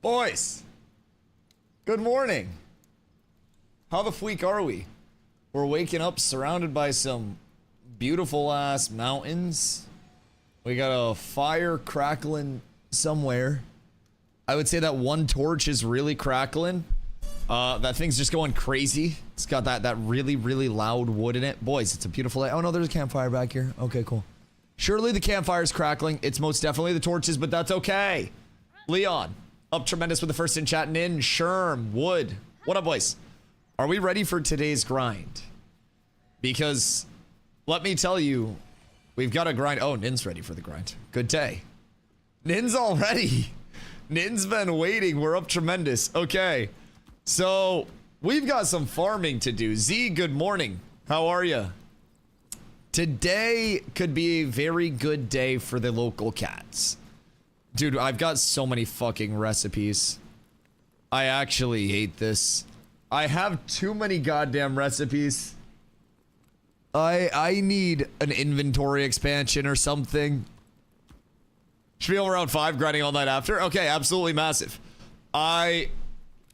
Boys, good morning. How the freak are we? We're waking up surrounded by some beautiful ass mountains. We got a fire crackling somewhere. I would say that one torch is really crackling. That thing's just going crazy. It's got that really, really loud wood in it. Boys, it's a beautiful day. Oh no, there's a campfire back here. Okay, cool. Surely the campfire's crackling. It's most definitely the torches, but that's okay. Leon, up tremendous with the first in chatting in. Sherm, Wood. What up, boys? Are we ready for today's grind? Because, let me tell you, we've got a grind. Oh, Nin's ready for the grind. Good day. Nin's all ready. Nin's been waiting. We're up tremendous. Okay. So, we've got some farming to do. Z, good morning. How are you? Today could be a very good day for the local cats. Dude, I've got so many fucking recipes. I actually hate this. I have too many goddamn recipes. I need an inventory expansion or something. Should be over around 5, grinding all night after. Okay, absolutely massive. I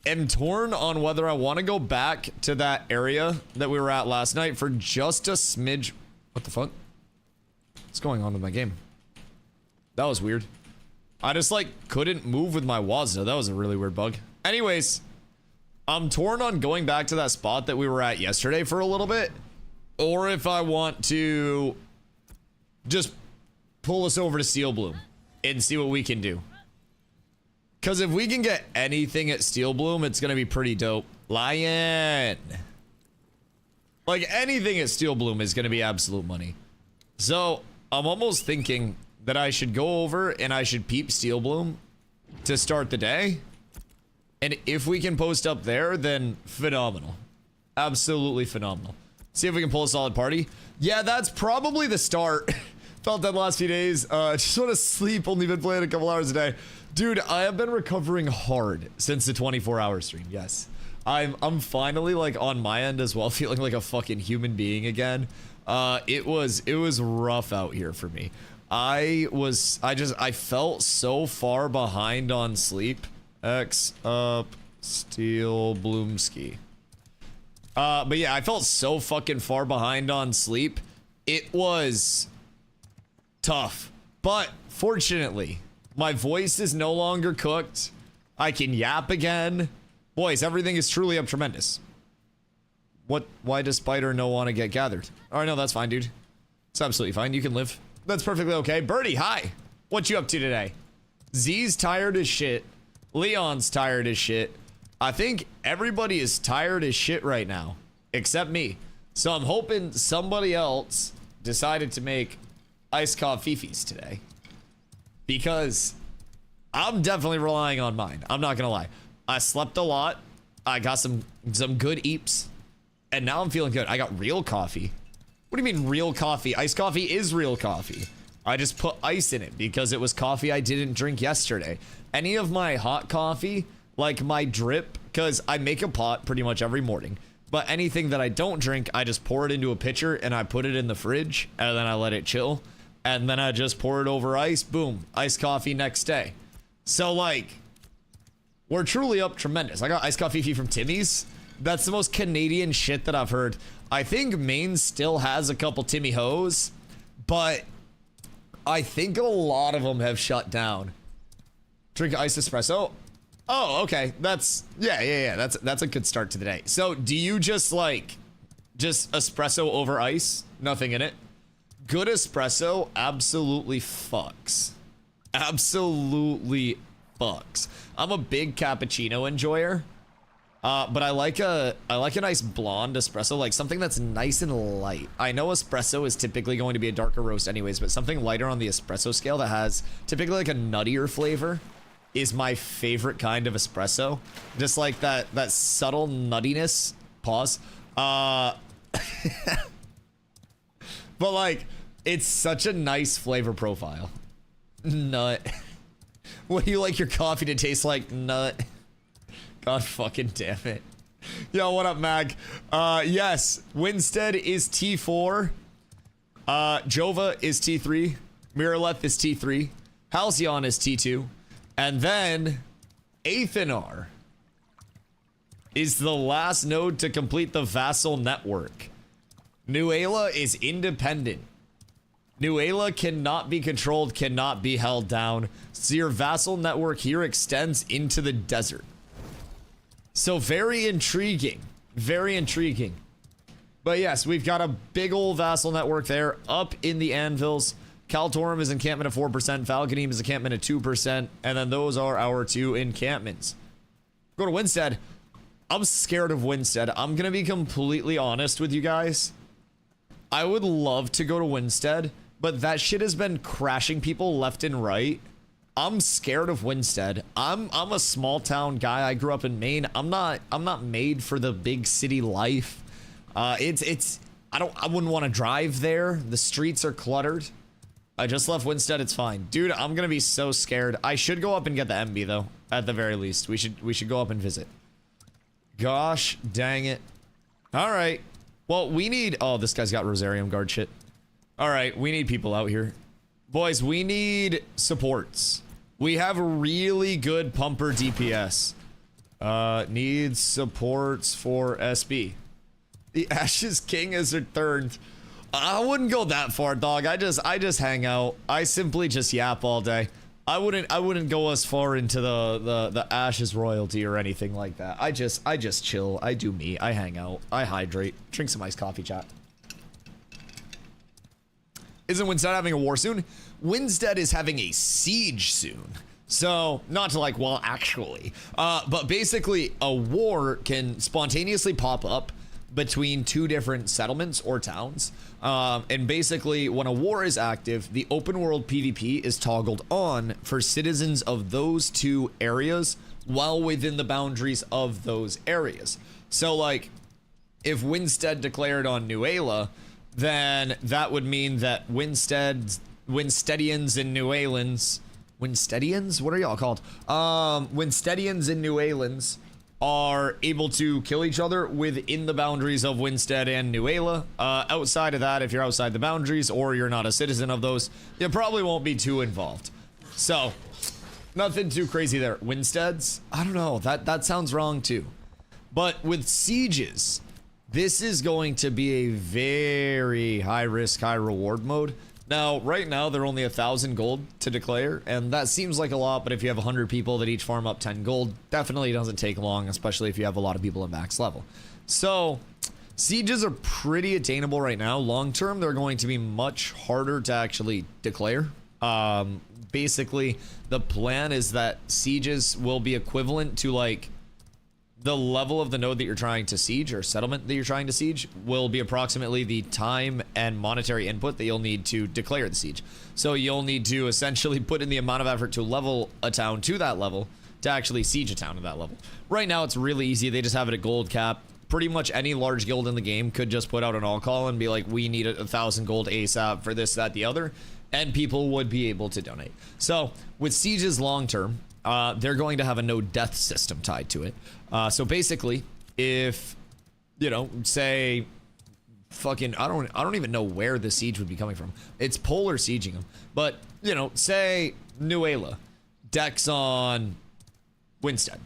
am torn on whether I want to go back to that area that we were at last night for just a smidge. What the fuck? What's going on with my game? That was weird. I just like couldn't move with my Wazda. That was a really weird bug. Anyways, I'm torn on going back to that spot that we were at yesterday for a little bit, or if I want to just pull us over to Steel Bloom and see what we can do. Because if we can get anything at Steel Bloom, it's going to be pretty dope. Lion. Like, anything at Steel Bloom is going to be absolute money. So, I'm almost thinking that I should go over and I should peep Steel Bloom to start the day. And if we can post up there, then phenomenal. Absolutely phenomenal. See if we can pull a solid party. Yeah, that's probably the start. Felt that the last few days. Just want to sleep. Only been playing a couple hours a day. Dude, I have been recovering hard since the 24-hour stream. Yes. I'm finally like on my end as well, feeling like a fucking human being again. It was rough out here for me. I felt so far behind on sleep. X up Steel Bloomski. But yeah, I felt so fucking far behind on sleep. It was tough, but fortunately, my voice is no longer cooked. I can yap again. Boys, everything is truly up tremendous. Why does Spider no want to get gathered? Alright, no, that's fine, dude. It's absolutely fine. You can live. That's perfectly okay. Birdie, hi. What you up to today? Z's tired as shit. Leon's tired as shit. I think everybody is tired as shit right now, except me. So I'm hoping somebody else decided to make iced coffees today, because I'm definitely relying on mine. I'm not gonna lie. I slept a lot. I got some good eeps, and now I'm feeling good. I got real coffee. What do you mean real coffee? Iced coffee is real coffee. I just put ice in it because it was coffee I didn't drink yesterday. Any of my hot coffee, like my drip, because I make a pot pretty much every morning, but anything that I don't drink, I just pour it into a pitcher and I put it in the fridge and then I let it chill, and then I just pour it over ice. Boom, iced coffee next day. So like, we're truly up tremendous. I got iced coffee from Timmy's. That's the most Canadian shit that I've heard. I think Maine still has a couple Timmy Ho's, but I think a lot of them have shut down. Drink iced espresso. Oh, okay. That's yeah. That's a good start to the day. So, do you just espresso over ice? Nothing in it. Good espresso absolutely fucks. Absolutely fucks. I'm a big cappuccino enjoyer. But I like a nice blonde espresso, like something that's nice and light. I know espresso is typically going to be a darker roast anyways, but something lighter on the espresso scale that has typically like a nuttier flavor is my favorite kind of espresso. Just like that subtle nuttiness. Pause. But like, it's such a nice flavor profile. Nut. What do you like your coffee to taste like? Nut. God fucking damn it. Yo, what up, Mag? Yes, Winstead is T4. Jova is T3. Miraleth is T3. Halcyon is T2. And then Athanar is the last node to complete the vassal network. Nuela is independent. Nuela cannot be controlled, cannot be held down. So your vassal network here extends into the desert. So very intriguing. Very intriguing. But yes, we've got a big old vassal network there up in the anvils. Kaltorum is encampment at 4%. Falconim is encampment at 2%. And then those are our two encampments. Go to Winstead. I'm scared of Winstead. I'm going to be completely honest with you guys. I would love to go to Winstead, but that shit has been crashing people left and right. I'm scared of Winstead. I'm a small town guy. I grew up in Maine. I'm not made for the big city life. I wouldn't want to drive there. The streets are cluttered. I just left Winstead. It's fine. Dude, I'm going to be so scared. I should go up and get the MB though, at the very least. We should go up and visit. Gosh, dang it. All right. Well, we need... Oh, this guy's got Rosarium guard shit. All right, we need people out here. Boys, we need supports. We have a really good pumper DPS. Needs supports for SB. The Ashes King has returned. I wouldn't go that far, dog. I just hang out. I simply just yap all day. I wouldn't go as far into the Ashes royalty or anything like that. I just chill. I do me. I hang out. I hydrate. Drink some iced coffee, chat. Isn't Winstead having a war soon? Winstead is having a siege soon. So, not to like, well, actually. But basically, a war can spontaneously pop up between two different settlements or towns. And basically, when a war is active, the open world PvP is toggled on for citizens of those two areas while within the boundaries of those areas. So, like, if Winstead declared on Nuela, then that would mean that Winsteadians and Nuelans... Winsteadians? What are y'all called? Winsteadians and Nuelans are able to kill each other within the boundaries of Winstead and Nuela. Outside of that, if you're outside the boundaries or you're not a citizen of those, you probably won't be too involved. So, nothing too crazy there. Winsteads? I don't know. That sounds wrong too. But with sieges, this is going to be a very high risk, high reward mode. Now, right now, they're only 1,000 gold to declare, and that seems like a lot, but if you have 100 people that each farm up 10 gold, definitely doesn't take long, especially if you have a lot of people at max level. So, sieges are pretty attainable right now. Long term, they're going to be much harder to actually declare. Basically, the plan is that sieges will be equivalent to, like, the level of the node that you're trying to siege or settlement that you're trying to siege will be approximately the time and monetary input that you'll need to declare the siege. So you'll need to essentially put in the amount of effort to level a town to that level to actually siege a town at that level. Right now, it's really easy. They just have it at gold cap. Pretty much any large guild in the game could just put out an all call and be like, we need 1,000 gold ASAP for this, that, the other, and people would be able to donate. So with sieges long term, they're going to have a no death system tied to it. So basically, if, you know, say, fucking, I don't even know where the siege would be coming from. It's Polar sieging them. But, you know, say Nuela decks on Winstead,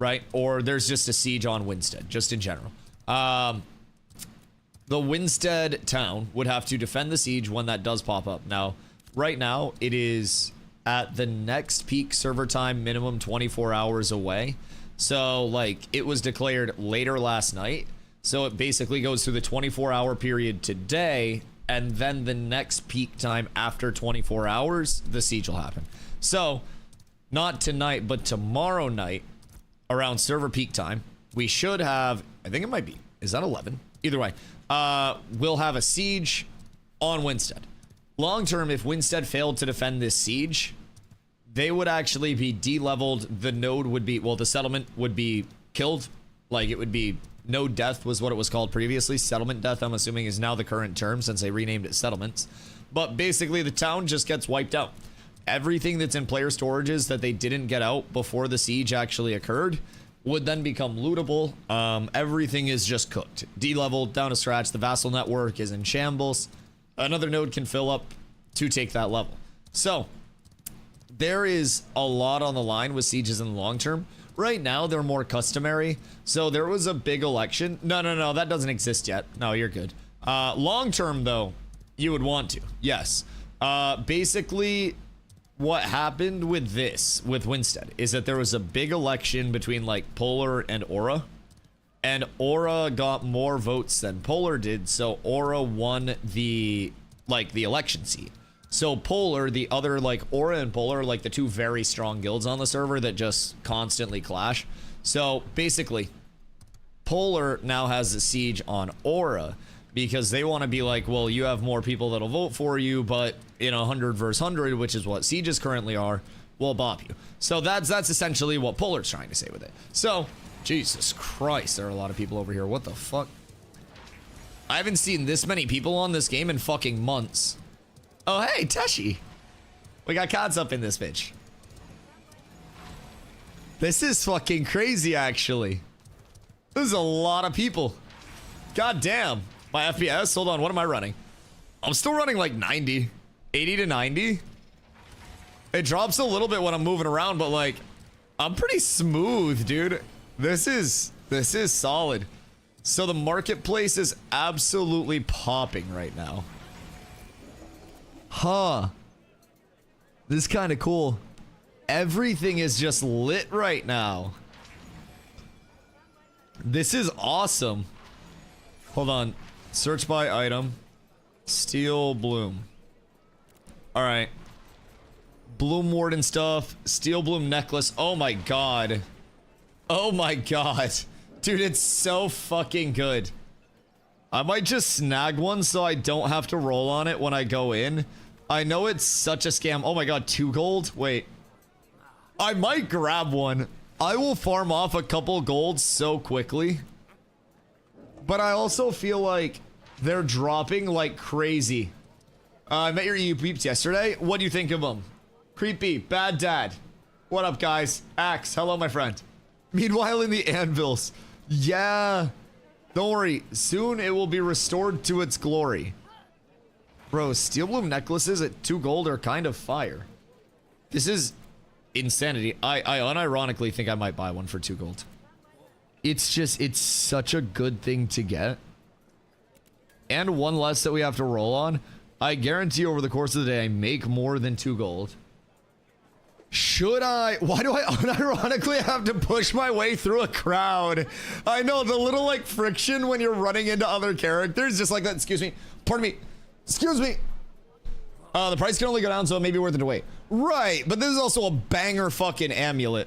right? Or there's just a siege on Winstead, just in general. The Winstead town would have to defend the siege when that does pop up. Now, right now, it is at the next peak server time, minimum 24 hours away. So, like, it was declared later last night. So it basically goes through the 24-hour period today, and then the next peak time after 24 hours, the siege will happen. So, not tonight, but tomorrow night, around server peak time, we should have, I think it might be, is that 11? Either way, we'll have a siege on Winstead. Long term, if Winstead failed to defend this siege, they would actually be de-leveled. The node would be, well, the settlement would be killed. Like, it would be node death was what it was called previously. Settlement death, I'm assuming, is now the current term since they renamed it settlements. But basically, the town just gets wiped out. Everything that's in player storages that they didn't get out before the siege actually occurred would then become lootable. Everything is just cooked. De-leveled, down to scratch. The vassal network is in shambles. Another node can fill up to take that level. So there is a lot on the line with sieges in the long term. Right now, they're more customary. So there was a big election. No, that doesn't exist yet. No, you're good. Long term, though, you would want to. Yes. Basically, what happened with Winstead, is that there was a big election between, like, Polar and Aura. And Aura got more votes than Polar did, so Aura won the election seat. So Polar, the other, like, Aura and Polar are, like, the two very strong guilds on the server that just constantly clash. So, basically, Polar now has a siege on Aura because they want to be like, well, you have more people that'll vote for you, but in 100 versus 100, which is what sieges currently are, we'll bop you. So that's essentially what Polar's trying to say with it. So... Jesus Christ, there are a lot of people over here. What the fuck? I haven't seen this many people on this game in fucking months. Oh, hey, Teshi. We got cards up in this bitch. This is fucking crazy, actually. This is a lot of people. God damn. My FPS, hold on, what am I running? I'm still running like 90. 80 to 90. It drops a little bit when I'm moving around, but like, I'm pretty smooth, dude. This is solid. So the marketplace is absolutely popping right now. Huh. This is kind of cool. Everything is just lit right now. This is awesome. Hold on. Search by item. Steel Bloom. All right. Bloom Warden stuff. Steel Bloom necklace. Oh my god. Oh my god. Dude, it's so fucking good. I might just snag one so I don't have to roll on it when I go in. I know it's such a scam. Oh my god, 2 gold? Wait. I might grab one. I will farm off a couple gold so quickly. But I also feel like they're dropping like crazy. I met your EU peeps yesterday. What do you think of them? Creepy. Bad dad. What up, guys? Axe. Hello, my friend. Meanwhile, in the anvils. Yeah. Don't worry. Soon it will be restored to its glory. Bro, Steel Bloom necklaces at 2 gold are kind of fire. This is insanity. I unironically think I might buy one for 2 gold. It's just, it's such a good thing to get. And one less that we have to roll on. I guarantee over the course of the day, I make more than 2 gold. Should I? Why do I unironically have to push my way through a crowd? I know, the little like friction when you're running into other characters, just like that. Excuse me. Pardon me. Excuse me. The price can only go down, so it may be worth it to wait. Right, but this is also a banger fucking amulet.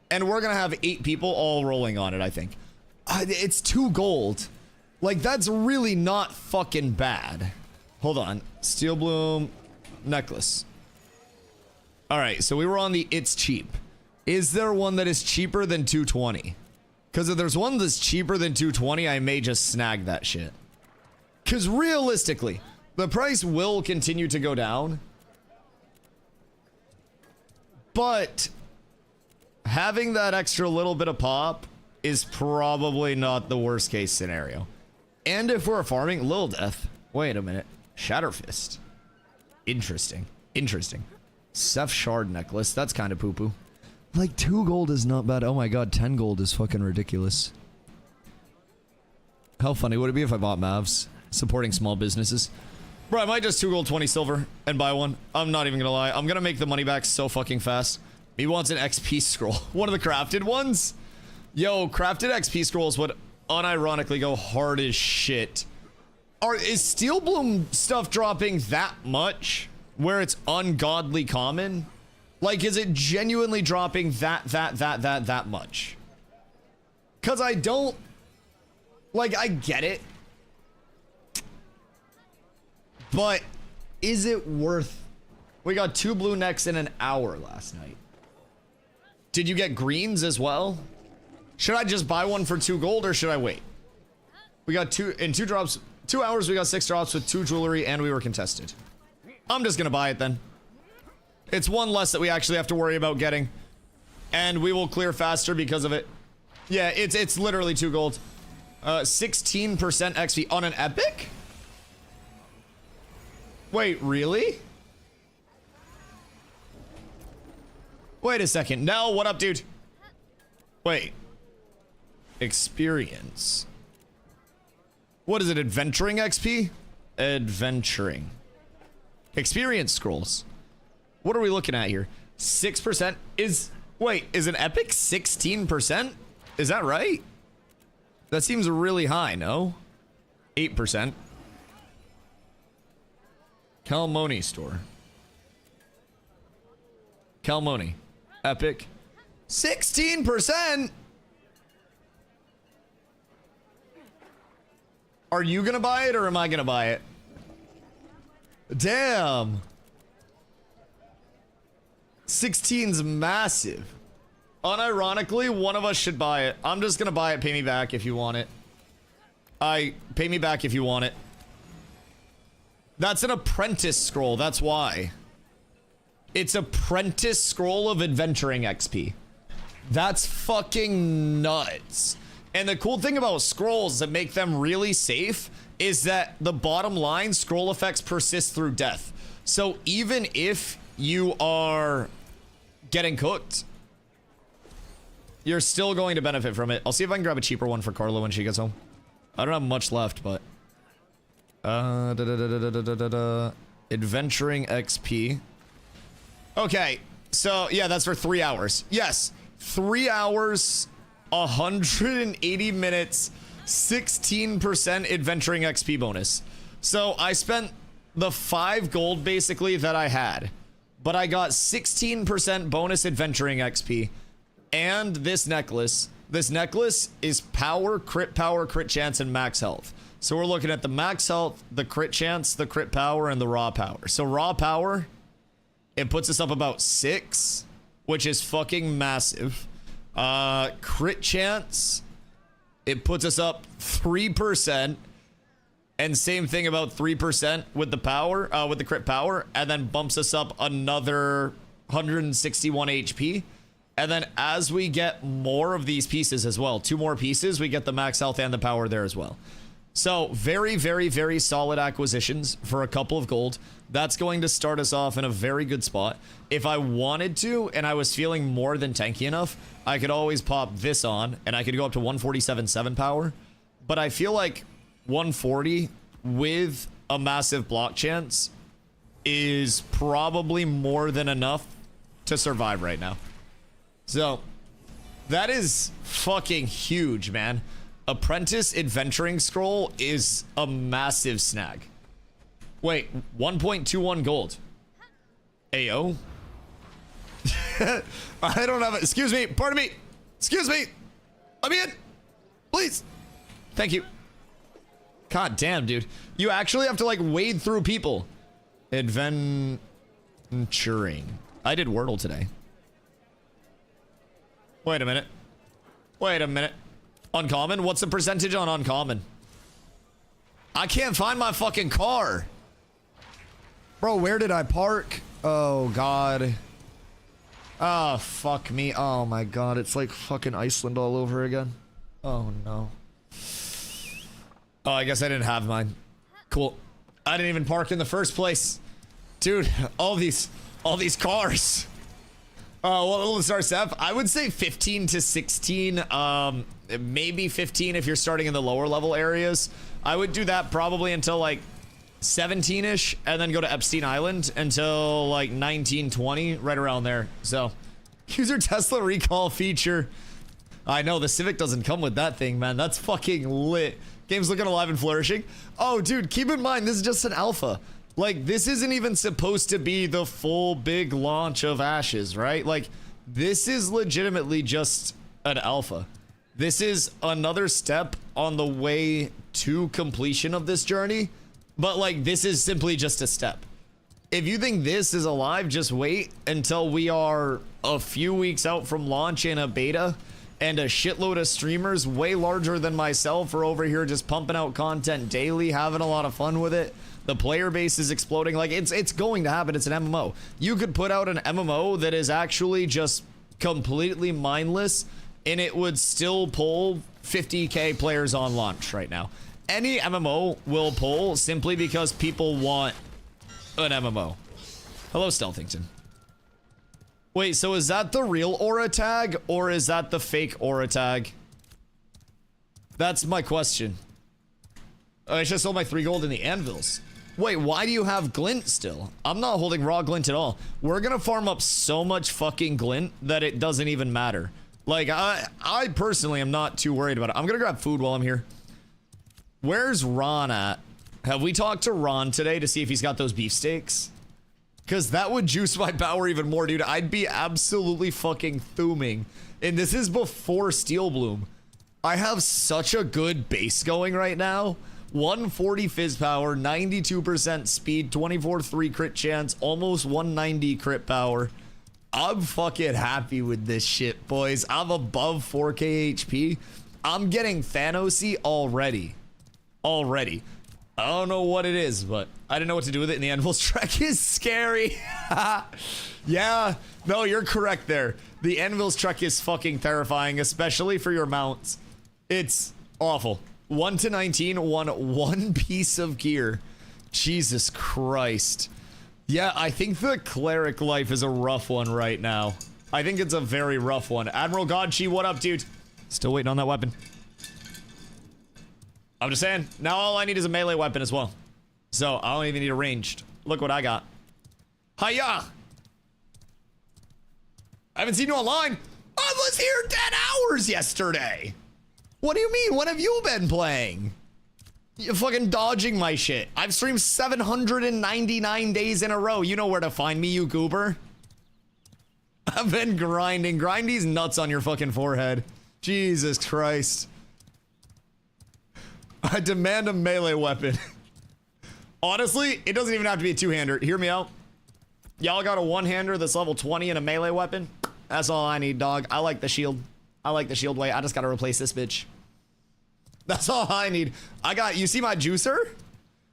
And we're gonna have 8 people all rolling on it, I think. It's 2 gold. Like, that's really not fucking bad. Hold on. Steel Bloom necklace. Alright, so we were on the it's cheap. Is there one that is cheaper than 220? Because if there's one that's cheaper than 220, I may just snag that shit. Because realistically, the price will continue to go down. But having that extra little bit of pop is probably not the worst case scenario. And if we're farming Lil Death, wait a minute, Shatterfist. Interesting. Interesting. Seth Shard necklace. That's kind of poo-poo. Like, 2 gold is not bad. Oh my god, 10 gold is fucking ridiculous. How funny would it be if I bought Mavs? Supporting small businesses. Bro, I might just 2 gold, 20 silver and buy one. I'm not even gonna lie. I'm gonna make the money back so fucking fast. He wants an XP scroll. One of the crafted ones? Yo, crafted XP scrolls would unironically go hard as shit. Is Steel Bloom stuff dropping that much? Where it's ungodly common? Like, is it genuinely dropping that much? Cause I don't, like, I get it, but is it worth? We got 2 blue necks in an hour last night. Did you get greens as well? Should I just buy one for 2 gold or should I wait? We got 2 drops, 2 hours. We got 6 drops with 2 jewelry and we were contested. I'm just gonna buy it then. It's one less that we actually have to worry about getting. And we will clear faster because of it. Yeah, it's literally 2 gold. 16% XP on an epic? Wait, really? Wait a second. No, what up, dude? Wait. Experience. What is it? Adventuring XP? Adventuring. Experience scrolls. What are we looking at here? 6% is... Wait, is an epic 16%? Is that right? That seems really high, no? 8%. Calmoni store. Calmoni. Epic. 16%? Are you gonna buy it or am I gonna buy it? Damn. 16's massive. Unironically, one of us should buy it. I'm just gonna buy it. Pay me back if you want it. Pay me back if you want it. That's an apprentice scroll. That's why. It's apprentice scroll of adventuring XP. That's fucking nuts. And the cool thing about scrolls that make them really safe is that the bottom line, scroll effects persist through death. So even if you are getting cooked, you're still going to benefit from it. I'll see if I can grab a cheaper one for Carla when she gets home. I don't have much left, but... Adventuring XP. Okay, so yeah, that's for 3 hours. Yes, 3 hours... 180 minutes, 16% adventuring XP bonus. So I spent the 5 gold basically that I had, but I got 16% bonus adventuring XP and this necklace. This necklace is power, crit chance, and max health. So we're looking at the max health, the crit chance, the crit power, and the raw power. So raw power, it puts us up about 6, which is fucking massive. Crit chance, it puts us up 3%, and same thing about 3% with the power, with the crit power, and then bumps us up another 161 HP. And then as we get more of these pieces as well, 2 more pieces, we get the max health and the power there as well. So very, very, very solid acquisitions for a couple of gold. That's going to start us off in a very good spot. If I wanted to, and I was feeling more than tanky enough, I could always pop this on, and I could go up to 147.7 power. But I feel like 140 with a massive block chance is probably more than enough to survive right now. So, that is fucking huge, man. Apprentice adventuring scroll is a massive snag. Wait, 1.21 gold. Ayo. I don't have it. Excuse me. Pardon me. Excuse me. Let me in. Please. Thank you. God damn, dude. You actually have to like wade through people. Adventuring. I did Wordle today. Wait a minute. Wait a minute. Uncommon? What's the percentage on uncommon? I can't find my fucking car. Bro, where did I park? Oh, God. Oh, fuck me. Oh, my God. It's like fucking Iceland all over again. Oh, no. Oh, I guess I didn't have mine. Cool. I didn't even park in the first place. Dude, all these cars. Well, let's start, Seth. I would say 15 to 16. Maybe 15 if you're starting in the lower level areas. I would do that probably until like 17-ish, and then go to Epstein Island until like 19, 20, right around there. So, user Tesla recall feature. I know, the Civic doesn't come with that thing, man. That's fucking lit. Game's looking alive and flourishing. Oh, dude, keep in mind, this is just an alpha. Like, this isn't even supposed to be the full big launch of Ashes, right? Like, this is legitimately just an alpha. This is another step on the way to completion of this journey. But, like, this is simply just a step. If you think this is alive, just wait until we are a few weeks out from launch in a beta, and a shitload of streamers way larger than myself are over here just pumping out content daily, having a lot of fun with it. The player base is exploding. Like, it's going to happen. It's an MMO. You could put out an MMO that is actually just completely mindless, and it would still pull 50k players on launch right now. Any MMO will pull simply because people want an MMO. Hello, Stealthington. Wait, so is that the real aura tag or is that the fake aura tag? That's my question. I should have sold my 3 gold in the anvils. Wait, why do you have glint still? I'm not holding raw glint at all. We're gonna farm up so much fucking glint that it doesn't even matter. Like, I personally am not too worried about it. I'm gonna grab food while I'm here. Where's Ron at? Have we talked to Ron today to see if he's got those beefsteaks? Because that would juice my power even more, dude. I'd be absolutely fucking thuming. And this is before Steel Bloom. I have such a good base going right now. 140 fizz power, 92% speed, 24-3 crit chance, almost 190 crit power. I'm fucking happy with this shit, boys. I'm above 4k HP. I'm getting Thanos-y already. I don't know what it is, but I didn't know what to do with it, and the Anvil's Trek is scary. Yeah, no, you're correct there. The Anvil's Trek is fucking terrifying, especially for your mounts. It's awful. 1 to 19 won 1 piece of gear. Jesus Christ. Yeah, I think the cleric life is a rough one right now. I think it's a very rough one. Admiral Godchi, what up, dude? Still waiting on that weapon. I'm just saying, now all I need is a melee weapon as well. So I don't even need a ranged. Look what I got. Hiya! I haven't seen you online. I was here 10 hours yesterday. What do you mean? What have you been playing? You're fucking dodging my shit. I've streamed 799 days in a row. You know where to find me, you goober. I've been grinding. Grind these nuts on your fucking forehead. Jesus Christ. I demand a melee weapon. Honestly, it doesn't even have to be a two-hander. Hear me out. Y'all got a one-hander that's level 20 and a melee weapon? That's all I need, dog. I like the shield. I like the shield way. I just gotta replace this bitch. That's all I need. I got, you see my juicer?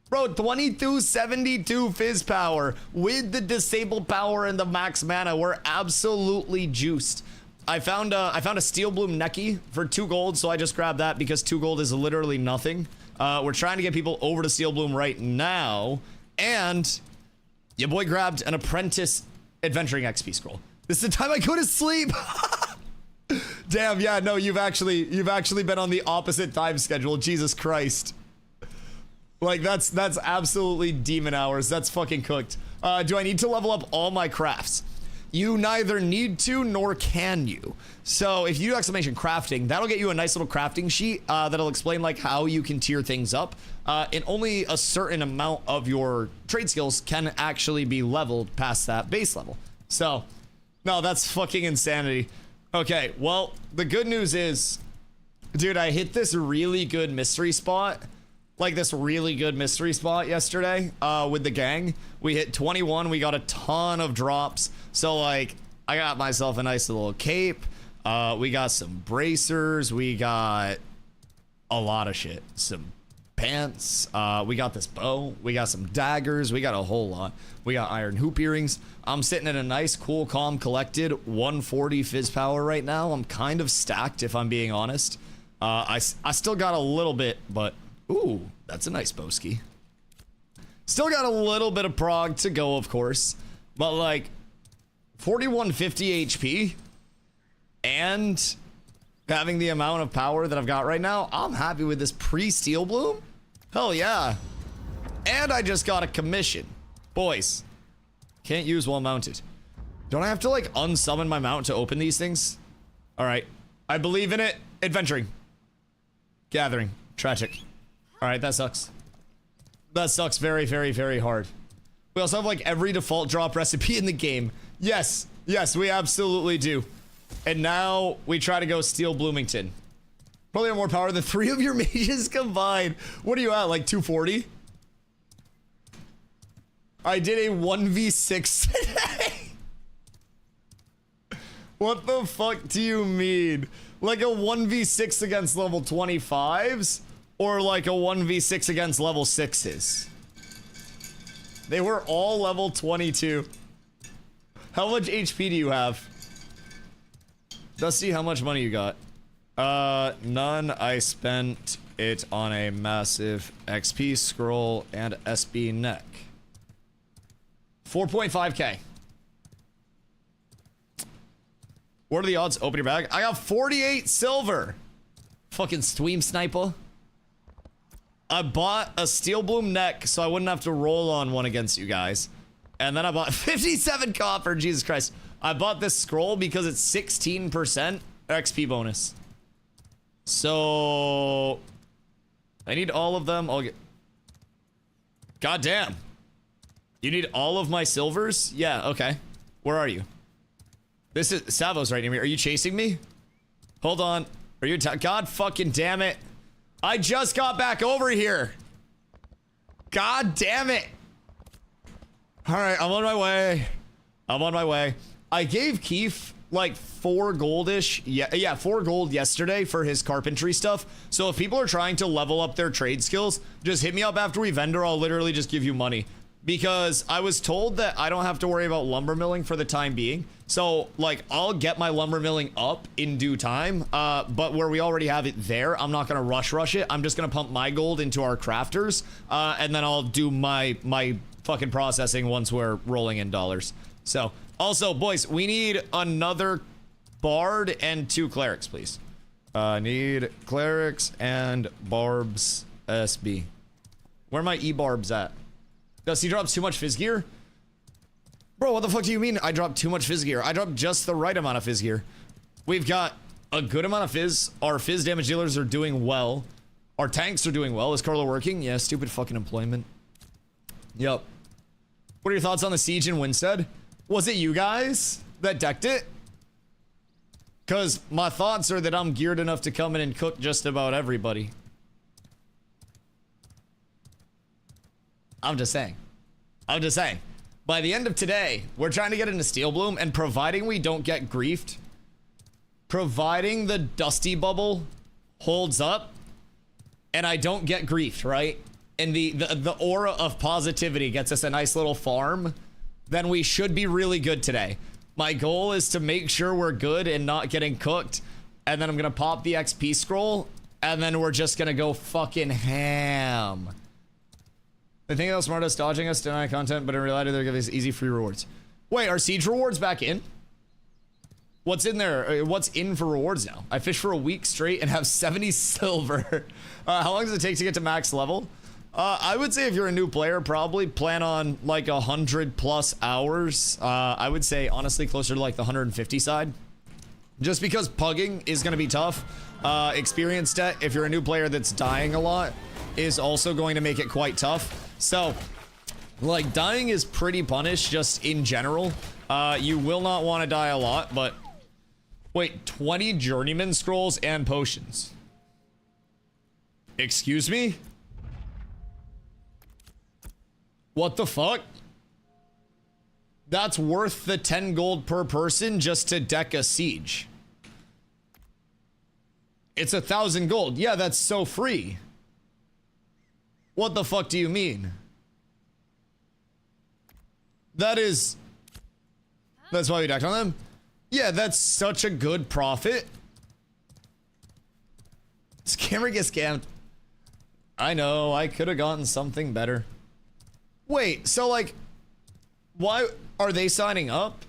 Bro, 2272 fizz power with the disabled power and the max mana. We're absolutely juiced. I found a Steel Bloom Necky for 2 gold, so I just grabbed that because 2 gold is literally nothing. We're trying to get people over to Steel Bloom right now, and your boy grabbed an Apprentice Adventuring XP scroll. This is the time I go to sleep. Damn, yeah, no, you've actually been on the opposite time schedule. Jesus Christ. Like, that's absolutely demon hours. That's fucking cooked. Do I need to level up all my crafts? You neither need to nor can you. So if you do exclamation crafting, that'll get you a nice little crafting sheet that'll explain like how you can tier things up. And only a certain amount of your trade skills can actually be leveled past that base level. So, no, that's fucking insanity. Okay, well, the good news is, dude, I hit this really good mystery spot. Like this really good mystery spot yesterday with the gang. We hit 21, we got a ton of drops. So like, I got myself a nice little cape. We got some bracers, we got a lot of shit. Some pants, we got this bow, we got some daggers, we got a whole lot. We got iron hoop earrings. I'm sitting at a nice, cool, calm, collected 140 fizz power right now. I'm kind of stacked if I'm being honest. I still got a little bit, but ooh, that's a nice bowski. Still got a little bit of prog to go, of course, but like 4150 HP and having the amount of power that I've got right now, I'm happy with this pre-Steel Bloom. Hell yeah. And I just got a commission. Boys, can't use while mounted. Don't I have to like unsummon my mount to open these things? All right, I believe in it. Adventuring. Gathering. Tragic. All right, that sucks. That sucks very, very, very hard. We also have like every default drop recipe in the game. Yes, yes, we absolutely do. And now we try to go Steel Bloomington. Probably have more power than 3 of your mages combined. What are you at, like 240? I did a 1v6 today. What the fuck do you mean? Like a 1v6 against level 25s? Or like a 1v6 against level 6s? They were all level 22. How much HP do you have? Dusty, how much money you got? None. I spent it on a massive XP scroll and SB neck. 4.5k. What are the odds? Open your bag. I got 48 silver. Fucking stream sniper. I bought a steel bloom neck so I wouldn't have to roll on one against you guys. And then I bought 57 copper. Jesus Christ. I bought this scroll because it's 16% XP bonus. So I need all of them. I'll get. God damn. You need all of my silvers? Yeah, okay. Where are you? This is Savo's right near me. Are you chasing me? Hold on. Are you God fucking damn it. I just got back over here. God damn it. All right, I'm on my way. I'm on my way. I gave Keith like 4 goldish. Yeah, 4 gold yesterday for his carpentry stuff. So if people are trying to level up their trade skills, just hit me up after we vendor. I'll literally just give you money. Because I was told that I don't have to worry about lumber milling for the time being. So, like, I'll get my lumber milling up in due time. But where we already have it there, I'm not going to rush it. I'm just going to pump my gold into our crafters. And then I'll do my fucking processing once we're rolling in dollars. So, also, boys, we need another bard and 2 clerics, please. Need clerics and barbs SB. Where are my E-barbs at? Dusty drops too much fizz gear? Bro, what the fuck do you mean I dropped too much fizz gear? I dropped just the right amount of fizz gear. We've got a good amount of fizz. Our fizz damage dealers are doing well. Our tanks are doing well. Is Carlo working? Yeah, stupid fucking employment. Yep. What are your thoughts on the siege in Winstead? Was it you guys that decked it? Because my thoughts are that I'm geared enough to come in and cook just about everybody. I'm just saying. I'm just saying. By the end of today, we're trying to get into Steel Bloom, and providing we don't get griefed, providing the Dusty bubble holds up, and I don't get griefed, right? And the aura of positivity gets us a nice little farm, then we should be really good today. My goal is to make sure we're good and not getting cooked, and then I'm gonna pop the XP scroll, and then we're just gonna go fucking ham. They think they'll smart us dodging us, deny content, but in reality, they're giving us easy free rewards. Wait, are siege rewards back in? What's in there? What's in for rewards now? I fished for a week straight and have 70 silver. How long does it take to get to max level? I would say if you're a new player, probably plan on like 100+ hours. I would say honestly closer to like the 150 side. Just because pugging is going to be tough. Experience debt, if you're a new player that's dying a lot, is also going to make it quite tough. So, like, dying is pretty punished just in general. You will not want to die a lot, but... Wait, 20 journeyman scrolls and potions. Excuse me? What the fuck? That's worth the 10 gold per person just to deck a siege. It's 1,000 gold. Yeah, that's so free. What the fuck do you mean? That's why we decked on them? Yeah, that's such a good profit. Scammer gets scammed. I know, I could have gotten something better. Wait, so like, why are they signing up?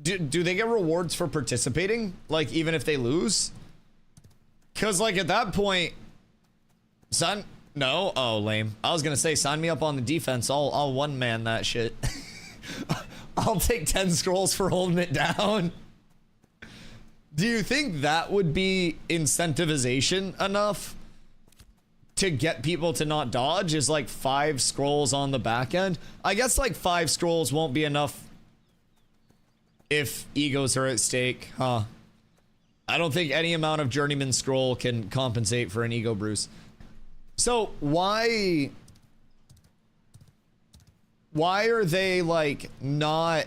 Do they get rewards for participating? Like, even if they lose? Because like at that point, son... No? Oh, lame. I was gonna say, sign me up on the defense. I'll one-man that shit. I'll take 10 scrolls for holding it down. Do you think that would be incentivization enough to get people to not dodge? Is like 5 scrolls on the back end? I guess like 5 scrolls won't be enough if egos are at stake, huh? I don't think any amount of journeyman scroll can compensate for an ego bruise. So why are they like not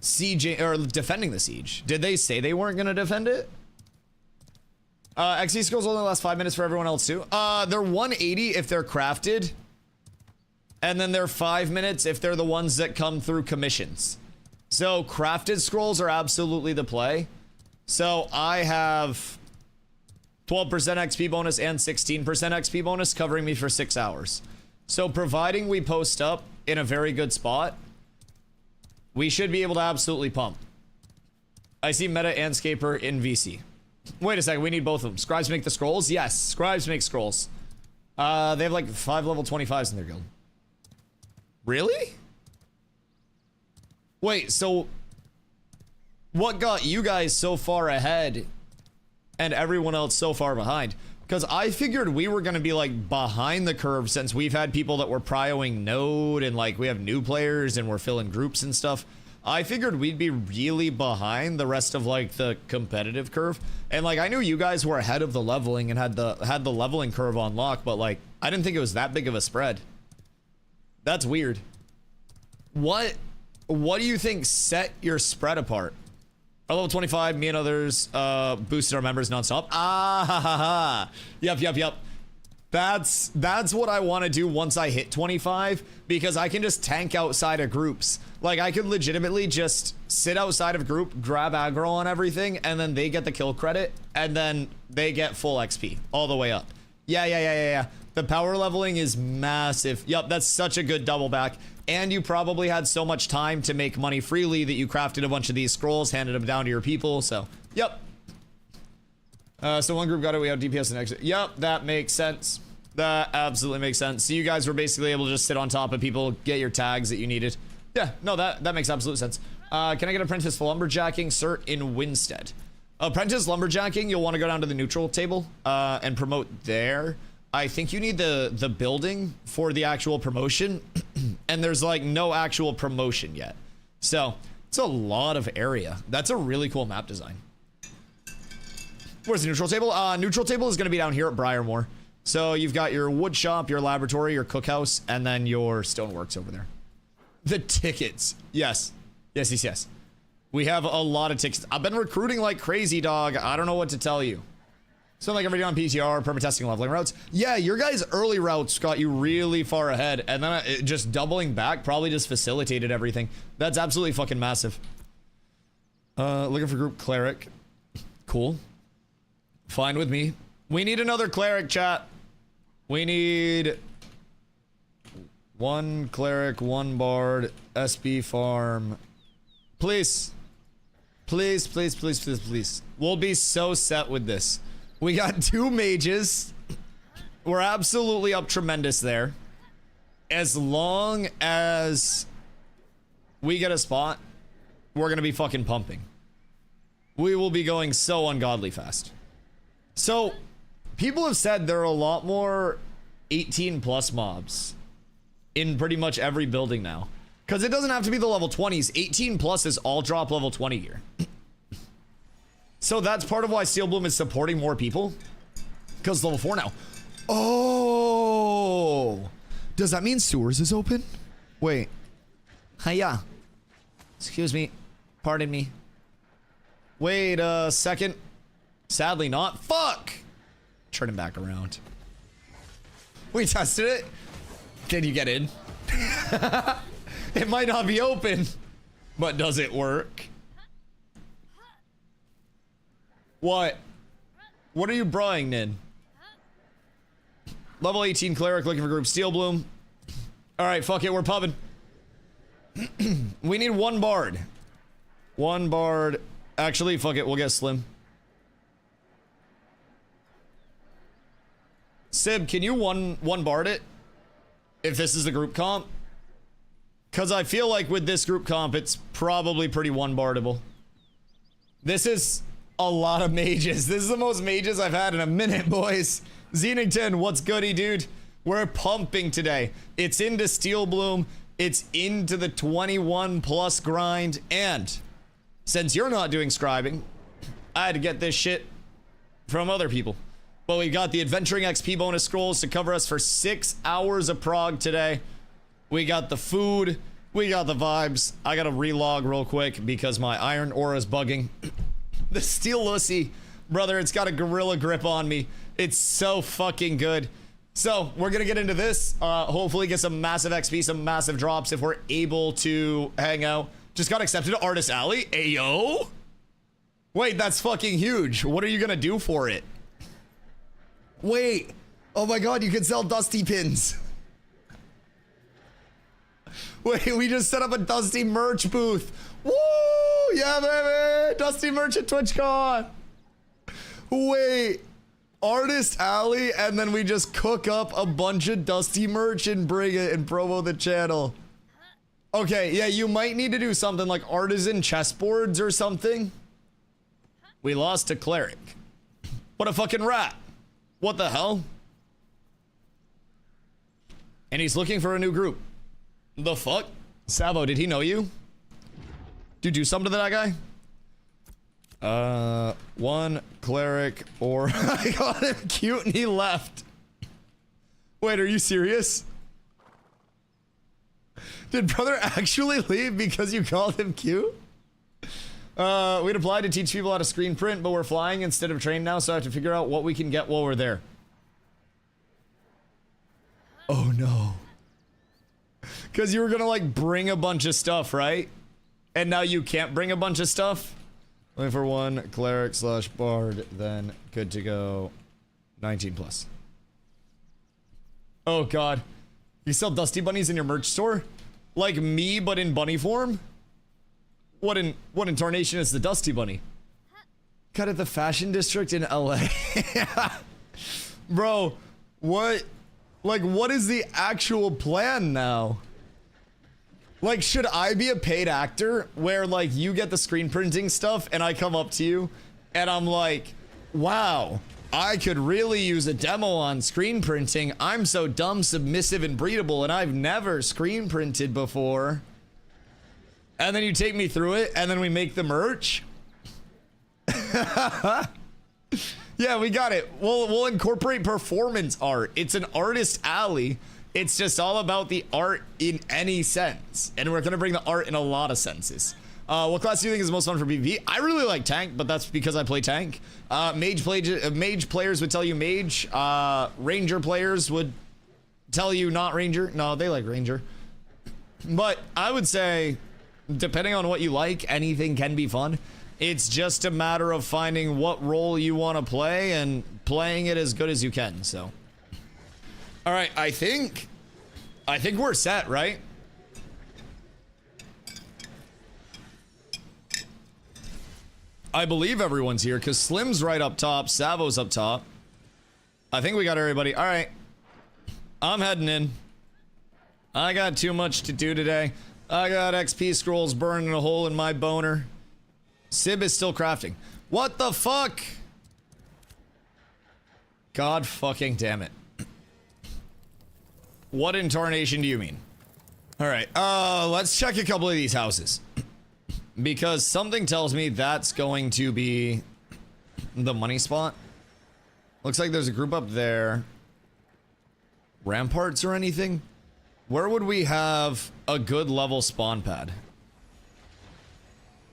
sieging or defending the siege? Did they say they weren't gonna defend it? XP scrolls only last 5 minutes for everyone else too. They're 180 if they're crafted, and then they're 5 minutes if they're the ones that come through commissions. So crafted scrolls are absolutely the play. So I have 12% XP bonus and 16% XP bonus covering me for 6 hours. So providing we post up in a very good spot, we should be able to absolutely pump. I see Meta and Scaper in VC. Wait a second, we need both of them. Scribes make the scrolls? Yes, Scribes make scrolls. They have like 5 level 25s in their guild. Really? Wait, so what got you guys so far ahead and everyone else so far behind? Because I figured we were going to be like behind the curve since we've had people that were prioing node and like we have new players and we're filling groups and stuff. I figured we'd be really behind the rest of like the competitive curve. And like I knew you guys were ahead of the leveling and had the leveling curve on lock, but like I didn't think it was that big of a spread. That's weird. What do you think set your spread apart? Our level 25, me and others boosted our members nonstop. Ah ha ha ha. Yep. That's what I want to do once I hit 25, because I can just tank outside of groups. Like I could legitimately just sit outside of group, grab aggro on everything, and then they get the kill credit, and then they get full XP all the way up. Yeah. The power leveling is massive. Yup, that's such a good double back. And you probably had so much time to make money freely that you crafted a bunch of these scrolls, handed them down to your people, so, yep. So one group got it, we have DPS and exit. Yep, that makes sense. That absolutely makes sense. So you guys were basically able to just sit on top of people, get your tags that you needed. Yeah, no, that makes absolute sense. Can I get Apprentice Lumberjacking cert in Winstead? Apprentice Lumberjacking, you'll want to go down to the neutral table and promote there. I think you need the building for the actual promotion, and there's like no actual promotion yet. So it's a lot of area. That's a really cool map design. Where's the neutral table? Neutral table is going to be down here at Briarmore. So you've got your wood shop, your laboratory, your cookhouse, and then your stoneworks over there. The tickets. Yes. We have a lot of tickets. I've been recruiting like crazy, dog. I don't know what to tell you. So like every day on PTR, perma-testing leveling routes. Yeah, your guys' early routes got you really far ahead, and then just doubling back probably just facilitated everything. That's absolutely fucking massive. Looking for group cleric. Cool. Fine with me. We need another cleric, chat. We need 1 cleric, 1 bard, SB farm. Please. Please. We'll be so set with this. We got 2 mages. We're absolutely up tremendous there. As long as we get a spot, we're gonna be fucking pumping. We will be going so ungodly fast. So, people have said there are a lot more 18 plus mobs in pretty much every building now. Because it doesn't have to be the level 20s. 18 plus is all drop level 20 gear. So that's part of why Steel Bloom is supporting more people. Because level 4 now. Oh! Does that mean sewers is open? Wait. Hiya. Excuse me. Pardon me. Wait a second. Sadly not. Fuck! Turn him back around. We tested it. Can you get in? It might not be open, but does it work? What? What are you brawling, Nin? Level 18 cleric looking for group Steel Bloom. Alright, fuck it, we're pubbing. We need 1 bard. 1 bard. Actually, fuck it, we'll get Slim. Sib, can you one bard it? If this is the group comp? Because I feel like with this group comp, it's probably pretty 1 bardable. This is a lot of mages. This is the most mages I've had in a minute, boys. Zenington, what's goody, dude? We're pumping today. It's into Steel Bloom. It's into the 21 plus grind. And since you're not doing scribing, I had to get this shit from other people. But we got the Adventuring XP bonus scrolls to cover us for 6 hours of prog today. We got the food. We got the vibes. I gotta relog real quick because my iron aura is bugging. The Steel Lucy, brother, it's got a gorilla grip on me. It's so fucking good. So we're gonna get into this. Hopefully get some massive XP, some massive drops if we're able to hang out. Just got accepted to Artist Alley. Ayo. Wait, that's fucking huge. What are you gonna do for it? Wait. Oh my god, you can sell Dusty pins. Wait, we just set up a Dusty merch booth. Woo! Yeah, baby! Dusty Merchant TwitchCon! Wait. Artist Alley, and then we just cook up a bunch of Dusty merch and bring it and promo the channel. Okay, yeah, you might need to do something like artisan chessboards or something. We lost a cleric. What a fucking rat. What the hell? And he's looking for a new group. The fuck? Savo, did he know you? Did you do something to that guy? One cleric or I got him cute and he left. Wait, are you serious? Did brother actually leave because you called him cute? We'd applied to teach people how to screen print, but we're flying instead of train now, so I have to figure out what we can get while we're there. Oh no. Because you were gonna like bring a bunch of stuff, right? And now you can't bring a bunch of stuff? Only for one cleric slash bard, then good to go. 19 plus. Oh god. You sell Dusty Bunnies in your merch store? Like me, but in bunny form? What in tarnation is the Dusty Bunny? Cut at the fashion district in LA. Bro, what? Like, what is the actual plan now? Like, should I be a paid actor where, like, you get the screen printing stuff and I come up to you and I'm like, wow, I could really use a demo on screen printing. I'm so dumb, submissive, and breedable, and I've never screen printed before. And then you take me through it and then we make the merch? Yeah, we got it. We'll incorporate performance art. It's an artist alley. It's just all about the art in any sense. And we're going to bring the art in a lot of senses. What class do you think is the most fun for PvP? I really like tank, but that's because I play tank. Mage players would tell you mage. Ranger players would tell you not ranger. No, they like ranger. But I would say, depending on what you like, anything can be fun. It's just a matter of finding what role you want to play and playing it as good as you can, so. All right, I think we're set, right? I believe everyone's here because Slim's right up top, Savo's up top. I think we got everybody. All right, I'm heading in. I got too much to do today. I got XP scrolls burning a hole in my boner. Sib is still crafting. What the fuck? God fucking damn it. What in tarnation do you mean? All right, let's check a couple of these houses. Because something tells me that's going to be the money spot. Looks like there's a group up there. Ramparts or anything? Where would we have a good level spawn pad?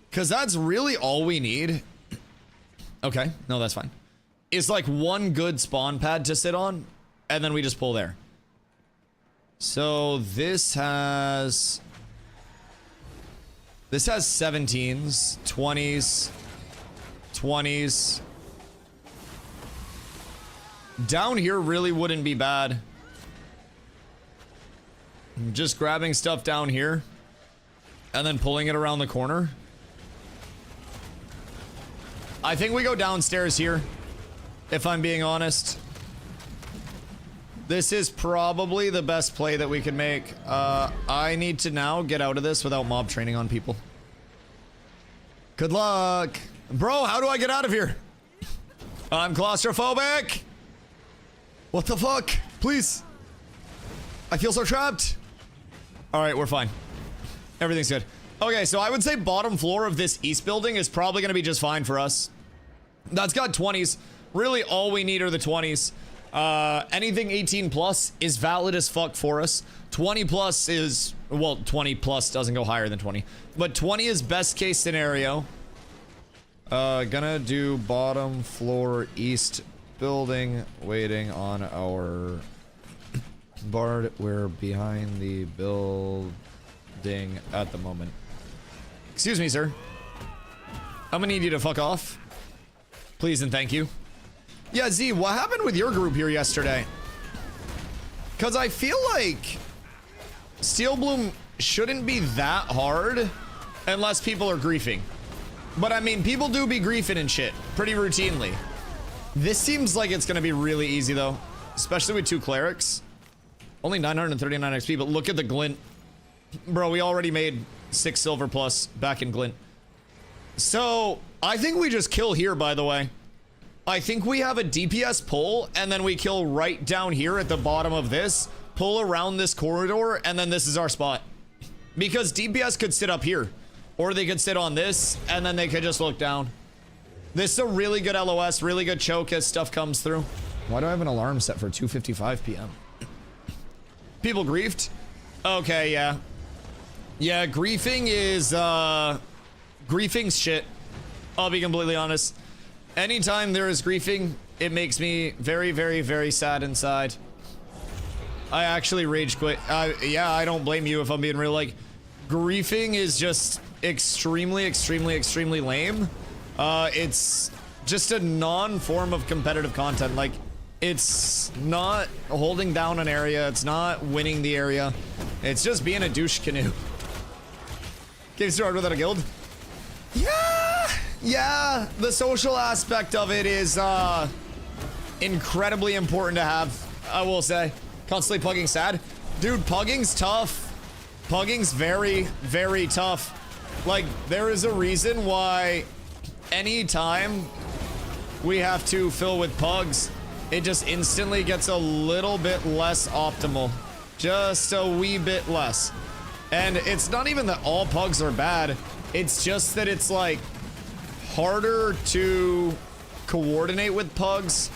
Because that's really all we need. Okay, no, that's fine. It's like one good spawn pad to sit on, and then we just pull there. So this has 17s, 20s, 20s. Down here really wouldn't be bad. Just grabbing stuff down here and then pulling it around the corner. I think we go downstairs here, if I'm being honest. This is probably the best play that we can make. I need to now get out of this without mob training on people. Good luck. Bro, how do I get out of here? I'm claustrophobic. What the fuck? Please. I feel so trapped. All right, we're fine. Everything's good. Okay, so I would say bottom floor of this east building is probably going to be just fine for us. That's got 20s. Really, all we need are the 20s. Anything 18 plus is valid as fuck for us. 20 plus is, well, 20 plus doesn't go higher than 20, but 20 is best case scenario. Gonna do bottom floor east building, waiting on our bard. We're behind the building at the moment. Excuse me, sir. I'm gonna need you to fuck off. Please and thank you. Yeah, Z, what happened with your group here yesterday? Because I feel like Steel Bloom shouldn't be that hard unless people are griefing. But I mean, people do be griefing and shit pretty routinely. This seems like it's gonna be really easy though, especially with 2 clerics. Only 939 XP, but look at the glint. Bro, we already made 6 silver plus back in glint. So I think we just kill here, by the way. I think we have a DPS pull, and then we kill right down here at the bottom of this, pull around this corridor, and then this is our spot. Because DPS could sit up here, or they could sit on this, and then they could just look down. This is a really good LOS, really good choke as stuff comes through. Why do I have an alarm set for 2:55 p.m.? People griefed? Okay, yeah. Yeah, griefing is, griefing's shit. I'll be completely honest. Anytime there is griefing, it makes me very, very, very sad inside. I actually rage quit. Yeah, I don't blame you if I'm being real. Like, griefing is just extremely, extremely, extremely lame. It's just a non-form of competitive content. Like, it's not holding down an area. It's not winning the area. It's just being a douche canoe. Game started without a guild? Yeah, the social aspect of it is incredibly important to have, I will say. Constantly pugging sad. Dude, pugging's tough. Pugging's very, very tough. Like, there is a reason why anytime we have to fill with pugs, it just instantly gets a little bit less optimal. Just a wee bit less. And it's not even that all pugs are bad. It's just that it's like harder to coordinate with pugs,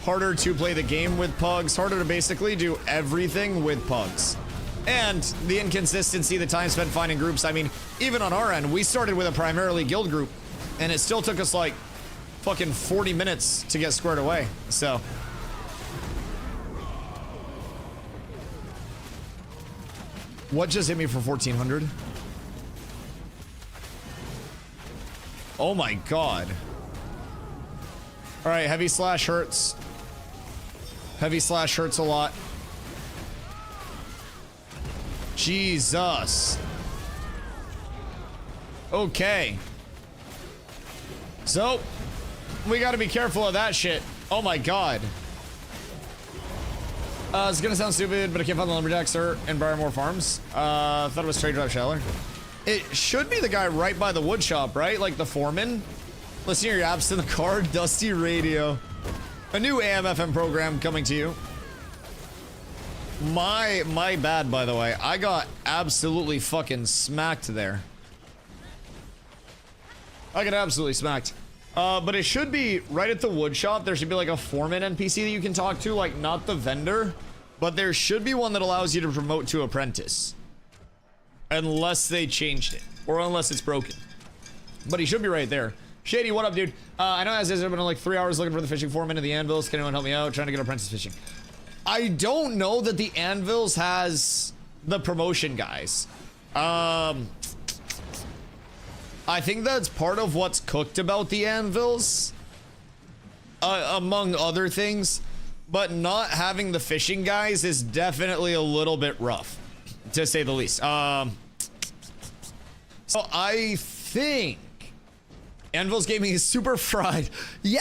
harder to play the game with pugs, harder to basically do everything with pugs. And the inconsistency, the time spent finding groups. I mean, even on our end, we started with a primarily guild group, and it still took us like fucking 40 minutes to get squared away. So what just hit me for 1400? Oh my god. All right, heavy slash hurts. Heavy slash hurts a lot. Jesus. Okay. So, we gotta be careful of that shit. Oh my god. It's gonna sound stupid, but I can't find the lumberjack, sir, in Briarmore Farms. Thought it was Trade Drive Shaller. It should be the guy right by the wood shop, right? Like the foreman. Listen to your apps in the car. Dusty Radio. A new AM/FM program coming to you. My bad, by the way. I got absolutely fucking smacked there. I got absolutely smacked. But it should be right at the wood shop. There should be like a foreman NPC that you can talk to, like not the vendor, but there should be one that allows you to promote to apprentice. Unless they changed it, or unless it's broken. But he should be right there. Shady, what up, dude? I know as I've been like 3 hours looking for the fishing foreman of the Anvils. Can anyone help me out? Trying to get apprentice fishing. I don't know that the Anvils has the promotion guys. I think that's part of what's cooked about the Anvils, among other things. But not having the fishing guys is definitely a little bit rough, to say the least. So I think Anvil's Gaming is super fried. Yeah!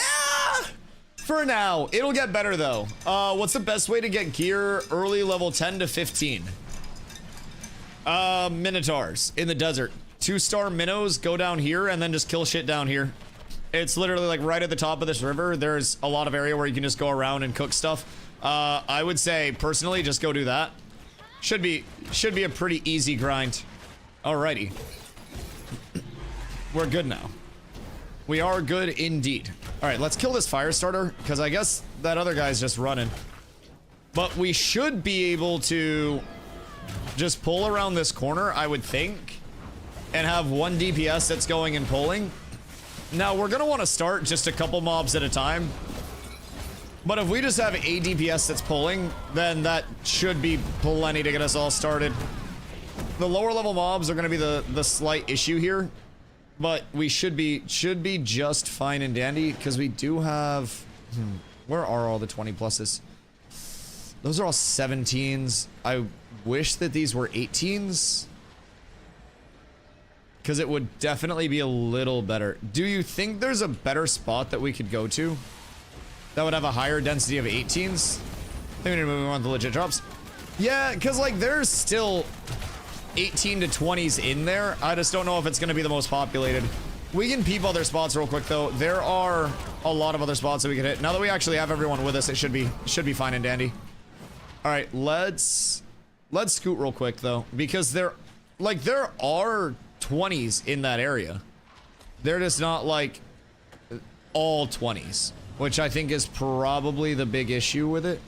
For now. It'll get better, though. What's the best way to get gear early level 10 to 15? Minotaurs in the desert. 2-star minnows go down here and then just kill shit down here. It's literally like right at the top of this river. There's a lot of area where you can just go around and cook stuff. I would say, personally, just go do that. Should be a pretty easy grind. Alrighty. We're good now. We are good indeed. Alright, let's kill this fire starter, because I guess that other guy's just running. But we should be able to just pull around this corner, I would think, and have one DPS that's going and pulling. Now, we're going to want to start just a couple mobs at a time. But if we just have a DPS that's pulling, then that should be plenty to get us all started. The lower level mobs are going to be the slight issue here. But we should be just fine and dandy, because we do have... where are all the 20 pluses? Those are all 17s. I wish that these were 18s. because it would definitely be a little better. Do you think there's a better spot that we could go to that would have a higher density of 18s? I think we need to move on to legit drops. Yeah, because like there's still 18 to 20s in there. I just don't know if it's going to be the most populated. We can peep other spots real quick though. There are a lot of other spots that we can hit. Now that we actually have everyone with us, it should be fine and dandy. All right, let's scoot real quick though, because there are 20s in that area. They're just not like all 20s, which I think is probably the big issue with it.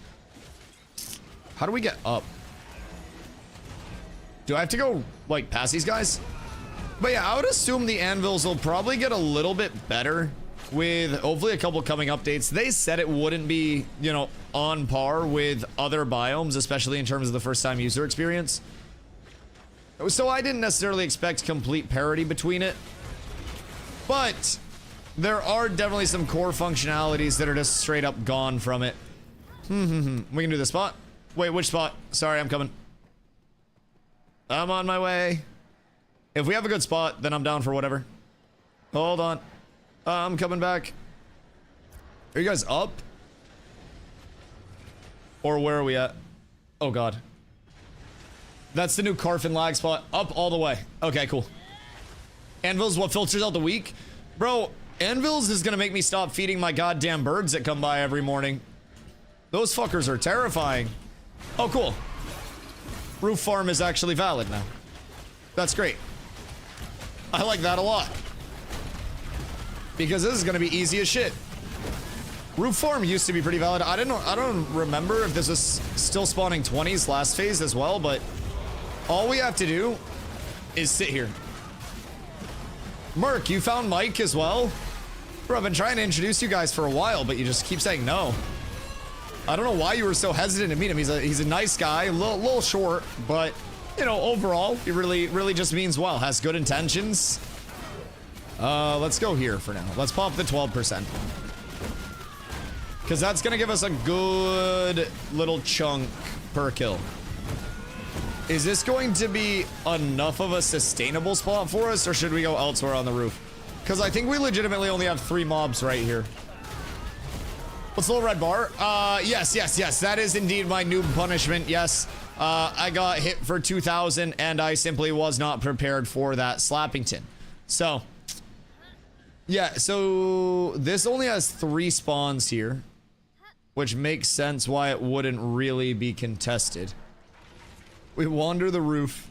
How do we get up? Do I have to go like past these guys? But yeah, I would assume the anvils will probably get a little bit better with hopefully a couple coming updates. They said it wouldn't be, you know, on par with other biomes, especially in terms of the first time user experience. So I didn't necessarily expect complete parity between it. But there are definitely some core functionalities that are just straight up gone from it. We can do this spot. Wait, which spot? Sorry, I'm coming. I'm on my way. If we have a good spot, then I'm down for whatever. Hold on. I'm coming back. Are you guys up? Or where are we at? Oh god. That's the new Carfin lag spot. Up all the way. Okay, cool. Anvils, what filters out the weak? Bro, anvils is gonna make me stop feeding my goddamn birds that come by every morning. Those fuckers are terrifying. Oh, cool. Roof farm is actually valid now. That's great. I like that a lot. Because this is gonna be easy as shit. Roof farm used to be pretty valid. I don't remember if this was still spawning 20s last phase as well, but all we have to do is sit here. Merc, you found Mike as well? Bro, I've been trying to introduce you guys for a while, but you just keep saying no. I don't know why you were so hesitant to meet him. He's a nice guy, a little short, but you know, overall, he really just means well, has good intentions. Let's go here for now. Let's pop the 12%. Because that's gonna give us a good little chunk per kill. Is this going to be enough of a sustainable spot for us, or should we go elsewhere on the roof? Because I think we legitimately only have 3 mobs right here. What's the little red bar? Yes. That is indeed my noob punishment. Yes. I got hit for 2,000 and I simply was not prepared for that Slappington. So, yeah, so this only has 3 spawns here, which makes sense why it wouldn't really be contested. We wander the roof.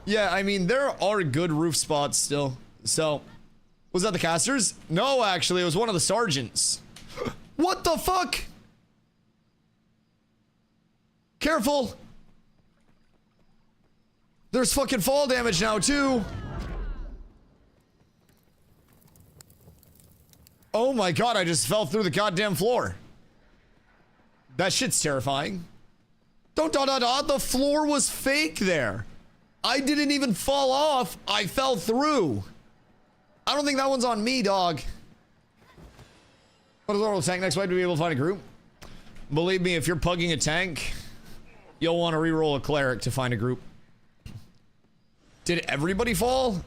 Yeah, I mean, there are good roof spots still. So, was that the casters? No, actually, it was one of the sergeants. What the fuck? Careful. There's fucking fall damage now, too. Oh my god, I just fell through the goddamn floor. That shit's terrifying. The floor was fake there. I didn't even fall off. I fell through. I don't think that one's on me, dog. What is the tank next way to be able to find a group? Believe me, if you're pugging a tank, you'll want to reroll a cleric to find a group. Did everybody fall?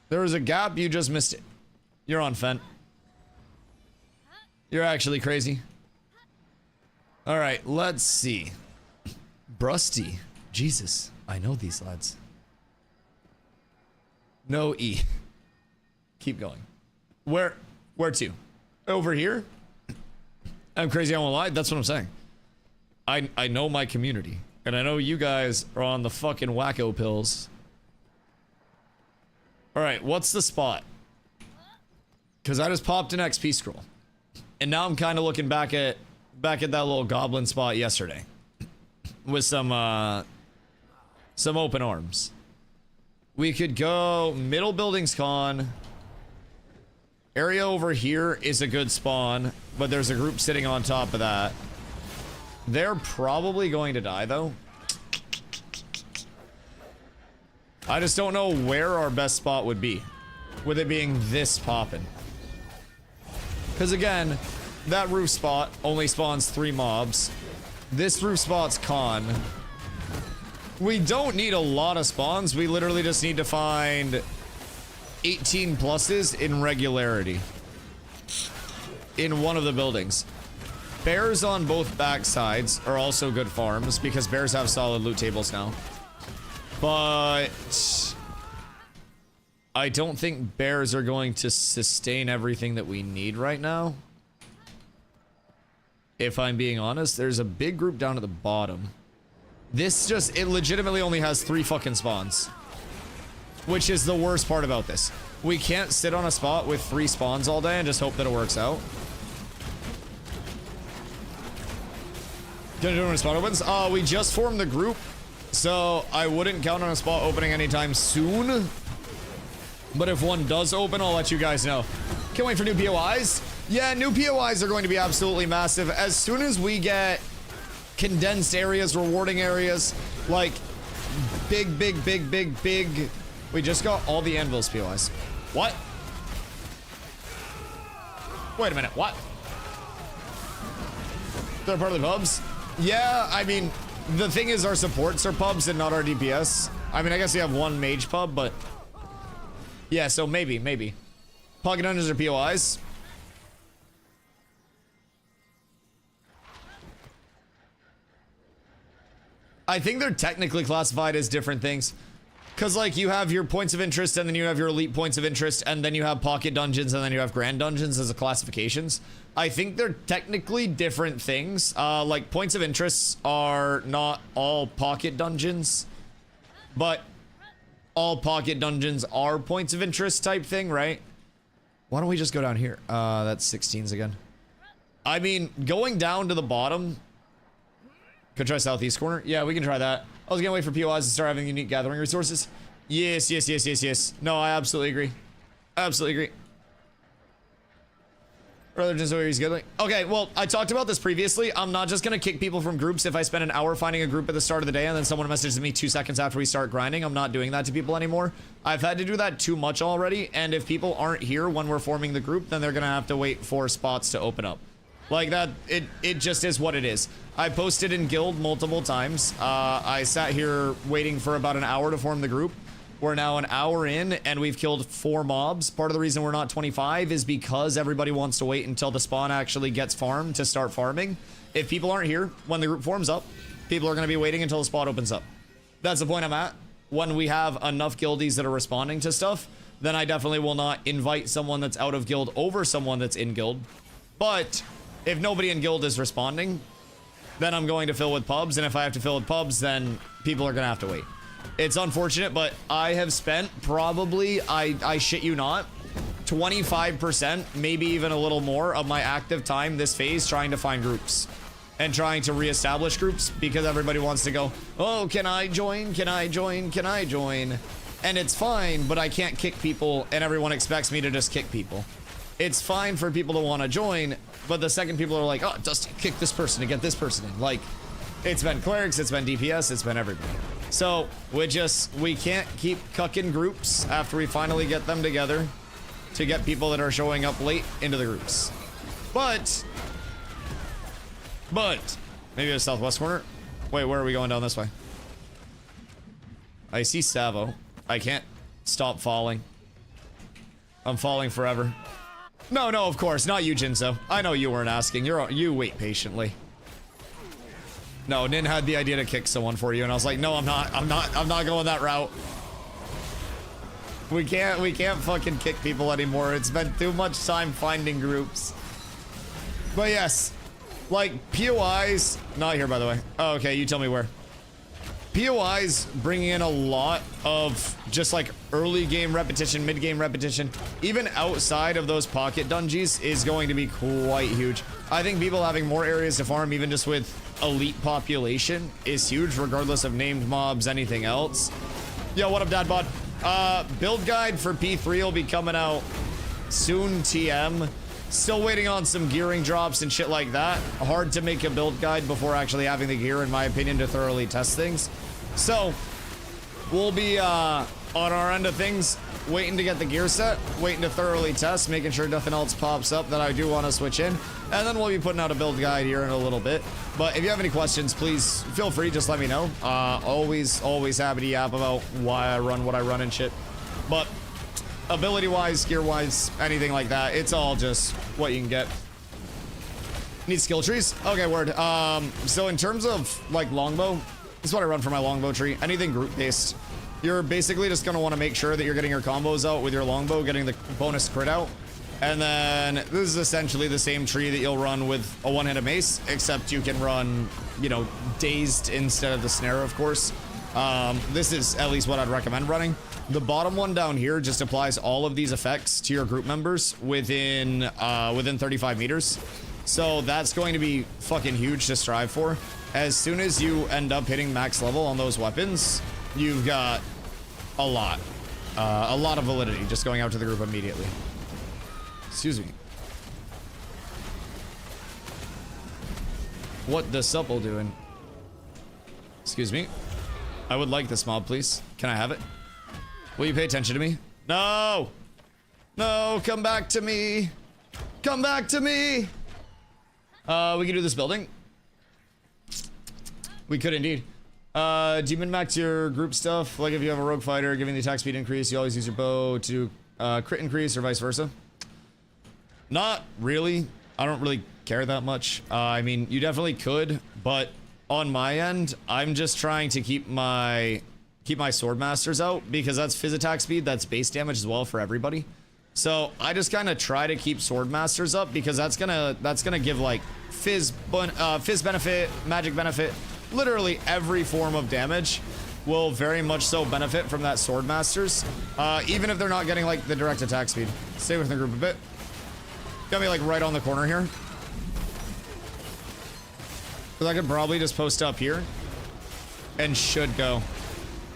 There was a gap, you just missed it. You're on Fent. You're actually crazy. Alright, let's see. Brusty. Jesus, I know these lads. No E. Keep going. Where to? Over here? I'm crazy, I won't lie. That's what I'm saying. I know my community. And I know you guys are on the fucking wacko pills. Alright, what's the spot? Because I just popped an XP scroll. And now I'm kind of looking back at that little goblin spot yesterday. With some open arms. We could go middle buildings con. Area over here is a good spawn, but there's a group sitting on top of that. They're probably going to die, though. I just don't know where our best spot would be, with it being this poppin'. Because again, that roof spot only spawns 3 mobs. This roof spot's con. We don't need a lot of spawns. We literally just need to find 18 pluses in regularity in one of the buildings. Bears on both back sides are also good farms because bears have solid loot tables now. But I don't think bears are going to sustain everything that we need right now. If I'm being honest, there's a big group down at the bottom. This just, it legitimately only has 3 fucking spawns. Which is the worst part about this. We can't sit on a spot with 3 spawns all day and just hope that it works out. Gonna do it when a spot opens? We just formed the group, so I wouldn't count on a spot opening anytime soon. But if one does open, I'll let you guys know. Can't wait for new POIs. Yeah, new POIs are going to be absolutely massive. As soon as we get condensed areas, rewarding areas, like big. We just got all the anvils POIs. What? Wait a minute, what? They're part of the pubs? Yeah, I mean, the thing is our supports are pubs and not our DPS. I mean, I guess we have one mage pub, but yeah, so maybe. Pocket dungeons are POIs. I think they're technically classified as different things. Because, like, you have your points of interest, and then you have your elite points of interest, and then you have pocket dungeons, and then you have grand dungeons as the classifications. I think they're technically different things. Like, points of interest are not all pocket dungeons, but all pocket dungeons are points of interest type thing, right? Why don't we just go down here? That's 16s again. I mean, going down to the bottom. Could try southeast corner. Yeah, we can try that. I was gonna wait for POIs to start having unique gathering resources. Yes. No, I absolutely agree. Rather just where he's good. Okay, well, I talked about this previously. I'm not just gonna kick people from groups if I spend an hour finding a group at the start of the day and then someone messages me 2 seconds after we start grinding. I'm not doing that to people anymore. I've had to do that too much already, and if people aren't here when we're forming the group, then they're gonna have to wait for spots to open up. Like that, it just is what it is. I posted in guild multiple times. I sat here waiting for about an hour to form the group. We're now an hour in and we've killed 4 mobs. Part of the reason we're not 25 is because everybody wants to wait until the spawn actually gets farmed to start farming. If people aren't here when the group forms up, people are going to be waiting until the spot opens up. That's the point I'm at. When we have enough guildies that are responding to stuff, then I definitely will not invite someone that's out of guild over someone that's in guild. But if nobody in guild is responding, then I'm going to fill with pubs, and if I have to fill with pubs, then people are gonna have to wait. It's unfortunate, but I have spent probably, I shit you not, 25%, maybe even a little more of my active time this phase trying to find groups and trying to reestablish groups because everybody wants to go, oh, can I join? Can I join? Can I join? And it's fine, but I can't kick people and everyone expects me to just kick people. It's fine for people to want to join, but the second people are like, oh, Dusty, kick this person to get this person in. Like, it's been clerics, it's been DPS, it's been everybody. So, we can't keep cucking groups after we finally get them together to get people that are showing up late into the groups. But, maybe the southwest corner? Wait, where are we going down this way? I see Savo. I can't stop falling. I'm falling forever. No, of course, not you, Jinzo. I know you weren't asking. You wait patiently. No, Nin had the idea to kick someone for you, and I was like, no, I'm not going that route. We can't fucking kick people anymore. It's been too much time finding groups. But yes, like POIs, not here by the way. Oh, okay, you tell me where. POIs bringing in a lot of just like early game repetition, mid game repetition, even outside of those pocket dungeons is going to be quite huge. I think people having more areas to farm, even just with elite population, is huge, regardless of named mobs, anything else. Yo, what up, Dad Bod? Build guide for P3 will be coming out soon, TM. Still waiting on some gearing drops and shit like that. Hard to make a build guide before actually having the gear, in my opinion, to thoroughly test things. So, we'll be, on our end of things, waiting to get the gear set, waiting to thoroughly test, making sure nothing else pops up that I do want to switch in. And then we'll be putting out a build guide here in a little bit. But if you have any questions, please feel free, just let me know. Always happy to yap about why I run what I run and shit. But ability-wise, gear-wise, anything like that, it's all just what you can get. Need skill trees? Okay, word. So in terms of, like, longbow, this is what I run for my longbow tree. Anything group-based. You're basically just going to want to make sure that you're getting your combos out with your longbow, getting the bonus crit out. And then this is essentially the same tree that you'll run with a one-handed mace, except you can run, you know, dazed instead of the snare, of course. This is at least what I'd recommend running. The bottom one down here just applies all of these effects to your group members within 35 meters. So that's going to be fucking huge to strive for. As soon as you end up hitting max level on those weapons, you've got a lot of validity just going out to the group immediately. Excuse me. What the supple doing? Excuse me. I would like this mob, please. Can I have it? Will you pay attention to me? No! No, come back to me! Come back to me! We can do this building. We could indeed. Do you min-max your group stuff? Like if you have a rogue fighter, giving the attack speed increase, you always use your bow to crit increase or vice versa? Not really. I don't really care that much. I mean, you definitely could, but on my end, I'm just trying to keep my sword masters out because that's phys attack speed, that's base damage as well for everybody. So I just kind of try to keep sword masters up because that's gonna give like fizz benefit, magic benefit, literally every form of damage will very much so benefit from that sword masters, even if they're not getting like the direct attack speed. Stay with the group a bit. Got me like right on the corner here. Because I could probably just post up here and should go.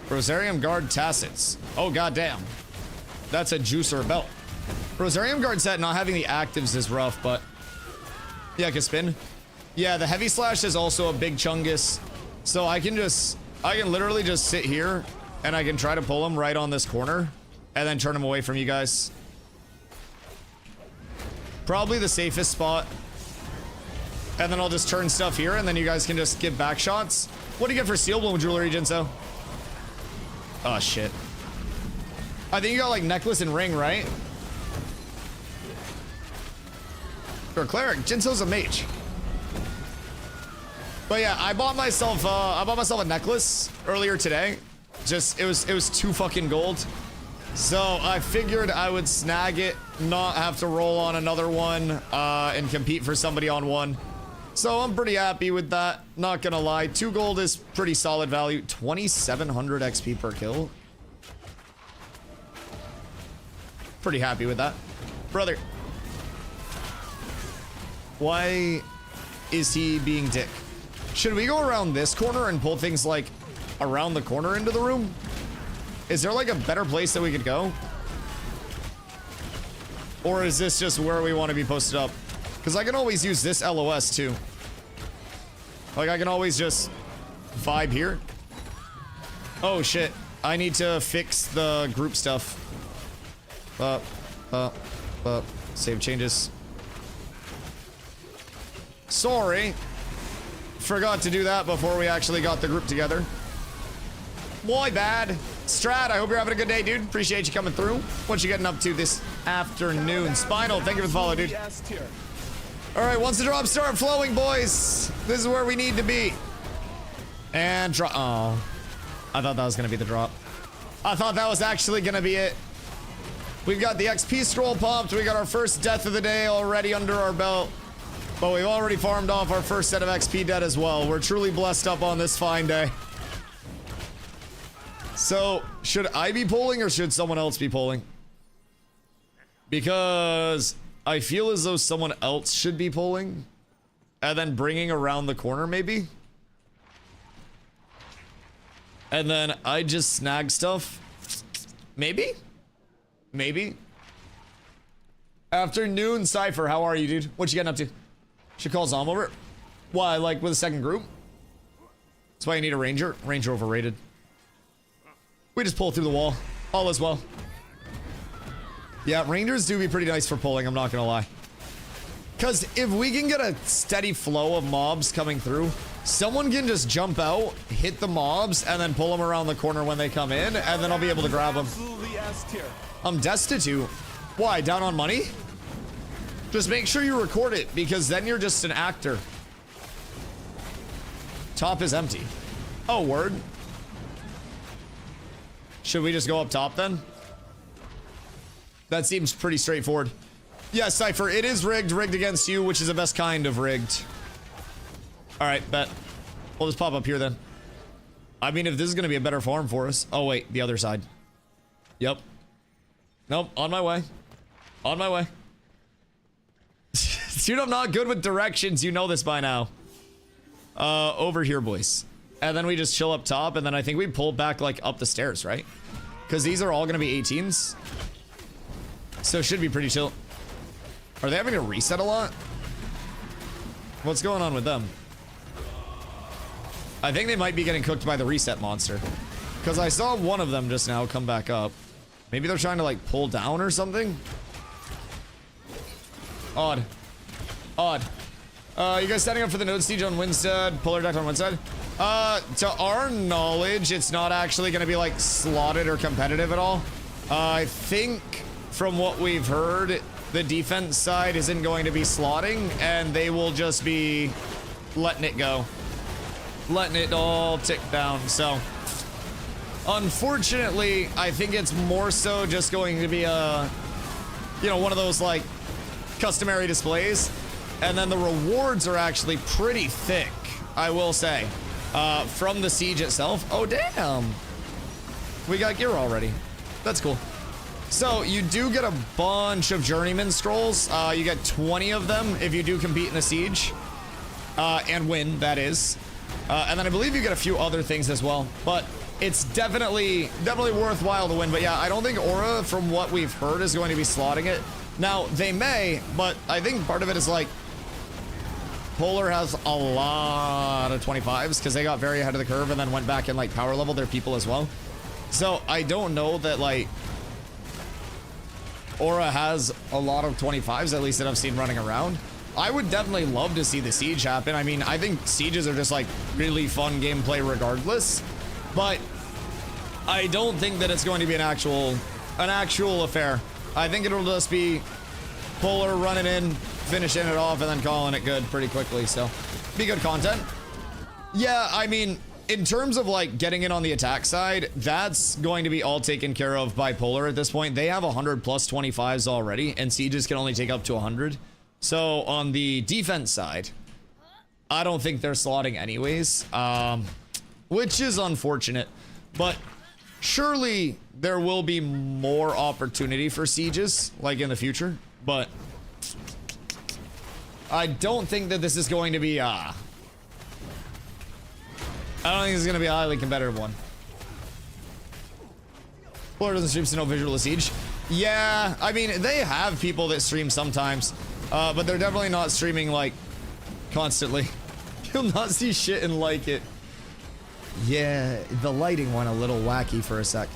Rosarium Guard Tacits. Oh goddamn, that's a juicer belt. Rosarium Guard set not having the actives is rough, but yeah, I can spin. Yeah, the heavy slash is also a big chungus, so I can literally just sit here and I can try to pull him right on this corner and then turn him away from you guys. Probably the safest spot. And then I'll just turn stuff here and then you guys can just give back shots. What do you get for Steel Bloom Jewelry, Jinso? Oh shit. I think you got like necklace and ring, right? For a cleric, Jinso's a mage. But yeah, I bought myself a necklace earlier today. Just it was 2 fucking gold. So I figured I would snag it, not have to roll on another one, and compete for somebody on one. So I'm pretty happy with that, not gonna lie. 2 gold is pretty solid value. 2700 XP per kill. Pretty happy with that. Brother. Why is he being dick? Should we go around this corner and pull things like around the corner into the room? Is there like a better place that we could go? Or is this just where we want to be posted up? Because I can always use this LOS too. Like I can always just vibe here. Oh shit. I need to fix the group stuff. Save changes. Sorry. Forgot to do that before we actually got the group together. My bad. Strat, I hope you're having a good day, dude. Appreciate you coming through. What you getting up to this afternoon? Spinal, thank you for the follow, dude. All right, once the drops start flowing, boys, this is where we need to be. And drop. Oh, I thought that was gonna be the drop. I thought that was actually gonna be it. We've got the XP scroll pumped. We got our first death of the day already under our belt. But we've already farmed off our first set of XP debt as well. We're truly blessed up on this fine day. So, should I be polling or should someone else be polling? Because I feel as though someone else should be polling. And then bringing around the corner, maybe? And then I just snag stuff? Maybe? Maybe? Afternoon, Cypher. How are you, dude? What you getting up to? Should call Zom over. Why, like with a second group? That's why you need a ranger. Ranger overrated. We just pull through the wall. All is well. Yeah, Rangers do be pretty nice for pulling, I'm not gonna lie. Because if we can get a steady flow of mobs coming through, someone can just jump out, hit the mobs, and then pull them around the corner when they come in, and then I'll be able to grab them. I'm destitute. Why, down on money? Just make sure you record it, because then you're just an actor. Top is empty. Oh, word. Should we just go up top then? That seems pretty straightforward. Yeah, Cypher, it is rigged against you, which is the best kind of rigged. Alright, bet. We'll just pop up here then. I mean, if this is going to be a better farm for us. Oh, wait, the other side. Yep. Nope, on my way. On my way. Dude, I'm not good with directions. You know this by now. Over here, boys. And then we just chill up top, and then I think we pull back, like, up the stairs, right? Because these are all going to be 18s. So it should be pretty chill. Are they having to reset a lot? What's going on with them? I think they might be getting cooked by the reset monster. Because I saw one of them just now come back up. Maybe they're trying to, like, pull down or something? Odd. Odd. You guys standing up for the node siege on Winstead? Polar deck on Winstead? To our knowledge, it's not actually going to be, like, slotted or competitive at all. I think, from what we've heard, the defense side isn't going to be slotting, and they will just be letting it go. Letting it all tick down, so... Unfortunately, I think it's more so just going to be a... You know, one of those, like, customary displays. And then the rewards are actually pretty thick, I will say. From the siege itself. Oh, damn! We got gear already. That's cool. So, you do get a bunch of journeyman scrolls. You get 20 of them if you do compete in the siege. And win, that is. And then I believe you get a few other things as well. But it's definitely worthwhile to win. But yeah, I don't think Aura, from what we've heard, is going to be slotting it. Now, they may, but I think part of it is like... Polar has a lot of 25s because they got very ahead of the curve and then went back and like power level their people as well. So I don't know that like... Aura has a lot of 25s, at least that I've seen running around. I would definitely love to see the siege happen. I mean, I think sieges are just like really fun gameplay regardless, but I don't think that it's going to be an actual affair. I think it'll just be Polar running in, finishing it off, and then calling it good pretty quickly. So be good content. Yeah, I mean, in terms of like getting in on the attack side, that's going to be all taken care of by Polar at this point. They have 100 plus 25s already, and sieges can only take up to 100. So on the defense side, I don't think they're slotting anyways, which is unfortunate, but surely there will be more opportunity for sieges like in the future, but I don't think that this is going to be I don't think it's going to be a highly competitive one. Polar doesn't stream, so no visual of siege. Yeah, I mean, they have people that stream sometimes, but they're definitely not streaming, like, constantly. You'll not see shit and like it. Yeah, the lighting went a little wacky for a sec.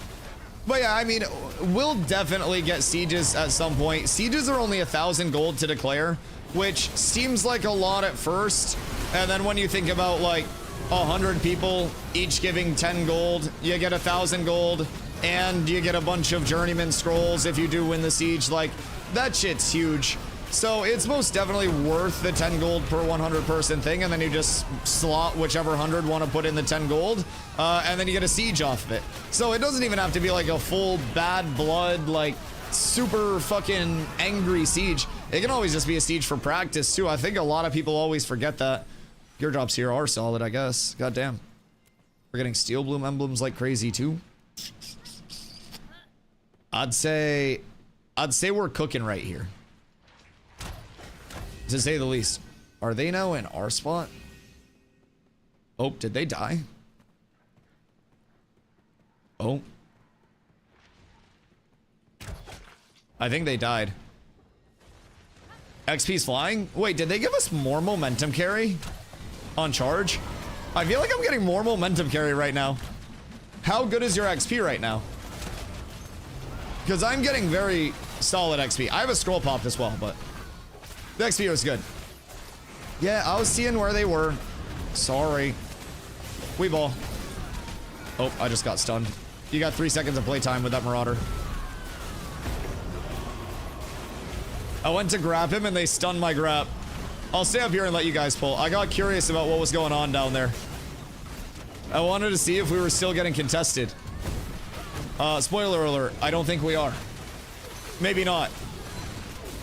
But yeah, I mean, we'll definitely get sieges at some point. Sieges are only 1,000 gold to declare, which seems like a lot at first. And then when you think about, like, 100 people each giving 10 gold, you get 1,000 gold, and you get a bunch of journeyman scrolls if you do win the siege. Like, that shit's huge. So it's most definitely worth the 10 gold per 100 person thing, and then you just slot whichever 100 want to put in the 10 gold, and then you get a siege off of it. So it doesn't even have to be like a full bad blood, like super fucking angry siege. It can always just be a siege for practice too. I think a lot of people always forget that. Gear drops here are solid, I guess. God damn. We're getting steel bloom emblems like crazy too. I'd say we're cooking right here, to say the least. Are they now in our spot? Oh, did they die? Oh. I think they died. XP's flying? Wait, did they give us more momentum carry on charge? I feel like I'm getting more momentum carry right now. How good is your XP right now? Because I'm getting very Solid XP. I have a scroll popped as well, but the XP was good. Yeah, I was seeing where they were. Sorry. Weeball. Oh, I just got stunned. You got 3 seconds of playtime with that Marauder. I went to grab him and they stunned my grab. I'll stay up here and let you guys pull. I got curious about what was going on down there. I wanted to see if we were still getting contested. Spoiler alert, I don't think we are. Maybe not.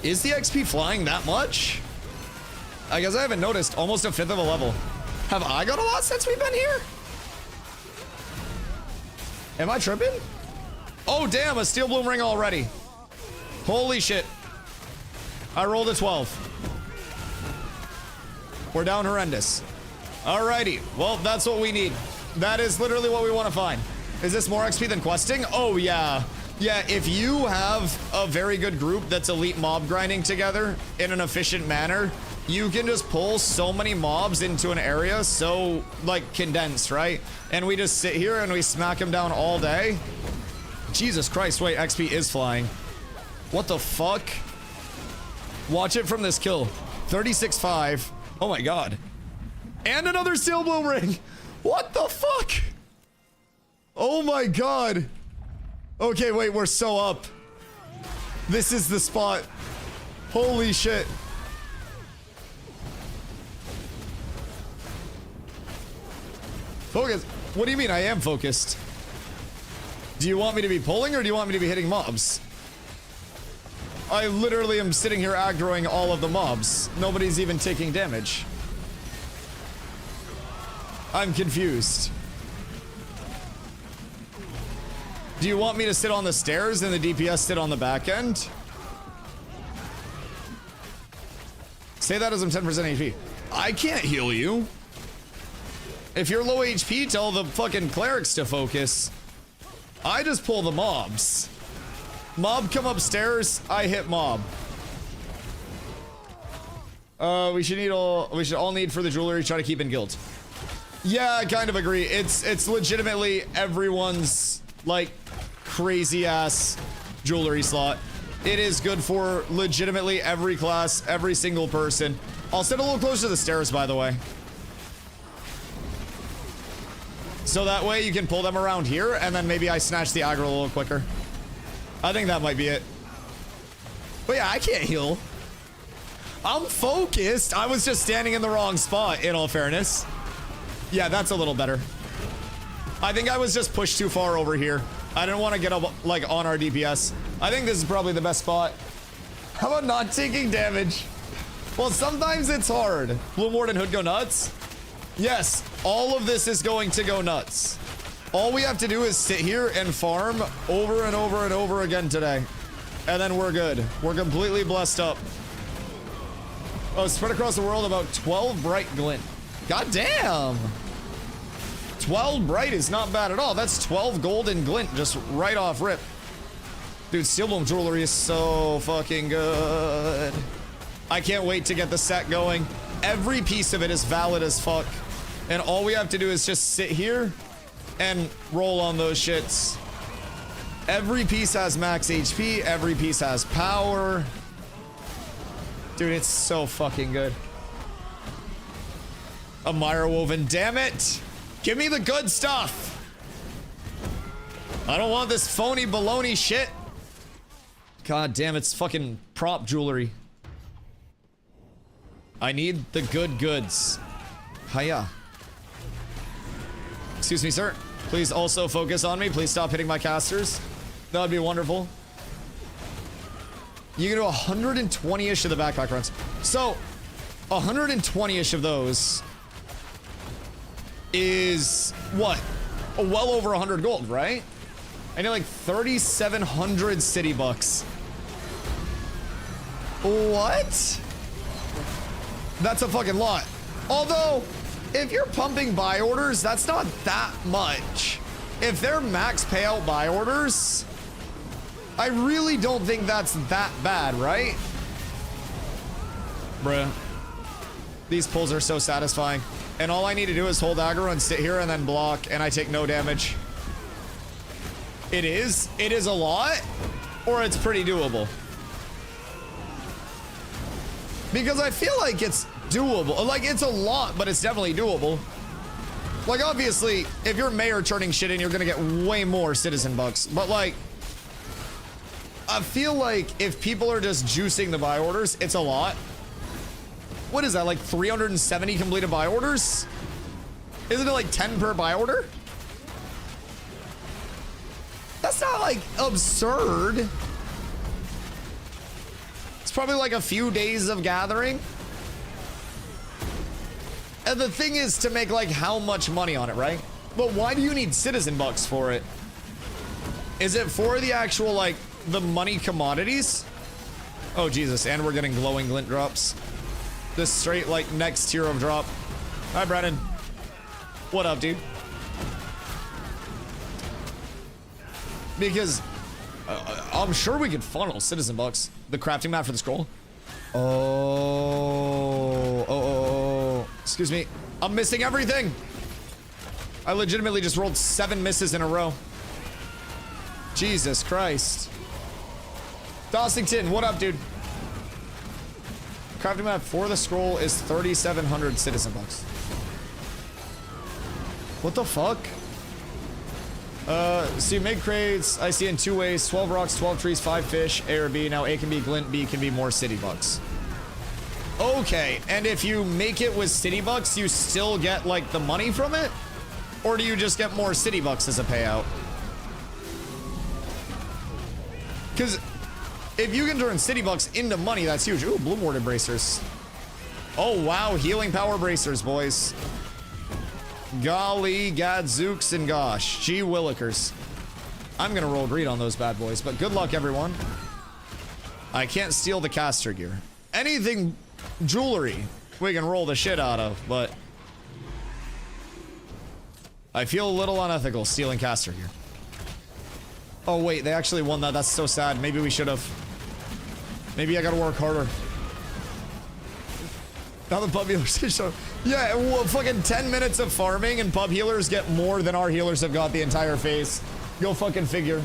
Is the XP flying that much? I guess I haven't noticed. Almost a fifth of a level. Have I got a lot since we've been here? Am I tripping? Oh, damn, a Steel Bloom ring already. Holy shit. I rolled a 12. We're down horrendous. Alrighty. Well, that's what we need. That is literally what we want to find. Is this more XP than questing? Oh, yeah. Yeah, if you have a very good group that's elite mob grinding together in an efficient manner, you can just pull so many mobs into an area so, like, condensed, right? And we just sit here and we smack them down all day. Jesus Christ, wait, XP is flying. What the fuck? Watch it from this kill. 36.5. Oh my god. And another Steel Bloom ring. What the fuck? Oh my god. Okay, wait, we're so up. This is the spot. Holy shit. Focus. What do you mean I am focused? Do you want me to be pulling or do you want me to be hitting mobs? I literally am sitting here aggroing all of the mobs. Nobody's even taking damage. I'm confused. Do you want me to sit on the stairs and the DPS sit on the back end? Say that as I'm 10% HP. I can't heal you. If you're low HP, tell the fucking clerics to focus. I just pull the mobs. Mob come upstairs, I hit mob. We should all need for the jewelry, try to keep in guild. Yeah, I kind of agree. It's legitimately everyone's like crazy ass jewelry slot. It is good for legitimately every class, every single person. I'll sit a little closer to the stairs, by the way. So that way you can pull them around here, and then maybe I snatch the aggro a little quicker. I think that might be it. But yeah, I can't heal. I'm focused. I was just standing in the wrong spot, in all fairness. Yeah, that's a little better. I think I was just pushed too far over here. I didn't want to get up, like, on our DPS. I think this is probably the best spot. How about not taking damage? Well, sometimes it's hard. Bloom Ward and Hood go nuts? Yes, all of this is going to go nuts. All we have to do is sit here and farm over and over and over again today. And then we're good. We're completely blessed up. Oh, spread across the world about 12 bright glint. God damn. 12 bright is not bad at all. That's 12 golden glint just right off rip. Dude, Steel Bloom jewelry is so fucking good. I can't wait to get the set going. Every piece of it is valid as fuck. And all we have to do is just sit here and roll on those shits. Every piece has max HP. Every piece has power. Dude, it's so fucking good. A Mire Woven, damn it. Give me the good stuff. I don't want this phony baloney shit. God damn, it's fucking prop jewelry. I need the good goods. Hiya. Excuse me, sir. Please also focus on me. Please stop hitting my casters. That would be wonderful. You can do 120-ish of the backpack runs. So, 120-ish of those is what? Well over 100 gold, right? I need like 3,700 city bucks. What? That's a fucking lot. Although, if you're pumping buy orders, that's not that much. If they're max payout buy orders, I really don't think that's that bad, right? Bruh. These pulls are so satisfying. And all I need to do is hold aggro and sit here and then block, and I take no damage. It is a lot, or it's pretty doable. Because I feel like it's doable. Like, it's a lot, but it's definitely doable. Like, obviously, if you're mayor turning shit in, you're gonna get way more citizen bucks. But, like, I feel like if people are just juicing the buy orders, it's a lot. What is that, like 370 completed buy orders? Isn't it like 10 per buy order? That's not, like, absurd. It's probably like a few days of gathering. And the thing is to make, like, how much money on it, right? But why do you need citizen bucks for it? Is it for the actual, like, the money commodities? Oh, Jesus. And we're getting glowing glint drops. This straight, like, next tier of drop. Hi, Brennan. What up, dude? Because I'm sure we could funnel citizen bucks. The crafting map for the scroll. Oh. Excuse me. I'm missing everything. I legitimately just rolled 7 misses in a row. Jesus Christ. Dossington, what up, dude? Crafting map for the scroll is 3,700 citizen bucks. What the fuck? So you make crates, I see in 2 ways, 12 rocks, 12 trees, 5 fish, A or B. Now A can be glint, B can be more city bucks. Okay, and if you make it with city bucks, you still get, like, the money from it? Or do you just get more city bucks as a payout? Because if you can turn city bucks into money, that's huge. Ooh, bloom warded bracers. Oh, wow, healing power bracers, boys. Golly, gadzooks, and gosh. Gee willikers. I'm gonna roll green on those bad boys, but good luck, everyone. I can't steal the caster gear. Anything jewelry we can roll the shit out of, but I feel a little unethical stealing caster gear. Oh, wait, they actually won that. That's so sad. Maybe we should have. Maybe I gotta work harder. Now the pub healers show. Yeah, well, fucking 10 minutes of farming and pub healers get more than our healers have got the entire phase. Go fucking figure.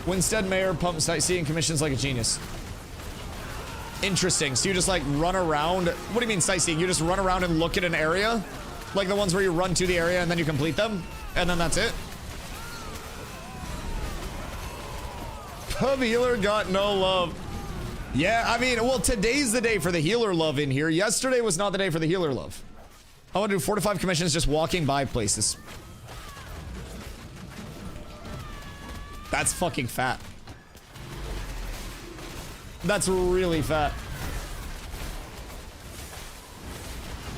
Winstead Mayor pump sightseeing commissions like a genius. Interesting. So you just, like, run around. What do you mean sightseeing? You just run around and look at an area? Like the ones where you run to the area and then you complete them? And then that's it? Pub healer got no love. Yeah, I mean, well, today's the day for the healer love in here. Yesterday was not the day for the healer love. I want to do 4 to 5 commissions just walking by places. That's fucking fat. That's really fat.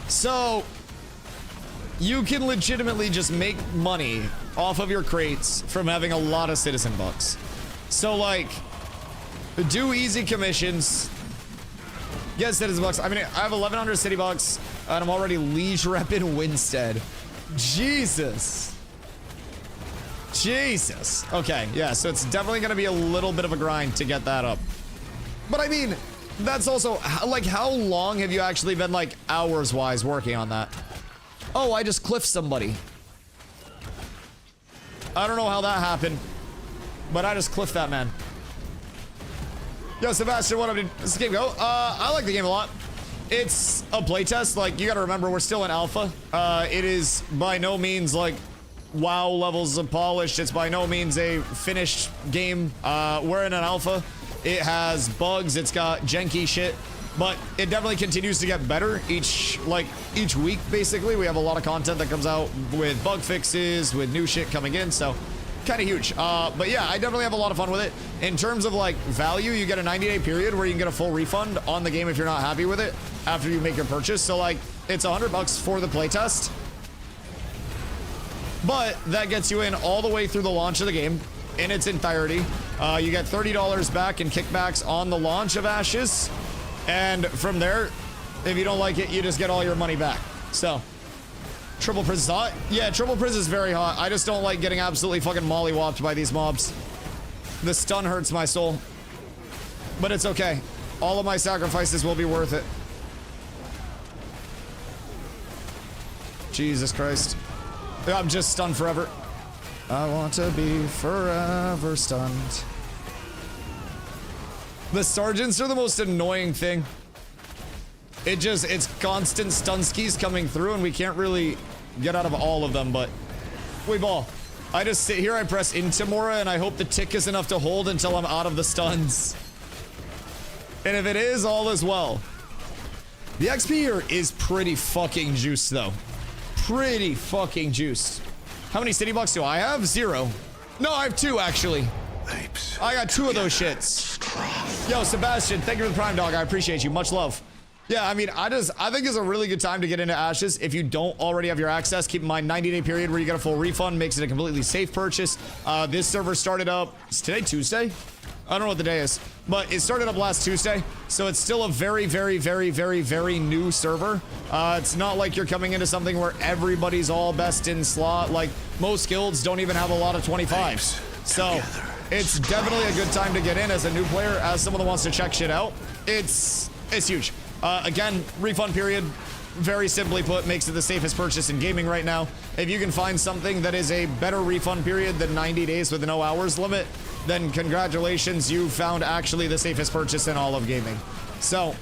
So, you can legitimately just make money off of your crates from having a lot of citizen bucks. So, like, do easy commissions. Get citizen bucks. I mean, I have 1,100 city bucks, and I'm already liege rep in Winstead. Jesus. Jesus. Okay, yeah, so it's definitely going to be a little bit of a grind to get that up. But I mean, that's also, like, how long have you actually been, like, hours-wise working on that? Oh, I just cliffed somebody. I don't know how that happened, but I just cliffed that man. Yo, Sebastian, what up, dude? This game go. I like the game a lot. It's a playtest. Like, you gotta remember, we're still in alpha. It is by no means, like, WoW levels of polished. It's by no means a finished game. We're in an alpha. It has bugs. It's got janky shit. But it definitely continues to get better each week, basically. We have a lot of content that comes out with bug fixes, with new shit coming in, so kind of huge. But yeah, I definitely have a lot of fun with it. In terms of, like, value, you get a 90-day period where you can get a full refund on the game if you're not happy with it after you make your purchase. So, like, it's $100 for the playtest. But that gets you in all the way through the launch of the game in its entirety. You get $30 back in kickbacks on the launch of Ashes. And from there, if you don't like it, you just get all your money back. So, Triple Priz is hot? Yeah, Triple Priz is very hot. I just don't like getting absolutely fucking mollywopped by these mobs. The stun hurts my soul. But it's okay. All of my sacrifices will be worth it. Jesus Christ. I'm just stunned forever. I want to be forever stunned. The sergeants are the most annoying thing. It's constant stun skis coming through, and we can't really get out of all of them, but we ball. I just sit here, I press Intimora, and I hope the tick is enough to hold until I'm out of the stuns. And if it is, all is well. The XP here is pretty fucking juiced, though. Pretty fucking juiced. How many city blocks do I have? 0. No, I have 2, actually. I got 2 of those shits. Yo, Sebastian, thank you for the Prime Dog. I appreciate you. Much love. Yeah, I mean, I think it's a really good time to get into Ashes. If you don't already have your access, keep in mind 90-day period where you get a full refund makes it a completely safe purchase. This server started up, is today Tuesday? I don't know what the day is, but it started up last Tuesday, so it's still a very, very, very, very, very new server. It's not like you're coming into something where everybody's all best in slot. Like, most guilds don't even have a lot of 25s. So, it's definitely a good time to get in as a new player, as someone that wants to check shit out. It's huge. Again, refund period, very simply put, makes it the safest purchase in gaming right now. If you can find something that is a better refund period than 90 days with no hours limit, then congratulations, you found actually the safest purchase in all of gaming. So,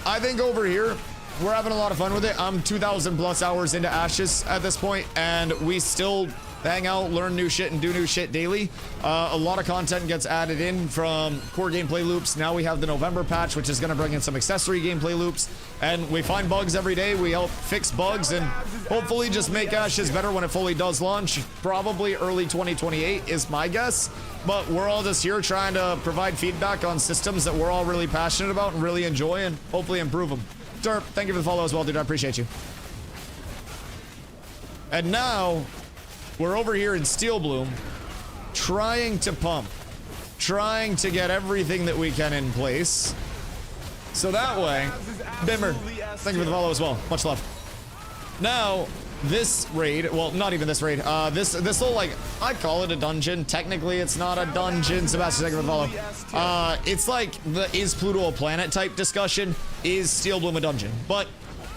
I think over here, we're having a lot of fun with it. I'm 2,000 plus hours into Ashes at this point, and we still hang out, learn new shit, and do new shit daily. A lot of content gets added in from core gameplay loops. Now we have the November patch, which is going to bring in some accessory gameplay loops. And we find bugs every day. We help fix bugs and hopefully just make Ashes better when it fully does launch. Probably early 2028 is my guess. But we're all just here trying to provide feedback on systems that we're all really passionate about and really enjoy and hopefully improve them. Derp, thank you for the follow as well, dude. I appreciate you. And now we're over here in Steel Bloom, trying to pump, trying to get everything that we can in place. So that way, Bimmer, thank you for the follow as well. Much love. Now, this raid, well, not even this raid, this little, like, I call it a dungeon. Technically, it's not a dungeon. Sebastian, thank you for the follow. It's like the is Pluto a planet type discussion. Is Steel Bloom a dungeon? But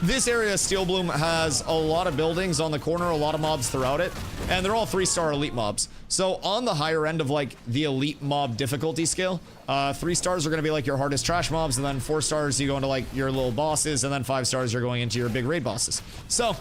this area, Steel Bloom, has a lot of buildings on the corner, a lot of mobs throughout it, and they're all 3-star elite mobs. So on the higher end of, like, the elite mob difficulty scale, 3 stars are going to be like your hardest trash mobs, and then 4 stars you go into, like, your little bosses, and then 5 stars you're going into your big raid bosses. So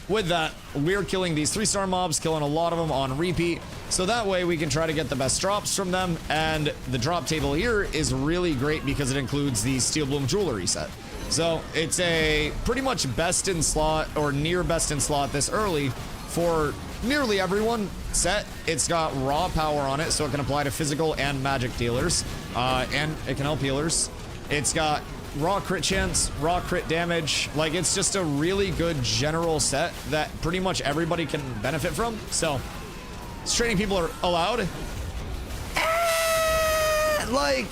with that, we're killing these 3-star mobs, killing a lot of them on repeat, so that way we can try to get the best drops from them. And the drop table here is really great because it includes the Steel Bloom jewelry set. So it's a pretty much best in slot or near best in slot this early for nearly everyone set. It's got raw power on it, so it can apply to physical and magic dealers, and it can help healers. It's got raw crit chance, raw crit damage. Like, it's just a really good general set that pretty much everybody can benefit from. So training people are allowed. Like,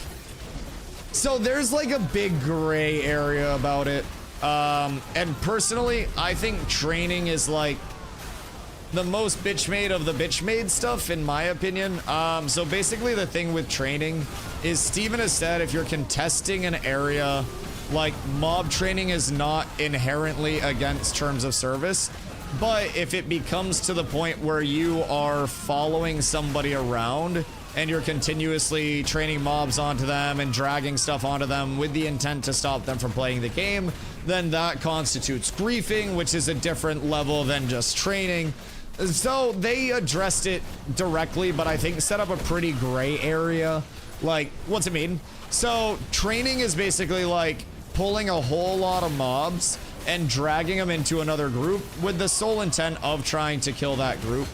so there's like a big gray area about it. And personally, I think training is like the most bitch made of the bitch made stuff, in my opinion. So basically the thing with training is, Steven has said, if you're contesting an area, like, mob training is not inherently against terms of service. But if it becomes to the point where you are following somebody around and you're continuously training mobs onto them and dragging stuff onto them with the intent to stop them from playing the game, then that constitutes griefing, which is a different level than just training. So they addressed it directly, but I think set up a pretty gray area. Like, what's it mean? So training is basically like pulling a whole lot of mobs and dragging them into another group with the sole intent of trying to kill that group.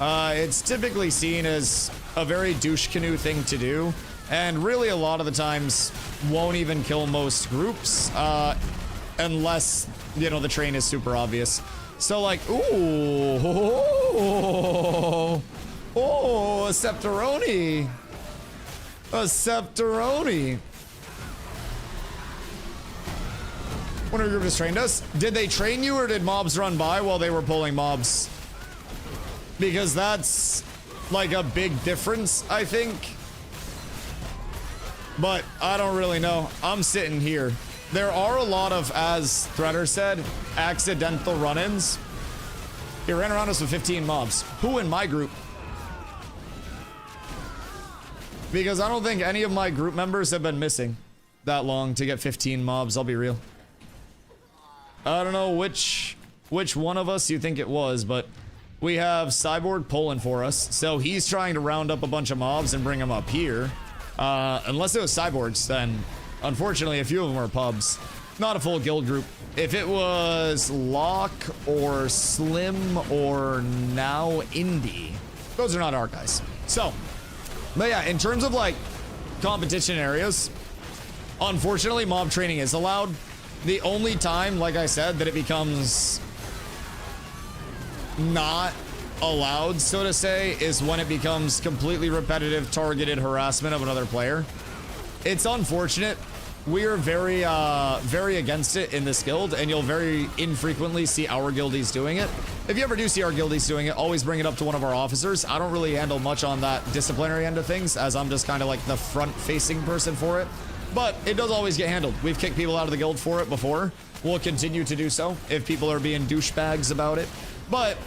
It's typically seen as a very douche canoe thing to do, and really a lot of the times won't even kill most groups, unless, you know, the train is super obvious. So like, ooh, a Septeroni. A Septeroni. One of your group has trained us. Did they train you, or did mobs run by while they were pulling mobs? Because that's like a big difference, I think. But I don't really know. I'm sitting here. There are a lot of, as Threader said, accidental run-ins. He ran around us with 15 mobs. Who in my group? Because I don't think any of my group members have been missing that long to get 15 mobs, I'll be real. I don't know which one of us you think it was, but we have Cyborg pulling for us. So he's trying to round up a bunch of mobs and bring them up here. Unless it was Cyborgs, then unfortunately a few of them are pubs. Not a full guild group. If it was Locke or Slim or now Indy, those are not our guys. So, but yeah, in terms of like competition areas, unfortunately mob training is allowed. The only time, like I said, that it becomes not allowed, so to say, is when it becomes completely repetitive, targeted harassment of another player. It's unfortunate. We are very, very against it in this guild, and you'll very infrequently see our guildies doing it. If you ever do see our guildies doing it, always bring it up to one of our officers. I don't really handle much on that disciplinary end of things, as I'm just kind of like the front-facing person for it. But it does always get handled. We've kicked people out of the guild for it before. We'll continue to do so if people are being douchebags about it. But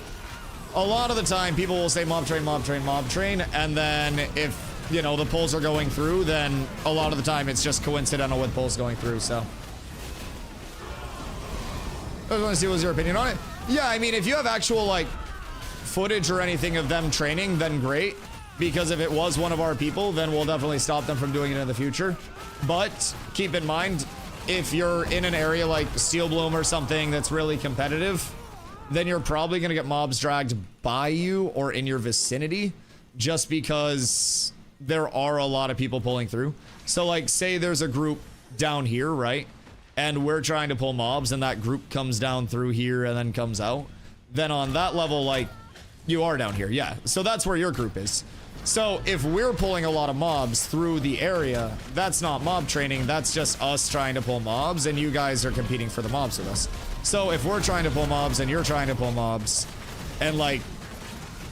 a lot of the time, people will say mob train, mob train, mob train, and then if, you know, the pulls are going through, then a lot of the time it's just coincidental with pulls going through, so. I just want to see what's your opinion on it. Yeah, I mean, if you have actual, like, footage or anything of them training, then great. Because if it was one of our people, then we'll definitely stop them from doing it in the future. But keep in mind, if you're in an area like Steel Bloom or something that's really competitive, then you're probably going to get mobs dragged by you or in your vicinity, just because there are a lot of people pulling through. So like, say there's a group down here, right? And we're trying to pull mobs and that group comes down through here and then comes out. Then on that level, like, you are down here, yeah. So that's where your group is. So if we're pulling a lot of mobs through the area, that's not mob training, that's just us trying to pull mobs, and you guys are competing for the mobs with us. So if we're trying to pull mobs and you're trying to pull mobs, and like,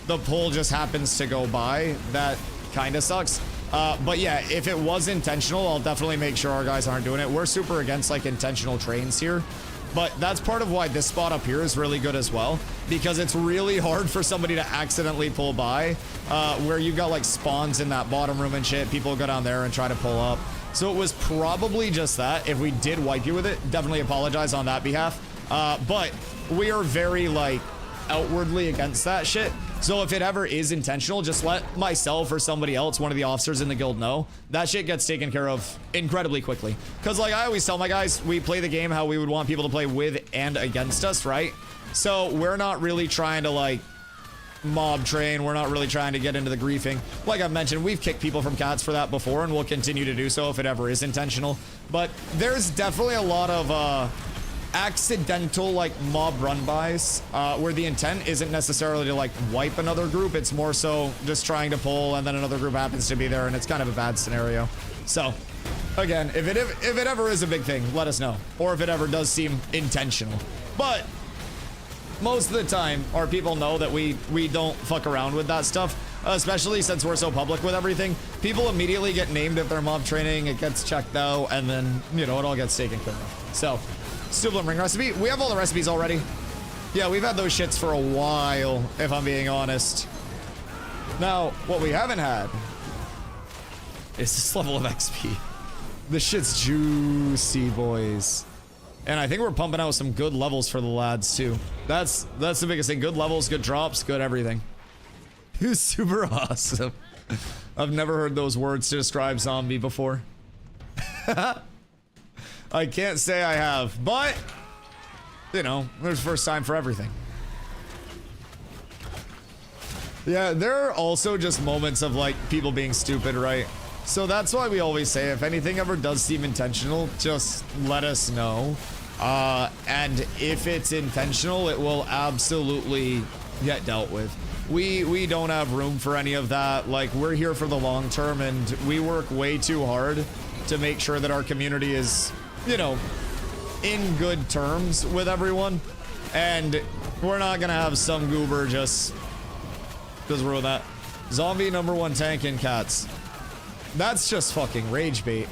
the pull just happens to go by, that kind of sucks. But yeah, if it was intentional, I'll definitely make sure our guys aren't doing it. We're super against like intentional trains here. But that's part of why this spot up here is really good as well, because it's really hard for somebody to accidentally pull by, where you've got like spawns in that bottom room and shit. People go down there and try to pull up. So it was probably just that. If we did wipe you with it, definitely apologize on that behalf. But we are very like outwardly against that shit. So if it ever is intentional, just let myself or somebody else, one of the officers in the guild, know. That shit gets taken care of incredibly quickly. Because like I always tell my guys, we play the game how we would want people to play with and against us, right? So we're not really trying to like mob train. We're not really trying to get into the griefing. Like I've mentioned, we've kicked people from cats for that before, and we'll continue to do so if it ever is intentional. But there's definitely a lot of accidental like mob run-bys where the intent isn't necessarily to like wipe another group. It's more so just trying to pull, and then another group happens to be there, and it's kind of a bad scenario. So again, if it ever is a big thing, let us know, or if it ever does seem intentional. But most of the time our people know that we don't fuck around with that stuff, especially since we're so public with everything. People immediately get named if they're mob training, it gets checked out, and then, you know, it all gets taken care of. So Steel Bloom ring recipe. We have all the recipes already. Yeah, we've had those shits for a while, if I'm being honest. Now, what we haven't had is this level of XP. This shit's juicy, boys. And I think we're pumping out some good levels for the lads, too. That's the biggest thing. Good levels, good drops, good everything. It's super awesome. I've never heard those words to describe zombie before. I can't say I have, but, you know, there's first time for everything. Yeah, there are also just moments of, like, people being stupid, right? So that's why we always say, if anything ever does seem intentional, just let us know. And if it's intentional, it will absolutely get dealt with. We don't have room for any of that. Like, we're here for the long term, and we work way too hard to make sure that our community is, you know, in good terms with everyone. And we're not gonna have some goober just ruin that. Zombie #1 tank in cats. That's just fucking rage bait.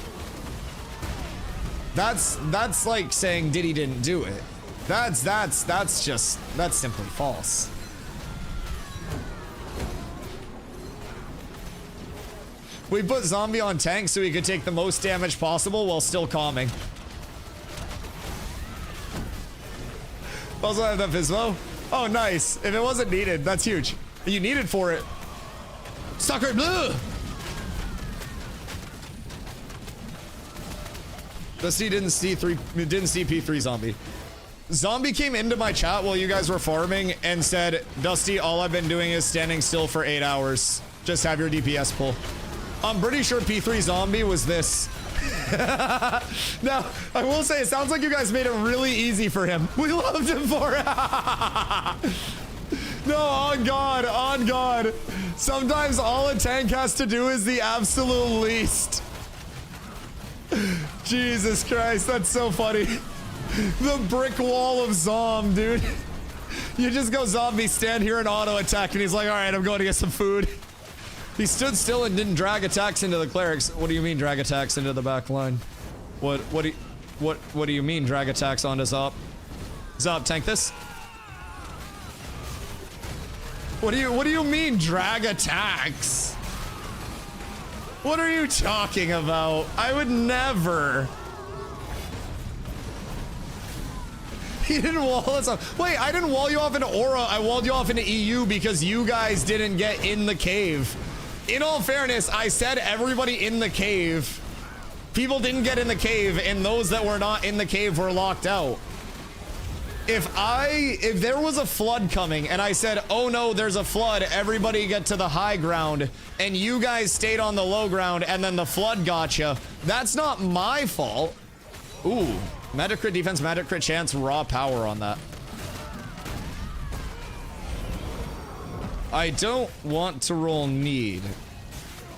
That's like saying Diddy didn't do it. That's simply false. We put zombie on tank so he could take the most damage possible while still calming. Also have that Pismo. Oh, nice. If it wasn't needed, that's huge. You need it for it. Sucker blue. Dusty didn't see P3 zombie. Zombie came into my chat while you guys were farming and said, Dusty, all I've been doing is standing still for 8 hours. Just have your DPS pull. I'm pretty sure P3 zombie was this. Now, I will say, it sounds like you guys made it really easy for him. We loved him for it. No, on God, on God. Sometimes all a tank has to do is the absolute least. Jesus Christ, that's so funny. The brick wall of Zom, dude. You just go zombie, stand here and auto attack, and he's like, all right, I'm going to get some food. He stood still and didn't drag attacks into the clerics. What do you mean drag attacks into the back line? What do you mean drag attacks onto Zop? Zop, tank this. What do you mean drag attacks? What are you talking about? I would never. He didn't wall us off. Wait, I didn't wall you off into Aura. I walled you off into EU because you guys didn't get in the cave. In all fairness, I said everybody in the cave. People didn't get in the cave, and those that were not in the cave were locked out. If there was a flood coming and I said, oh no, there's a flood, everybody get to the high ground, and you guys stayed on the low ground and then the flood got you, that's not my fault. Ooh, magic crit defense, magic crit chance, raw power on that. I don't want to roll need,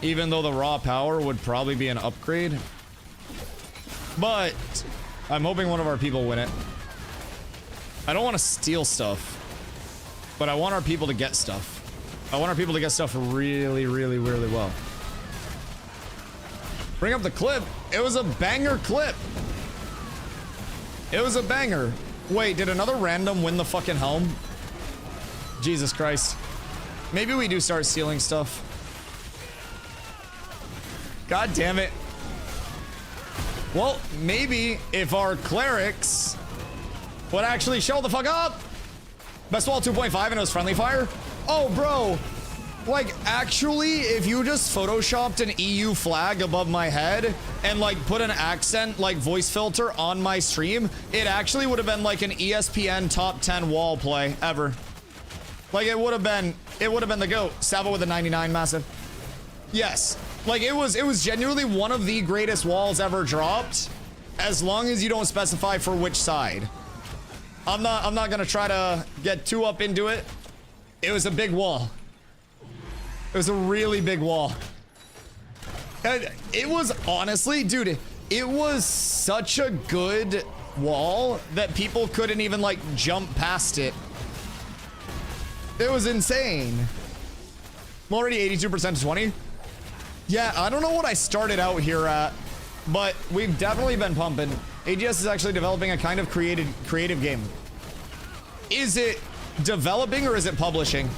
even though the raw power would probably be an upgrade. But I'm hoping one of our people win it. I don't want to steal stuff, but I want our people to get stuff. I want our people to get stuff really, really, really well. Bring up the clip. It was a banger clip. It was a banger. Wait, did another random win the fucking helm? Jesus Christ. Maybe we do start stealing stuff. God damn it. Well, maybe if our clerics would actually show the fuck up. Best wall 2.5 and it was friendly fire. Oh, bro. Like, actually, if you just photoshopped an EU flag above my head and like put an accent like voice filter on my stream, it actually would have been like an ESPN top 10 wall play ever. Like, it would have been the GOAT. Savo with a 99 massive. Yes. Like, it was genuinely one of the greatest walls ever dropped, as long as you don't specify for which side. I'm not gonna try to get too up into it. It was a big wall. It was a really big wall. And it was honestly, dude, it was such a good wall that people couldn't even like jump past it. It was insane. I'm already 82% to 20. Yeah, I don't know what I started out here at, but we've definitely been pumping. AGS is actually developing a kind of creative game. Is it developing or is it publishing?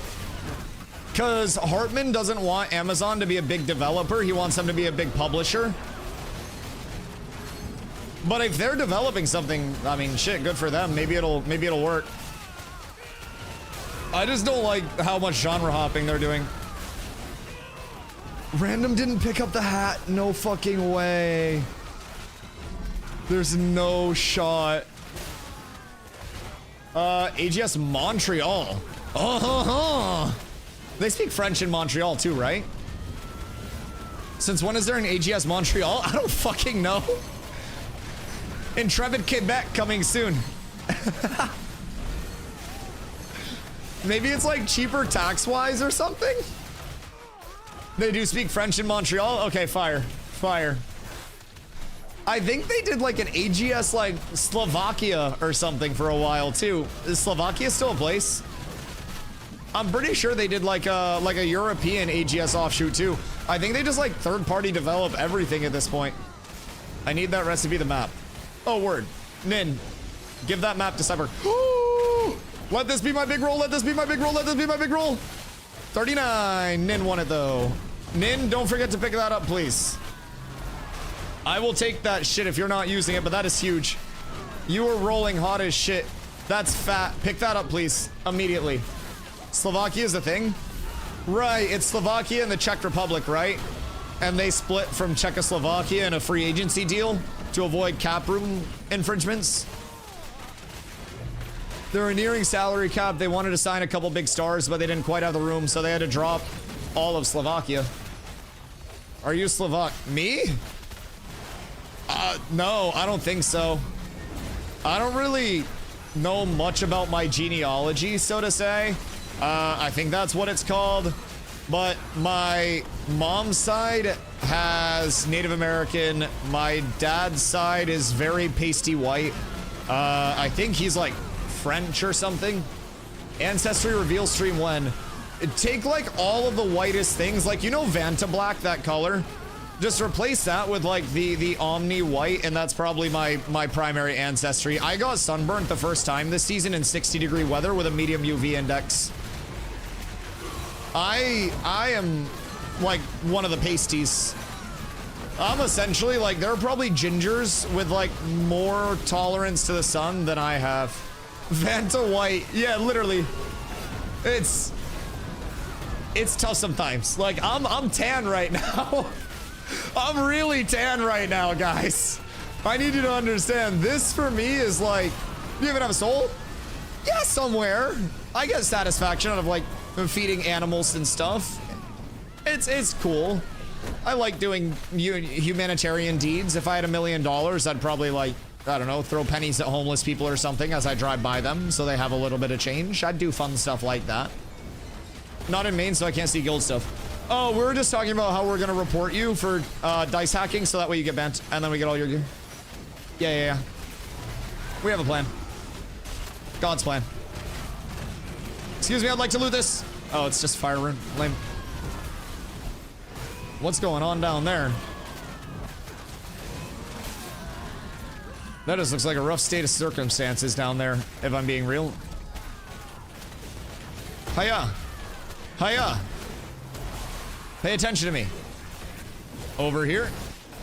Because Hartman doesn't want Amazon to be a big developer. He wants them to be a big publisher. But if they're developing something, I mean, shit, good for them. Maybe it'll work. I just don't like how much genre hopping they're doing. Random didn't pick up the hat. No fucking way. There's no shot. AGS Montreal. Oh, they speak French in Montreal too, right? Since when is there an AGS Montreal? I don't fucking know. Intrepid Quebec coming soon. Maybe it's like cheaper tax-wise or something? They do speak French in Montreal? Okay, fire. I think they did like an AGS like Slovakia or something for a while too. Is Slovakia still a place? I'm pretty sure they did like a European AGS offshoot too. I think they just like third-party develop everything at this point. I need that recipe, the map. Oh, word. Nin, give that map to Cyber. Let this be my big roll. Let this be my big roll. Let this be my big roll. 39. Nin won it though. Nin, don't forget to pick that up, please. I will take that shit if you're not using it, but that is huge. You are rolling hot as shit. That's fat. Pick that up, please. Immediately. Slovakia is the thing? Right, it's Slovakia and the Czech Republic, right? And they split from Czechoslovakia in a free agency deal to avoid cap room infringements. They were nearing salary cap. They wanted to sign a couple big stars, but they didn't quite have the room, so they had to drop all of Slovakia. Are you Slovak? Me? No, I don't think so. I don't really know much about my genealogy, so to say. I think that's what it's called. But my mom's side has Native American. My dad's side is very pasty white. I think he's like French or something. Ancestry reveal stream when? Take like all of the whitest things, like, you know, Vanta black, that color. Just replace that with like the Omni white, and that's probably my primary ancestry. I got sunburnt the first time this season in 60-degree weather with a medium UV index. I am like one of the pasties. I'm essentially like, there are probably gingers with like more tolerance to the sun than I have. Vanta white, yeah, literally. It's tough sometimes. Like I'm tan right now. I'm really tan right now, guys. I need you to understand, this for me is like, you even have a soul? Yeah, somewhere. I get satisfaction out of like feeding animals and stuff. It's cool. I like doing humanitarian deeds. If I had $1 million, I'd probably, like, I don't know, throw pennies at homeless people or something as I drive by them so they have a little bit of change. I'd do fun stuff like that. Not in Maine, so I can't see guild stuff. Oh, we were just talking about how we're gonna report you for dice hacking, so that way you get bent and then we get all your gear. Yeah. We have a plan. God's plan. Excuse me, I'd like to loot this. Oh, it's just fire room. Lame. What's going on down there? That just looks like a rough state of circumstances down there, if I'm being real. Hiya. Hiya. Pay attention to me. Over here.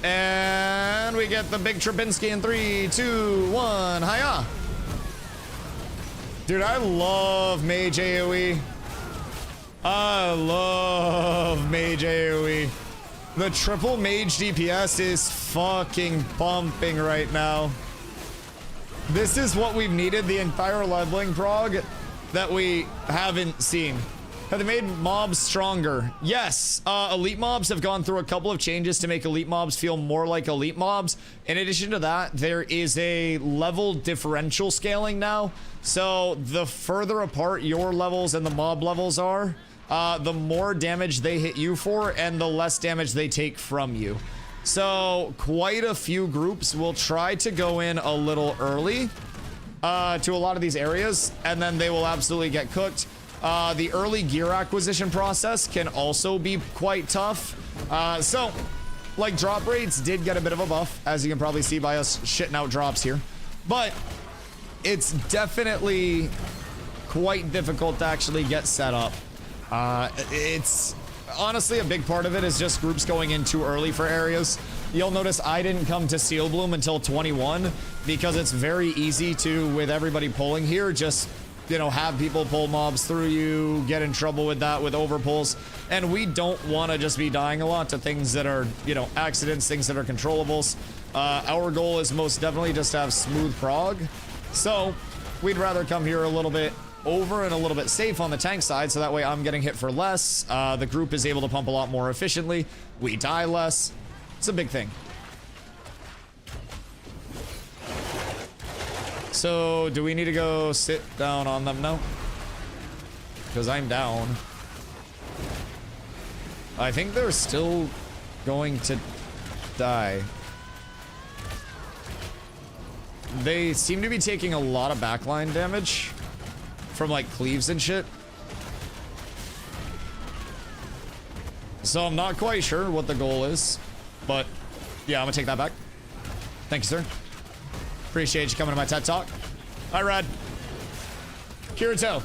And we get the big Trubinsky in 3, 2, 1. Hiya. Dude, I love Mage AoE. I love Mage AoE. The triple Mage DPS is fucking bumping right now. This is what we've needed, the entire leveling prog that we haven't seen. Have they made mobs stronger? Yes. Elite mobs have gone through a couple of changes to make elite mobs feel more like elite mobs. In addition to that, there is a level differential scaling now. So the further apart your levels and the mob levels are, the more damage they hit you for and the less damage they take from you. So quite a few groups will try to go in a little early to a lot of these areas, and then they will absolutely get cooked. The early gear acquisition process can also be quite tough. So, like, drop rates did get a bit of a buff, as you can probably see by us shitting out drops here. But it's definitely quite difficult to actually get set up. It's honestly a big part of it is just groups going in too early for areas. You'll notice I didn't come to Seal Bloom until 21 because it's very easy to, with everybody pulling here, just, you know, have people pull mobs through you, get in trouble with that, with overpulls. And we don't want to just be dying a lot to things that are, you know, accidents, things that are controllables. Our goal is most definitely just to have smooth prog. So we'd rather come here a little bit over and a little bit safe on the tank side, so that way I'm getting hit for less. The group is able to pump a lot more efficiently. We die less. It's a big thing. So, do we need to go sit down on them now? Because I'm down. I think they're still going to die. They seem to be taking a lot of backline damage from, like, cleaves and shit. So I'm not quite sure what the goal is. But, yeah, I'm gonna take that back. Thank you, sir. Appreciate you coming to my TED Talk. Hi, Rad. Kirito.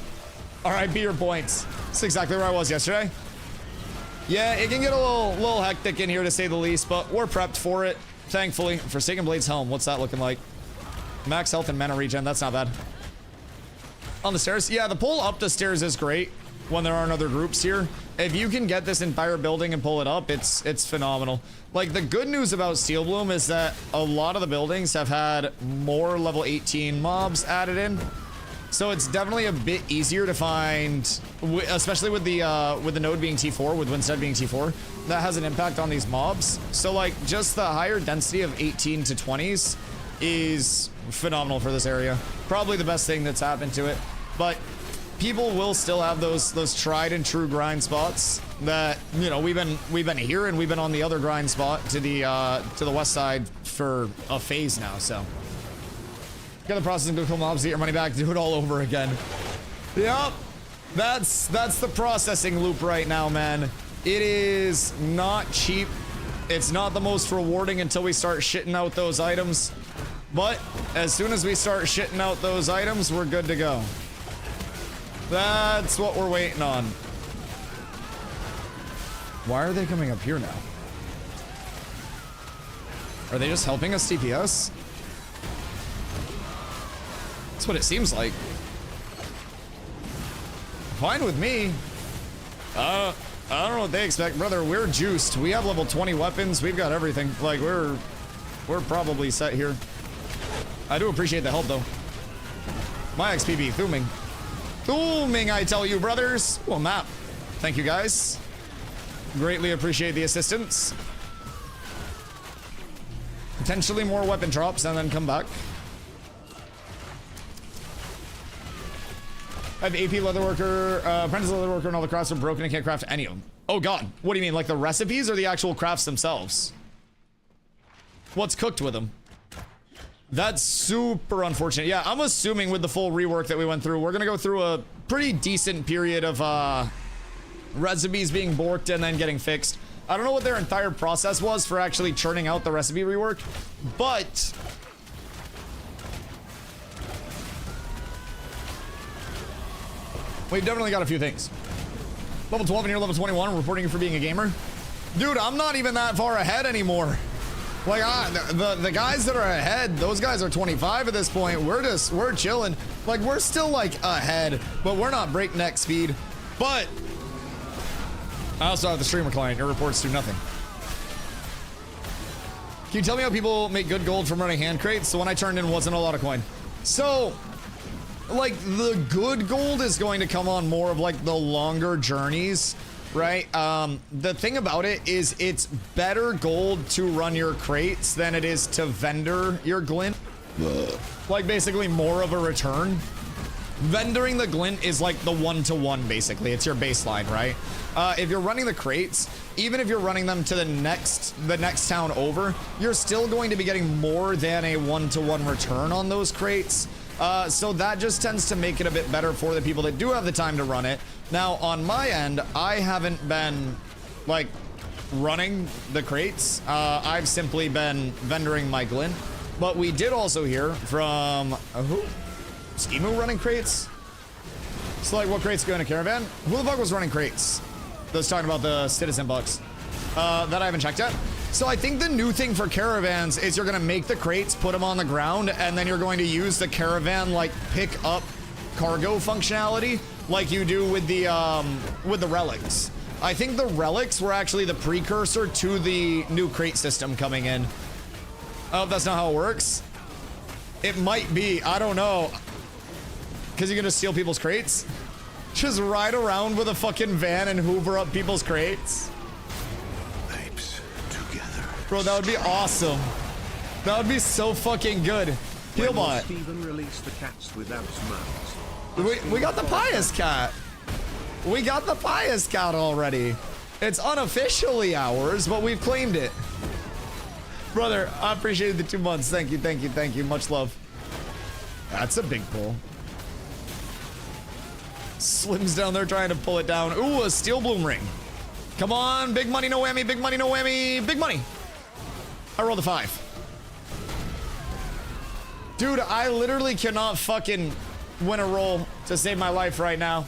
Alright, be your points. That's exactly where I was yesterday. Yeah, it can get a little hectic in here to say the least, but we're prepped for it, thankfully. Forsaken Blade's helm, what's that looking like? Max health and mana regen, that's not bad. On the stairs, yeah, the pull up the stairs is great when there aren't other groups here. If you can get this entire building and pull it up, it's phenomenal. Like, the good news about Steel Bloom is that a lot of the buildings have had more level 18 mobs added in. So it's definitely a bit easier to find, especially with the node being T4, with Winstead being T4, that has an impact on these mobs. So like just the higher density of 18 to 20s is phenomenal for this area. Probably the best thing that's happened to it. But people will still have those tried and true grind spots that, you know, we've been here and we've been on the other grind spot to the west side for a phase now, so. Get the processing, go kill mobs, get your money back, do it all over again. Yep. That's the processing loop right now, man. It is not cheap. It's not the most rewarding until we start shitting out those items. But as soon as we start shitting out those items, we're good to go. That's what we're waiting on. Why are they coming up here now? Are they just helping us TPS? That's what it seems like. Fine with me. I don't know what they expect, brother. We're juiced. We have level 20 weapons. We've got everything. Like, we're probably set here. I do appreciate the help, though. My XP be thooming. Thooming, I tell you, brothers. Oh, map. Thank you, guys. Greatly appreciate the assistance. Potentially more weapon drops and then come back. I have AP Leatherworker, Apprentice Leatherworker, and all the crafts are broken and can't craft any of them. Oh god, what do you mean, like the recipes or the actual crafts themselves? What's cooked with them? That's super unfortunate. Yeah, I'm assuming with the full rework that we went through, we're gonna go through a pretty decent period of recipes being borked and then getting fixed. I don't know what their entire process was for actually churning out the recipe rework, but we've definitely got a few things. Level 12 and you're level 21, reporting you for being a gamer. Dude, I'm not even that far ahead anymore. Like, the guys that are ahead, those guys are 25 at this point. We're chilling. Like, we're still, like, ahead, but we're not breakneck speed. But I also have the streamer client. Your reports do nothing. Can you tell me how people make good gold from running hand crates? The one I turned in wasn't a lot of coin. So, like, the good gold is going to come on more of like the longer journeys, right? The thing about it is it's better gold to run your crates than it is to vendor your glint. Like, basically more of a return. Vendoring the glint is like the one-to-one, basically. It's your baseline, right? If you're running the crates, even if you're running them to the next town over, you're still going to be getting more than a one-to-one return on those crates. So that just tends to make it a bit better for the people that do have the time to run it. Now, on my end, I haven't been, like, running the crates. I've simply been vendoring my glint. But we did also hear from, who? Skimu running crates? So, like, what crates go in a caravan? Who the fuck was running crates? That's talking about the citizen bucks. That I haven't checked yet. So I think the new thing for caravans is you're gonna make the crates, put them on the ground, and then you're going to use the caravan, like, pick up cargo functionality like you do with the relics. I think the relics were actually the precursor to the new crate system coming in. Oh, that's not how it works. It might be, I don't know. Because you're gonna steal people's crates? Just ride around with a fucking van and hoover up people's crates? Bro, that would be awesome. That would be so fucking good. Healbot. Steven released the cats without smiles. We got the pious cat. We got the pious cat already. It's unofficially ours, but we've claimed it. Brother, I appreciate the 2 months. Thank you, thank you, thank you. Much love. That's a big pull. Slim's down there trying to pull it down. Ooh, a steel bloom ring. Come on, big money, no whammy, big money, no whammy, big money. I rolled a 5. Dude, I literally cannot fucking win a roll to save my life right now.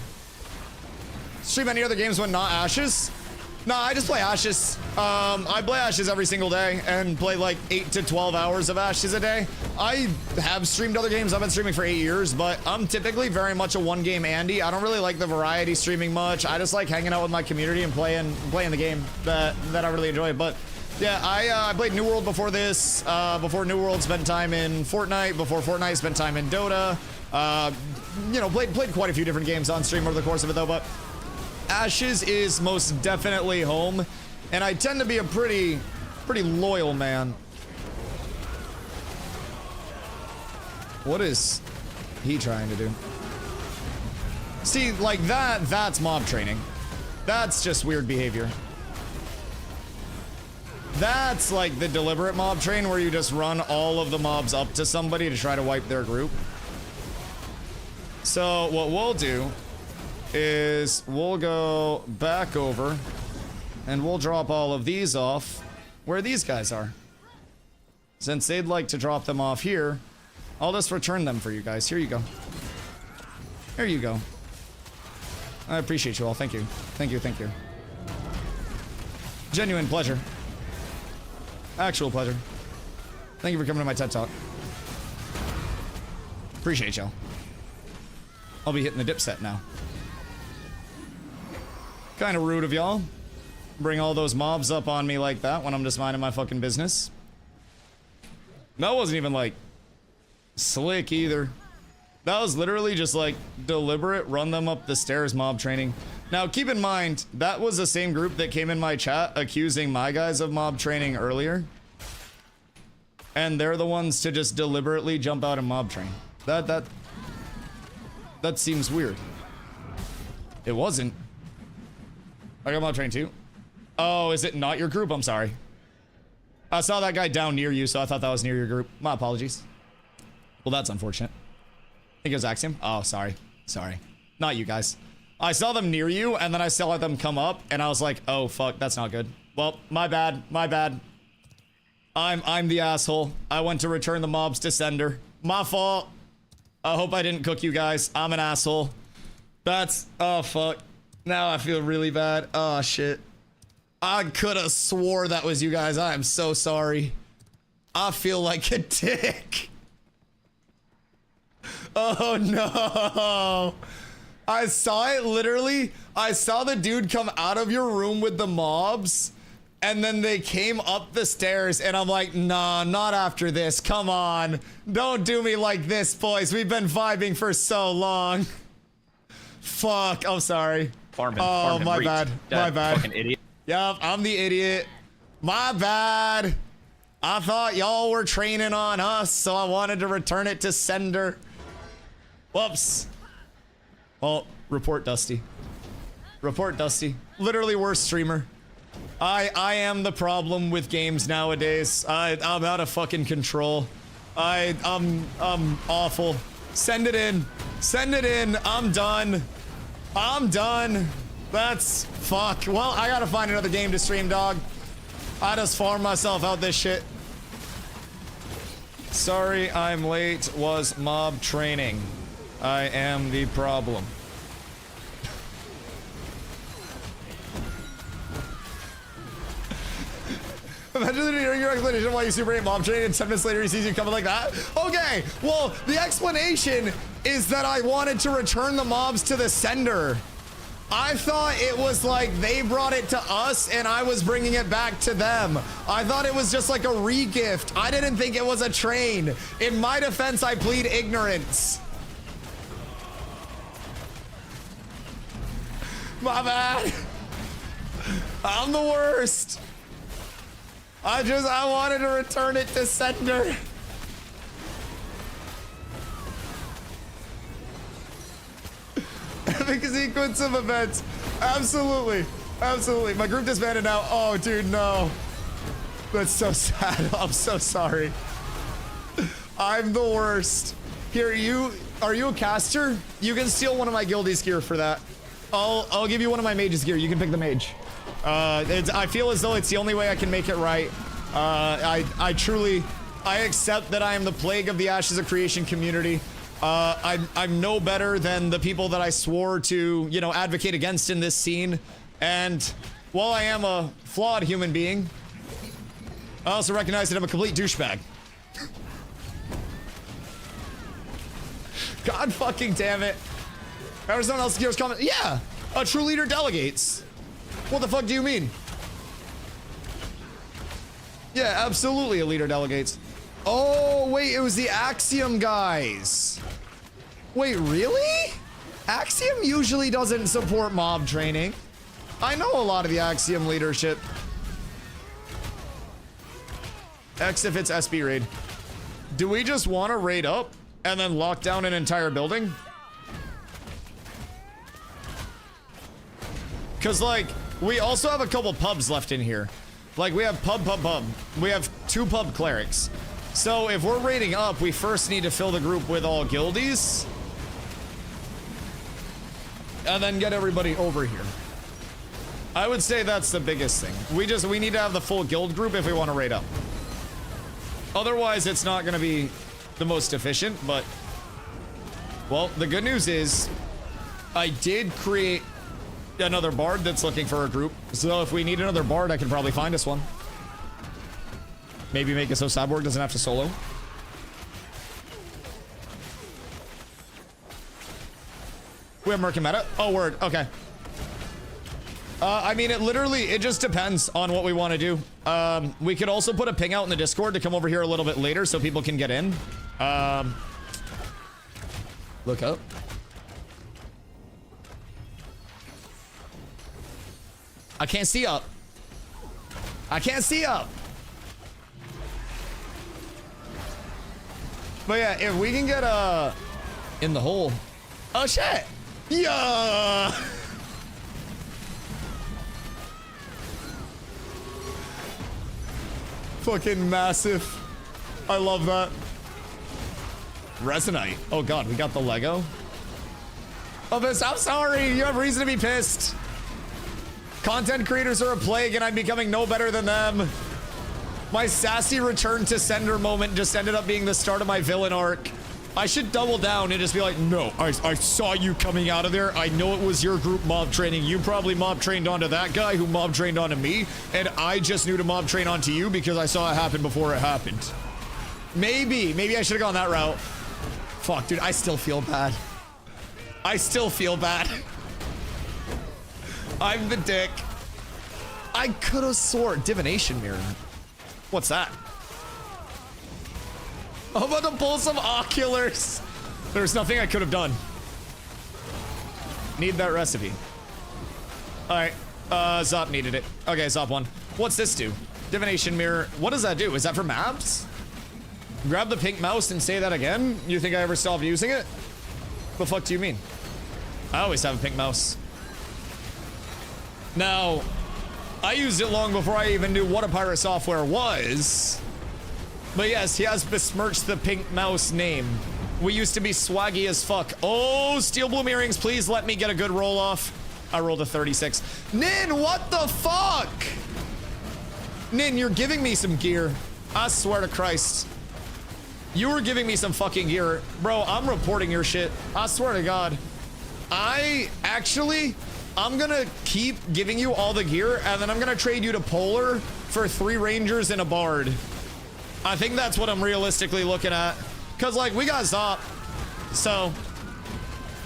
Stream any other games when not Ashes? No, I just play Ashes. I play Ashes every single day and play like 8 to 12 hours of Ashes a day. I have streamed other games. I've been streaming for 8 years, but I'm typically very much a one-game Andy. I don't really like the variety streaming much. I just like hanging out with my community and playing the game that I really enjoy. But yeah, I played New World before this. Before New World, spent time in Fortnite. Before Fortnite, spent time in Dota. You know, played quite a few different games on stream over the course of it though, but Ashes is most definitely home, and I tend to be a pretty loyal man. What is he trying to do? See, like that's mob training. That's just weird behavior. That's like the deliberate mob train where you just run all of the mobs up to somebody to try to wipe their group. So what we'll do is we'll go back over and we'll drop all of these off where these guys are. Since they'd like to drop them off here, I'll just return them for you guys. Here you go. Here you go. I appreciate you all. Thank you. Thank you. Thank you. Genuine pleasure. Actual pleasure. Thank you for coming to my TED Talk. Appreciate y'all. I'll be hitting the dip set now. Kind of rude of y'all. Bring all those mobs up on me like that when I'm just minding my fucking business. That wasn't even like slick either. That was literally just like deliberate run them up the stairs mob training. Now keep in mind, that was the same group that came in my chat accusing my guys of mob training earlier. And they're the ones to just deliberately jump out and mob train. That seems weird. It wasn't. I got mob train too. Oh, is it not your group? I'm sorry. I saw that guy down near you, so I thought that was near your group. My apologies. Well, that's unfortunate. I think it was Axiom. Oh, sorry. Sorry. Not you guys. I saw them near you, and then I saw them come up, and I was like, oh, fuck, that's not good. Well, my bad. My bad. I'm the asshole. I went to return the mobs to sender. My fault. I hope I didn't cook you guys. I'm an asshole. That's... oh, fuck. Now I feel really bad. Oh, shit. I could have swore that was you guys. I am so sorry. I feel like a dick. Oh, no. I saw it literally. I saw the dude come out of your room with the mobs, and then they came up the stairs, and I'm like, nah, not after this. Come on. Don't do me like this, boys. We've been vibing for so long. Fuck. I'm sorry. Oh, my bad. My bad. Fucking idiot. Yup, I'm the idiot. My bad. I thought y'all were training on us, so I wanted to return it to sender. Whoops. Well, report Dusty. Report Dusty. Literally worst streamer. I am the problem with games nowadays. I'm out of fucking control. I'm awful. Send it in. Send it in. I'm done. I'm done. That's fuck. Well, I gotta find another game to stream, dog. I just farmed myself out this shit. Sorry, I'm late. Was mob training. I am the problem. Imagine hearing your explanation why you Super 8 mob training and 10 minutes later he sees you coming like that. Okay, well, the explanation is that I wanted to return the mobs to the sender. I thought it was like they brought it to us and I was bringing it back to them. I thought it was just like a re-gift. I didn't think it was a train. In my defense, I plead ignorance. My bad. I'm the worst. I wanted to return it to sender. Epic sequence of events. Absolutely. Absolutely. My group disbanded now. Oh, dude, no. That's so sad. I'm so sorry. I'm the worst. Here, are you a caster? You can steal one of my guildies gear for that. I'll give you one of my mage's gear. You can pick the mage. I feel as though it's the only way I can make it right. I truly accept that I am the plague of the Ashes of Creation community. I'm no better than the people that I swore to, you know, advocate against in this scene. And while I am a flawed human being, I also recognize that I'm a complete douchebag. God fucking damn it. Ever someone else gives comment? Yeah, a true leader delegates. What the fuck do you mean? Yeah, absolutely a leader delegates. Oh, wait, it was the Axiom guys. Wait, really? Axiom usually doesn't support mob training. I know a lot of the Axiom leadership. X if it's SB raid. Do we just want to raid up and then lock down an entire building? Because, like, we also have a couple pubs left in here. Like, we have pub. We have 2 pub clerics. So, if we're raiding up, we first need to fill the group with all guildies. And then get everybody over here. I would say that's the biggest thing. We need to have the full guild group if we want to raid up. Otherwise, it's not going to be the most efficient, but... Well, the good news is, I did create another bard that's looking for a group. So if we need another bard, I can probably find us one. Maybe make it so Cyborg doesn't have to solo. We have Merc and Meta? Oh, word. Okay. I mean, it just depends on what we want to do. We could also put a ping out in the Discord to come over here a little bit later so people can get in. Look up. I can't see up. I can't see up. But yeah, if we can get in the hole. Oh shit. Yeah. Fucking massive. I love that. Resonite. Oh god, we got the Lego. Oh, this. I'm sorry. You have reason to be pissed. Content creators are a plague and I'm becoming no better than them. My sassy return to sender moment just ended up being the start of my villain arc. I should double down and just be like, no, I saw you coming out of there. I know it was your group mob training. You probably mob trained onto that guy who mob trained onto me. And I just knew to mob train onto you because I saw it happen before it happened. Maybe I should have gone that route. Fuck, dude, I still feel bad. I still feel bad. I'm the dick. I could have swore divination mirror. What's that? I'm about to pull some oculars. There's nothing I could have done. Need that recipe. Alright. Zop needed it. Okay, Zop won. What's this do? Divination mirror. What does that do? Is that for maps? Grab the pink mouse and say that again? You think I ever stopped using it? The fuck do you mean? I always have a pink mouse. Now, I used it long before I even knew what a pirate software was. But yes, he has besmirched the pink mouse name. We used to be swaggy as fuck. Oh, steel bloom earrings, please let me get a good roll off. I rolled a 36. Nin, what the fuck? Nin, you're giving me some gear. I swear to Christ. You were giving me some fucking gear. Bro, I'm reporting your shit. I swear to God. I'm gonna keep giving you all the gear, and then I'm gonna trade you to Polar for 3 Rangers and a Bard. I think that's what I'm realistically looking at. Cause like, we got Zop. So,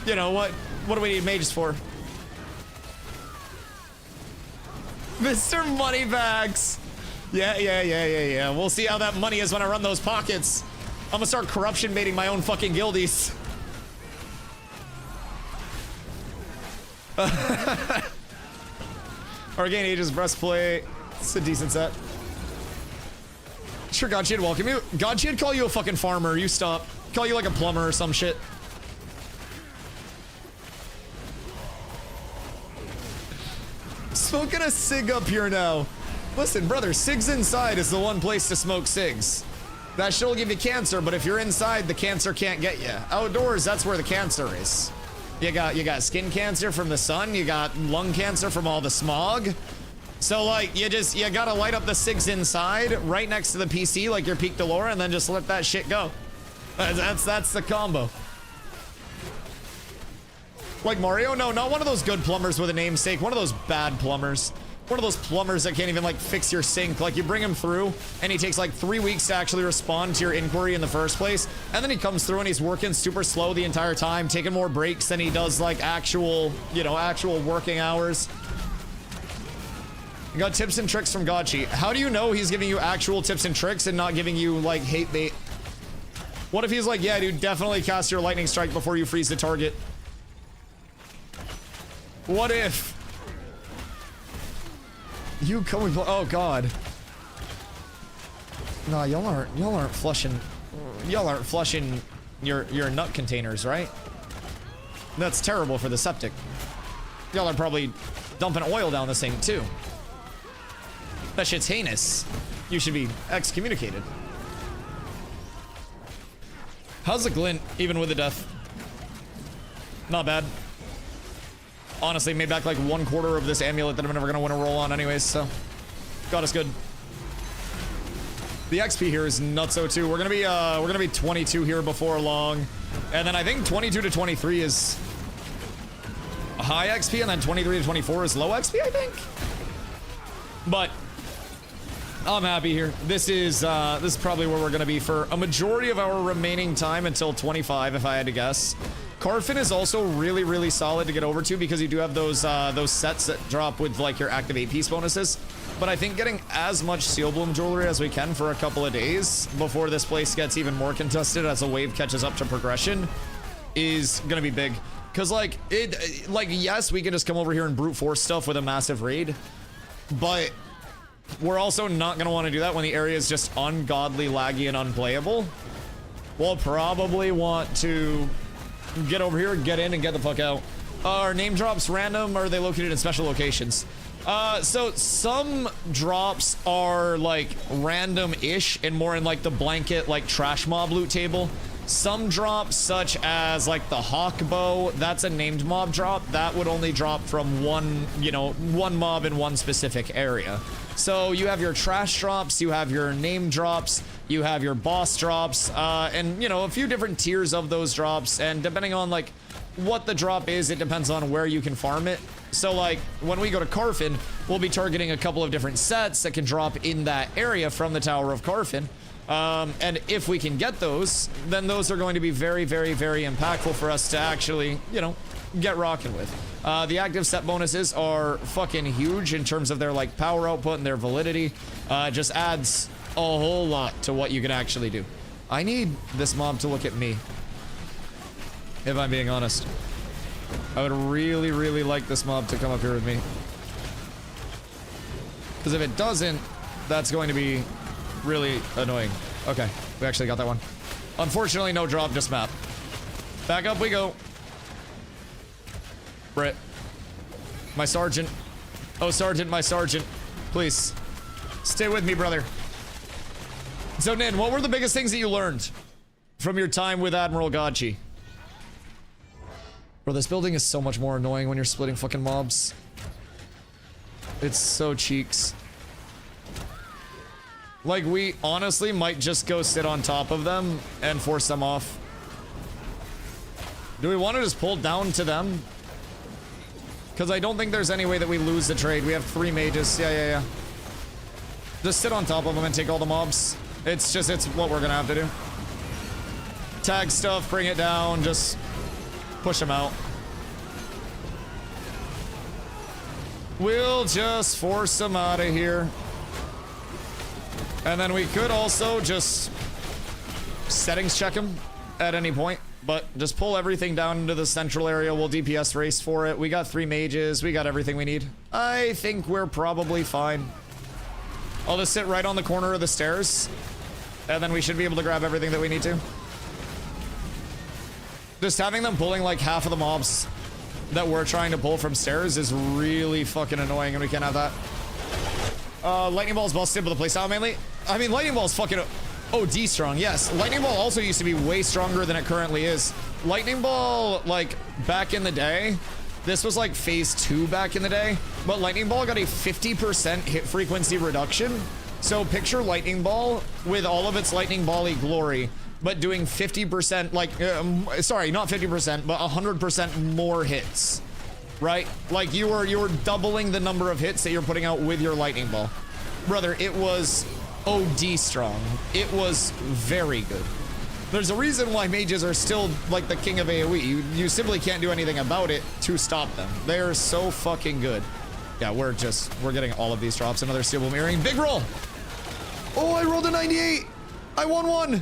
you know, what do we need mages for? Mr. Moneybags. Yeah. We'll see how that money is when I run those pockets. I'm gonna start corruption baiting my own fucking guildies. Arcane Aegis breastplate. It's a decent set. Sure, Godshid welcome you. Godshid call you a fucking farmer. You stop. Call you like a plumber or some shit. Smoking a cig up here now. Listen, brother, cigs inside is the one place to smoke cigs. That shit'll give you cancer, but if you're inside, the cancer can't get you. Outdoors, that's where the cancer is. You got skin cancer from the sun. You got lung cancer from all the smog. So like, you gotta light up the cigs inside, right next to the PC, like your Peak Delora, and then just let that shit go. That's the combo. Like Mario? No, not one of those good plumbers with a namesake. One of those bad plumbers. one of those plumbers that can't even like fix your sink. Like you bring him through and he takes like 3 weeks to actually respond to your inquiry in the first place. And then he comes through and he's working super slow the entire time, taking more breaks than he does like actual, you know, actual working hours. You got tips and tricks from Gotchi. How do you know he's giving you actual tips and tricks and not giving you like hate bait? What if he's like, yeah, dude, definitely cast your lightning strike before you freeze the target? What if you come with, oh god. No, y'all aren't flushing your nut containers, right? That's terrible for the septic. Y'all are probably dumping oil down this thing too. That shit's heinous. You should be excommunicated. How's the glint, even with the death? Not bad. Honestly, made back like 1/4 of this amulet that I'm never gonna win a roll on anyways, so got us good. The XP here is nutso too. We're gonna be 22 here before long, and then I think 22 to 23 is high XP, and then 23 to 24 is low XP, I think. But I'm happy here. This is probably where we're gonna be for a majority of our remaining time until 25, if I had to guess. Carfin is also really, really solid to get over to because you do have those sets that drop with like your activate piece bonuses. But I think getting as much Seal Bloom jewelry as we can for a couple of days before this place gets even more contested as the wave catches up to progression is gonna be big. Cause like yes, we can just come over here and brute force stuff with a massive raid, but we're also not gonna want to do that when the area is just ungodly laggy and unplayable. We'll probably want to get over here, get in, and get the fuck out. Are name drops random, or are they located in special locations? So some drops are like random-ish and more in like the blanket, like trash mob loot table. Some drops, such as like the hawk bow, that's a named mob drop. That would only drop from one mob in one specific area. So you have your trash drops, you have your name drops, you have your boss drops, and a few different tiers of those drops. And depending on like what the drop is, it depends on where you can farm it. So like when we go to Carfin, we'll be targeting a couple of different sets that can drop in that area from the Tower of Carfin. And if we can get those, then those are going to be very, very, very impactful for us to actually, get rocking with. The active set bonuses are fucking huge in terms of their like power output and their validity. It just adds a whole lot to what you can actually do. I need this mob to look at me, if I'm being honest. I would really, really like this mob to come up here with me. Because if it doesn't, that's going to be really annoying. Okay, we actually got that one. Unfortunately, no drop, just map. Back up we go. Britt. My sergeant. Oh, sergeant, my sergeant. Please. Stay with me, brother. So, Nin, what were the biggest things that you learned from your time with Admiral Gotchi? Bro, this building is so much more annoying when you're splitting fucking mobs. It's so cheeks. Like, we honestly might just go sit on top of them and force them off. Do we want to just pull down to them? Because I don't think there's any way that we lose the trade. We have 3 mages. Yeah. Just sit on top of them and take all the mobs. It's what we're going to have to do. Tag stuff, bring it down, just push them out. We'll just force them out of here. And then we could also just settings check them at any point, but just pull everything down into the central area. We'll DPS race for it. We got 3 mages. We got everything we need. I think we're probably fine. I'll just sit right on the corner of the stairs, and then we should be able to grab everything that we need to. Just having them pulling like half of the mobs that we're trying to pull from stairs is really fucking annoying, and we can't have that. Lightning Ball's busted, but the playstyle mainly. I mean, Lightning Ball's fucking OD strong, yes. Lightning Ball also used to be way stronger than it currently is. Lightning Ball, like, back in the day, this was like phase 2 back in the day, but Lightning Ball got a 50% hit frequency reduction. So picture Lightning Ball with all of its Lightning Ball-y glory, but doing 50%, like, sorry, not 50%, but 100% more hits. right? Like you were doubling the number of hits that you're putting out with your lightning ball. Brother, it was OD strong. It was very good. There's a reason why mages are still like the king of AoE. You simply can't do anything about it to stop them. They are so fucking good. Yeah, we're getting all of these drops. Another steel bloom earring. Big roll. Oh, I rolled a 98. I won one.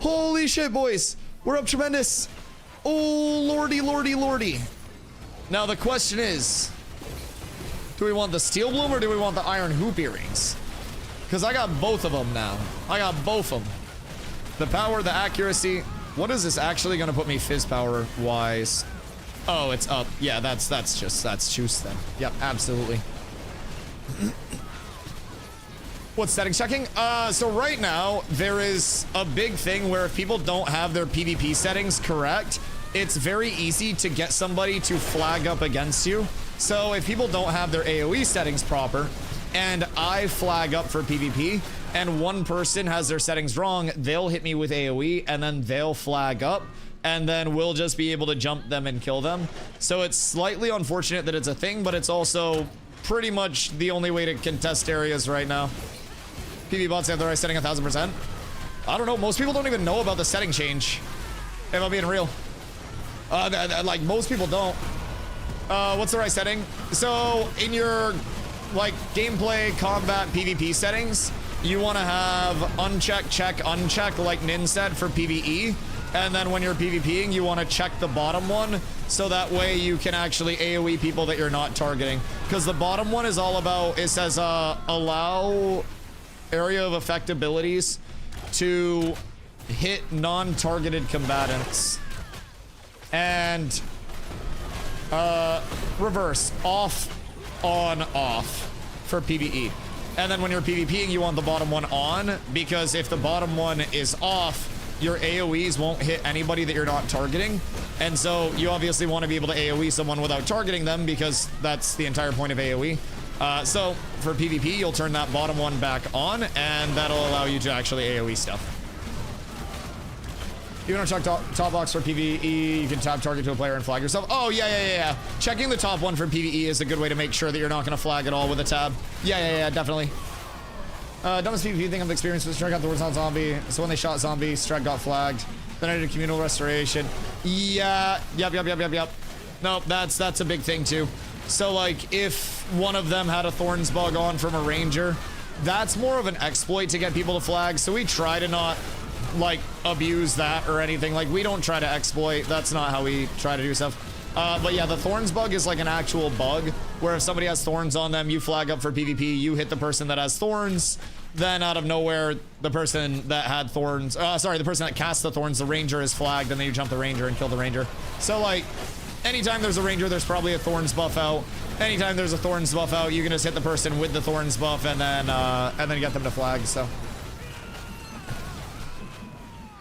Holy shit, boys. We're up tremendous. Oh, lordy, lordy, lordy. Now the question is, do we want the steel bloom or do we want the iron hoop earrings? Because I got both of them now. I got both of them. The power, the accuracy. What is this actually going to put me fizz power wise? Oh, it's up. Yeah, that's juice then. Yep, absolutely. What's settings checking? So right now there is a big thing where if people don't have their PvP settings correct, it's very easy to get somebody to flag up against you. So if people don't have their AoE settings proper, and I flag up for PvP, and one person has their settings wrong, they'll hit me with AoE, and then they'll flag up, and then we'll just be able to jump them and kill them. So it's slightly unfortunate that it's a thing, but it's also pretty much the only way to contest areas right now. PvP bots have the right setting 1000%. I don't know, most people don't even know about the setting change, if I'm being real. Like, most people don't. What's the right setting? So, in your, like, gameplay, combat, PvP settings, you want to have uncheck, check, uncheck, like Nin said, for PvE. And then when you're PvPing, you want to check the bottom one, so that way you can actually AoE people that you're not targeting. Because the bottom one is all about, it says, allow area of effect abilities to hit non-targeted combatants. And reverse, off, on, off for PvE. And then when you're PvPing, you want the bottom one on, because if the bottom one is off, your AoEs won't hit anybody that you're not targeting. And so you obviously want to be able to AoE someone without targeting them, because that's the entire point of AoE. So for PvP, you'll turn that bottom one back on, and that'll allow you to actually AoE stuff. You want to check top box for PvE, you can tab target to a player and flag yourself. Oh, yeah. Checking the top one for PvE is a good way to make sure that you're not going to flag at all with a tab. Yeah, definitely. Dumbest PvP thing I've experienced was Strike got the words on zombie. So when they shot zombie, Strike got flagged. Then I did a communal restoration. Yeah, yep. Nope, that's a big thing too. So like, if one of them had a Thorns bug on from a ranger, that's more of an exploit to get people to flag. So we try to not like abuse that or anything. Like, we don't try to exploit. That's not how we try to do stuff. But yeah, the Thorns bug is like an actual bug where if somebody has Thorns on them, you flag up for PvP, you hit the person that has Thorns, then out of nowhere, the person that had Thorns, the person that cast the Thorns, the ranger is flagged, and then you jump the ranger and kill the ranger. So like, anytime there's a ranger, there's probably a Thorns buff out. Anytime there's a Thorns buff out, you can just hit the person with the Thorns buff and then get them to flag, so.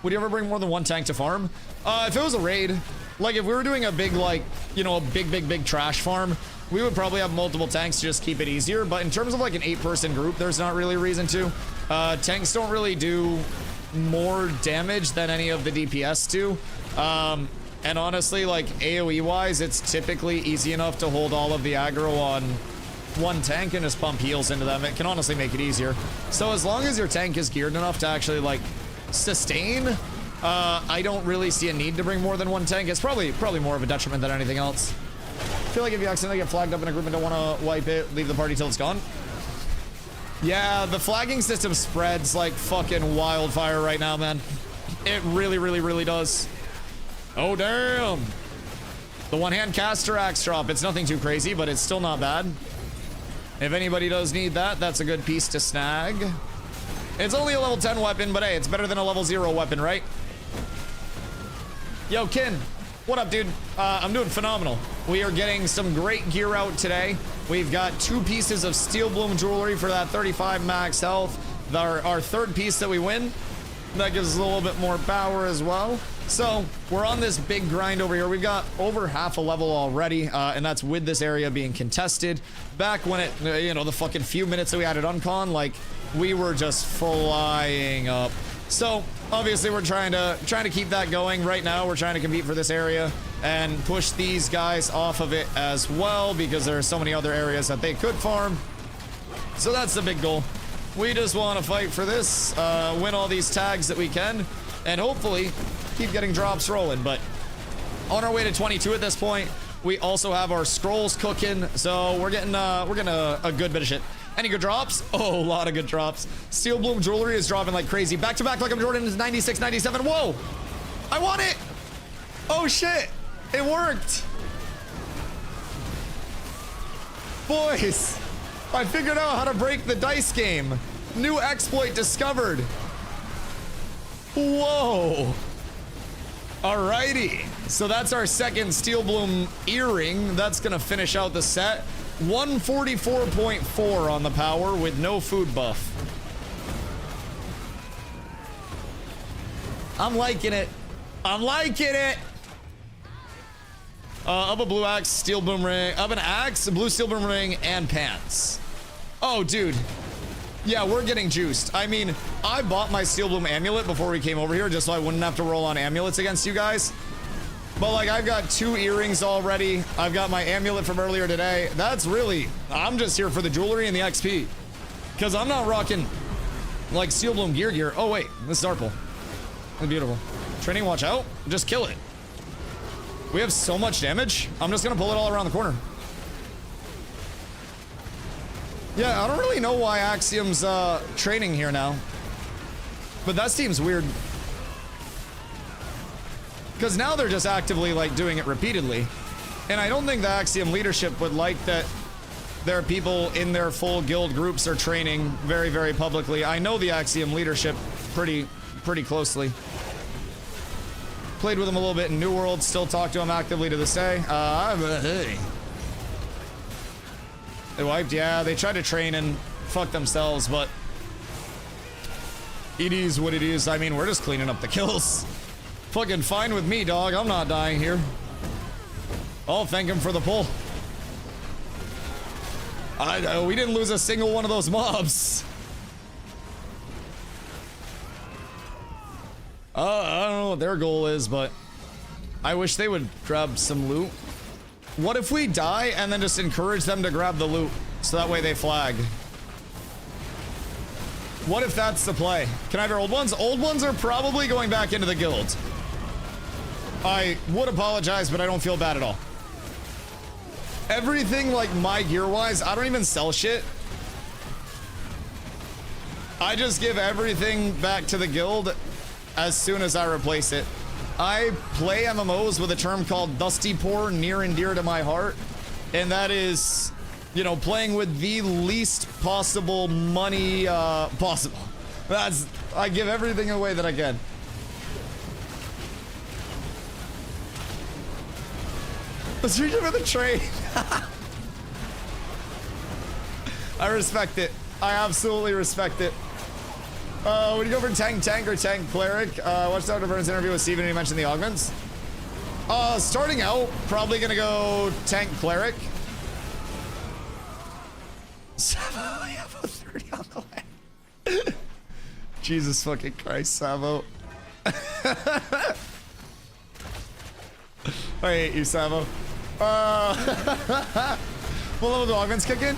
Would you ever bring more than one tank to farm? If it was a raid, like if we were doing a big, like, you know, a big trash farm, we would probably have multiple tanks to just keep it easier. But in terms of like an 8-person group, there's not really a reason to. Tanks don't really do more damage than any of the DPS do. And honestly, like AoE wise, it's typically easy enough to hold all of the aggro on one tank and just pump heals into them. It can honestly make it easier. So as long as your tank is geared enough to actually like sustain, I don't really see a need to bring more than one tank. It's probably more of a detriment than anything else. I feel like if you accidentally get flagged up in a group and don't want to wipe it, leave the party till it's gone. Yeah, the flagging system spreads like fucking wildfire right now, man. It really does. Oh, damn. The one-hand caster axe drop. It's nothing too crazy, but it's still not bad. If anybody does need that, that's a good piece to snag. It's only a level 10 weapon, but hey, it's better than a level 0 weapon, right? Yo, Kin. What up, dude? I'm doing phenomenal. We are getting some great gear out today. We've got 2 pieces of steel bloom jewelry for that 35 max health. Our third piece that we win, that gives us a little bit more power as well. So we're on this big grind over here. We've got over half a level already, and that's with this area being contested. Back when it, you know, the fucking few minutes that we had at Uncon, like, we were just flying up. So obviously we're trying to keep that going. Right now we're trying to compete for this area and push these guys off of it as well, because there are so many other areas that they could farm. So that's the big goal. We just want to fight for this, win all these tags that we can, and hopefully keep getting drops rolling. But on our way to 22 at this point. We also have our scrolls cooking, so we're getting a good bit of shit. Any good drops? Oh, a lot of good drops. Steel Bloom jewelry is dropping like crazy. Back to back like I'm Jordan is 96, 97. Whoa! I want it! Oh shit! It worked! Boys! I figured out how to break the dice game. New exploit discovered. Whoa! Alrighty, so that's our second Steel Bloom earring. That's gonna finish out the set. 144.4 on the power with no food buff. I'm liking it. I'm liking it. Up a blue axe, steel boom ring. Up an axe, a blue steel boom ring, and pants. Oh, dude. Yeah, we're getting juiced. I mean, I bought my Steel Bloom amulet before we came over here just so I wouldn't have to roll on amulets against you guys. But like, I've got 2 earrings already. I've got my amulet from earlier today. That's really, I'm just here for the jewelry and the XP. Because I'm not rocking like Steel Bloom gear. Oh wait, this is Arple. That's beautiful. Training, watch out. Just kill it. We have so much damage. I'm just gonna pull it all around the corner. Yeah, I don't really know why Axiom's training here now. But that seems weird. Because now they're just actively like doing it repeatedly. And I don't think the Axiom leadership would like that their people in their full guild groups are training very, very publicly. I know the Axiom leadership pretty closely. Played with him a little bit in New World, still talk to him actively to this day. Hey. They wiped, yeah, they tried to train and fuck themselves, but it is what it is. I mean, we're just cleaning up the kills. Fucking fine with me, dog. I'm not dying here. Oh, thank him for the pull. We didn't lose a single one of those mobs. I don't know what their goal is, but I wish they would grab some loot. What if we die and then just encourage them to grab the loot so that way they flag? What if that's the play? Can I have your old ones? Old ones are probably going back into the guild. I would apologize, but I don't feel bad at all. Everything like my gear wise, I don't even sell shit. I just give everything back to the guild as soon as I replace it. I play MMOs with a term called Dusty Poor, near and dear to my heart. And that is, you know, playing with the least possible money possible. I give everything away that I can. Let's reach for the trade. I respect it. I absolutely respect it. Would you go for tank or tank cleric? Watched Dr. Burns' interview with Steven and he mentioned the augments. Starting out, probably gonna go tank cleric. Savo, you have a 30 on the way. Jesus fucking Christ, Savo. I hate you, Savo. What level do augments kick in?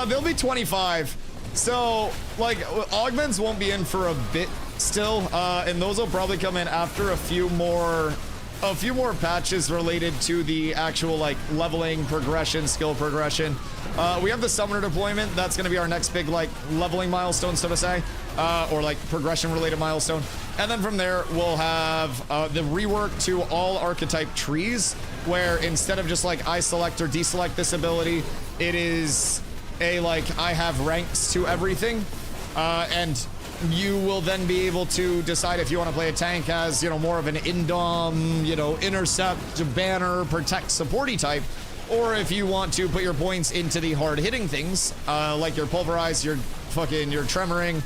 They'll be 25. So, like, augments won't be in for a bit still, and those will probably come in after a few more patches related to the actual, like, leveling progression, skill progression. We have the summoner deployment. That's going to be our next big, like, leveling milestone, so to say, or, like, progression-related milestone. And then from there, we'll have the rework to all archetype trees, where instead of just, like, I select or deselect this ability, it is a, like, I have ranks to everything, and you will then be able to decide if you want to play a tank as, you know, more of an indom, you know, intercept, banner, protect, supporty type, or if you want to put your points into the hard-hitting things, like your pulverize, your tremoring,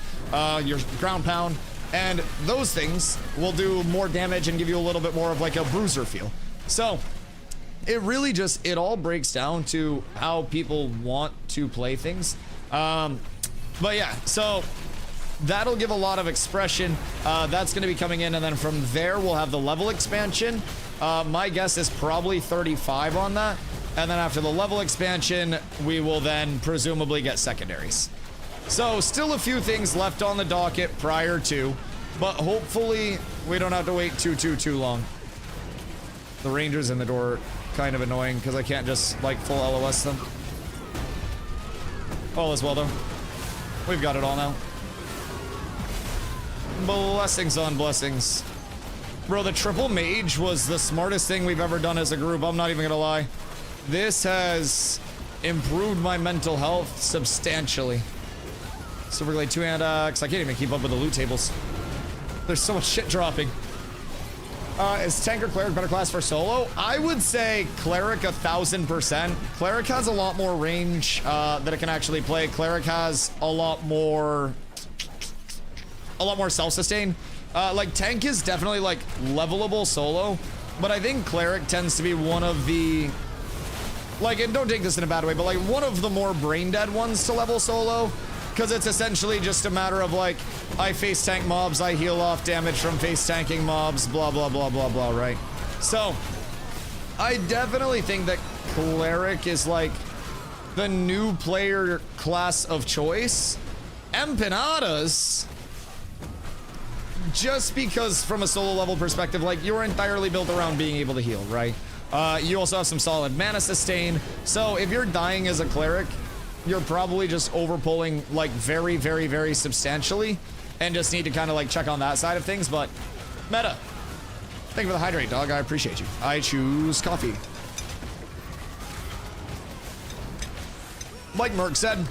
your ground pound, and those things will do more damage and give you a little bit more of like a bruiser feel. So it really just, it all breaks down to how people want to play things. But yeah, so that'll give a lot of expression. That's going to be coming in, and then from there we'll have the level expansion. My guess is probably 35 on that, and then after the level expansion we will then presumably get secondaries. So still a few things left on the docket prior to, but hopefully we don't have to wait too long. The rangers in the door are kind of annoying because I can't just like full LOS them. All is well though. We've got it all now. Blessings on blessings. Bro, the triple mage was the smartest thing we've ever done as a group. I'm not even gonna lie. This has improved my mental health substantially. Superglade 2-hand axe. I can't even keep up with the loot tables. There's so much shit dropping. Is tank or cleric better class for solo? I would say cleric 1000%. Cleric has a lot more range that it can actually play. Cleric has a lot more self-sustain. Like tank is definitely like levelable solo, but I think cleric tends to be one of the, like, and don't take this in a bad way, but like one of the more brain dead ones to level solo. Because it's essentially just a matter of like, I face tank mobs, I heal off damage from face tanking mobs, blah, blah, blah, blah, blah, right? So, I definitely think that cleric is like the new player class of choice. Empanadas, just because from a solo level perspective, like you're entirely built around being able to heal, right? You also have some solid mana sustain. So if you're dying as a cleric, you're probably just overpulling like very substantially and just need to kind of like check on that side of things. But meta, thank you for the hydrate, dog. I appreciate you. I choose coffee. Like Merc said,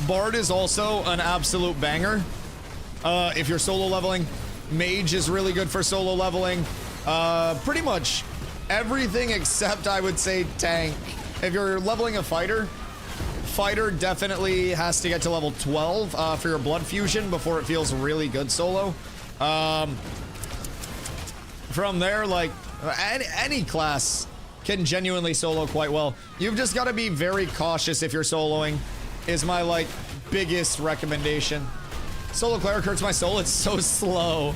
Bard is also an absolute banger. If you're solo leveling, Mage is really good for solo leveling. Pretty much everything except I would say tank. If you're leveling a fighter definitely has to get to level 12 for your blood fusion before it feels really good solo. From there, like any class can genuinely solo quite well. You've just got to be very cautious if you're soloing, is my like biggest recommendation. Solo cleric hurts my soul. It's so slow.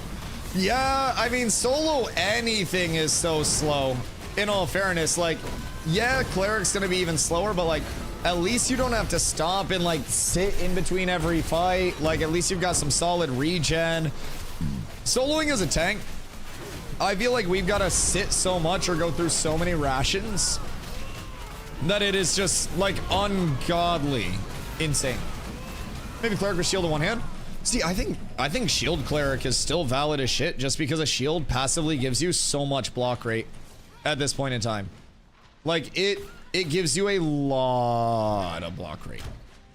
Yeah, I mean solo anything is so slow. In all fairness, like, yeah, cleric's gonna be even slower, but like at least you don't have to stop and like sit in between every fight. Like at least you've got some solid regen. Soloing as a tank, I feel like we've got to sit so much or go through so many rations that it is just like ungodly insane. Maybe cleric with shield in one hand. See, I think shield cleric is still valid as shit just because a shield passively gives you so much block rate at this point in time. Like it gives you a lot of block rate.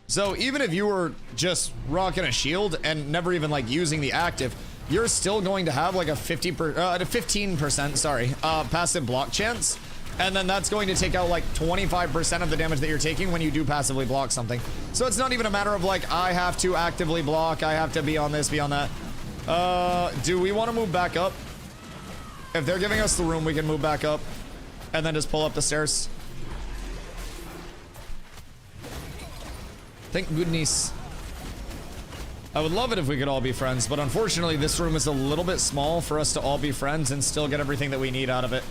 So even if you were just rocking a shield and never even like using the active, you're still going to have like a 15%, sorry, passive block chance. And then that's going to take out like 25% of the damage that you're taking when you do passively block something. So it's not even a matter of like, I have to actively block, I have to be on this, be on that. Do we want to move back up? If they're giving us the room, we can move back up and then just pull up the stairs. Thank goodness. I would love it if we could all be friends, but unfortunately this room is a little bit small for us to all be friends and still get everything that we need out of it.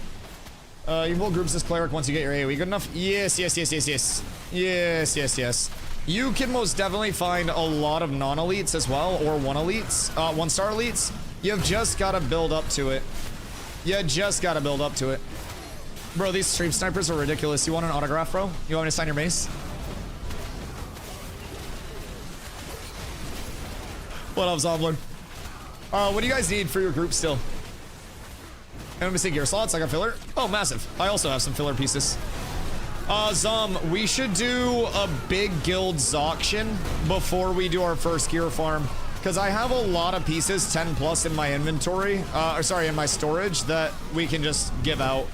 You will groups as cleric once you get your AoE. Good enough? Yes. Yes. You can most definitely find a lot of non-elites as well, or one-star elites. You've just got to build up to it. Bro, these stream snipers are ridiculous. You want an autograph, bro? You want me to sign your mace? What up, Zoblin? What do you guys need for your group still? I'm missing gear slots. I got filler. Oh, massive. I also have some filler pieces. We should do a big guilds auction before we do our first gear farm, because I have a lot of pieces, 10 plus in my inventory, in my storage that we can just give out.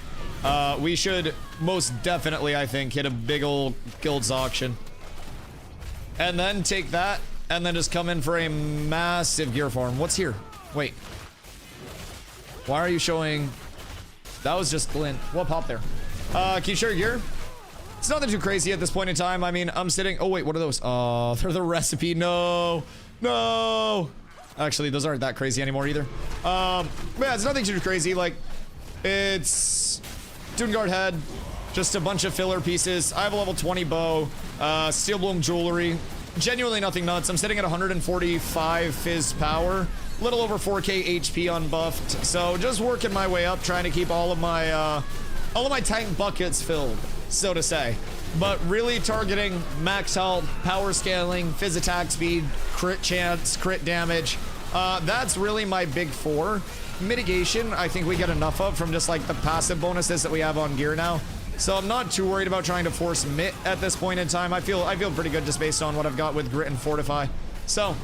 We should most definitely, I think, hit a big old guilds auction. And then take that, and then just come in for a massive gear farm. What's here? Wait. Why are you showing? That was just glint. What popped there? Can you share your gear? It's nothing too crazy at this point in time. I mean, I'm sitting. Oh, wait, what are those? They're the recipe. No. No. Actually, those aren't that crazy anymore either. But yeah, it's nothing too crazy. Like, it's Dune Guard head, just a bunch of filler pieces. I have a level 20 bow, Steel Bloom jewelry. Genuinely nothing nuts. I'm sitting at 145 fizz power, little over 4k HP unbuffed. So just working my way up, trying to keep all of my tank buckets filled, so to say. But really targeting max health, power scaling, fizz attack speed, crit chance, crit damage. That's really my big four. Mitigation, I think we get enough of from just like the passive bonuses that we have on gear now. So I'm not too worried about trying to force mit at this point in time. I feel pretty good just based on what I've got with grit and fortify. So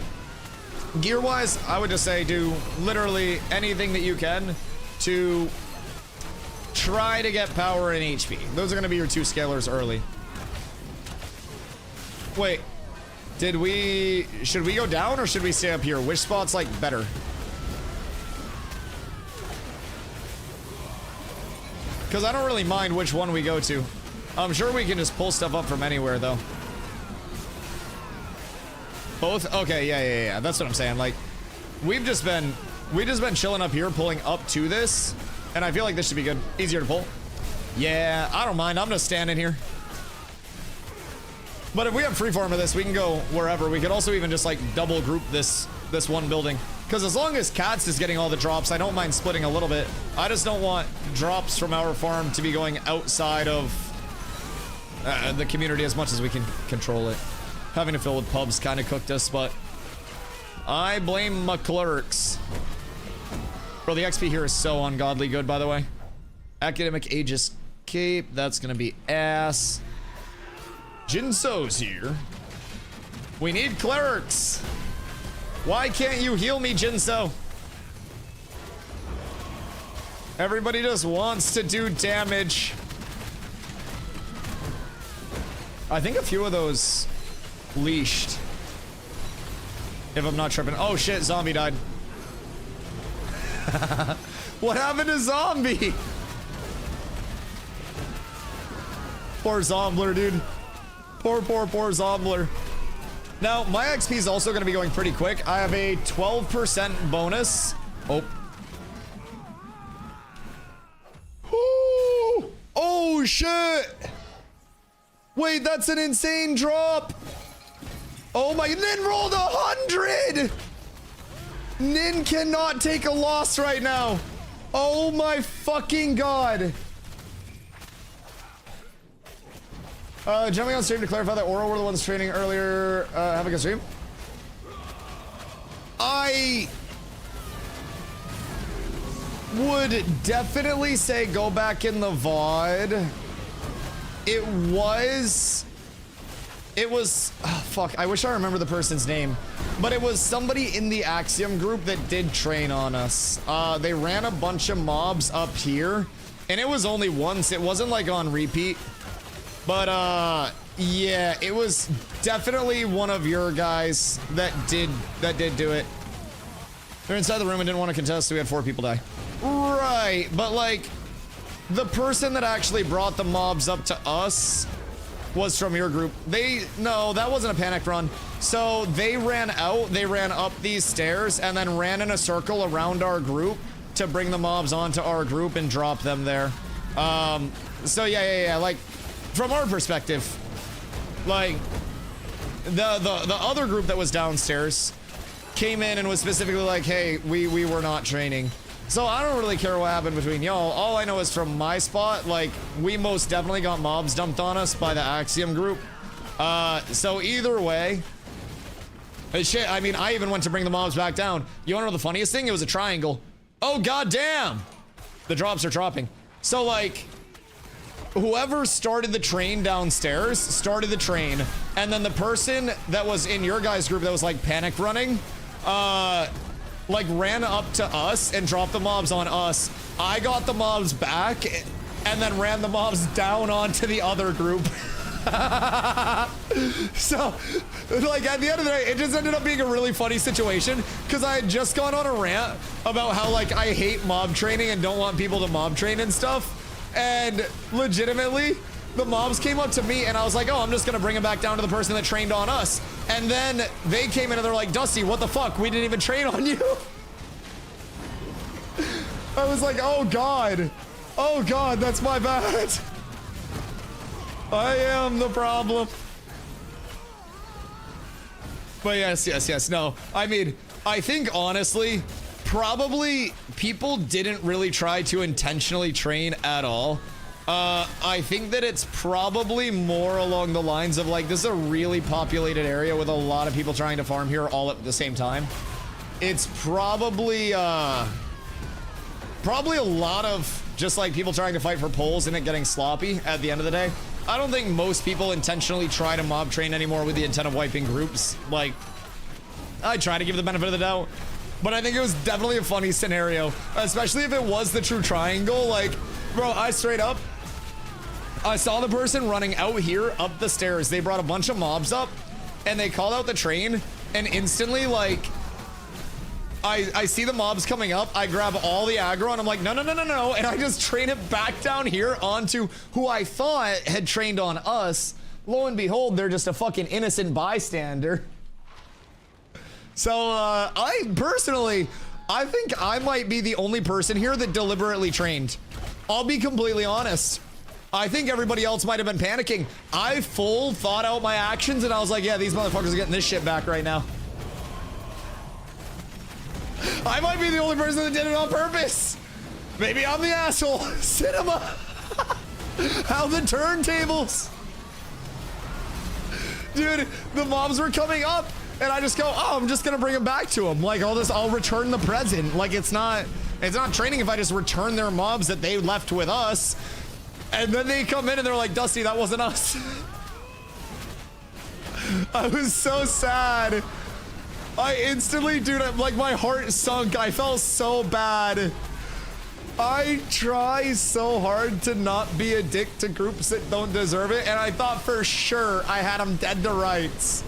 gear wise, I would just say do literally anything that you can to try to get power and HP. Those are going to be your two scalers early. Wait, should we go down or should we stay up here? Which spot's like better? Because I don't really mind which one we go to. I'm sure we can just pull stuff up from anywhere though. Both? Okay, yeah. That's what I'm saying. Like, we've just been chilling up here, pulling up to this, and I feel like this should be good. Easier to pull. Yeah, I don't mind. I'm just standing here. But if we have freeform of this, we can go wherever. We could also even just like double group this one building. Because as long as Cats is getting all the drops, I don't mind splitting a little bit. I just don't want drops from our farm to be going outside of the community as much as we can control it. Having to fill with pubs kind of cooked us, but I blame my clerks. Bro, the XP here is so ungodly good, by the way. Academic Age Escape, that's gonna be ass. Jinso's here. We need clerics. Why can't you heal me, Jinso? Everybody just wants to do damage. I think a few of those leashed. If I'm not tripping. Oh shit, zombie died. What happened to zombie? Poor Zombler, dude. Poor Zombler. Now, my XP is also going to be going pretty quick. I have a 12% bonus. Oh. Ooh. Oh, shit. Wait, that's an insane drop. Oh my, Nin rolled 100. Nin cannot take a loss right now. Oh my fucking god. Jumping on stream to clarify that Oral were the ones training earlier. Have a good stream. I would definitely say go back in the VOD. It was, oh, fuck, I wish I remember the person's name, but it was somebody in the Axiom group that did train on us. They ran a bunch of mobs up here, and it was only once. It wasn't like on repeat. But yeah, it was definitely one of your guys that did do it. They're inside the room and didn't want to contest, so we had 4 people die. Right, but like the person that actually brought the mobs up to us was from your group. No, that wasn't a panic run. So they ran out, they ran up these stairs and then ran in a circle around our group to bring the mobs onto our group and drop them there. So yeah, like from our perspective, like the other group that was downstairs came in and was specifically like, hey, we were not training. So I don't really care what happened between y'all. All I know is from my spot, like, we most definitely got mobs dumped on us by the Axiom group. So either way, shit, I mean, I even went to bring the mobs back down. You wanna know the funniest thing? It was a triangle. Oh, goddamn! The drops are dropping. So, like, whoever started the train downstairs started the train, and then the person that was in your guys' group that was, like, panic running, like ran up to us and dropped the mobs on us. I got the mobs back and then ran the mobs down onto the other group. So, like, at the end of the day, it just ended up being a really funny situation because I had just gone on a rant about how, like, I hate mob training and don't want people to mob train and stuff. And legitimately, the mobs came up to me and I was like, oh, I'm just gonna bring them back down to the person that trained on us. And then they came in and they're like, Dusty, what the fuck? We didn't even train on you. I was like, oh God. Oh God, that's my bad. I am the problem. But yes, no. I mean, I think honestly, probably people didn't really try to intentionally train at all. I think that it's probably more along the lines of like, this is a really populated area with a lot of people trying to farm here all at the same time. It's probably a lot of just like people trying to fight for poles and it getting sloppy at the end of the day. I don't think most people intentionally try to mob train anymore with the intent of wiping groups. Like, I try to give the benefit of the doubt, but I think it was definitely a funny scenario, especially if it was the true triangle. Like, bro, I saw the person running out here up the stairs. They brought a bunch of mobs up and they called out the train, and instantly, like, I see the mobs coming up. I grab all the aggro and I'm like, no. And I just train it back down here onto who I thought had trained on us. Lo and behold, they're just a fucking innocent bystander. So, I think I might be the only person here that deliberately trained. I'll be completely honest. I think everybody else might have been panicking. I full thought out my actions and I was like, yeah, these motherfuckers are getting this shit back right now. I might be the only person that did it on purpose. Maybe I'm the asshole. Cinema. How the turntables. Dude, the mobs were coming up and I just go, oh, I'm just gonna bring them back to them. Like, I'll return the present. Like, it's not training if I just return their mobs that they left with us. And then they come in and they're like, Dusty, that wasn't us. I was so sad. I instantly, dude, like my heart sunk. I felt so bad. I try so hard to not be a dick to groups that don't deserve it, and I thought for sure I had them dead to rights.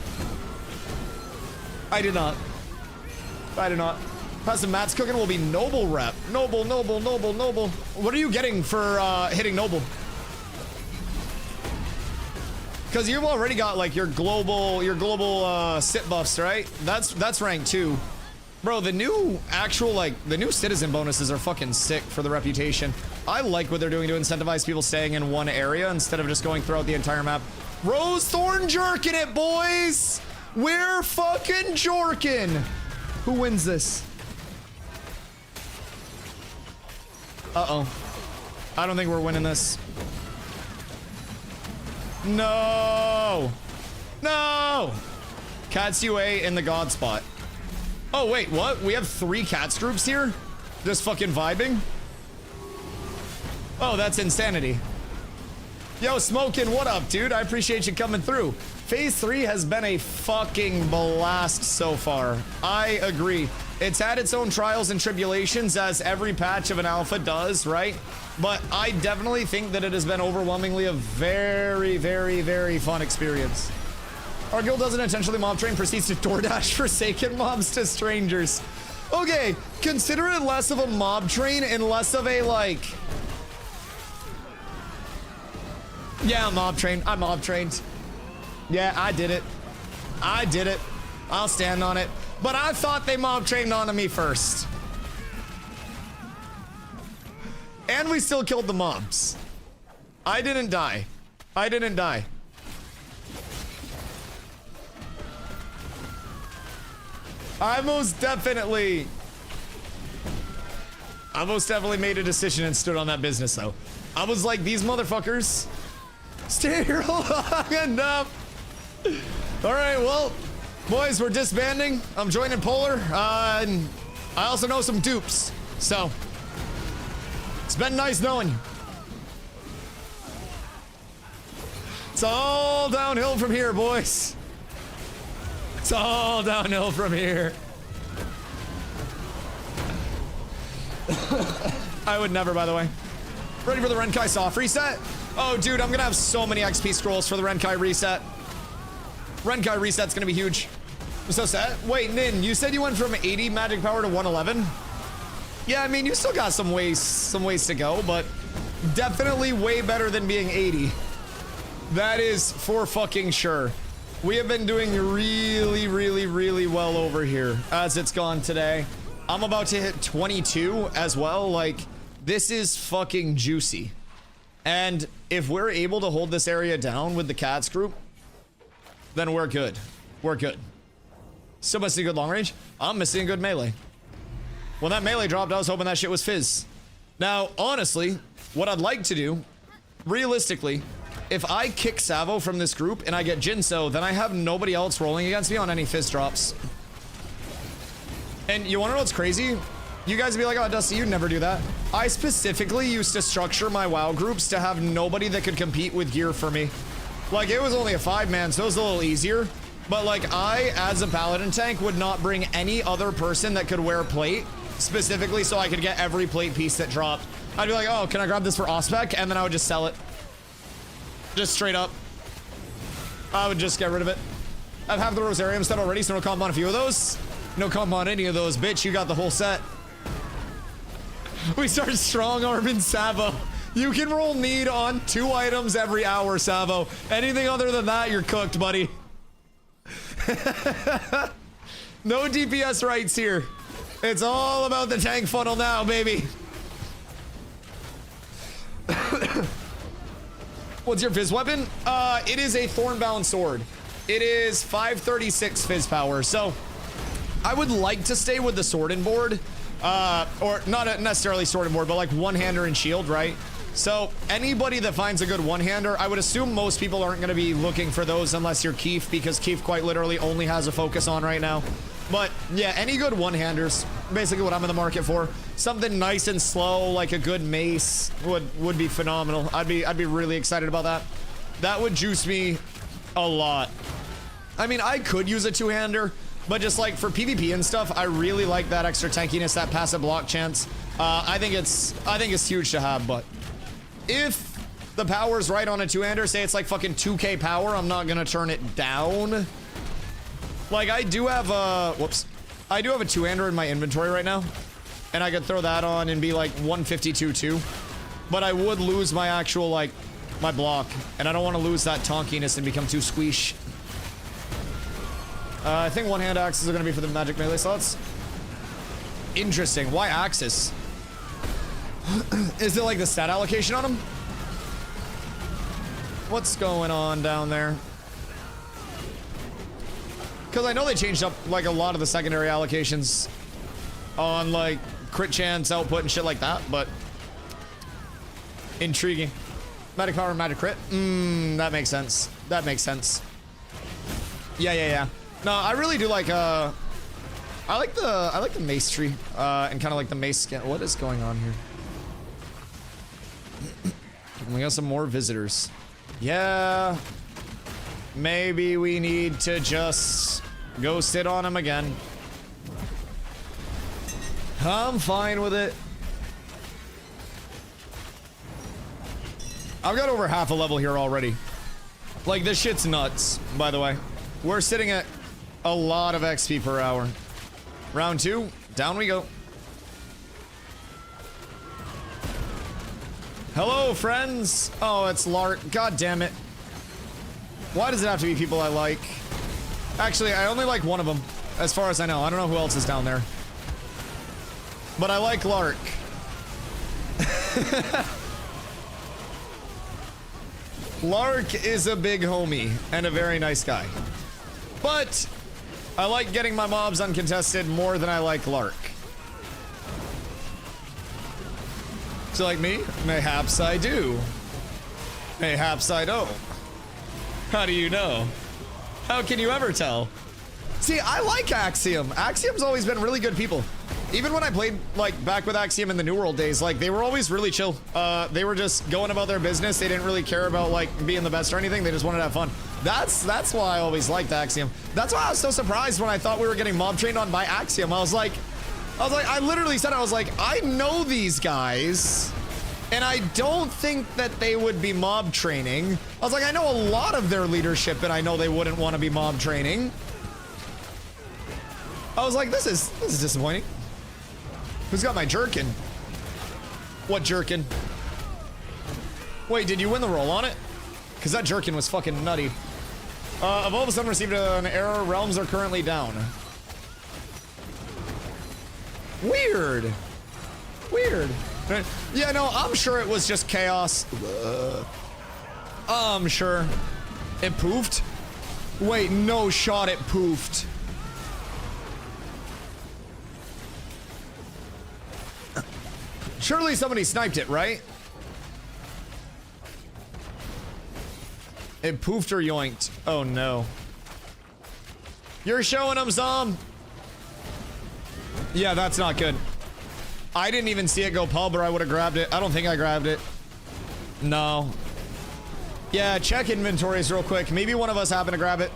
I did not. Pastor Matt's cooking will be noble rep. Noble. What are you getting for hitting noble? Because you've already got like your global sit buffs, right? That's rank 2. Bro, the new citizen bonuses are fucking sick for the reputation. I like what they're doing to incentivize people staying in one area instead of just going throughout the entire map. Rose Thorn jerking it, boys! We're fucking jorking! Who wins this? Uh-oh. I don't think we're winning this. No! Cats UA in the God spot. Oh, wait, what? We have 3 cats groups here? Just fucking vibing? Oh, that's insanity. Yo, Smokin', what up, dude? I appreciate you coming through. Phase 3 has been a fucking blast so far. I agree. It's had its own trials and tribulations, as every patch of an alpha does, right? But I definitely think that it has been overwhelmingly a very, very, very fun experience. Our guild doesn't intentionally mob train, proceeds to DoorDash Forsaken mobs to strangers. Okay, consider it less of a mob train and less of a, like... Yeah, mob train. I mob trained. Yeah, I did it. I'll stand on it. But I thought they mob trained onto me first. And we still killed the mobs. I didn't die. I most definitely made a decision and stood on that business, though. I was like, these motherfuckers stay here long enough. All right, well, boys, we're disbanding. I'm joining Polar, and I also know some dupes, so it's been nice knowing you. It's all downhill from here, boys. It's all downhill from here. I would never, by the way. Ready for the Renkai soft reset? Oh, dude, I'm gonna have so many XP scrolls for the Renkai reset. Renkai reset's gonna be huge. I'm so sad. Wait, Nin, you said you went from 80 magic power to 111? Yeah, I mean, you still got some ways to go, but definitely way better than being 80. That is for fucking sure. We have been doing really well over here as it's gone today. I'm about to hit 22 as well. Like, this is fucking juicy. And if we're able to hold this area down with the cats group, then we're good. We're good. Still missing a good long range. I'm missing a good melee. When that melee dropped, I was hoping that shit was fizz. Now, honestly, what I'd like to do, realistically, if I kick Savo from this group and I get Jinso, then I have nobody else rolling against me on any fizz drops. And you wanna know what's crazy? You guys would be like, oh, Dusty, you'd never do that. I specifically used to structure my WoW groups to have nobody that could compete with gear for me. Like, it was only a 5-man, so it was a little easier. But, like, I, as a paladin tank, would not bring any other person that could wear plate, specifically so I could get every plate piece that dropped. I'd be like, oh, can I grab this for Ospec? And then I would just sell it. Just straight up. I would just get rid of it. I have the Rosarium set already, so no comp on a few of those. No comp on any of those, bitch. You got the whole set. We start strong arming Savo. You can roll need on 2 items every hour, Savo. Anything other than that, you're cooked, buddy. No DPS rights here. It's all about the tank funnel now, baby. What's your fizz weapon? It is a Thornbound sword. It is 536 fizz power, so I would like to stay with the sword and board. Or not necessarily sword and board, but like one-hander and shield, right? So anybody that finds a good one-hander, I would assume most people aren't going to be looking for those unless you're Keith, because Keith quite literally only has a focus on right now. But yeah, any good one-handers, basically what I'm in the market for. Something nice and slow, like a good mace, would be phenomenal. I'd be really excited about that. That would juice me a lot. I mean, I could use a two-hander, but just like for PvP and stuff, I really like that extra tankiness, that passive block chance. I think it's huge to have, but if the power's right on a two-hander, say it's like fucking 2k power, I'm not gonna turn it down. Like, I do have a, whoops. I do have a two-hander in my inventory right now, and I could throw that on and be like 152 too. But I would lose my actual, like, my block, and I don't want to lose that tonkiness and become too squeesh. I think one-hand axes are going to be for the magic melee slots. Interesting. Why axis? Is it like the stat allocation on them? What's going on down there? Because I know they changed up like a lot of the secondary allocations on like crit chance, output, and shit like that, but intriguing. Magic power, magic crit. That makes sense. That makes sense. Yeah. No, I really do like I like the mace tree and kind of like the mace skin. What is going on here? We got some more visitors. Yeah. Maybe we need to just go sit on him again. I'm fine with it. I've got over half a level here already. Like, this shit's nuts, by the way. We're sitting at a lot of XP per hour. Round 2, down we go. Hello, friends. Oh, it's Lark. God damn it. Why does it have to be people I like? Actually, I only like one of them, as far as I know. I don't know who else is down there. But I like Lark. Lark is a big homie and a very nice guy. But I like getting my mobs uncontested more than I like Lark. So like me? Mayhaps I do. Mayhaps I don't. How do you know? How can you ever tell? See, I like Axiom. Axiom's always been really good people. Even when I played, like, back with Axiom in the New World days, like, they were always really chill. They were just going about their business. They didn't really care about, like, being the best or anything. They just wanted to have fun. That's why I always liked Axiom. That's why I was so surprised when I thought we were getting mob trained on by Axiom. I literally said, I know these guys, and I don't think that they would be mob training. I was like, I know a lot of their leadership, and I know they wouldn't want to be mob training. I was like, this is disappointing. Who's got my jerkin? What jerkin? Wait, did you win the roll on it? Because that jerkin was fucking nutty. I've all of a sudden received an error. Realms are currently down. Weird. Weird. Yeah, no, I'm sure it was just chaos. I'm sure. It poofed? Wait, no shot, it poofed. Surely somebody sniped it, right? It poofed or yoinked. Oh no. You're showing them some. Yeah, that's not good. I didn't even see it go pub or I would have grabbed it. I don't think I grabbed it. No. Yeah, check inventories real quick. Maybe one of us happened to grab it.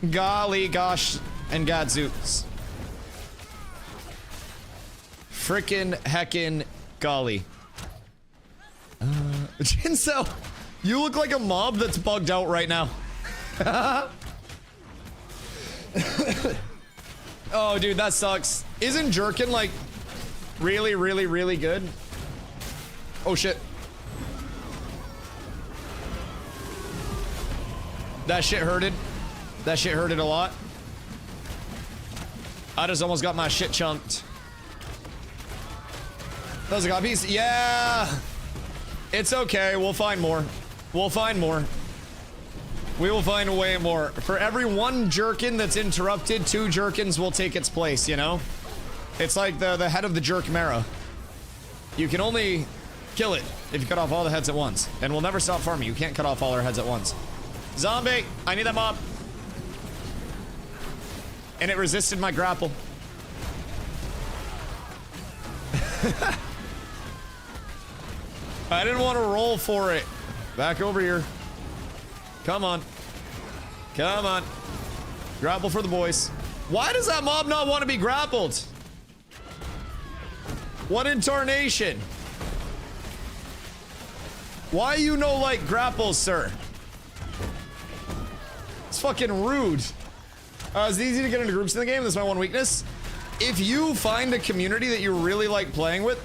Golly gosh and gadzooks. Frickin' heckin' golly. Jinsel, you look like a mob that's bugged out right now. Oh, dude, that sucks. Isn't jerkin like really, really, really good? Oh shit. That shit hurted. That shit hurted a lot. I just almost got my shit chunked. That was a god piece. Yeah. It's okay. We'll find more. We'll find more. We will find way more. For every one jerkin that's interrupted, 2 jerkins will take its place, you know? It's like the head of the jerk Mara. You can only kill it if you cut off all the heads at once. And we'll never stop farming. You can't cut off all our heads at once. Zombie! I need that mob. And it resisted my grapple. I didn't want to roll for it. Back over here. Come on. Come on. Grapple for the boys. Why does that mob not want to be grappled? What in tarnation? Why you no like grapples, sir? It's fucking rude. It's easy to get into groups in the game. That's my one weakness. If you find a community that you really like playing with,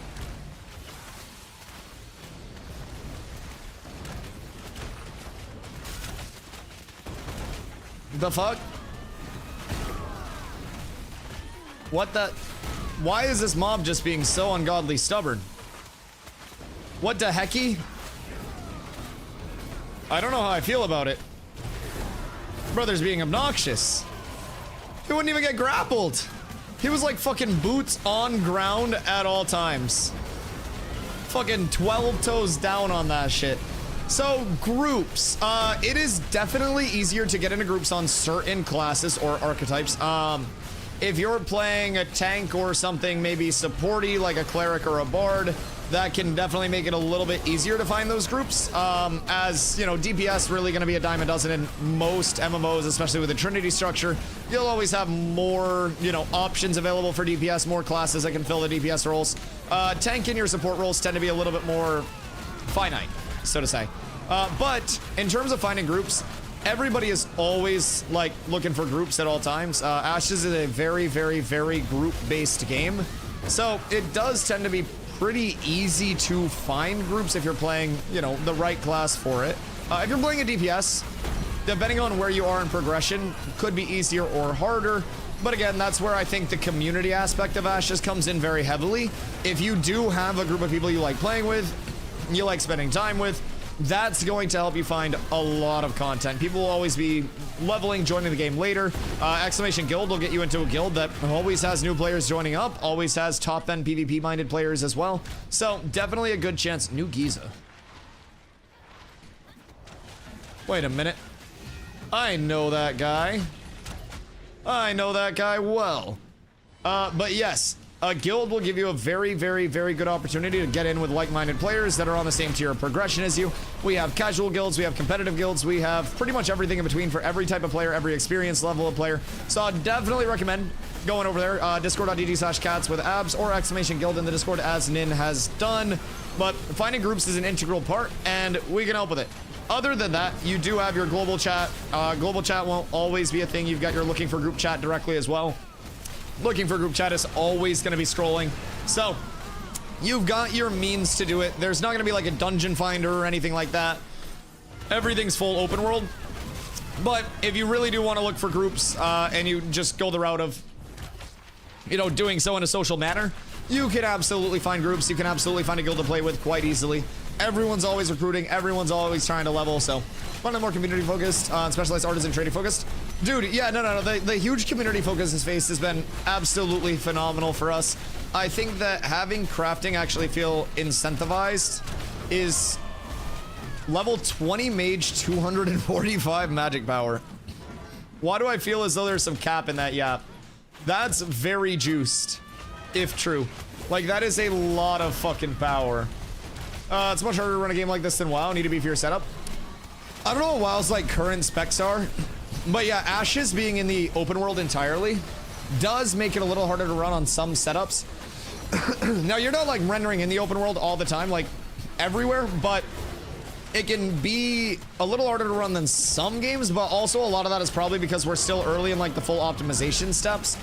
the fuck? What the? Why is this mob just being so ungodly stubborn? What the hecky? I don't know how I feel about it. Brother's being obnoxious. He wouldn't even get grappled. He was like fucking boots on ground at all times. Fucking 12 toes down on that shit. So, groups. It is definitely easier to get into groups on certain classes or archetypes. If you're playing a tank or something, maybe supporty like a cleric or a bard, that can definitely make it a little bit easier to find those groups. As, you know, DPS really going to be a dime a dozen in most MMOs, especially with the Trinity structure. You'll always have more, you know, options available for DPS, more classes that can fill the DPS roles. Tank and your support roles tend to be a little bit more finite, so to say. But in terms of finding groups, everybody is always like looking for groups at all times. Ashes is a very, very, very group-based game. So it does tend to be pretty easy to find groups if you're playing, you know, the right class for it. If you're playing a DPS, depending on where you are in progression, could be easier or harder. But again, that's where I think the community aspect of Ashes comes in very heavily. If you do have a group of people you like playing with, you like spending time with, that's going to help you find a lot of content. People will always be leveling, joining the game later. Exclamation Guild will get you into a guild that always has new players joining up, always has top-end PvP-minded players as well. So, definitely a good chance. New Giza. Wait a minute. I know that guy. I know that guy well. But yes, a guild will give you a very, very, very good opportunity to get in with like-minded players that are on the same tier of progression as you. We have casual guilds, we have competitive guilds, we have pretty much everything in between for every type of player, every experience level of player. So I'd definitely recommend going over there, discord.gg/cats with abs or exclamation guild in the Discord as Nin has done. But finding groups is an integral part and we can help with it. Other than that, you do have your global chat. Global chat won't always be a thing. You've got your looking for group chat directly as well. Looking for group chat is always going to be scrolling. So, You've got your means to do it. There's not going to be like a dungeon finder or anything like that. Everything's full open world. But if you really do want to look for groups and you just go the route of, you know, doing so in a social manner, you can absolutely find groups. You can absolutely find a guild to play with quite easily. Everyone's always recruiting. Everyone's always trying to level. So one of the more community focused, specialized artisan trading focused. Dude, yeah, no. The huge community focus this phase has been absolutely phenomenal for us. I think that having crafting actually feel incentivized is level 20 mage, 245 magic power. Why do I feel as though there's some cap in that? Yeah, that's very juiced, if true. Like, that is a lot of fucking power. It's much harder to run a game like this than WoW. Need to be for your setup. I don't know what WoW's like current specs are, but yeah, Ashes being in the open world entirely does make it a little harder to run on some setups. Now, you're not like rendering in the open world all the time, like everywhere, but it can be a little harder to run than some games, but also a lot of that is probably because we're still early in like the full optimization steps.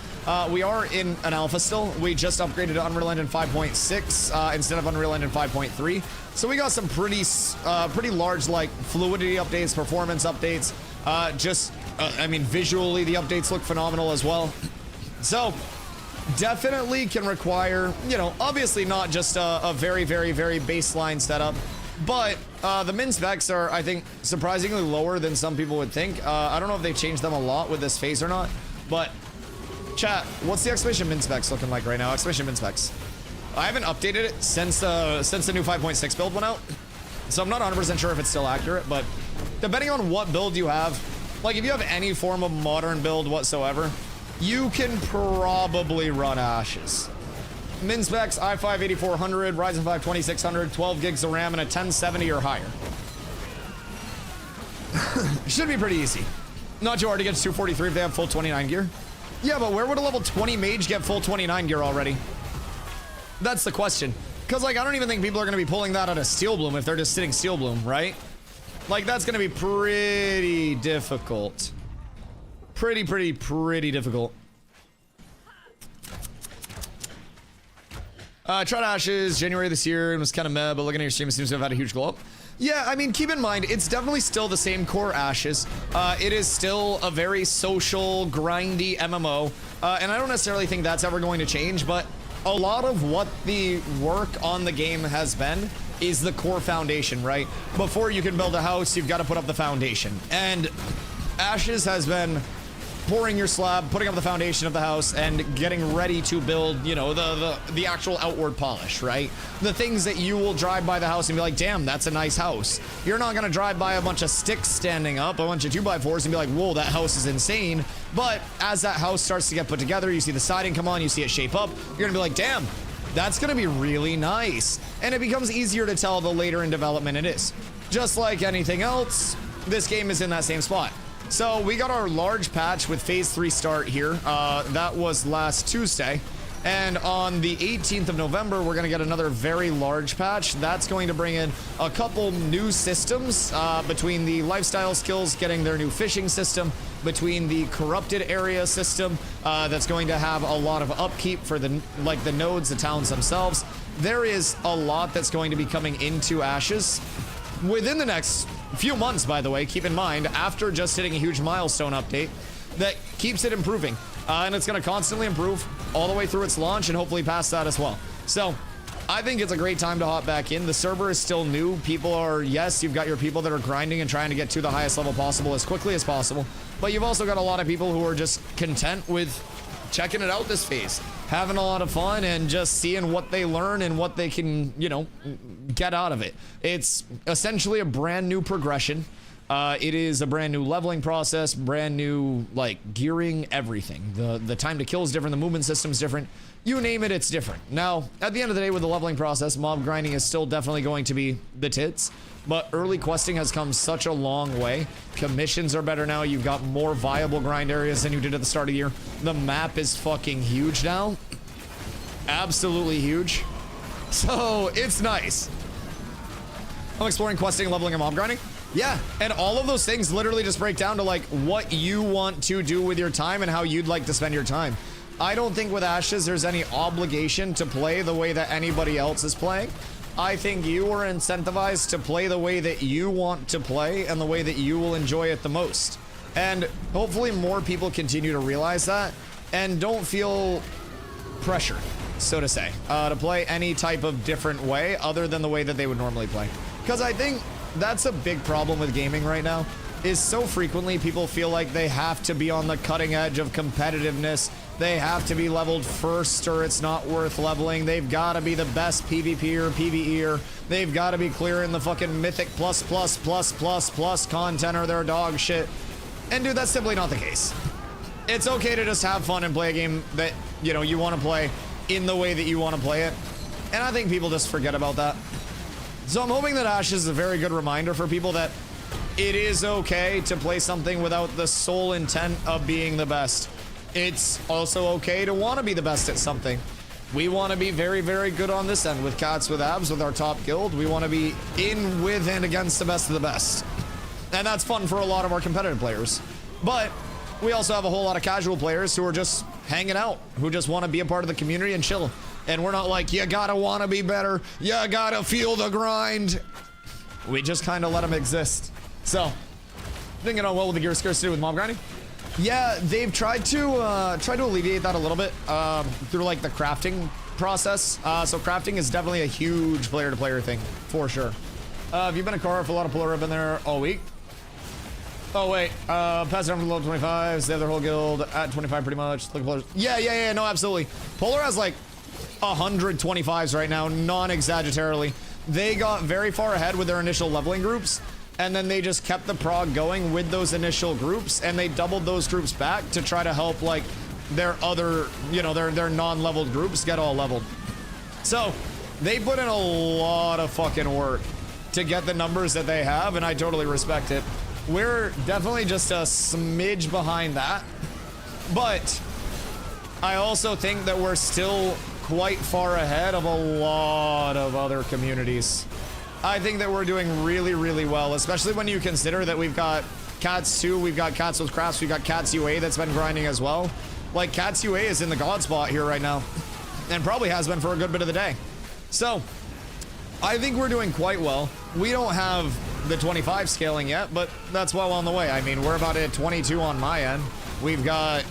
We are in an alpha still. We just upgraded to Unreal Engine 5.6 instead of Unreal Engine 5.3. So we got some pretty large like fluidity updates, performance updates. I mean, visually the updates look phenomenal as well. So definitely can require, you know, obviously not just a very baseline setup, but the min specs are, I think, surprisingly lower than some people would think. I don't know if they changed them a lot with this phase or not, but chat, what's the exclamation min specs looking like right now? Exclamation min specs. I haven't updated it since the new 5.6 build went out, so I'm not 100% sure if it's still accurate, but depending on what build you have, like if you have any form of modern build whatsoever, you can probably run Ashes. Min specs, i5 8400, Ryzen 5 2600, 12 gigs of RAM, and a 1070 or higher. Should be pretty easy. Not too hard to get to 243 if they have full 29 gear. Yeah, but where would a level 20 mage get full 29 gear already? That's the question. Because, like, I don't even think people are going to be pulling that out of Steel Bloom if they're just sitting Steel Bloom, right? Like, that's going to be pretty difficult. Pretty difficult. Tried Ashes January this year and was kind of meh, but looking at your stream, it seems to have had a huge glow up. Yeah, I mean, keep in mind, it's definitely still the same core Ashes. It is still a very social, grindy MMO, and I don't necessarily think that's ever going to change, but a lot of what the work on the game has been is the core foundation, right? Before you can build a house, you've got to put up the foundation. And Ashes has been pouring your slab, putting up the foundation of the house, and getting ready to build, you know, the actual outward polish, right? The things that you will drive by the house and be like, damn, that's a nice house. You're not gonna drive by a bunch of sticks standing up, a bunch of 2x4s, and be like, whoa, that house is insane. But as that house starts to get put together, you see the siding come on, you see it shape up, you're gonna be like, damn, that's gonna be really nice. And it becomes easier to tell the later in development it is. Just like anything else, this game is in that same spot. So we got our large patch with phase 3 start here. That was last Tuesday. And on the 18th of November, we're going to get another very large patch. That's going to bring in a couple new systems between the lifestyle skills, getting their new fishing system, between the corrupted area system that's going to have a lot of upkeep for the nodes, the towns themselves. There is a lot that's going to be coming into Ashes within the next few months, by the way. Keep in mind, after just hitting a huge milestone update that keeps it improving, and it's going to constantly improve all the way through its launch and hopefully past that as well. So I think it's a great time to hop back in. The server is still new. People are, yes, you've got your people that are grinding and trying to get to the highest level possible as quickly as possible, but you've also got a lot of people who are just content with checking it out this phase, having a lot of fun and just seeing what they learn and what they can, you know, get out of it. It's essentially a brand new progression. It is a brand new leveling process, brand new, like, gearing, everything. The time to kill is different, the movement system is different. You name it, it's different. Now, at the end of the day, with the leveling process, mob grinding is still definitely going to be the tits, but early questing has come such a long way. Commissions are better now. You've got more viable grind areas than you did at the start of the year. The map is fucking huge now. Absolutely huge. So, it's nice. I'm exploring questing, leveling, and mob grinding. Yeah, and all of those things literally just break down to, like, what you want to do with your time and how you'd like to spend your time. I don't think with Ashes there's any obligation to play the way that anybody else is playing. I think you are incentivized to play the way that you want to play and the way that you will enjoy it the most. And hopefully more people continue to realize that and don't feel pressure, so to say, to play any type of different way other than the way that they would normally play. Because I think that's a big problem with gaming right now, is so frequently people feel like they have to be on the cutting edge of competitiveness. They have to be leveled first or it's not worth leveling. They've got to be the best PvPer, PvEer. They've got to be clearing the fucking mythic plus content or their dog shit. And dude, that's simply not the case. It's okay to just have fun and play a game that, you know, you want to play in the way that you want to play it. And I think people just forget about that. So I'm hoping that Ashes is a very good reminder for people that it is okay to play something without the sole intent of being the best. It's also okay to want to be the best at something. We want to be very, very good on this end with Cats with Abs, with our top guild. We want to be in with and against the best of the best. And that's fun for a lot of our competitive players. But we also have a whole lot of casual players who are just hanging out, who just want to be a part of the community and chill. And we're not like, you gotta want to be better. You gotta feel the grind. We just kind of let them exist. So, thinking on well with the gear scarcity with mob grinding. Yeah, they've tried to alleviate that a little bit through like the crafting process. So crafting is definitely a huge player-to-player thing for sure. Have you been a car for a lot of Polar? I've been there all week. Oh wait, pass down from the level 25s. They have their whole guild at 25 pretty much. Look at Polar. Yeah, no, absolutely. Polar has like 125s right now, non-exaggeratorily. They got very far ahead with their initial leveling groups. And then they just kept the prog going with those initial groups, and they doubled those groups back to try to help like their other, you know, their non-leveled groups get all leveled. So they put in a lot of fucking work to get the numbers that they have, and I totally respect it. We're definitely just a smidge behind that, but I also think that we're still quite far ahead of a lot of other communities. I think that we're doing really, really well, especially when you consider that we've got Cats 2, we've got Cats with Crafts, we've got Cats UA that's been grinding as well. Like, Cats UA is in the god spot here right now, and probably has been for a good bit of the day. So, I think we're doing quite well. We don't have the 25 scaling yet, but that's well on the way. I mean, we're about at 22 on my end. We've got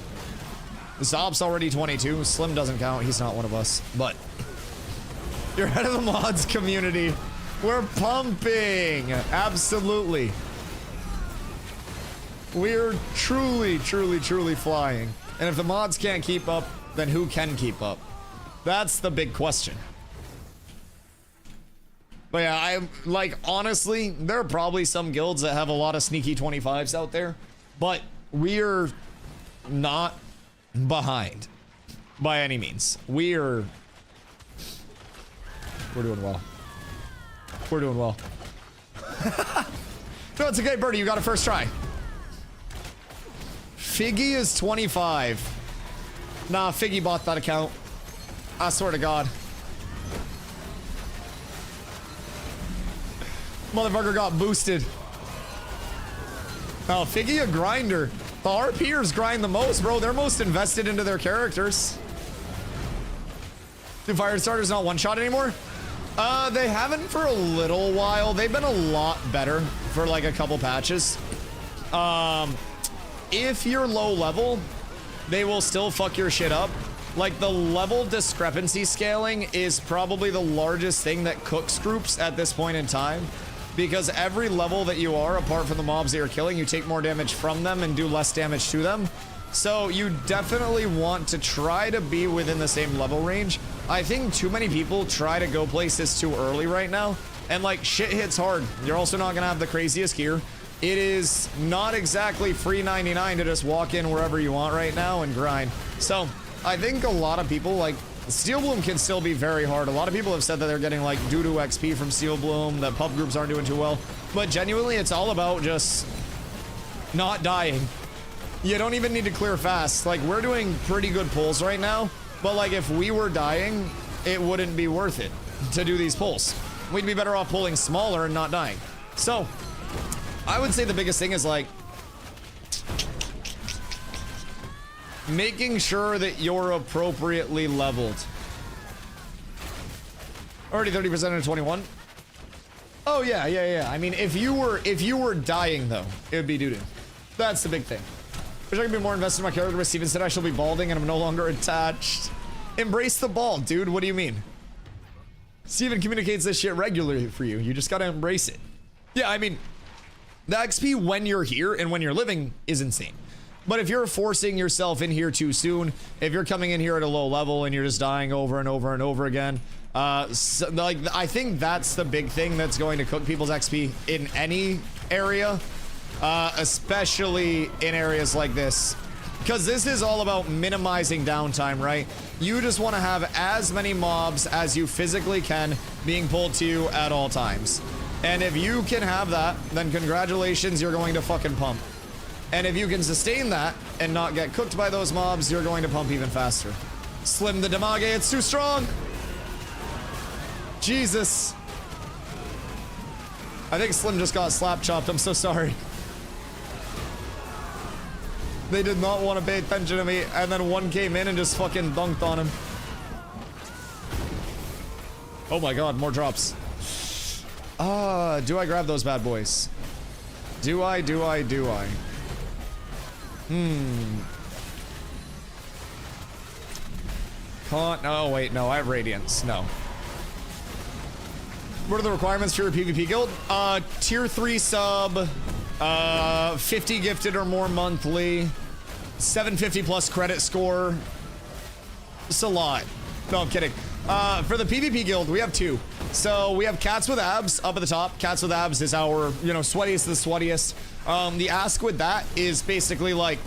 Zob's already 22. Slim doesn't count. He's not one of us, but you're head of the mods community. We're pumping. Absolutely. We're truly, truly, truly flying. And if the mods can't keep up, then who can keep up? That's the big question. But yeah, I like, honestly, there are probably some guilds that have a lot of sneaky 25s out there, but we're not behind by any means. We're doing well. We're doing well. No, it's okay, Birdie. You got a first try. Figgy is 25. Nah, Figgy bought that account. I swear to God. Motherfucker got boosted. Oh, Figgy a grinder. The RPers grind the most, bro. They're most invested into their characters. Do Firestarters not one-shot anymore? They haven't for a little while. They've been a lot better for like a couple patches. If you're low level, they will still fuck your shit up. Like, the level discrepancy scaling is probably the largest thing that cooks groups at this point in time. Because every level that you are, apart from the mobs that you're killing, you take more damage from them and do less damage to them. So you definitely want to try to be within the same level range. I think too many people try to go places too early right now, and like, shit hits hard. You're also not gonna have the craziest gear. It is not exactly free 99 to just walk in wherever you want right now and grind. So I think a lot of people, like, Steel Bloom can still be very hard. A lot of people have said that they're getting like doo-doo XP from Steel Bloom, that pub groups aren't doing too well. But genuinely, it's all about just not dying. You don't even need to clear fast. Like, we're doing pretty good pulls right now, but like, if we were dying, it wouldn't be worth it to do these pulls. We'd be better off pulling smaller and not dying. So I would say the biggest thing is like, making sure that you're appropriately leveled. Already 30% of 21. Oh yeah. I mean, if you were dying though, it would be doo-doo. That's the big thing. Wish I could be more invested in my character, but Steven said I shall be balding and I'm no longer attached. Embrace the bald, dude. What do you mean? Steven communicates this shit regularly for you. You just gotta embrace it. Yeah, I mean, the XP when you're here and when you're living is insane. But if you're forcing yourself in here too soon, if you're coming in here at a low level and you're just dying over and over and over again, like, I think that's the big thing that's going to cook people's XP in any area, especially in areas like this. Because this is all about minimizing downtime, right? You just want to have as many mobs as you physically can being pulled to you at all times. And if you can have that, then congratulations, you're going to fucking pump. And if you can sustain that and not get cooked by those mobs, you're going to pump even faster. Slim the damage, it's too strong. Jesus. I think Slim just got slap chopped. I'm so sorry. They did not want to pay attention to me, and then one came in and just fucking dunked on him. Oh my god, more drops. Do I grab those bad boys? Do I? Can't. Oh, wait, no, I have Radiance. No. What are the requirements for your PvP guild? Tier 3 sub, 50 gifted or more monthly, 750 plus credit score. It's a lot. No, I'm kidding. For the PvP guild, we have two. So we have Cats with Abs up at the top. Cats with Abs is our, sweatiest of the sweatiest. The ask with that is basically like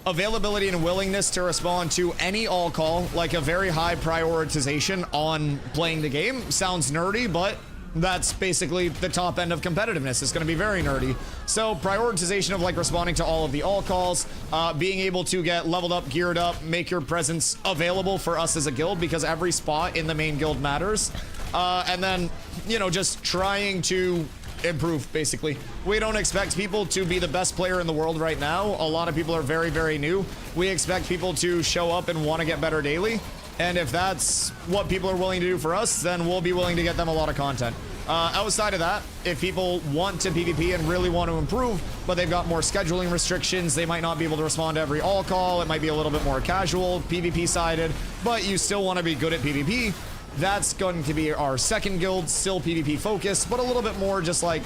availability and willingness to respond to any all call, like a very high prioritization on playing the game. Sounds nerdy, but that's basically the top end of competitiveness. It's going to be very nerdy. So prioritization of like responding to all of the all calls, being able to get leveled up, geared up, make your presence available for us as a guild because every spot in the main guild matters. And then, just trying to improve, basically. We don't expect people to be the best player in the world right now. A lot of people are very, very new. We expect people to show up and want to get better daily. And if that's what people are willing to do for us, then we'll be willing to get them a lot of content. Outside of that, if people want to PvP and really want to improve, but they've got more scheduling restrictions, they might not be able to respond to every all call. It might be a little bit more casual, PvP sided, but you still want to be good at PvP. That's going to be our second guild, still PvP focused, but a little bit more just like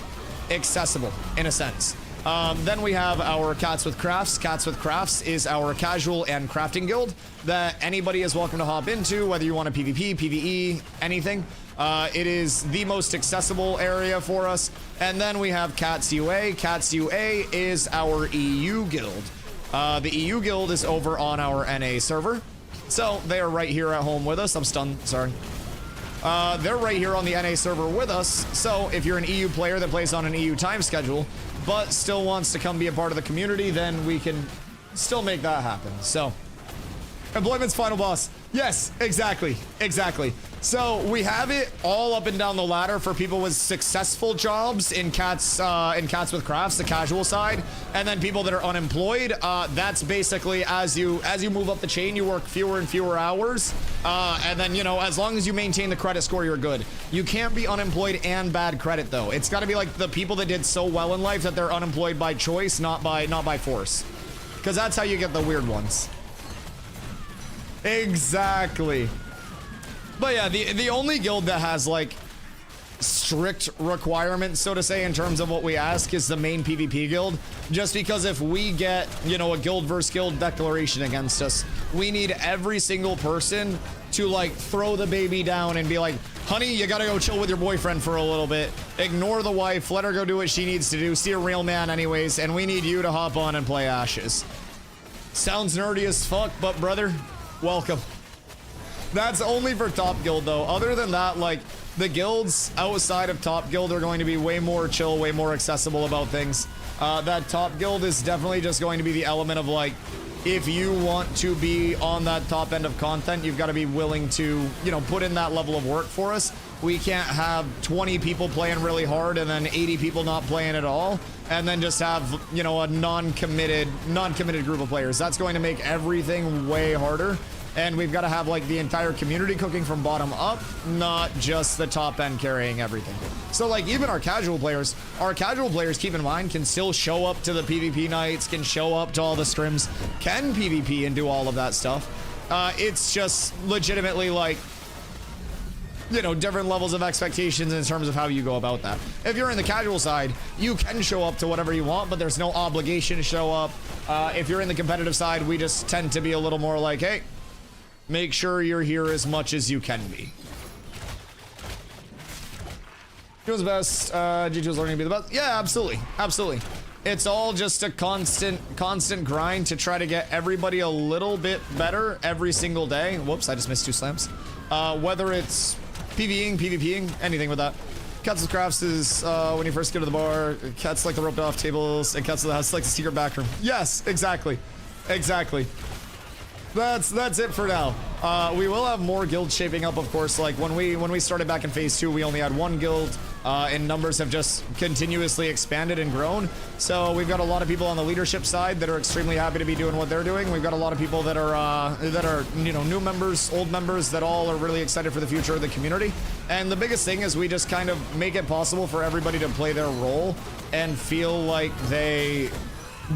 accessible in a sense. Then we have our Cats with Crafts. Cats with Crafts is our casual and crafting guild that anybody is welcome to hop into, whether you want to PvP, PvE, anything. It is the most accessible area for us. And then we have Cats UA. Cats UA is our EU guild. The EU guild is over on our NA server. So they are right here at home with us. I'm stunned, sorry. They're right here on the NA server with us. So if you're an EU player that plays on an EU time schedule, but still wants to come be a part of the community, then we can still make that happen. So, employment's final boss. Yes, exactly. So we have it all up and down the ladder for people with successful jobs in Cats with Crafts, the casual side, and then people that are unemployed. That's basically as you move up the chain, you work fewer and fewer hours, and then as long as you maintain the credit score, you're good. You can't be unemployed and bad credit though. It's got to be like the people that did so well in life that they're unemployed by choice, not by force, because that's how you get the weird ones. Exactly. But yeah, the only guild that has like strict requirements, so to say, in terms of what we ask is the main PvP guild. Just because if we get, a guild versus guild declaration against us, we need every single person to like throw the baby down and be like, honey, you gotta go chill with your boyfriend for a little bit. Ignore the wife, let her go do what she needs to do. See a real man anyways, and we need you to hop on and play Ashes. Sounds nerdy as fuck, but brother, welcome. That's only for top guild though. Other than that, like the guilds outside of top guild are going to be way more chill, way more accessible about things. That top guild is definitely just going to be the element of like, if you want to be on that top end of content, you've got to be willing to, put in that level of work for us. We can't have 20 people playing really hard and then 80 people not playing at all, and then just have, you know, a non-committed group of players. That's going to make everything way harder. And we've got to have like the entire community cooking from bottom up, not just the top end carrying everything. So like even our casual players, keep in mind, can still show up to the PvP nights, can show up to all the scrims, can PvP and do all of that stuff. It's just legitimately like, you know, different levels of expectations in terms of how you go about that. If you're in the casual side, you can show up to whatever you want, but there's no obligation to show up. If you're in the competitive side, we just tend to be a little more like, hey, make sure you're here as much as you can be. Who's the best? G2's learning to be the best. Yeah, absolutely. Absolutely. It's all just a constant grind to try to get everybody a little bit better every single day. Whoops, I just missed 2 slams. Whether it's PvEing, PvPing, anything with that. Cuts with crafts is when you first get to the bar. Cats like the roped off tables, and cuts of the house like the secret back room. Yes, exactly. Exactly. That's it for now. We will have more guilds shaping up, of course. Like when we started back in phase 2, we only had 1 guild, and numbers have just continuously expanded and grown. So we've got a lot of people on the leadership side that are extremely happy to be doing what they're doing. We've got a lot of people that are you know, new members, old members that all are really excited for the future of the community. And the biggest thing is we just kind of make it possible for everybody to play their role and feel like they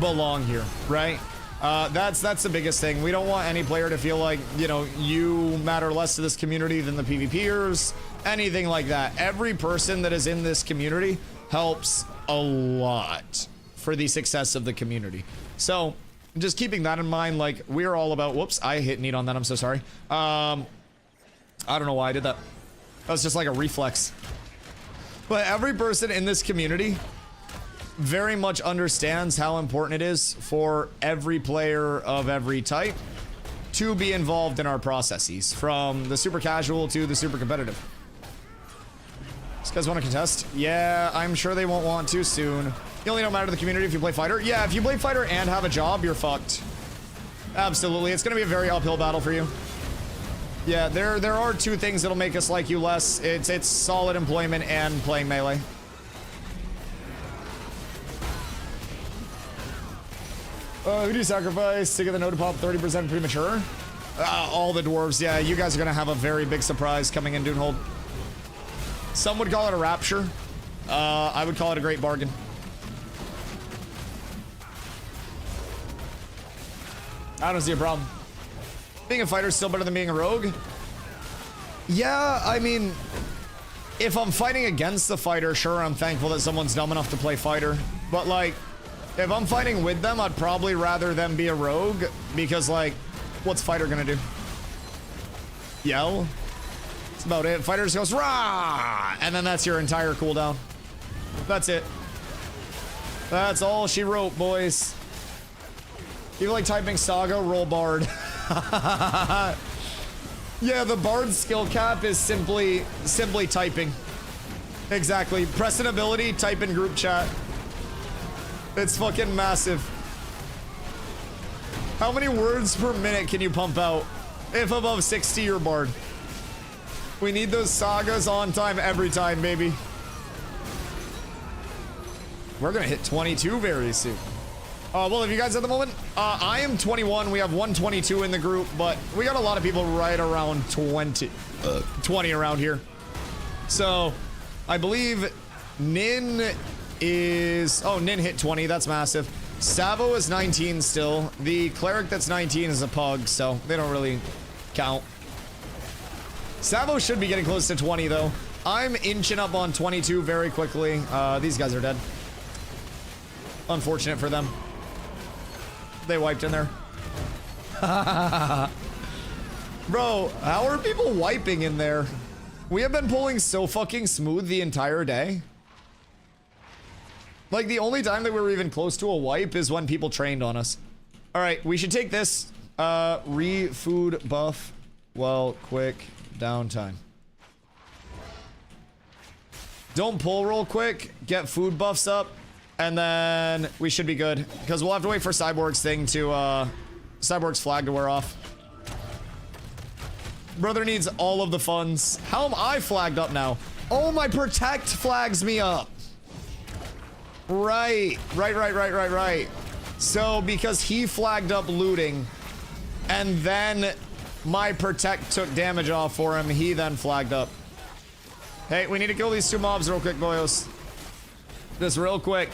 belong here, right? That's the biggest thing. We don't want any player to feel like, you know, you matter less to this community than the PvPers, anything like that. Every person that is in this community helps a lot for the success of the community. So just keeping that in mind, like we're all about, whoops, I hit need on that. I'm so sorry. I don't know why I did that. That was just like a reflex. But every person in this community very much understands how important it is for every player of every type to be involved in our processes, from the super casual to the super competitive. These guys want to contest? Yeah, I'm sure they won't want to soon. You only don't matter to the community if you play fighter? Yeah, if you play fighter and have a job, you're fucked. Absolutely. It's going to be a very uphill battle for you. Yeah, there are 2 things that'll make us like you less. It's solid employment and playing melee. Who do you sacrifice to get the node to pop 30% premature? All the dwarves. Yeah, you guys are going to have a very big surprise coming in Dunehold. Some would call it a rapture. I would call it a great bargain. I don't see a problem. Being a fighter is still better than being a rogue? Yeah, I mean, if I'm fighting against the fighter, sure, I'm thankful that someone's dumb enough to play fighter. But, like, if I'm fighting with them, I'd probably rather them be a rogue, because, like, what's fighter gonna do? Yell? That's about it. Fighter just goes, rah! And then that's your entire cooldown. That's it. That's all she wrote, boys. You like typing Saga, roll Bard. Yeah, the Bard skill cap is simply typing. Exactly. Press an ability, type in group chat. It's fucking massive. How many words per minute can you pump out? If above 60, you're Bard. We need those sagas on time every time, baby. We're gonna hit 22 very soon. Well, if you guys at the moment, I am 21. We have 122 in the group, but we got a lot of people right around 20 around here. So I believe Nin is, oh, Nin hit 20. That's massive. Savo is 19 still. The cleric that's 19 is a pug, so they don't really count. Savo should be getting close to 20 though. I'm inching up on 22 very quickly. These guys are dead. Unfortunate for them. They wiped in there. Bro, how are people wiping in there? We have been pulling so fucking smooth the entire day. Like, the only time that we were even close to a wipe is when people trained on us. Alright, we should take this. Re-food buff. Well, quick downtime. Don't pull real quick. Get food buffs up. And then we should be good. Because we'll have to wait for Cyborg's thing to, Cyborg's flag to wear off. Brother needs all of the funds. How am I flagged up now? Oh, my protect flags me up. Right. So because he flagged up looting and then my protect took damage off for him, he then flagged up. Hey, we need to kill these 2 mobs real quick, boyos. Just real quick.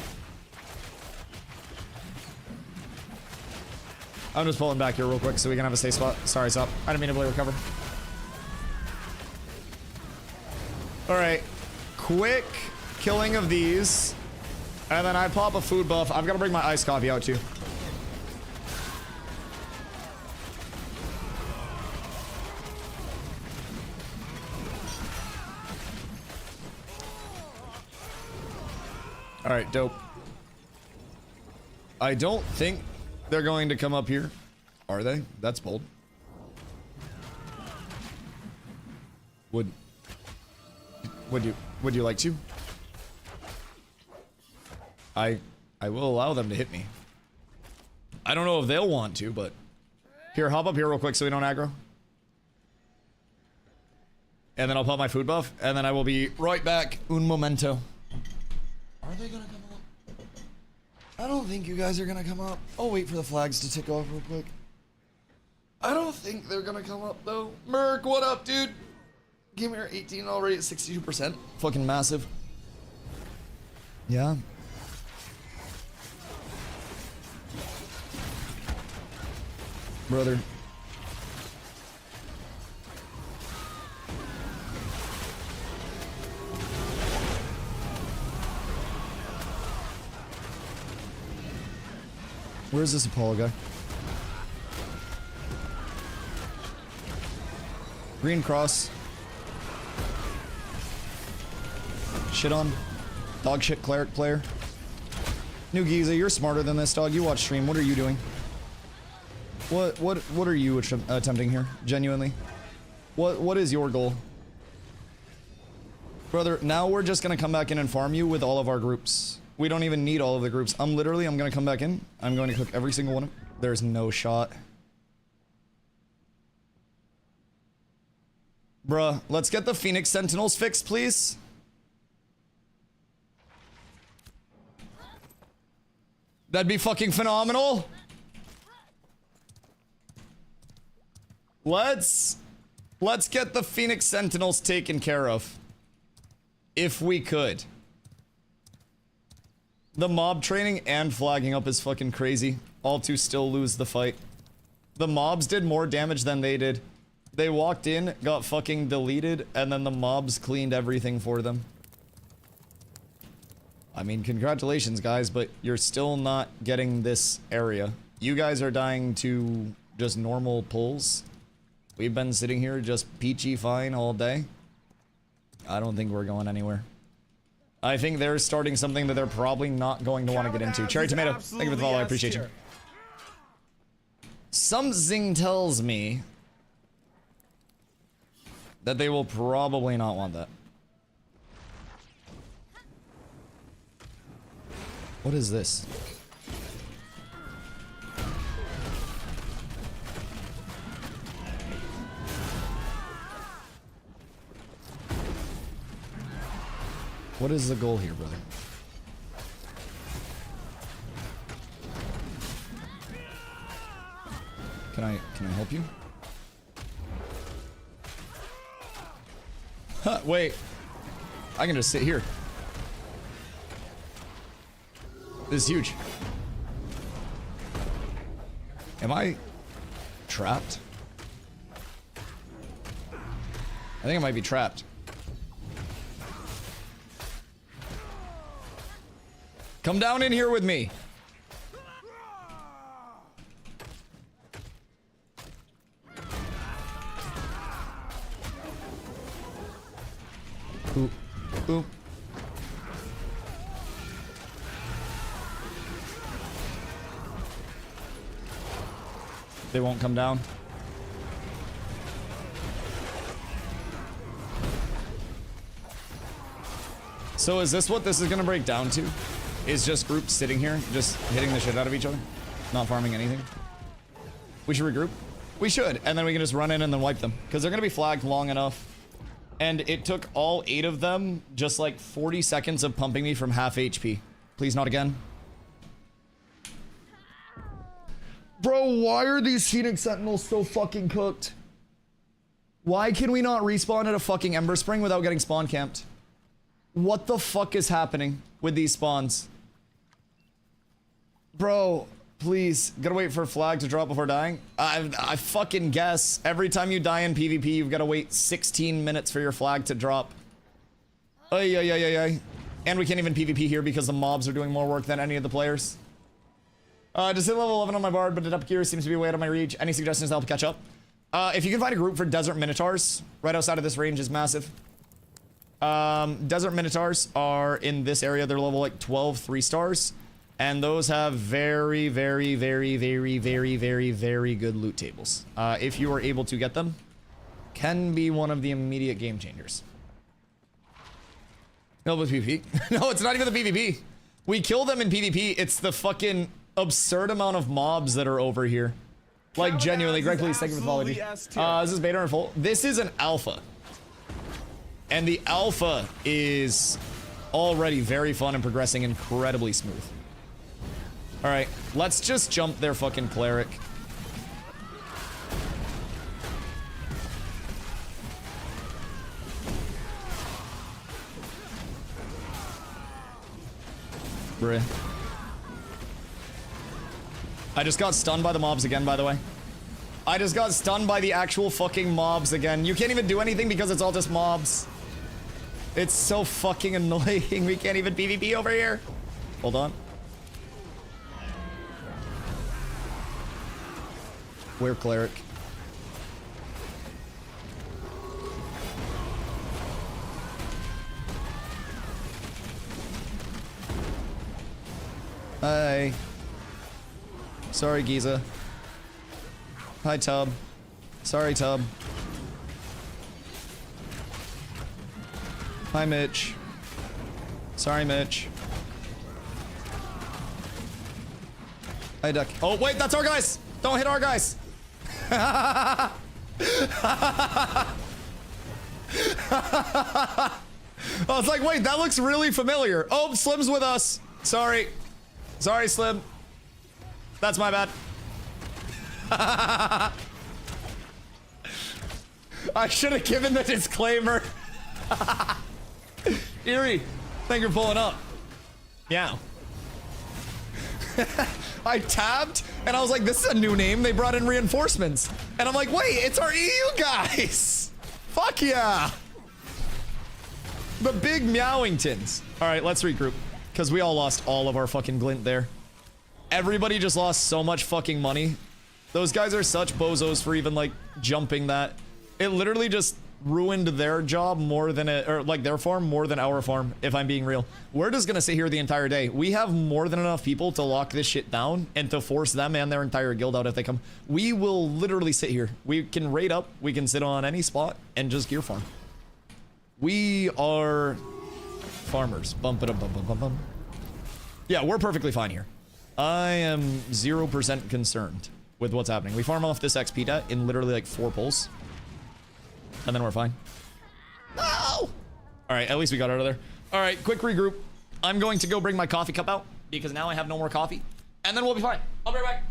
I'm just pulling back here real quick so we can have a safe spot. Sorry, stop. I didn't mean to play recover. Alright. Quick killing of these. And then I pop a food buff. I've got to bring my ice coffee out too. Alright, dope. I don't think they're going to come up here. Are they? That's bold. Would you like to? I will allow them to hit me. I don't know if they'll want to, but here, hop up here real quick so we don't aggro. And then I'll pop my food buff, and then I will be right back. Un momento. Are they gonna come up? I don't think you guys are gonna come up. I'll wait for the flags to tick off real quick. I don't think they're gonna come up though. Merc, what up, dude? Game here 18 already at 62%. Fucking massive. Yeah. Brother. Where's this Apollo guy? Green cross. Shit on. Dog shit cleric player. New Giza, you're smarter than this, dog. You watch stream. What are you doing? What are you attempting here? Genuinely. What is your goal? Brother, now we're just gonna come back in and farm you with all of our groups. We don't even need all of the groups. I'm gonna come back in. I'm going to cook every single one of them. There's no shot. Bruh, let's get the Phoenix Sentinels fixed, please. That'd be fucking phenomenal. Let's get the Phoenix Sentinels taken care of. If we could. The mob training and flagging up is fucking crazy. All to still lose the fight. The mobs did more damage than they did. They walked in, got fucking deleted, and then the mobs cleaned everything for them. I mean, congratulations, guys, but you're still not getting this area. You guys are dying to just normal pulls. We've been sitting here just peachy fine all day. I don't think we're going anywhere. I think they're starting something that they're probably not going to want to get into. Cherry Tomato, thank you for the follow, I appreciate you. Something tells me that they will probably not want that. What is this? What is the goal here, brother? Can I help you? Huh, wait. I can just sit here. This is huge. Am I trapped? I think I might be trapped. Come down in here with me. Oop. Oop. They won't come down. So is this what this is gonna break down to? Is just groups sitting here, just hitting the shit out of each other? Not farming anything? We should regroup. We should, and then we can just run in and then wipe them. Because they're going to be flagged long enough. And it took all 8 of them just like 40 seconds of pumping me from half HP. Please not again. Bro, why are these Phoenix Sentinels so fucking cooked? Why can we not respawn at a fucking Ember Spring without getting spawn camped? What the fuck is happening with these spawns? Bro, please, gotta wait for a flag to drop before dying. I fucking guess every time you die in PvP, you've gotta wait 16 minutes for your flag to drop. Ay, ay, ay, ay, ay. And we can't even PvP here because the mobs are doing more work than any of the players. Just hit level 11 on my bard, but it up here seems to be way out of my reach. Any suggestions to help catch up? If you can find a group for Desert Minotaurs, right outside of this range is massive. Desert Minotaurs are in this area. They're level like 12, 3 stars. And those have very, very, very, very, very, very, very good loot tables. If you are able to get them, can be one of the immediate game changers. No, with PvP. No, it's not even the PvP. We kill them in PvP. It's the fucking absurd amount of mobs that are over here. Like, genuinely. Greg, please, thank you for the follow. Is this beta or full? This is an alpha. And the alpha is already very fun and progressing incredibly smooth. Alright, let's just jump their fucking cleric. Bruh. I just got stunned by the mobs again, by the way. I just got stunned by the actual fucking mobs again. You can't even do anything because it's all just mobs. It's so fucking annoying. We can't even PvP over here. Hold on. Where cleric? Hi. Sorry, Giza. Hi, Tub. Sorry, Tub. Hi, Mitch. Sorry, Mitch. Hi, Duck. Oh, wait, that's our guys! Don't hit our guys! I was like, wait, that looks really familiar. Oh, Slim's with us. Sorry. Sorry, Slim. That's my bad. I should have given the disclaimer. Eerie, thank you for pulling up. Yeah. I tabbed and I was like, this is a new name. They brought in reinforcements. And I'm like, wait, it's our EU guys. Fuck yeah. The big Meowingtons. All right, let's regroup. Because we all lost all of our fucking glint there. Everybody just lost so much fucking money. Those guys are such bozos for even, like, jumping that. It literally just ruined their job more than it, or like their farm more than our farm, if I'm being real. We're just gonna sit here the entire day. We have more than enough people to lock this shit down and to force them and their entire guild out if they come. We will literally sit here. We can raid up, we can sit on any spot and just gear farm. We are farmers. Bump it up, bump, bump, bump, bump. Yeah, we're perfectly fine here. I am 0% concerned with what's happening. We farm off this XP debt in literally like 4 pulls. And then we're fine. No! Alright, at least we got out of there. Alright, quick regroup. I'm going to go bring my coffee cup out because now I have no more coffee. And then we'll be fine. I'll be right back.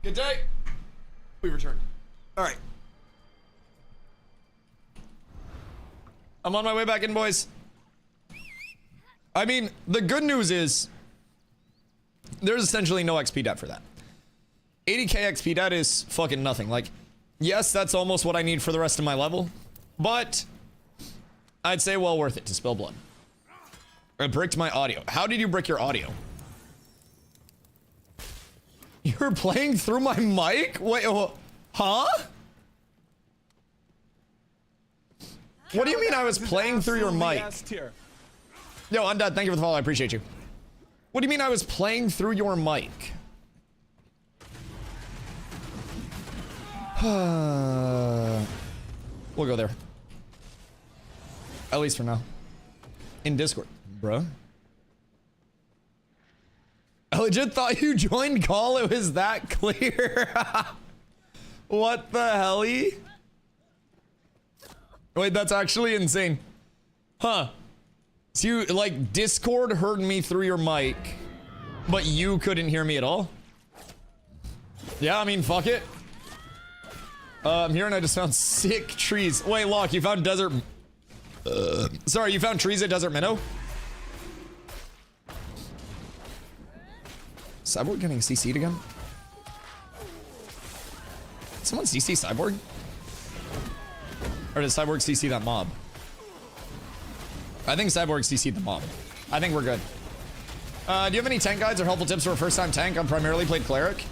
Good day. We returned. All right. I'm on my way back in, boys. I mean, the good news is there's essentially no XP debt for that. 80k XP debt is fucking nothing. Like, yes, that's almost what I need for the rest of my level, but I'd say well worth it to spill blood. I bricked my audio. How did you brick your audio? You're playing through my mic? Wait, huh? What do you mean I was playing through your mic? Yo, Undead, thank you for the follow. I appreciate you. What do you mean I was playing through your mic? We'll go there. At least for now. In Discord, bruh. I legit thought you joined call. It was that clear. What the helly? Wait, that's actually insane. Huh. So you, like, Discord heard me through your mic, but you couldn't hear me at all? Yeah, I mean, fuck it. I'm here and I just found sick trees. Wait, Locke, you found desert... sorry, you found trees at Desert Minnow? Cyborg getting CC'd again? Did someone CC Cyborg? Or did Cyborg CC that mob? I think Cyborg CC'd the mob. I think we're good. Do you have any tank guides or helpful tips for a first-time tank? I'm primarily played cleric.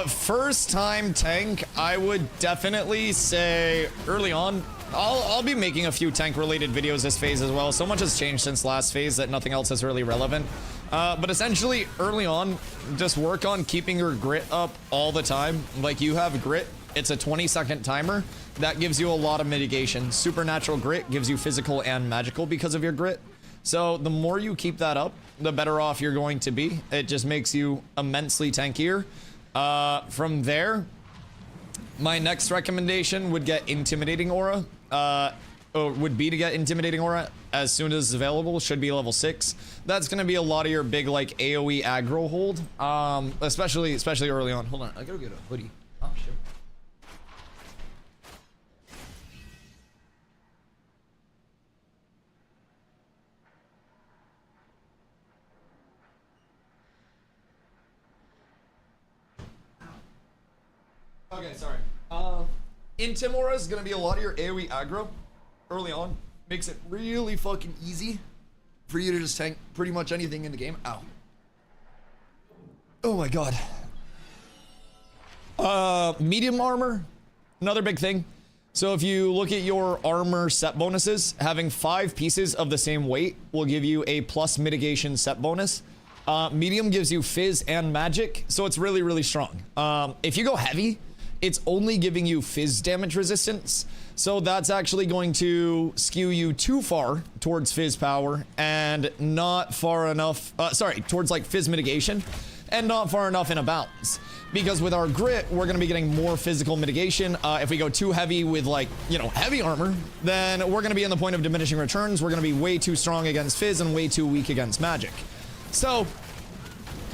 First-time tank, I would definitely say early on. I'll be making a few tank-related videos this phase as well. So much has changed since last phase that nothing else is really relevant. But essentially, early on, just work on keeping your grit up all the time. Like, you have grit, it's a 20-second timer. That gives you a lot of mitigation. Supernatural grit gives you physical and magical because of your grit. So the more you keep that up, the better off you're going to be. It just makes you immensely tankier. From there, my next recommendation would get Intimidating Aura. Would be to get Intimidating Aura as soon as it's available. Should be level 6. That's gonna be a lot of your big like AoE aggro hold. Especially early on. Hold on, I gotta get a hoodie. Oh shit. Okay, sorry. Intim Aura is gonna be a lot of your AoE aggro early on. Makes it really fucking easy for you to just tank pretty much anything in the game. Ow. Oh my god. Medium armor, another big thing. So if you look at your armor set bonuses, having 5 pieces of the same weight will give you a plus mitigation set bonus. Medium gives you fizz and magic, so it's really, really strong. If you go heavy, it's only giving you fizz damage resistance. So that's actually going to skew you too far towards fizz power and not far enough, towards like fizz mitigation and not far enough in a balance. Because with our grit, we're gonna be getting more physical mitigation. If we go too heavy with like, you know, heavy armor, then we're gonna be in the point of diminishing returns. We're gonna be way too strong against fizz and way too weak against magic. So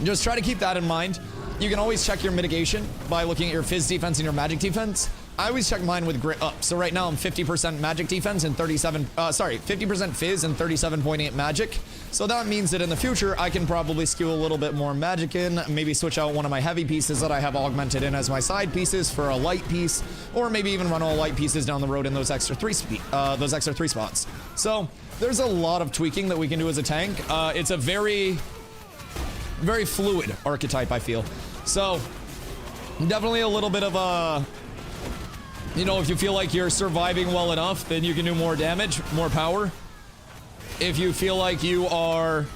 just try to keep that in mind. You can always check your mitigation by looking at your fizz defense and your magic defense. I always check mine with grit up. So right now I'm 50% magic defense and 50% fizz and 37.8 magic. So that means that in the future, I can probably skew a little bit more magic in, maybe switch out one of my heavy pieces that I have augmented in as my side pieces for a light piece, or maybe even run all light pieces down the road in those extra 3 spots. So there's a lot of tweaking that we can do as a tank. It's a very fluid archetype, I feel. So definitely a little bit of a, you know, if you feel like you're surviving well enough, then you can do more damage, more power. If you feel like you are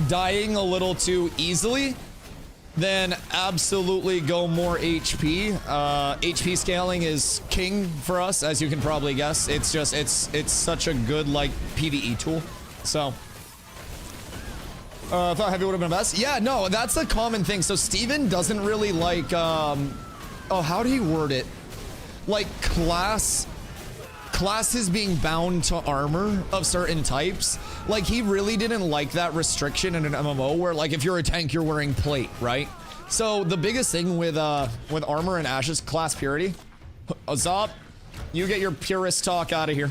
dying a little too easily, then absolutely go more HP. HP scaling is king for us, as you can probably guess. It's just, it's such a good, like, PvE tool. So I thought heavy would have been best. Yeah, no, that's a common thing. So Steven doesn't really like, oh, how do you word it? Like class classes being bound to armor of certain types. Like, he really didn't like that restriction in an MMO where, like, if you're a tank, you're wearing plate, right? So the biggest thing with armor and Ashes, class purity. Zop, you get your purist talk out of here.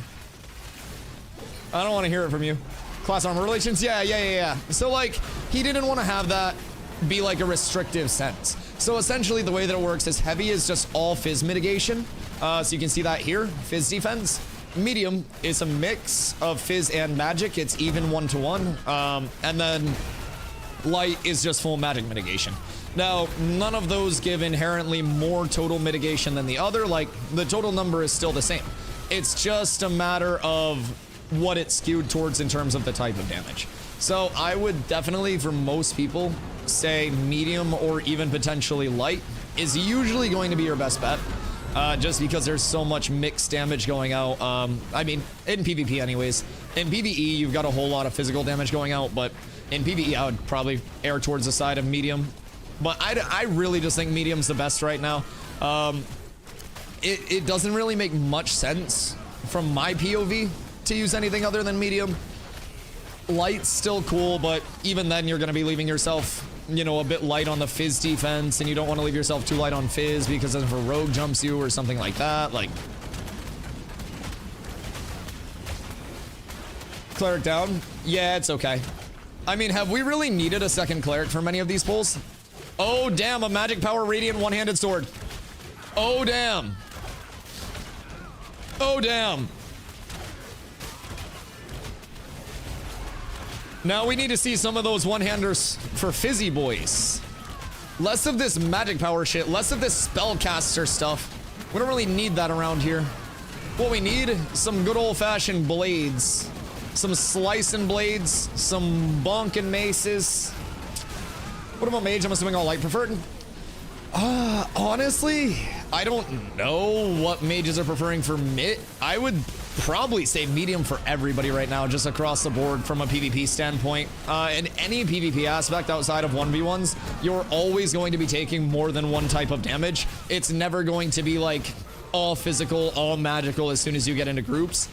I don't want to hear it from you. Class armor relations, yeah. So, like, he didn't want to have that be like a restrictive sense. So essentially the way that it works is heavy is just all fizz mitigation. So you can see that here, fizz defense. Medium is a mix of fizz and magic. It's even 1-to-1. And then light is just full magic mitigation. Now, none of those give inherently more total mitigation than the other. Like, the total number is still the same. It's just a matter of what it's skewed towards in terms of the type of damage. So I would definitely, for most people, say medium or even potentially light is usually going to be your best bet. Just because there's so much mixed damage going out. I mean, in PvP anyways. In PvE, you've got a whole lot of physical damage going out, but in PvE, I would probably err towards the side of medium. But I really just think medium's the best right now. It doesn't really make much sense from my POV to use anything other than medium. Light's still cool, but even then you're going to be leaving yourself, you know, a bit light on the fizz defense, and you don't want to leave yourself too light on fizz because if a rogue jumps you or something like that, like... Cleric down? Yeah, it's okay. I mean, have we really needed a second cleric for many of these pulls? Oh, damn, a magic power radiant one-handed sword. Oh, damn. Oh, damn. Now we need to see some of those one-handers for fizzy boys. Less of this magic power shit, less of this spellcaster stuff. We don't really need that around here. What we need, some good old-fashioned blades. Some slicing blades, some bonking maces. What about mage? I'm assuming all light preferred. Honestly, I don't know what mages are preferring for mid. I would probably say medium for everybody right now, just across the board from a PvP standpoint. In any PvP aspect outside of 1v1s, you're always going to be taking more than one type of damage. It's never going to be like all physical, all magical as soon as you get into groups.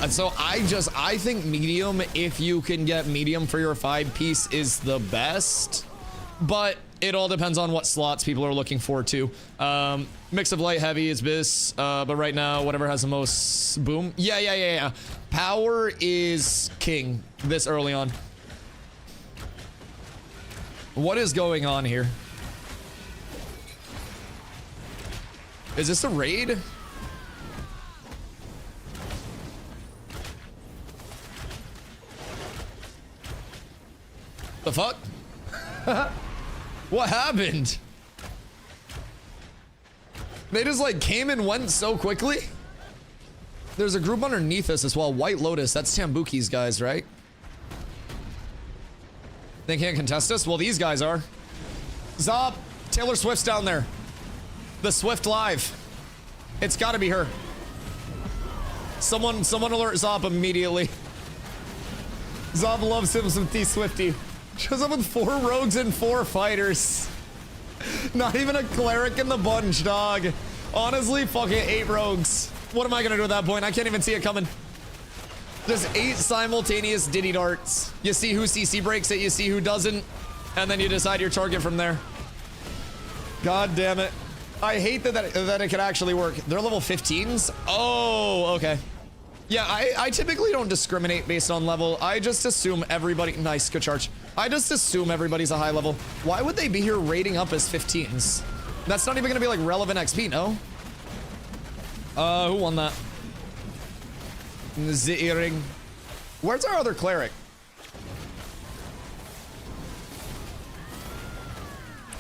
So I think medium, if you can get medium for your 5-piece, is the best. But it all depends on what slots people are looking for too. Mix of light heavy is BIS, but right now whatever has the most boom. Yeah. Power is king this early on. What is going on here? Is this a raid? The fuck? What happened? They just like came and went so quickly. There's a group underneath us as well. White Lotus, that's Tambuki's guys, right? They can't contest us? Well, these guys are. Zop, Taylor Swift's down there. The Swift Live. It's gotta be her. Someone alert Zop immediately. Zop loves him some T-Swifty. Shows up with 4 rogues and 4 fighters. Not even a cleric in the bunch, dog. Honestly, fuck it, 8 rogues. What am I gonna do at that point? I can't even see it coming. There's 8 simultaneous Diddy darts. You see who CC breaks it, you see who doesn't, and then you decide your target from there. God damn it. I hate that it could actually work. They're level 15s? Oh, okay. Yeah, I typically don't discriminate based on level. I just assume everybody... Nice, good charge. I just assume everybody's a high level. Why would they be here rating up as 15s? That's not even gonna be like relevant XP, no? Who won that? The earring. Where's our other cleric?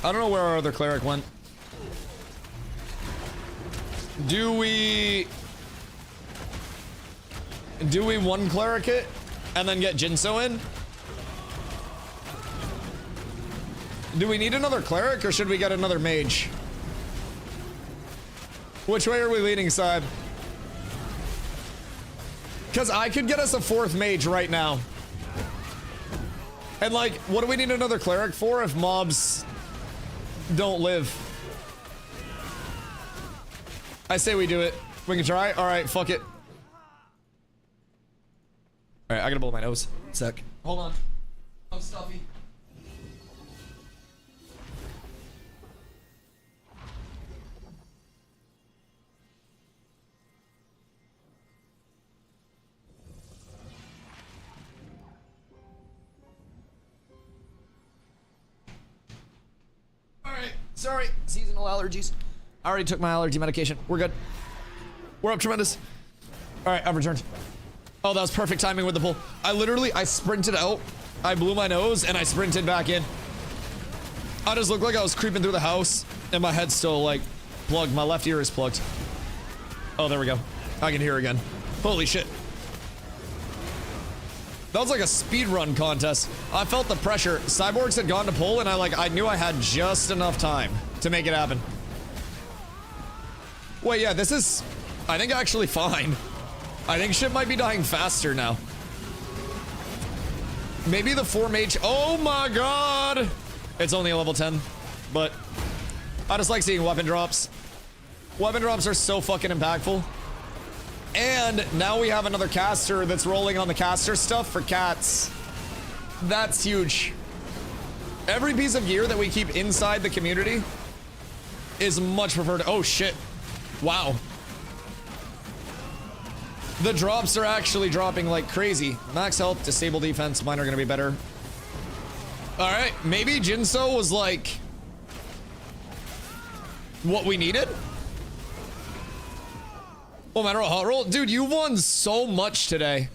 I don't know where our other cleric went. Do we one cleric it and then get Jinso in? Do we need another cleric or should we get another mage? Which way are we leaning, Side? Because I could get us a 4th mage right now. And like, what do we need another cleric for if mobs don't live? I say we do it. We can try. All right, fuck it. All right, I gotta blow my nose. Sec. Hold on. I'm stuffy. All right, sorry. Seasonal allergies. I already took my allergy medication. We're good. We're up tremendous. All right, I've returned. Oh, that was perfect timing with the pull. I sprinted out, I blew my nose, and I sprinted back in. I just looked like I was creeping through the house, and my head's still, like, plugged. My left ear is plugged. Oh, there we go. I can hear again. Holy shit. That was like a speed run contest. I felt the pressure. Cyborgs had gone to pull, and I knew I had just enough time to make it happen. Wait, yeah, this is, I think, actually fine. I think shit might be dying faster now. Maybe the 4 mage. Oh my god! It's only a level 10, but I just like seeing weapon drops. Weapon drops are so fucking impactful. And now we have another caster that's rolling on the caster stuff for cats. That's huge. Every piece of gear that we keep inside the community is much preferred. Oh shit. Wow. The drops are actually dropping like crazy. Max health, disable defense, mine are gonna be better. All right, maybe Jinso was like what we needed. Oh, matter of hot roll, dude, you won so much today.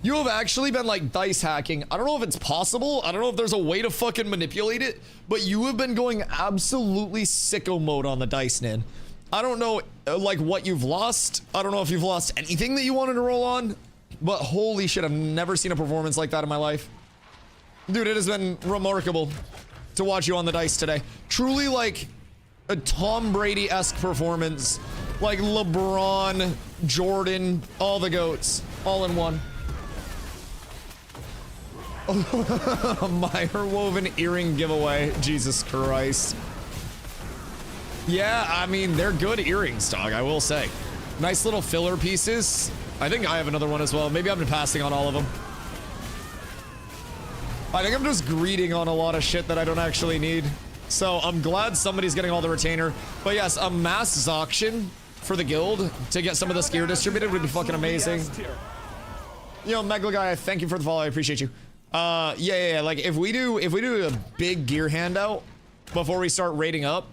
You have actually been like dice hacking. I don't know if it's possible. I don't know if there's a way to fucking manipulate it, but you have been going absolutely sicko mode on the dice, Nan. I don't know like what you've lost. I don't know if you've lost anything that you wanted to roll on, but holy shit, I've never seen a performance like that in my life. Dude, it has been remarkable to watch you on the dice today. Truly like a Tom Brady-esque performance. Like LeBron, Jordan, all the GOATs, all in one. Meyer woven earring giveaway. Jesus Christ. Yeah, I mean, they're good earrings, dog, I will say. Nice little filler pieces. I think I have another one as well. Maybe I've been passing on all of them. I think I'm just greeting on a lot of shit that I don't actually need. So I'm glad somebody's getting all the retainer. But yes, a mass auction for the guild to get some of this gear distributed would be fucking amazing. Yo, Megla guy, thank you for the follow. I appreciate you. Yeah. Like if we do a big gear handout before we start raiding up,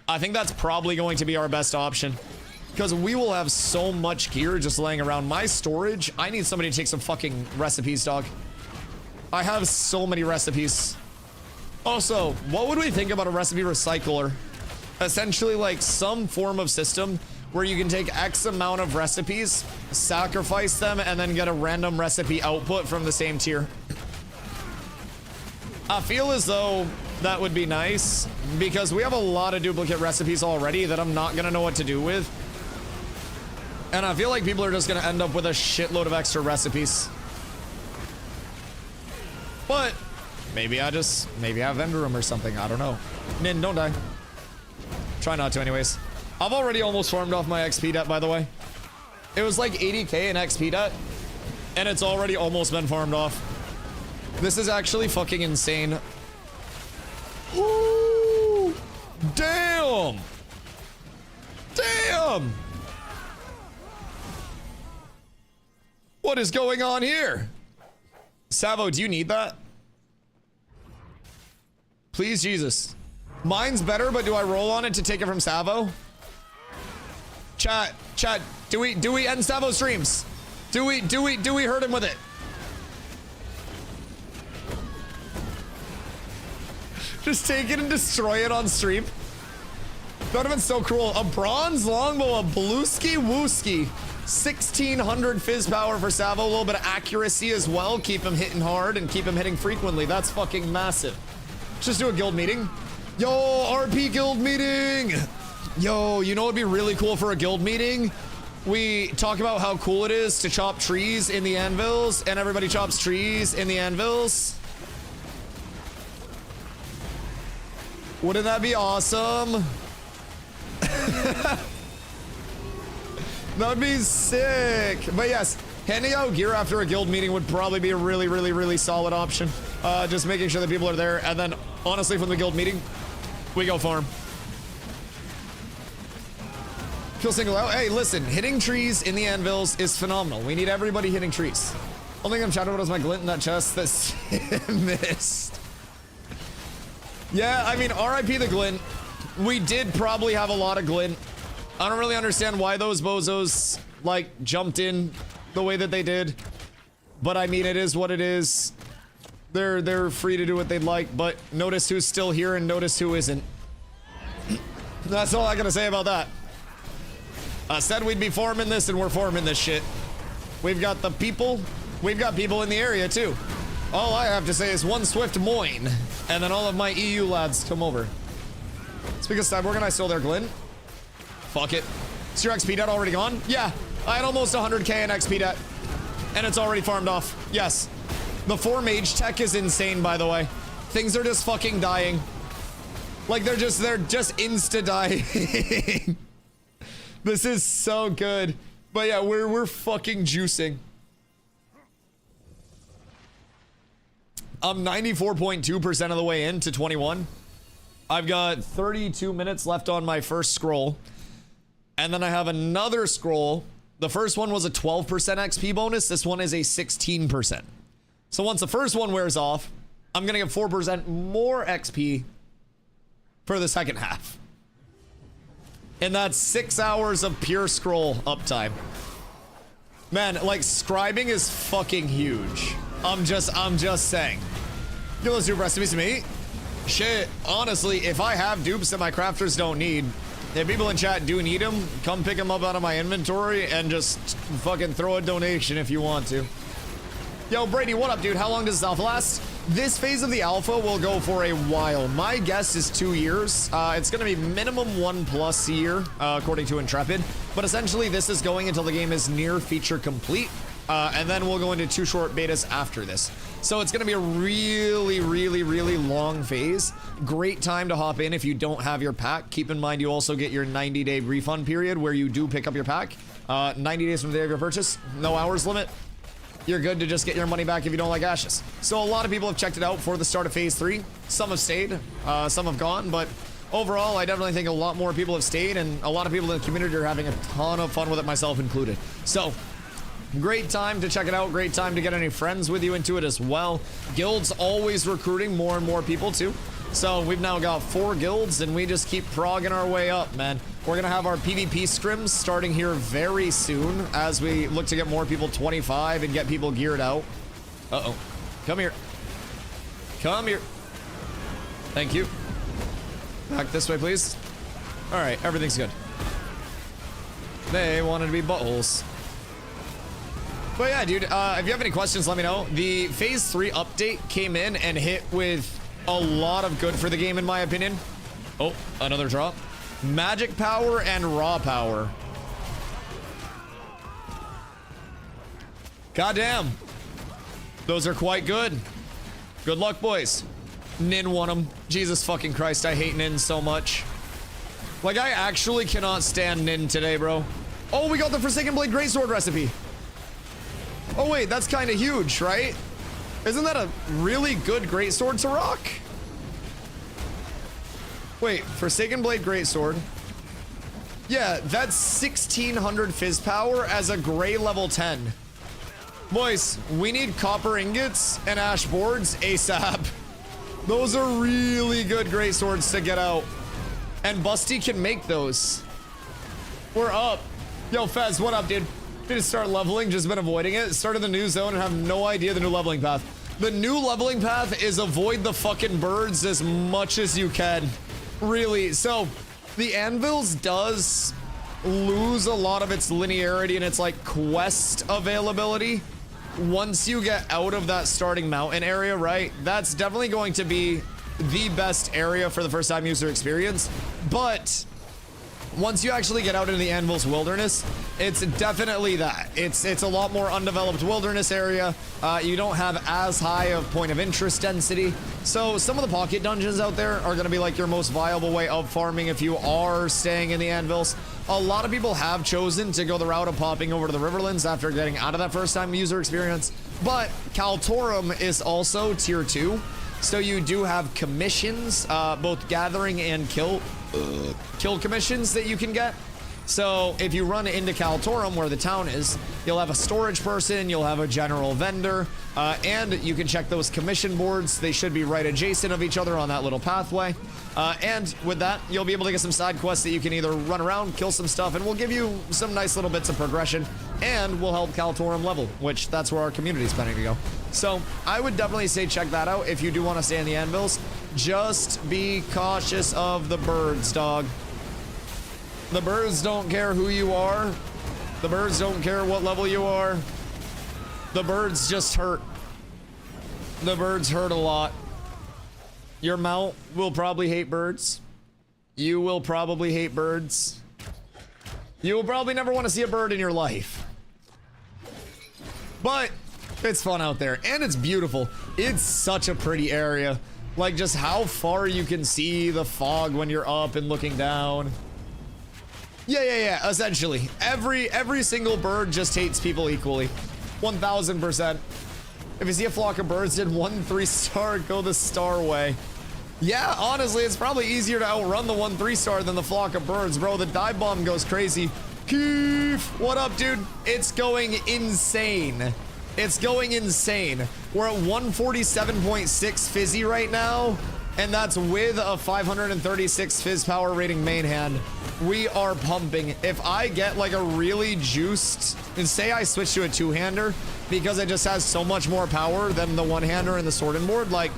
I think that's probably going to be our best option because we will have so much gear just laying around. My storage, I need somebody to take some fucking recipes, dog. I have so many recipes. Also, what would we think about a recipe recycler? Essentially like some form of system where you can take X amount of recipes, sacrifice them, and then get a random recipe output from the same tier. I feel as though that would be nice because we have a lot of duplicate recipes already that I'm not gonna know what to do with. And I feel like people are just gonna end up with a shitload of extra recipes. But maybe I vendor them or something. I don't know. Nin, don't die. Try not to anyways. I've already almost farmed off my XP debt, by the way. It was like 80k in XP debt, and it's already almost been farmed off. This is actually fucking insane. Woo! Damn! Damn! What is going on here? Savo, do you need that? Please, Jesus. Mine's better, but do I roll on it to take it from Savo? Chat, do we end Savo streams? Do we hurt him with it? Just take it and destroy it on stream. That would have been so cruel. A bronze longbow, a blueski wooski. 1600 fizz power for Savo, a little bit of accuracy as well. Keep him hitting hard and keep him hitting frequently. That's fucking massive. Let's just do a guild meeting. Yo, RP guild meeting. Yo, you know what'd be really cool for a guild meeting? We talk about how cool it is to chop trees in the anvils, and everybody chops trees in the anvils. Wouldn't that be awesome? That'd be sick. But yes, Handing out gear after a guild meeting would probably be a really, really, really solid option. Just making sure that people are there, and then honestly from the guild meeting, we go farm. Kill single out. Hey, listen, hitting trees in the anvils is phenomenal. We need everybody hitting trees. Only thing I'm chatting about is my glint in that chest that's missed. Yeah, I mean, RIP the glint. We did probably have a lot of glint. I don't really understand why those bozos, like, jumped in the way that they did. But I mean, it is what it is. They're free to do what they'd like, but notice who's still here and notice who isn't. That's all I gotta say about that. I said we'd be farming this, and we're farming this shit. We've got the people. We've got people in the area, too. All I have to say is one swift moin, and then all of my EU lads come over. Speaking of Cyborg, and I stole their glint. Fuck it. Is your XP debt already gone? Yeah. I had almost 100k in XP debt, and it's already farmed off. Yes. The 4 mage tech is insane, by the way. Things are just fucking dying. Like, they're just insta-dying. This is so good. But yeah, we're fucking juicing. I'm 94.2% of the way into 21. I've got 32 minutes left on my first scroll. And then I have another scroll. The first one was a 12% XP bonus. This one is a 16%. So once the first one wears off, I'm gonna get 4% more XP for the second half. And that's 6 hours of pure scroll uptime. Man, like, scribing is fucking huge. I'm just saying. Give those dupe recipes to me. Shit, honestly, if I have dupes that my crafters don't need, if people in chat do need them, come pick them up out of my inventory and just fucking throw a donation if you want to. Yo, Brady, what up, dude? How long does this alpha last? This phase of the alpha will go for a while. My guess is 2 years. It's going to be minimum 1+ year, according to Intrepid. But essentially, this is going until the game is near feature complete. And then we'll go into 2 short betas after this. So it's going to be a really, really, really long phase. Great time to hop in if you don't have your pack. Keep in mind, you also get your 90-day refund period where you do pick up your pack. 90 days from the day of your purchase. No hours limit. You're good to just get your money back if you don't like ashes. So a lot of people have checked it out for the start of phase 3. Some have stayed, some have gone, but overall, I definitely think a lot more people have stayed, and a lot of people in the community are having a ton of fun with it, myself included. So, great time to check it out. Great time to get any friends with you into it as well. Guilds always recruiting more and more people too. So we've now got 4 guilds, and we just keep progging our way up, man. We're gonna have our PvP scrims starting here very soon as we look to get more people 25 and get people geared out. Uh-oh. Come here. Come here. Thank you. Back this way, please. All right, everything's good. They wanted to be buttholes. But yeah, dude, if you have any questions, let me know. The Phase 3 update came in and hit with a lot of good for the game, in my opinion. Oh, another drop. Magic power and raw power. Goddamn. Those are quite good. Good luck, boys. Nin won them. Jesus fucking Christ, I hate Nin so much. Like, I actually cannot stand Nin today, bro. Oh, we got the Forsaken Blade Greatsword recipe. Oh, wait, that's kind of huge, right? Isn't that a really good greatsword to rock? Wait, Forsaken Blade Greatsword. Yeah, that's 1600 fizz power as a gray level 10. Boys, we need copper ingots and ash boards ASAP. Those are really good greatswords to get out. And Busty can make those. We're up. Yo, Fez, what up, dude? Did start leveling, just been avoiding it. Started the new zone and have no idea the new leveling path. The new leveling path is avoid the fucking birds as much as you can. Really. So, the Anvils does lose a lot of its linearity and its, like, quest availability. Once you get out of that starting mountain area, right? That's definitely going to be the best area for the first time user experience. But once you actually get out into the Anvil's wilderness, it's definitely that. It's a lot more undeveloped wilderness area. You don't have as high of point of interest density. So some of the pocket dungeons out there are going to be like your most viable way of farming if you are staying in the Anvils. A lot of people have chosen to go the route of popping over to the Riverlands after getting out of that first time user experience. But Kaltorum is also tier 2. So you do have commissions, both gathering and kill commissions that you can get. So if you run into Kaltorum, where the town is, you'll have a storage person, you'll have a general vendor, and you can check those commission boards. They should be right adjacent of each other on that little pathway. And with that, you'll be able to get some side quests that you can either run around, kill some stuff, and we'll give you some nice little bits of progression, and we'll help Kaltorum level, which that's where our community is planning to go. So I would definitely say check that out if you do want to stay in the Anvils. Just be cautious of the birds, dog. The birds don't care who you are. The birds don't care what level you are. The birds just hurt. The birds hurt a lot. Your mount will probably hate birds. You will probably hate birds. You will probably never want to see a bird in your life. But it's fun out there, and it's beautiful. It's such a pretty area. Like, just how far you can see the fog when you're up and looking down. Yeah, essentially. Every single bird just hates people equally. 1000%. If you see a flock of birds in 1 3-star, go the star way. Yeah, honestly, it's probably easier to outrun the 1 3-star than the flock of birds, bro. The dive bomb goes crazy. Keef, what up, dude? It's going insane. It's going insane. We're at 147.6 fizzy right now, and that's with a 536 fizz power rating main hand. We are pumping. If I get like a really juiced, and say I switch to a 2-hander because it just has so much more power than the 1-hander in the sword and board, like,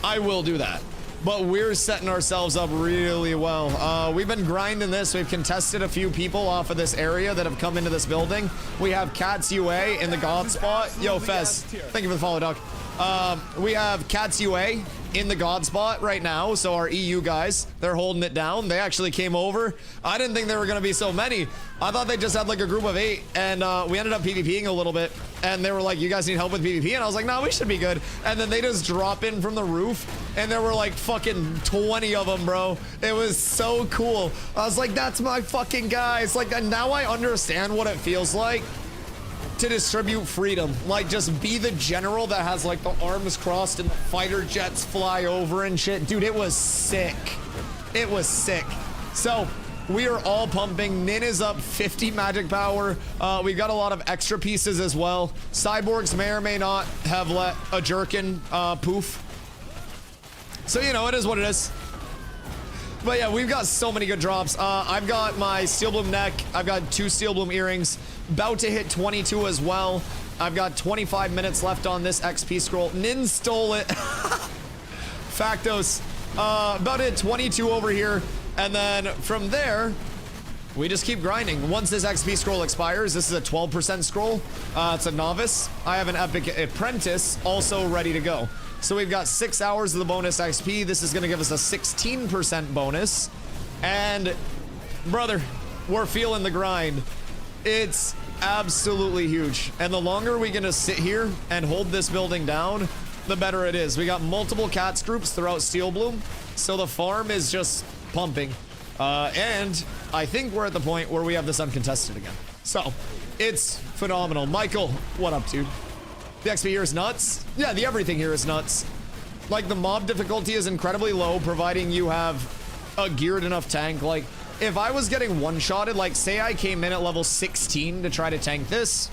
I will do that. But we're setting ourselves up really well. We've been grinding this. We've contested a few people off of this area that have come into this building. We have Cats UA in the God spot. Yo, Fez, thank you for the follow, dog. We have Cats UA in the God spot right now. So our EU guys, they're holding it down. They actually came over. I didn't think there were going to be so many. I thought they just had like a group of 8, and we ended up PvPing a little bit. And they were like, you guys need help with PvP? And I was like, no, we should be good. And then they just drop in from the roof, and there were like fucking 20 of them, bro. It was so cool. I was like, that's my fucking guys. Like, and now I understand what it feels like to distribute freedom. Like, just be the general that has like the arms crossed and the fighter jets fly over and shit. Dude, it was sick. It was sick. So we are all pumping. Nin is up 50 magic power. We've got a lot of extra pieces as well. Cyborgs may or may not have let a jerkin poof. So, you know, it is what it is. But yeah, we've got so many good drops. I've got my Steel Bloom neck. I've got 2 Steel Bloom earrings. About to hit 22 as well. I've got 25 minutes left on this XP scroll. Nin stole it. Factos. About to hit 22 over here. And then from there, we just keep grinding. Once this XP scroll expires, this is a 12% scroll. It's a novice. I have an epic apprentice also ready to go. So we've got 6 hours of the bonus XP. This is going to give us a 16% bonus. And brother, we're feeling the grind. It's absolutely huge. And the longer we're going to sit here and hold this building down, the better it is. We got multiple cats groups throughout Steel Bloom. So the farm is just pumping. And I think we're at the point where we have this uncontested again. So it's phenomenal. Michael, what up, dude? The XP here is nuts. Yeah, the everything here is nuts. Like, the mob difficulty is incredibly low, providing you have a geared enough tank. Like, if I was getting one-shotted, like, say I came in at level 16 to try to tank this,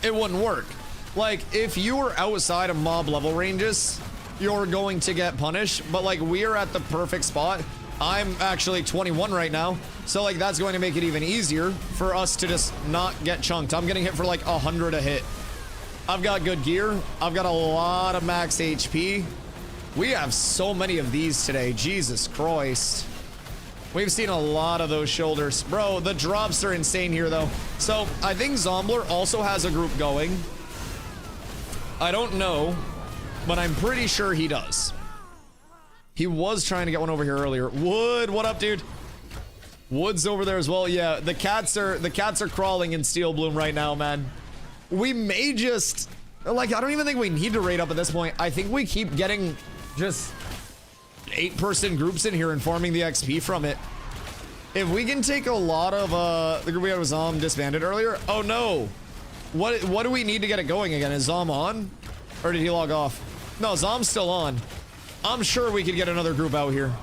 it wouldn't work. Like, if you were outside of mob level ranges, you're going to get punished. But, like, we are at the perfect spot. I'm actually 21 right now, so, like, that's going to make it even easier for us to just not get chunked. I'm getting hit for, like, 100 a hit. I've got good gear. I've got a lot of max HP. We have so many of these today. Jesus Christ. We've seen a lot of those shoulders. Bro, the drops are insane here, though. So, I think Zombler also has a group going. I don't know, but I'm pretty sure he does. He was trying to get one over here earlier. Wood, what up, dude? Wood's over there as well. Yeah, the cats are crawling in Steel Bloom right now, man. We may just, like, I don't even think we need to raid up at this point. I think we keep getting just 8-person groups in here and farming the XP from it. If we can take a lot of the group we had with Zom disbanded earlier. Oh no. What do we need to get it going again? Is Zom on? Or did he log off? No, Zom's still on. I'm sure we could get another group out here.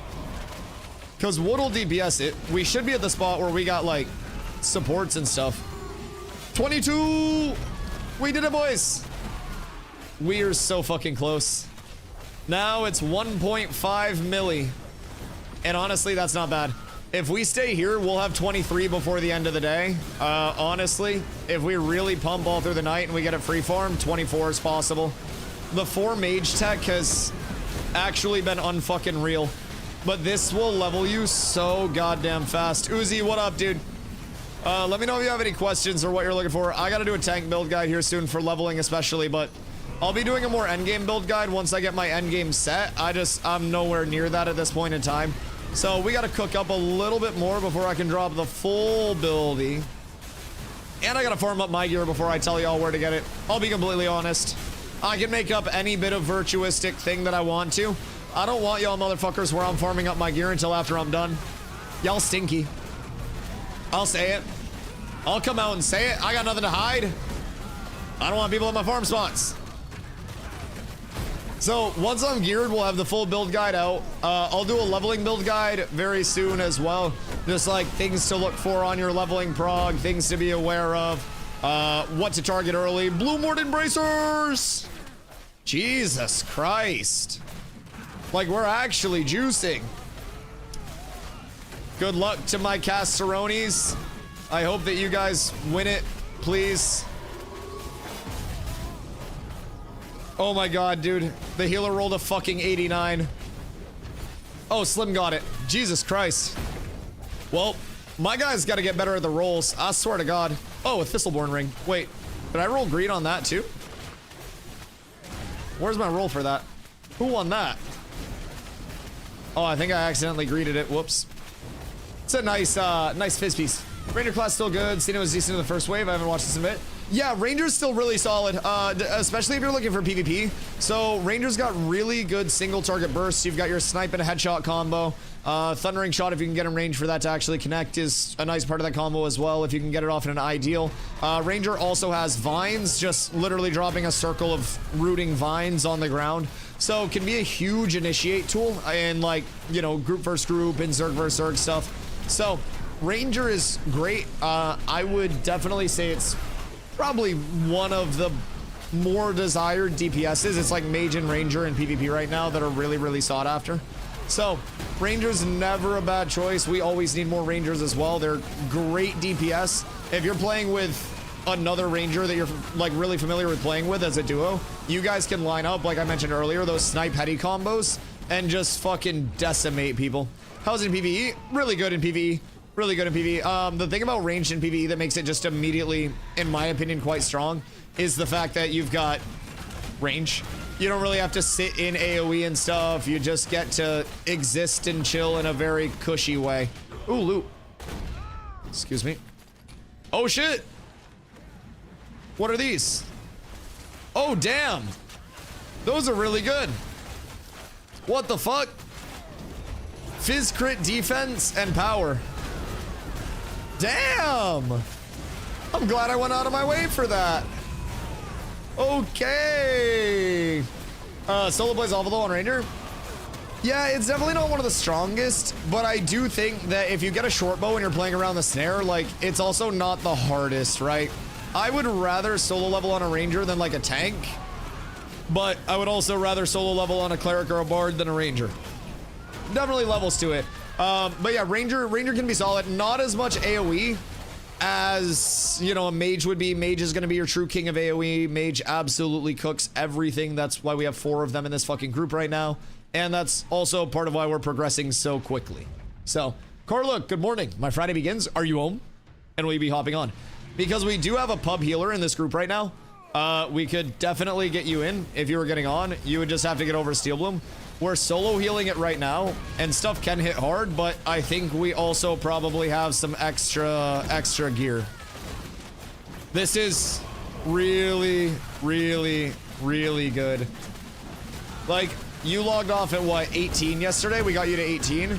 Because Wood will DPS it. We should be at the spot where we got, like, supports and stuff. 22! We did it, boys! We are so fucking close. Now it's 1.5 milli. And honestly, that's not bad. If we stay here, we'll have 23 before the end of the day. Honestly, if we really pump all through the night and we get a free farm, 24 is possible. The 4 mage tech has actually been unfucking real. But this will level you so goddamn fast. Uzi, what up, dude? Let me know if you have any questions or what you're looking for. I gotta do a tank build guide here soon for leveling especially, but I'll be doing a more endgame build guide once I get my endgame set. I'm nowhere near that at this point in time. So we gotta cook up a little bit more before I can drop the full buildy. And I gotta farm up my gear before I tell y'all where to get it. I'll be completely honest. I can make up any bit of virtuistic thing that I want to. I don't want y'all motherfuckers where I'm farming up my gear until after I'm done. Y'all stinky. I'll say it. I'll come out and say it. I got nothing to hide. I don't want people at my farm spots. So once I'm geared, we'll have the full build guide out. I'll do a leveling build guide very soon as well. Just like things to look for on your leveling prog, things to be aware of, what to target early. Blue Morden bracers! Jesus Christ. Like, we're actually juicing. Good luck to my Casteronis. I hope that you guys win it, please. Oh my god, dude. The healer rolled a fucking 89. Oh, Slim got it. Jesus Christ. Well, my guy's got to get better at the rolls. I swear to god. Oh, a Thistleborn ring. Wait, did I roll green on that too? Where's my roll for that? Who won that? Oh, I think I accidentally greeted it. Whoops. It's a nice, nice fizz piece. Ranger class still good. Cena was decent in the first wave. I haven't watched this in a bit. Yeah, Ranger's still really solid, especially if you're looking for PvP. So Ranger's got really good single target bursts. You've got your snipe and a headshot combo. Thundering shot, if you can get in range for that to actually connect, is a nice part of that combo as well, if you can get it off in an ideal. Ranger also has vines, just literally dropping a circle of rooting vines on the ground. So can be a huge initiate tool in, like, you know, group versus group and Zerg versus Zerg stuff. So Ranger is great. I would definitely say it's probably one of the more desired DPSs. It's like Mage and Ranger in PvP right now that are really, really sought after. So Ranger's never a bad choice. We always need more Rangers as well. They're great DPS. If you're playing with another Ranger that you're like really familiar with playing with as a duo, you guys can line up, like I mentioned earlier, those snipe heady combos and just fucking decimate people. How's it in PvE? Really good in PvE. Really good in PvE. The thing about ranged in PvE that makes it just immediately, in my opinion, quite strong is the fact that you've got range. You don't really have to sit in AoE and stuff. You just get to exist and chill in a very cushy way. Ooh, loot. Excuse me. Oh, shit. What are these? Oh, damn. Those are really good. What the fuck? Fizz crit defense and power. Damn. I'm glad I went out of my way for that. Okay. Solo plays awful though on Ranger. Yeah, it's definitely not one of the strongest, but I do think that if you get a short bow and you're playing around the snare, like, it's also not the hardest, right? I would rather solo level on a Ranger than like a tank, but I would also rather solo level on a cleric or a bard than a Ranger. Definitely levels to it. But yeah, Ranger can be solid. Not as much AoE as, you know, a Mage would be. Mage is going to be your true king of AoE. Mage absolutely cooks everything. That's why we have 4 of them in this fucking group right now. And that's also part of why we're progressing so quickly. So, Carla, good morning. My Friday begins. Are you home? And will you be hopping on? Because we do have a pub healer in this group right now. We could definitely get you in if you were getting on. You would just have to get over to Steel Bloom. We're solo healing it right now, and stuff can hit hard, but I think we also probably have some extra gear. This is really, really, really good. Like, you logged off at what, 18 yesterday? We got you to 18.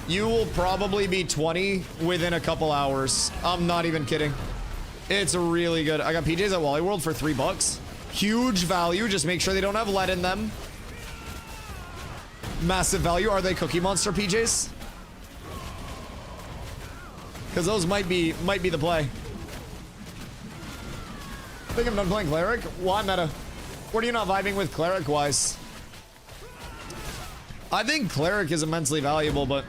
You will probably be 20 within a couple hours. I'm not even kidding. It's really good. I got PJs at Wally World for $3. Huge value. Just make sure they don't have lead in them. Massive value. Are they Cookie Monster PJs? Because those might be the play. I think I'm done playing Cleric. Why meta? What are you not vibing with Cleric-wise? I think Cleric is immensely valuable, but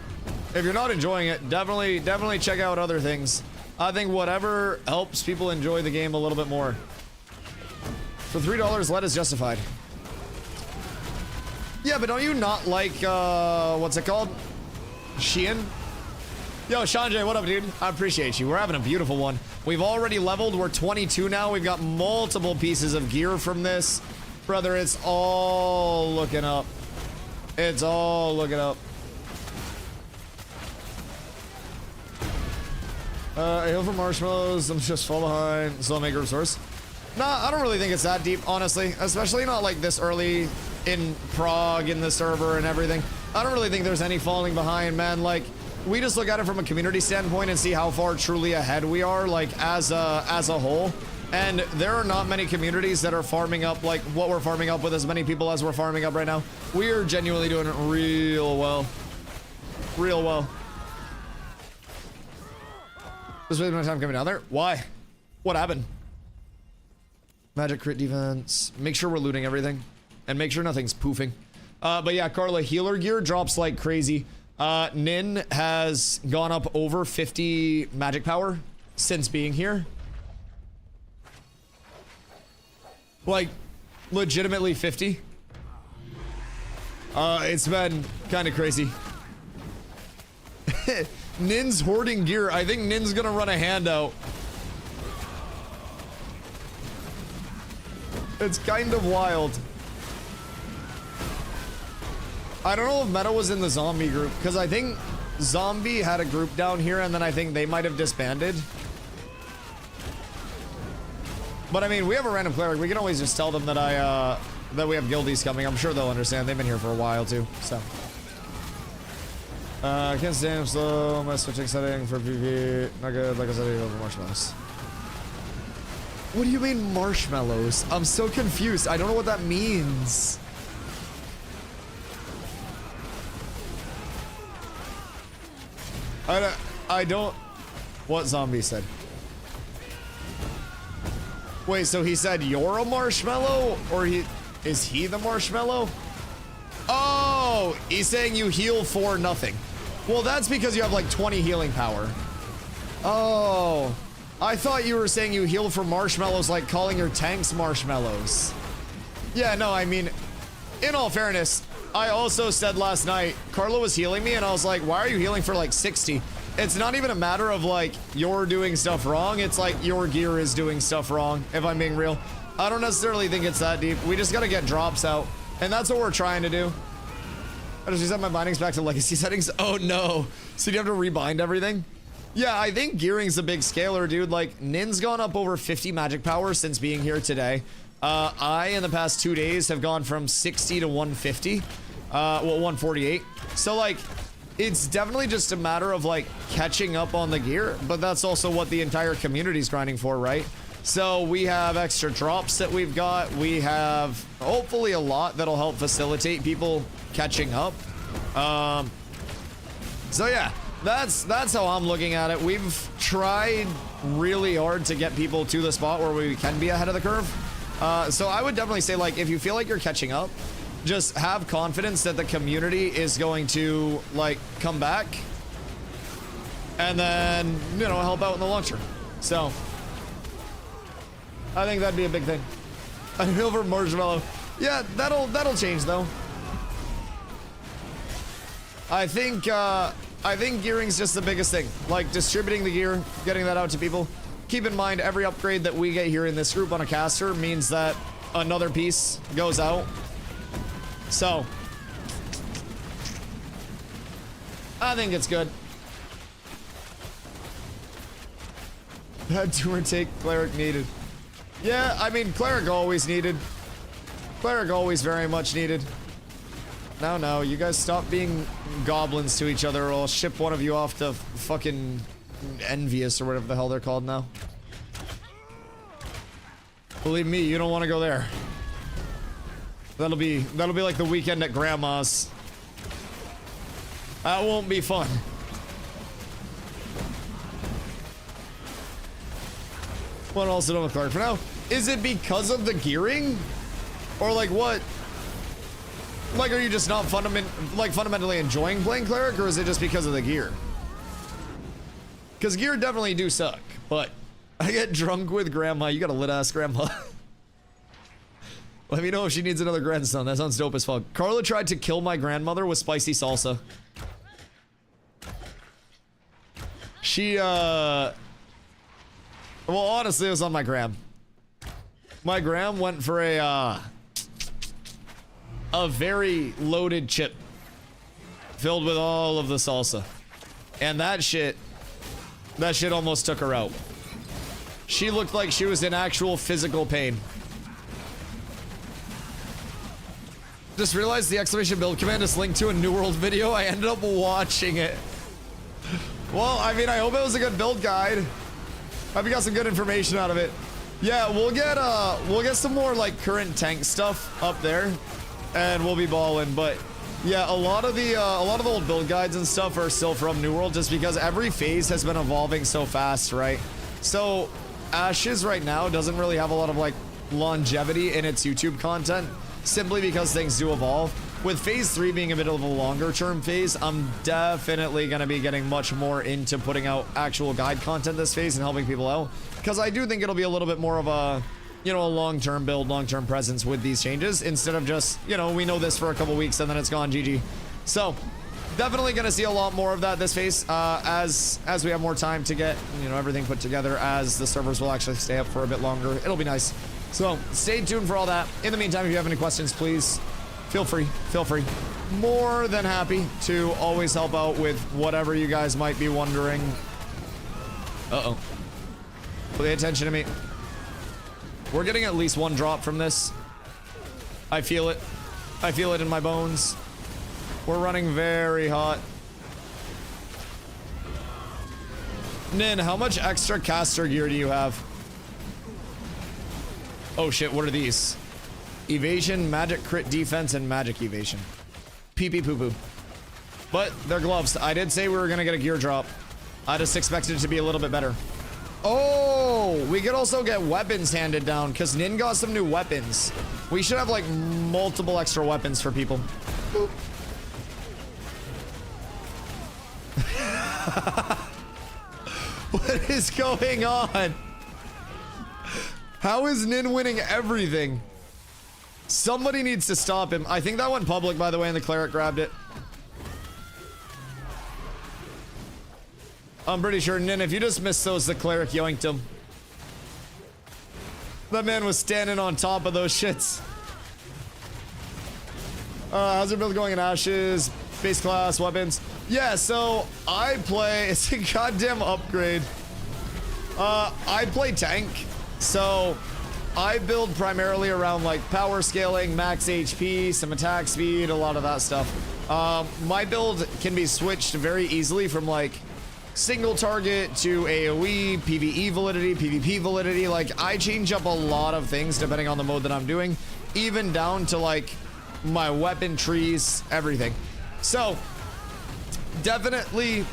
if you're not enjoying it, definitely check out other things. I think whatever helps people enjoy the game a little bit more. For $3, lead is justified. Yeah, but don't you not like, what's it called? Sheehan? Yo, Sanjay, what up, dude? I appreciate you. We're having a beautiful one. We've already leveled. We're 22 now. We've got multiple pieces of gear from this. Brother, it's all looking up. It's all looking up. I heal for marshmallows. I'm just fall behind. Still make a resource. Nah, I don't really think it's that deep, honestly. Especially not like this early in Prague in the server and everything. I don't really think there's any falling behind, man. Like, we just look at it from a community standpoint and see how far truly ahead we are, like, as a whole. And there are not many communities that are farming up like what we're farming up with as many people as we're farming up right now. We are genuinely doing it real well. Real well. Just wasting my time coming down there. Why? What happened? Magic crit defense. Make sure we're looting everything. And make sure nothing's poofing. But yeah, Carla, healer gear drops like crazy. Nin has gone up over 50 magic power since being here. Like, legitimately 50. It's been kind of crazy. Nin's hoarding gear. I think Nin's gonna run a handout. It's kind of wild. I don't know if Meta was in the zombie group, because I think Zombie had a group down here, and then I think they might have disbanded. But I mean, we have a random cleric. We can always just tell them that that we have guildies coming. I'm sure they'll understand. They've been here for a while too. So, can't stand slow. My switching setting for PvP. Not good. Like I said, over marshmallows. What do you mean marshmallows? I'm so confused. I don't know what that means. I don't. What zombie said? Wait, so he said you're a marshmallow? Or is he the marshmallow? Oh, he's saying you heal for nothing. Well, that's because you have like 20 healing power. Oh, I thought you were saying you heal for marshmallows, like calling your tanks marshmallows. Yeah, no, I mean, in all fairness, I also said last night, Carla was healing me and I was like, why are you healing for like 60? It's not even a matter of like, you're doing stuff wrong. It's like your gear is doing stuff wrong, if I'm being real. I don't necessarily think it's that deep. We just gotta get drops out. And that's what we're trying to do. I just reset my bindings back to legacy settings. Oh no. So you have to rebind everything? Yeah, I think gearing's a big scaler, dude. Like, Nin's gone up over 50 magic power since being here today. I, in the past 2 days, have gone from 60 to 150. Well, 148. So, like, it's definitely just a matter of, like, catching up on the gear. But that's also what the entire community's grinding for, right? So, we have extra drops that we've got. We have, hopefully, a lot that'll help facilitate people catching up. So, yeah. That's how I'm looking at it. We've tried really hard to get people to the spot where we can be ahead of the curve. So I would definitely say, like, if you feel like you're catching up, just have confidence that the community is going to, like, come back and then, you know, help out in the long term. So I think that'd be a big thing. A silver marshmallow. Yeah, that'll change though. I think gearing's just the biggest thing. Like, distributing the gear, getting that out to people. Keep in mind, every upgrade that we get here in this group on a caster means that another piece goes out. So, I think it's good. That tour take cleric needed. Yeah, I mean, cleric always needed. Cleric always very much needed. No, you guys stop being goblins to each other or I'll ship one of you off to fucking Envious or whatever the hell they're called now. Believe me, you don't want to go there. That'll be like the weekend at grandma's. That won't be fun. What else did I with cleric for now? Is it because of the gearing? Or like what? Like, are you just not fundamentally enjoying playing cleric, or is it just because of the gear? Because gear definitely do suck, but I get drunk with grandma. You got a lit ass grandma. Let me know if she needs another grandson. That sounds dope as fuck. Carla tried to kill my grandmother with spicy salsa. She, well, honestly, it was on my gram. My gram went for a very loaded chip filled with all of the salsa. And that shit almost took her out. She looked like she was in actual physical pain. Just realized the exclamation build command is linked to a New World video. I ended up watching it. Well, I mean, I hope it was a good build guide. Hope you got some good information out of it. Yeah, we'll get some more like current tank stuff up there, and we'll be balling. But yeah, a lot of the old build guides and stuff are still from New World, just because every phase has been evolving so fast, right? So Ashes right now doesn't really have a lot of like longevity in its YouTube content, simply because things do evolve. With phase 3 being a bit of a longer term phase, I'm definitely going to be getting much more into putting out actual guide content this phase and helping people out, because I do think it'll be a little bit more of a, you know, a long-term build, long-term presence with these changes, instead of just, you know, we know this for a couple weeks and then it's gone, GG. So definitely going to see a lot more of that this phase, as we have more time to get, you know, everything put together, as the servers will actually stay up for a bit longer. It'll be nice. So stay tuned for all that. In the meantime, if you have any questions, please feel free. More than happy to always help out with whatever you guys might be wondering. Uh-oh. Pay attention to me. We're getting at least one drop from this. I feel it. I feel it in my bones. We're running very hot. Nin, how much extra caster gear do you have? Oh shit, what are these? Evasion, magic crit defense, and magic evasion. Pee pee poo poo. But they're gloves. I did say we were gonna get a gear drop. I just expected it to be a little bit better. Oh, we could also get weapons handed down, because Nin got some new weapons. We should have like multiple extra weapons for people. Boop. What is going on? How is Nin winning everything? Somebody needs to stop him. I think that went public, by the way, and the cleric grabbed it. I'm pretty sure, Nin, if you just missed those, the cleric yoinked him. That man was standing on top of those shits. How's your build going in Ashes? Base class, weapons. Yeah, so I play, it's a goddamn upgrade. I play tank, so I build primarily around like power scaling, max HP, some attack speed, a lot of that stuff. My build can be switched very easily from like single target to AoE, PvE validity, PvP validity. Like, I change up a lot of things depending on the mode that I'm doing, even down to like my weapon trees, everything. So definitely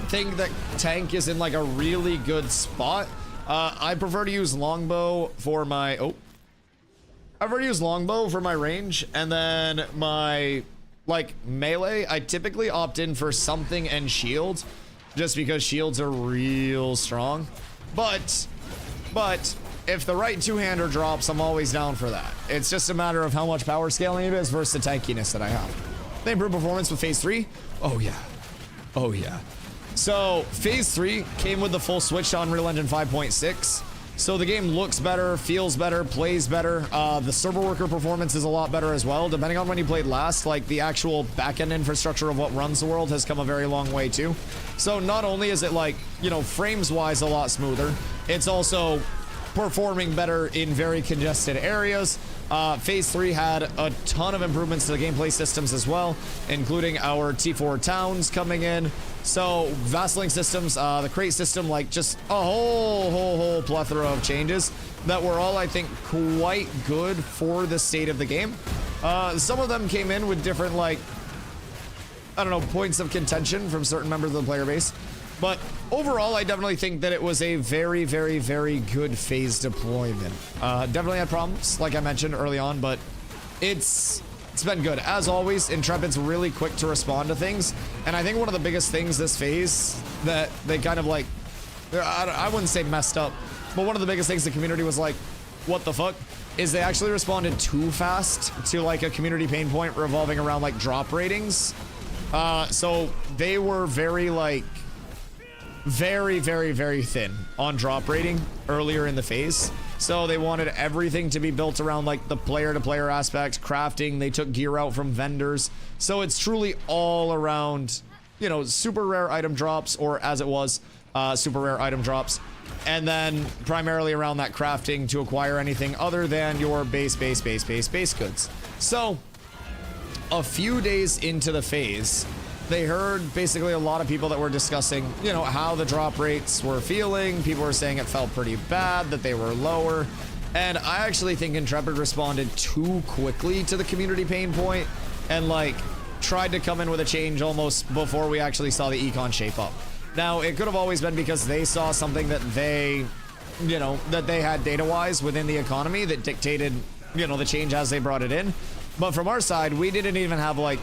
think that tank is in like a really good spot. I prefer to use longbow for my I prefer to use longbow for my range, and then my like melee, I typically opt in for something and shield, just because shields are real strong. But if the right two-hander drops, I'm always down for that. It's just a matter of how much power scaling it is versus the tankiness that I have. They improved performance with phase 3. Oh yeah. Oh yeah. So phase 3 came with the full switch to Unreal Engine 5.6. So the game looks better, feels better, plays better. The server worker performance is a lot better as well. Depending on when you played last, like the actual backend infrastructure of what runs the world has come a very long way too. So not only is it like, you know, frames wise a lot smoother, it's also performing better in very congested areas. Phase 3 had a ton of improvements to the gameplay systems as well, including our T4 towns coming in. So Vassling systems, the crate system, like just a whole plethora of changes that were all, I think, quite good for the state of the game. Some of them came in with different, like, I don't know, points of contention from certain members of the player base. But overall, I definitely think that it was a very good phase deployment. Definitely had problems, like I mentioned early on, but it's been good. As always, Intrepid's really quick to respond to things, and I think one of the biggest things this phase that they kind of like, I wouldn't say messed up, but one of the biggest things the community was like, what the fuck, is they actually responded too fast to like a community pain point revolving around like drop ratings. So they were very like, very thin on drop rating earlier in the phase. So they wanted everything to be built around like the player-to-player aspect, crafting. They took gear out from vendors. So it's truly all around, you know, super rare item drops, or as it was, super rare item drops. And then primarily around that crafting to acquire anything other than your base goods. So a few days into the phase, they heard basically a lot of people that were discussing, you know, how the drop rates were feeling. People were saying it felt pretty bad, that they were lower. And I actually think Intrepid responded too quickly to the community pain point and like tried to come in with a change almost before we actually saw the econ shape up. Now, it could have always been because they saw something that they, you know, that they had data-wise within the economy that dictated, you know, the change as they brought it in. But from our side, we didn't even have like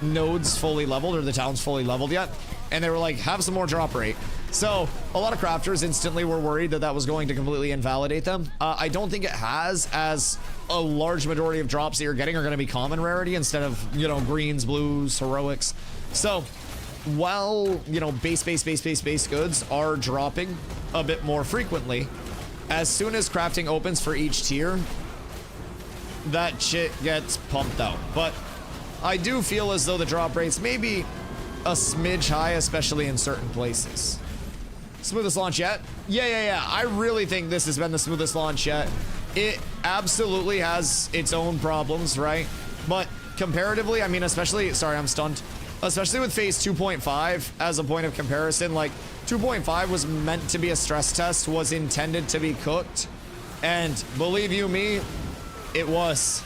nodes fully leveled or the towns fully leveled yet. And they were like, have some more drop rate. So a lot of crafters instantly were worried that that was going to completely invalidate them. I don't think it has, as a large majority of drops that you're getting are going to be common rarity instead of, you know, greens, blues, heroics. So while, you know, base goods are dropping a bit more frequently, as soon as crafting opens for each tier, that shit gets pumped out. But I do feel as though the drop rates may be a smidge high, especially in certain places. Smoothest launch yet? Yeah. I really think this has been the smoothest launch yet. It absolutely has its own problems, right? But comparatively, I mean, especially, sorry, I'm stunned. Especially with phase 2.5 as a point of comparison, like 2.5 was meant to be a stress test, was intended to be cooked. And believe you me, it was.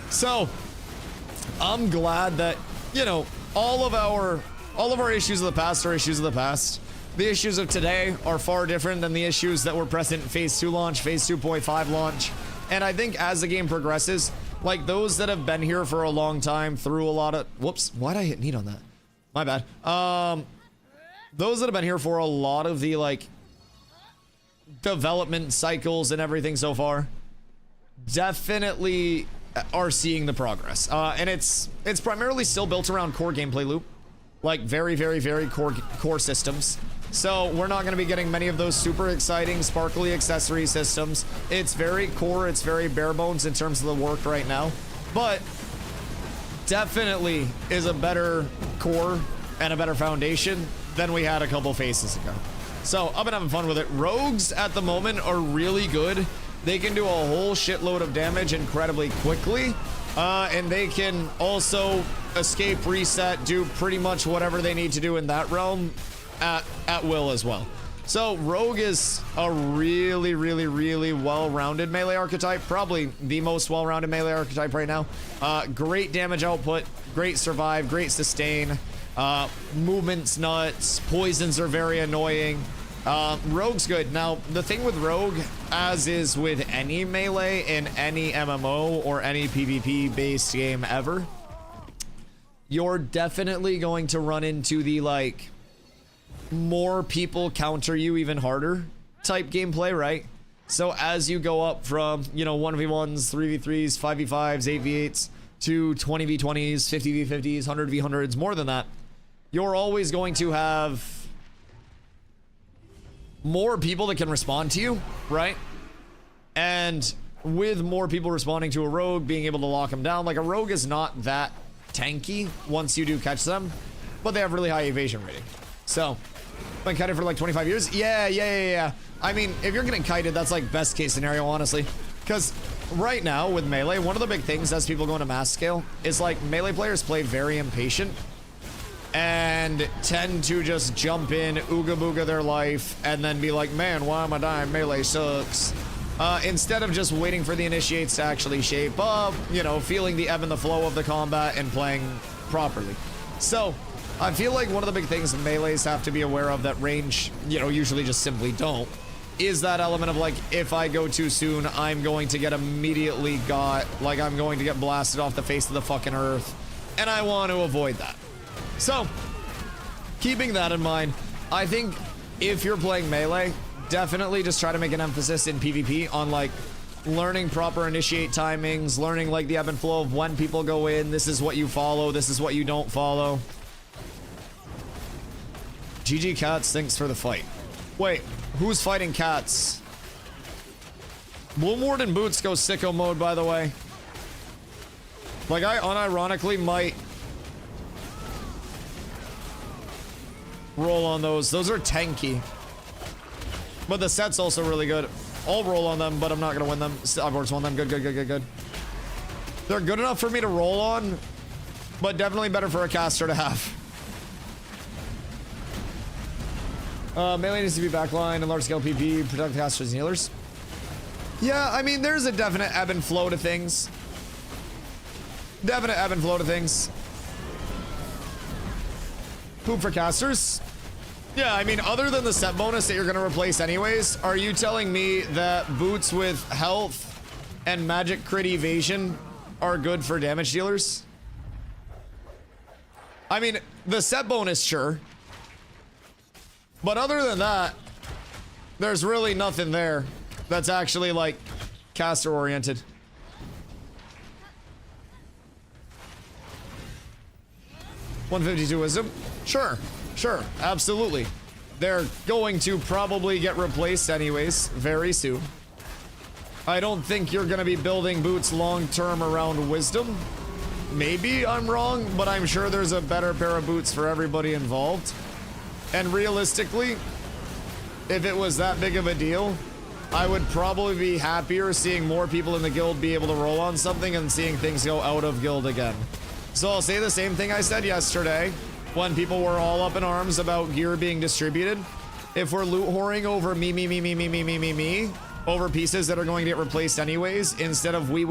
So I'm glad that, you know, all of our issues of the past are issues of the past. The issues of today are far different than the issues that were present in phase 2 launch, phase 2.5 launch. And I think as the game progresses, like those that have been here for a long time through a lot of, whoops, why'd I hit need on that? My bad. Those that have been here for a lot of the like development cycles and everything so far definitely are seeing the progress. And it's primarily still built around core gameplay loop, like very core systems. So we're not going to be getting many of those super exciting sparkly accessory systems. It's very core, it's very bare bones in terms of the work right now, but definitely is a better core and a better foundation than we had a couple phases ago. So I've been having fun with it. Rogues at the moment are really good. They can do a whole shitload of damage incredibly quickly. And they can also escape, reset, do pretty much whatever they need to do in that realm at will as well. So Rogue is a really well-rounded melee archetype. Probably the most well-rounded melee archetype right now. Great damage output, great survive, great sustain. Movement's nuts. Poisons are very annoying. Rogue's good. Now, the thing with Rogue, as is with any melee in any MMO or any PvP-based game ever, you're definitely going to run into the, like, more people counter you even harder type gameplay, right? So as you go up from, you know, 1v1s, 3v3s, 5v5s, 8v8s, to 20v20s, 50v50s, 100v100s, more than that, you're always going to have more people that can respond to you, right? And with more people responding to a rogue, being able to lock them down, like a rogue is not that tanky once you do catch them, but they have really high evasion rating. So, been kited for like 25 years? Yeah. I mean, if you're getting kited, that's like best case scenario, honestly. Because right now with melee, one of the big things as people go into mass scale is like melee players play very impatient and tend to just jump in, ooga booga their life, and then be like, man, why am I dying? Melee sucks. Instead of just waiting for the initiates to actually shape up, you know, feeling the ebb and the flow of the combat and playing properly. So, I feel like one of the big things melees have to be aware of that range, you know, usually just simply don't, is that element of like, if I go too soon, I'm going to get immediately got, like I'm going to get blasted off the face of the fucking earth, and I want to avoid that. So, keeping that in mind, I think if you're playing melee, definitely just try to make an emphasis in PvP on like learning proper initiate timings, learning like the ebb and flow of when people go in, this is what you follow, this is what you don't follow. GG Cats, thanks for the fight. Wait, who's fighting Cats? Bloomward and Boots go sicko mode, by the way. Like, I unironically might roll on those. Those are tanky. But the set's also really good. I'll roll on them, but I'm not gonna win them. I've already won them. Good. They're good enough for me to roll on, but definitely better for a caster to have. Melee needs to be backline and large scale PP, protect casters and healers. Yeah, I mean, there's a definite ebb and flow to things. Poop for casters. Yeah, I mean, other than the set bonus that you're going to replace anyways, are you telling me that boots with health and magic crit evasion are good for damage dealers? I mean, the set bonus, sure. But other than that, there's really nothing there that's actually, like, caster-oriented. $152 wisdom? Sure, absolutely. They're going to probably get replaced anyways, very soon. I don't think you're going to be building boots long-term around wisdom. Maybe I'm wrong, but I'm sure there's a better pair of boots for everybody involved. And realistically, if it was that big of a deal, I would probably be happier seeing more people in the guild be able to roll on something and seeing things go out of guild again. So I'll say the same thing I said yesterday when people were all up in arms about gear being distributed. If we're loot whoring over me, over pieces that are going to get replaced anyways, instead of we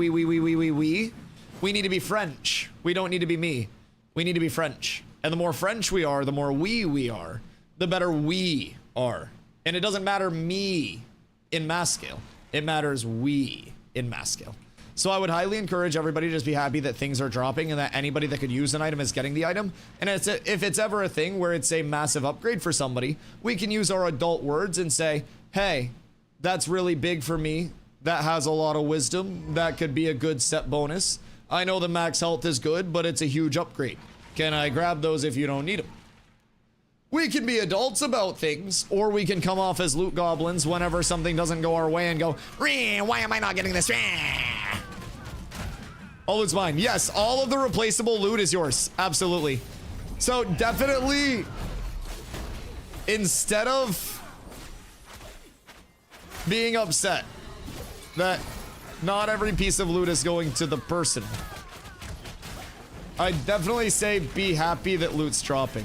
need to be French. We don't need to be me. We need to be French. And the more French we are, the more we are, the better we are. And it doesn't matter me in mass scale. It matters we in mass scale. So I would highly encourage everybody to just be happy that things are dropping and that anybody that could use an item is getting the item. And if it's ever a thing where it's a massive upgrade for somebody, we can use our adult words and say, hey, that's really big for me. That has a lot of wisdom. That could be a good set bonus. I know the max health is good, but it's a huge upgrade. Can I grab those if you don't need them? We can be adults about things, or we can come off as loot goblins whenever something doesn't go our way and go, why am I not getting this? All loot's mine. Yes, all of the replaceable loot is yours. Absolutely. So definitely, instead of being upset that not every piece of loot is going to the person, I definitely say be happy that loot's dropping.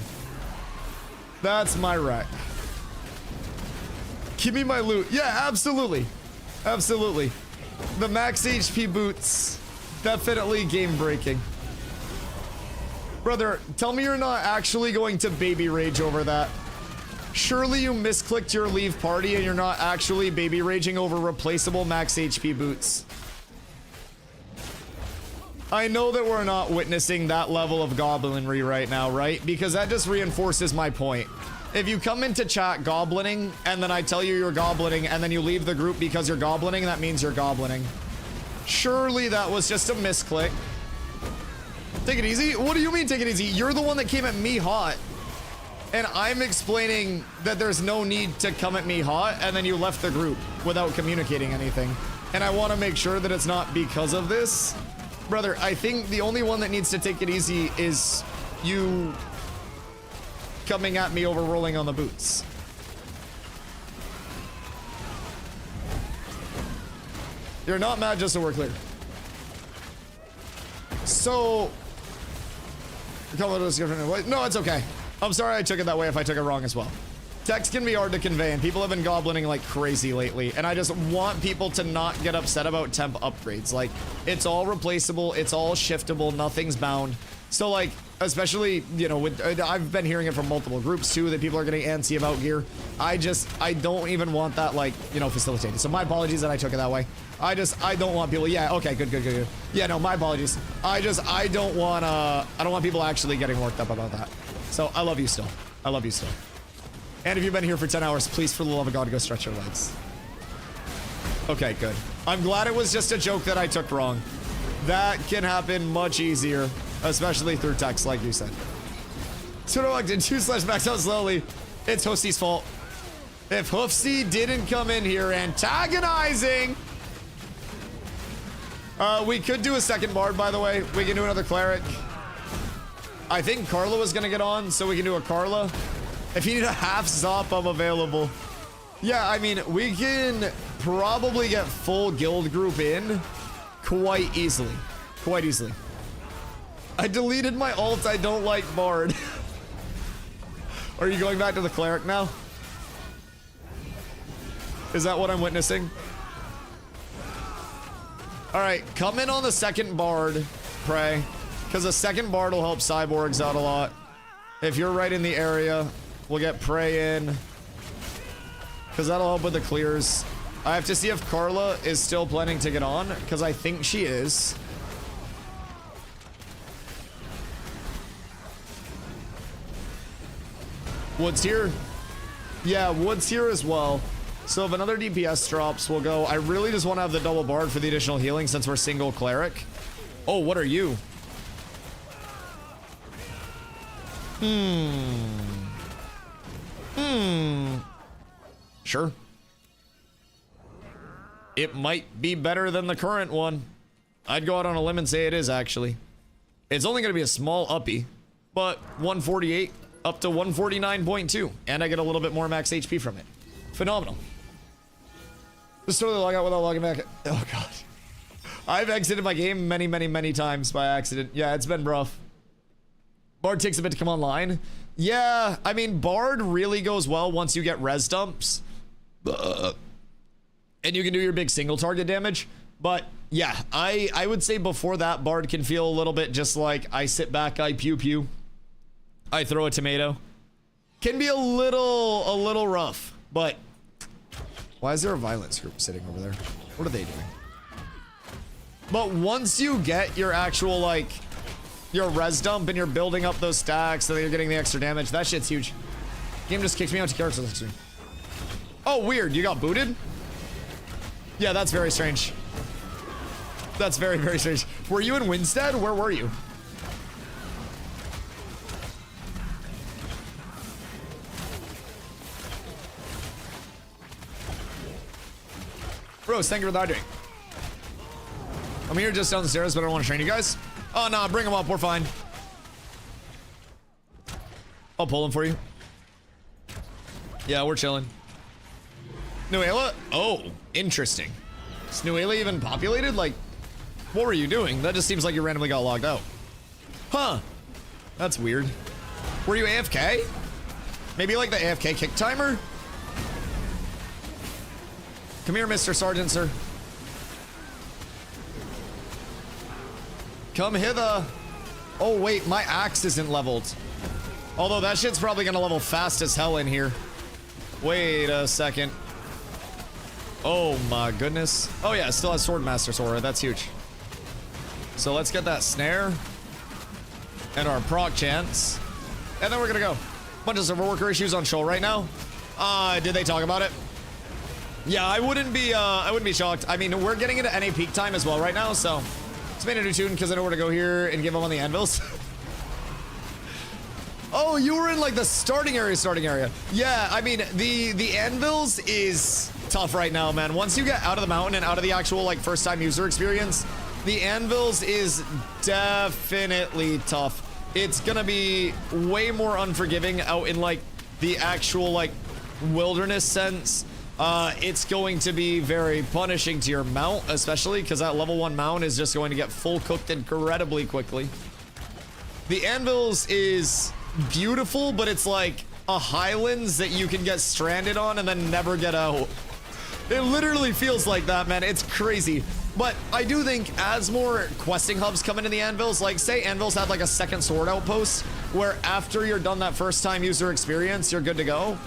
That's my rec. Give me my loot. Yeah, absolutely. Absolutely. The max HP boots, definitely game breaking. Brother, tell me you're not actually going to baby rage over that. Surely you misclicked your leave party and you're not actually baby raging over replaceable max HP boots. I know that we're not witnessing that level of goblinry right now, right? Because that just reinforces my point. If you come into chat goblining, and then I tell you you're goblining, and then you leave the group because you're goblining, that means you're goblining. Surely that was just a misclick. Take it easy? What do you mean take it easy? You're the one that came at me hot. And I'm explaining that there's no need to come at me hot, and then you left the group without communicating anything. And I want to make sure that it's not because of this. Brother, I think the only one that needs to take it easy is you coming at me over rolling on the boots. You're not mad, just so we're clear. So... No, it's okay. I'm sorry I took it that way if I took it wrong as well. Text can be hard to convey, and people have been goblining like crazy lately, and I just want people to not get upset about temp upgrades. Like, it's all replaceable, it's all shiftable, nothing's bound. So like, especially, you know, with, I've been hearing it from multiple groups too, that people are getting antsy about gear. I don't even want that, like, you know, facilitated. So my apologies that I took it that way. I don't want people, yeah, okay, good. Yeah, no, my apologies. I don't want people actually getting worked up about that. So I love you still. I love you still. And if you've been here for 10 hours, please, for the love of God, go stretch your legs. Okay, good. I'm glad it was just a joke that I took wrong. That can happen much easier, especially through text, like you said. Pseudo logged in 2/max out slowly. It's Hoofsy's fault. If Hoofsy didn't come in here antagonizing... we could do a second bard, by the way. We can do another cleric. I think Carla was gonna get on, so we can do a Carla. If you need a half Zop, I'm available. Yeah, I mean, we can probably get full guild group in quite easily. Quite easily. I deleted my alt. I don't like bard. Are you going back to the cleric now? Is that what I'm witnessing? All right, come in on the second bard, Prey. Because the second bard will help cyborgs out a lot. If you're right in the area, we'll get Prey in. Because that'll help with the clears. I have to see if Carla is still planning to get on, because I think she is. Wood's here. Yeah, Wood's here as well. So if another DPS drops, we'll go. I really just want to have the double bard for the additional healing since we're single cleric. Oh, what are you? Sure. It might be better than the current one. I'd go out on a limb and say it is, actually. It's only going to be a small uppy, but 148 up to 149.2, and I get a little bit more max HP from it. Phenomenal. Just totally log out without logging back. Oh, God. I've exited my game many times by accident. Yeah, it's been rough. Bard takes a bit to come online. Yeah, I mean, Bard really goes well once you get res dumps. And you can do your big single target damage. But yeah, I would say before that, Bard can feel a little bit just like I sit back, I pew pew. I throw a tomato. Can be a little rough, but why is there a violence group sitting over there? What are they doing? But once you get your actual, like, your res dump and you're building up those stacks so that you're getting the extra damage, that shit's huge. Game just kicked me out to character select. Oh, weird. You got booted? Yeah, that's very strange. That's very strange. Were you in Winstead? Where were you? Rose, thank you for the hydrating. I'm here just down the stairs, but I don't want to train you guys. Oh, no, bring them up. We're fine. I'll pull them for you. Yeah, we're chilling. Nuela? Oh, interesting. Is Nuela even populated? Like, what were you doing? That just seems like you randomly got logged out. Huh. That's weird. Were you AFK? Maybe like the AFK kick timer? Come here, Mr. Sergeant, sir. Come hither. Oh, wait, my axe isn't leveled. Although that shit's probably gonna level fast as hell in here. Wait a second. Oh my goodness. Oh yeah, it still has Swordmaster Sora. That's huge. So let's get that snare. And our proc chance. And then we're gonna go. Bunch of server worker issues on show right now. Did they talk about it? Yeah, I wouldn't be shocked. I mean, we're getting into NA peak time as well right now, so it's made a new tune because I know where to go here and give them on the anvils. Oh, you were in like the starting area. Yeah, I mean, the anvils is tough right now, man. Once you get out of the mountain and out of the actual like first time user experience, the anvils is definitely tough. It's gonna be way more unforgiving out in like the actual like wilderness sense. It's going to be very punishing to your mount, especially because that level 1 mount is just going to get full cooked incredibly quickly. The anvils is beautiful, but it's like a highlands that you can get stranded on and then never get out. It literally feels like that, man. It's crazy. But I do think as more questing hubs come into the anvils, like say anvils had like a second sword outpost where after you're done that first time user experience, you're good to go.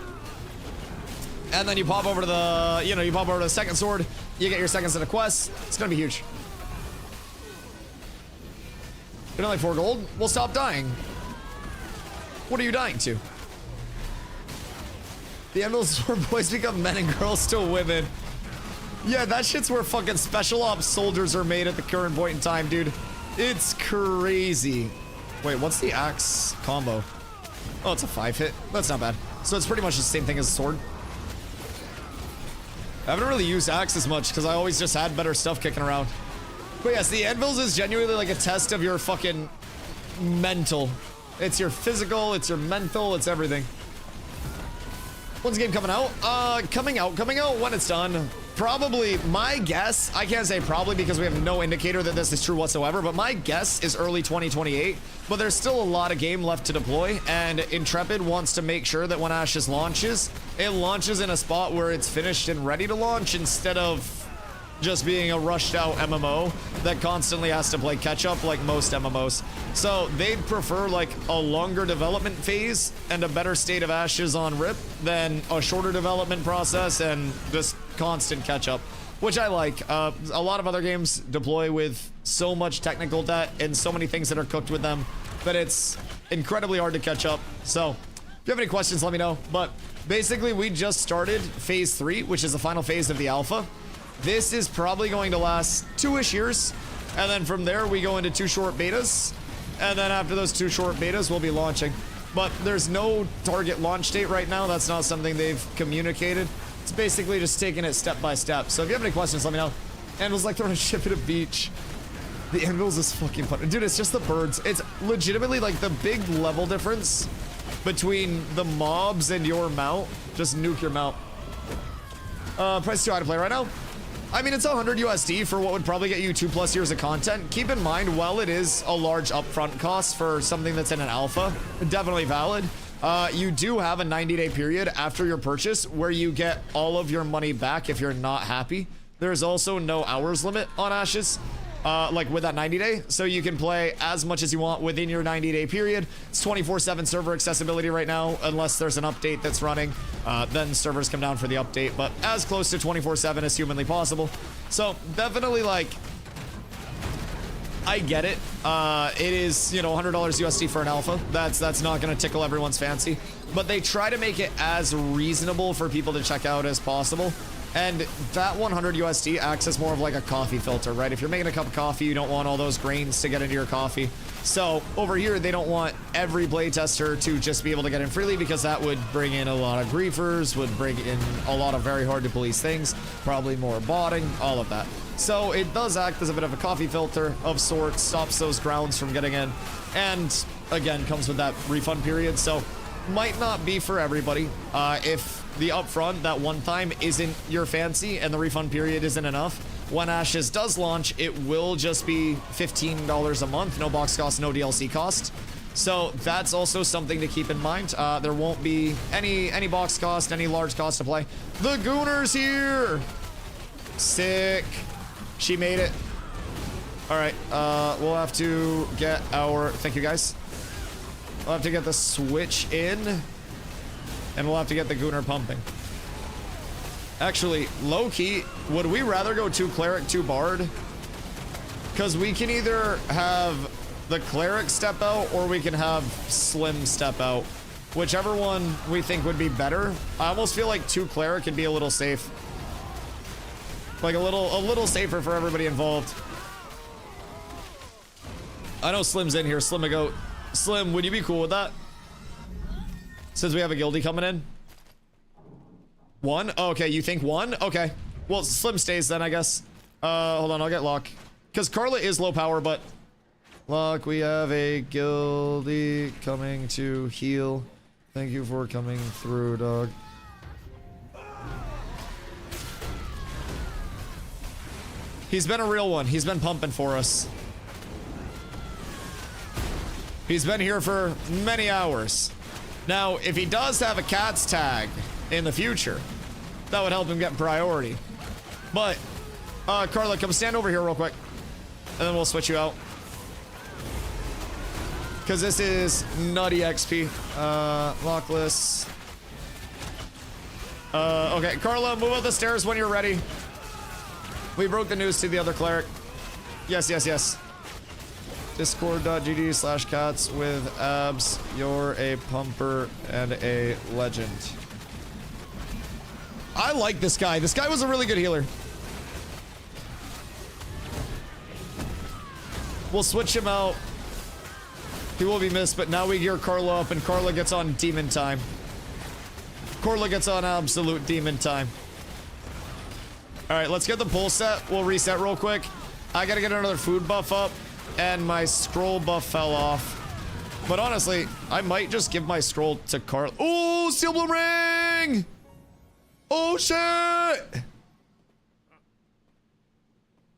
And then you pop over to the, you pop over to the second sword, you get your second set of quests. It's gonna be huge. You're only 4 gold? Well, stop dying. What are you dying to? The anvils where boys become men and girls to women. Yeah, that shit's where fucking special ops soldiers are made at the current point in time, dude. It's crazy. Wait, what's the axe combo? Oh, it's a 5-hit. That's not bad. So it's pretty much the same thing as a sword. I haven't really used axe as much because I always just had better stuff kicking around. But yes, the anvils is genuinely like a test of your fucking mental. It's your physical, it's your mental, it's everything. When's the game coming out? Coming out when it's done. Probably, my guess, I can't say probably because we have no indicator that this is true whatsoever, but my guess is early 2028, but there's still a lot of game left to deploy, and Intrepid wants to make sure that when Ashes launches, it launches in a spot where it's finished and ready to launch instead of just being a rushed out MMO that constantly has to play catch up like most MMOs. So they'd prefer like a longer development phase and a better state of Ashes on RIP than a shorter development process and just constant catch up, which I like. A lot of other games deploy with so much technical debt and so many things that are cooked with them that it's incredibly hard to catch up. So if you have any questions, let me know. But basically we just started phase 3, which is the final phase of the alpha. This is probably going to last 2-ish years, and then from there we go into 2 short betas, and then after those 2 short betas we'll be launching. But there's no target launch date right now. That's not something they've communicated. It's basically just taking it step by step. So if you have any questions, let me know. Anvil's like throwing a ship at a beach. The anvils is fucking fun. Dude, it's just the birds. It's legitimately like the big level difference between the mobs and your mount. Just nuke your mount. Price too high to play right now. I mean, it's 100 USD for what would probably get you 2+ years of content. Keep in mind, while it is a large upfront cost for something that's in an alpha, definitely valid, you do have a 90-day period after your purchase where you get all of your money back if you're not happy. There's also no hours limit on Ashes, like with that 90-day, so you can play as much as you want within your 90-day period. It's 24/7 server accessibility right now, unless there's an update that's running. Then servers come down for the update, but as close to 24/7 as humanly possible. So definitely, like, I get it. It is, $100 USD for an alpha. That's not gonna tickle everyone's fancy, but they try to make it as reasonable for people to check out as possible. And that 100 USD acts as more of like a coffee filter, right? If you're making a cup of coffee, you don't want all those grains to get into your coffee. So over here, they don't want every playtester to just be able to get in freely because that would bring in a lot of griefers, would bring in a lot of very hard to police things, probably more botting, all of that. So it does act as a bit of a coffee filter of sorts, stops those grounds from getting in, and again, comes with that refund period. So might not be for everybody. If the upfront, that one time, isn't your fancy and the refund period isn't enough, when Ashes does launch, it will just be $15 a month, no box cost, no DLC cost. So that's also something to keep in mind. There won't be any box cost, any large cost to play. The Gooner's here! Sick. She made it. All right, we'll have to get our, thank you guys. We'll have to get the switch in, and we'll have to get the Gooner pumping. Actually, low-key, would we rather go 2 Cleric, 2 Bard? Because we can either have the Cleric step out, or we can have Slim step out. Whichever one we think would be better. I almost feel like 2 Cleric could be a little safe. Like a little safer for everybody involved. I know Slim's in here, Slim a goat. Slim, would you be cool with that? Since we have a guildie coming in. 1? Okay, you think 1? Okay. Well, Slim stays then, I guess. Hold on, I'll get Locke. Because Carla is low power, but... Locke, we have a guildie coming to heal. Thank you for coming through, dog. He's been a real one. He's been pumping for us. He's been here for many hours. Now, if he does have a cat's tag in the future, that would help him get priority. But, Carla, come stand over here real quick. And then we'll switch you out. Because this is nutty XP. Lockless. Okay, Carla, move up the stairs when you're ready. We broke the news to the other cleric. Yes, yes, yes. Discord.gg/cats with abs. You're a pumper and a legend. I like this guy. This guy was a really good healer. We'll switch him out. He will be missed, but now we gear Carla up and Carla gets on demon time. Carla gets on absolute demon time. All right, let's get the pull set. We'll reset real quick. I gotta get another food buff up, and my scroll buff fell off. But honestly, I might just give my scroll to Carla. Oh, Steel Bloom Ring! Oh, shit!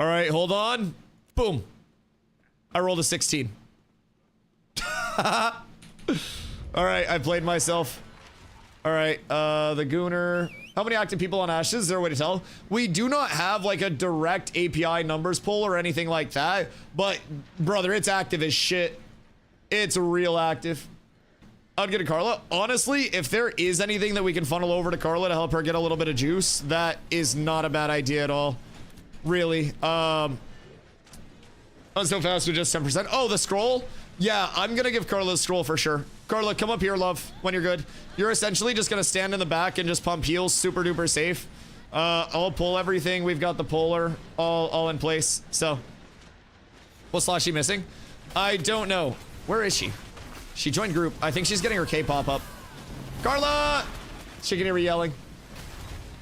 All right, hold on. Boom. I rolled a 16. All right, I played myself. All right, the Gooner. How many active people on Ashes? Is there a way to tell? We do not have like a direct API numbers poll or anything like that, but brother, it's active as shit. It's real active. I'd get a Carla. Honestly, if there is anything that we can funnel over to Carla to help her get a little bit of juice, that is not a bad idea at all. Really. I'm so fast with just 10%. Oh, the scroll? Yeah, I'm gonna give Carla the scroll for sure. Carla, come up here, love, when you're good. You're essentially just gonna stand in the back and just pump heals, super duper safe. I'll pull everything. We've got the polar all in place. So, what's Slashy missing? I don't know. Where is she? She joined group. I think she's getting her K-pop up. Carla! She can hear me yelling.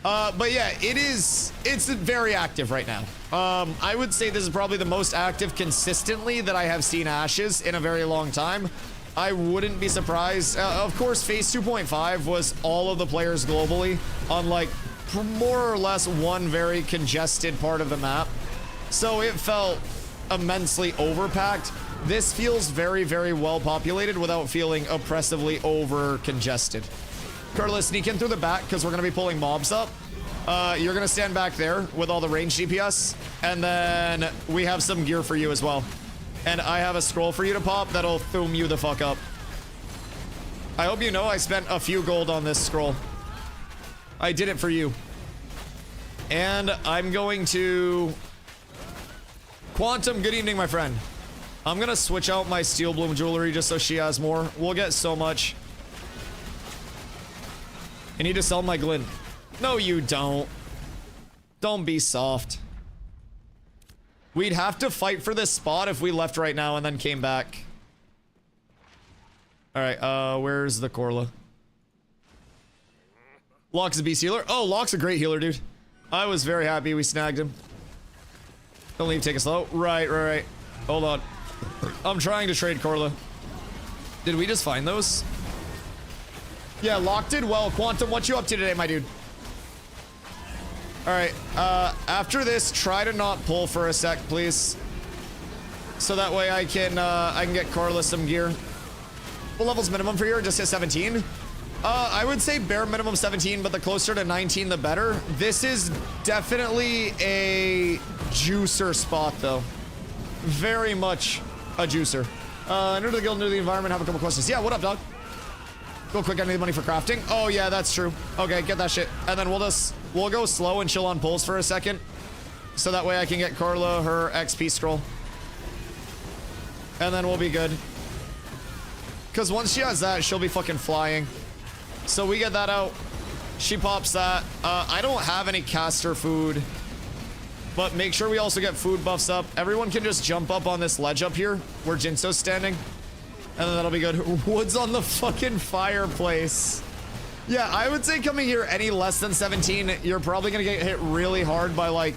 But yeah, it's very active right now. I would say this is probably the most active consistently that I have seen Ashes in a very long time. I wouldn't be surprised. Of course, phase 2.5 was all of the players globally on like more or less one very congested part of the map. So it felt immensely overpacked. This feels very, very well populated without feeling oppressively over congested. Carla, sneak in through the back because we're going to be pulling mobs up. You're going to stand back there with all the range DPS. And then we have some gear for you as well. And I have a scroll for you to pop that'll boom you the fuck up. I hope you know I spent a few gold on this scroll. I did it for you. And I'm going to... Quantum, good evening, my friend. I'm going to switch out my Steel Bloom jewelry just so she has more. We'll get so much. I need to sell my glint. No, you don't. Don't be soft. We'd have to fight for this spot if we left right now and then came back. Alright, where's the Corla? Locke's a beast healer. Oh, Locke's a great healer, dude. I was very happy we snagged him. Don't leave, take it slow. Right. Hold on. I'm trying to trade Corla. Did we just find those? Yeah, Locke did well. Quantum, what you up to today, my dude? Alright, after this, try to not pull for a sec, please. So that way I can get Carla some gear. What level's minimum for here? Just hit 17? I would say bare minimum 17, but the closer to 19, the better. This is definitely a juicer spot, though. Very much a juicer. Enter the guild, enter the environment, have a couple questions. Yeah, what up, dog? Go quick, I need money for crafting. Oh, yeah, that's true. Okay, get that shit. And then we'll go slow and chill on pulls for a second. So that way I can get Carla her XP scroll. And then we'll be good. Because once she has that, she'll be fucking flying. So we get that out. She pops that. I don't have any caster food. But make sure we also get food buffs up. Everyone can just jump up on this ledge up here where Jinso's standing. And then that'll be good. Woods on the fucking fireplace. Yeah, I would say coming here any less than 17, you're probably gonna get hit really hard by like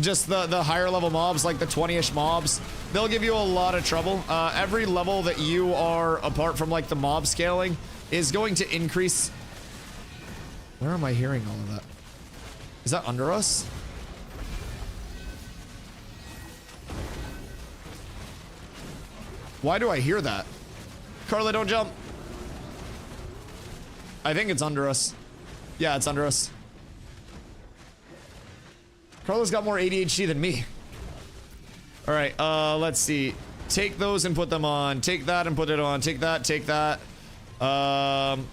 just the higher level mobs, like the 20-ish mobs. They'll give you a lot of trouble. Every level that you are, apart from like the mob scaling, is going to increase. Where am I hearing all of that? Is that under us? Why do I hear that? Carla, don't jump. I think it's under us. Yeah, it's under us. Carla's got more ADHD than me. All right, let's see. Take those and put them on. Take that and put it on. Take that, take that. And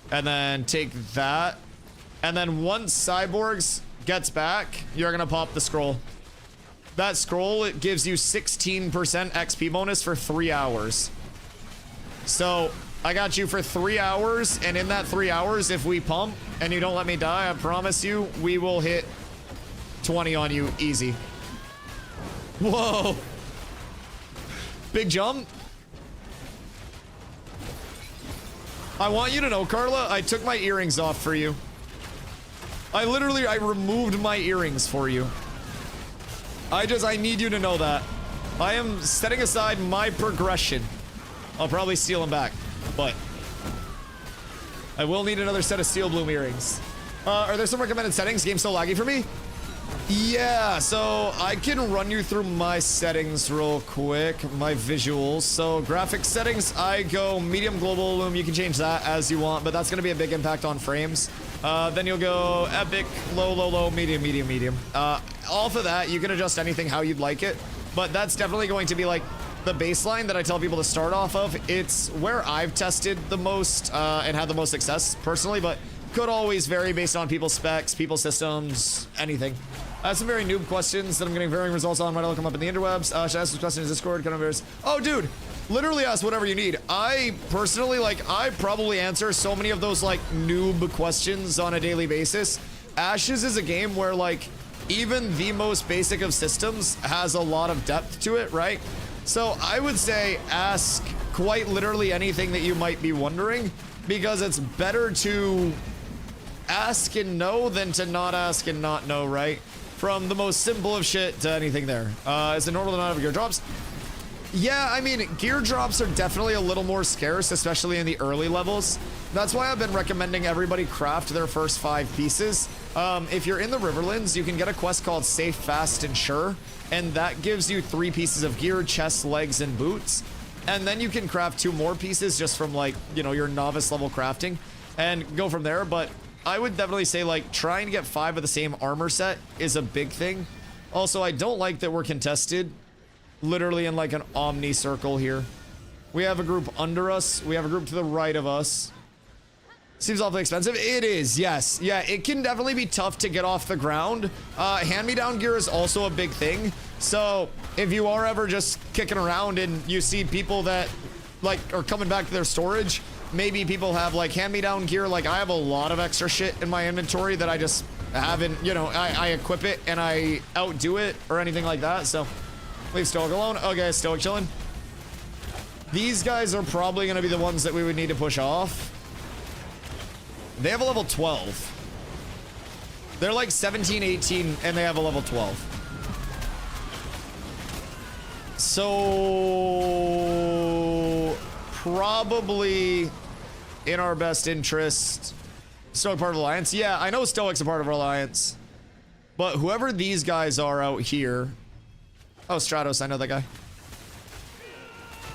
then take that. And then once Cyborgs gets back, you're gonna pop the scroll. That scroll, it gives you 16% XP bonus for 3 hours. So I got you for 3 hours, and in that 3 hours, if we pump and you don't let me die, I promise you, we will hit 20 on you easy. Whoa. Big jump. I want you to know, Carla, I took my earrings off for you. I removed my earrings for you. I need you to know that. I am setting aside my progression. I'll probably steal them back, but I will need another set of steel bloom earrings. Are there some recommended settings? Game's so laggy for me? Yeah, so I can run you through my settings real quick, my visuals. So graphics settings, I go medium global loom. You can change that as you want, but that's going to be a big impact on frames. Then you'll go epic, low, low, low, medium, medium, medium. Off of that, you can adjust anything how you'd like it, but that's definitely going to be like the baseline that I tell people to start off of. It's where I've tested the most and had the most success personally, but could always vary based on people's specs, people's systems, anything. Some very noob questions that I'm getting varying results on. Might all come up in the interwebs. Should I ask this question in Discord? Kind of oh, dude, literally ask whatever you need. I personally, like, I probably answer so many of those, like, noob questions on a daily basis. Ashes is a game where, like, even the most basic of systems has a lot of depth to it, right? So I would say ask quite literally anything that you might be wondering, because it's better to ask and know than to not ask and not know, right? From the most simple of shit to anything there. Is it normal to not have gear drops? Yeah, I mean, gear drops are definitely a little more scarce, especially in the early levels. That's why I've been recommending everybody craft their first 5 pieces. If you're in the Riverlands, you can get a quest called Safe, Fast, and Sure, and that gives you 3 pieces of gear, chest, legs, and boots. And then you can craft 2 more pieces just from, like, you know, your novice level crafting and go from there. But I would definitely say, like, trying to get 5 of the same armor set is a big thing. Also, I don't like that we're contested literally in like an omni circle here. We have a group under us. We have a group to the right of us. Seems awfully expensive. It is, yes. Yeah, it can definitely be tough to get off the ground. Hand-me-down gear is also a big thing. So if you are ever just kicking around and you see people that like are coming back to their storage, maybe people have like hand-me-down gear. Like I have a lot of extra shit in my inventory that I just haven't, you know, I equip it and I outdo it or anything like that. So leave Stoic alone. Okay, Stoic chilling. These guys are probably going to be the ones that we would need to push off. They have a level 12. They're like 17, 18, and they have a level 12. So probably in our best interest, Stoic part of Alliance. Yeah, I know Stoic's a part of our Alliance, but whoever these guys are out here. Oh, Stratos, I know that guy.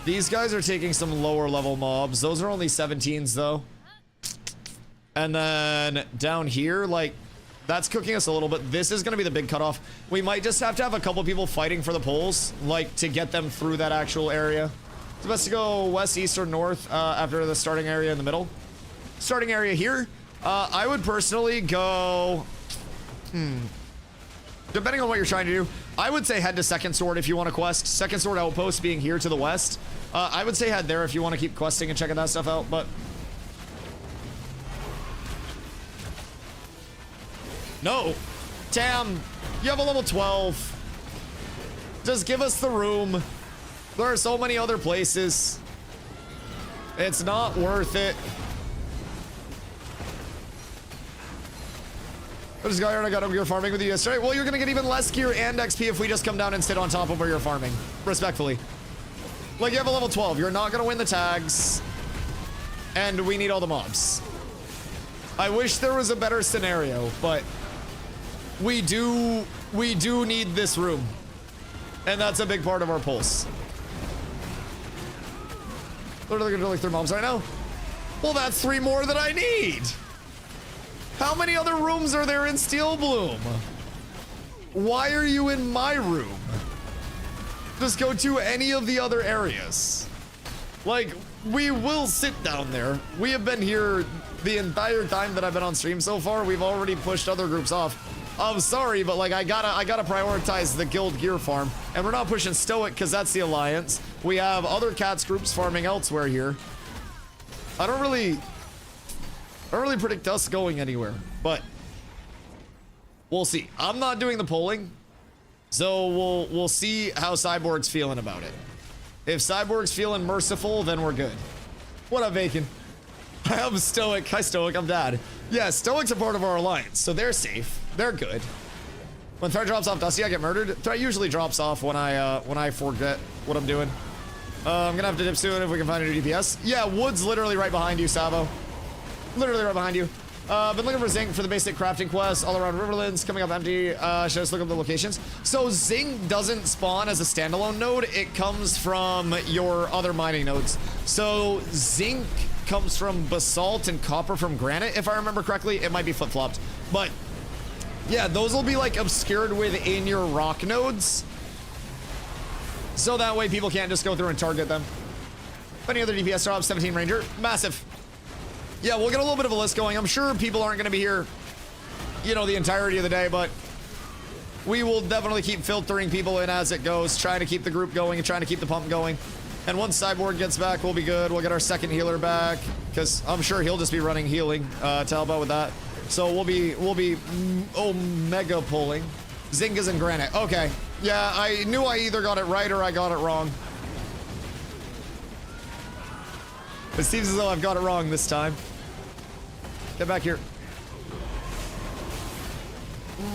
These guys are taking some lower level mobs. Those are only 17s though. And then down here, like, that's cooking us a little bit. This is going to be the big cutoff. We might just have to have a couple people fighting for the poles, like, to get them through that actual area. It's best to go west, east, or north after the starting area in the middle. Starting area here, I would personally go... Depending on what you're trying to do, I would say head to Second Sword if you want to quest. Second Sword Outpost being here to the west. I would say head there if you want to keep questing and checking that stuff out, but... No! Damn! You have a level 12. Just give us the room. There are so many other places. It's not worth it. I just got here and I got over here farming with you yesterday. Well, you're gonna get even less gear and XP if we just come down and sit on top of where you're farming. Respectfully. Like, you have a level 12. You're not gonna win the tags. And we need all the mobs. I wish there was a better scenario, but we do need this room. And that's a big part of our pulse. Literally gonna do like 3 mobs right now. Well, that's 3 more than I need. How many other rooms are there in Steel Bloom? Why are you in my room? Just go to any of the other areas. Like, we will sit down there. We have been here the entire time that I've been on stream so far. We've already pushed other groups off. I'm sorry, but like I gotta prioritize the guild gear farm. And we're not pushing Stoic because that's the alliance. We have other cats groups farming elsewhere here. I don't really predict us going anywhere, but we'll see. I'm not doing the polling, so we'll see how Cyborg's feeling about it. If Cyborg's feeling merciful, then we're good. What up, Bacon? I'm Stoic. Hi, Stoic. I'm Dad. Yeah, Stoic's a part of our alliance, so they're safe. They're good. When Threat drops off Dusty, I get murdered. Threat usually drops off when I forget what I'm doing. I'm gonna have to dip soon if we can find a new DPS. Yeah, Wood's literally right behind you, Savo. Literally right behind you. Been looking for zinc for the basic crafting quests all around Riverlands. Coming up empty. Should I just look up the locations? So zinc doesn't spawn as a standalone node. It comes from your other mining nodes. So zinc comes from basalt and copper from granite, if I remember correctly. It might be flip-flopped. But yeah, those will be like obscured within your rock nodes. So that way people can't just go through and target them. Any other DPS drops? 17 Ranger. Massive. Yeah, we'll get a little bit of a list going. I'm sure people aren't going to be here, you know, the entirety of the day, but we will definitely keep filtering people in as it goes, trying to keep the group going and trying to keep the pump going. And once Cyborg gets back, we'll be good. We'll get our second healer back, because I'm sure he'll just be running healing to help out with that. So we'll be Omega pulling. Zinc is in granite. Okay. Yeah, I knew I either got it right or I got it wrong. It seems as though I've got it wrong this time. Get back here.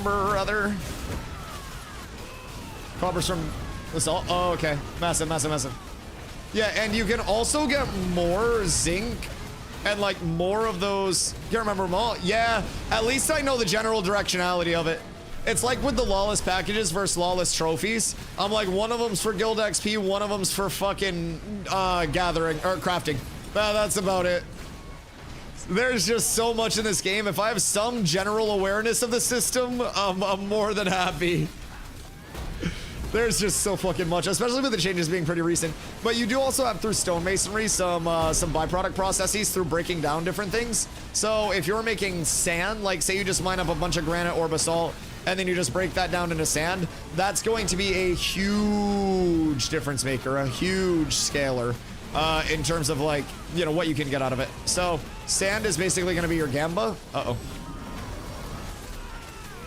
Brother. Copper's from Assault. Oh, okay. Massive, massive, massive. Yeah, and you can also get more zinc and like more of those. Can't remember them all. Yeah, at least I know the general directionality of it. It's like with the Lawless packages versus Lawless trophies. I'm like, one of them's for guild XP, one of them's for fucking gathering or crafting. That's about it. There's just so much in this game. If I have some general awareness of the system, I'm more than happy. There's just so fucking much, especially with the changes being pretty recent. But you do also have through stonemasonry some byproduct processes through breaking down different things. So if you're making sand, like say you just mine up a bunch of granite or basalt, and then you just break that down into sand, that's going to be a huge difference maker, a huge scaler. In terms of like, you know, what you can get out of it. So sand is basically going to be your gamba. Uh-oh.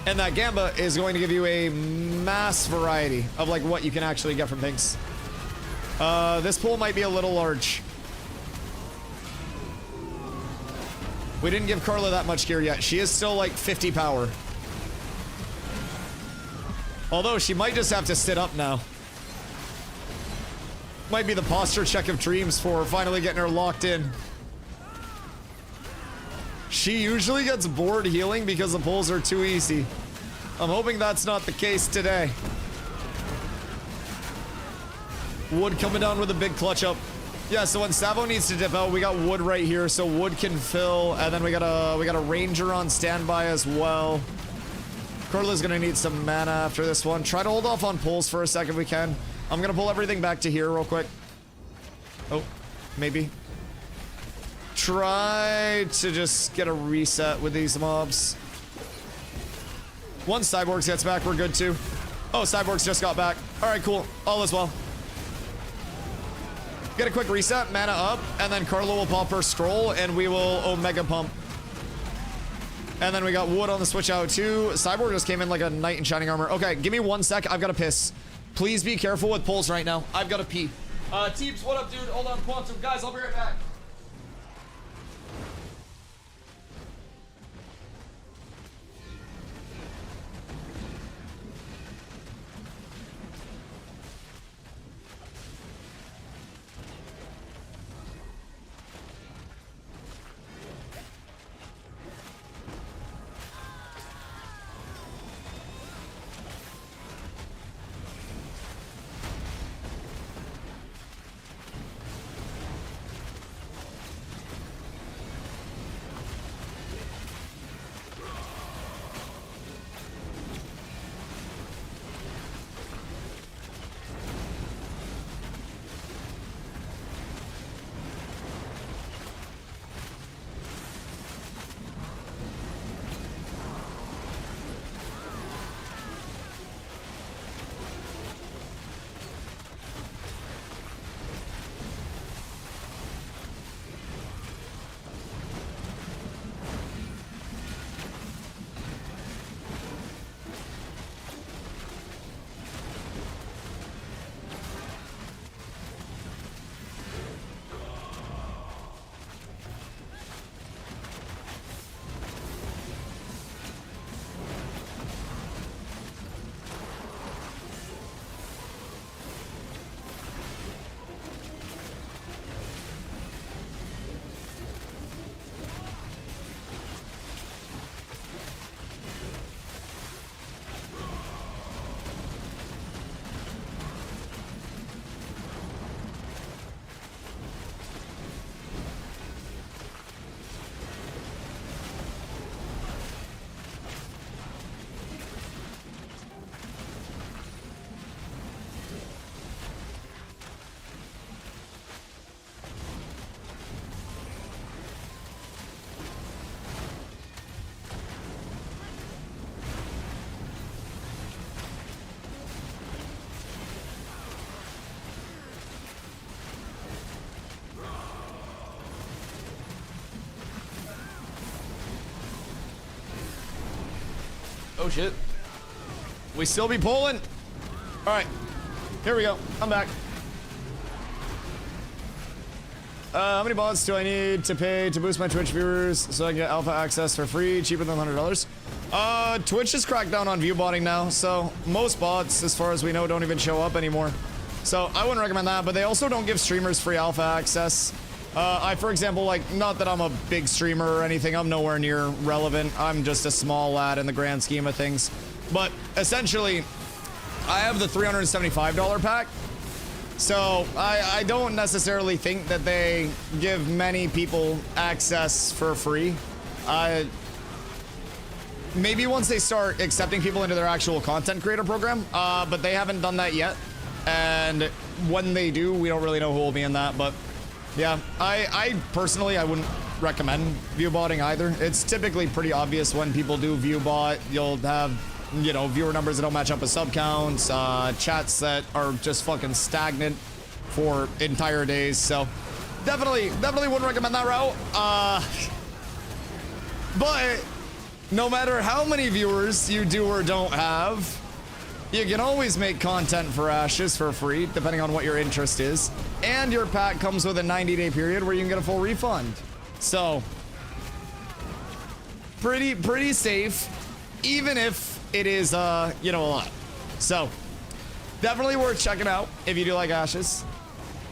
And that gamba is going to give you a mass variety of like what you can actually get from things. This pool might be a little large. We didn't give Carla that much gear yet. She is still like 50 power. Although she might just have to sit up now. Might be the posture check of dreams for finally getting her locked in. She usually gets bored healing because the pulls are too easy. I'm hoping that's not the case today. Wood coming down with a big clutch up. Yeah, so when Savo needs to dip out, we got Wood right here, so Wood can fill, and then we got a Ranger on standby as well. Corla's gonna need some mana after this one. Try to hold off on pulls for a second if we can. I'm gonna pull everything back to here real quick. Oh, maybe. Try to just get a reset with these mobs. Once Cyborgs gets back, we're good too. Oh, Cyborgs just got back. All right, cool. All is well. Get a quick reset, mana up, and then Carla will pop her scroll, and we will Omega pump. And then we got Wood on the switch out too. Cyborg just came in like a knight in shining armor. Okay, give me 1 sec. I've got to piss. Please be careful with pulls right now. I've got to pee. Teeps, what up, dude? Hold on, Quantum. Guys, I'll be right back. Oh shit. We still be pulling. All right, here we go. I'm back. How many bots do I need to pay to boost my Twitch viewers so I can get alpha access for free, cheaper than $100? Twitch has cracked down on view botting now, so most bots, as far as we know, don't even show up anymore. So I wouldn't recommend that, but they also don't give streamers free alpha access. For example, like, not that I'm a big streamer or anything, I'm nowhere near relevant. I'm just a small lad in the grand scheme of things. But essentially, I have the $375 pack. So I don't necessarily think that they give many people access for free. Maybe once they start accepting people into their actual content creator program, but they haven't done that yet. And when they do, we don't really know who will be in that. But yeah, I personally, I wouldn't recommend view botting either. It's typically pretty obvious when people do view bot. You'll have, you know, viewer numbers that don't match up with sub counts, chats that are just fucking stagnant for entire days. So definitely wouldn't recommend that route. But no matter how many viewers you do or don't have, you can always make content for Ashes for free, depending on what your interest is. And your pack comes with a 90-day period where you can get a full refund. So pretty safe, even if it is, you know, a lot. So definitely worth checking out if you do like Ashes.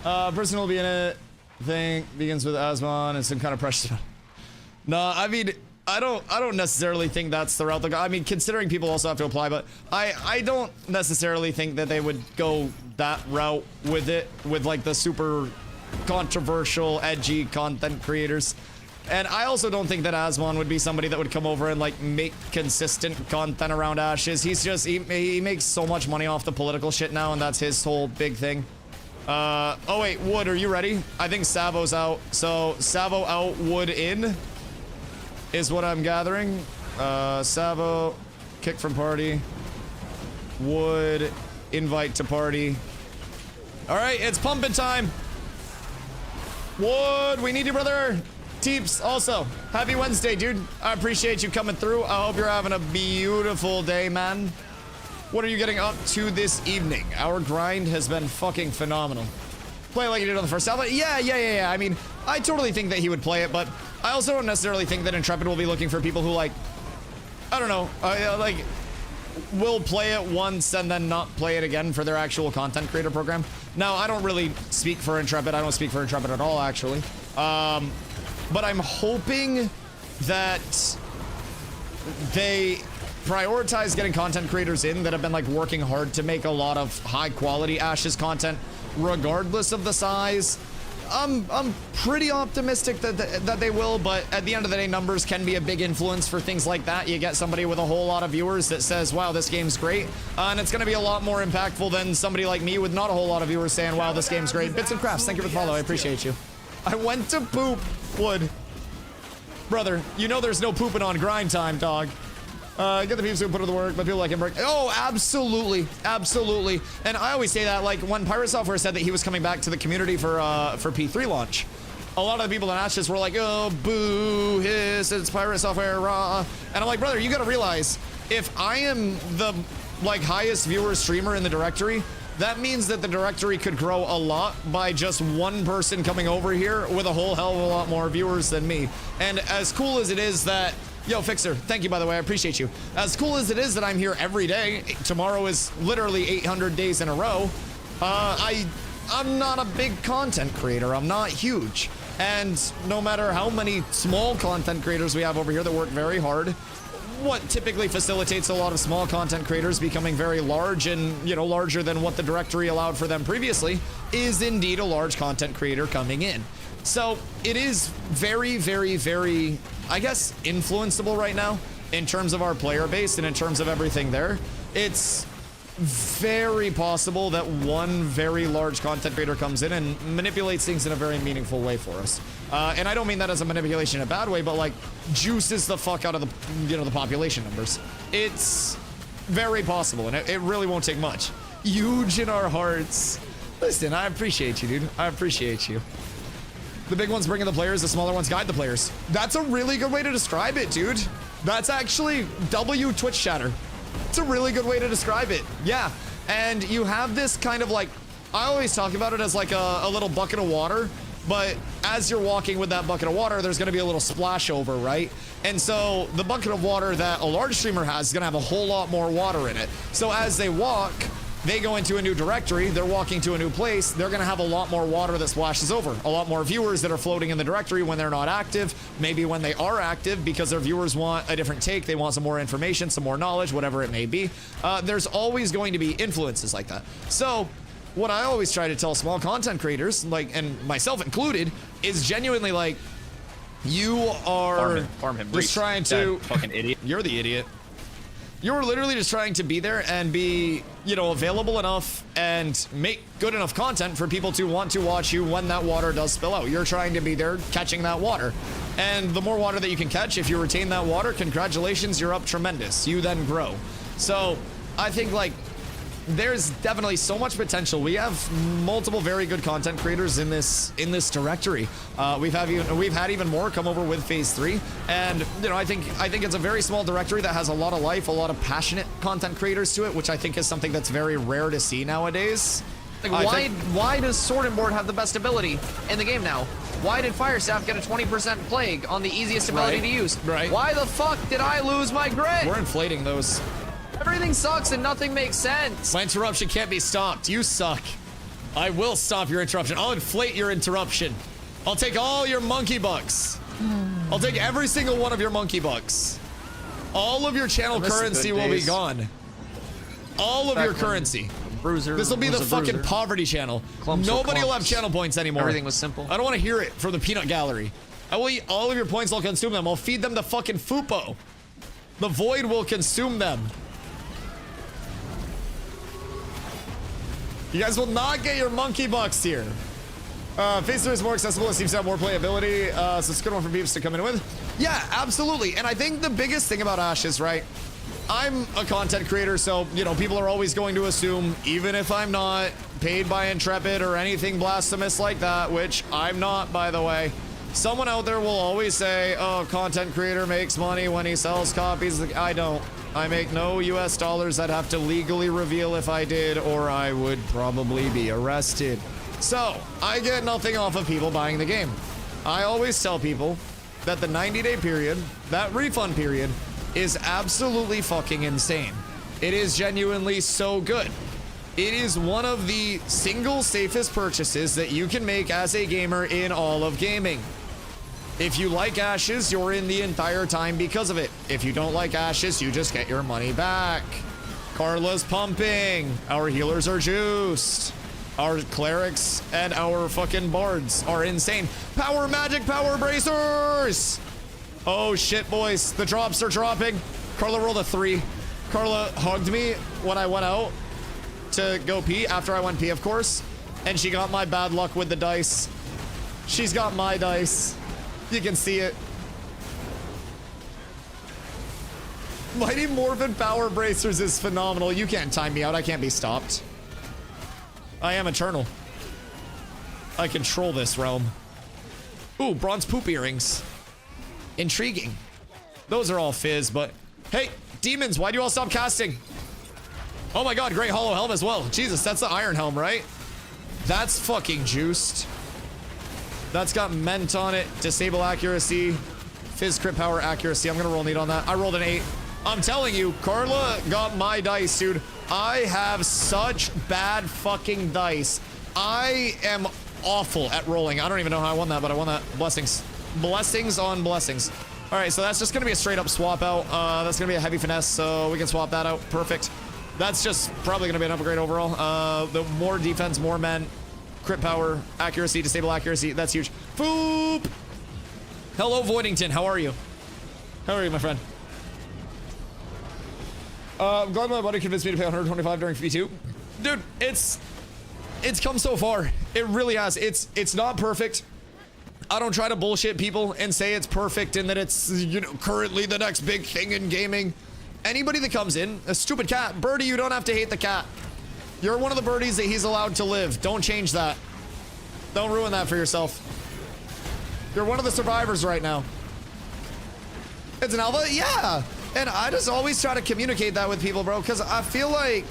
Person will be in it. Thing begins with Asmon and some kind of pressure. No, I mean, I don't necessarily think that's the route to go. I mean, considering people also have to apply, but I don't necessarily think that they would go that route with it, with like the super controversial, edgy content creators. And I also don't think that Asmon would be somebody that would come over and like make consistent content around Ashes. He's just, he makes so much money off the political shit now, and that's his whole big thing. Oh wait, Wood, are you ready? I think Savo's out. So Savo out, Wood in is what I'm gathering. Savo, kick from party. Wood, invite to party. All right, it's pumping time. Wood, we need you, brother. Teeps, also, happy Wednesday, dude. I appreciate you coming through. I hope you're having a beautiful day, man. What are you getting up to this evening? Our grind has been fucking phenomenal. Play like you did on the first alpha? Yeah. I mean, I totally think that he would play it, but I also don't necessarily think that Intrepid will be looking for people who, like, I don't know, like, will play it once and then not play it again for their actual content creator program. Now, I don't really speak for Intrepid. I don't speak for Intrepid at all, actually. But I'm hoping that they prioritize getting content creators in that have been like working hard to make a lot of high quality Ashes content, regardless of the size. I'm pretty optimistic that they will, but at the end of the day, numbers can be a big influence for things like that. You get somebody with a whole lot of viewers that says, wow, this game's great, and it's going to be a lot more impactful than somebody like me with not a whole lot of viewers saying, wow, this game's great. Bits and Crafts, thank you for the follow. I appreciate you. I went to poop, Wood. Brother, you know there's no pooping on grind time, dog. Get the peeps who put in the work, but people like him break. Oh, absolutely. And I always say that, like, when Pirate Software said that he was coming back to the community for P3 launch, a lot of the people in Ashes were like, oh, boo, hiss, it's Pirate Software, rah. And I'm like, brother, you gotta realize, if I am the, like, highest viewer streamer in the directory, that means that the directory could grow a lot by just one person coming over here with a whole hell of a lot more viewers than me. And as cool as it is that, yo, Fixer, thank you, by the way, I appreciate you. As cool as it is that I'm here every day, tomorrow is literally 800 days in a row, I'm not a big content creator. I'm not huge. And no matter how many small content creators we have over here that work very hard, what typically facilitates a lot of small content creators becoming very large and, you know, larger than what the directory allowed for them previously is indeed a large content creator coming in. So it is very, I guess, influenceable right now in terms of our player base and in terms of everything there. It's very possible that one very large content creator comes in and manipulates things in a very meaningful way for us. And I don't mean that as a manipulation in a bad way, but like juices the fuck out of the, you know, the population numbers. It's very possible, and it really won't take much. Huge in our hearts. Listen, I appreciate you, dude. I appreciate you. The big ones bring in the players, the smaller ones guide the players. That's a really good way to describe it, dude. That's actually W Twitch chatter. It's a really good way to describe it. Yeah. And you have this kind of like, I always talk about it as like a little bucket of water, but as you're walking with that bucket of water, there's gonna be a little splash over, right? And so the bucket of water that a large streamer has is gonna have a whole lot more water in it. So as they walk, they go into a new directory, they're walking to a new place, they're gonna have a lot more water that splashes over. A lot more viewers that are floating in the directory when they're not active, maybe when they are active because their viewers want a different take, they want some more information, some more knowledge, whatever it may be. There's always going to be influences like that. So what I always try to tell small content creators, like, and myself included, is genuinely like, you are farm him, just trying to, fucking idiot. You're the idiot. You're literally just trying to be there and be, you know, available enough and make good enough content for people to want to watch you when that water does spill out. You're trying to be there catching that water. And the more water that you can catch, if you retain that water, congratulations, you're up tremendous. You then grow. So I think like there's definitely so much potential. We have multiple very good content creators in this directory. We've had even more come over with phase 3, and you know I think it's a very small directory that has a lot of life, a lot of passionate content creators to it, which I think is something that's very rare to see nowadays. Like why does Sword and Board have the best ability in the game now? Why did Firestaff get a 20% plague on the easiest ability to use? Right. Why the fuck did I lose my grit? We're inflating those. Everything sucks and nothing makes sense. My interruption can't be stopped. You suck. I will stop your interruption. I'll inflate your interruption. I'll take all your monkey bucks. I'll take every single one of your monkey bucks. All of your channel currency will be gone. All of your currency. Bruiser. This will be the fucking poverty channel. Nobody will have channel points anymore. Everything was simple. I don't want to hear it from the peanut gallery. I will eat all of your points. I'll consume them. I'll feed them to fucking Fupo. The void will consume them. You guys will not get your monkey bucks here. Phase 3 is more accessible. It seems to have more playability. So it's a good one for peeps to come in with. Yeah, absolutely. And I think the biggest thing about Ashes, right? I'm a content creator, so, you know, people are always going to assume, even if I'm not paid by Intrepid or anything blasphemous like that, which I'm not, by the way, someone out there will always say, oh, content creator makes money when he sells copies. I don't. I make no US dollars. I'd have to legally reveal if I did, or I would probably be arrested. So, I get nothing off of people buying the game. I always tell people that the 90-day period, that refund period, is absolutely fucking insane. It is genuinely so good. It is one of the single safest purchases that you can make as a gamer in all of gaming. If you like Ashes, you're in the entire time because of it. If you don't like Ashes, you just get your money back. Carla's pumping. Our healers are juiced. Our clerics and our fucking bards are insane. Power magic, power bracers. Oh shit, boys. The drops are dropping. Carla rolled a 3. Carla hugged me when I went out to go pee, after I went pee, of course. And she got my bad luck with the dice. She's got my dice. You can see it. Mighty Morphin Power Bracers is phenomenal. You can't time me out. I can't be stopped. I am eternal. I control this realm. Ooh, bronze poop earrings. Intriguing. Those are all fizz, but hey, demons, why do you all stop casting? Oh my god, great hollow helm as well. Jesus, that's the iron helm, right? That's fucking juiced. That's got ment on it. Disable accuracy. Fizz crit power accuracy. I'm gonna roll neat on that. I rolled an 8. I'm telling you, Carla got my dice, dude. I have such bad fucking dice. I am awful at rolling. I don't even know how I won that, but I won that. Blessings. Blessings on blessings. All right, so that's just gonna be a straight up swap out. That's gonna be a heavy finesse, so we can swap that out. Perfect. That's just probably gonna be an upgrade overall. The more defense, more men. Crit power, accuracy, disable accuracy. That's huge. Boop! Hello, Voidington. How are you? How are you, my friend? I'm glad my buddy convinced me to pay 125 during V2. Dude, it's come so far. It really has. It's not perfect. I don't try to bullshit people and say it's perfect and that it's, you know, currently the next big thing in gaming. Anybody that comes in, a stupid cat, Birdie, you don't have to hate the cat. You're one of the birdies that he's allowed to live. Don't change that. Don't ruin that for yourself. You're one of the survivors right now. It's an alpha? Yeah. And I just always try to communicate that with people, bro, because I feel like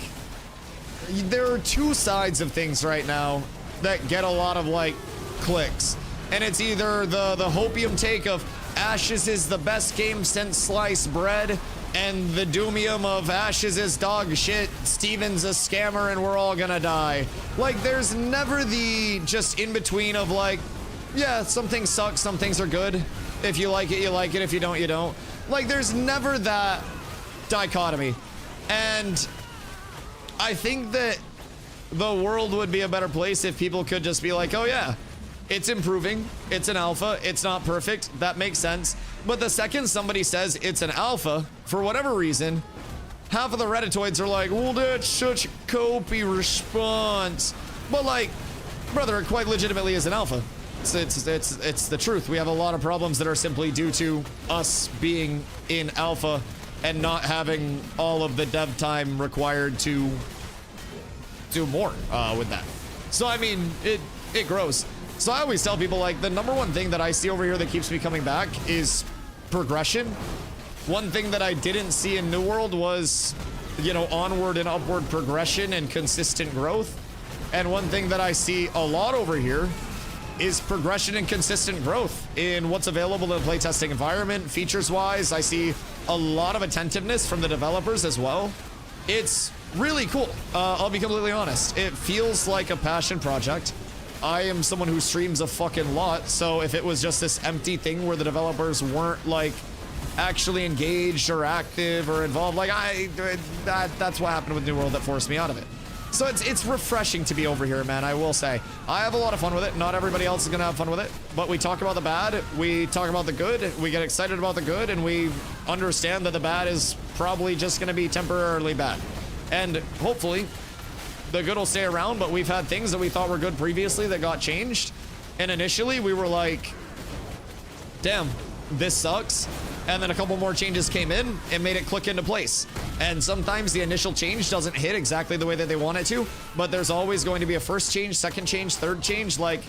there are two sides of things right now that get a lot of, like, clicks. And it's either the hopium take of Ashes is the best game since sliced bread, and the doomium of Ashes is dog shit, Steven's a scammer, and we're all gonna die. Like, there's never the just in between of, like, yeah, some things suck, some things are good. If you like it, you like it. If you don't, you don't. Like, there's never that dichotomy. And I think that the world would be a better place if people could just be like, oh yeah, it's improving, it's an alpha, it's not perfect, that makes sense. But the second somebody says it's an alpha, for whatever reason, half of the Redditoids are like, well, that's such a copy response. But, like, brother, it quite legitimately is an alpha. It's the truth. We have a lot of problems that are simply due to us being in alpha and not having all of the dev time required to do more with that. So, I mean, it grows. So I always tell people, like, the number one thing that I see over here that keeps me coming back is progression. One thing that I didn't see in New World was, you know, onward and upward progression and consistent growth. And one thing that I see a lot over here is progression and consistent growth in what's available in the playtesting environment. Features-wise, I see a lot of attentiveness from the developers as well. It's really cool. I'll be completely honest. It feels like a passion project. I am someone who streams a fucking lot, so if it was just this empty thing where the developers weren't, like, actually engaged or active or involved, like, that's what happened with New World that forced me out of it. So it's refreshing to be over here, man, I will say. I have a lot of fun with it. Not everybody else is gonna have fun with it, but we talk about the bad, we talk about the good, we get excited about the good, and we understand that the bad is probably just gonna be temporarily bad. And hopefully, the good will stay around, but we've had things that we thought were good previously that got changed. And initially, we were like, damn, this sucks. And then a couple more changes came in and made it click into place. And sometimes the initial change doesn't hit exactly the way that they want it to, but there's always going to be a first change, second change, third change. Like,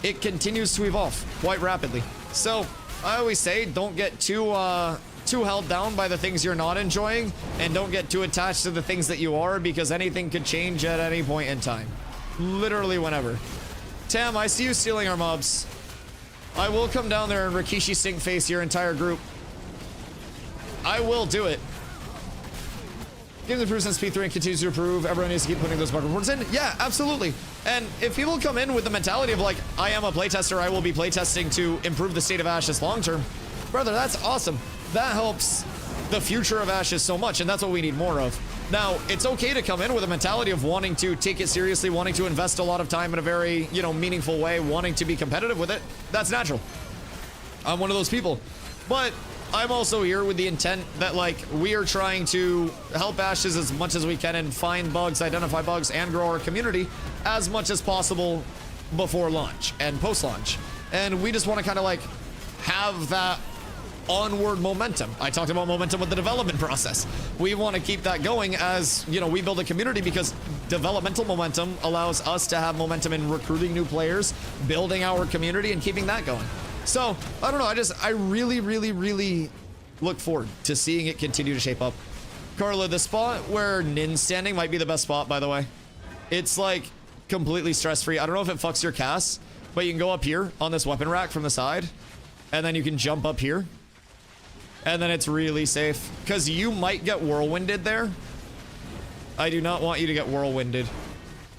it continues to evolve quite rapidly. So I always say, don't get too held down by the things you're not enjoying, and don't get too attached to the things that you are, because anything could change at any point in time. Literally whenever. Tam, I see you stealing our mobs. I will come down there and Rikishi stink face your entire group. I will do it. Games improves since P3 and continues to improve. Everyone needs to keep putting those bug reports in. Yeah, absolutely. And if people come in with the mentality of, like, I am a playtester, I will be playtesting to improve the state of Ashes long term, brother, that's awesome. That helps the future of Ashes so much, and that's what we need more of. Now, it's okay to come in with a mentality of wanting to take it seriously, wanting to invest a lot of time in a very, you know, meaningful way, wanting to be competitive with it. That's natural. I'm one of those people. But I'm also here with the intent that, like, we are trying to help Ashes as much as we can and find bugs, identify bugs, and grow our community as much as possible before launch and post-launch. And we just want to kind of, like, have that onward momentum. I talked about momentum with the development process. We want to keep that going as, you know, we build a community, because developmental momentum allows us to have momentum in recruiting new players, building our community, and keeping that going. So, I don't know, I really, really, really look forward to seeing it continue to shape up. Carla, the spot where Nin's standing might be the best spot, by the way. It's, like, completely stress-free. I don't know if it fucks your cast, but you can go up here on this weapon rack from the side, and then you can jump up here. And then it's really safe, because you might get whirlwinded there. I do not want you to get whirlwinded.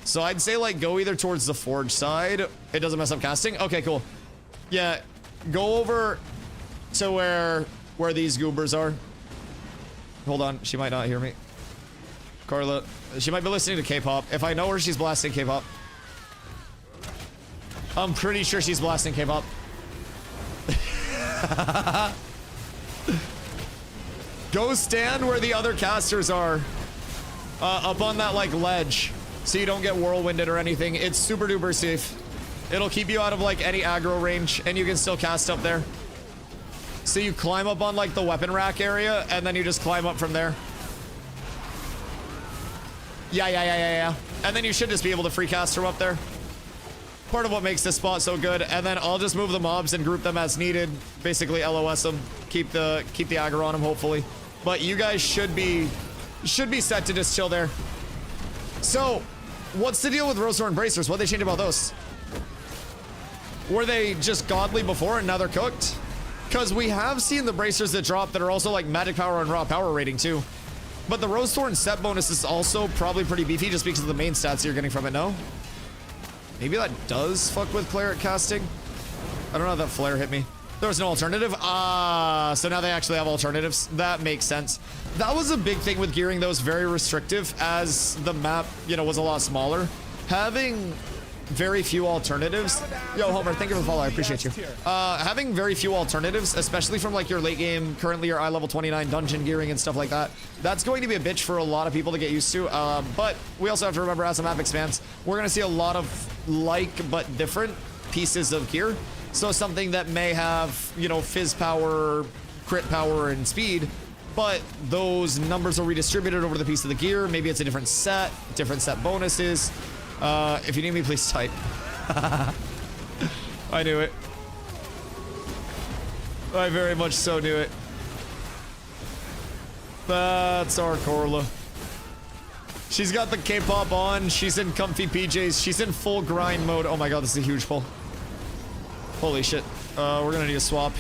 So I'd say, like, go either towards the forge side. It doesn't mess up casting. Okay, cool. Yeah, go over to where these goobers are. Hold on, she might not hear me. Carla, she might be listening to K-pop. If I know her, she's blasting K-pop. I'm pretty sure she's blasting K-pop. Go stand where the other casters are. Up on that, like, ledge, so you don't get whirlwinded or anything. It's super duper safe. It'll keep you out of, like, any aggro range, and you can still cast up there. So you climb up on, like, the weapon rack area, and then you just climb up from there. Yeah. And then you should just be able to free cast from up there. Part of what makes this spot so good. And then I'll just move the mobs and group them as needed. Basically LOS them. Keep the aggro on them, hopefully. But you guys should be set to just chill there. So, what's the deal with Rosethorn Bracers? What'd they change about those? Were they just godly before and now they're cooked? Because we have seen the bracers that drop that are also like magic power and raw power rating too. But the Rosethorn set bonus is also probably pretty beefy just because of the main stats you're getting from it, no? Maybe that does fuck with cleric casting. I don't know how that flare hit me. There was no alternative. Ah, so now they actually have alternatives. That makes sense. That was a big thing with gearing those very restrictive as the map, you know, was a lot smaller. Having very few alternatives. Yo, Homer, thank you for the follow. I appreciate you. Having very few alternatives, especially from like your late game, currently your level 29 dungeon gearing and stuff like that, that's going to be a bitch for a lot of people to get used to. But we also have to remember as the map expands, we're going to see a lot of like but different pieces of gear. So something that may have, you know, fizz power, crit power, and speed, but those numbers are redistributed over the piece of the gear. Maybe it's a different set bonuses. If you need me, please type. I knew it. I very much so knew it. That's our Corla. She's got the K-pop on. She's in comfy PJs. She's in full grind mode. Oh my god, this is a huge pull. Holy shit. We're gonna need a swap.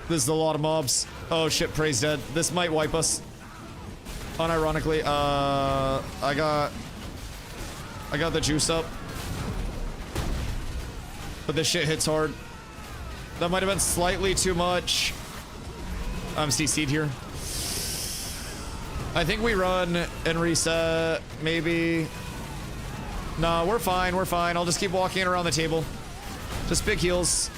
This is a lot of mobs. Oh shit, Prey's dead. This might wipe us. Unironically, I got the juice up. But this shit hits hard. That might have been slightly too much. I'm CC'd here. I think we run and reset, maybe. No, we're fine, we're fine. I'll just keep walking around the table. Just big heals.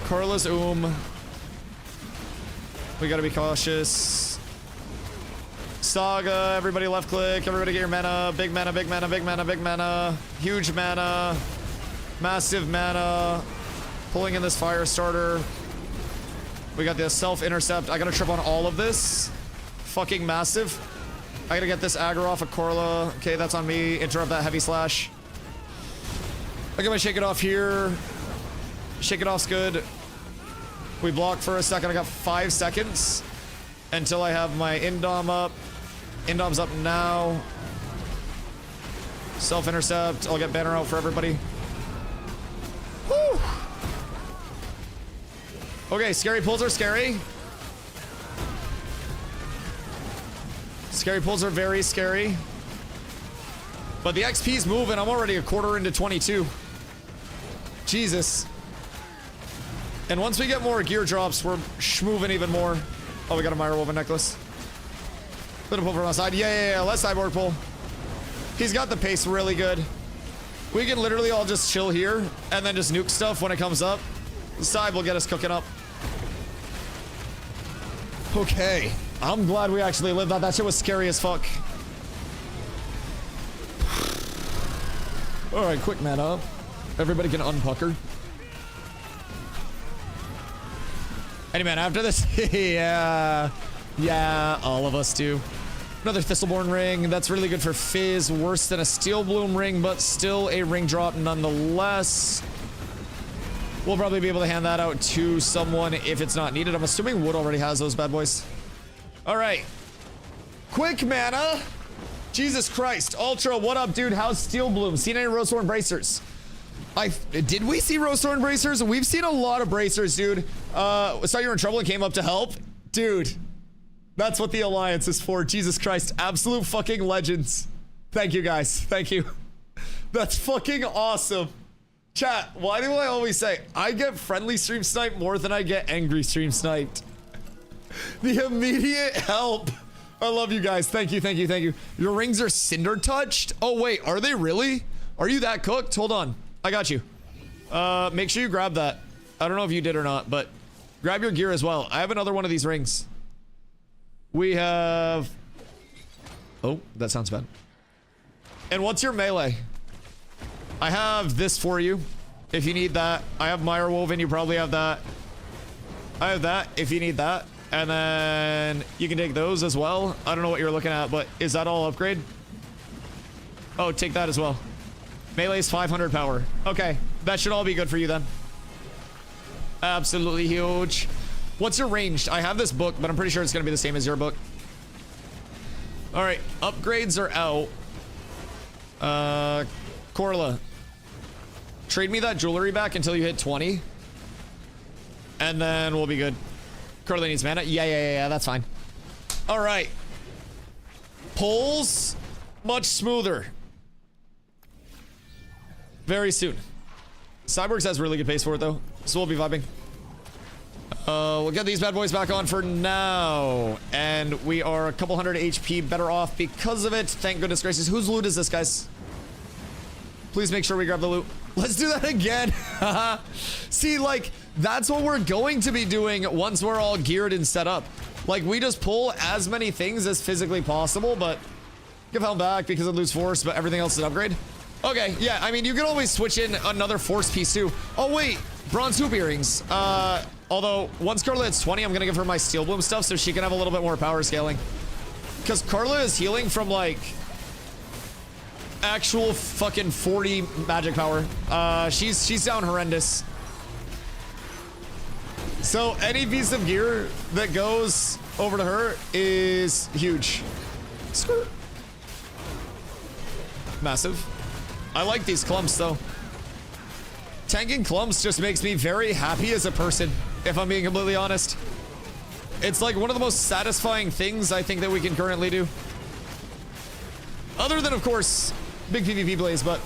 Carla's we gotta be cautious. Saga, everybody left click, everybody get your mana. Big mana, big mana, big mana, big mana. Huge mana. Massive mana. Pulling in this fire starter. We got the self-intercept. I gotta trip on all of this. Fucking massive. I gotta get this aggro off of Corla. Okay, that's on me. Interrupt that heavy slash. I got my shake it off here. Shake it off's good. We block for a second. I got 5 seconds until I have my Indom up. Indom's up now. Self-intercept. I'll get banner out for everybody. Woo! Okay, scary pulls are scary. Scary pulls are very scary. But the XP's moving. I'm already a quarter into 22. Jesus. And once we get more gear drops, we're schmoving even more. Oh, we got a Myra Woven necklace. Little pull from outside. Yeah. Let's cyborg pull. He's got the pace really good. We can literally all just chill here and then just nuke stuff when it comes up. The side will get us cooking up. Okay. I'm glad we actually lived that. That shit was scary as fuck. Alright, quick mana up. Everybody can unpucker. Any man after this? Yeah, all of us do. Another Thistleborn ring. That's really good for Fizz. Worse than a Steel Bloom ring, but still a ring drop nonetheless. We'll probably be able to hand that out to someone if it's not needed. I'm assuming Wood already has those bad boys. All right. Quick mana. Jesus Christ. Ultra, what up, dude? How's Steel Bloom? Seen any Rosethorn Bracers? Did we see Rosethorn Bracers? We've seen a lot of Bracers, dude. Saw you were in trouble and came up to help. Dude, that's what the Alliance is for. Jesus Christ. Absolute fucking legends. Thank you, guys. Thank you. That's fucking awesome. Chat, why do I always say I get friendly stream sniped more than I get angry stream sniped? The immediate help. I love you guys. Thank you, thank you, thank you. Your rings are cinder touched? Oh, wait, are they really? Are you that cooked? Hold on. I got you. Make sure you grab that. I don't know if you did or not, but grab your gear as well. I have another one of these rings. We have... Oh, that sounds bad. And what's your melee? I have this for you, if you need that. I have Myra Woven, you probably have that. I have that, if you need that. And then you can take those as well. I don't know what you're looking at, but is that all upgrade? Oh, take that as well. Melee's 500 power. Okay, that should all be good for you then. Absolutely huge. What's your ranged? I have this book, but I'm pretty sure it's going to be the same as your book. All right, upgrades are out. Corla, trade me that jewelry back until you hit 20. And then we'll be good. Corla needs mana. Yeah, that's fine. All right. Pulls, much smoother. Very soon. Cyborgs has really good pace for it though, so we'll be vibing. We'll get these bad boys back on for now. And we are a couple hundred HP better off because of it. Thank goodness gracious. Whose loot is this, guys? Please make sure we grab the loot. Let's do that again. See, like, that's what we're going to be doing once we're all geared and set up. Like, we just pull as many things as physically possible, but give helm back because it lose force, but everything else is an upgrade. Okay, yeah, I mean, you can always switch in another force piece too. Oh, wait, bronze hoop earrings. Although, once Carla hits 20, I'm gonna give her my steel bloom stuff so she can have a little bit more power scaling. Because Carla is healing from, like, actual fucking 40 magic power. She's down horrendous. So any piece of gear that goes over to her is huge. Skirt. Massive. I like these clumps though. Tanking clumps just makes me very happy as a person, if I'm being completely honest. It's like one of the most satisfying things I think that we can currently do. Other than, of course, big PvP plays, but...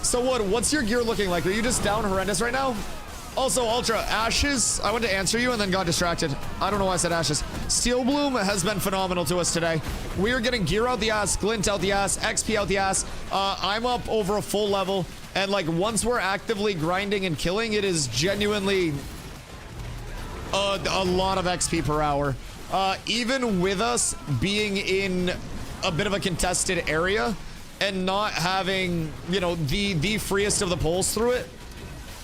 So what's your gear looking like? Are you just down horrendous right now? Also, Ultra, Ashes, I went to answer you and then got distracted. I don't know why I said Ashes. Steel Bloom has been phenomenal to us today. We are getting gear out the ass, glint out the ass, XP out the ass. I'm up over a full level, and like once we're actively grinding and killing, it is genuinely a lot of XP per hour. Even with us being in a bit of a contested area and not having, you know, the freest of the pulls through it,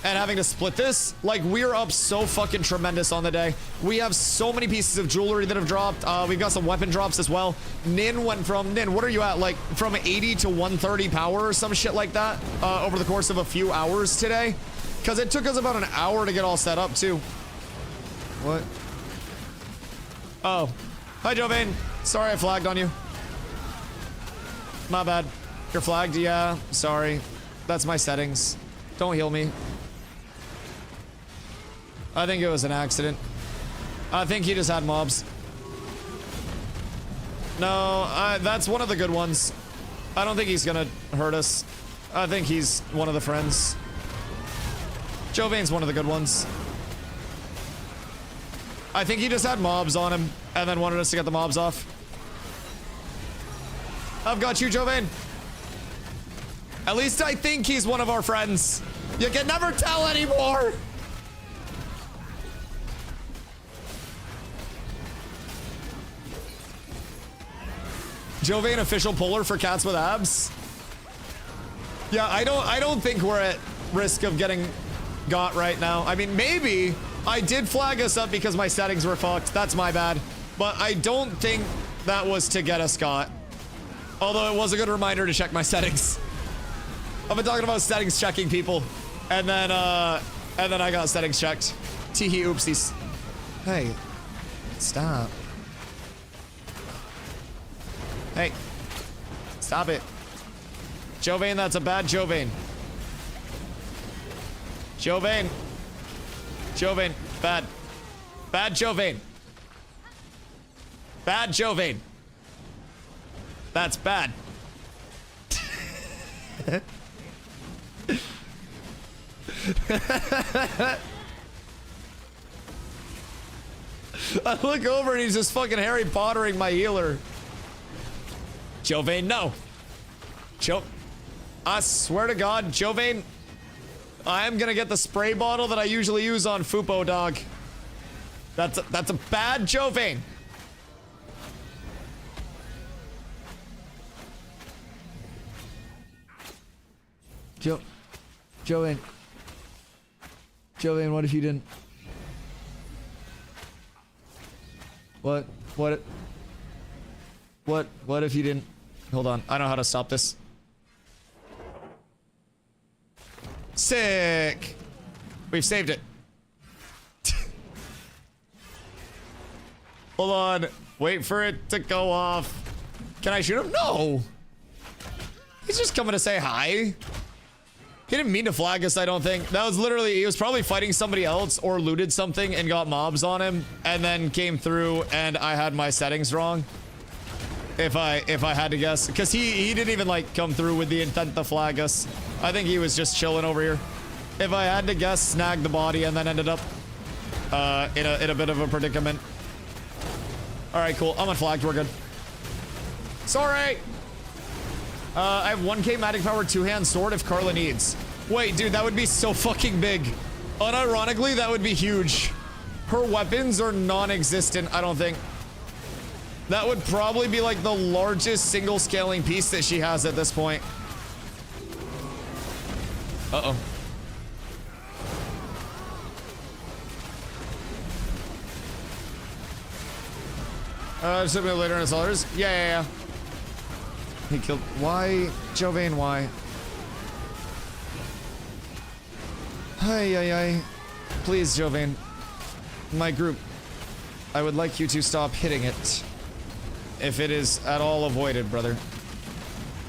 and having to split this, like, we're up so fucking tremendous on the day. We have so many pieces of jewelry that have dropped. We've got some weapon drops as well. Nin went from, Nin, what are you at? Like, from 80 to 130 power or some shit like that over the course of a few hours today. Because it took us about an hour to get all set up, too. What? Oh. Hi, Jovain. Sorry I flagged on you. My bad. You're flagged? Yeah. Sorry. That's my settings. Don't heal me. I think it was an accident. I think he just had mobs. No, that's one of the good ones. I don't think he's gonna hurt us. I think he's one of the friends. Jovain's one of the good ones. I think he just had mobs on him and then wanted us to get the mobs off. I've got you, Jovain. At least I think he's one of our friends. You can never tell anymore. Jovain official puller for cats with abs. Yeah, I don't think we're at risk of getting got right now. I mean, maybe I did flag us up because my settings were fucked. That's my bad. But I don't think that was to get us got. Although it was a good reminder to check my settings. I've been talking about settings checking people. And then I got settings checked. Teehee oopsies. Hey, stop. Hey, stop it. Jovain, that's a bad Jovain. Jovain. Jovain, bad. Bad Jovain. Bad Jovain. That's bad. I look over and he's just fucking Harry Pottering my healer. Jovain, no. I swear to God, Jovain, I am gonna get the spray bottle that I usually use on Fupo, dog. That's a bad Jovain. Jovain. Jovain, what if you didn't? What? What? What if you didn't? Hold on. I know how to stop this. Sick. We've saved it. Hold on. Wait for it to go off. Can I shoot him? No. He's just coming to say hi. He didn't mean to flag us, I don't think. That was literally, he was probably fighting somebody else or looted something and got mobs on him and then came through and I had my settings wrong. If I had to guess. Because he didn't even like come through with the intent to flag us. I think he was just chilling over here. If I had to guess, snagged the body and then ended up in a bit of a predicament. Alright, cool. I'm unflagged. We're good. Sorry! I have 1k magic power, 2-hand sword if Carla needs. Wait, dude, that would be so fucking big. Unironically, that would be huge. Her weapons are non-existent, I don't think. That would probably be like the largest single scaling piece that she has at this point. Uh-oh. Something later in his others. Yeah. He killed. Why? Jovain, why? Hi. Please, Jovain. My group. I would like you to stop hitting it. If it is at all avoided, brother.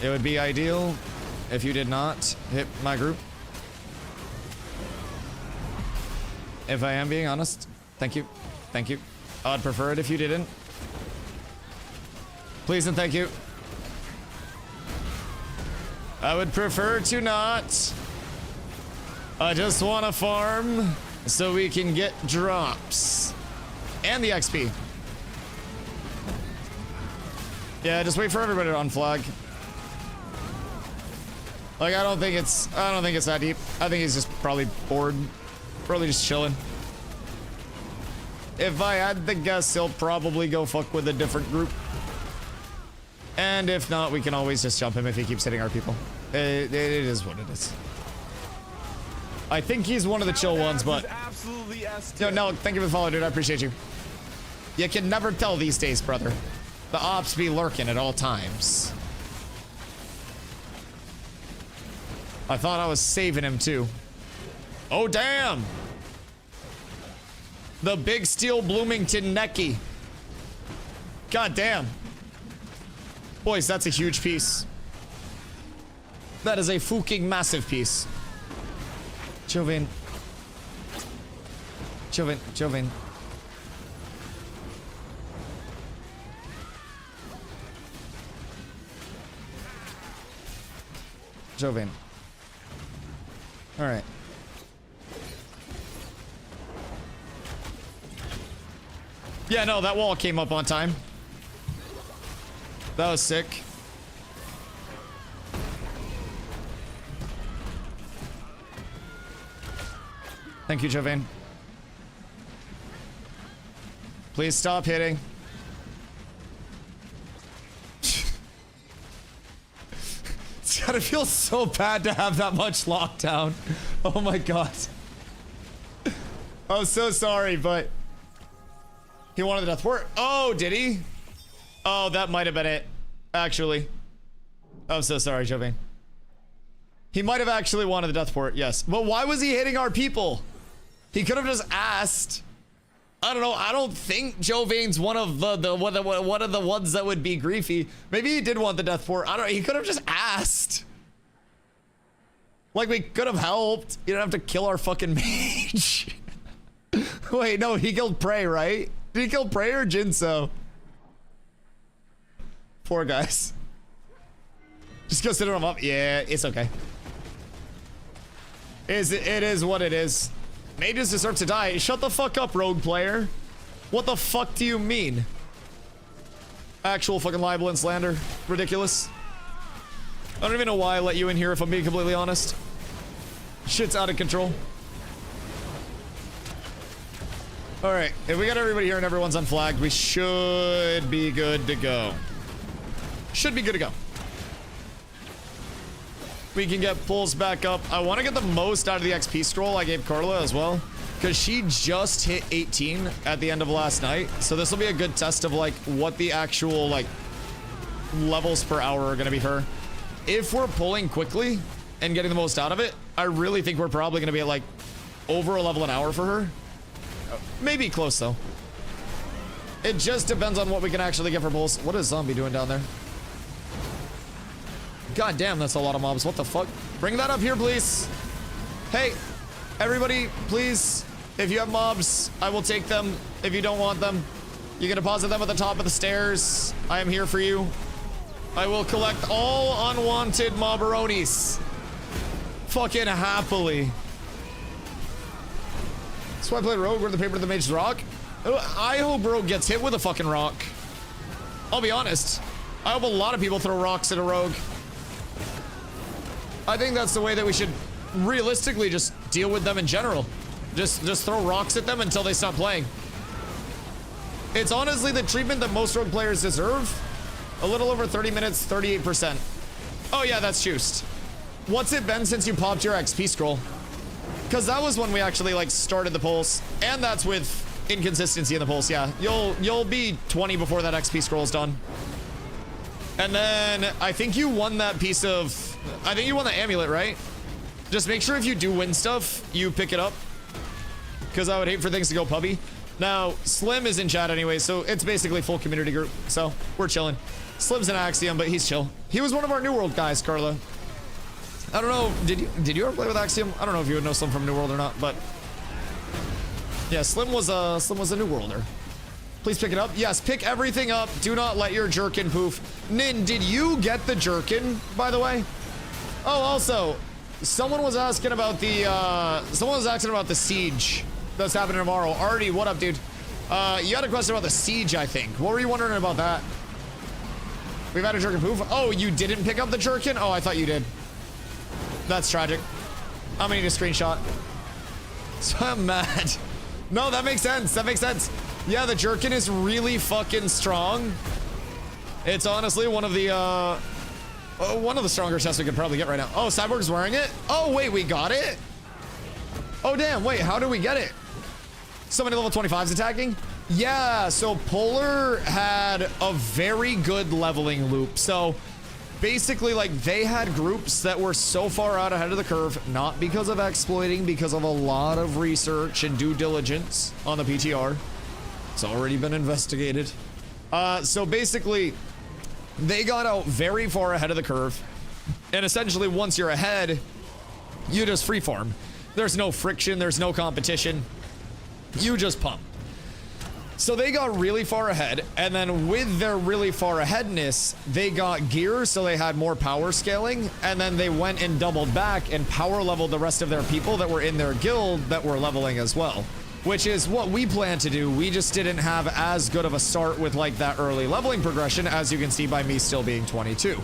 It would be ideal if you did not hit my group. If I am being honest. Thank you. Thank you. I'd prefer it if you didn't. Please and thank you. I would prefer to not. I just want to farm so we can get drops. And the XP. Yeah, just wait for everybody to unflag. Like, I don't think it's that deep. I think he's just probably bored. Probably just chilling. If I had to guess, he'll probably go fuck with a different group. And if not, we can always just jump him if he keeps hitting our people. It is what it is. I think he's one of the chill ones, but... No, thank you for the follow, dude. I appreciate you. You can never tell these days, brother. The ops be lurking at all times. I thought I was saving him, too. Oh, damn! The big steel Bloomington Necky. God damn. Boys, that's a huge piece. That is a fucking massive piece. Jovain. Jovain. Alright. Yeah, no, that wall came up on time. That was sick. Thank you, Jovain. Please stop hitting. It's gotta feel so bad to have that much lockdown. Oh my god. I'm so sorry, but... He wanted the death word. Oh, did he? Oh, that might have been it. Actually. I'm so sorry, Jovain. He might have actually wanted the death port, yes. But why was he hitting our people? He could have just asked. I don't know. I don't think Jovain's one of the ones that would be griefy. Maybe he did want the death port. I don't know. He could have just asked. Like, we could have helped. You don't have to kill our fucking mage. Wait, no, he killed Prey, right? Did he kill Prey or Jinso? Poor guys. Just go sit him up. Yeah, it's okay. It is what it is. Mages deserve to die. Shut the fuck up, rogue player. What the fuck do you mean? Actual fucking libel and slander. Ridiculous. I don't even know why I let you in here, if I'm being completely honest. Shit's out of control. Alright, if we got everybody here and everyone's unflagged, we should be good to go. Should be good to go. We can get pulls back up. I want to get the most out of the XP scroll I gave Carla as well. because she just hit 18 at the end of last night. So this will be a good test of like what the actual like levels per hour are going to be for her. If we're pulling quickly and getting the most out of it, I really think we're probably going to be at like over a level an hour for her. Maybe close though. It just depends on what we can actually get for pulls. What is Zombie doing down there? God damn, that's a lot of mobs. What the fuck? Bring that up here, please. Hey, everybody, please. If you have mobs, I will take them. If you don't want them, you can deposit them at the top of the stairs. I am here for you. I will collect all unwanted mobberonis. Fucking happily. That's why I played Rogue, where the paper to the mage's rock. I hope Rogue gets hit with a fucking rock. I'll be honest. I hope a lot of people throw rocks at a Rogue. I think that's the way that we should realistically just deal with them in general. Just throw rocks at them until they stop playing. It's honestly the treatment that most Rogue players deserve. A little over 30 minutes, 38%. Oh yeah, that's juiced. What's it been since you popped your XP scroll? Because that was when we actually like started the pulse, and that's with inconsistency in the pulse. Yeah, you'll be 20 before that XP scroll is done. And then I think you won that piece of, I think you won the amulet, right? Just make sure if you do win stuff, you pick it up, because I would hate for things to go pubby. Now, Slim is in chat anyway, so it's basically full community group, so we're chilling. Slim's an Axiom, but he's chill. He was one of our New World guys, Carla. I don't know, did you ever play with Axiom? I don't know if you would know Slim from New World or not, but yeah, Slim was a New Worlder. Please pick it up. Yes, pick everything up. Do not let your jerkin poof. Nin, did you get the jerkin, by the way? Oh, also, someone was asking about the siege that's happening tomorrow. Artie, what up, dude? You had a question about the siege, I think. What were you wondering about that? We've had a jerkin poof. Oh, you didn't pick up the jerkin? Oh, I thought you did. That's tragic. I'm gonna need a screenshot. So I'm mad. No, that makes sense. That makes sense. Yeah, the jerkin is really fucking strong. It's honestly one of the stronger chests we could probably get right now. Oh, Cyborg's wearing it? Oh, wait, we got it? Oh, damn. Wait, how do we get it? So many level 25s attacking? Yeah, so Polar had a very good leveling loop. So basically, like, they had groups that were so far out ahead of the curve, not because of exploiting, because of a lot of research and due diligence on the PTR. It's already been investigated. So basically, they got out very far ahead of the curve. And essentially, once you're ahead, you just freeform. There's no friction, there's no competition. You just pump. So they got really far ahead, and then with their really far aheadness, they got gear, so they had more power scaling, and then they went and doubled back and power leveled the rest of their people that were in their guild that were leveling as well, which is what we plan to do. We just didn't have as good of a start with like that early leveling progression, as you can see by me still being 22.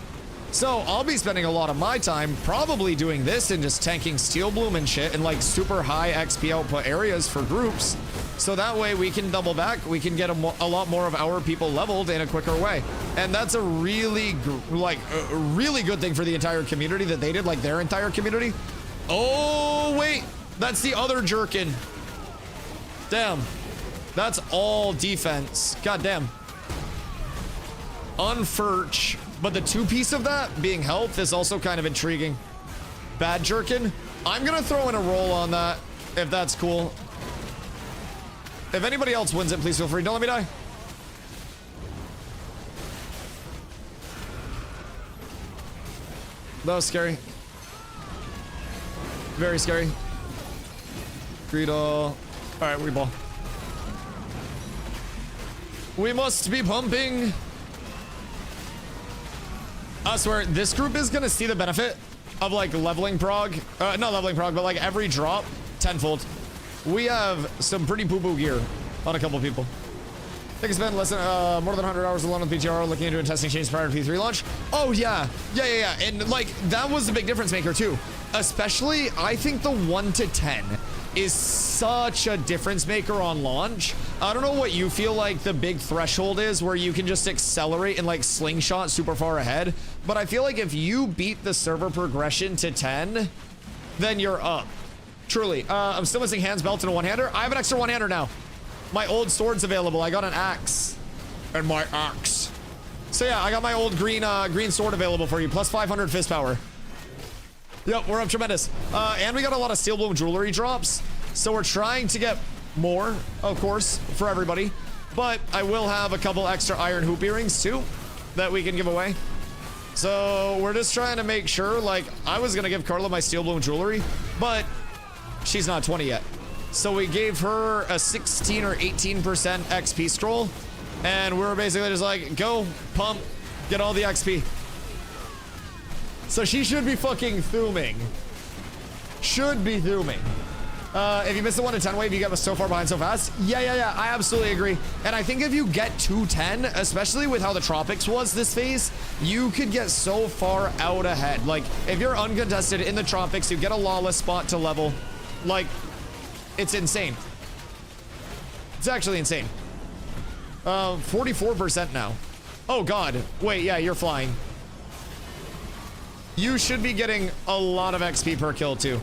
So I'll be spending a lot of my time probably doing this and just tanking Steel Bloom and shit in like super high XP output areas for groups. So that way we can double back, we can get a lot more of our people leveled in a quicker way. And that's a really good thing for the entire community that they did, like their entire community. Oh, wait, that's the other jerkin. Damn, that's all defense. God damn. Unfurch, but the two-piece of that being health is also kind of intriguing. Bad jerkin. I'm gonna throw in a roll on that, if that's cool. If anybody else wins it, please feel free. Don't let me die. That was scary. Very scary. Greedo. All right, we ball. We must be pumping. I swear, this group is gonna see the benefit of like leveling prog. Not leveling prog, but like every drop tenfold. We have some pretty poo-poo gear on a couple people. I think it's been less than more than 100 hours alone with PTR looking into a testing change prior to P3 launch. Oh yeah. And like that was the big difference maker too. Especially, I think the 1 to 10 is such a difference maker on launch. I don't know what you feel like the big threshold is where you can just accelerate and like slingshot super far ahead. But I feel like if you beat the server progression to 10, then you're up. Truly. I'm still missing hands, belt, and a one-hander. I have an extra one-hander now. My old sword's available. I got an axe. And my axe. So yeah, I got my old green sword available for you. Plus 500 fist power. Yep, we're up tremendous. And we got a lot of steel bloom jewelry drops. So we're trying to get more, of course, for everybody. But I will have a couple extra iron hoop earrings too that we can give away. So we're just trying to make sure, like, I was gonna give Carla my steel bloom jewelry, but she's not 20 yet. So we gave her a 16 or 18% XP scroll, and we were basically just like, go, pump, get all the XP. So she should be fucking thooming. Should be thooming. If you miss the 1 to 10 wave, you get so far behind so fast. Yeah, I absolutely agree. And I think if you get 210, especially with how the tropics was this phase, you could get so far out ahead. Like, if you're uncontested in the tropics, you get a lawless spot to level. Like, it's insane. It's actually insane. 44% now. Oh god. Wait, yeah, you're flying. You should be getting a lot of XP per kill too.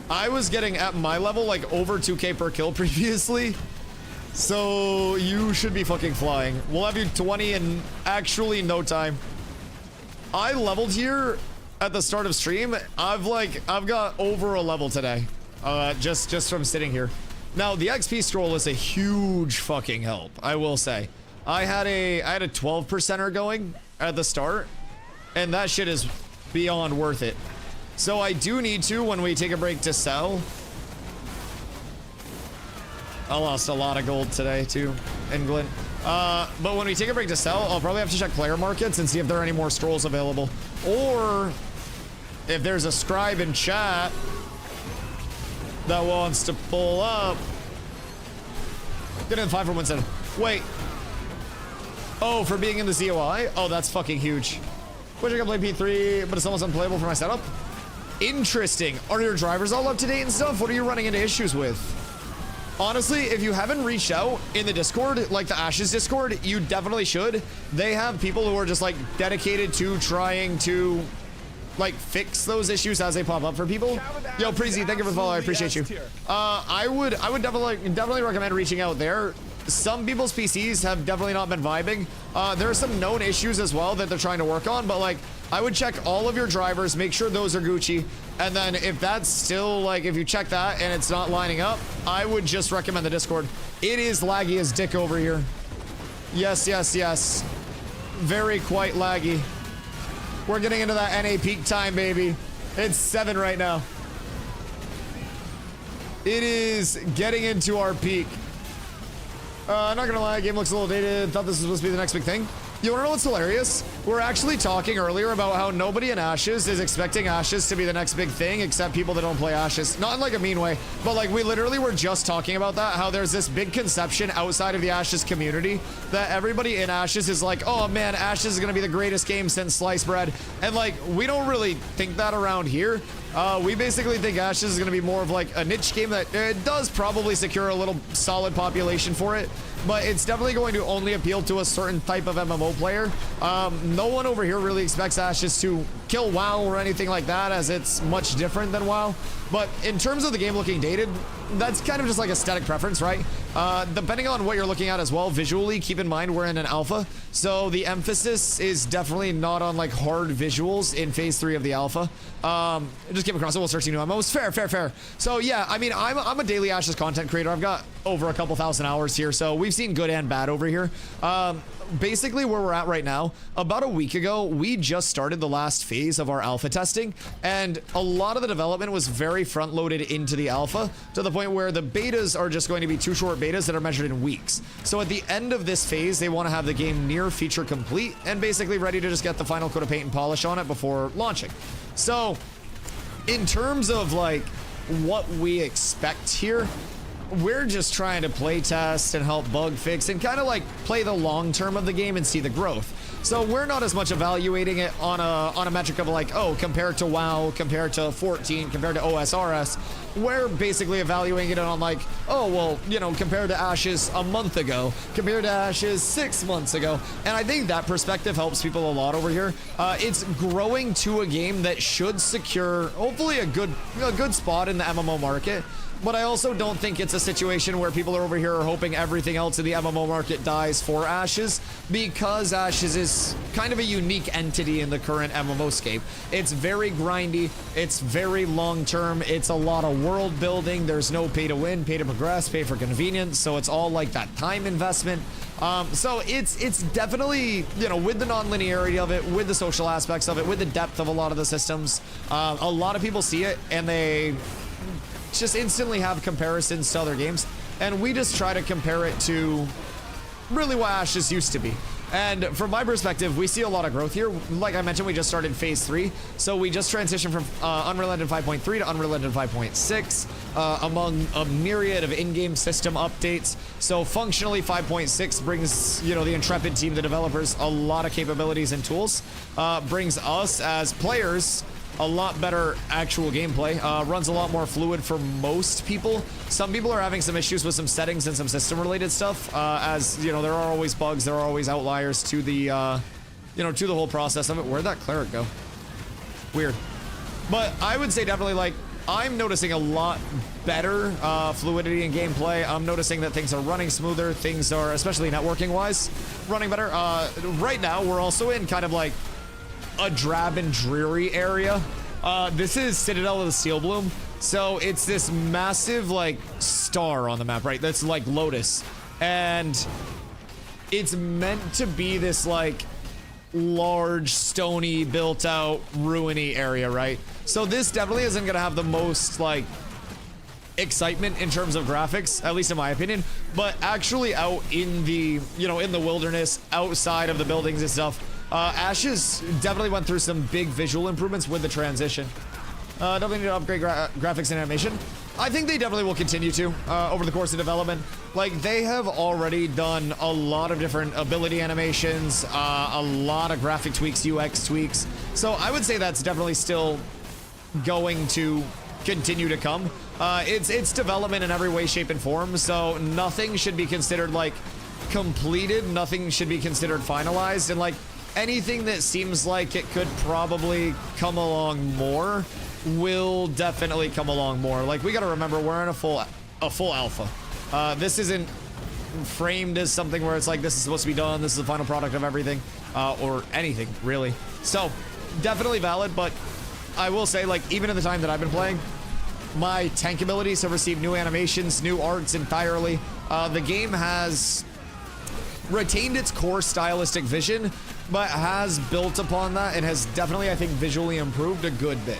I was getting, at my level, like over 2k per kill previously. So you should be fucking flying. We'll have you 20 in actually no time. I leveled here at the start of stream. I've got over a level today. Just from sitting here. Now the XP scroll is a huge fucking help, I will say. I had a 12%er going at the start, and that shit is beyond worth it. So I do need to, when we take a break, to sell. I lost a lot of gold today too, England. But when we take a break to sell, I'll probably have to check player markets and see if there are any more scrolls available. Or if there's a scribe in chat that wants to pull up. Get in 5 from 1 cent. Wait. Oh, for being in the ZOI? Oh, that's fucking huge. Wish I could play P3, but it's almost unplayable for my setup. Interesting. Are your drivers all up to date and stuff? What are you running into issues with? Honestly, if you haven't reached out in the Discord, like the Ashes Discord, you definitely should. They have people who are just like dedicated to trying to like fix those issues as they pop up for people. Yo, Preezy, thank you for the follow. I appreciate you. I would definitely recommend reaching out there. Some people's PCs have definitely not been vibing. There are some known issues as well that they're trying to work on, but like, I would check all of your drivers, make sure those are Gucci, and then if that's still like, if you check that and it's not lining up, I would just recommend the Discord. It is laggy as dick over here. Yes. Very quite laggy. We're getting into that NA peak time, baby. It's 7 right now. It is getting into our peak. Not gonna lie, game looks a little dated. Thought this was supposed to be the next big thing. You wanna know what's hilarious? We're actually talking earlier about how nobody in Ashes is expecting Ashes to be the next big thing except people that don't play Ashes. Not in like a mean way, but like we literally were just talking about that, how there's this big conception outside of the Ashes community that everybody in Ashes is like, oh man, Ashes is gonna be the greatest game since sliced bread. And like, we don't really think that around here. We basically think Ashes is gonna be more of like a niche game that does probably secure a little solid population for it, but it's definitely going to only appeal to a certain type of MMO player. No one over here really expects Ashes to kill WoW or anything like that, as it's much different than WoW. But in terms of the game looking dated, that's kind of just like aesthetic preference, right? Depending on what you're looking at as well, visually, keep in mind we're in an alpha, so the emphasis is definitely not on like hard visuals in phase 3 of the alpha. I just came across it while searching new MMOs. Fair. So yeah, I mean, I'm a daily Ashes content creator. I've got over a couple thousand hours here, so we've seen good and bad over here. Basically where we're at right now, about a week ago, we just started the last phase of our alpha testing, and a lot of the development was very front loaded into the alpha to the point where the betas are just going to be 2 short betas that are measured in weeks. So at the end of this phase, they want to have the game near feature complete and basically ready to just get the final coat of paint and polish on it before launching. So in terms of like what we expect here, we're just trying to play test and help bug fix and kind of like play the long term of the game and see the growth. So we're not as much evaluating it on a metric of like, oh, compared to WoW, compared to 14, compared to OSRS. We're basically evaluating it on like, oh, well, you know, compared to Ashes a month ago, compared to Ashes 6 months ago. And I think that perspective helps people a lot over here. It's growing to a game that should secure, hopefully, a good spot in the MMO market. But I also don't think it's a situation where people are over here hoping everything else in the MMO market dies for Ashes, because Ashes is kind of a unique entity in the current MMO scape. It's very grindy, it's very long-term, it's a lot of world building, there's no pay to win, pay to progress, pay for convenience, so it's all like that time investment. So it's definitely, you know, with the non-linearity of it, with the social aspects of it, with the depth of a lot of the systems, a lot of people see it and they just instantly have comparisons to other games, and we just try to compare it to really what Ashes used to be. And from my perspective, we see a lot of growth here. Like I mentioned, we just started phase 3, so we just transitioned from Unreal Engine 5.3 to Unreal Engine 5.6 among a myriad of in-game system updates. So functionally, 5.6 brings, you know, the Intrepid team, the developers, a lot of capabilities and tools, brings us as players a lot better actual gameplay, runs a lot more fluid for most people. Some people are having some issues with some settings and some system related stuff, as you know, there are always bugs, there are always outliers to the you know, to the whole process of it. Where'd that cleric go? Weird. But I would say definitely, like, I'm noticing a lot better fluidity in gameplay. I'm noticing that things are running smoother, things are, especially networking wise, running better. Right now we're also in kind of like a drab and dreary area. This is Citadel of the Steel Bloom, so it's this massive like star on the map, right? That's like Lotus, and it's meant to be this like large, stony, built out, ruiny area, right? So this definitely isn't gonna have the most like excitement in terms of graphics, at least in my opinion, but actually out in the, you know, in the wilderness, outside of the buildings and stuff, Ashes definitely went through some big visual improvements with the transition. Definitely need to upgrade graphics and animation. I think they definitely will continue to over the course of development. Like, they have already done a lot of different ability animations, a lot of graphic tweaks, UX tweaks. So I would say that's definitely still going to continue to come. It's development in every way, shape, and form. So nothing should be considered like completed. Nothing should be considered finalized. And like, anything that seems like it could probably come along more will definitely come along more. Like, we got to remember, we're in a full alpha. This isn't framed as something where it's like, this is supposed to be done, this is the final product of everything, or anything really. So definitely valid, but I will say, like, even in the time that I've been playing, my tank abilities have received new animations, new arts entirely. The game has retained its core stylistic vision, but has built upon that and has definitely, I think, visually improved a good bit.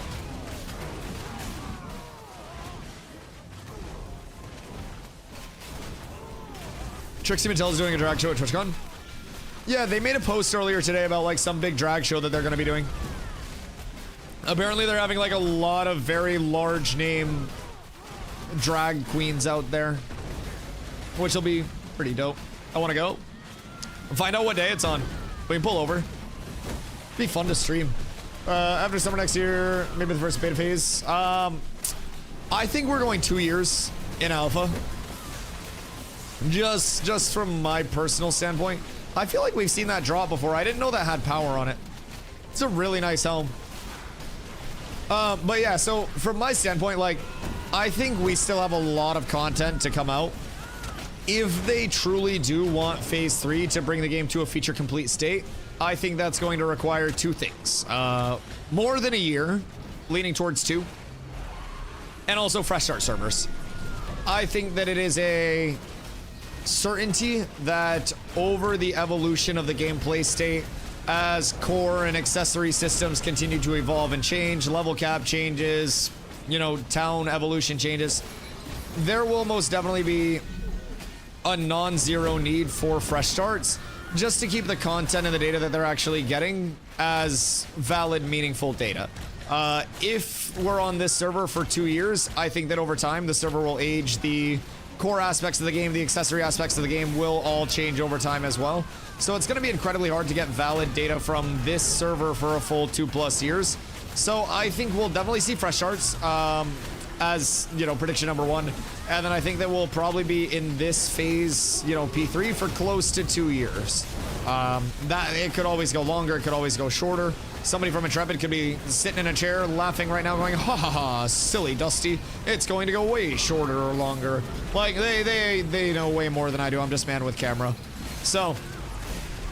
Trixie Mattel's doing a drag show at TwitchCon. Yeah, they made a post earlier today about like some big drag show that they're going to be doing. Apparently they're having like a lot of very large name drag queens out there, which will be pretty dope. I want to go. Find out what day it's on. We can pull over. Be fun to stream. After summer next year, maybe the first beta phase. I think we're going 2 years in alpha. Just from my personal standpoint. I feel like we've seen that drop before. I didn't know that had power on it. It's a really nice helm. But yeah, so from my standpoint, like, I think we still have a lot of content to come out. If they truly do want phase 3 to bring the game to a feature complete state, I think that's going to require 2 things. More than a year, leaning towards 2, and also fresh start servers. I think that it is a certainty that over the evolution of the gameplay state, as core and accessory systems continue to evolve and change, level cap changes, you know, town evolution changes, there will most definitely be a non-zero need for fresh starts, just to keep the content and the data that they're actually getting as valid, meaningful data. If we're on this server for 2 years, I think that over time the server will age the core aspects of the game, the accessory aspects of the game will all change over time as well. So it's going to be incredibly hard to get valid data from this server for a full 2+ years. So I think we'll definitely see fresh starts as, you know, prediction number 1. And then I think that we'll probably be in this phase, you know, P3 for close to 2 years. That it could always go longer, it could always go shorter. Somebody from Intrepid could be sitting in a chair laughing right now going, ha ha ha, silly Dusty. It's going to go way shorter or longer. Like, they know way more than I do. I'm just man with camera. So,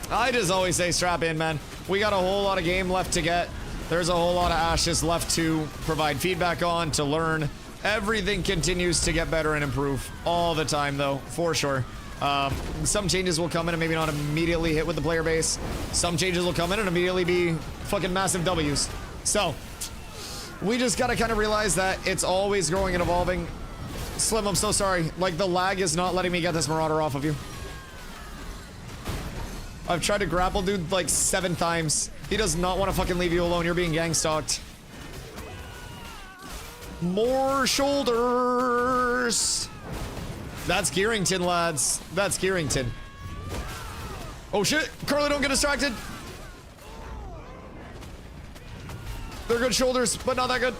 I just always say strap in, man. We got a whole lot of game left to get. There's a whole lot of ashes left to provide feedback on, to learn. Everything continues to get better and improve all the time, though, for sure. Some changes will come in and maybe not immediately hit with the player base. Some changes will come in and immediately be fucking massive W's. So, we just gotta kind of realize that it's always growing and evolving. Slim, I'm so sorry. Like, the lag is not letting me get this Marauder off of you. I've tried to grapple dude like 7 times. He does not want to fucking leave you alone. You're being gang stalked. More shoulders. That's Gearington, lads. That's Gearington. Oh shit, Carly, don't get distracted. They're good shoulders, but not that good.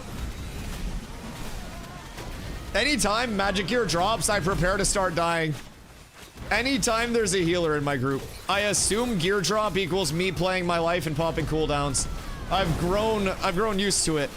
Anytime magic gear drops, I prepare to start dying. Anytime there's a healer in my group, I assume gear drop equals me playing my life and popping cooldowns. I've grown used to it.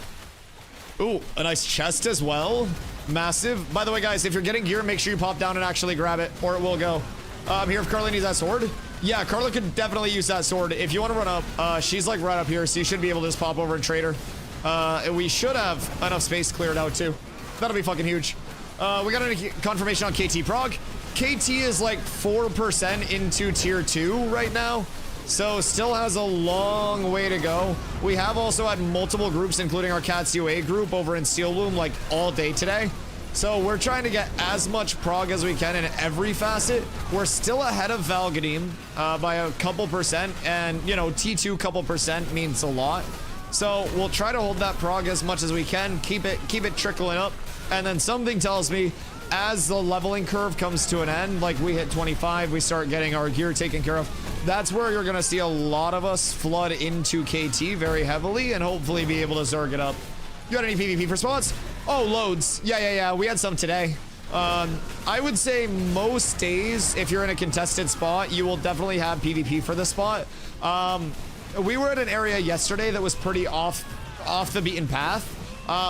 Ooh, a nice chest as well. Massive. By the way, guys, if you're getting gear, make sure you pop down and actually grab it, or it will go. I'm here if Carla needs that sword. Yeah, Carla could definitely use that sword. If you want to run up, she's like right up here, so you should be able to just pop over and trade her. We should have enough space cleared out too. That'll be fucking huge. We got a confirmation on KT Prog. KT is like 4% into tier 2 right now, so still has a long way to go. We have also had multiple groups, including our Cats UA group over in Steel Bloom, like all day today. So we're trying to get as much prog as we can in every facet. We're still ahead of Valgadim by a couple percent, and you know, T2 couple percent means a lot. So we'll try to hold that prog as much as we can, keep it trickling up, and then something tells me as the leveling curve comes to an end, like we hit 25, we start getting our gear taken care of. That's where you're gonna see a lot of us flood into KT very heavily and hopefully be able to Zerg it up. You got any PvP for spots? Oh, loads. Yeah. We had some today. I would say most days, if you're in a contested spot, you will definitely have PvP for the spot. We were at an area yesterday that was pretty off the beaten path.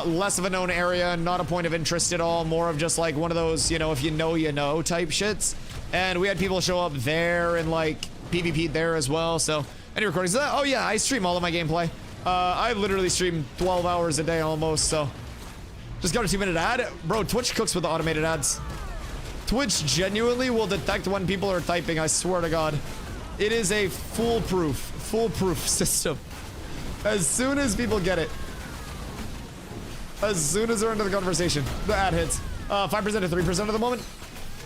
Less of a known area, not a point of interest at all, more of just like one of those, you know, if you know type shits. And we had people show up there and like PvP there as well. So any recordings of that? Oh yeah, I stream all of my gameplay. I literally stream 12 hours a day almost, so just got a 2-minute ad. Bro, Twitch cooks with the automated ads. Twitch genuinely will detect when people are typing, I swear to God. It is a foolproof system. As soon as people get it, as soon as they're into the conversation, the ad hits. 5% to 3% at the moment.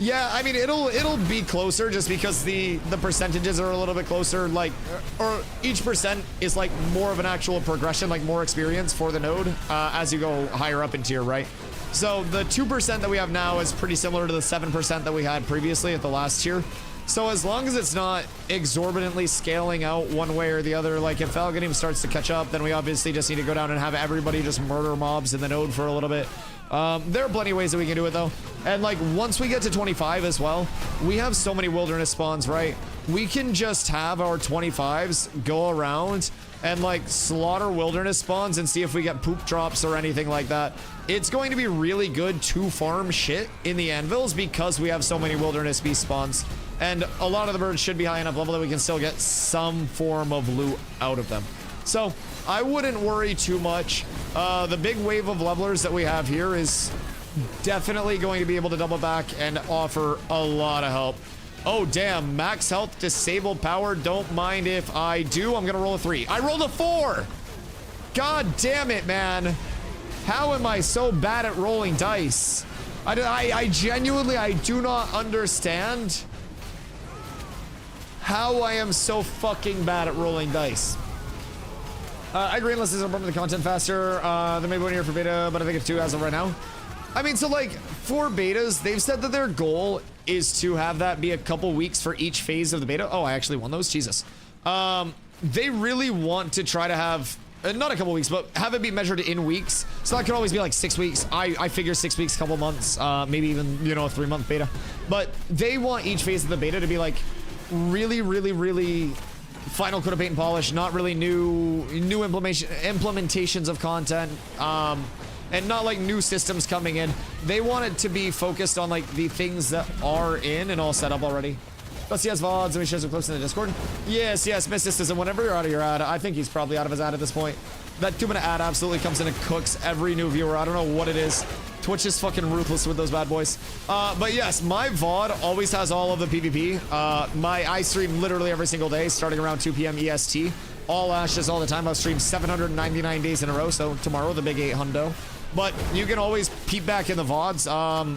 Yeah, I mean, it'll be closer just because the percentages are a little bit closer, like, or each percent is like more of an actual progression, like more experience for the node as you go higher up in tier, right? So the 2% that we have now is pretty similar to the 7% that we had previously at the last tier. So as long as it's not exorbitantly scaling out one way or the other, like if Valgadim starts to catch up, then we obviously just need to go down and have everybody just murder mobs in the node for a little bit. There are plenty of ways that we can do it though. And like once we get to 25 as well, we have so many wilderness spawns, right? We can just have our 25s go around and like slaughter wilderness spawns and see if we get poop drops or anything like that. It's going to be really good to farm shit in the anvils because we have so many wilderness beast spawns. And a lot of the birds should be high enough level that we can still get some form of loot out of them. So I wouldn't worry too much. The big wave of levelers that we have here is definitely going to be able to double back and offer a lot of help. Oh, damn. Max health, disabled power. Don't mind if I do. I'm going to roll a 3. I rolled a 4. God damn it, man. How am I so bad at rolling dice? I genuinely, I do not understand how I am so fucking bad at rolling dice. I agree, unless there's a bump in the content faster. There may be one here for beta, but I think it's 2 as of right now. I mean, so like for betas, they've said that their goal is to have that be a couple weeks for each phase of the beta. Oh, I actually won those. Jesus. They really want to try to have not a couple weeks, but have it be measured in weeks. So that could always be like 6 weeks. I figure 6 weeks, couple months, maybe even, you know, a 3-month beta. But they want each phase of the beta to be like really, really, really final coat of paint and polish, not really new implementations of content, and not like new systems coming in. They want it to be focused on like the things that are in and all set up already. Dusty has VODs and we shows are close in the Discord. Yes, mysticism. Whenever you're out of your ad, I think he's probably out of his ad at this point. That 2-minute ad absolutely comes in and cooks every new viewer. I don't know what it is. Twitch is fucking ruthless with those bad boys. But yes, my VOD always has all of the PvP. I stream literally every single day, starting around 2 p.m. EST. All ashes all the time. I'll stream 799 days in a row, so tomorrow the big 800. But you can always peep back in the VODs.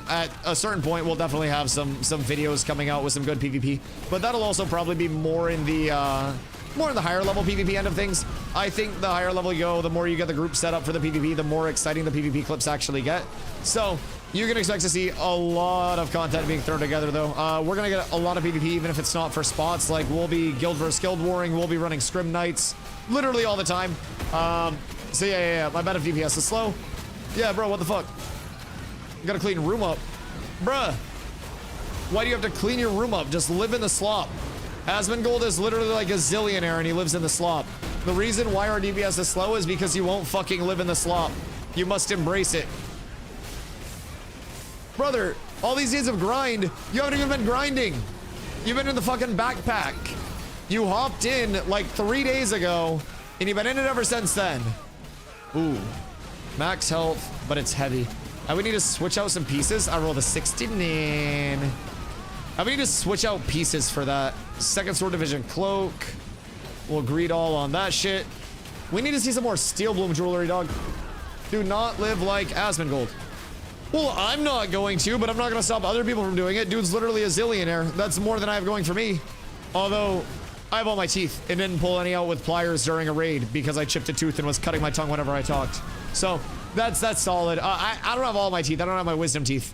At a certain point, we'll definitely have some videos coming out with some good PvP. But that'll also probably be more in the higher level PvP end of things. I think the higher level you go, the more you get the group set up for the PvP, the more exciting the PvP clips actually get. So you can expect to see a lot of content being thrown together, though. We're gonna get a lot of PvP, even if it's not for spots. Like we'll be guild versus guild warring. We'll be running scrim nights, literally all the time. So yeah. My bad if DPS is slow. Yeah, bro, what the fuck? You gotta clean room up. Bruh. Why do you have to clean your room up? Just live in the slop. Asmongold is literally like a zillionaire and he lives in the slop. The reason why our DPS is slow is because you won't fucking live in the slop. You must embrace it. Brother, all these days of grind, you haven't even been grinding. You've been in the fucking backpack. You hopped in like 3 days ago and you've been in it ever since then. Ooh. Max health, but it's heavy. I would need to switch out some pieces. I rolled a 69. I would need to switch out pieces for that. Second Sword Division cloak. We'll greed all on that shit. We need to see some more Steel Bloom jewelry, dog. Do not live like Asmongold. Well, I'm not going to, but I'm not going to stop other people from doing it. Dude's literally a zillionaire. That's more than I have going for me. Although, I have all my teeth and didn't pull any out with pliers during a raid because I chipped a tooth and was cutting my tongue whenever I talked. So, that's solid. I don't have all my teeth. I don't have my wisdom teeth.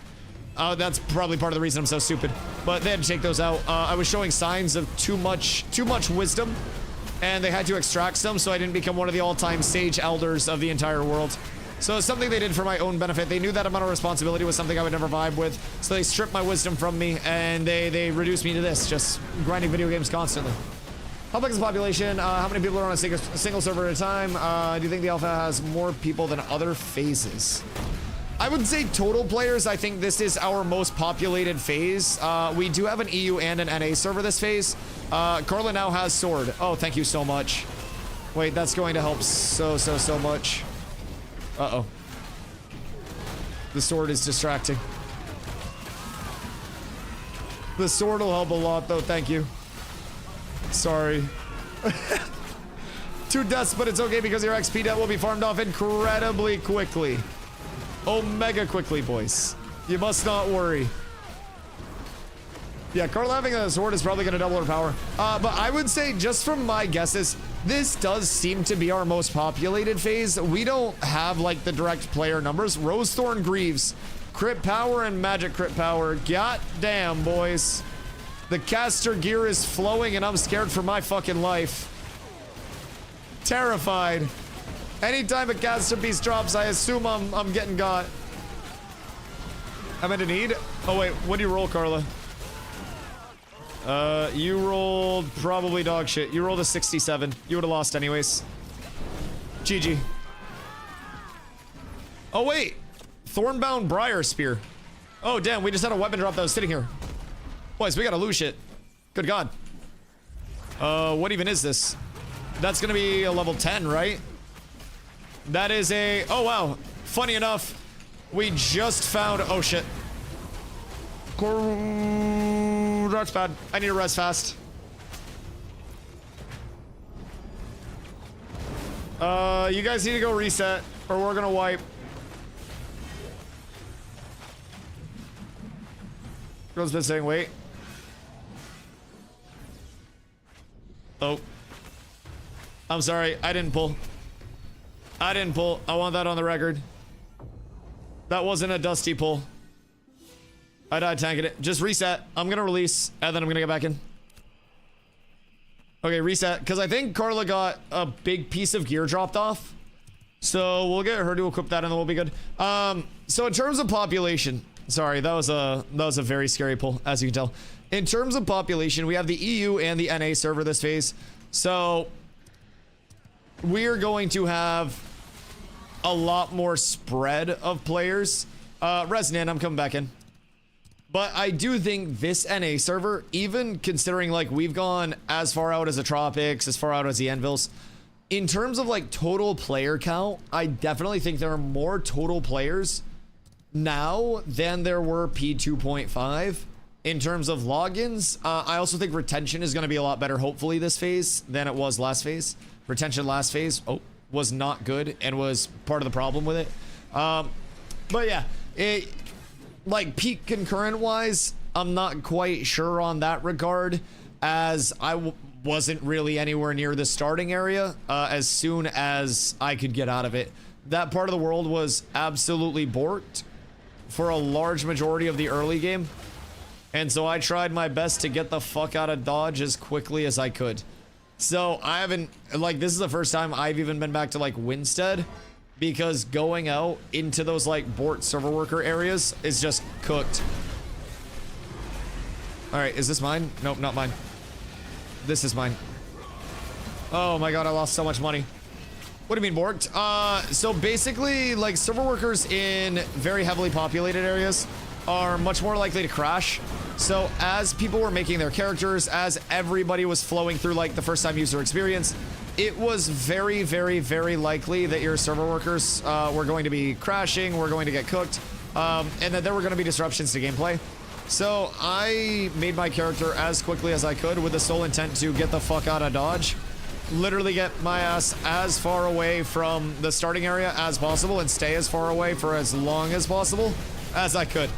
That's probably part of the reason I'm so stupid. But they had to take those out. I was showing signs of too much wisdom, and they had to extract some, so I didn't become one of the all-time sage elders of the entire world. So it's something they did for my own benefit. They knew that amount of responsibility was something I would never vibe with, so they stripped my wisdom from me, and they reduced me to this, just grinding video games constantly. How big is the population? How many people are on a single server at a time? Do you think the alpha has more people than other phases? I would say total players, I think this is our most populated phase. We do have an EU and an NA server this phase. Carla now has sword. Oh, thank you so much. Wait, that's going to help so much. Uh-oh. The sword is distracting. The sword will help a lot, though. Thank you. Sorry. 2 deaths, but it's okay because your XP debt will be farmed off incredibly quickly. Omega quickly, boys. You must not worry. Yeah, Carla having a sword is probably going to double her power. But I would say, just from my guesses, this does seem to be our most populated phase. We don't have, like, the direct player numbers. Rosethorn Greaves, crit power and magic crit power. God damn, boys. The caster gear is flowing and I'm scared for my fucking life. Terrified. Anytime a caster piece drops, I assume I'm getting got. I'm in need. Oh wait, what do you roll, Carla? You rolled probably dog shit. You rolled a 67. You would have lost anyways. GG. Oh wait, Thornbound Briar Spear. Oh damn, we just had a weapon drop that was sitting here. Boys, we gotta lose shit. Good God. What even is this? That's gonna be a level 10, right? That is a... Oh, wow. Funny enough, we just found... Oh, shit. That's bad. I need to rest fast. You guys need to go reset, or we're gonna wipe. Girl's been saying, wait. Oh. I'm sorry, I didn't pull. I didn't pull. I want that on the record. That wasn't a Dusty pull. I died tanking it. Just reset. I'm gonna release, and then I'm gonna get back in. Okay, reset. Because I think Carla got a big piece of gear dropped off. So we'll get her to equip that, and then we'll be good. So in terms of population, sorry, that was a very scary pull, as you can tell. In terms of population, we have the EU and the NA server this phase. So we're going to have a lot more spread of players. Resonant, I'm coming back in. But I do think this NA server, even considering like we've gone as far out as the Tropics, as far out as the Anvils, in terms of like total player count, I definitely think there are more total players now than there were P2.5 in terms of logins. I also think retention is going to be a lot better, hopefully, this phase than it was last phase. Retention last phase was not good and was part of the problem with it. But yeah, like peak concurrent wise, I'm not quite sure on that regard, as I wasn't really anywhere near the starting area as soon as I could get out of it. That part of the world was absolutely borked for a large majority of the early game. And so I tried my best to get the fuck out of Dodge as quickly as I could. So I haven't, like, this is the first time I've even been back to like Winstead, because going out into those like Bort server worker areas is just cooked. All right, is this mine? Nope, not mine. This is mine. Oh my god, I lost so much money. What do you mean borked? So basically, like, server workers in very heavily populated areas are much more likely to crash. So as people were making their characters, as everybody was flowing through like the first time user experience, it was very, very, very likely that your server workers were going to be crashing, were going to get cooked, and that there were going to be disruptions to gameplay. So I made my character as quickly as I could with the sole intent to get the fuck out of Dodge. Literally get my ass as far away from the starting area as possible and stay as far away for as long as possible as I could.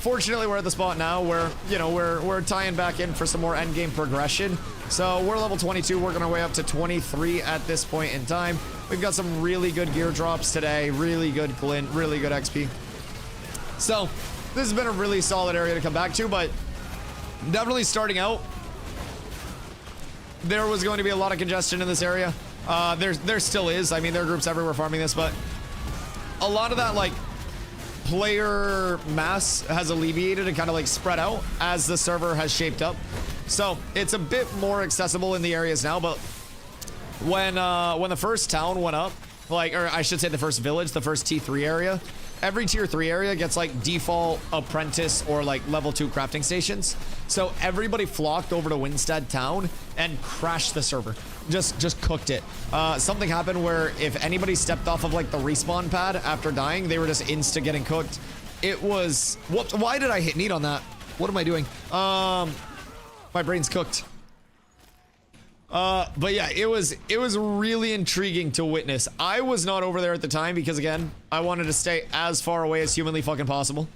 Fortunately, we're at the spot now where, you know, we're tying back in for some more endgame progression. So we're level 22, working our way up to 23 at this point in time. We've got some really good gear drops today, really good glint, really good XP. So this has been a really solid area to come back to, but definitely starting out, there was going to be a lot of congestion in this area. There still is. I mean, there are groups everywhere farming this, but a lot of that, like, player mass has alleviated and kind of like spread out as the server has shaped up. So it's a bit more accessible in the areas now, but when the first town went up, like, or I should say the first village, the first T3 area, every tier 3 area gets like default apprentice or like level 2 crafting stations. So everybody flocked over to Winstead town and crashed the server. Just cooked it. Something happened where if anybody stepped off of like the respawn pad after dying, they were just insta getting cooked. It was, whoops, why did I hit need on that? What am I doing? My brain's cooked. But yeah, it was really intriguing to witness. I was not over there at the time because, again, I wanted to stay as far away as humanly fucking possible.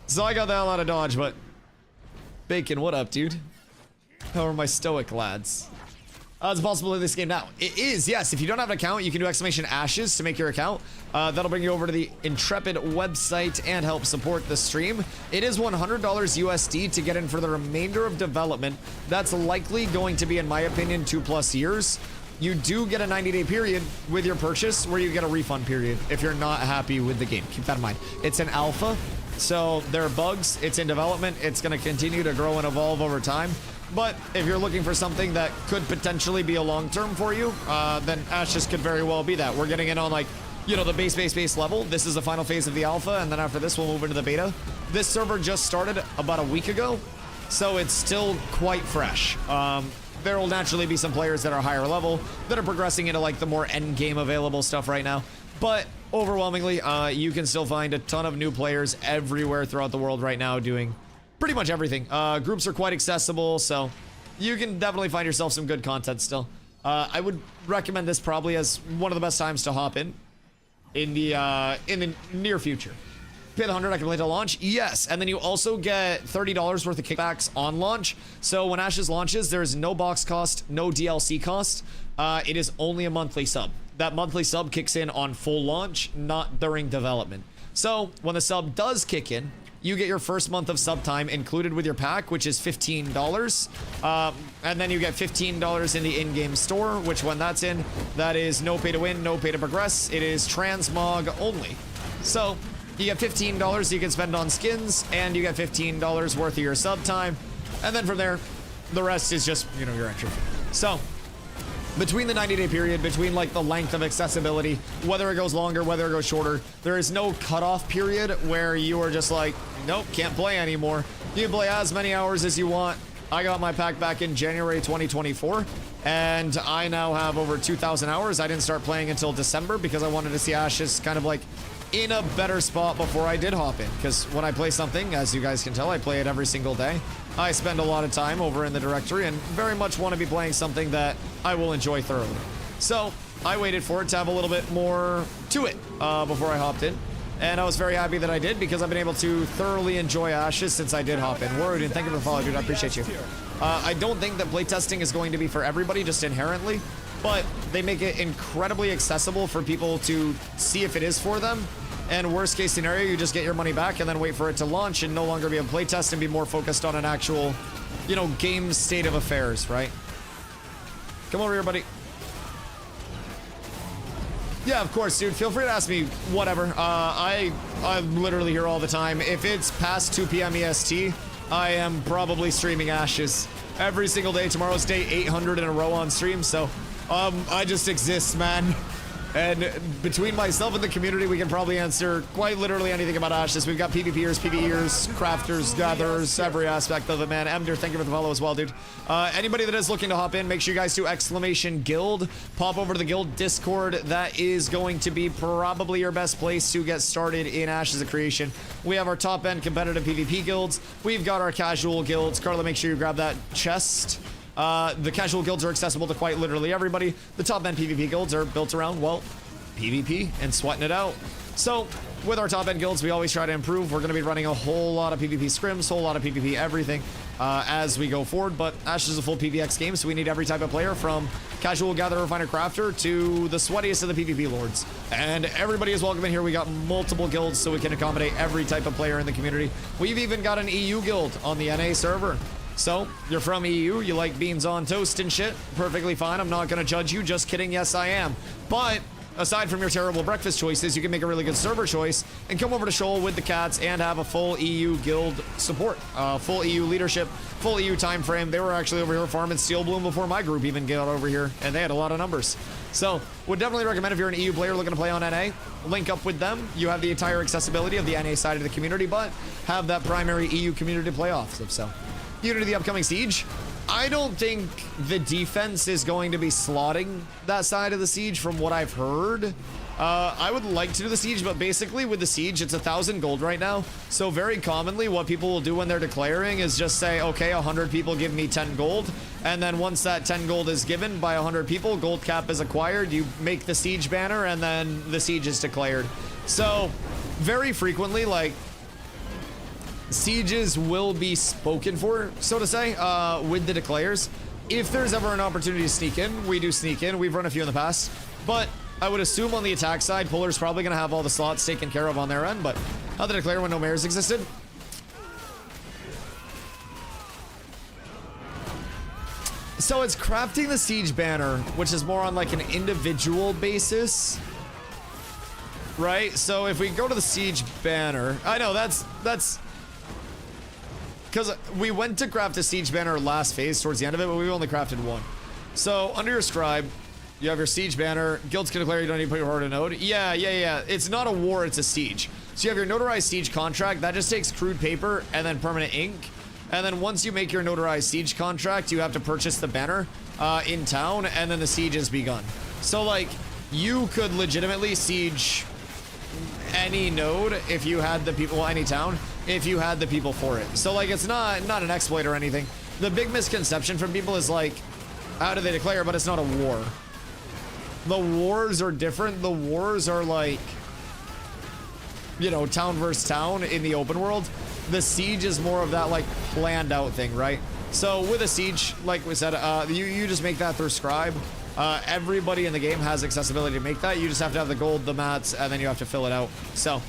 So I got the hell out of Dodge, but Bacon, what up, dude? How are my stoic lads? It's possible in this game now. It is, yes. If you don't have an account, you can do !ashes to make your account. That'll bring you over to the Intrepid website and help support the stream. It is $100 USD to get in for the remainder of development. That's likely going to be, in my opinion, 2+ years. You do get a 90-day period with your purchase where you get a refund period if you're not happy with the game. Keep that in mind. It's an alpha, so there are bugs. It's in development. It's going to continue to grow and evolve over time. But if you're looking for something that could potentially be a long-term for you, then Ashes could very well be that. We're getting in on, like, you know, the base level. This is the final phase of the alpha, and then after this, we'll move into the beta. This server just started about a week ago, so it's still quite fresh. There will naturally be some players that are higher level that are progressing into, like, the more end-game available stuff right now. But overwhelmingly, you can still find a ton of new players everywhere throughout the world right now doing pretty much everything. Groups are quite accessible, so you can definitely find yourself some good content still. I would recommend this probably as one of the best times to hop in the near future. Pay the 100, I can play till launch. Yes, and then you also get $30 worth of kickbacks on launch. So when Ashes launches, there is no box cost, no DLC cost. It is only a monthly sub. that monthly sub kicks in on full launch, not during development. So when the sub does kick in, you get your first month of sub time included with your pack, which is $15. And then you get $15 in the in-game store, which when that's in, that is no pay to win, no pay to progress. It is transmog only. So you get $15 you can spend on skins, and you get $15 worth of your sub time. And then from there, the rest is just, you know, your entry fee. So between the 90-day period, between like the length of accessibility, whether it goes longer, whether it goes shorter, there is no cutoff period where you are just like, nope, can't play anymore. You can play as many hours as you want. I got my pack back in January 2024, and I now have over 2,000 hours. I didn't start playing until December because I wanted to see Ashes kind of like in a better spot before I did hop in. Because when I play something, as you guys can tell, I play it every single day. I spend a lot of time over in the directory and very much want to be playing something that I will enjoy thoroughly. So I waited for it to have a little bit more to it before I hopped in. And I was very happy that I did because I've been able to thoroughly enjoy Ashes since I did hop in. Warudin, thank you for the follow, dude. I appreciate you. I don't think that playtesting is going to be for everybody just inherently, but they make it incredibly accessible for people to see if it is for them. And worst case scenario, you just get your money back and then wait for it to launch and no longer be a playtest and be more focused on an actual, you know, game state of affairs, right? Come over here, buddy. Yeah, of course, dude. Feel free to ask me whatever. I'm literally here all the time. If it's past 2 p.m. EST, I am probably streaming Ashes every single day. Tomorrow's day 800 in a row on stream, so I just exist, man. And between myself and the community, we can probably answer quite literally anything about Ashes. We've got PvPers, PvEers, crafters, gatherers, every aspect of it, man. Emder, thank you for the follow as well, dude. Anybody that is looking to hop in, make sure you guys do !guild. Pop over to the guild Discord. That is going to be probably your best place to get started in Ashes of Creation. We have our top-end competitive PvP guilds. We've got our casual guilds. Carla, make sure you grab that chest. The casual guilds are accessible to quite literally everybody. The top-end PvP guilds are built around, well, PvP and sweating it out. So, with our top-end guilds, we always try to improve. We're going to be running a whole lot of PvP scrims, whole lot of PvP everything as we go forward. But Ashes is a full PvX game, so we need every type of player from casual gatherer, refiner, crafter to the sweatiest of the PvP lords. And everybody is welcome in here. We got multiple guilds, so we can accommodate every type of player in the community. We've even got an EU guild on the NA server. So, you're from EU, you like beans on toast and shit, perfectly fine. I'm not going to judge you, just kidding, yes I am. But, aside from your terrible breakfast choices, you can make a really good server choice and come over to Shoal with the cats and have a full EU guild support. Full EU leadership, full EU time frame. They were actually over here farming Steel Bloom before my group even got over here, and they had a lot of numbers. So, would definitely recommend if you're an EU player looking to play on NA, link up with them. You have the entire accessibility of the NA side of the community, but have that primary EU community playoffs, if so. Due to the upcoming siege, I don't think the defense is going to be slotting that side of the siege from what I've heard. I would like to do the siege, but basically with the siege, it's 1,000 gold right now. So very commonly what people will do when they're declaring is just say, okay, 100 people give me 10 gold. And then once that 10 gold is given by 100 people, gold cap is acquired. You make the siege banner and then the siege is declared. So very frequently, like, sieges will be spoken for, so to say, with the declares. If there's ever an opportunity to sneak in, we do sneak in. We've run a few in the past, but I would assume on the attack side, Puller's probably going to have all the slots taken care of on their end, but how to declare when no mares existed? So it's crafting the siege banner, which is more on like an individual basis, right? So if we go to the siege banner, I know that's because we went to craft a siege banner last phase towards the end of it, but we only crafted one. So under your scribe, you have your siege banner. Guilds can declare you don't need to put your horde in node. Yeah. It's not a war, it's a siege. So you have your notarized siege contract. That just takes crude paper and then permanent ink. And then once you make your notarized siege contract, you have to purchase the banner in town, and then the siege is begun. So like, you could legitimately siege any node if you had the people, well, any town, if you had the people for it. So like, it's not an exploit or anything. The big misconception from people is like, how do they declare? But it's not a war. The wars are different. The wars are like, you know, town versus town in the open world. The siege is more of that like planned out thing, right? So with a siege, like we said, you just make that through scribe. Everybody in the game has accessibility to make that. You just have to have the gold, the mats, and then you have to fill it out. So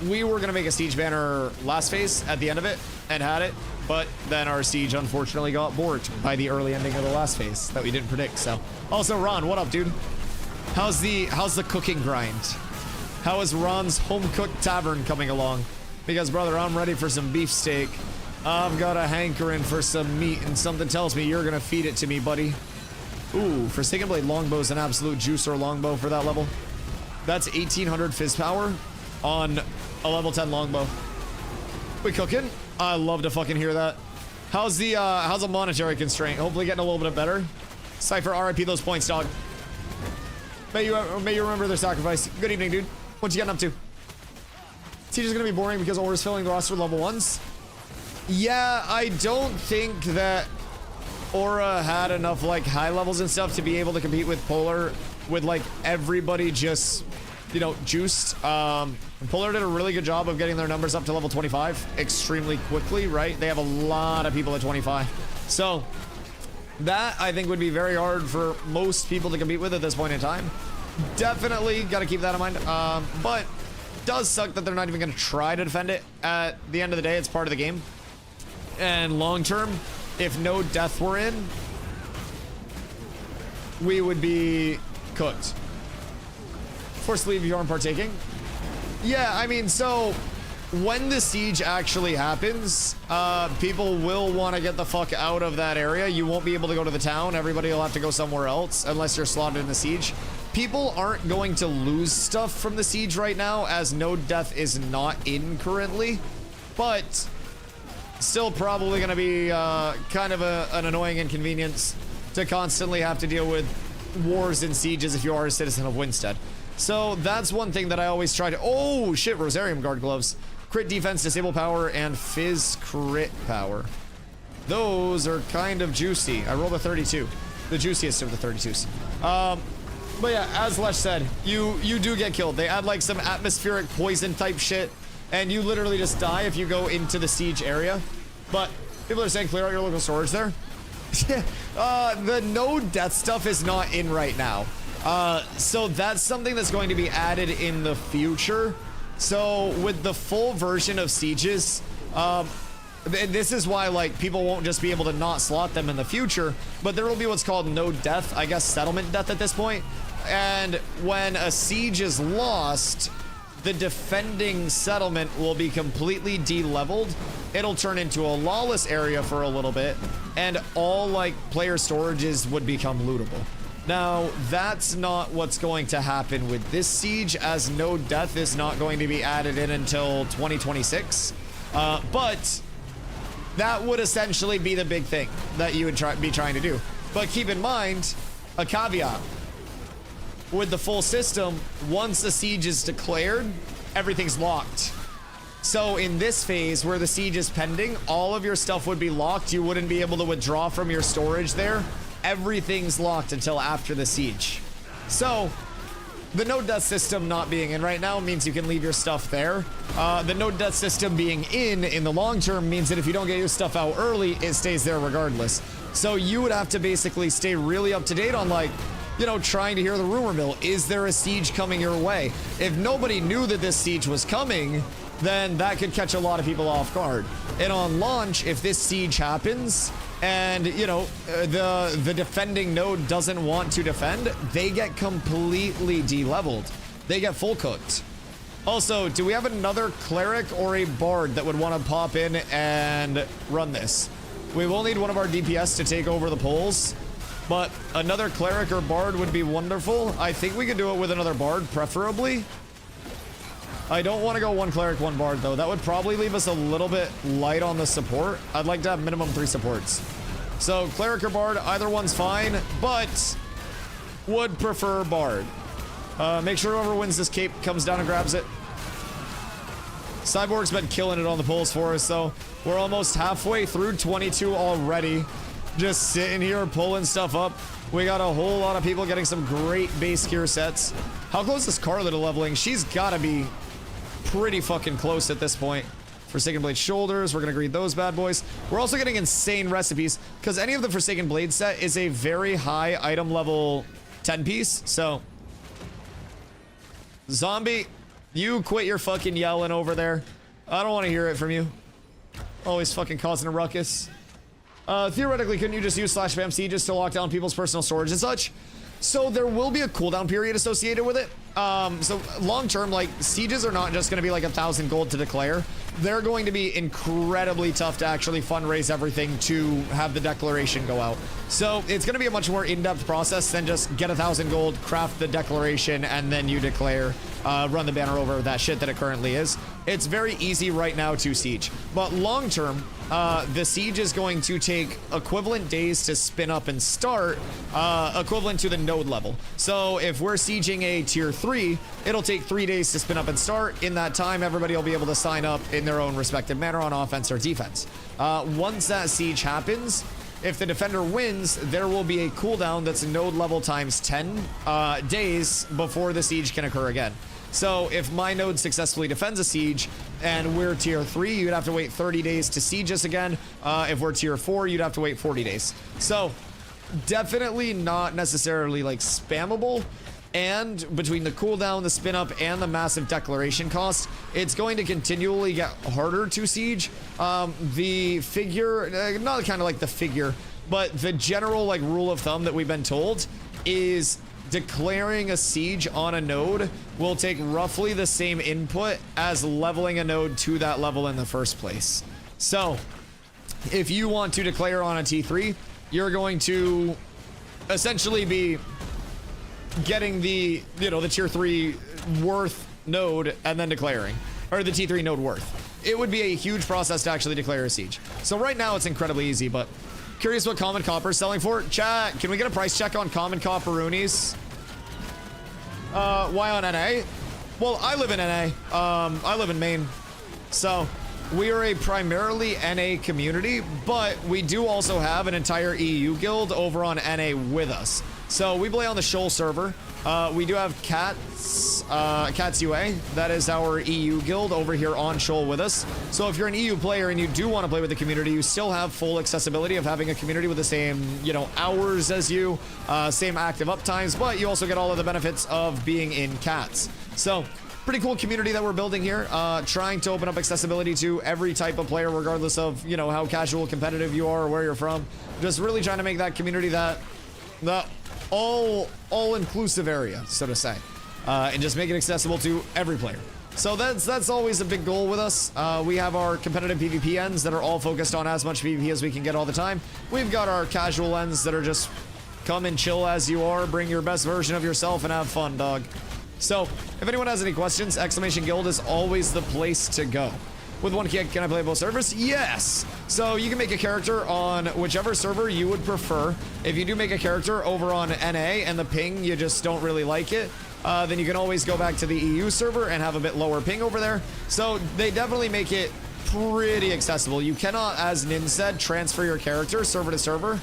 we were going to make a siege banner last phase at the end of it and had it, but then our siege unfortunately got borked by the early ending of the last phase that we didn't predict. So also, Ron, what up, dude? How's the cooking grind? How is Ron's home cooked tavern coming along? Because brother, I'm ready for some beefsteak. I've got a hankering for some meat, and something tells me you're gonna feed it to me, buddy. Ooh, Forsaken Blade longbow is an absolute juicer longbow for that level. That's 1800 fizz power on a level 10 longbow. We cooking? I love to fucking hear that. How's the monetary constraint? Hopefully getting a little bit better. Cypher, RIP those points, dog. May you remember their sacrifice. Good evening, dude. What you getting up to? Siege is gonna be boring because Aura's filling the roster with level 1s. Yeah, I don't think that Aura had enough like high levels and stuff to be able to compete with Polar with like everybody just, you know, juiced. Polar did a really good job of getting their numbers up to level 25 extremely quickly, right? They have a lot of people at 25. So that I think would be very hard for most people to compete with at this point in time. Definitely got to keep that in mind. But does suck that they're not even going to try to defend it. At the end of the day, it's part of the game. And long term, if no death were in, we would be cooked. Forced to leave if you aren't partaking. Yeah, I mean, so when the siege actually happens, people will want to get the fuck out of that area. You won't be able to go to the town. Everybody will have to go somewhere else unless you're slotted in the siege. People aren't going to lose stuff from the siege right now, as no death is not in currently, but still probably going to be kind of an annoying inconvenience to constantly have to deal with wars and sieges if you are a citizen of Winstead. So that's one thing that I always try to... Oh, shit, Rosarium Guard Gloves. Crit defense, disable power, and fizz crit power. Those are kind of juicy. I rolled a 32. The juiciest of the 32s. But yeah, as Lesh said, you do get killed. They add like some atmospheric poison type shit, and you literally just die if you go into the siege area. But people are saying clear out your local storage there. The no death stuff is not in right now. So that's something that's going to be added in the future. So with the full version of sieges, this is why like people won't just be able to not slot them in the future, but there will be what's called no death, I guess settlement death at this point. And when a siege is lost, the defending settlement will be completely de-leveled. It'll turn into a lawless area for a little bit, and all like player storages would become lootable. Now, that's not what's going to happen with this siege, as no death is not going to be added in until 2026. But that would essentially be the big thing that you would be trying to do. But keep in mind, a caveat. With the full system, once the siege is declared, everything's locked. So in this phase where the siege is pending, all of your stuff would be locked. You wouldn't be able to withdraw from your storage there. Everything's locked until after the siege. So the no death system not being in right now means you can leave your stuff there. The no death system being in the long term means that if you don't get your stuff out early, it stays there regardless. So you would have to basically stay really up to date on like, you know, trying to hear the rumor mill. Is there a siege coming your way? If nobody knew that this siege was coming, then that could catch a lot of people off guard. And on launch, if this siege happens and, you know, the defending node doesn't want to defend, they get completely de-leveled. They get full cooked. Also, do we have another cleric or a bard that would want to pop in and run this? We will need one of our DPS to take over the polls. But another cleric or bard would be wonderful. I think we could do it with another bard, preferably. I don't want to go one cleric, one bard, though. That would probably leave us a little bit light on the support. I'd like to have minimum 3 supports. So cleric or bard, either one's fine, but would prefer bard. Make sure whoever wins this cape comes down and grabs it. Cyborg's been killing it on the polls for us, so we're almost halfway through 22 already. Just sitting here pulling stuff up. We got a whole lot of people getting some great base gear sets. How close is Carla to leveling? She's gotta be pretty fucking close at this point. Forsaken Blade shoulders, we're gonna greet those bad boys. We're also getting insane recipes, because any of the Forsaken Blade set is a very high item level 10 piece. So, zombie, you quit your fucking yelling over there. I don't want to hear it from you. Always fucking causing a ruckus. Theoretically, couldn't you just use /spam sieges to lock down people's personal storage and such? So there will be a cooldown period associated with it. So long term, like, sieges are not just going to be like 1,000 gold to declare. They're going to be incredibly tough to actually fundraise everything to have the declaration go out. So it's going to be a much more in-depth process than just get 1,000 gold, craft the declaration, and then you declare, run the banner over that shit that it currently is. It's very easy right now to siege. But long term, the siege is going to take equivalent days to spin up and start, equivalent to the node level. So if we're sieging a tier 3, it'll take 3 days to spin up and start. In that time, everybody will be able to sign up in their own respective manner on offense or defense. Once that siege happens, if the defender wins, there will be a cooldown that's node level times 10 days before the siege can occur again. So if my node successfully defends a siege and we're tier 3, you'd have to wait 30 days to siege us again. If we're tier 4, you'd have to wait 40 days. So definitely not necessarily like spammable. And between the cooldown, the spin up, and the massive declaration cost, it's going to continually get harder to siege. The figure, not kind of like the figure, but the general like rule of thumb that we've been told is declaring a siege on a node will take roughly the same input as leveling a node to that level in the first place. So if you want to declare on a T3, you're going to essentially be getting the, you know, the tier 3 worth node and then declaring, or the T3 node worth. It would be a huge process to actually declare a siege. So right now it's incredibly easy, but curious what common copper is selling for. Chat, can we get a price check on common copperoonies? Why on NA? Well, I live in NA. I live in Maine. So we are a primarily NA community, but we do also have an entire EU guild over on NA with us. So we play on the Shoal server. We do have Cats UA. That is our EU guild over here on Shoal with us. So if you're an EU player and you do want to play with the community, you still have full accessibility of having a community with the same, you know, hours as you, same active uptimes, but you also get all of the benefits of being in Cats. So pretty cool community that we're building here, trying to open up accessibility to every type of player, regardless of, you know, how casual, competitive you are or where you're from. Just really trying to make that community that all-inclusive area, so to say, and just make it accessible to every player. So that's always a big goal with us. We have our competitive PvP ends that are all focused on as much PvP as we can get all the time. We've got our casual ends that are just come and chill as you are, bring your best version of yourself and have fun, dog. So if anyone has any questions, Exclamation Guild is always the place to go. With one key, can I play both servers? Yes! So you can make a character on whichever server you would prefer. If you do make a character over on NA and the ping, you just don't really like it, then you can always go back to the EU server and have a bit lower ping over there. So they definitely make it pretty accessible. You cannot, as Nin said, transfer your character server to server.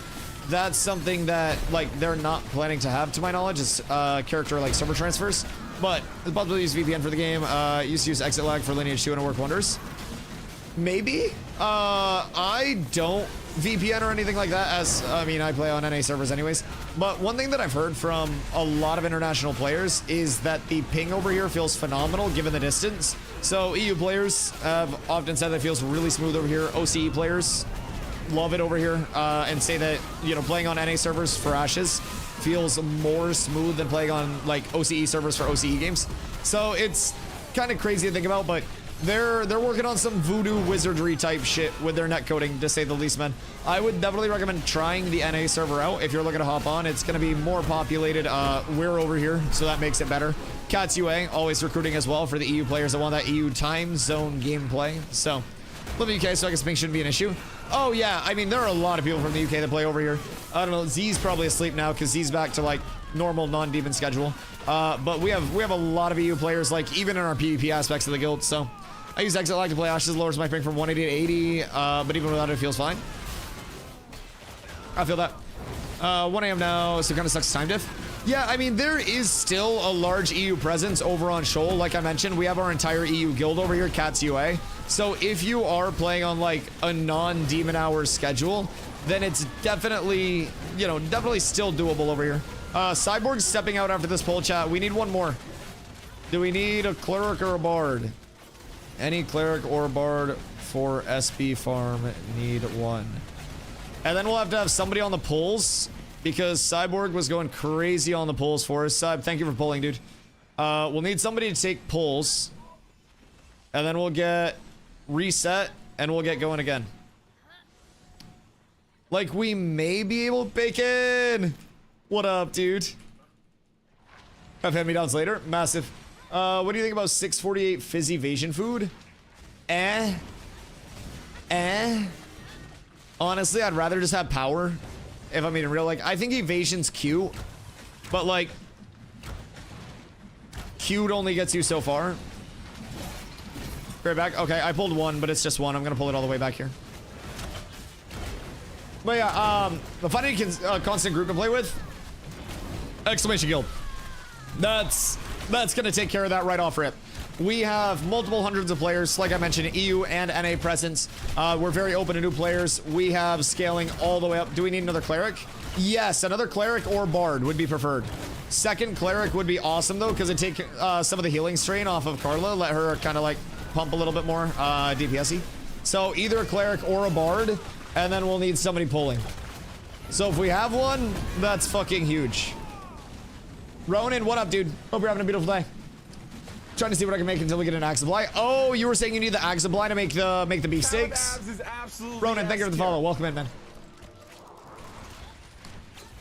That's something that, like, they're not planning to have, to my knowledge, is character, like, server transfers. But it's possible to use VPN for the game. Used to use exit lag for Lineage 2 and it worked wonders. Maybe. I don't VPN or anything like that, as, I mean, I play on NA servers anyways. But one thing that I've heard from a lot of international players is that the ping over here feels phenomenal given the distance. So EU players have often said that it feels really smooth over here. OCE players love it over here, and say that, you know, playing on NA servers for Ashes feels more smooth than playing on, like, OCE servers for OCE games. So it's kind of crazy to think about, but they're working on some voodoo wizardry type shit with their netcoding, to say the least, man. I would definitely recommend trying the NA server out if you're looking to hop on. It's going to be more populated. We're over here, so that makes it better. Cats UA, always recruiting as well for the EU players that want that EU time zone gameplay. So, live in the UK, so I guess ping shouldn't be an issue. Oh, yeah, I mean, there are a lot of people from the UK that play over here. I don't know, Z's probably asleep now because Z's back to, like, normal non-demon schedule. But we have a lot of EU players, like, even in our PvP aspects of the guild, so I use exit lag to play Ashes, lowers my ping from 180 to 80, but even without it, it feels fine. I feel that. 1 a.m. now, so kind of sucks time diff. Yeah, I mean, there is still a large EU presence over on Shoal. Like I mentioned, we have our entire EU guild over here, Cats UA. So if you are playing on, like, a non-demon hours schedule, then it's definitely, you know, definitely still doable over here. Cyborg's stepping out after this poll chat. We need one more. Do we need a cleric or a bard? Any cleric or bard for SB farm need one. And then we'll have to have somebody on the polls because Cyborg was going crazy on the polls for us. Cyb, thank you for polling, dude. We'll need somebody to take polls. And then we'll get reset and we'll get going again. Like, we may be able to bacon. What up, dude? Have hand-me-downs later. Massive. What do you think about 648 fizz evasion food? Honestly, I'd rather just have power. If I'm being real, like, I think evasion's cute. But, like, cute only gets you so far. Right back. Okay, I pulled one, but it's just one. I'm gonna pull it all the way back here. But yeah, finding a constant group to play with. Exclamation Guild. That's gonna take care of that right off rip. We have multiple hundreds of players, like I mentioned, EU and NA presence. We're very open to new players. We have scaling all the way up. Do we need another cleric? Yes, another cleric or bard would be preferred. Second cleric would be awesome though, because it'd take some of the healing strain off of Carla, let her kind of like pump a little bit more DPS-y. So either a cleric or a bard, and then we'll need somebody pulling. So if we have one, that's fucking huge. Ronan, what up, dude? Hope you're having a beautiful day. Trying to see what I can make until we get an axe supply. Oh, you were saying you need the axe supply to make the beefsteaks? Ronan, thank you for the follow. Welcome in, man.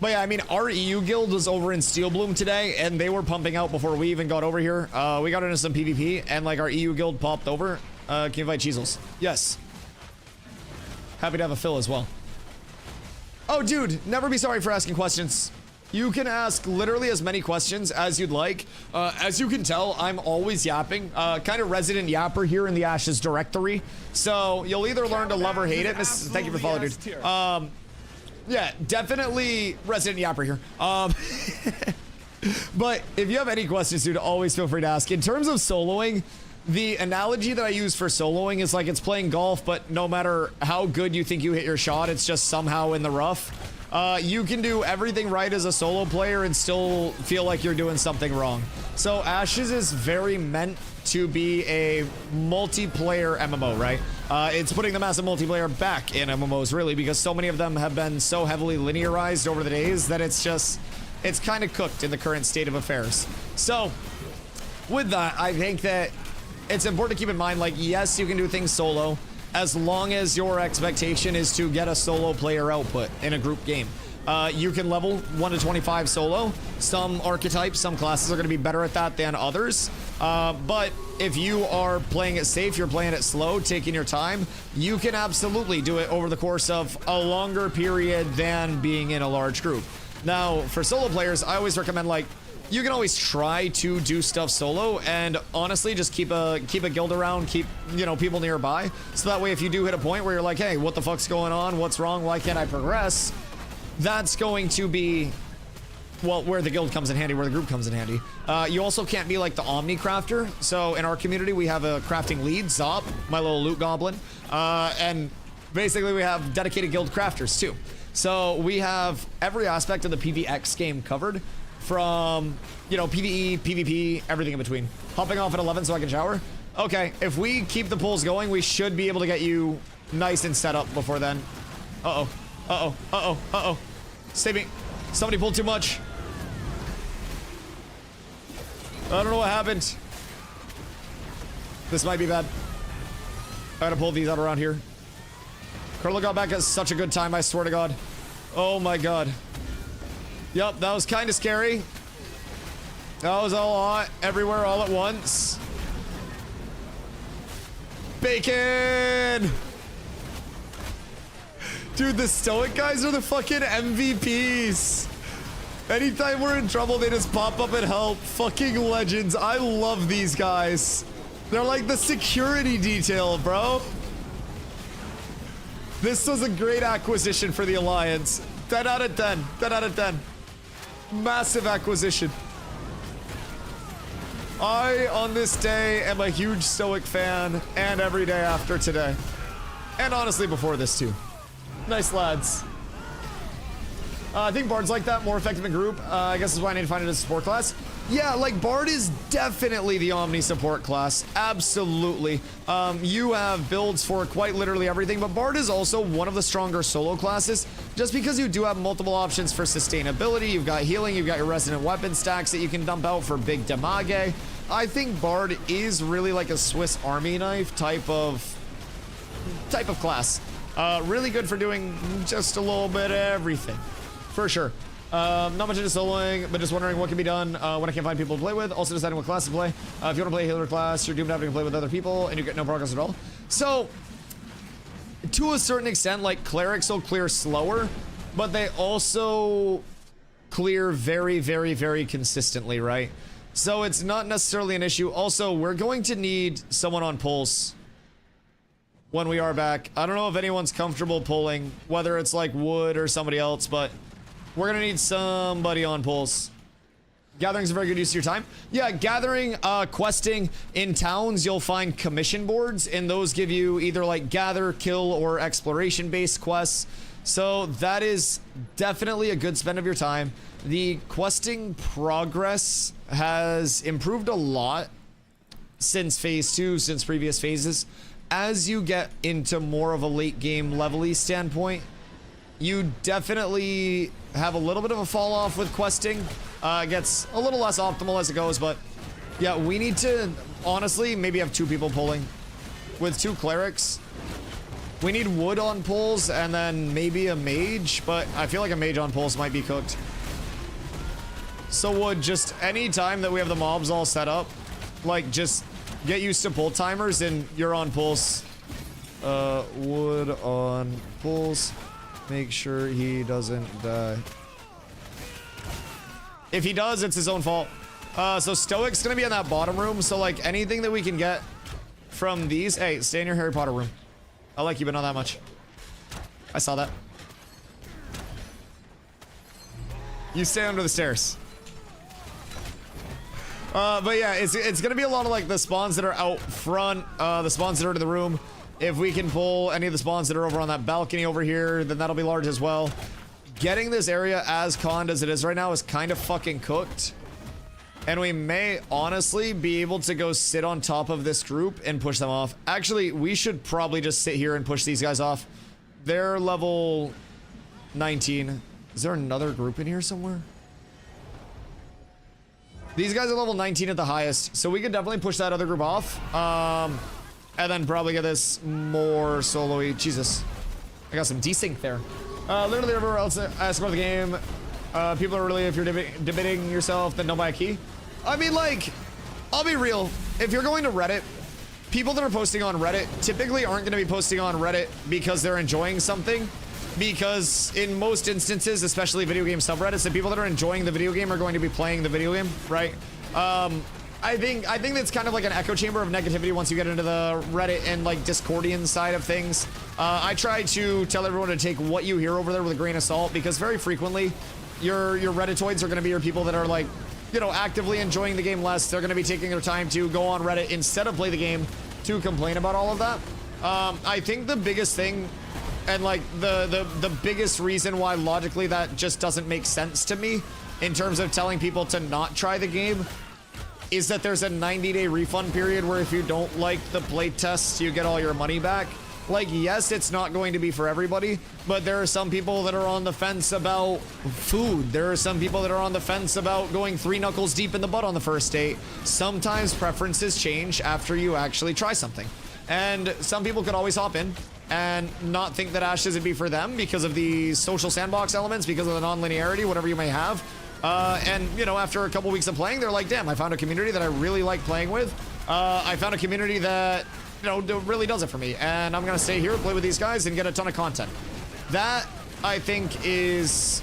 But yeah, I mean, our EU guild was over in Steelbloom today, and they were pumping out before we even got over here. We got into some PvP, and like our EU guild popped over. Can you invite Cheezels? Yes. Happy to have a fill as well. Oh, dude, never be sorry for asking questions. You can ask literally as many questions as you'd like. As you can tell, I'm always yapping. Kind of resident yapper here in the Ashes directory. So you'll either learn to love or hate it. Thank you for the follow, dude. Yeah, definitely resident yapper here. But if you have any questions, dude, always feel free to ask. In terms of soloing, the analogy that I use for soloing is like it's playing golf, but no matter how good you think you hit your shot, it's just somehow in the rough. You can do everything right as a solo player and still feel like you're doing something wrong. So Ashes is very meant to be a multiplayer MMO, right? It's putting the massive multiplayer back in MMOs, really, because so many of them have been so heavily linearized over the days that it's kind of cooked in the current state of affairs. So with that, I think that it's important to keep in mind, like, yes, you can do things solo, as long as your expectation is to get a solo player output in a group game. You can level 1 to 25 solo. Some archetypes, some classes are going to be better at that than others. But if you are playing it safe, you're playing it slow, taking your time, you can absolutely do it over the course of a longer period than being in a large group. Now, for solo players, I always recommend, like, you can always try to do stuff solo, and honestly, just keep a guild around, keep, you know, people nearby, so that way if you do hit a point where you're like, hey, what the fuck's going on, what's wrong, why can't I progress, that's going to be, well, where the guild comes in handy, where the group comes in handy. You also can't be like the Omni Crafter. So in our community, we have a crafting lead, Zop, my little loot goblin, and basically we have dedicated guild crafters too. So we have every aspect of the PvX game covered, from, you know, PvE, PvP, everything in between. Hopping off at 11 so I can shower. Okay, if we keep the polls going, we should be able to get you nice and set up before then. Uh-oh, uh-oh, uh-oh, uh-oh. Save me. Somebody pulled too much. I don't know what happened. This might be bad. I gotta pull these out around here. Carla got back at such a good time, I swear to God. Oh my God. Yep, that was kind of scary. That was a lot, everywhere, all at once. Bacon! Dude, the Stoic guys are the fucking MVPs. Anytime we're in trouble, they just pop up and help. Fucking legends. I love these guys. They're like the security detail, bro. This was a great acquisition for the Alliance. 10 out of 10. 10 out of 10. Massive acquisition. I, on this day, am a huge Stoic fan, and every day after today. And honestly, before this, too. Nice lads. I think Bard's like that, more effective in group. I guess that's why I need to find it as a support class. Yeah, like Bard is definitely the Omni support class. Absolutely. You have builds for quite literally everything, but Bard is also one of the stronger solo classes just because you do have multiple options for sustainability. You've got healing, you've got your resident weapon stacks that you can dump out for big damage. I think Bard is really like a Swiss Army knife type of class. Really good for doing just a little bit of everything, for sure. Not much into soloing, but just wondering what can be done when I can't find people to play with. Also deciding what class to play. If you want to play a healer class, you're doomed to having to play with other people, and you get no progress at all. So, to a certain extent, like clerics will clear slower, but they also clear very, very, very consistently, right? So it's not necessarily an issue. Also, we're going to need someone on pulse when we are back. I don't know if anyone's comfortable pulling, whether it's like Wood or somebody else, but we're gonna need somebody on pulse. Gathering's a very good use of your time. Yeah, gathering, questing in towns, you'll find commission boards, and those give you either like gather, kill, or exploration-based quests. So that is definitely a good spend of your time. The questing progress has improved a lot since phase 2, since previous phases. As you get into more of a late game level-y standpoint, you definitely have a little bit of a fall off with questing. It gets a little less optimal as it goes, but yeah, we need to honestly maybe have 2 people pulling with 2 clerics. We need Wood on pulls and then maybe a mage, but I feel like a mage on pulls might be cooked. So Wood, just any time that we have the mobs all set up, like just get used to pull timers and you're on pulse. Wood on pulls. Make sure he doesn't die. If he does, it's his own fault. So Stoic's gonna be in that bottom room, so like anything that we can get from these. Hey, stay in your Harry Potter room. I like you, but not that much. I saw that. You stay under the stairs. But yeah, it's gonna be a lot of like the spawns that are out front, the spawns that are in the room. If we can pull any of the spawns that are over on that balcony over here, then that'll be large as well. Getting this area as conned as it is right now is kind of fucking cooked. And we may honestly be able to go sit on top of this group and push them off. Actually, we should probably just sit here and push these guys off. They're level 19. Is there another group in here somewhere? These guys are level 19 at the highest, so we could definitely push that other group off. And then probably get this more solo-y. Jesus. I got some desync there. Literally everywhere else I score the game. People are really, if you're debating yourself, then don't buy a key. I mean, like, I'll be real. If you're going to Reddit, people that are posting on Reddit typically aren't going to be posting on Reddit because they're enjoying something. Because in most instances, especially video game subreddits, the people that are enjoying the video game are going to be playing the video game, right? I think that's kind of like an echo chamber of negativity once you get into the Reddit and like Discordian side of things. I try to tell everyone to take what you hear over there with a grain of salt, because very frequently your Redditoids are going to be your people that are like, you know, actively enjoying the game less. They're going to be taking their time to go on Reddit instead of play the game to complain about all of that. I think the biggest thing, and like the biggest reason why logically that just doesn't make sense to me in terms of telling people to not try the game, is that there's a 90-day refund period where if you don't like the playtest, you get all your money back. Like, yes, it's not going to be for everybody, but there are some people that are on the fence about food. There are some people that are on the fence about going 3 knuckles deep in the butt on the first date. Sometimes preferences change after you actually try something. And some people could always hop in and not think that Ashes would be for them because of the social sandbox elements, because of the non-linearity, whatever you may have. And, you know, after a couple weeks of playing, they're like, damn, I found a community that I really like playing with. I found a community that, you know, really does it for me. And I'm going to stay here, play with these guys, and get a ton of content. That, I think, is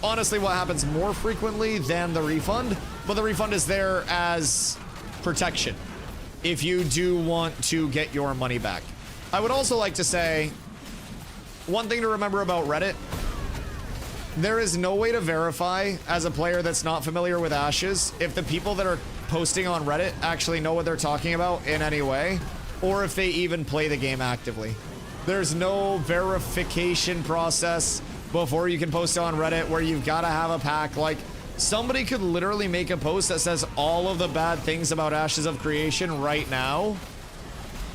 honestly what happens more frequently than the refund. But the refund is there as protection if you do want to get your money back. I would also like to say, one thing to remember about Reddit, there is no way to verify as a player that's not familiar with Ashes if the people that are posting on Reddit actually know what they're talking about in any way, or if they even play the game actively. There's no verification process. before you can post on Reddit where you've got to have a pack. Like, somebody could literally make a post that says all of the bad things about Ashes of Creation right now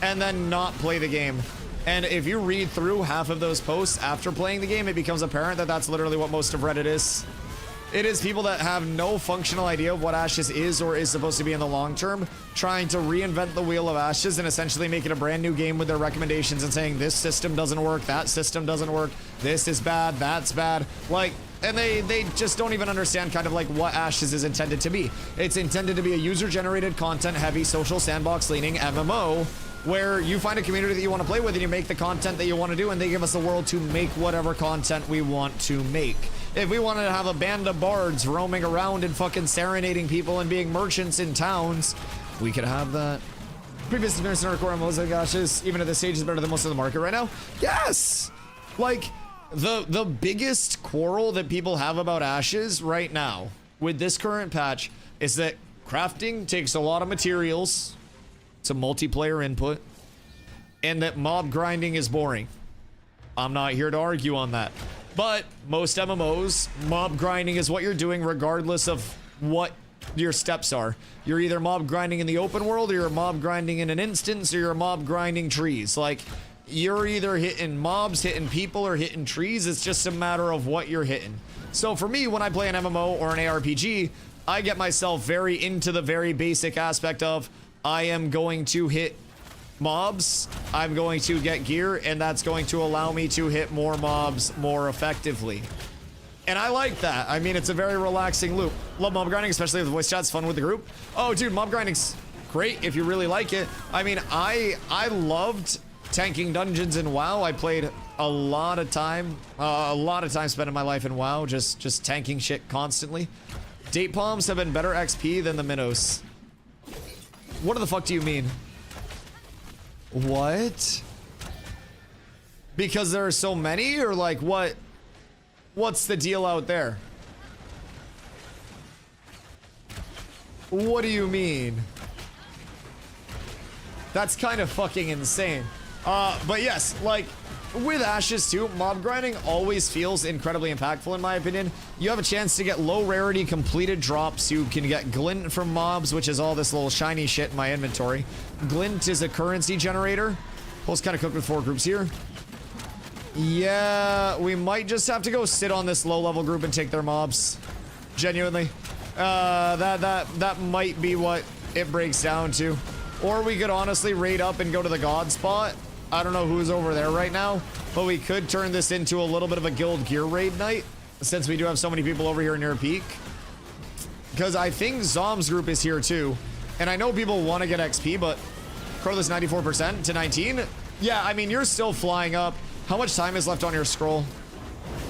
and then not play the game. And if you read through half of those posts after playing the game, it becomes apparent that that's literally what most of Reddit is. It is people that have no functional idea of what Ashes is or is supposed to be in the long term, trying to reinvent the wheel of Ashes and essentially make it a brand new game with their recommendations and saying this system doesn't work, that system doesn't work, this is bad, that's bad. Like, and they just don't even understand kind of like what Ashes is intended to be. It's intended to be a user-generated, content-heavy, social sandbox-leaning MMO where you find a community that you want to play with and you make the content that you want to do, and they give us the world to make whatever content we want to make. If we wanted to have a band of bards roaming around and fucking serenading people and being merchants in towns, we could have that. Previous experience in our core mosaic Ashes, even at this stage, is better than most of the market right now. Yes! Like, the biggest quarrel that people have about Ashes right now with this current patch is that crafting takes a lot of materials, some multiplayer input, and that mob grinding is boring. I'm not here to argue on that. But most MMOs, mob grinding is what you're doing regardless of what your steps are. You're either mob grinding in the open world, or you're mob grinding in an instance, or you're mob grinding trees. Like, you're either hitting mobs, hitting people, or hitting trees. It's just a matter of what you're hitting. So for me, when I play an MMO or an ARPG, I get myself very into the very basic aspect of I am going to hit mobs, I'm going to get gear, and that's going to allow me to hit more mobs more effectively. And I like that. I mean, it's a very relaxing loop. Love mob grinding, especially if the voice chat's fun with the group. Oh, dude, mob grinding's great if you really like it. I mean, I loved tanking dungeons in WoW. I played a lot of time spent in my life in WoW, just tanking shit constantly. Date palms have been better XP than the minnows. What the fuck do you mean? What? Because there are so many, or like what's the deal out there? What do you mean? That's kind of fucking insane. But yes, like with Ashes too, mob grinding always feels incredibly impactful in my opinion. You have a chance to get low rarity completed drops. You can get glint from mobs, which is all this little shiny shit in my inventory. Glint is a currency generator. Pulse kind of cooked with 4 groups here. Yeah, we might just have to go sit on this low level group and take their mobs. Genuinely. That might be what it breaks down to. Or we could honestly raid up and go to the god spot. I don't know who's over there right now, but we could turn this into a little bit of a guild gear raid night, since we do have so many people over here near peak. Because I think Zom's group is here too. And I know people want to get XP, but Crowless 94% to 19. Yeah, I mean, you're still flying up. How much time is left on your scroll?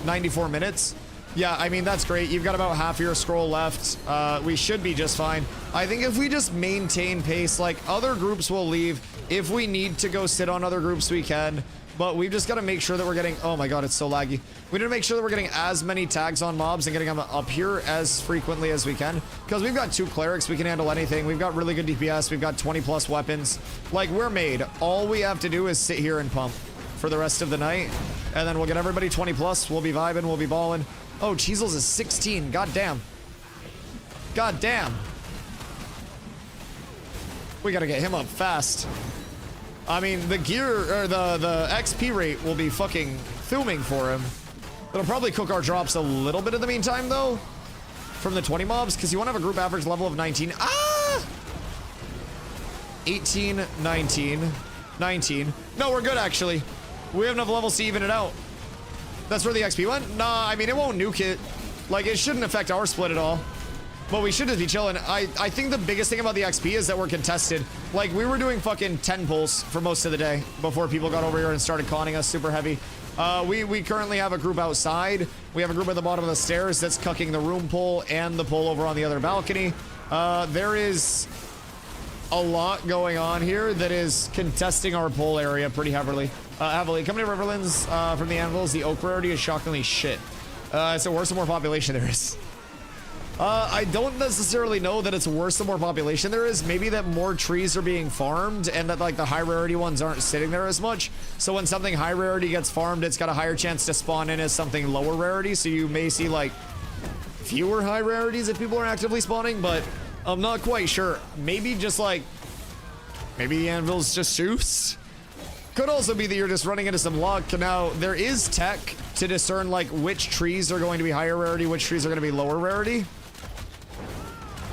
94 minutes. Yeah, I mean, that's great. You've got about half your scroll left. We should be just fine. I think if we just maintain pace, like other groups will leave. If we need to go sit on other groups, we can. But we've just got to make sure that we're getting... Oh my god, it's so laggy. We need to make sure that we're getting as many tags on mobs and getting them up here as frequently as we can. Because we've got 2 clerics, we can handle anything. We've got really good DPS, we've got 20 plus weapons. Like, we're made. All we have to do is sit here and pump for the rest of the night. And then we'll get everybody 20 plus. We'll be vibing, we'll be balling. Oh, Cheezels is 16. God damn. God damn. We gotta get him up fast. I mean, the gear, or the XP rate will be fucking thuming for him. It'll probably cook our drops a little bit in the meantime, though, from the 20 mobs, because you want to have a group average level of 19. Ah! 18, 19, 19. No, we're good, actually. We have enough levels to even it out. That's where the XP went? Nah, I mean, it won't nuke it. Like, it shouldn't affect our split at all. But we should just be chilling. I think the biggest thing about the XP is that we're contested. Like, we were doing fucking 10 pulls for most of the day before people got over here and started conning us super heavy. We currently have a group outside. We have a group at the bottom of the stairs that's cucking the room pull and the pull over on the other balcony. There is a lot going on here that is contesting our pull area pretty heavily. Coming to Riverlands from the Anvils, the oak rarity is shockingly shit. It's the worse the more population there is. I don't necessarily know that it's worse the more population there is. Maybe that more trees are being farmed and that like the high rarity ones aren't sitting there as much. So when something high rarity gets farmed, it's got a higher chance to spawn in as something lower rarity. So you may see like fewer high rarities if people are actively spawning, but I'm not quite sure. Maybe just like, maybe the anvil's just juice. Could also be that you're just running into some luck. Now, there is tech to discern like which trees are going to be higher rarity, which trees are going to be lower rarity.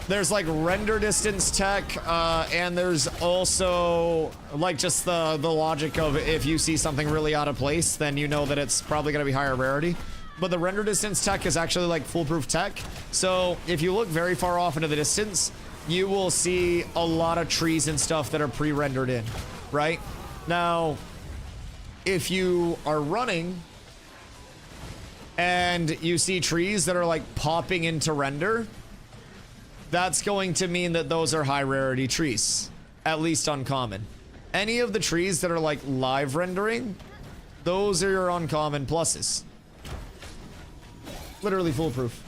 There's like render distance tech, and there's also like just the logic of if you see something really out of place, then you know that it's probably going to be higher rarity. But the render distance tech is actually like foolproof tech. So if you look very far off into the distance, you will see a lot of trees and stuff that are pre-rendered in, right? Now, if you are running and you see trees that are like popping into render, that's going to mean that those are high rarity trees, at least uncommon. Any of the trees that are like live rendering, those are your uncommon pluses. Literally foolproof.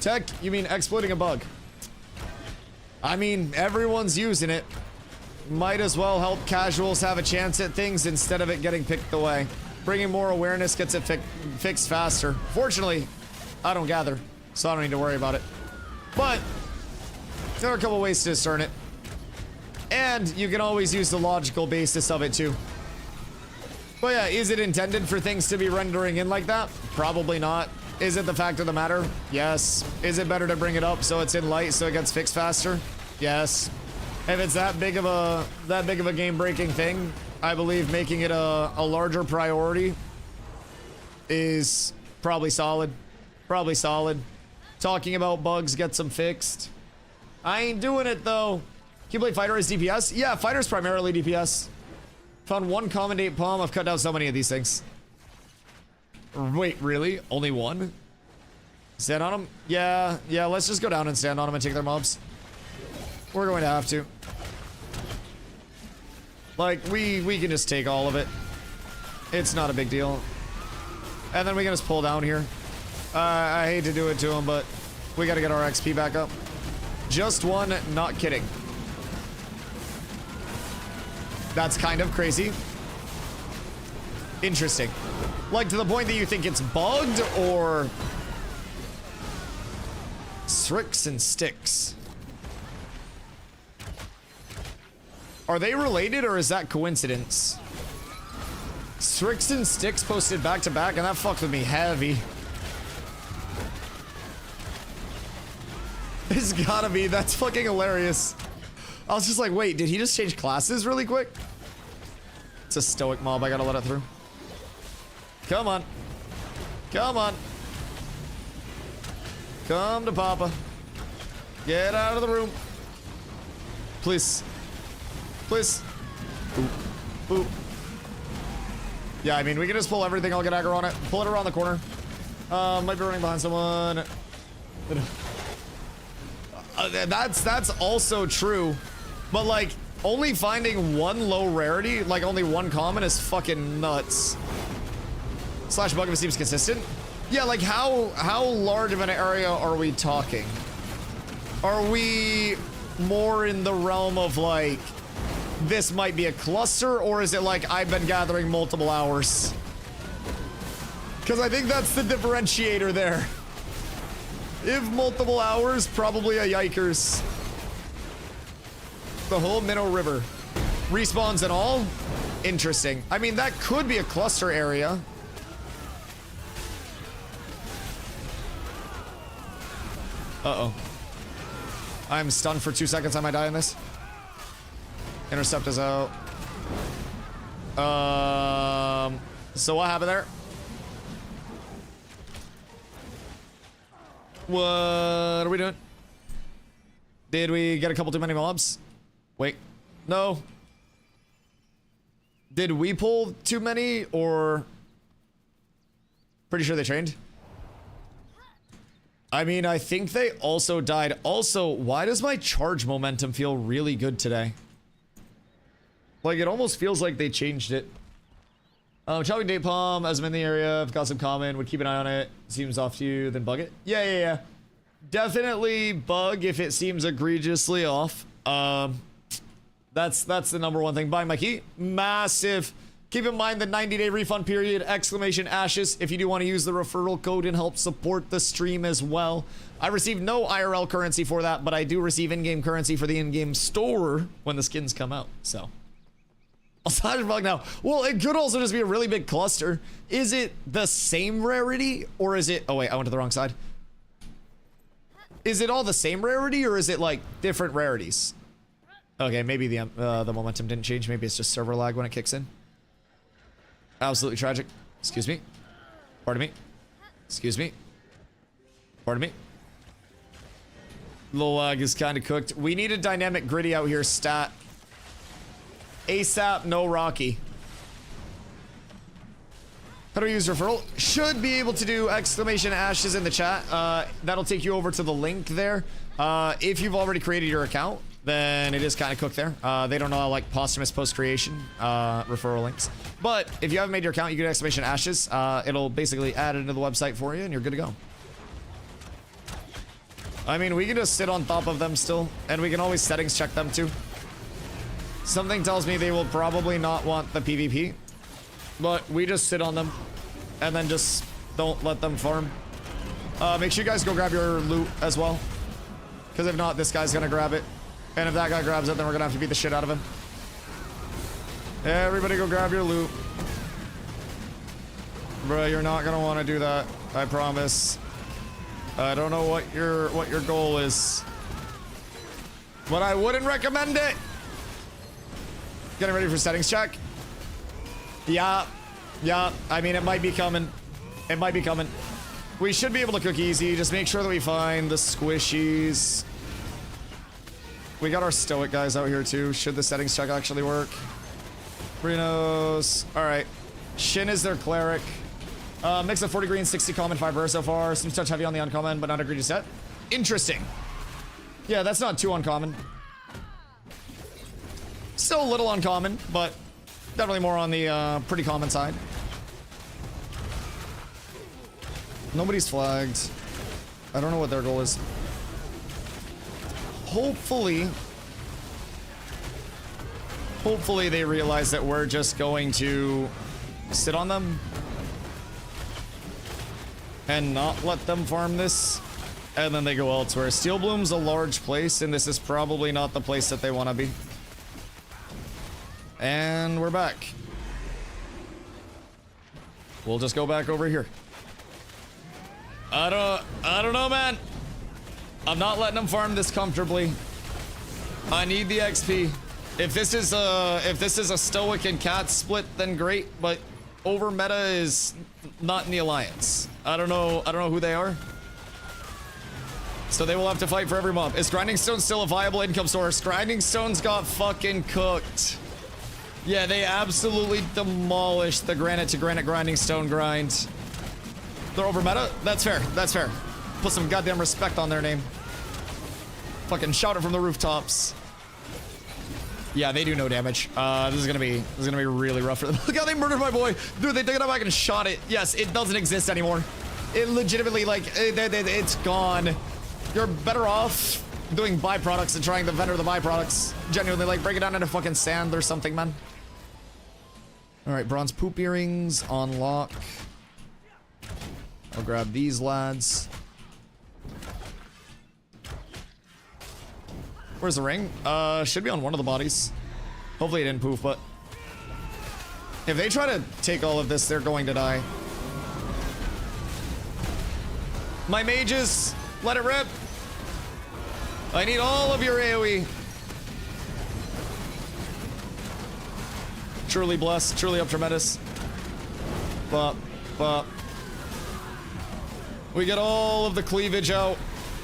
Tech, you mean exploiting a bug? I mean, everyone's using it. Might as well help casuals have a chance at things instead of it getting picked away. Bringing more awareness gets it fixed faster. Fortunately, I don't gather, so I don't need to worry about it. But there are a couple ways to discern it. And you can always use the logical basis of it too. But yeah, is it intended for things to be rendering in like that? Probably not. Is it the fact of the matter? Yes. Is it better to bring it up so it's in light so it gets fixed faster? Yes. If it's that big of a game-breaking thing, I believe making it a larger priority is probably solid. Probably solid. Talking about bugs gets them fixed. I ain't doing it though. Can you play fighter as DPS? Yeah, fighter's primarily DPS. Found one commandate palm. I've cut down so many of these things. Wait, really? Only one? Stand on them? Yeah, let's just go down and stand on them and take their mobs. We're going to have to. Like, we can just take all of it. It's not a big deal. And then we can just pull down here. I hate to do it to him, but we gotta get our XP back up. Just one, not kidding. That's kind of crazy. Interesting. Like, to the point that you think it's bugged, or... Strix and Sticks. Are they related, or is that coincidence? Strix and Sticks posted back to back, and that fucked with me heavy. It's gotta be. That's fucking hilarious. I was just like, wait, did he just change classes really quick? It's a stoic mob. I gotta let it through. Come on. Come on. Come to Papa. Get out of the room. Please. Please. Ooh. Ooh. Yeah, I mean, we can just pull everything. I'll get aggro on it. Pull it around the corner. Might be running behind someone. That's also true. But, like, only finding one low rarity, like only one common, is fucking nuts. Slash bug if it seems consistent. Yeah, like, how large of an area are we talking? Are we more in the realm of, like, this might be a cluster, or is it like I've been gathering multiple hours? Because I think that's the differentiator there. If multiple hours, probably a yikers. The whole Minnow River. Respawns and all? Interesting. I mean, that could be a cluster area. Uh-oh. I'm stunned for 2 seconds. I might die in this. Intercept is out. So what happened there? What are we doing? Did we get a couple too many mobs? Wait. No. Did we pull too many, or... Pretty sure they trained. I mean, I think they also died. Also, why does my charge momentum feel really good today? Like, it almost feels like they changed it. Chopping date palm as I'm in the area. I've got some common. Would keep an eye on it. Seems off to you, then bug it. Yeah. Definitely bug if it seems egregiously off. That's the number one thing. Buying my key, massive. Keep in mind the 90-day refund period, exclamation ashes, if you do want to use the referral code and help support the stream as well. I receive no IRL currency for that, but I do receive in-game currency for the in-game store when the skins come out, so. I'll slash bug now. Well, it could also just be a really big cluster. Is it the same rarity, or is it, oh wait, I went to the wrong side. Is it all the same rarity, or is it like different rarities? Okay, maybe the momentum didn't change. Maybe it's just server lag when it kicks in. Absolutely tragic. Excuse me. Pardon me. Excuse me. Pardon me. Little lag is kind of cooked. We need a dynamic gritty out here stat. ASAP, no Rocky. How do we use referral? Should be able to do exclamation ashes in the chat. That'll take you over to the link there. If you've already created your account, then it is kind of cooked there. They don't allow like posthumous post-creation referral links. But if you haven't made your account, you can do exclamation ashes. It'll basically add it into the website for you and you're good to go. I mean, we can just sit on top of them still, and we can always settings check them too. Something tells me they will probably not want the PvP, but we just sit on them and then just don't let them farm. Make sure you guys go grab your loot as well, because if not, this guy's gonna grab it. And if that guy grabs it, then we're gonna have to beat the shit out of him. Everybody go grab your loot. Bruh, you're not gonna want to do that. I promise. I don't know what your goal is, but I wouldn't recommend it. Getting ready for settings check. Yeah. I mean, it might be coming. It might be coming. We should be able to cook easy. Just make sure that we find the squishies. We got our stoic guys out here too. Should the settings check actually work? Brinos. All right. Shin is their cleric. Mix of 40 green, 60 common, 5 rare so far. Seems touch heavy on the uncommon, but not agreed to set. Interesting. Yeah, that's not too uncommon. Still a little uncommon, but definitely more on the pretty common side. Nobody's flagged. I don't know what their goal is. Hopefully they realize that we're just going to sit on them and not let them farm this, and then they go elsewhere. Steel Bloom's a large place, and this is probably not the place that they want to be. And we're back. We'll just go back over here. I don't know, man. I'm not letting them farm this comfortably. I need the XP. If this is a stoic and cat split, then great, but over meta is not in the alliance. I don't know who they are. So they will have to fight for every mob. Is Grinding Stone still a viable income source? Grinding Stone's got fucking cooked. Yeah, they absolutely demolished the granite to granite Grinding Stone grind. They're over meta? That's fair. That's fair. Put some goddamn respect on their name. Fucking shout it from the rooftops. Yeah, they do no damage. This is gonna be really rough for them. Look how they murdered my boy. Dude, they took it out back and shot it. Yes, it doesn't exist anymore. It legitimately, like, it's gone. You're better off doing byproducts and trying to vendor the byproducts. Genuinely, like, break it down into fucking sand or something, man. Alright, bronze poop earrings on lock. I'll grab these lads. Where's the ring? Should be on one of the bodies. Hopefully it didn't poof, but if they try to take all of this, they're going to die. My mages, let it rip. I need all of your AoE. Truly blessed, truly up tremendous. Bop. We get all of the cleavage out.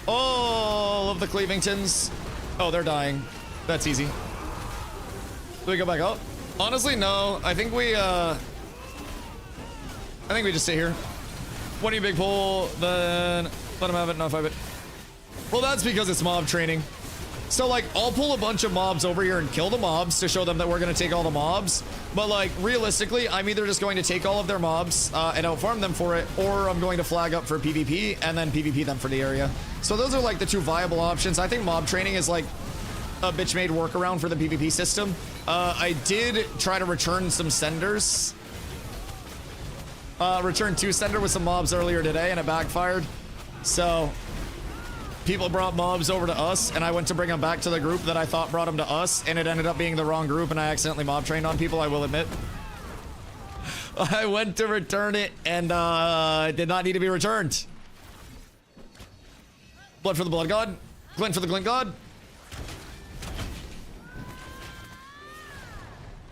All of the Cleavingtons. Oh, they're dying. That's easy. Do we go back up? Honestly, no. I think we just stay here. 20 big pull, then let him have it, not 5 it. Well, that's because it's mob training. So like, I'll pull a bunch of mobs over here and kill the mobs to show them that we're gonna take all the mobs. But like, realistically, I'm either just going to take all of their mobs and outfarm them for it, or I'm going to flag up for PvP and then PvP them for the area. So those are like the two viable options. I think mob training is like a bitch-made workaround for the PvP system. I did try to return some senders. Returned 2 sender with some mobs earlier today and it backfired. So people brought mobs over to us and I went to bring them back to the group that I thought brought them to us, and it ended up being the wrong group and I accidentally mob trained on people, I will admit. I went to return it and it did not need to be returned. Blood for the blood god. Glint for the glint god.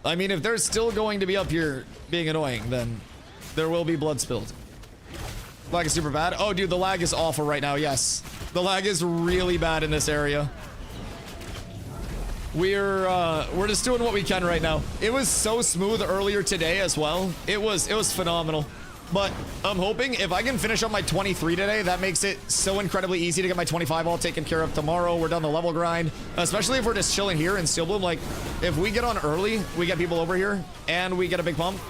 I mean, if they're still going to be up here being annoying, then there will be blood spilled. Lag is super bad. Oh, dude, the lag is awful right now. Yes. The lag is really bad in this area. We're just doing what we can right now. It was so smooth earlier today as well. It was phenomenal. But I'm hoping if I can finish up my 23 today, that makes it so incredibly easy to get my 25 all taken care of tomorrow. We're done the level grind, especially if we're just chilling here in Steel Bloom. Like, if we get on early, we get people over here, and we get a big pump.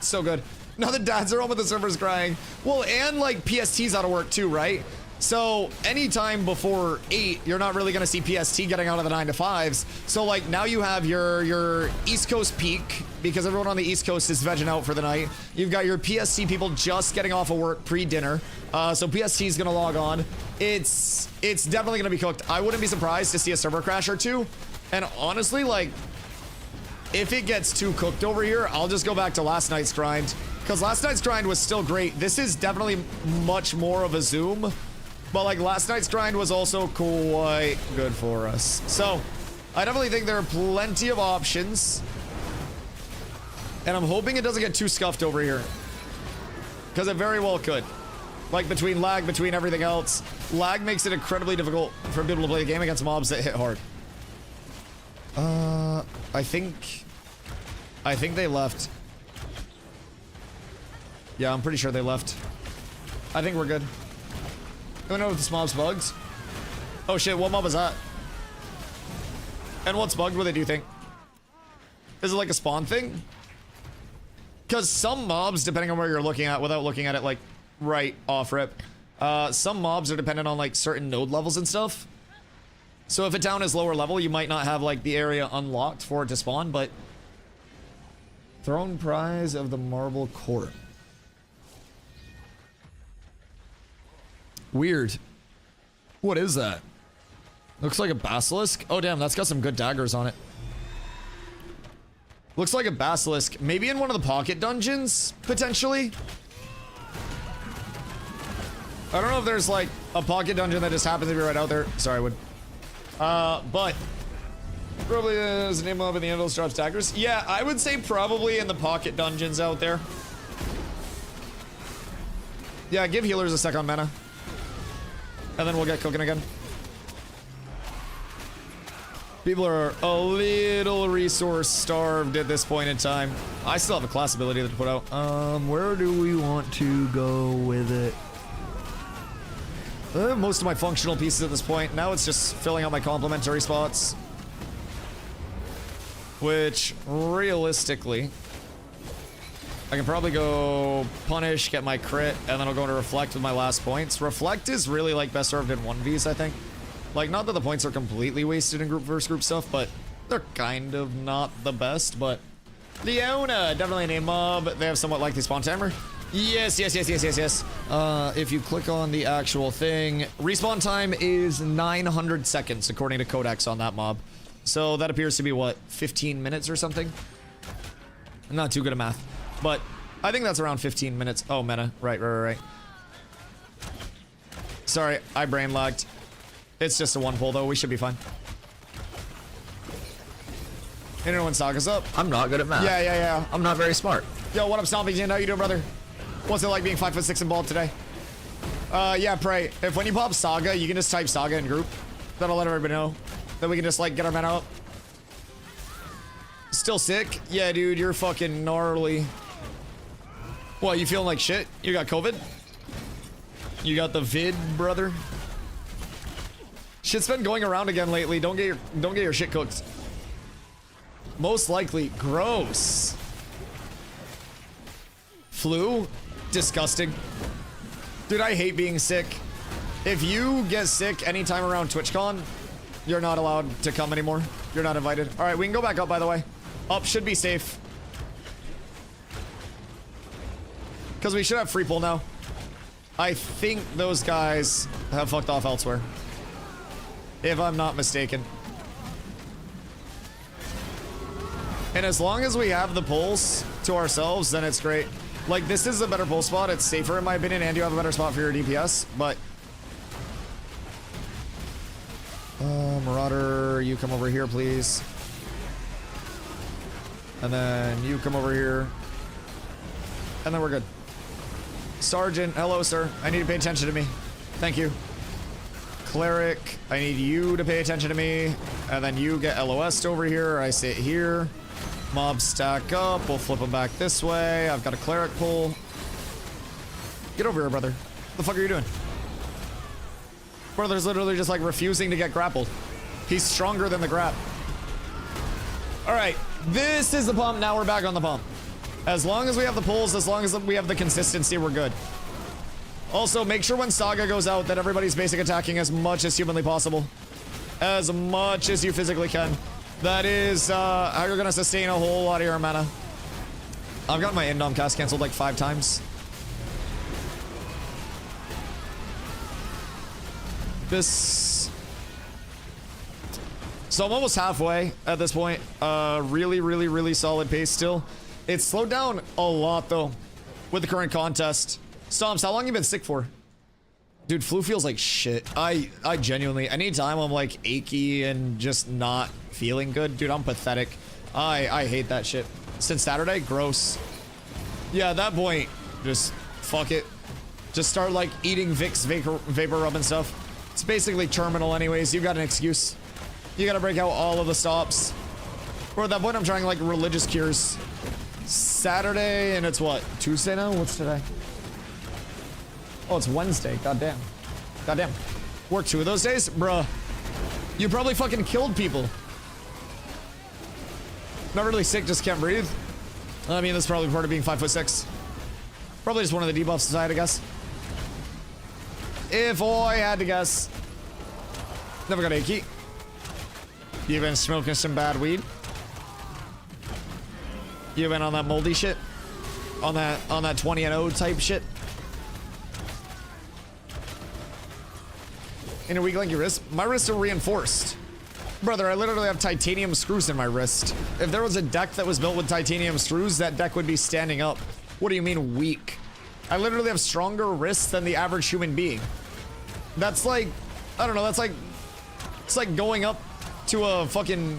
So good. Now the dads are home with the servers crying. Well, and like PST's out of work too, right? So anytime before 8, you're not really gonna see PST getting out of the 9 to 5s. So like now you have your East Coast peak because everyone on the East Coast is vegging out for the night. You've got your PST people just getting off of work pre-dinner. So PST is gonna log on. It's definitely gonna be cooked. I wouldn't be surprised to see a server crash or two. And honestly, like, if it gets too cooked over here, I'll just go back to last night's grind. Because last night's grind was still great. This is definitely much more of a zoom. But like last night's grind was also quite good for us. So I definitely think there are plenty of options. And I'm hoping it doesn't get too scuffed over here. Because it very well could. Like between lag, between everything else. Lag makes it incredibly difficult for people to play a game against mobs that hit hard. I think they left. Yeah, I'm pretty sure they left. I think we're good. Do I know if this mob's bugged? Oh shit, what mob is that? And what's bugged with it, do you think? Is it like a spawn thing? Because some mobs, depending on where you're looking at, without looking at it like right off rip, some mobs are dependent on like certain node levels and stuff. So if a town is lower level, you might not have like the area unlocked for it to spawn, but throne prize of the marble court. Weird. What is that? Looks like a basilisk. Oh damn, that's got some good daggers on it. Looks like a basilisk. Maybe in one of the pocket dungeons, potentially. I don't know if there's like a pocket dungeon that just happens to be right out there. Sorry, Wood. But probably is a name mob in the Endless drops daggers. Yeah, I would say probably in the pocket dungeons out there. Yeah, give healers a sec on mana. And then we'll get cooking again. People are a little resource starved at this point in time. I still have a class ability to put out. Where do we want to go with it? Most of my functional pieces at this point. Now it's just filling out my complementary spots. Which, realistically, I can probably go punish, get my crit, and then I'll go into reflect with my last points. Reflect is really like best served in 1vs, I think. Like, not that the points are completely wasted in group versus group stuff, but they're kind of not the best. But Leona, definitely a name mob. They have somewhat like the spawn timer. Yes. If you click on the actual thing, respawn time is 900 seconds according to Codex on that mob. So that appears to be what, 15 minutes or something? I'm not too good at math, but I think that's around 15 minutes. Oh, meta. Right. Sorry, I brain lagged. It's just a one pull though. We should be fine. Anyone Saga's up? I'm not good at math. Yeah. I'm not very smart. Yo, what up, Stompy? How you doing, brother? What's it like being 5'6" and bald today? Yeah, pray. If when you pop Saga, you can just type Saga in group. That'll let everybody know. Then we can just like get our mana up. Still sick? Yeah, dude, you're fucking gnarly. What, you feeling like shit? You got COVID? You got the vid, brother? Shit's been going around again lately. Don't get your shit cooked. Most likely. Gross. Flu? Disgusting. Dude, I hate being sick. If you get sick anytime around TwitchCon, you're not allowed to come anymore. You're not invited. All right, we can go back up, by the way. Up should be safe. Because we should have free pull now. I think those guys have fucked off elsewhere. If I'm not mistaken. And as long as we have the pulls to ourselves, then it's great. Like, this is a better pull spot. It's safer in my opinion, and you have a better spot for your DPS, but... Marauder, you come over here, please. And then you come over here. And then we're good. Sergeant, hello, sir. I need you to pay attention to me. Thank you. Cleric, I need you to pay attention to me. And then you get LOS'd over here. I sit here. Mobs stack up. We'll flip them back this way. I've got a cleric pull. Get over here, brother. What the fuck are you doing? Brother's literally just like refusing to get grappled. He's stronger than the grab. All right, this is the pump. Now we're back on the pump. As long as we have the pulls, as long as we have the consistency, we're good. Also, make sure when Saga goes out that everybody's basic attacking as much as humanly possible. As much as you physically can. That is how you're gonna sustain a whole lot of your mana. I've got my Indom cast canceled like 5 times. This... So I'm almost halfway at this point. Really solid pace still. It's slowed down a lot though with the current contest. Stomps, how long you been sick for? Dude, flu feels like shit. I genuinely, anytime I'm like achy and just not feeling good, dude, I'm pathetic. I hate that shit. Since Saturday, gross. Yeah, at that point, just fuck it. Just start like eating Vicks vapor rub and stuff. It's basically terminal anyways. You've got an excuse. You gotta break out all of the stops. Or at that point, I'm trying like religious cures. Saturday, and it's what? Tuesday now? What's today? Oh, it's Wednesday. Goddamn. Goddamn. Work 2 of those days? Bruh. You probably fucking killed people. Not really sick, just can't breathe. I mean, that's probably part of being 5'6". Probably just one of the debuffs aside, I guess. If I had to guess. Never got achy. You been smoking some bad weed? You been on that moldy shit? On that 20 and 0 type shit? In a weak link, your wrist? My wrists are reinforced. Brother, I literally have titanium screws in my wrist. If there was a deck that was built with titanium screws, that deck would be standing up. What do you mean weak? I literally have stronger wrists than the average human being. That's like, I don't know, that's like, it's like going up to a fucking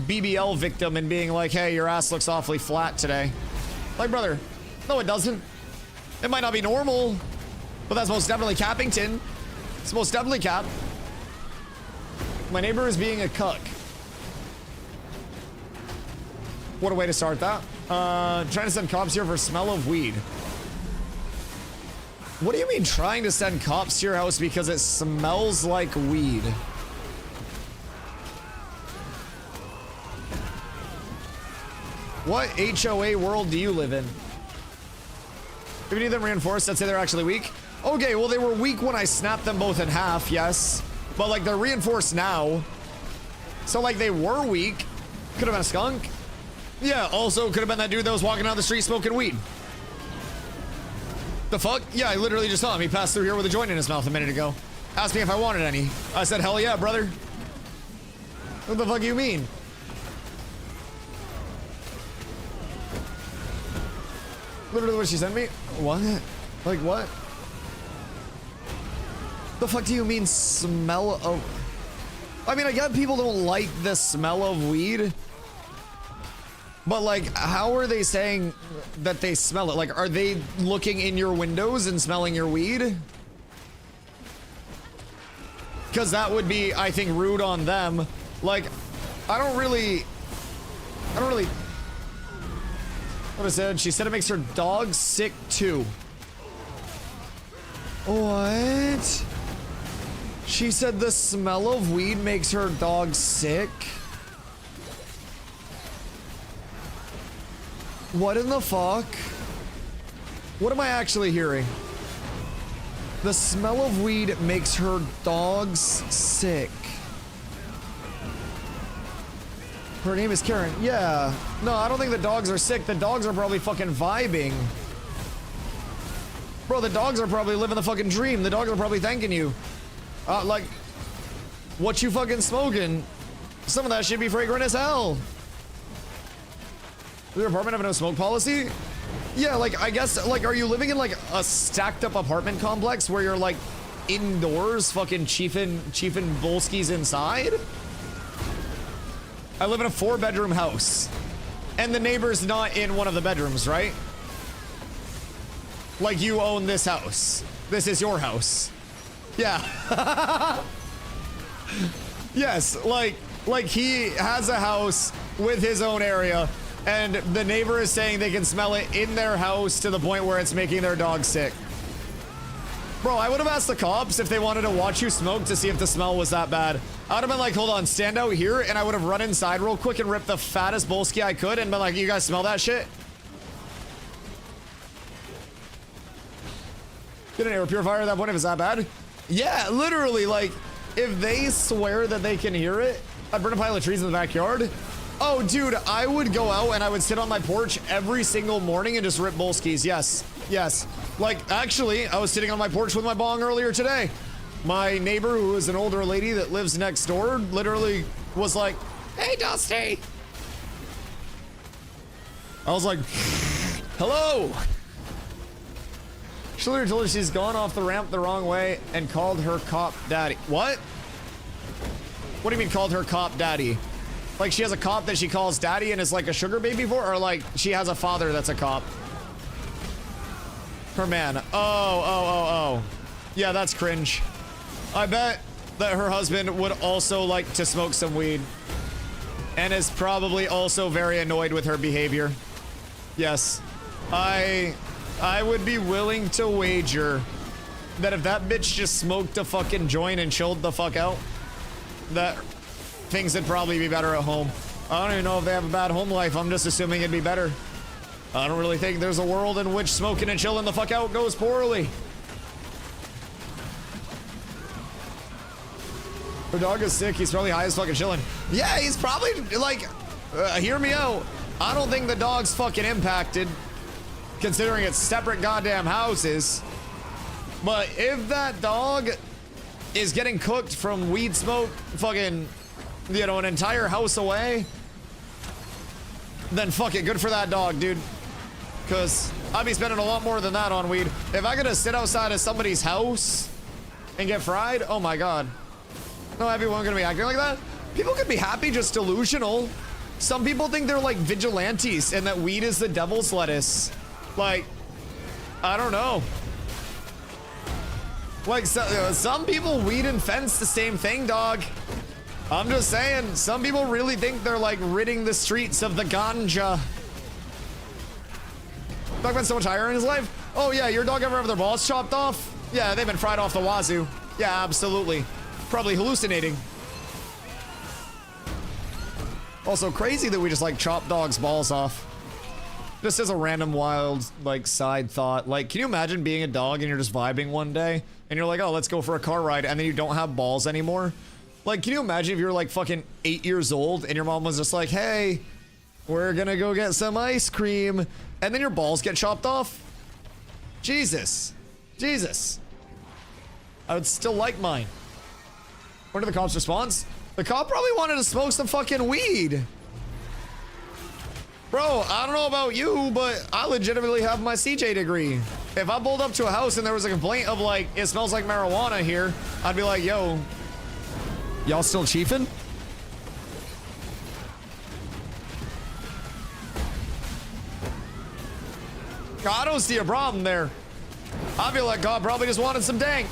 BBL victim and being like, hey, your ass looks awfully flat today. Like, brother, no it doesn't. It might not be normal, but that's most definitely Cappington. It's most definitely Cap. My neighbor is being a cuck. What a way to start that. Trying to send cops here for smell of weed. What do you mean trying to send cops to your house because it smells like weed? What HOA world do you live in? If you need them reinforced, I'd say they're actually weak. Okay, well they were weak when I snapped them both in half, yes. But like they're reinforced now. So like they were weak. Could have been a skunk. Yeah, also could have been that dude that was walking down the street smoking weed. The fuck? Yeah, I literally just saw him. He passed through here with a joint in his mouth a minute ago. Asked me if I wanted any. I said, hell yeah, brother. What the fuck do you mean? Literally what she sent me? What? Like what? The fuck do you mean smell of... I mean, I get people don't like the smell of weed. But like, how are they saying that they smell it? Like, are they looking in your windows and smelling your weed? Because that would be, I think, rude on them. Like, I don't really... What I said? She said it makes her dog sick too. What? She said the smell of weed makes her dog sick. What in the fuck? What am I actually hearing? The smell of weed makes her dogs sick. Her name is Karen. Yeah. No, I don't think the dogs are sick. The dogs are probably fucking vibing. Bro, the dogs are probably living the fucking dream. The dogs are probably thanking you. Like, what you fucking smoking? Some of that should be fragrant as hell. Does your apartment have no smoke policy? Yeah, like, I guess, like, are you living in, like, a stacked up apartment complex where you're, like, indoors fucking chiefing bolskies inside? I live in a 4-bedroom house. And the neighbor's not in one of the bedrooms, right? Like, you own this house. This is your house. Yeah. Yes, like he has a house with his own area, and the neighbor is saying they can smell it in their house to the point where it's making their dog sick. Bro, I would have asked the cops if they wanted to watch you smoke to see if the smell was that bad. I would have been like, hold on, stand out here, and I would have run inside real quick and ripped the fattest bolski I could and been like, you guys smell that shit? Get an air purifier at that point if it's that bad? Yeah, literally, like, if they swear that they can hear it, I'd burn a pile of trees in the backyard. Oh, dude, I would go out and I would sit on my porch every single morning and just rip bolskis. Yes, yes. Like, actually, I was sitting on my porch with my bong earlier today. My neighbor, who is an older lady that lives next door, literally was like, hey, Dusty. I was like, hello. She literally told her she's gone off the ramp the wrong way and called her cop daddy. What? What do you mean called her cop daddy? Like she has a cop that she calls daddy and is like a sugar baby for? Or like she has a father that's a cop? Her man. Oh. Yeah, that's cringe. I bet that her husband would also like to smoke some weed. And is probably also very annoyed with her behavior. Yes. I would be willing to wager that if that bitch just smoked a fucking joint and chilled the fuck out, that things would probably be better at home. I don't even know if they have a bad home life. I'm just assuming it'd be better. I don't really think there's a world in which smoking and chilling the fuck out goes poorly. Her dog is sick. He's probably high as fucking chilling. Yeah, he's probably like, hear me out. I don't think the dog's fucking impacted, considering it's separate goddamn houses. But if that dog is getting cooked from weed smoke fucking, you know, an entire house away, then fuck it, good for that dog, dude. Because I'd be spending a lot more than that on weed. If I gotta sit outside of somebody's house and get fried, oh my god. No, everyone gonna be acting like that. People could be happy, just delusional. Some people think they're like vigilantes and that weed is the devil's lettuce. Like, I don't know. Like, some people weed and fence the same thing, dog. I'm just saying, some people really think they're like ridding the streets of the ganja. Dog been so much higher in his life? Oh yeah, your dog ever have their balls chopped off? Yeah, they've been fried off the wazoo. Yeah, absolutely. Probably hallucinating. Also crazy that we just like chop dogs' balls off. Just as a random wild like side thought. Like, can you imagine being a dog and you're just vibing one day and you're like, oh, let's go for a car ride, and then you don't have balls anymore? Like, can you imagine if you're like fucking 8 years old and your mom was just like, hey, we're gonna go get some ice cream, and then your balls get chopped off? Jesus. Jesus. I would still like mine. What are the cops' response? The cop probably wanted to smoke some fucking weed. Bro, I don't know about you, but I legitimately have my CJ degree. If I pulled up to a house and there was a complaint of like, it smells like marijuana here, I'd be like, yo, y'all still chiefing? I don't see a problem there. I feel like God probably just wanted some dank.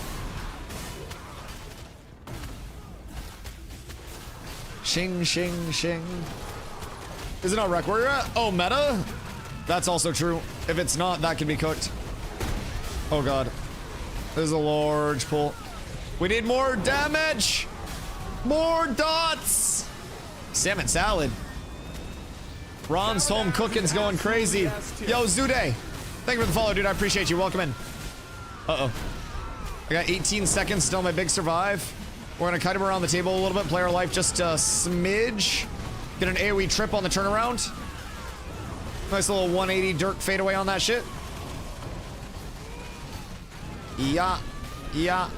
Shing, shing, shing. Is it not rec where you're at? Oh, meta? That's also true. If it's not, that can be cooked. Oh, God. There's a large pull. We need more damage. More dots. Salmon salad. Ron's home cooking's going crazy. Yo, Zude. Thank you for the follow, dude. I appreciate you. Welcome in. Uh-oh. I got 18 seconds still. My big survive. We're gonna kite him around the table a little bit. Player life just a smidge. Get an AoE trip on the turnaround. Nice little 180 Dirk fadeaway on that shit. Yeah. Yeah.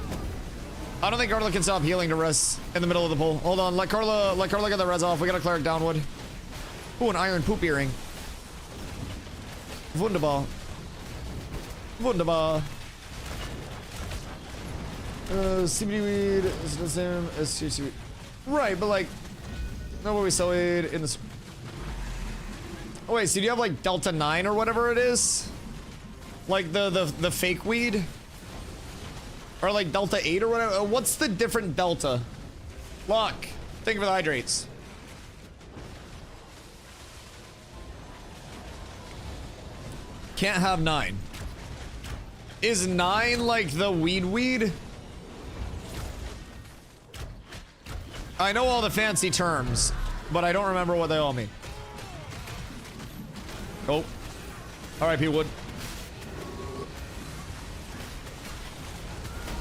I don't think Carla can stop healing to res in the middle of the pool. Hold on. Let Carla get the res off. We gotta cleric downwood. Ooh, an iron poop earring. Wunderbar. Wunderbar. CBD weed is the same as CBD. Right, but like, no, what we sell weed in this. Oh wait, so do you have like Delta 9 or whatever it is? Like the fake weed? Or like Delta 8 or whatever? What's the different Delta? Lock. Thank you for the hydrates. Can't have 9. Is 9 like the weed? I know all the fancy terms, but I don't remember what they all mean. Oh. R.I.P. Wood.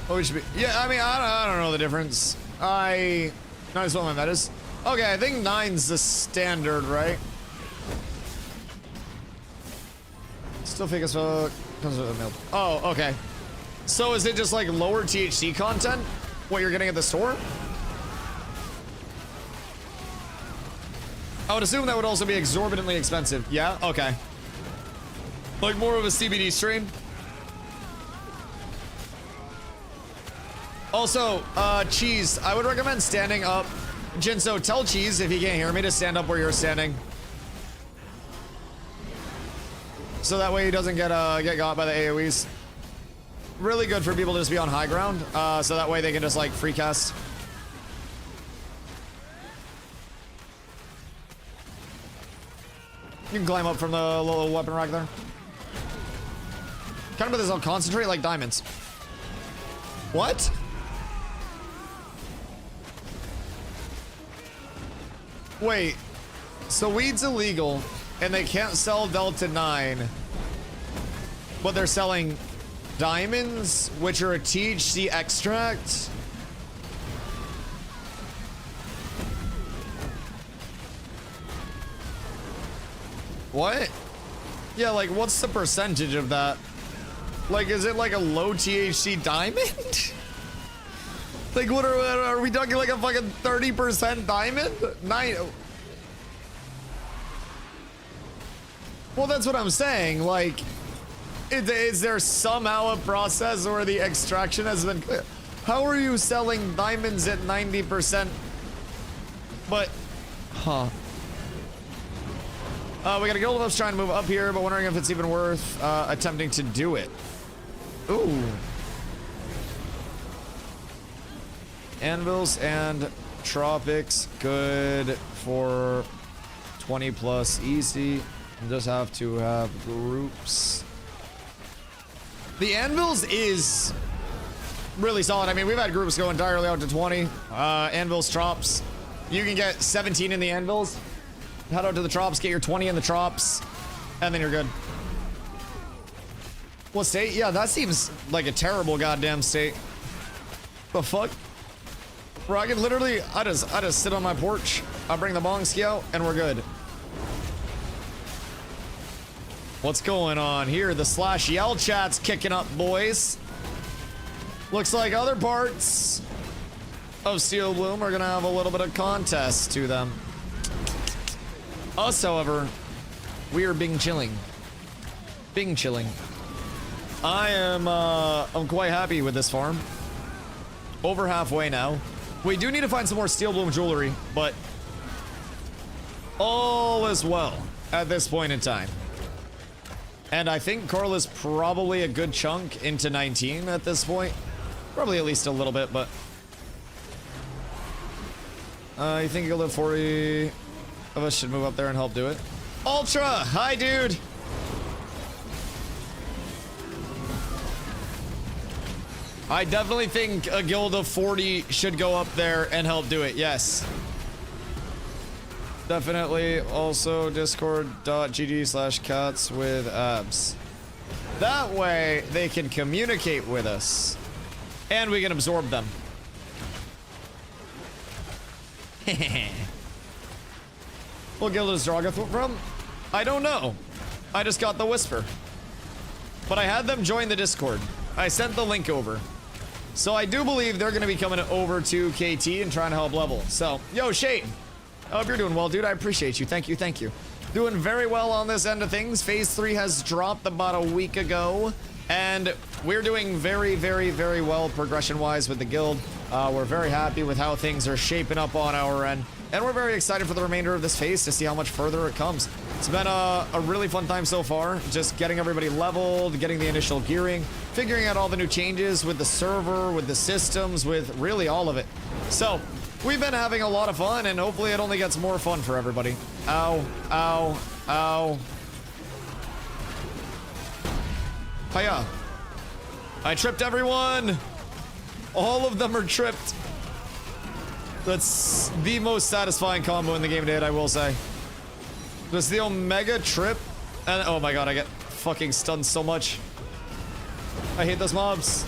Oh, we should be. Yeah, I mean, I don't know the difference. I just what my meta is. Okay, I think 9's the standard, right? Still fake as fuck. Comes with a milk. Oh, okay. So is it just like lower THC content? What you're getting at the store? I would assume that would also be exorbitantly expensive. Yeah? Okay. Like more of a CBD stream. Also, Cheese, I would recommend standing up. Jinso, tell Cheese if he can't hear me to stand up where you're standing. So that way he doesn't get got by the AoEs. Really good for people to just be on high ground. So that way they can just like free cast. You can climb up from the little weapon rack there. Kind of put this on concentrate like diamonds. What? Wait. So weed's illegal and they can't sell Delta 9, but they're selling diamonds, which are a THC extract. What? Yeah, like what's the percentage of that? Like, is it like a low THC diamond? Like, what are we talking like a fucking 30% diamond? 9. Well, that's what I'm saying. Like, is there somehow a process where the extraction has been clear? How are you selling diamonds at 90%? But, huh. We got a guild of us trying to move up here, but wondering if it's even worth attempting to do it. Ooh. Anvils and tropics, good for 20 plus easy. You just have to have groups. The anvils is really solid. I mean, we've had groups go entirely out to 20. Anvils, trops. You can get 17 in the anvils. Head out to the trops, get your 20 in the trops, and then you're good. What state? Yeah, that seems like a terrible goddamn state. The fuck? Bro, I can literally, I just sit on my porch, I bring the bong ski out, and we're good. What's going on here? The slash yell chat's kicking up, boys. Looks like other parts of Steel Bloom are gonna have a little bit of contest to them. Us, however, we are Bing chilling. Bing chilling. I'm quite happy with this farm. Over halfway now. We do need to find some more Steel Bloom jewelry, but all is well at this point in time. And I think Carla's probably a good chunk into 19 at this point. Probably at least a little bit, but you think you'll live 40 of us should move up there and help do it. Ultra, hi dude. I definitely think a guild of 40 should go up there and help do it. Yes. Definitely. Also discord.gg/cats with abs. That way they can communicate with us and we can absorb them. What guild is Drogoth from? I don't know. I just got the whisper. But I had them join the Discord. I sent the link over. So I do believe they're going to be coming over to KT and trying to help level. So, yo, Shane. I hope you're doing well, dude. I appreciate you. Thank you. Thank you. Doing very well on this end of things. Phase 3 has dropped about a week ago. And we're doing very, very, very well progression-wise with the guild. We're very happy with how things are shaping up on our end. And we're very excited for the remainder of this phase to see how much further it comes. It's been a really fun time so far. Just getting everybody leveled, getting the initial gearing, figuring out all the new changes with the server, with the systems, with really all of it. So, we've been having a lot of fun, and hopefully it only gets more fun for everybody. Ow, ow, ow. Hiya. I tripped everyone. All of them are tripped. That's the most satisfying combo in the game to hit, I will say. Just the Omega trip. And oh my god, I get fucking stunned so much. I hate those mobs.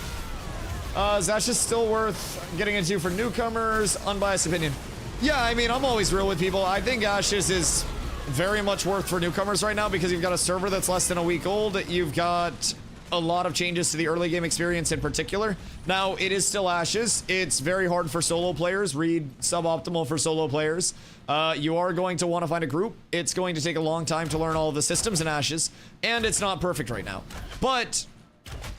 Zash is still worth getting into for newcomers. Unbiased opinion. Yeah, I mean, I'm always real with people. I think Ashes is very much worth for newcomers right now because you've got a server that's less than a week old. You've got a lot of changes to the early game experience in particular. Now, it is still Ashes. It's very hard for solo players. Read suboptimal for solo players. You are going to want to find a group. It's going to take a long time to learn all of the systems in Ashes, and it's not perfect right now. But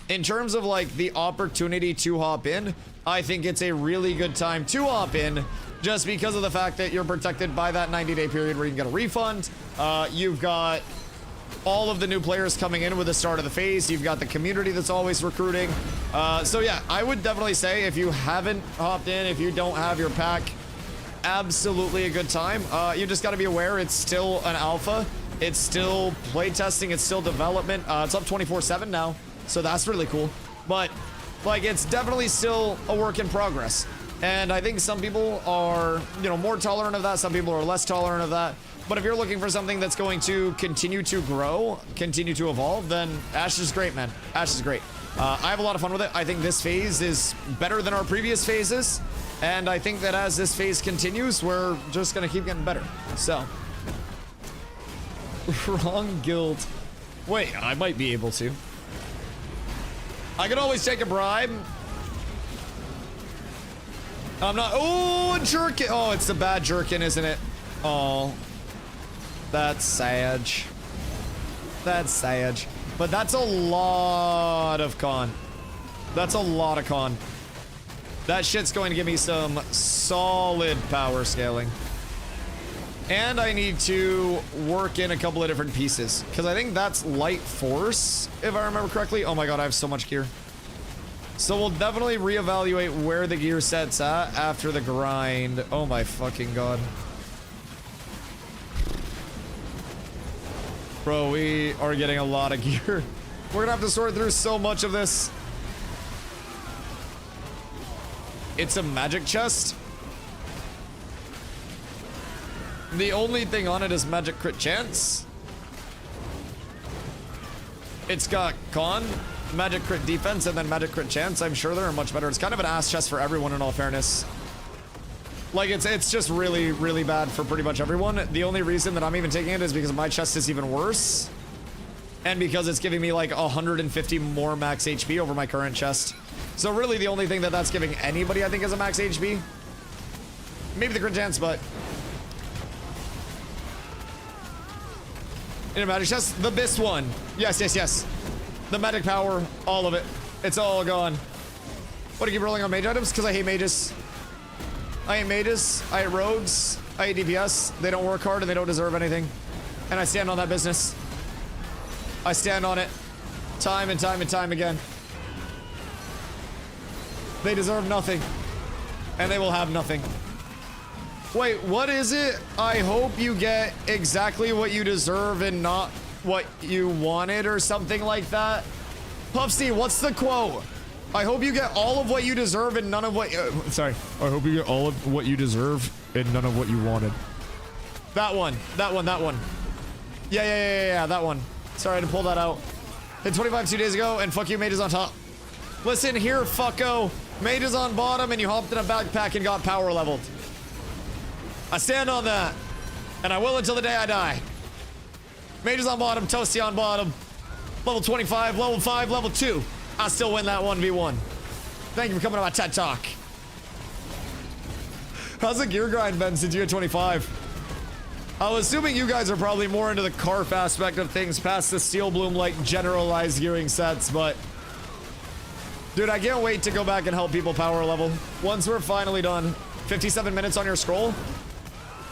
in terms of like the opportunity to hop in, I think it's a really good time to hop in just because of the fact that you're protected by that 90-day period where you can get a refund. You've got all of the new players coming in with the start of the phase. You've got the community that's always recruiting. So yeah, I would definitely say if you haven't hopped in, if you don't have your pack, absolutely a good time. You just got to be aware it's still an alpha. It's still playtesting. It's still development. It's up 24/7 now, so that's really cool. But like, it's definitely still a work in progress. And I think some people are, you know, more tolerant of that. Some people are less tolerant of that. But if you're looking for something that's going to continue to grow, continue to evolve, then Ash is great, man. Ash is great. I have a lot of fun with it. I think this phase is better than our previous phases. And I think that as this phase continues, we're just going to keep getting better. So. Wrong guild. Wait, I might be able to. I could always take a bribe. I'm not. Oh, jerkin. Oh, it's the bad jerkin, isn't it? Oh. That's sad. That's sad. But that's a lot of con. That's a lot of con. That shit's going to give me some solid power scaling. And I need to work in a couple of different pieces. Because I think that's light force, if I remember correctly. Oh my god, I have so much gear. So we'll definitely reevaluate where the gear set's at after the grind. Oh my fucking god. Bro, we are getting a lot of gear. We're gonna have to sort through so much of this. It's a magic chest. The only thing on it is magic crit chance. It's got con, magic crit defense, and then magic crit chance. I'm sure they're much better. It's kind of an ass chest for everyone in all fairness. Like, it's just really, really bad for pretty much everyone. The only reason that I'm even taking it is because my chest is even worse. And because it's giving me like 150 more max HP over my current chest. So really the only thing that that's giving anybody, I think, is a max HP. Maybe the crit chance, but... In a magic chest, the BIS one. Yes, yes, yes. The magic power, all of it. It's all gone. What, do you keep rolling on mage items? Because I hate mages. I hate mages, I hate rogues, I hate DPS. They don't work hard and they don't deserve anything. And I stand on that business. I stand on it. Time and time and time again. They deserve nothing. And they will have nothing. Wait, what is it? I hope you get exactly what you deserve and not what you wanted or something like that. Puffsy, what's the quote? I hope you get all of what you deserve and none of what... sorry. I hope you get all of what you deserve and none of what you wanted. That one. That one. That one. Yeah. That one. Sorry, I had to pull that out. Hit 25 2 days ago, and fuck you, mate is on top. Listen here, fucko. Mate is on bottom, and you hopped in a backpack and got power leveled. I stand on that. And I will until the day I die. Mate is on bottom, Toasty on bottom. Level 25, level 5, level 2. I still win that 1v1. Thank you for coming to my TED Talk. How's the gear grind been since you hit 25? I was assuming you guys are probably more into the Carf aspect of things past the Steel Bloom, like, generalized gearing sets, but... Dude, I can't wait to go back and help people power level. Once we're finally done. 57 minutes on your scroll.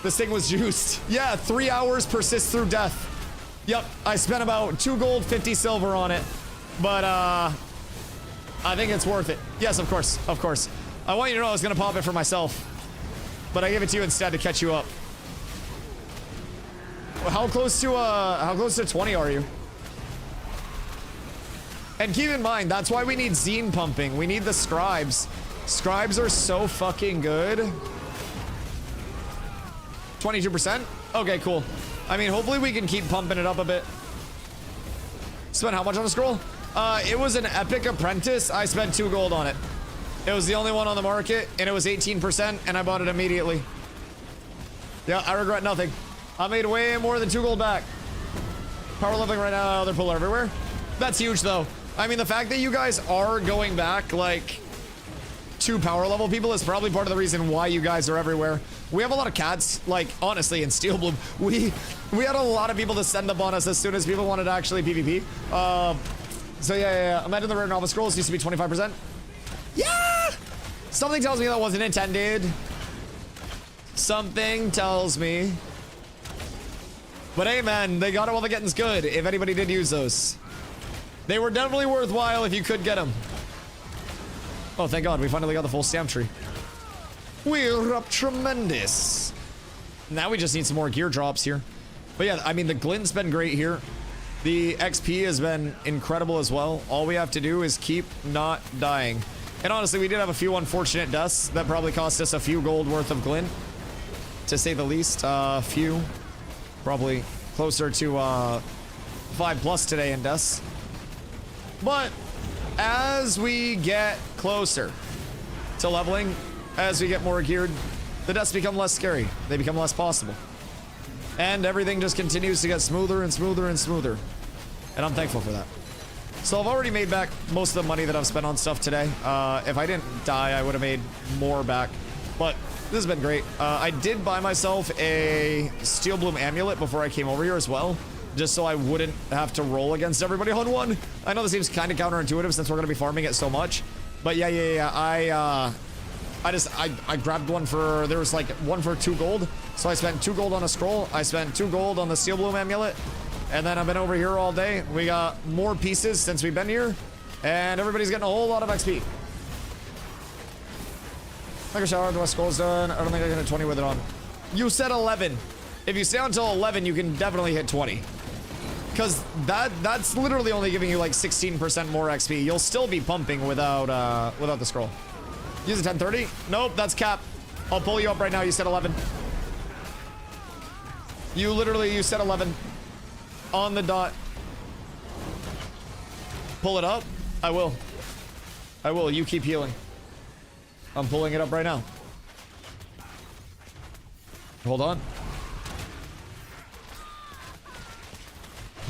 This thing was juiced. Yeah, 3 hours persist through death. Yep, I spent about 2 gold, 50 silver on it. But, I think it's worth it. Yes, of course, of course. I want you to know I was gonna pop it for myself. But I gave it to you instead to catch you up. How close to 20 are you? And keep in mind, that's why we need zine pumping. We need the scribes. Scribes are so fucking good. 22%? Okay, cool. I mean, hopefully we can keep pumping it up a bit. Spent how much on a scroll? It was an epic apprentice. I spent 2 gold on it. It was the only one on the market, and it was 18%, and I bought it immediately. Yeah, I regret nothing. I made way more than 2 gold back. Power leveling right now, they're pulled everywhere. That's huge, though. I mean, the fact that you guys are going back, like, to power level people is probably part of the reason why you guys are everywhere. We have a lot of cats, like, honestly, in Steel Bloom. We had a lot of people to send up on us as soon as people wanted to actually PvP. So yeah. Imagine the rare novel scrolls used to be 25%. Yeah! Something tells me that wasn't intended. Something tells me. But hey, man, they got it while the getting's good, if anybody did use those. They were definitely worthwhile if you could get them. Oh, thank God, we finally got the full stamp tree. We're up tremendous. Now we just need some more gear drops here. But yeah, I mean, the glint's been great here. The XP has been incredible as well. All we have to do is keep not dying. And honestly, we did have a few unfortunate deaths that probably cost us a few gold worth of glint, to say the least. Few. Probably closer to 5+ today in deaths. But as we get closer to leveling, as we get more geared, the deaths become less scary. They become less possible. And everything just continues to get smoother and smoother and smoother. And I'm thankful for that. So I've already made back most of the money that I've spent on stuff today. If I didn't die, I would have made more back. But this has been great. I did buy myself a Steel Bloom amulet before I came over here as well, just so I wouldn't have to roll against everybody on one. I know this seems kind of counterintuitive since we're going to be farming it so much. But yeah. I grabbed one for, there was like one for 2 gold. So I spent 2 gold on a scroll. I spent 2 gold on the Steel Bloom amulet. And then I've been over here all day. We got more pieces since we've been here. And everybody's getting a whole lot of XP. Take a shower after my scroll's done. I don't think I can hit 20 with it on. You said 11. If you stay until 11, you can definitely hit 20. Because that's literally only giving you like 16% more XP. You'll still be pumping without the scroll. Use a 1030? Nope, that's cap. I'll pull you up right now. You said 11. You said 11. On the dot. Pull it up? I will. I will. You keep healing. I'm pulling it up right now. Hold on.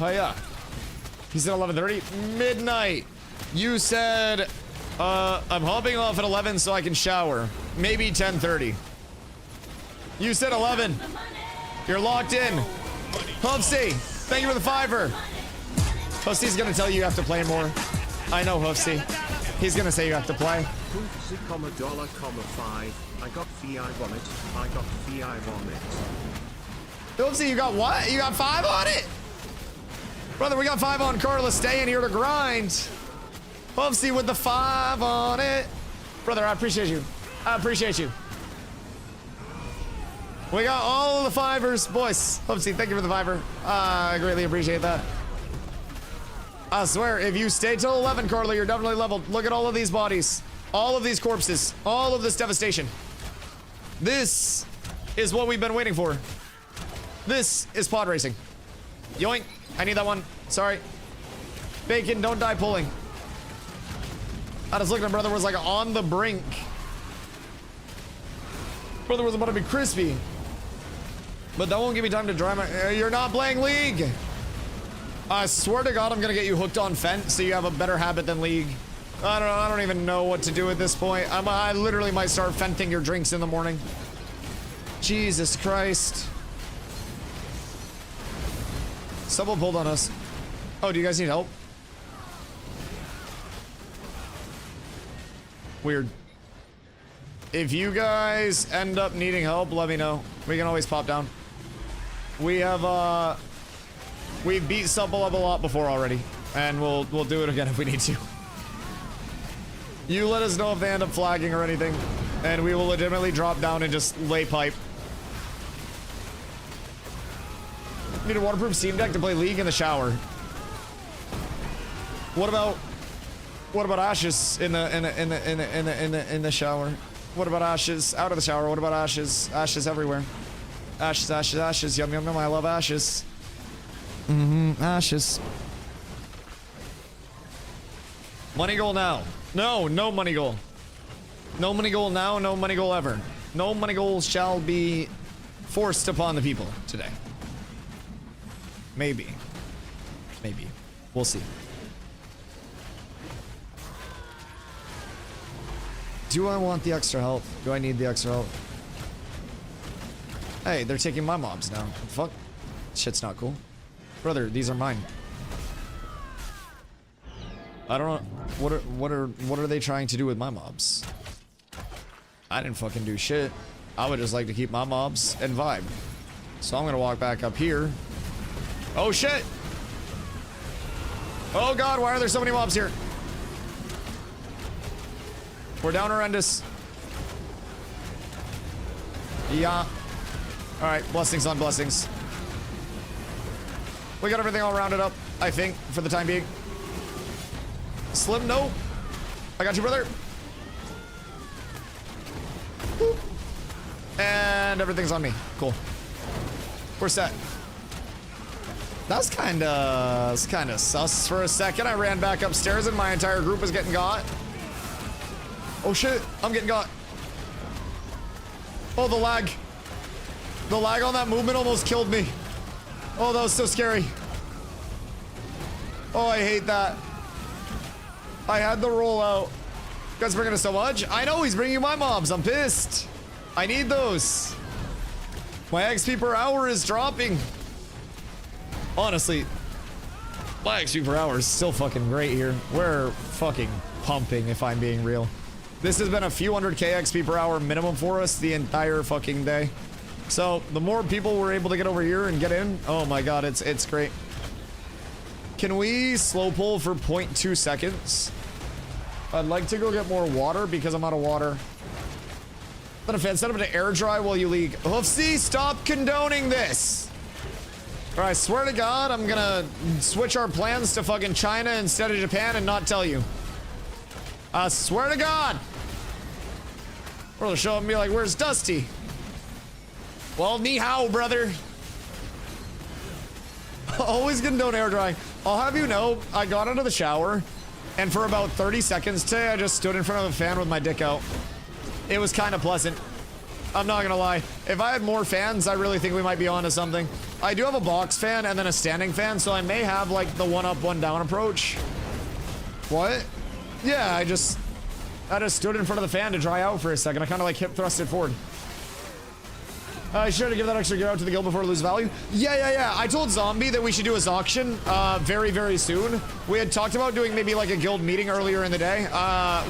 Oh yeah. He said 11:30. Midnight. You said I'm hopping off at 11 so I can shower. Maybe 10:30. You said 11. You're locked in. Hoofsy, thank you for the $5. Hoofsy's gonna tell you have to play more. I know Hoofsy. He's gonna say you have to play. Hoofsy, $5. I got VI on it. I got VI on it. Hoofsy, you got what? You got 5 on it? Brother, we got 5 on Carla staying here to grind. Hoofsy with the 5 on it. Brother, I appreciate you. I appreciate you. We got all of the 5ers. Boys, Hoofsy, thank you for the 5. I greatly appreciate that. I swear, if you stay till 11, Carly, you're definitely leveled. Look at all of these bodies. All of these corpses. All of this devastation. This is what we've been waiting for. This is pod racing. Yoink. I need that one. Sorry. Bacon, don't die pulling. I just looked at brother was like on the brink. Brother was about to be crispy. But that won't give me time to dry my... You're not playing League. I swear to God, I'm gonna get you hooked on Fent so you have a better habit than League. I don't know. I don't even know what to do at this point. I literally might start Fenting your drinks in the morning. Jesus Christ. Someone pulled on us. Oh, do you guys need help? Weird. If you guys end up needing help, let me know. We can always pop down. We have, we've beat Supple up a lot before already. And we'll do it again if we need to. You let us know if they end up flagging or anything. And we will legitimately drop down and just lay pipe. Need a waterproof Steam Deck to play League in the shower. What about Ashes in the shower? What about Ashes out of the shower? What about Ashes? Ashes everywhere. Ashes, ashes, ashes. Yum, yum, yum. I love Ashes. Ashes. Money goal now. No, no money goal. No money goal now, no money goal ever. No money goal shall be forced upon the people today. Maybe. Maybe. We'll see. Do I want the extra health? Do I need the extra health? Hey, they're taking my mobs now. What the fuck? Shit's not cool. Brother, these are mine. I don't know. What are they trying to do with my mobs? I didn't fucking do shit. I would just like to keep my mobs and vibe. So I'm gonna walk back up here. Oh shit! Oh god, why are there so many mobs here? We're down horrendous. Yeah. Alright, blessings on blessings. We got everything all rounded up, I think, for the time being. Slim, no. I got you, brother. Boop. And everything's on me. Cool. We're set. That's kind of sus for a second. I ran back upstairs and my entire group was getting got. Oh shit, I'm getting got. Oh, the lag. The lag on that movement almost killed me. Oh, that was so scary. Oh, I hate that. I had the rollout. You guys bringing us so much? I know he's bringing my mobs. I'm pissed. I need those. My XP per hour is dropping. Honestly, my XP per hour is still fucking great here. We're fucking pumping, if I'm being real. This has been a few hundred K XP per hour minimum for us the entire fucking day. So the more people we're able to get over here and get in, oh my god, it's great. Can we slow pull for 0.2 seconds? I'd like to go get more water because I'm out of water. Then a fan set up to air dry while you league. Hoofsy, stop condoning this. All right, I swear to God, I'm gonna switch our plans to fucking China instead of Japan and not tell you. I swear to God. Or they'll show up and be like, where's Dusty? Well, ni hao, brother. Always condone air drying. I'll have you know, I got out of the shower, and for about 30 seconds today, I just stood in front of a fan with my dick out. It was kind of pleasant. I'm not gonna lie. If I had more fans, I really think we might be onto something. I do have a box fan and then a standing fan, so I may have like the one up, one down approach. What? Yeah, I just stood in front of the fan to dry out for a second. I kind of like hip thrusted forward. Sure to give that extra gear out to the guild before we lose value. Yeah. I told Zombie that we should do his auction very, very soon. We had talked about doing maybe like a guild meeting earlier in the day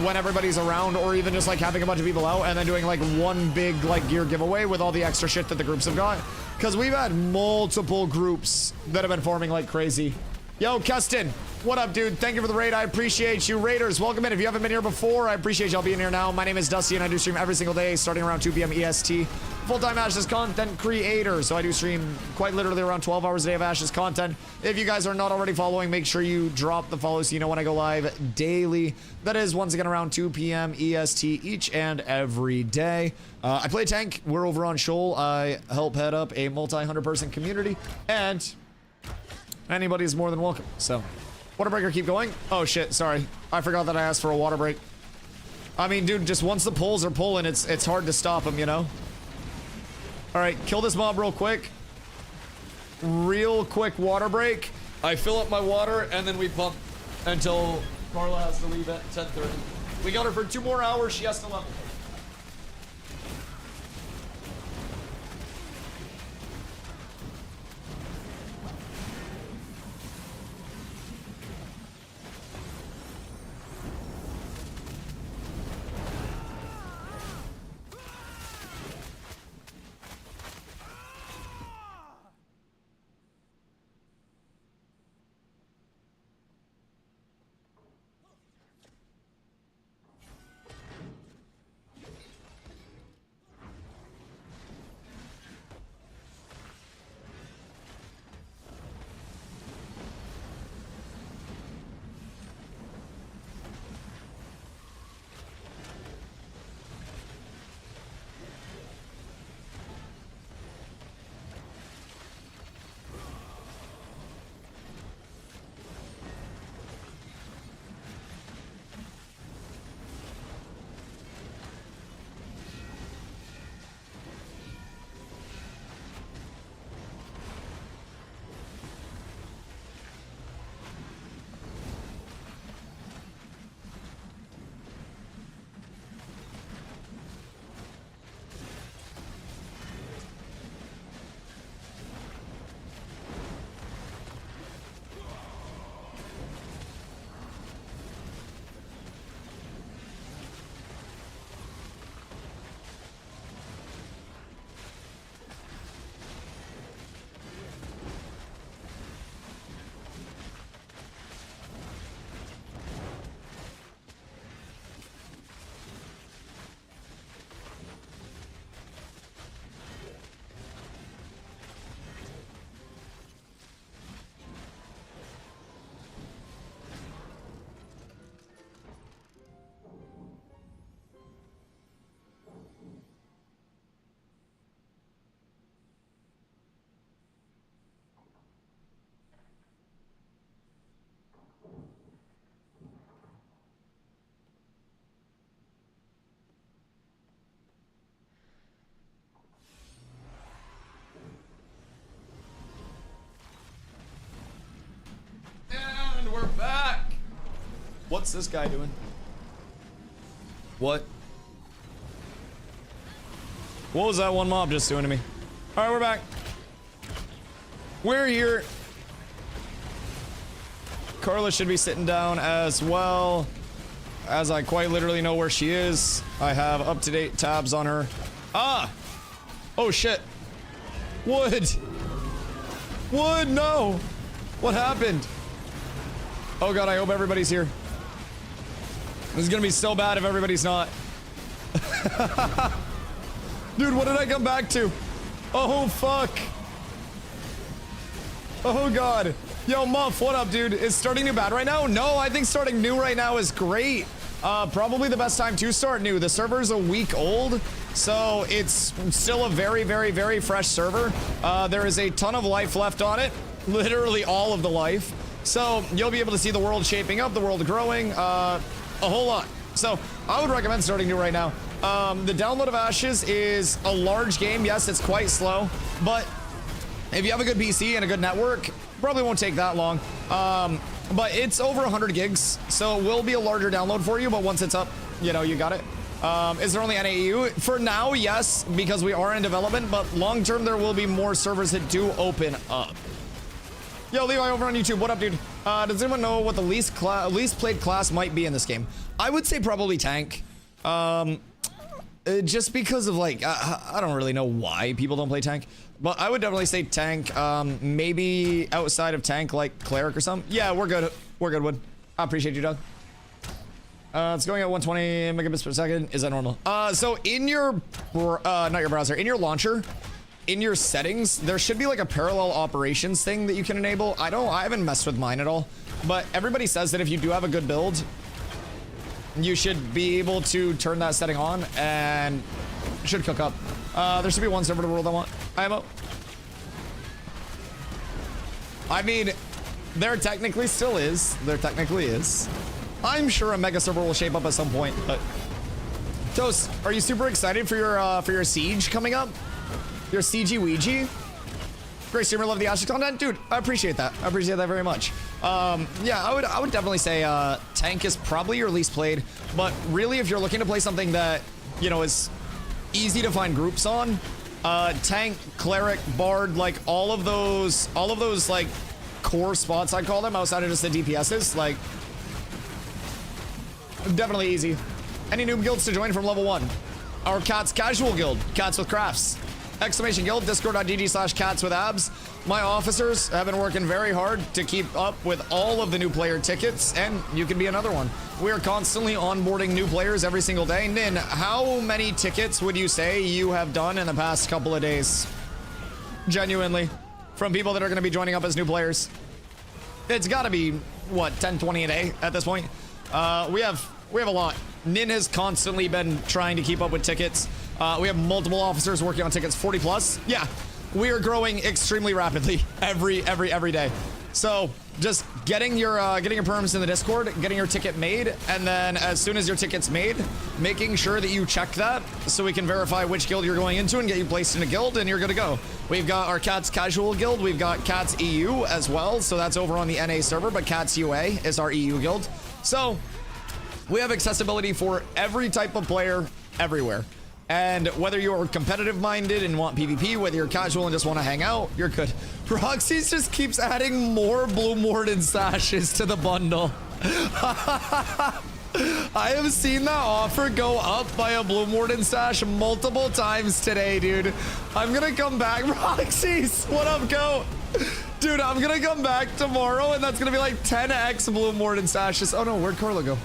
when everybody's around, or even just like having a bunch of people out and then doing like one big like gear giveaway with all the extra shit that the groups have got. Because we've had multiple groups that have been forming like crazy. Yo, Keston, what up, dude? Thank you for the raid. I appreciate you. Raiders, welcome in. If you haven't been here before, I appreciate y'all being here now. My name is Dusty, and I do stream every single day, starting around 2 p.m. EST. Full-time Ashes content creator, so I do stream quite literally around 12 hours a day of Ashes content. If you guys are not already following, make sure you drop the follow so you know when I go live daily. That is, once again, around 2 p.m. EST each and every day. I play tank. We're over on Shoal. I help head up a multi-100-person community, and anybody is more than welcome. So, water breaker, keep going. Oh shit, sorry. I forgot that I asked for a water break. I mean, dude, just once the poles are pulling, it's hard to stop them, you know? Alright, kill this mob real quick. Real quick water break. I fill up my water, and then we pump until Carla has to leave at 10:30. We got her for 2 more hours. She has to level. We're back. What's this guy doing? What? What was that one mob just doing to me? All right, we're back. We're here. Carla should be sitting down as well, as I quite literally know where she is. I have up-to-date tabs on her. Ah! Oh shit. Wood! Wood, no! What happened? Oh god, I hope everybody's here. This is gonna be so bad if everybody's not. Dude, what did I come back to? Oh, fuck. Oh god. Yo, Muff, what up, dude? Is starting new bad right now? No, I think starting new right now is great. Probably the best time to start new. The server's a week old, so it's still a very, very, very fresh server. There is a ton of life left on it. Literally all of the life. So you'll be able to see the world shaping up, the world growing, a whole lot. So I would recommend starting new right now. The download of Ashes is a large game. Yes, it's quite slow, but if you have a good PC and a good network, probably won't take that long. But it's over 100 gigs, so it will be a larger download for you, but once it's up, you know, you got it. Is there only NAU? For now, yes, because we are in development, but long term there will be more servers that do open up. Yo, Levi over on YouTube, what up, dude? Does anyone know what the least played class might be in this game? I would say probably tank. Just because of like, I don't really know why people don't play tank, but I would definitely say tank. Maybe outside of tank, like cleric or something. Yeah, we're good. We're good, Wood. I appreciate you, Doug. It's going at 120 megabits per second. Is that normal? So in your, not your browser, in your launcher, in your settings, there should be like a parallel operations thing that you can enable. I haven't messed with mine at all, but everybody says that if you do have a good build, you should be able to turn that setting on and it should cook up. There should be one server to the world I want. IMO. I mean, there technically still is. There technically is. I'm sure a mega server will shape up at some point, but Toast, are you super excited for your siege coming up? Your siegey Ouija? Great streamer, love the Ashes content. Dude, I appreciate that. I appreciate that very much. Yeah, I would definitely say tank is probably your least played, but really if you're looking to play something that, you know, is easy to find groups on, tank, cleric, bard, like all of those like core spots, I call them, outside of just the DPSs, like definitely easy. Any noob guilds to join from level 1? Our Cats Casual Guild, Cats with Crafts. Exclamation Guild, discord.gg/cats with abs. My officers have been working very hard to keep up with all of the new player tickets, and you can be another one. We are constantly onboarding new players every single day. Nin, how many tickets would you say you have done in the past couple of days? Genuinely. From people that are going to be joining up as new players. It's got to be, what, 10, 20 a day at this point? We have a lot. Nin has constantly been trying to keep up with tickets. We have multiple officers working on tickets, 40 plus. Yeah, we are growing extremely rapidly every day. So just getting your perms in the Discord, getting your ticket made, and then as soon as your ticket's made, making sure that you check that so we can verify which guild you're going into and get you placed in a guild, and you're good to go. We've got our Cats Casual Guild, we've got Cats EU as well, so that's over on the NA server, but Cats UA is our EU guild. So we have accessibility for every type of player everywhere. And whether you're competitive minded and want PvP, whether you're casual and just want to hang out, you're good. Roxy's just keeps adding more Blue Morden sashes to the bundle. I have seen that offer go up by a Blue Morden sash multiple times today, dude. I'm gonna come back. Roxy's, what up, go? Dude, I'm gonna come back tomorrow and that's gonna be like 10x Blue Morden sashes. Oh no, where'd Carla go?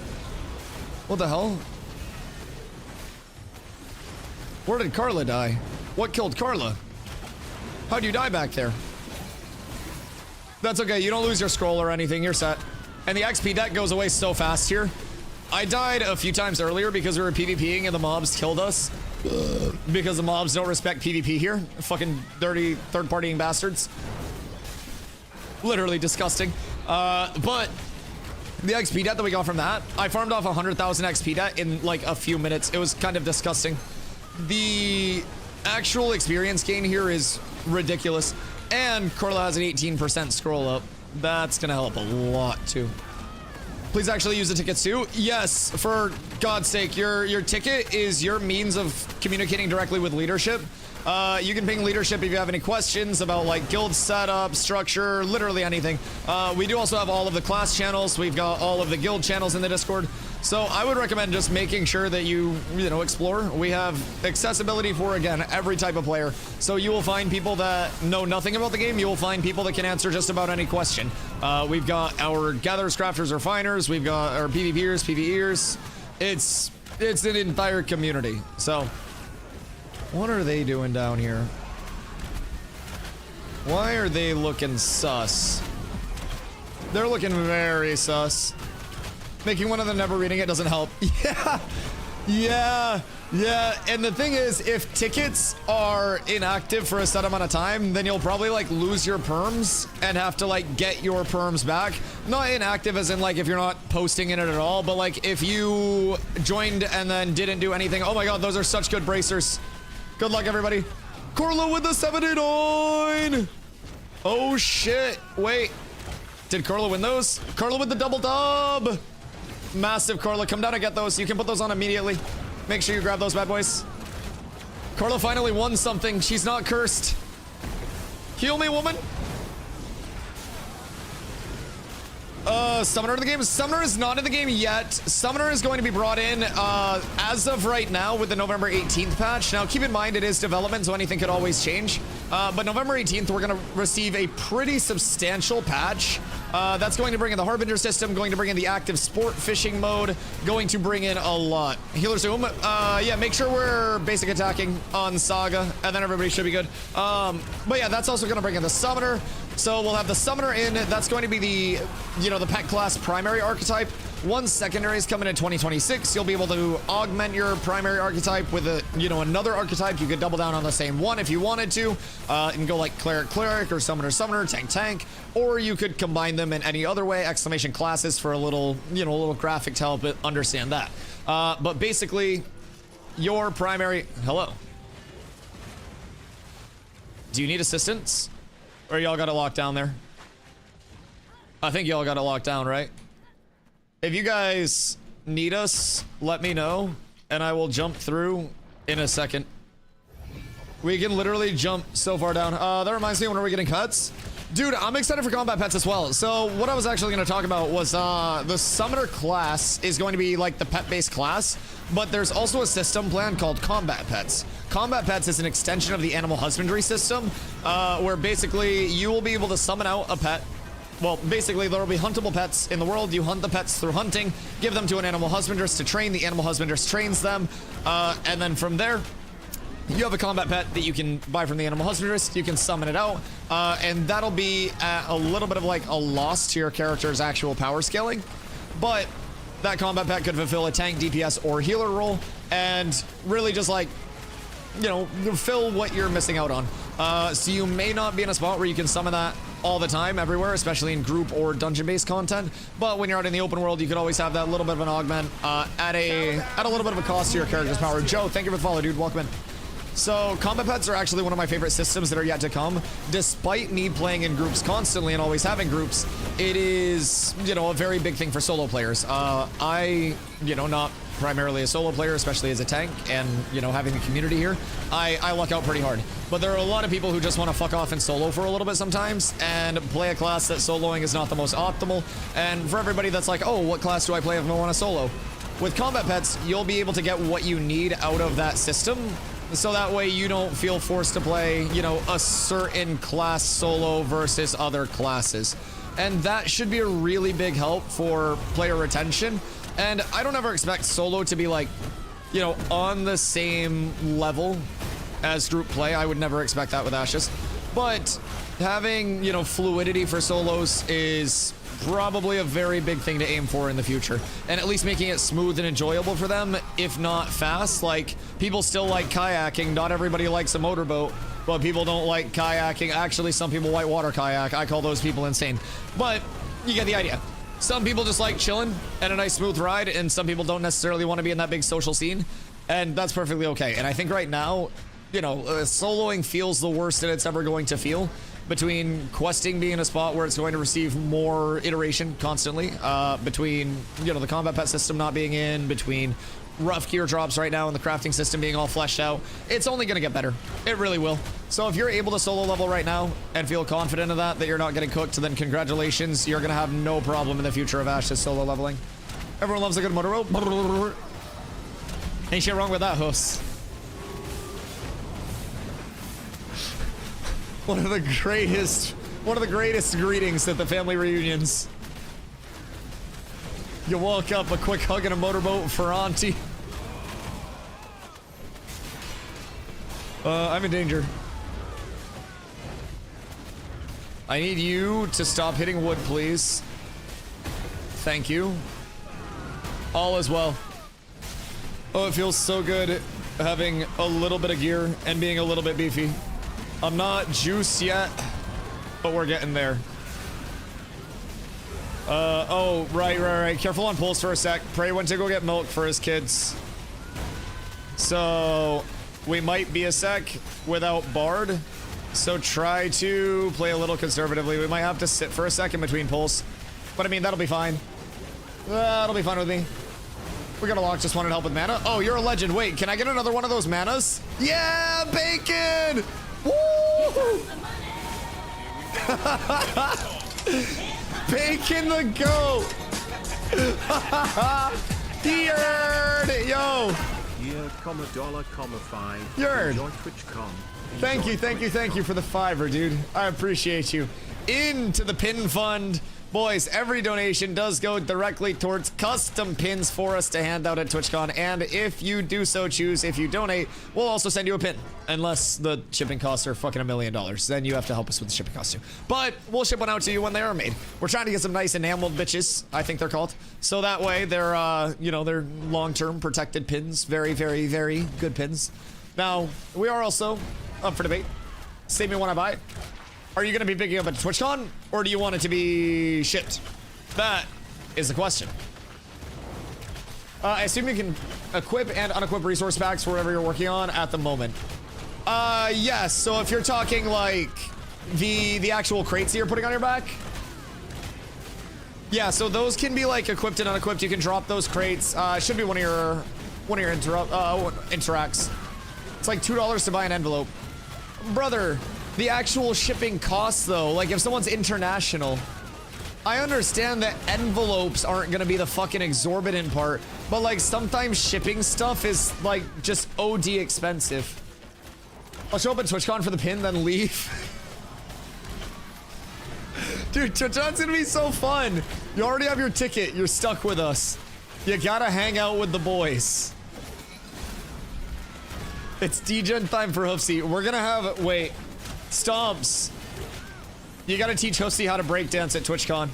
What the hell? Where did Carla die? What killed Carla? How'd you die back there? That's okay, you don't lose your scroll or anything, you're set. And the XP deck goes away so fast here. I died a few times earlier because we were PvPing and the mobs killed us. Because the mobs don't respect PvP here. Fucking dirty third-partying bastards. Literally disgusting. But the XP debt that we got from that, I farmed off 100,000 XP debt in like a few minutes. It was kind of disgusting. The actual experience gain here is ridiculous. And Carla has an 18% scroll up. That's gonna help a lot too. Please actually use the tickets too. Yes, for God's sake, your ticket is your means of communicating directly with leadership. You can ping leadership if you have any questions about like guild setup, structure, literally anything. We do also have all of the class channels. We've got all of the guild channels in the Discord. So I would recommend just making sure that you explore. We have accessibility for, again, every type of player. So you will find people that know nothing about the game. You will find people that can answer just about any question. We've got our gatherers, crafters, refiners. We've got our PvPers, PvEers. It's an entire community. So what are they doing down here? Why are they looking sus? They're looking very sus. Making one of them never reading it doesn't help. Yeah. And the thing is, if tickets are inactive for a set amount of time, then you'll probably like lose your perms and have to like get your perms back. Not inactive as in like if you're not posting in it at all, but like if you joined and then didn't do anything. Oh my god, those are such good bracers. Good luck, everybody. Corla with the 79. Oh shit. Wait. Did Carla win those? Carla with the double dub. Massive, Carla. Come down and get those. You can put those on immediately. Make sure you grab those bad boys. Carla finally won something. She's not cursed. Heal me, woman. Summoner in the game? Summoner is not in the game yet. Summoner is going to be brought in as of right now with the November 18th patch. Now, keep in mind, it is development, so anything could always change. But November 18th, we're going to receive a pretty substantial patch. That's going to bring in the Harbinger system, going to bring in the active sport fishing mode, going to bring in a lot. Healer Zoom, yeah, make sure we're basic attacking on Saga, and then everybody should be good. But yeah, that's also going to bring in the Summoner. So we'll have the Summoner in. That's going to be the, you know, the pet class primary archetype. Once secondaries coming in 2026, you'll be able to augment your primary archetype with a, you know, another archetype. You could double down on the same one if you wanted to, and go like cleric or summoner, tank, or you could combine them in any other way. Exclamation classes for a little, you know, a little graphic to help it understand that. But basically, your primary. Hello. Do you need assistance? Or y'all got it locked down there? I think y'all got it locked down, right? If you guys need us, let me know, and I will jump through in a second. We can literally jump so far down. That reminds me, when are we getting cuts? Dude, I'm excited for combat pets as well. So what I was actually going to talk about was the Summoner class is going to be like the pet-based class, but there's also a system plan called Combat Pets. Combat Pets is an extension of the Animal Husbandry system, where basically you will be able to summon out a pet. Well, basically, there will be huntable pets in the world. You hunt the pets through hunting, give them to an animal husbandress to train. The animal husbandress trains them, and then from there, you have a combat pet that you can buy from the animal husbandress. You can summon it out, and that'll be a little bit of like a loss to your character's actual power scaling. But that combat pet could fulfill a tank, DPS, or healer role, and really just like, you know, fill what you're missing out on. So you may not be in a spot where you can summon that all the time, everywhere, especially in group or dungeon-based content. But when you're out in the open world, you could always have that little bit of an augment at a little bit of a cost to your character's power. Joe, thank you for the follow, dude. Welcome in. So combat pets are actually one of my favorite systems that are yet to come. Despite me playing in groups constantly and always having groups, it is, you know, a very big thing for solo players. I, you know, not primarily a solo player, especially as a tank, and, you know, having the community here, I luck out pretty hard. But there are a lot of people who just want to fuck off and solo for a little bit sometimes, and play a class that soloing is not the most optimal. And for everybody that's like, oh, what class do I play if I want to solo? With combat pets, you'll be able to get what you need out of that system, so that way you don't feel forced to play, you know, a certain class solo versus other classes. And that should be a really big help for player retention. And I don't ever expect solo to be like, you know, on the same level as group play. I would never expect that with Ashes. But having, you know, fluidity for solos is probably a very big thing to aim for in the future, and at least making it smooth and enjoyable for them, if not fast. Like, people still like kayaking. Not everybody likes a motorboat, but people don't like kayaking. Actually, some people whitewater kayak. I call those people insane, but you get the idea. Some people just like chilling and a nice smooth ride, and some people don't necessarily want to be in that big social scene, and that's perfectly okay. And I think right now, you know, soloing feels the worst that it's ever going to feel, between questing being in a spot where it's going to receive more iteration constantly, between, you know, the combat pet system not being in, between rough gear drops right now and the crafting system being all fleshed out. It's only going to get better. It really will. So if you're able to solo level right now and feel confident of that you're not getting cooked, then congratulations. You're going to have no problem in the future of Ash's solo leveling. Everyone loves a good motor rope. Ain't shit wrong with that, host. One of the greatest greetings at the family reunions. You walk up, a quick hug and a motorboat for auntie. I'm in danger. I need you to stop hitting wood, please. Thank you. All is well. Oh, it feels so good having a little bit of gear and being a little bit beefy. I'm not juiced yet, but we're getting there. Oh, right. Careful on pulse for a sec. Prey went to go get milk for his kids. So, we might be a sec without Bard. So try to play a little conservatively. We might have to sit for a second between pulls. But I mean, that'll be fine. That'll be fine with me. We got a lock, just wanted help with mana. Oh, you're a legend. Wait, can I get another one of those manas? Yeah, bacon! Woo! Bacon the goat. Yerd. Yo. Year, comma, dollar, comma, 5. Yerd. Enjoy TwitchCon. Thank you for the $5, dude. I appreciate you. Into the pin fund. Boys, every donation does go directly towards custom pins for us to hand out at TwitchCon, and if you do so choose, if you donate, we'll also send you a pin, unless the shipping costs are fucking $1 million. Then you have to help us with the shipping costs too. But we'll ship one out to you when they are made. We're trying to get some nice enameled bitches, I think they're called, so that way they're, you know, they're long-term protected pins. Very, very, very good pins. Now, we are also up for debate. Save me when I buy it. Are you going to be picking up at TwitchCon, or do you want it to be shipped? That is the question. I assume you can equip and unequip resource packs for whatever you're working on at the moment. Yes. So if you're talking like the actual crates that you're putting on your back, yeah. So those can be like equipped and unequipped. You can drop those crates. Should be one of your interacts. It's like $2 to buy an envelope, brother. The actual shipping costs, though, like if someone's international, I understand that envelopes aren't gonna be the fucking exorbitant part, but like sometimes shipping stuff is like just OD expensive. I'll show up at TwitchCon for the pin, then leave. Dude, TwitchCon's gonna be so fun. You already have your ticket. You're stuck with us. You gotta hang out with the boys. It's degen time for Hoofsy. We're gonna have, wait. Stomps. You gotta teach Hoofsy how to breakdance at TwitchCon.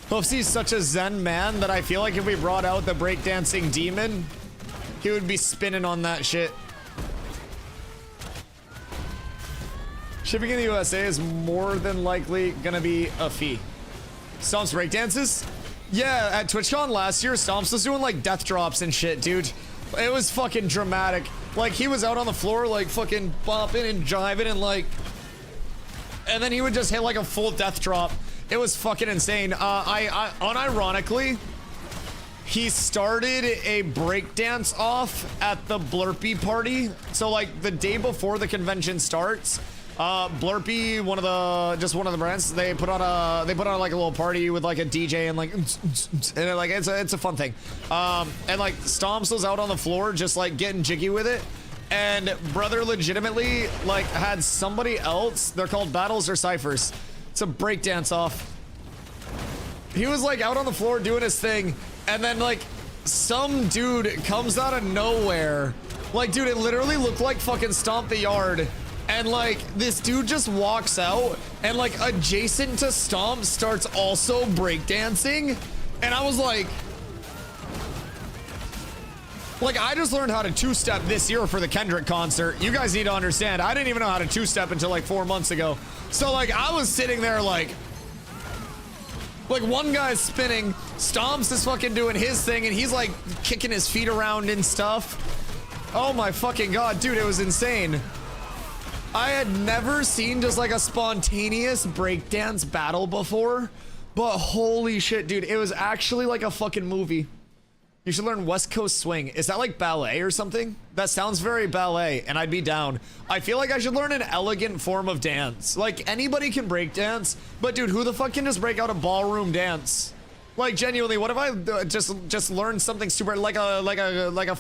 Hoofsy's such a zen man that I feel like if we brought out the breakdancing demon, he would be spinning on that shit. Shipping in the USA is more than likely gonna be a fee. Stomps breakdances? Yeah, at TwitchCon last year, Stomps was doing like death drops and shit, dude. It was fucking dramatic. Like, he was out on the floor, like, fucking bopping and jiving and, like... And then he would just hit, like, a full death drop. It was fucking insane. Unironically, he started a breakdance off at the Blurpee party. So, like, the day before the convention starts, Blurpee, one of the brands, they put on like a little party with like a DJ and like and like it's a fun thing. And like Stomps was out on the floor just like getting jiggy with it, and brother legitimately like had somebody else, they're called battles or ciphers, it's a breakdance off. He was like out on the floor doing his thing, and then like some dude comes out of nowhere. Like, dude, it literally looked like fucking Stomp the Yard. And like this dude just walks out and like adjacent to Stomp starts also breakdancing, and I was like I just learned how to two-step this year for the Kendrick concert. You guys need to understand, I didn't even know how to two-step until like 4 months ago. So like I was sitting there like one guy's spinning, Stomps is fucking doing his thing, and he's like kicking his feet around and stuff. Oh my fucking god, dude, it was insane. I had never seen just like a spontaneous breakdance battle before, but holy shit, dude, it was actually like a fucking movie. You should learn West Coast swing. Is that like ballet or something? That sounds very ballet, and I'd be down. I feel like I should learn an elegant form of dance. Like, anybody can breakdance, but dude, who the fuck can just break out a ballroom dance? Like, genuinely, what if I just learned something super, like a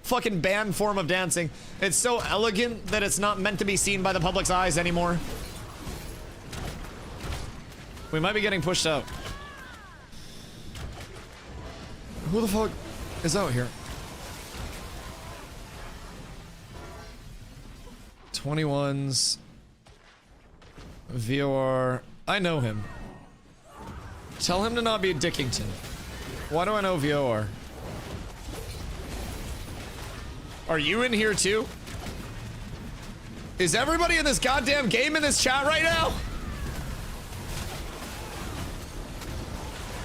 fucking band form of dancing? It's so elegant that it's not meant to be seen by the public's eyes anymore. We might be getting pushed out. Who the fuck is out here? 21s. VOR. I know him. Tell him to not be a Dickington. Why do I know VOR? Are you in here too? Is everybody in this goddamn game in this chat right now?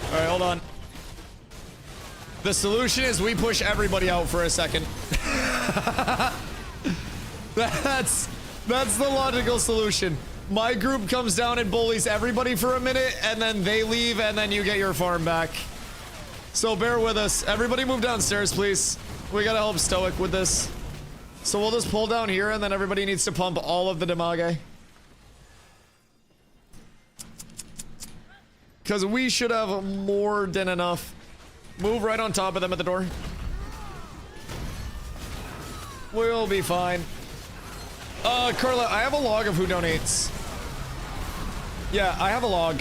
All right, hold on. The solution is we push everybody out for a second. That's the logical solution. My group comes down and bullies everybody for a minute, and then they leave, and then you get your farm back. So bear with us. Everybody move downstairs, please. We gotta help Stoic with this. So we'll just pull down here, and then everybody needs to pump all of the damage. Because we should have more than enough. Move right on top of them at the door. We'll be fine. Carla, I have a log of who donates. Yeah, I have a log.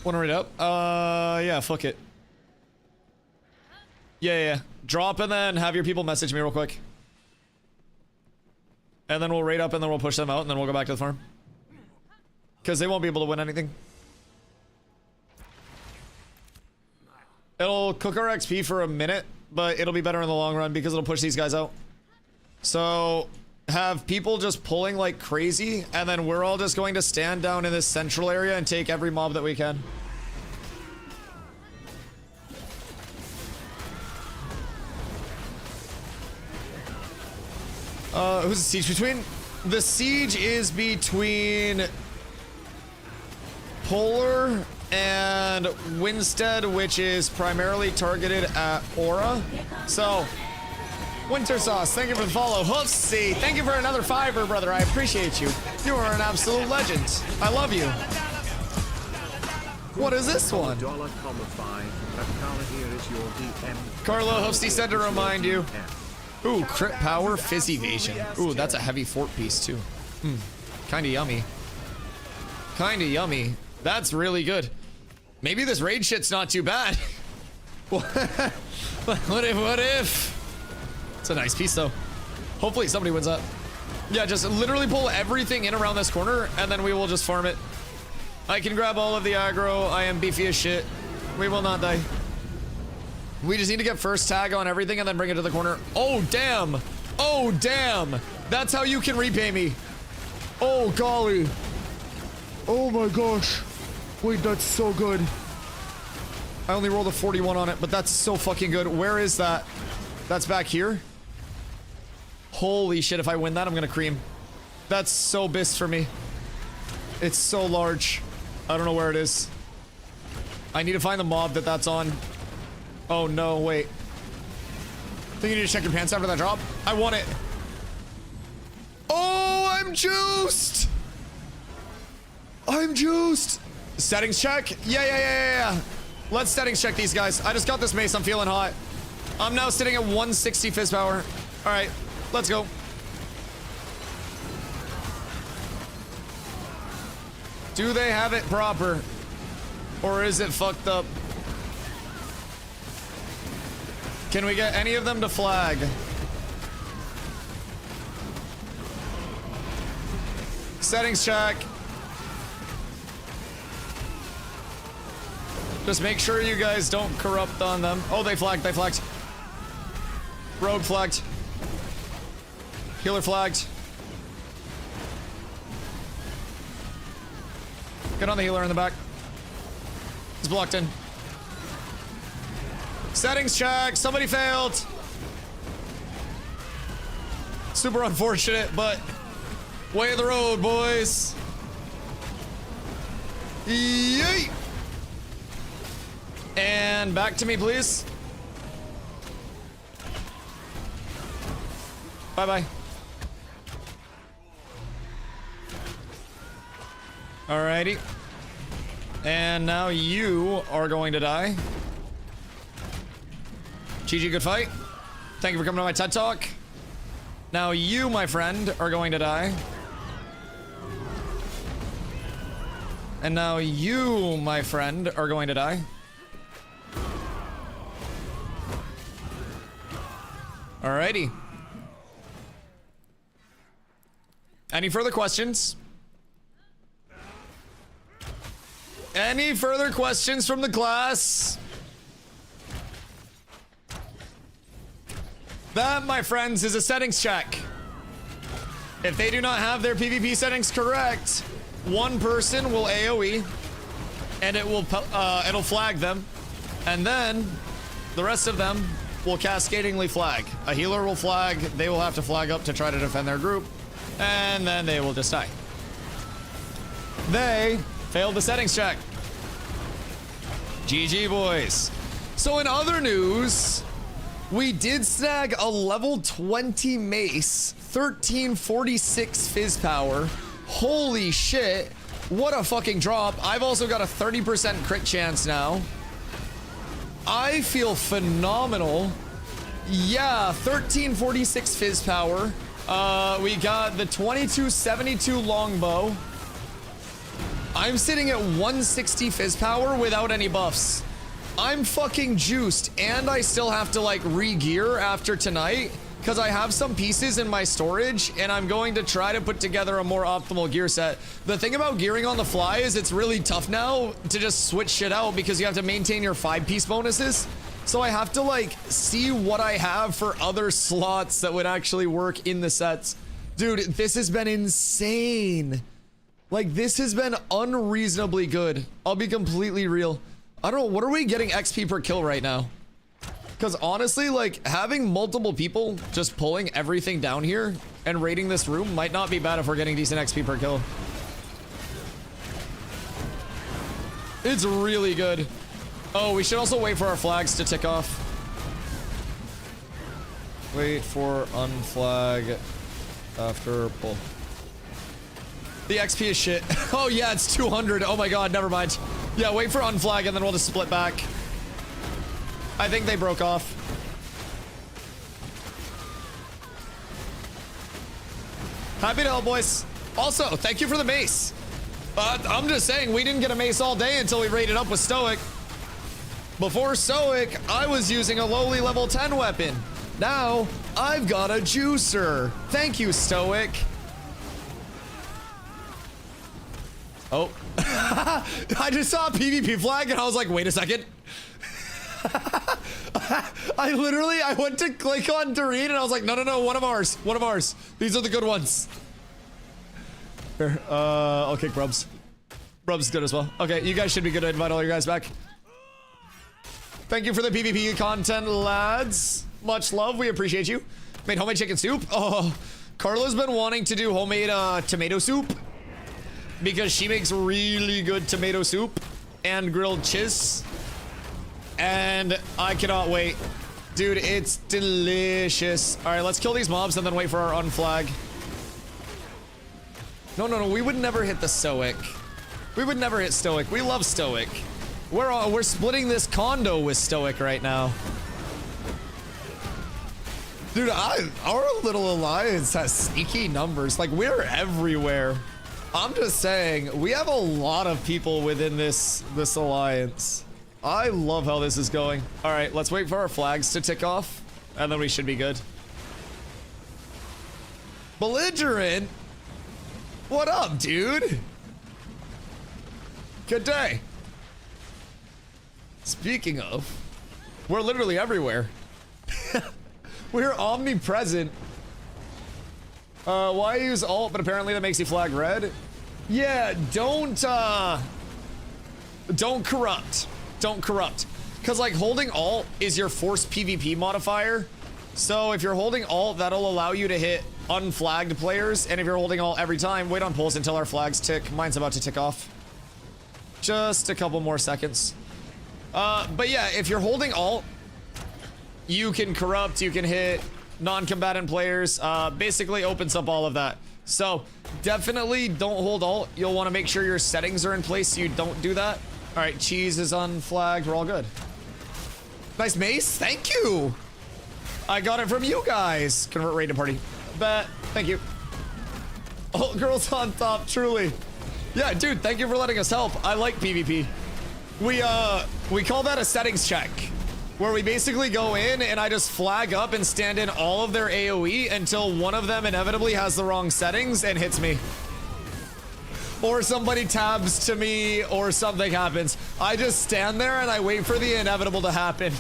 Wanna read up? Yeah, fuck it. Yeah. Drop and then have your people message me real quick. And then we'll raid up and then we'll push them out and then we'll go back to the farm. Because they won't be able to win anything. It'll cook our XP for a minute, but it'll be better in the long run because it'll push these guys out. So, have people just pulling like crazy, and then we're all just going to stand down in this central area and take every mob that we can. Who's the siege between? The siege is between Polar and Winstead, which is primarily targeted at Aura. So, Winter Sauce, thank you for the follow. Hoofsy, thank you for another $5, brother. I appreciate you. You are an absolute legend. I love you. What is this one? Carlo Hoofsy said to remind you. Ooh, crit power, fizz evasion. Ooh, that's a heavy fort piece too. Kinda yummy. Kinda yummy. That's really good. Maybe this raid shit's not too bad. What if? It's a nice piece though. Hopefully somebody wins that. Yeah, just literally pull everything in around this corner and then we will just farm it. I can grab all of the aggro. I am beefy as shit. We will not die. We just need to get first tag on everything and then bring it to the corner. Oh, damn. Oh, damn. That's how you can repay me. Oh, golly. Oh my gosh. Wait, that's so good. I only rolled a 41 on it, but that's so fucking good. Where is that? That's back here? Holy shit, if I win that, I'm gonna cream. That's so BIS for me. It's so large. I don't know where it is. I need to find the mob that's on. Oh no, wait. I think you need to check your pants after that drop. I want it. Oh, I'm juiced! I'm juiced! Settings check? Yeah. Let's settings check these guys. I just got this mace, I'm feeling hot. I'm now sitting at 160 fizz power. Alright, let's go. Do they have it proper? Or is it fucked up? Can we get any of them to flag? Settings check. Just make sure you guys don't corrupt on them. Oh, they flagged. Rogue flagged. Healer flagged. Get on the healer in the back. He's blocked in. Settings check. Somebody failed. Super unfortunate, but way of the road, boys. Yeet. And back to me, please. Bye-bye. Alrighty. And now you are going to die. GG, good fight. Thank you for coming to my TED Talk. Now you, my friend, are going to die. And now you, my friend, are going to die. Alrighty. Any further questions? Any further questions from the class? That, my friends, is a settings check. If they do not have their PvP settings correct, one person will AoE, and it will it'll flag them, and then the rest of them will cascadingly flag. A healer will flag, they will have to flag up to try to defend their group, and then they will just die. They failed the settings check. GG, boys. So in other news, we did snag a level 20 mace 1346 fizz power. Holy shit. What a fucking drop. I've also got a 30% crit chance now. I feel phenomenal. Yeah, 1346 fizz power. We got the 2272 longbow. I'm sitting at 160 fizz power without any buffs. I'm fucking juiced, and I still have to like re-gear after tonight because I have some pieces in my storage, and I'm going to try to put together a more optimal gear set. The thing about gearing on the fly is it's really tough now to just switch shit out because you have to maintain your 5-piece bonuses. So I have to like see what I have for other slots that would actually work in the sets. Dude, this has been insane. Like, this has been unreasonably good. I'll be completely real. I don't know, what are we getting XP per kill right now? Because honestly, like, having multiple people just pulling everything down here and raiding this room might not be bad if we're getting decent XP per kill. It's really good. Oh, we should also wait for our flags to tick off. Wait for unflag after pull. The XP is shit. Oh yeah, it's 200. Oh my god, never mind. Yeah, wait for unflag and then we'll just split back. I think they broke off. Happy to help, boys. Also, thank you for the mace. I'm just saying, we didn't get a mace all day until we raided up with Stoic. Before Stoic, I was using a lowly level 10 weapon. Now, I've got a juicer. Thank you, Stoic. Oh. I just saw a PvP flag and I was like, wait a second. I went to click on Doreen and I was like, no, one of ours. These are the good ones. Here, I'll kick Brubs. Brubs is good as well. Okay, you guys should be good to invite all your guys back. Thank you for the PvP content, lads. Much love, we appreciate you. Made homemade chicken soup. Oh, Carla's been wanting to do homemade tomato soup because she makes really good tomato soup and grilled cheese. And I cannot wait. Dude, it's delicious. All right, let's kill these mobs and then wait for our unflag. No, we would never hit the Stoic. We would never hit Stoic. We love Stoic. We're splitting this condo with Stoic right now. Dude, our little alliance has sneaky numbers. Like, we're everywhere. I'm just saying, we have a lot of people within this alliance. I love how this is going. All right, let's wait for our flags to tick off, and then we should be good. Belligerent? What up, dude? Good day. Speaking of, we're literally everywhere. We're omnipresent. Why use alt, but apparently that makes you flag red? Yeah, don't corrupt. Don't corrupt. Because, like, holding alt is your force PvP modifier. So if you're holding alt, that'll allow you to hit unflagged players. And if you're holding alt every time, wait on pulls until our flags tick. Mine's about to tick off. Just a couple more seconds. But yeah, if you're holding alt, you can corrupt, you can hit non-combatant players. Basically opens up all of that. So definitely don't hold alt. You'll want to make sure your settings are in place so you don't do that. All right, cheese is unflagged. We're all good. Nice mace. Thank you. I got it from you guys. Convert raid to party. Bet. Thank you. Alt girls on top. Truly. Yeah, dude. Thank you for letting us help. I like PvP. We call that a settings check, where we basically go in and I just flag up and stand in all of their AoE until one of them inevitably has the wrong settings and hits me. Or somebody tabs to me or something happens. I just stand there and I wait for the inevitable to happen.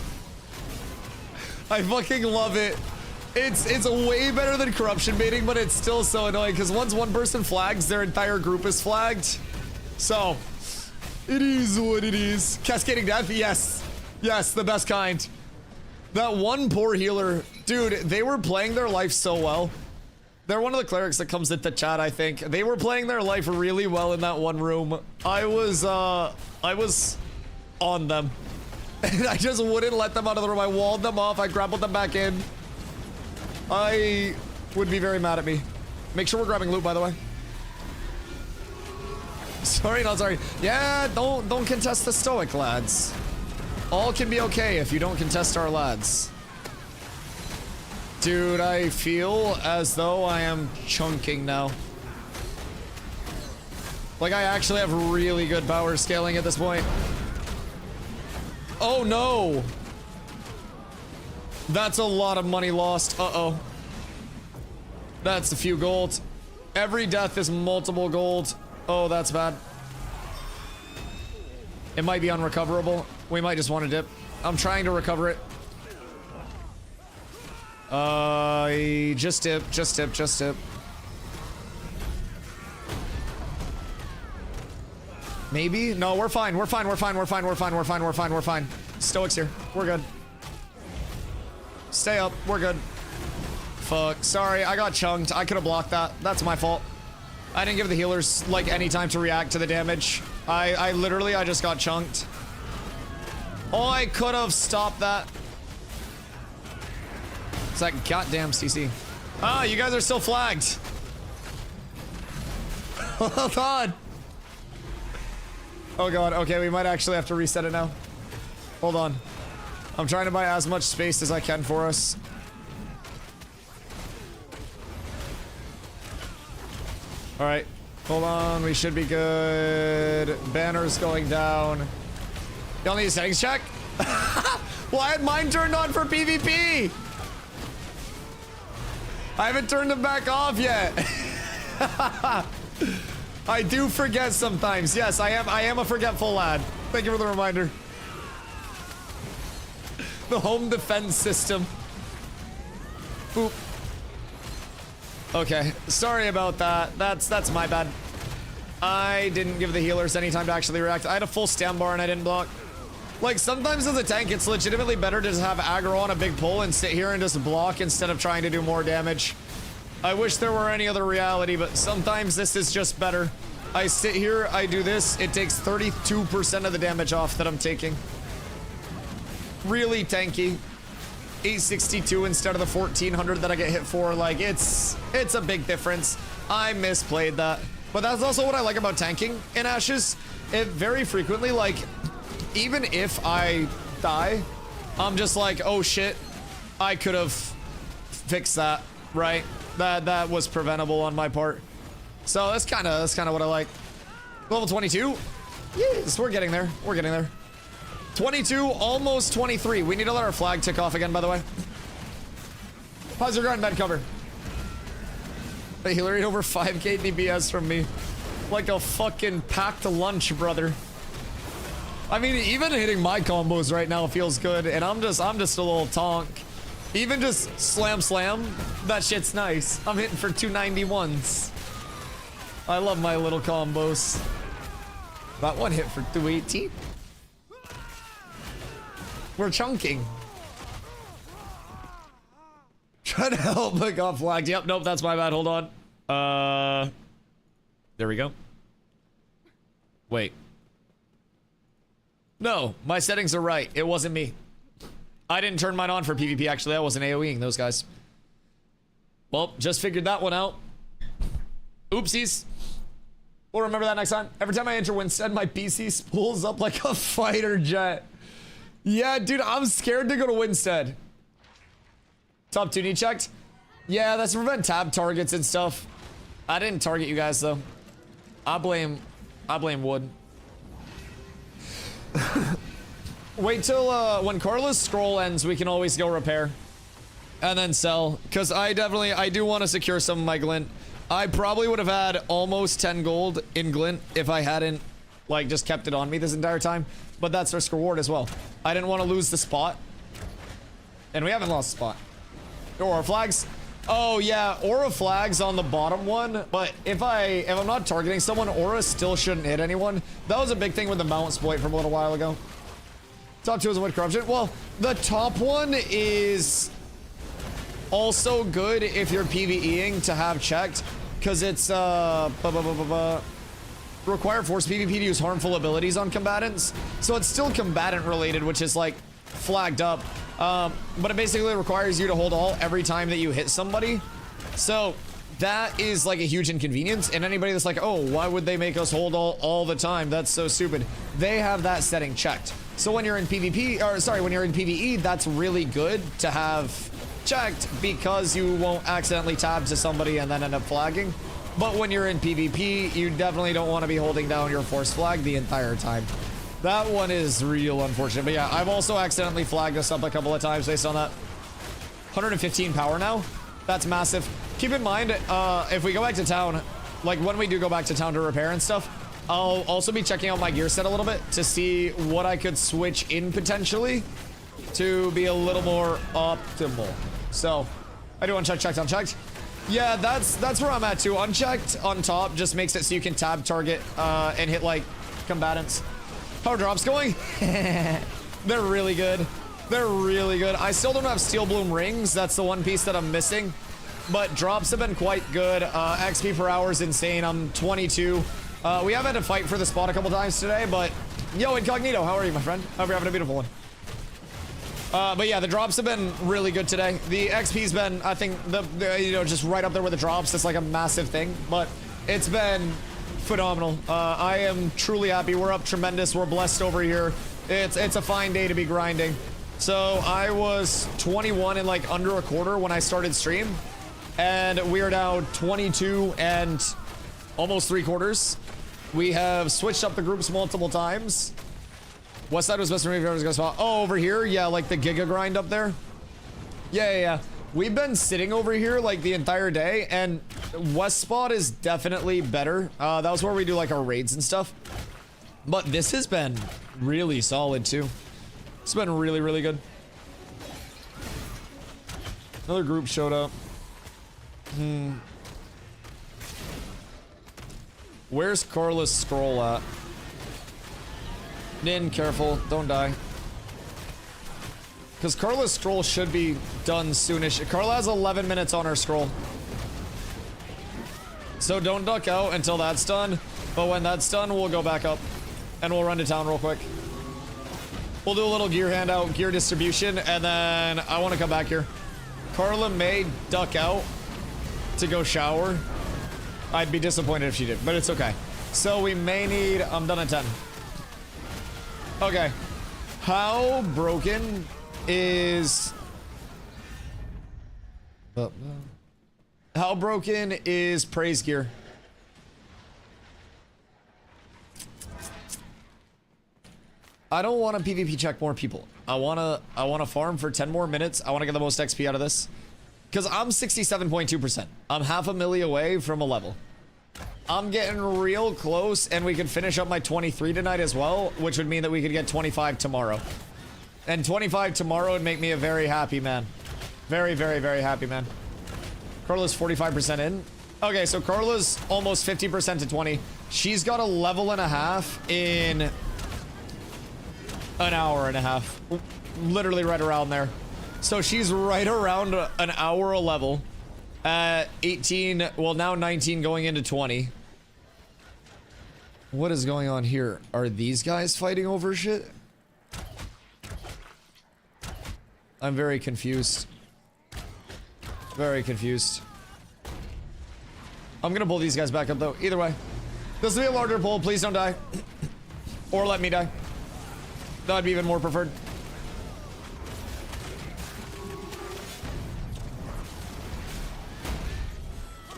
I fucking love it. It's way better than corruption baiting, but it's still so annoying because once one person flags, their entire group is flagged. So, it is what it is. Cascading death? Yes. Yes, the best kind. That one poor healer. Dude, they were playing their life so well. They're one of the clerics that comes into chat, I think. They were playing their life really well in that one room. I was on them. And I just wouldn't let them out of the room. I walled them off. I grappled them back in. I would be very mad at me. Make sure we're grabbing loot, by the way. Sorry, not sorry. Yeah, don't contest the stoic, lads. All can be okay if you don't contest our lads. Dude, I feel as though I am chunking now. Like, I actually have really good power scaling at this point. Oh, no. That's a lot of money lost. Uh-oh. That's a few gold. Every death is multiple gold. Oh, that's bad. It might be unrecoverable. We might just want to dip. I'm trying to recover it. Just dip, just dip, just dip. Maybe? No, we're fine. We're fine. We're fine. We're fine. We're fine. We're fine. We're fine. We're fine. Stoics here. We're good. Stay up. We're good. Fuck. Sorry, I got chunked. I could have blocked that. That's my fault. I didn't give the healers, like, any time to react to the damage. I literally just got chunked. Oh, I could have stopped that. It's that goddamn CC. Ah, you guys are still flagged. Hold on. Oh god, okay, we might actually have to reset it now. Hold on. I'm trying to buy as much space as I can for us. Alright, hold on, we should be good. Banner's going down. Y'all need a settings check? Well, I had mine turned on for PvP! I haven't turned them back off yet. I do forget sometimes. Yes, I am a forgetful lad. Thank you for the reminder. The home defense system. Boop. Okay, sorry about that. That's my bad. I didn't give the healers any time to actually react. I had a full stand bar and I didn't block. Like, sometimes as a tank, it's legitimately better to just have aggro on a big pull and sit here and just block instead of trying to do more damage. I wish there were any other reality, but sometimes this is just better. I sit here, I do this, it takes 32% of the damage off that I'm taking. Really tanky. 862 instead of the 1400 that I get hit for. Like, it's a big difference. I misplayed that. But that's also what I like about tanking in Ashes. It very frequently, like, even if I die, I'm just like, oh shit, I could have fixed that, right? That was preventable on my part. So that's kind of what I like. Level 22. Yes, we're getting there. We're getting there. 22, almost 23. We need to let our flag tick off again, by the way. Pause your ground med cover. The healer ate over 5k DBS from me. Like a fucking packed lunch, brother. I mean, even hitting my combos right now feels good, and I'm just a little tonk. Even just slam, that shit's nice. I'm hitting for 291s. I love my little combos. That one hit for 218. We're chunking. Trying to help, but got flagged. Yep, nope, that's my bad. Hold on. There we go. Wait. No, my settings are right. It wasn't me. I didn't turn mine on for PvP, actually. I wasn't AoEing those guys. Well, just figured that one out. Oopsies. We'll remember that next time. Every time I enter Winstead, my PC spools up like a fighter jet. Yeah, dude, I'm scared to go to Winstead. Top 2 need checked? Yeah, that's to prevent tab targets and stuff. I didn't target you guys, though. I blame Wood. Wait till when Carla's scroll ends, we can always go repair and then sell, because I do want to secure some of my glint. I probably would have had almost 10 gold in glint if I hadn't like just kept it on me this entire time, but that's risk reward as well. I didn't want to lose the spot, and we haven't lost the spot. Aura flags. Oh yeah, aura flags on the bottom one, but if I'm not targeting someone, aura still shouldn't hit anyone. That was a big thing with the mount exploit from a little while ago. Top 2 is Wood Corruption. Well, the top one is also good if you're PvEing to have checked, because it's require force PvP to use harmful abilities on combatants. So it's still combatant related, which is like flagged up. But it basically requires you to hold alt every time that you hit somebody. So that is like a huge inconvenience. And anybody that's like, oh, why would they make us hold all the time? That's so stupid. They have that setting checked. So when you're in PvP, or sorry, when you're in PvE, that's really good to have checked because you won't accidentally tab to somebody and then end up flagging. But when you're in PvP, you definitely don't want to be holding down your force flag the entire time. That one is real unfortunate. But yeah, I've also accidentally flagged us up a couple of times based on that. 115 power now. That's massive. Keep in mind, if we go back to town, like when we do go back to town to repair and stuff, I'll also be checking out my gear set a little bit to see what I could switch in potentially to be a little more optimal. So I do unchecked, checked, unchecked. Yeah, that's where I'm at too. Unchecked on top just makes it so you can tab target and hit like combatants. How are drops going? They're really good. They're really good. I still don't have steel bloom rings. That's the one piece that I'm missing. But drops have been quite good. XP per hour is insane. I'm 22. We have had to fight for the spot a couple times today, but yo, Incognito, how are you, my friend? Hope you're having a beautiful one. But yeah, the drops have been really good today. The XP's been, I think, you know, just right up there with the drops. It's like a massive thing, but it's been phenomenal. I am truly happy. We're up tremendous. We're blessed over here. It's a fine day to be grinding. So I was 21 in like under a quarter when I started stream, and we are now 22 and almost 3/4. We have switched up the groups multiple times. West side was best for me if I was gonna spot. Oh, over here? Yeah, like the Giga grind up there. Yeah. We've been sitting over here like the entire day, and West spot is definitely better. That was where we do like our raids and stuff. But this has been really solid too. It's been really, really good. Another group showed up. Where's Carla's scroll at? Nin, careful, don't die. Because Carla's scroll should be done soonish. Carla has 11 minutes on her scroll. So don't duck out until that's done. But when that's done, we'll go back up. And we'll run to town real quick. We'll do a little gear handout, gear distribution, and then I want to come back here. Carla may duck out to go shower. I'd be disappointed if she did, but it's okay. So we may need... I'm done at 10. Okay. How broken is... How broken is praise gear? I don't want to PvP check more people. I want to farm for 10 more minutes. I want to get the most XP out of this. Because I'm 67.2%. I'm half a milli away from a level. I'm getting real close, and we could finish up my 23 tonight as well, which would mean that we could get 25 tomorrow. And 25 tomorrow would make me a very happy man. Very, very, very happy man. Carla's 45% in. Okay, so Carla's almost 50% to 20. She's got a level and a half in an hour and a half. Literally right around there. So she's right around an hour a level. 18, well now 19 going into 20. What is going on here? Are these guys fighting over shit? I'm very confused. Very confused. I'm gonna pull these guys back up though. Either way. This will be a larger pull. Please don't die. Or let me die. That'd be even more preferred.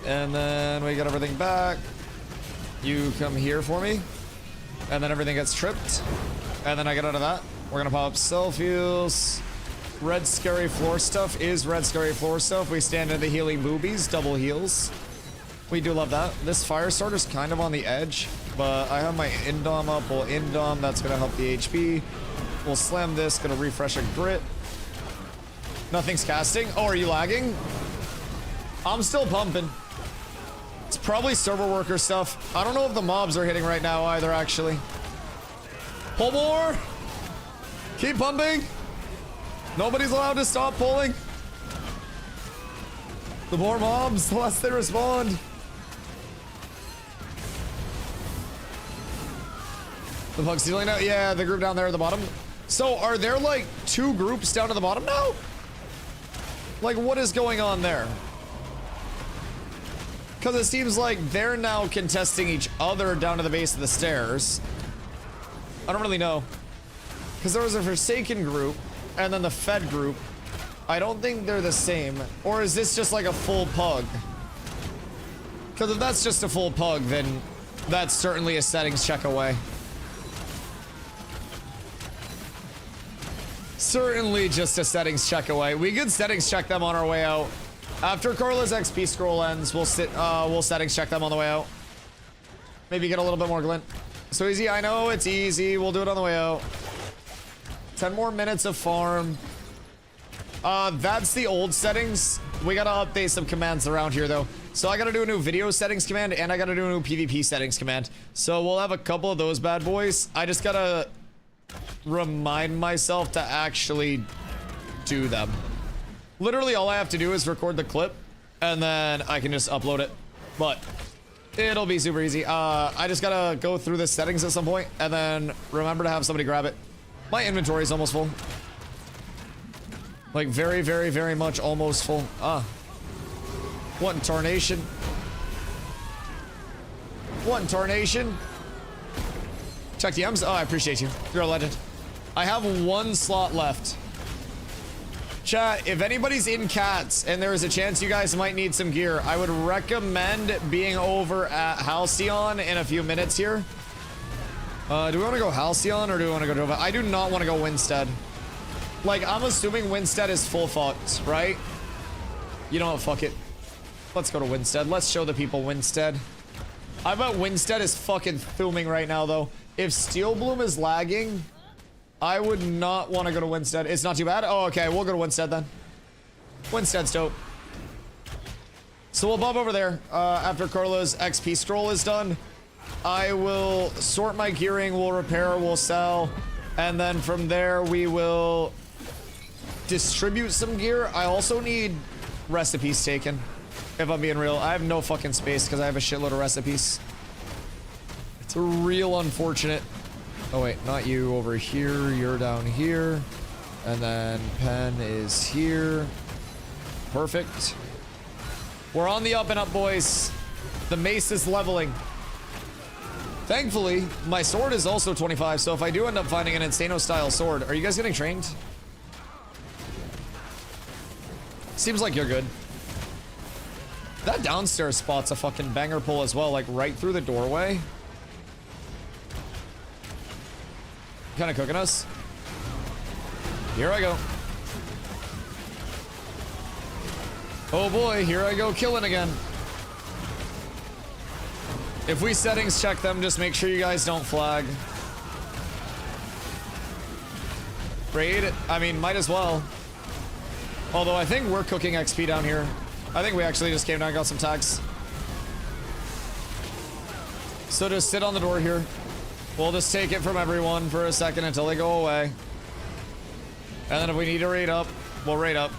And then we get everything back. You come here for me. And then everything gets tripped. And then I get out of that. We're gonna pop up self-heals. Red scary floor stuff is red scary floor stuff. We stand in the healing boobies, double heals. We do love that. This fire starter's kind of on the edge, but I have my indom up. We'll indom, that's gonna help the HP. We'll slam this, gonna refresh a grit. Nothing's casting. Oh, are you lagging? I'm still pumping. It's probably server worker stuff. I don't know if the mobs are hitting right now either, actually. Pull more. Keep pumping. Nobody's allowed to stop pulling. The more mobs, the less they respond. The bug's stealing out? Yeah, the group down there at the bottom. So are there like 2 groups down to the bottom now? Like what is going on there? Because it seems like they're now contesting each other down to the base of the stairs. I don't really know. Because there was a Forsaken group and then the Fed group. I don't think they're the same. Or is this just like a full pug? Because if that's just a full pug, then that's certainly a settings check away. Certainly just a settings check away. We could settings check them on our way out. After Carla's XP scroll ends, we'll settings check them on the way out. Maybe get a little bit more glint. So easy, I know it's easy. We'll do it on the way out. 10 more minutes of farm. That's the old settings. We gotta update some commands around here though. So I gotta do a new video settings command and I gotta do a new PvP settings command. So we'll have a couple of those bad boys. I just gotta remind myself to actually do them. Literally all I have to do is record the clip and then I can just upload it. But it'll be super easy. I just gotta go through the settings at some point and then remember to have somebody grab it. My inventory is almost full. Like very, very, very much almost full. What in tarnation? What in tarnation? Check the M's. Oh, I appreciate you. You're a legend. I have one slot left. Chat, if anybody's in cats and there is a chance you guys might need some gear, I would recommend being over at Halcyon in a few minutes here. Do we want to go Halcyon or do we want to go Dova? I do not want to go Winstead. Like, I'm assuming Winstead is full fucked, right? You know what? Fuck it. Let's go to Winstead. Let's show the people Winstead. I bet Winstead is fucking thumbing right now, though. If Steel Bloom is lagging, I would not want to go to Winstead. It's not too bad. Oh, okay. We'll go to Winstead then. Winstead's dope. So we'll bob over there after Carla's XP scroll is done. I will sort my gearing. We'll repair. We'll sell. And then from there, we will distribute some gear. I also need recipes taken. If I'm being real, I have no fucking space because I have a shitload of recipes. It's real unfortunate. Oh wait, not you over here. You're down here. And then Pen is here. Perfect. We're on the up and up, boys. The mace is leveling. Thankfully, my sword is also 25, so if I do end up finding an Instano-style sword... Are you guys getting trained? Seems like you're good. That downstairs spot's a fucking banger pull as well, like right through the doorway. Kind of cooking us. Here I go. Oh boy, here I go killing again. If we settings check them, just make sure you guys don't flag. Raid? I mean, might as well. Although I think we're cooking XP down here. I think we actually just came down and got some tags. So just sit on the door here. We'll just take it from everyone for a second until they go away. And then if we need to raid up, we'll raid up.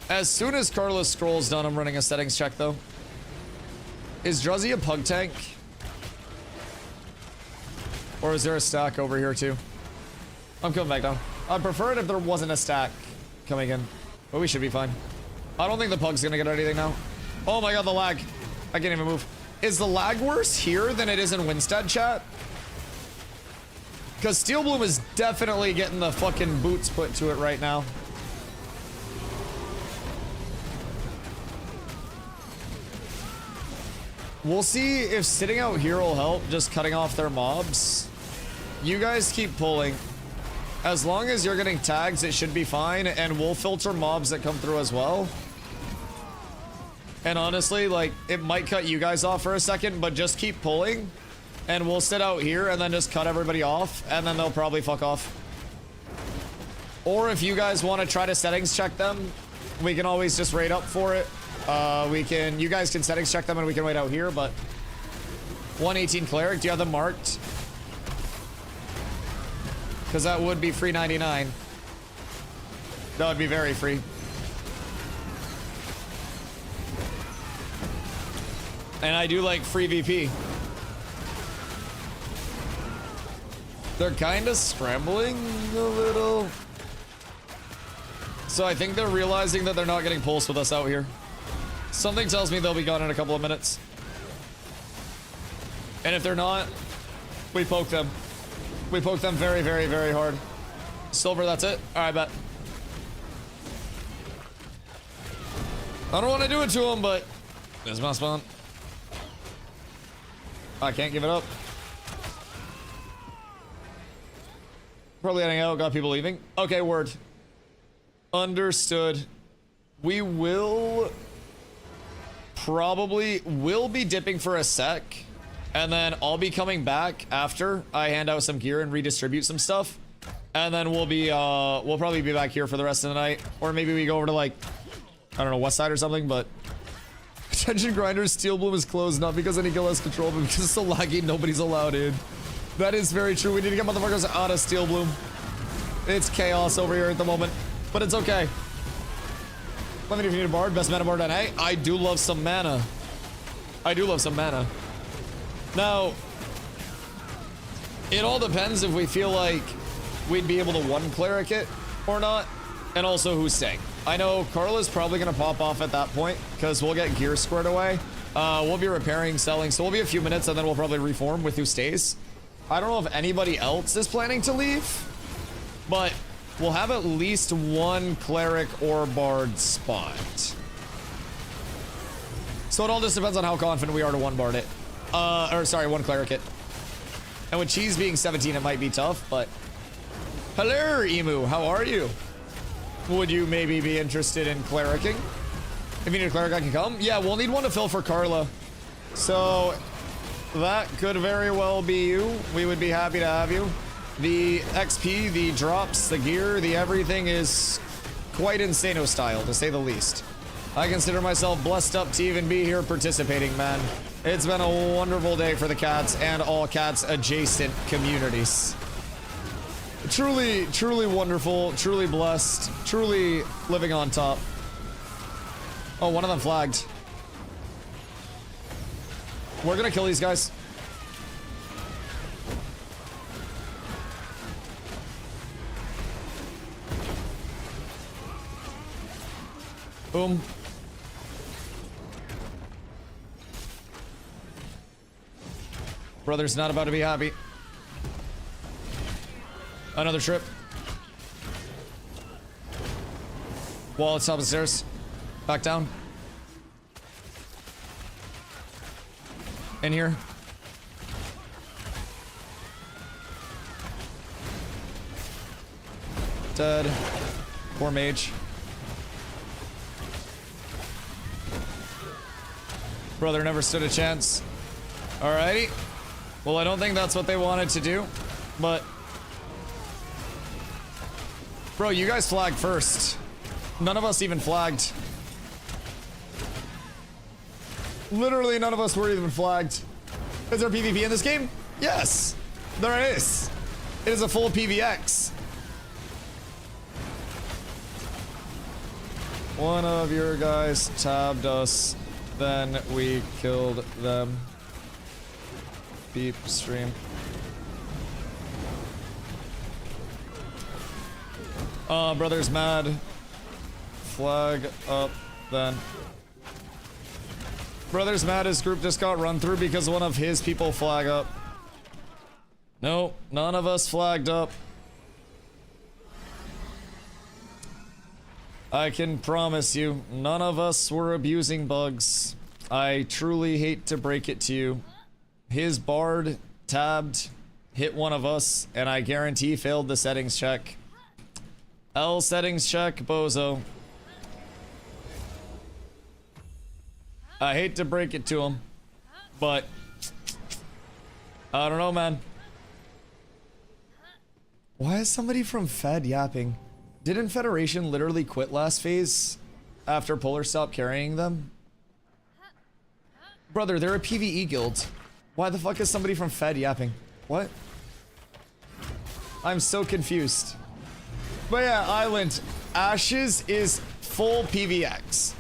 As soon as Carla's scroll's done, I'm running a settings check though. Is Druzzy a pug tank? Or is there a stack over here too? I'm coming back down. I'd prefer it if there wasn't a stack coming in. But we should be fine. I don't think the pug's gonna get anything now. Oh my god, the lag. I can't even move. Is the lag worse here than it is in Winstead, chat? Because Steel Bloom is definitely getting the fucking boots put to it right now. We'll see if sitting out here will help, just cutting off their mobs. You guys keep pulling. As long as you're getting tags, it should be fine, and we'll filter mobs that come through as well. And honestly, like, it might cut you guys off for a second, but just keep pulling, and we'll sit out here and then just cut everybody off, and then they'll probably fuck off. Or if you guys want to try to settings check them, we can always just raid up for it. You guys can settings check them and we can wait out here, but 118 cleric, do you have them marked? Because that would be free 99. That would be very free. And I do like free VP. They're kind of scrambling a little. So I think they're realizing that they're not getting pulse with us out here. Something tells me they'll be gone in a couple of minutes. And if they're not, we poke them. We poke them very, very, very hard. Silver, that's it? Alright, bet. I don't want to do it to him, but there's my spawn. I can't give it up. Probably heading out, got people leaving. Okay, word. Understood. We will be dipping for a sec, and then I'll be coming back after I hand out some gear and redistribute some stuff. And then we'll probably be back here for the rest of the night. Or maybe we go over to, like, I don't know, West Side or something, but Attention Grinders, Steel Bloom is closed, not because any guild has control, but because it's so laggy, nobody's allowed in. That is very true. We need to get motherfuckers out of Steel Bloom. It's chaos over here at the moment, but it's okay. Let me know if you need a bard. Best mana bard NA. I do love some mana. I do love some mana. Now, it all depends if we feel like we'd be able to one cleric it or not, and also who's staying. I know Carla's probably gonna pop off at that point because we'll get gear squared away. We'll be repairing, selling, so we'll be a few minutes and then we'll probably reform with who stays. I don't know if anybody else is planning to leave, but we'll have at least one cleric or bard spot. So it all just depends on how confident we are to one bard it. Or sorry, one cleric it. And with Cheese being 17, it might be tough, but... Hello, Emu, how are you? Would you maybe be interested in clericing? If you need a cleric, I can come. Yeah, we'll need one to fill for Carla. So that could very well be you. We would be happy to have you. The XP, the drops, the gear, the everything is quite insano style, to say the least. I consider myself blessed up to even be here participating, man. It's been a wonderful day for the cats and all cats adjacent communities. Truly, truly wonderful, truly blessed, truly living on top. Oh, one of them flagged. We're gonna kill these guys. Boom. Brother's not about to be happy. Another trip. Wall at top of the stairs. Back down. In here. Dead. Poor mage. Brother never stood a chance. Alrighty. Well, I don't think that's what they wanted to do, but... Bro, you guys flagged first. None of us even flagged. Literally none of us were even flagged. Is there PvP in this game? Yes, there is. It is a full PvX. One of your guys tabbed us, then we killed them. Beep stream. Brother's mad. Flag up then. Brother's mad, his group just got run through because one of his people flag up. No, none of us flagged up. I can promise you, none of us were abusing bugs. I truly hate to break it to you. His bard tabbed, hit one of us, and I guarantee failed the settings check. L settings check, bozo. I hate to break it to him, but I don't know, man. Why is somebody from Fed yapping? Didn't Federation literally quit last phase after Polar stopped carrying them? Brother, they're a PvE guild. Why the fuck is somebody from Fed yapping? What? I'm so confused. But yeah, Island. Ashes is full PvX.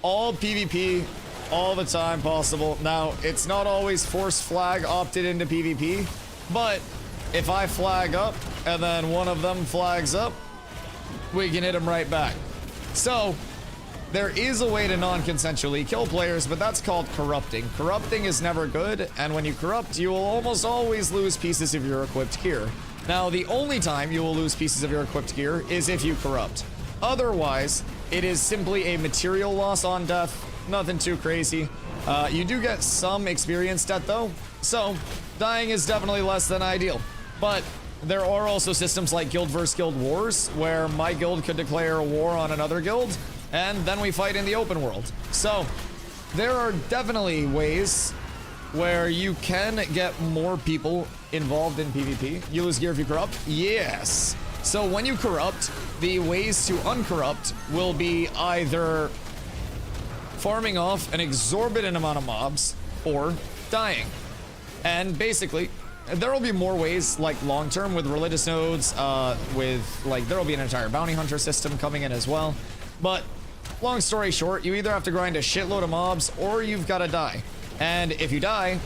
All PvP, all the time possible. Now, it's not always force flag opted into PvP, but if I flag up and then one of them flags up, we can hit them right back. So, there is a way to non-consensually kill players, but that's called corrupting. Corrupting is never good, and when you corrupt, you will almost always lose pieces of your equipped gear. Now, the only time you will lose pieces of your equipped gear is if you corrupt. Otherwise, it is simply a material loss on death, nothing too crazy. You do get some experience death though, so dying is definitely less than ideal. But there are also systems like guild versus guild wars, where my guild could declare a war on another guild, and then we fight in the open world. So there are definitely ways where you can get more people involved in PvP. You lose gear if you corrupt? Yes. So when you corrupt, the ways to uncorrupt will be either farming off an exorbitant amount of mobs or dying. And basically, there will be more ways, like long-term with religious nodes, there will be an entire bounty hunter system coming in as well. But long story short, you either have to grind a shitload of mobs or you've got to die. And if you die,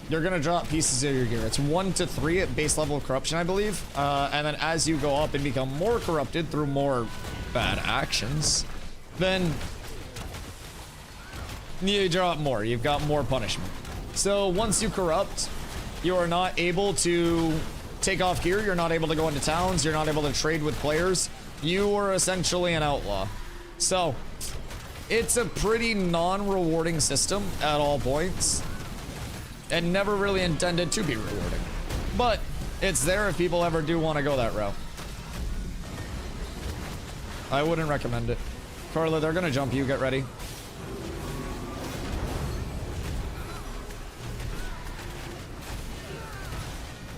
you're gonna drop pieces of your gear. It's 1 to 3 at base level of corruption, I believe. And then as you go up and become more corrupted through more bad actions, then you drop more. You've got more punishment. So once you corrupt, you are not able to take off gear. You're not able to go into towns. You're not able to trade with players. You are essentially an outlaw. So it's a pretty non-rewarding system at all points, and never really intended to be rewarding. But it's there if people ever do want to go that route. I wouldn't recommend it. Carla, they're gonna jump you. Get ready.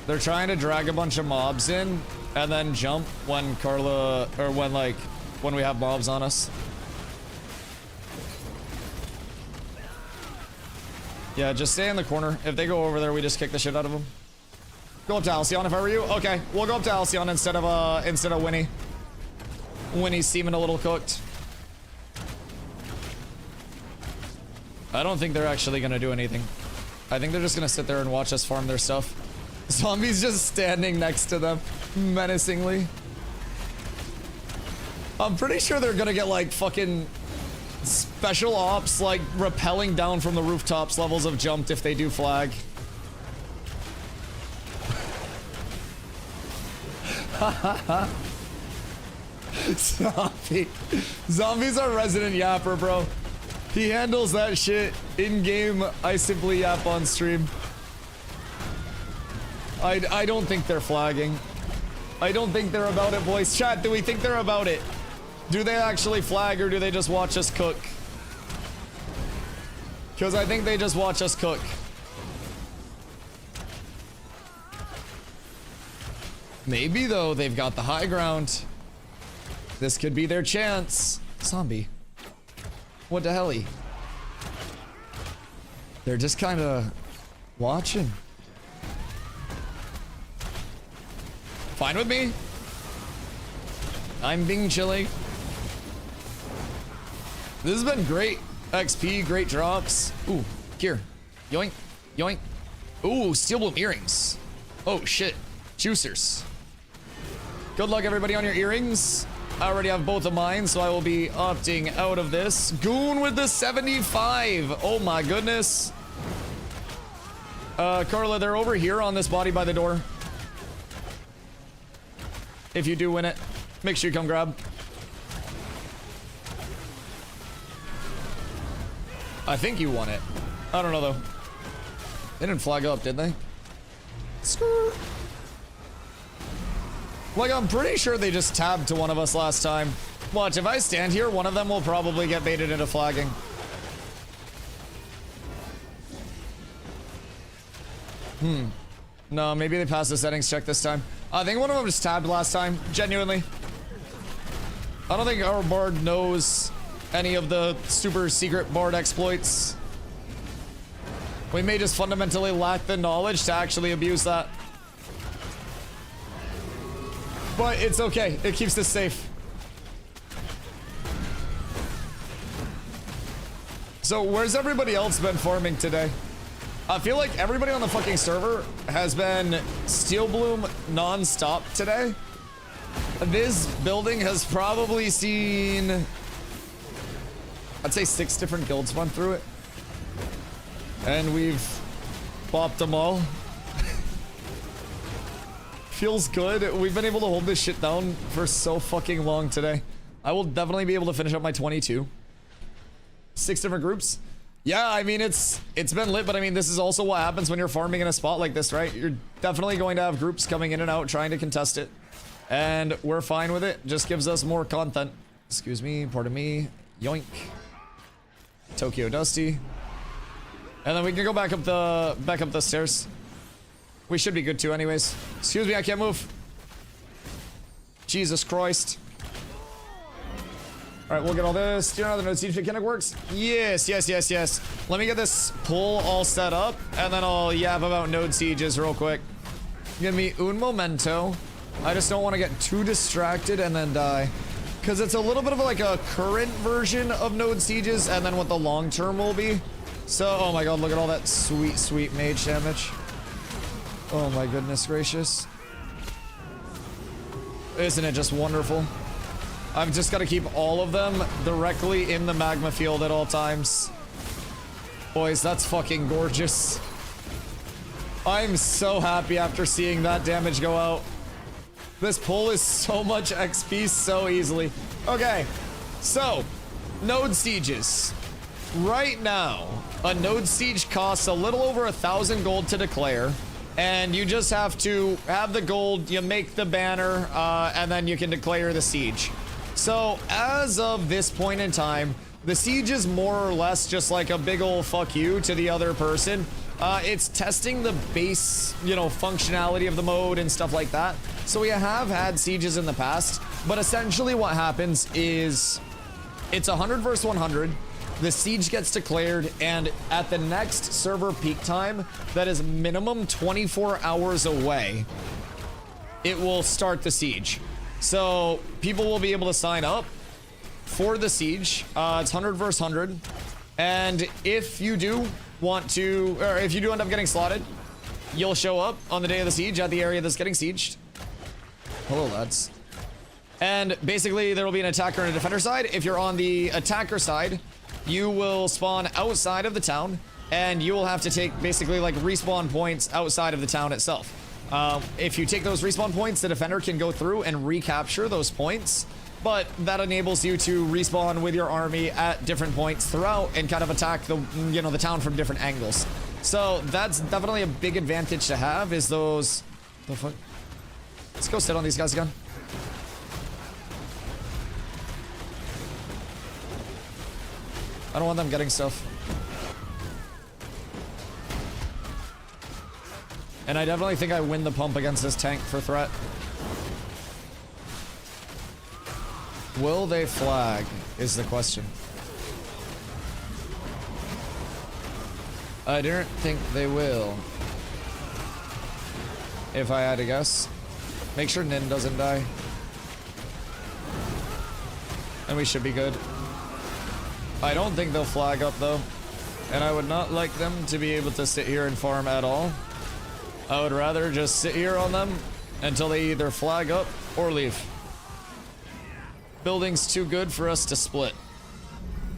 They're trying to drag a bunch of mobs in and then jump when Carla, or when we have mobs on us. Yeah, just stay in the corner. If they go over there, we just kick the shit out of them. Go up to Halcyon if I were you. Okay, we'll go up to Halcyon instead of Winnie. Winnie's seeming a little cooked. I don't think they're actually gonna do anything. I think they're just gonna sit there and watch us farm their stuff. Zombies just standing next to them, menacingly. I'm pretty sure they're gonna get like fucking special ops, like rappelling down from the rooftops levels of jumped if they do flag. Zombies are resident yapper, bro. He handles that shit in game. I simply yap on stream. I don't think they're flagging. I don't think they're about it, boys. Chat, do we think they're about it? Do they actually flag or do they just watch us cook? Because I think they just watch us cook. Maybe though, they've got the high ground. This could be their chance. Zombie. What the helly? They're just kind of watching. Fine with me. I'm being chilly. This has been great. XP, great drops. Ooh, gear. Yoink, yoink. Ooh, steel bloom earrings. Oh shit, juicers. Good luck everybody on your earrings. I already have both of mine, so I will be opting out of this. Goon with the 75. Oh my goodness. Carla, they're over here on this body by the door. If you do win it, make sure you come grab. I think you won it. I don't know though. They didn't flag up, did they? Skirt. Like, I'm pretty sure they just tabbed to one of us last time. Watch, if I stand here, one of them will probably get baited into flagging. No, maybe they passed the settings check this time. I think one of them just tabbed last time, genuinely. I don't think our bard knows any of the super secret bard exploits. We may just fundamentally lack the knowledge to actually abuse that. But it's okay, it keeps us safe. So where's everybody else been farming today? I feel like everybody on the fucking server has been steel bloom non-stop today. This building has probably seen I'd say 6 different guilds went through it. And we've bopped them all. Feels good. We've been able to hold this shit down for so fucking long today. I will definitely be able to finish up my 22. 6 different groups. Yeah, I mean, it's been lit, but I mean, this is also what happens when you're farming in a spot like this, right? You're definitely going to have groups coming in and out trying to contest it. And we're fine with it. Just gives us more content. Excuse me, pardon me. Yoink. Tokyo Dusty. And then we can go back up the stairs. We should be good too anyways. Excuse me, I can't move. Jesus Christ. All right, we'll get all this. Do you know how the node siege mechanic works? Yes, yes, yes, yes. Let me get this pull all set up, and then I'll yap about node sieges real quick. Give me un momento. I just don't want to get too distracted and then die. Because it's a little bit of like a current version of node sieges, and then what the long term will be. So, oh my god, look at all that sweet, sweet mage damage. Oh my goodness gracious. Isn't it just wonderful? I've just got to keep all of them directly in the magma field at all times. Boys, that's fucking gorgeous. I'm so happy after seeing that damage go out. This pull is so much XP so easily. Okay, so, node sieges. Right now, a node siege costs a little over 1,000 gold to declare. And you just have to have the gold, you make the banner, and then you can declare the siege. So, as of this point in time, the siege is more or less just like a big ol' fuck you to the other person. It's testing the base, you know, functionality of the mode and stuff like that. So we have had sieges in the past, but essentially what happens is it's 100 versus 100. The siege gets declared, and at the next server peak time, that is minimum 24 hours away, it will start the siege. So people will be able to sign up for the siege. It's 100 versus 100. And if you do want to, or if you do end up getting slotted, you'll show up on the day of the siege at the area that's getting sieged. Hello, lads. And basically, there will be an attacker and a defender side. If you're on the attacker side, you will spawn outside of the town, and you will have to take basically like respawn points outside of the town itself. If you take those respawn points, the defender can go through and recapture those points, but that enables you to respawn with your army at different points throughout and kind of attack the, you know, the town from different angles. So that's definitely a big advantage to have, is those... The fuck? Let's go sit on these guys again. I don't want them getting stuff. And I definitely think I win the pump against this tank for threat. Will they flag, is the question. I don't think they will. If I had to guess. Make sure Nin doesn't die. And we should be good. I don't think they'll flag up though. And I would not like them to be able to sit here and farm at all. I would rather just sit here on them until they either flag up or leave. Building's too good for us to split.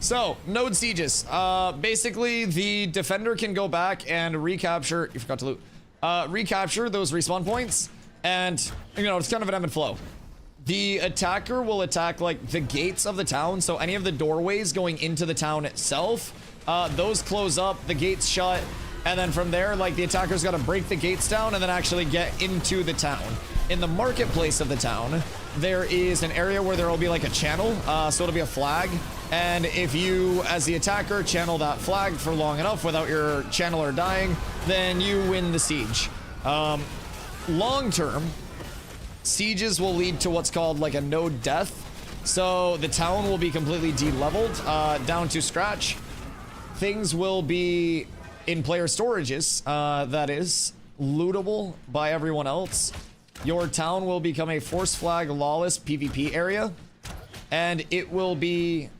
So, node sieges. Basically, the defender can go back and recapture... You forgot to loot. Recapture those respawn points. And, you know, it's kind of an ebb and flow. The attacker will attack, like, the gates of the town. So, any of the doorways going into the town itself, those close up, the gates shut. And then from there, like, the attacker's got to break the gates down and then actually get into the town. In the marketplace of the town, there is an area where there will be like a channel, so it'll be a flag. And if you, as the attacker, channel that flag for long enough without your channeler dying, then you win the siege. Long term, sieges will lead to what's called like a node death. So the town will be completely de-leveled, down to scratch. Things will be in player storages, that is, lootable by everyone else. Your town will become a force flag lawless PvP area, and it will be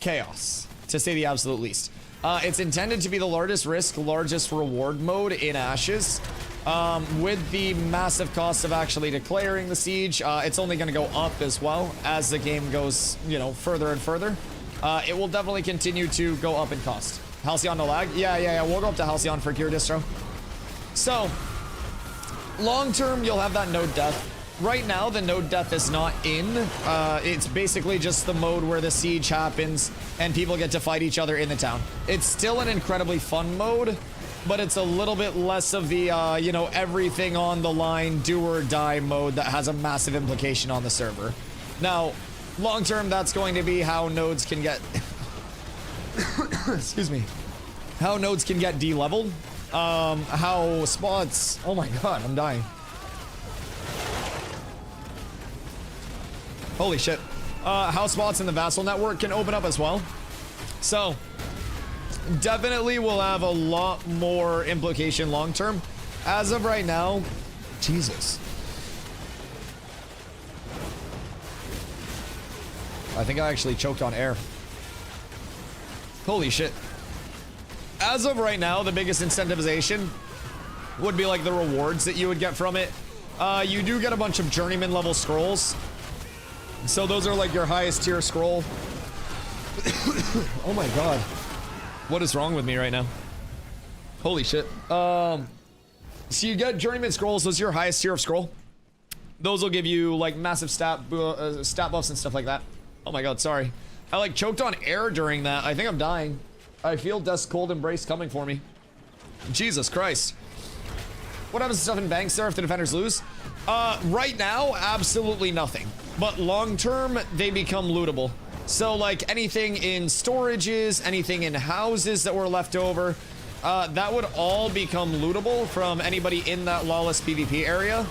chaos, to say the absolute least. It's intended to be the largest risk, largest reward mode in Ashes. With the massive cost of actually declaring the siege, it's only going to go up as well as the game goes, you know, further and further. it will definitely continue to go up in cost. Halcyon no lag? Yeah. We'll go up to Halcyon for gear distro. So, long term, you'll have that node death. Right now, the node death is not in. It's basically just the mode where the siege happens and people get to fight each other in the town. It's still an incredibly fun mode, but it's a little bit less of the, you know, everything on the line, do or die mode that has a massive implication on the server. Now, long term, that's going to be how nodes can get... excuse me. How nodes can get de-leveled. How spots... Oh my god, I'm dying. Holy shit. How spots in the Vassal network can open up as well. So, definitely will have a lot more implication long term. As of right now, Jesus. I think I actually choked on air. Holy shit. As of right now, the biggest incentivization would be like the rewards that you would get from it. You do get a bunch of journeyman level scrolls. So those are like your highest tier scroll. Oh my god. What is wrong with me right now? Holy shit. So you get journeyman scrolls, those are your highest tier of scroll. Those will give you like massive stat buffs and stuff like that. Oh my god, sorry. I like choked on air during that. I think I'm dying. I feel Death's cold embrace coming for me. Jesus Christ. What happens to stuff in banks there if the defenders lose? Right now, absolutely nothing. But long term, they become lootable. So like anything in storages, anything in houses that were left over, that would all become lootable from anybody in that lawless PvP area.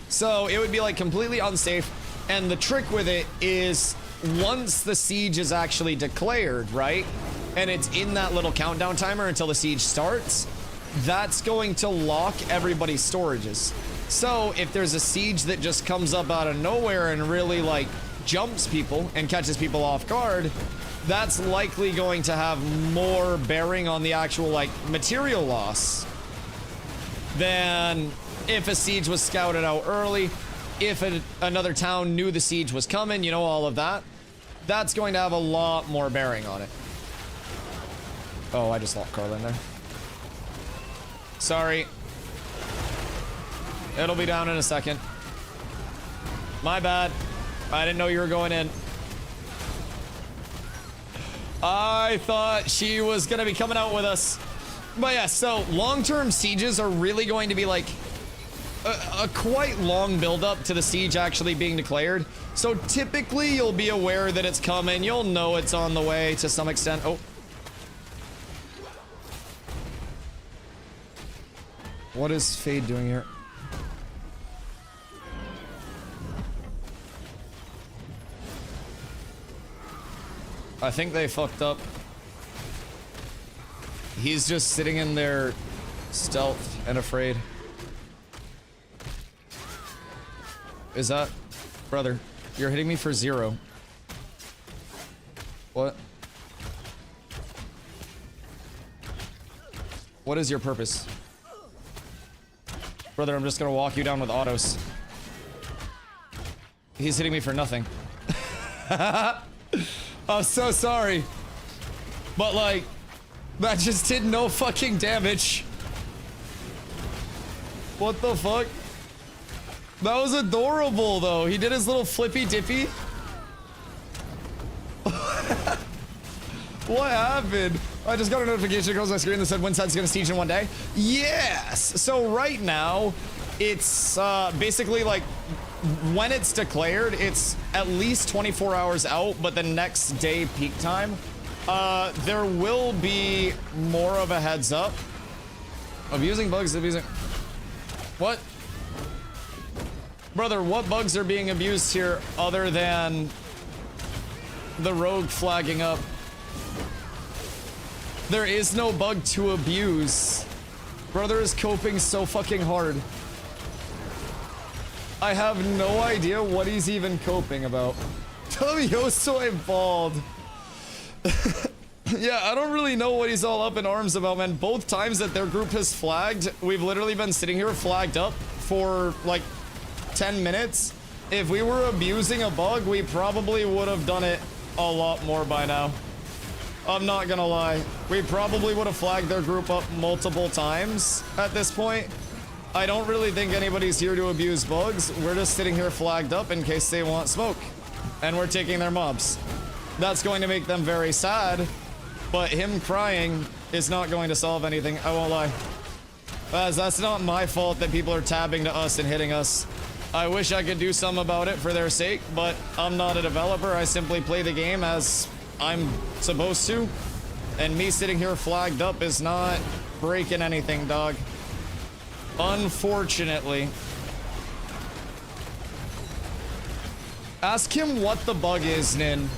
So it would be like completely unsafe. And the trick with it is once the siege is actually declared, right? And it's in that little countdown timer until the siege starts, that's going to lock everybody's storages. So if there's a siege that just comes up out of nowhere and really like jumps people and catches people off guard, that's likely going to have more bearing on the actual like material loss than if a siege was scouted out early. If another town knew the siege was coming, you know, all of that, that's going to have a lot more bearing on it. Oh, I just locked Carl in there. Sorry. It'll be down in a second. My bad. I didn't know you were going in. I thought she was gonna be coming out with us. But yeah, so long-term sieges are really going to be like a quite long build-up to the siege actually being declared. So typically you'll be aware that it's coming. You'll know it's on the way to some extent. Oh. What is Fade doing here? I think they fucked up. He's just sitting in there stealth and afraid. Is that... Brother, you're hitting me for 0. What? What is your purpose? Brother, I'm just gonna walk you down with autos. He's hitting me for nothing. I'm so sorry. But like, that just did no fucking damage. What the fuck? That was adorable though. He did his little flippy dippy. What happened? I just got a notification across my screen that said Winside's gonna siege in one day. Yes! So right now, it's basically like, when it's declared, it's at least 24 hours out, but the next day peak time, there will be more of a heads up. Abusing bugs, abusing... What? Brother, what bugs are being abused here other than the rogue flagging up? There is no bug to abuse. Brother is coping so fucking hard. I have no idea what he's even coping about. Tavioso involved. Yeah, I don't really know what he's all up in arms about, man. Both times that their group has flagged, we've literally been sitting here flagged up for like 10 minutes. If we were abusing a bug, we probably would have done it a lot more by now. I'm not gonna lie. We probably would have flagged their group up multiple times at this point. I don't really think anybody's here to abuse bugs. We're just sitting here flagged up in case they want smoke. And we're taking their mobs. That's going to make them very sad, but him crying is not going to solve anything. I won't lie. That's not my fault that people are tabbing to us and hitting us. I wish I could do something about it for their sake, but I'm not a developer. I simply play the game as I'm supposed to. And me sitting here flagged up is not breaking anything, dog. Unfortunately. Ask him what the bug is, Nin.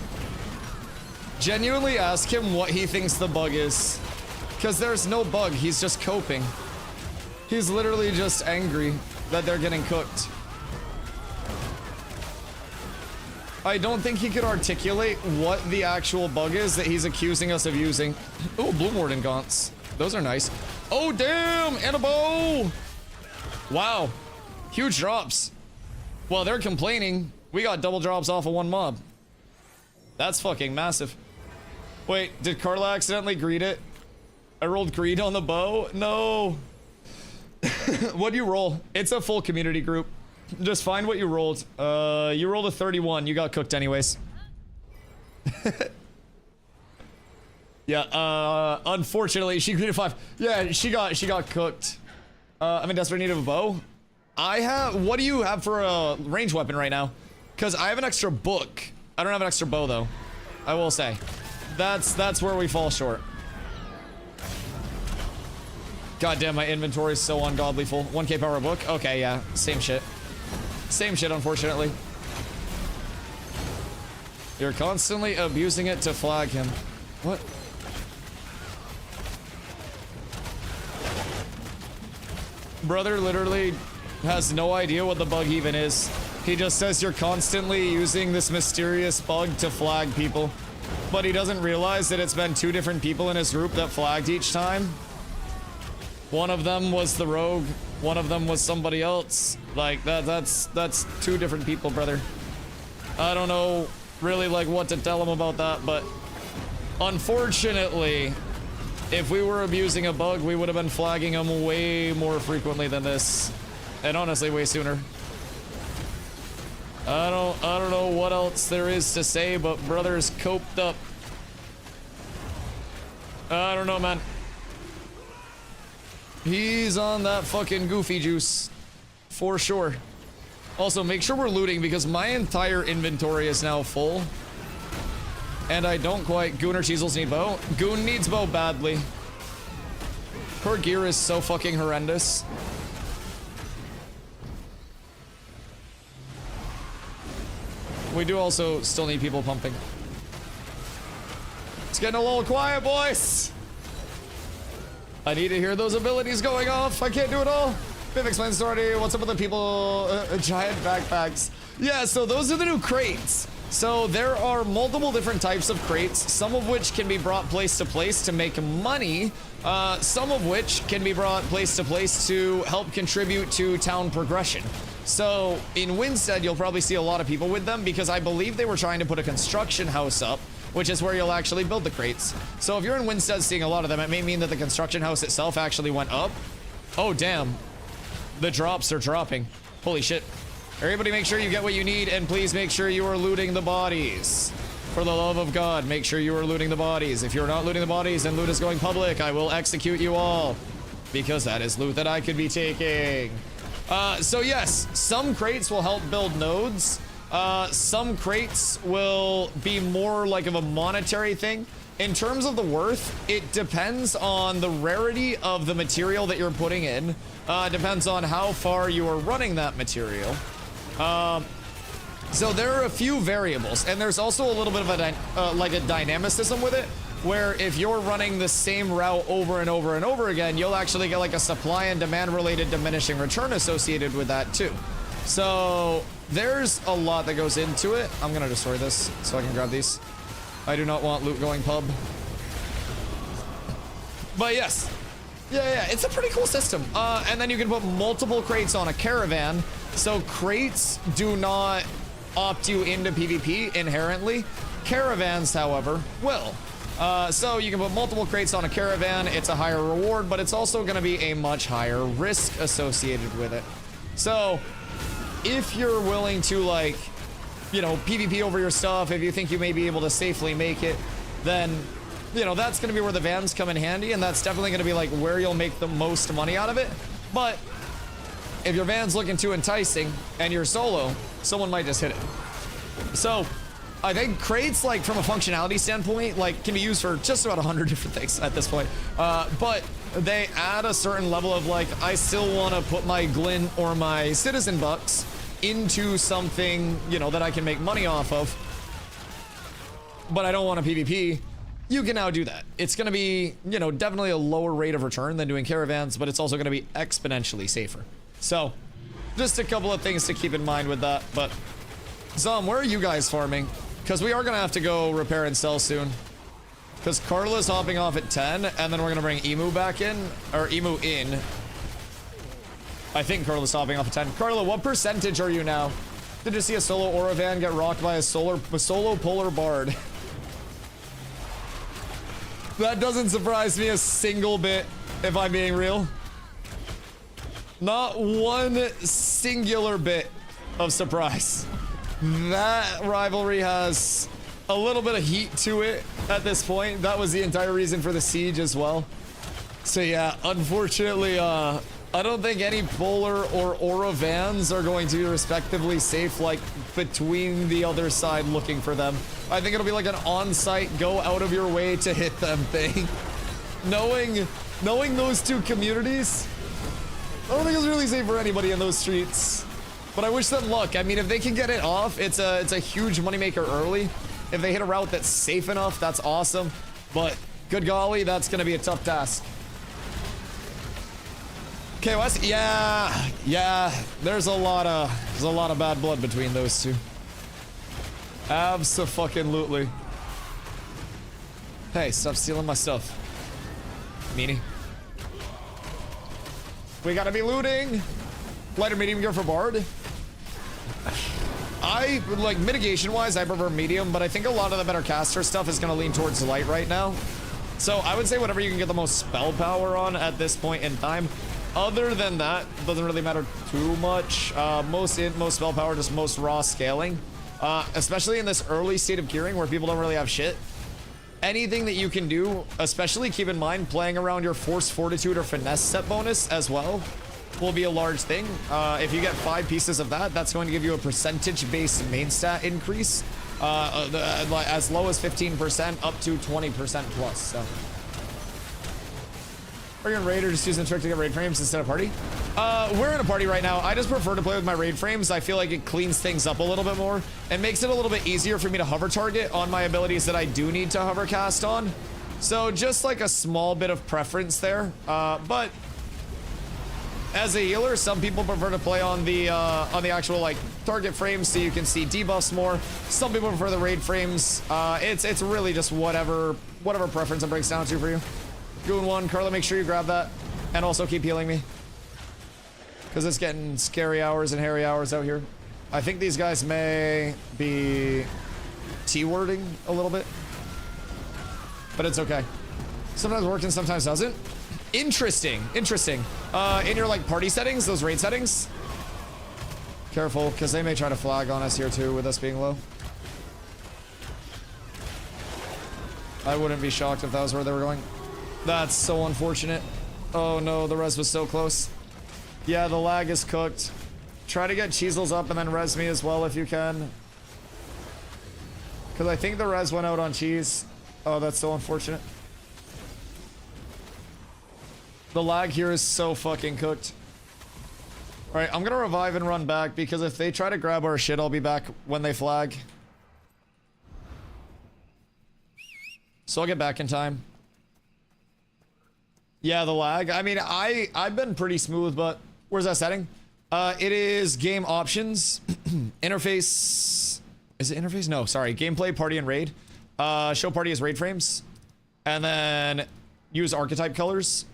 Genuinely ask him what he thinks the bug is. Because there's no bug, he's just coping. He's literally just angry that they're getting cooked. I don't think he could articulate what the actual bug is that he's accusing us of using. Oh, Bloom Warden Gaunts. Those are nice. Oh, damn! And a bow! Wow. Huge drops. Well, they're complaining. We got double drops off of one mob. That's fucking massive. Wait, did Carla accidentally greed it? I rolled greed on the bow? No. What'd you roll? It's a full community group. Just find what you rolled. You rolled a 31. You got cooked anyways. Yeah, unfortunately, she greeted 5. Yeah, she got cooked. I'm in desperate need of a bow. What do you have for a ranged weapon right now? Because I have an extra book. I don't have an extra bow, though. I will say. That's where we fall short. God damn, my inventory is so ungodly full. 1k power book? Okay, yeah. Same shit. Same shit, unfortunately. You're constantly abusing it to flag him. What? Brother literally has no idea what the bug even is. He just says you're constantly using this mysterious bug to flag people. But he doesn't realize that it's been 2 different people in his group that flagged each time. One of them was the rogue. One of them was somebody else. Like, that's 2 different people, brother. I don't know really like what to tell him about that, but unfortunately, if we were abusing a bug, we would have been flagging him way more frequently than this. And honestly, way sooner. I don't know what else there is to say, but brother's coped up. I don't know, man. He's on that fucking goofy juice. For sure. Also, make sure we're looting because my entire inventory is now full. And I don't quite... Gooner Cheezels need bow. Goon needs bow badly. Her gear is so fucking horrendous. We do also still need people pumping. It's getting a little quiet, boys. I need to hear those abilities going off. I can't do it all. Viv explains story. What's up with the people? Giant backpacks. Yeah, so those are the new crates. So there are multiple different types of crates, some of which can be brought place to place to make money, some of which can be brought place to place to help contribute to town progression. So in Winstead, you'll probably see a lot of people with them because I believe they were trying to put a construction house up, which is where you'll actually build the crates. So if you're in Winstead seeing a lot of them, it may mean that the construction house itself actually went up. Oh, damn. The drops are dropping. Holy shit. Everybody make sure you get what you need, and please make sure you are looting the bodies. For the love of God, make sure you are looting the bodies. If you're not looting the bodies and loot is going public, I will execute you all. Because that is loot that I could be taking. So yes, some crates will help build nodes. Some crates will be more like of a monetary thing. In terms of the worth, it depends on the rarity of the material that you're putting in. Depends on how far you are running that material. So there are a few variables, and there's also a little bit of a dynamicism with it, where if you're running the same route over and over and over again, you'll actually get like a supply and demand related diminishing return associated with that too. So there's a lot that goes into it. I'm gonna destroy this so I can grab these. I do not want loot going pub. But yes. Yeah, it's a pretty cool system. And then you can put multiple crates on a caravan. So crates do not opt you into PvP inherently. Caravans, however, will. So you can put multiple crates on a caravan. It's a higher reward, but it's also going to be a much higher risk associated with it. So if you're willing to, like, you know, PvP over your stuff, if you think you may be able to safely make it, then, you know, that's going to be where the vans come in handy, and that's definitely going to be, like, where you'll make the most money out of it. But if your van's looking too enticing and you're solo, someone might just hit it. So I think crates, like, from a functionality standpoint, like, can be used for just about 100 different things at this point. But they add a certain level of, like, I still want to put my glint or my citizen bucks into something, you know, that I can make money off of, but I don't want to PvP. You can now do that. It's going to be, you know, definitely a lower rate of return than doing caravans, but it's also going to be exponentially safer. So just a couple of things to keep in mind with that. But Zom, where are you guys farming? Because we are going to have to go repair and sell soon. Because Carla's hopping off at 10, and then we're going to bring Emu back in, or Emu in. I think Carla's hopping off at 10. Carla, what percentage are you now? Did you see a solo Aura van get rocked by a solo polar bard? That doesn't surprise me a single bit, if I'm being real. Not one singular bit of surprise. That rivalry has a little bit of heat to it at this point. That was the entire reason for the siege as well. So yeah, unfortunately, I don't think any Polar or Aura vans are going to be respectively safe, like, between the other side looking for them. I think it'll be like an on-site, go out of your way to hit them thing. Knowing those two communities, I don't think it's really safe for anybody in those streets. But I wish them luck. I mean, if they can get it off, it's a huge moneymaker early. If they hit a route that's safe enough, that's awesome. But good golly, that's going to be a tough task. Okay, Wes. Yeah. There's a lot of bad blood between those two. Abso-fucking-lutely. Hey, stop stealing my stuff, meanie. We gotta be looting. Light or medium gear for Bard. I like mitigation-wise, I prefer medium, but I think a lot of the better caster stuff is gonna lean towards light right now. So I would say whatever you can get the most spell power on at this point in time. Other than that, doesn't really matter too much. Most spell power, just most raw scaling. Especially in this early state of gearing where people don't really have shit. Anything that you can do, especially keep in mind playing around your force, fortitude, or finesse set bonus as well, will be a large thing. If you get 5 pieces of that, that's going to give you a percentage-based main stat increase. As low as 15% up to 20% plus, so. Are you in raid or just using the trick to get raid frames instead of party? We're in a party right now. I just prefer to play with my raid frames. I feel like it cleans things up a little bit more and makes it a little bit easier for me to hover target on my abilities that I do need to hover cast on. So just like a small bit of preference there. But as a healer, some people prefer to play on the actual like target frames so you can see debuffs more. Some people prefer the raid frames. It's really just whatever preference it breaks down to for you. Goon 1, Carla, make sure you grab that. And also keep healing me. Because it's getting scary hours and hairy hours out here. I think these guys may be T-wording a little bit. But it's okay. Sometimes works and sometimes doesn't. Interesting. In your like party settings, those raid settings. Careful, because they may try to flag on us here too with us being low. I wouldn't be shocked if that was where they were going. That's so unfortunate. Oh no, the res was so close. Yeah, the lag is cooked. Try to get Cheezels up and then res me as well if you can. Because I think the res went out on Cheese. Oh, that's so unfortunate. The lag here is so fucking cooked. Alright, I'm gonna revive and run back because if they try to grab our shit, I'll be back when they flag. So I'll get back in time. Yeah, the lag. I mean, I've been pretty smooth, but where's that setting? It is game options, interface. Is it interface? No, sorry. Gameplay, party, and raid. Show party as raid frames, and then use archetype colors,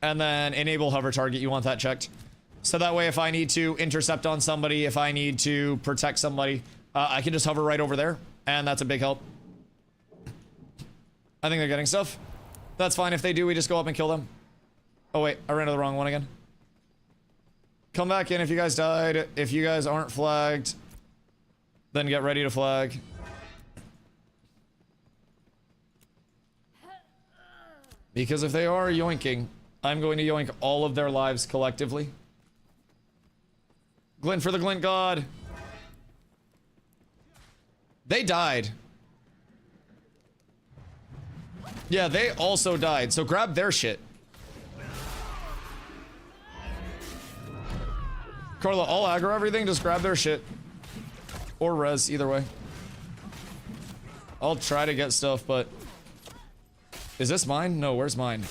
and then enable hover target. You want that checked, so that way if I need to intercept on somebody, if I need to protect somebody, I can just hover right over there, And that's a big help. I think they're getting stuff. That's fine. If they do, we just go up and kill them. Oh, wait. I ran to the wrong one again. Come back in if you guys died. If you guys aren't flagged, then get ready to flag. Because if they are yoinking, I'm going to yoink all of their lives collectively. Glint for the Glint God. They died. Yeah, they also died, so grab their shit. Carla, I'll aggro everything, just grab their shit. Or res, either way. I'll try to get stuff, but... Is this mine? No, where's mine?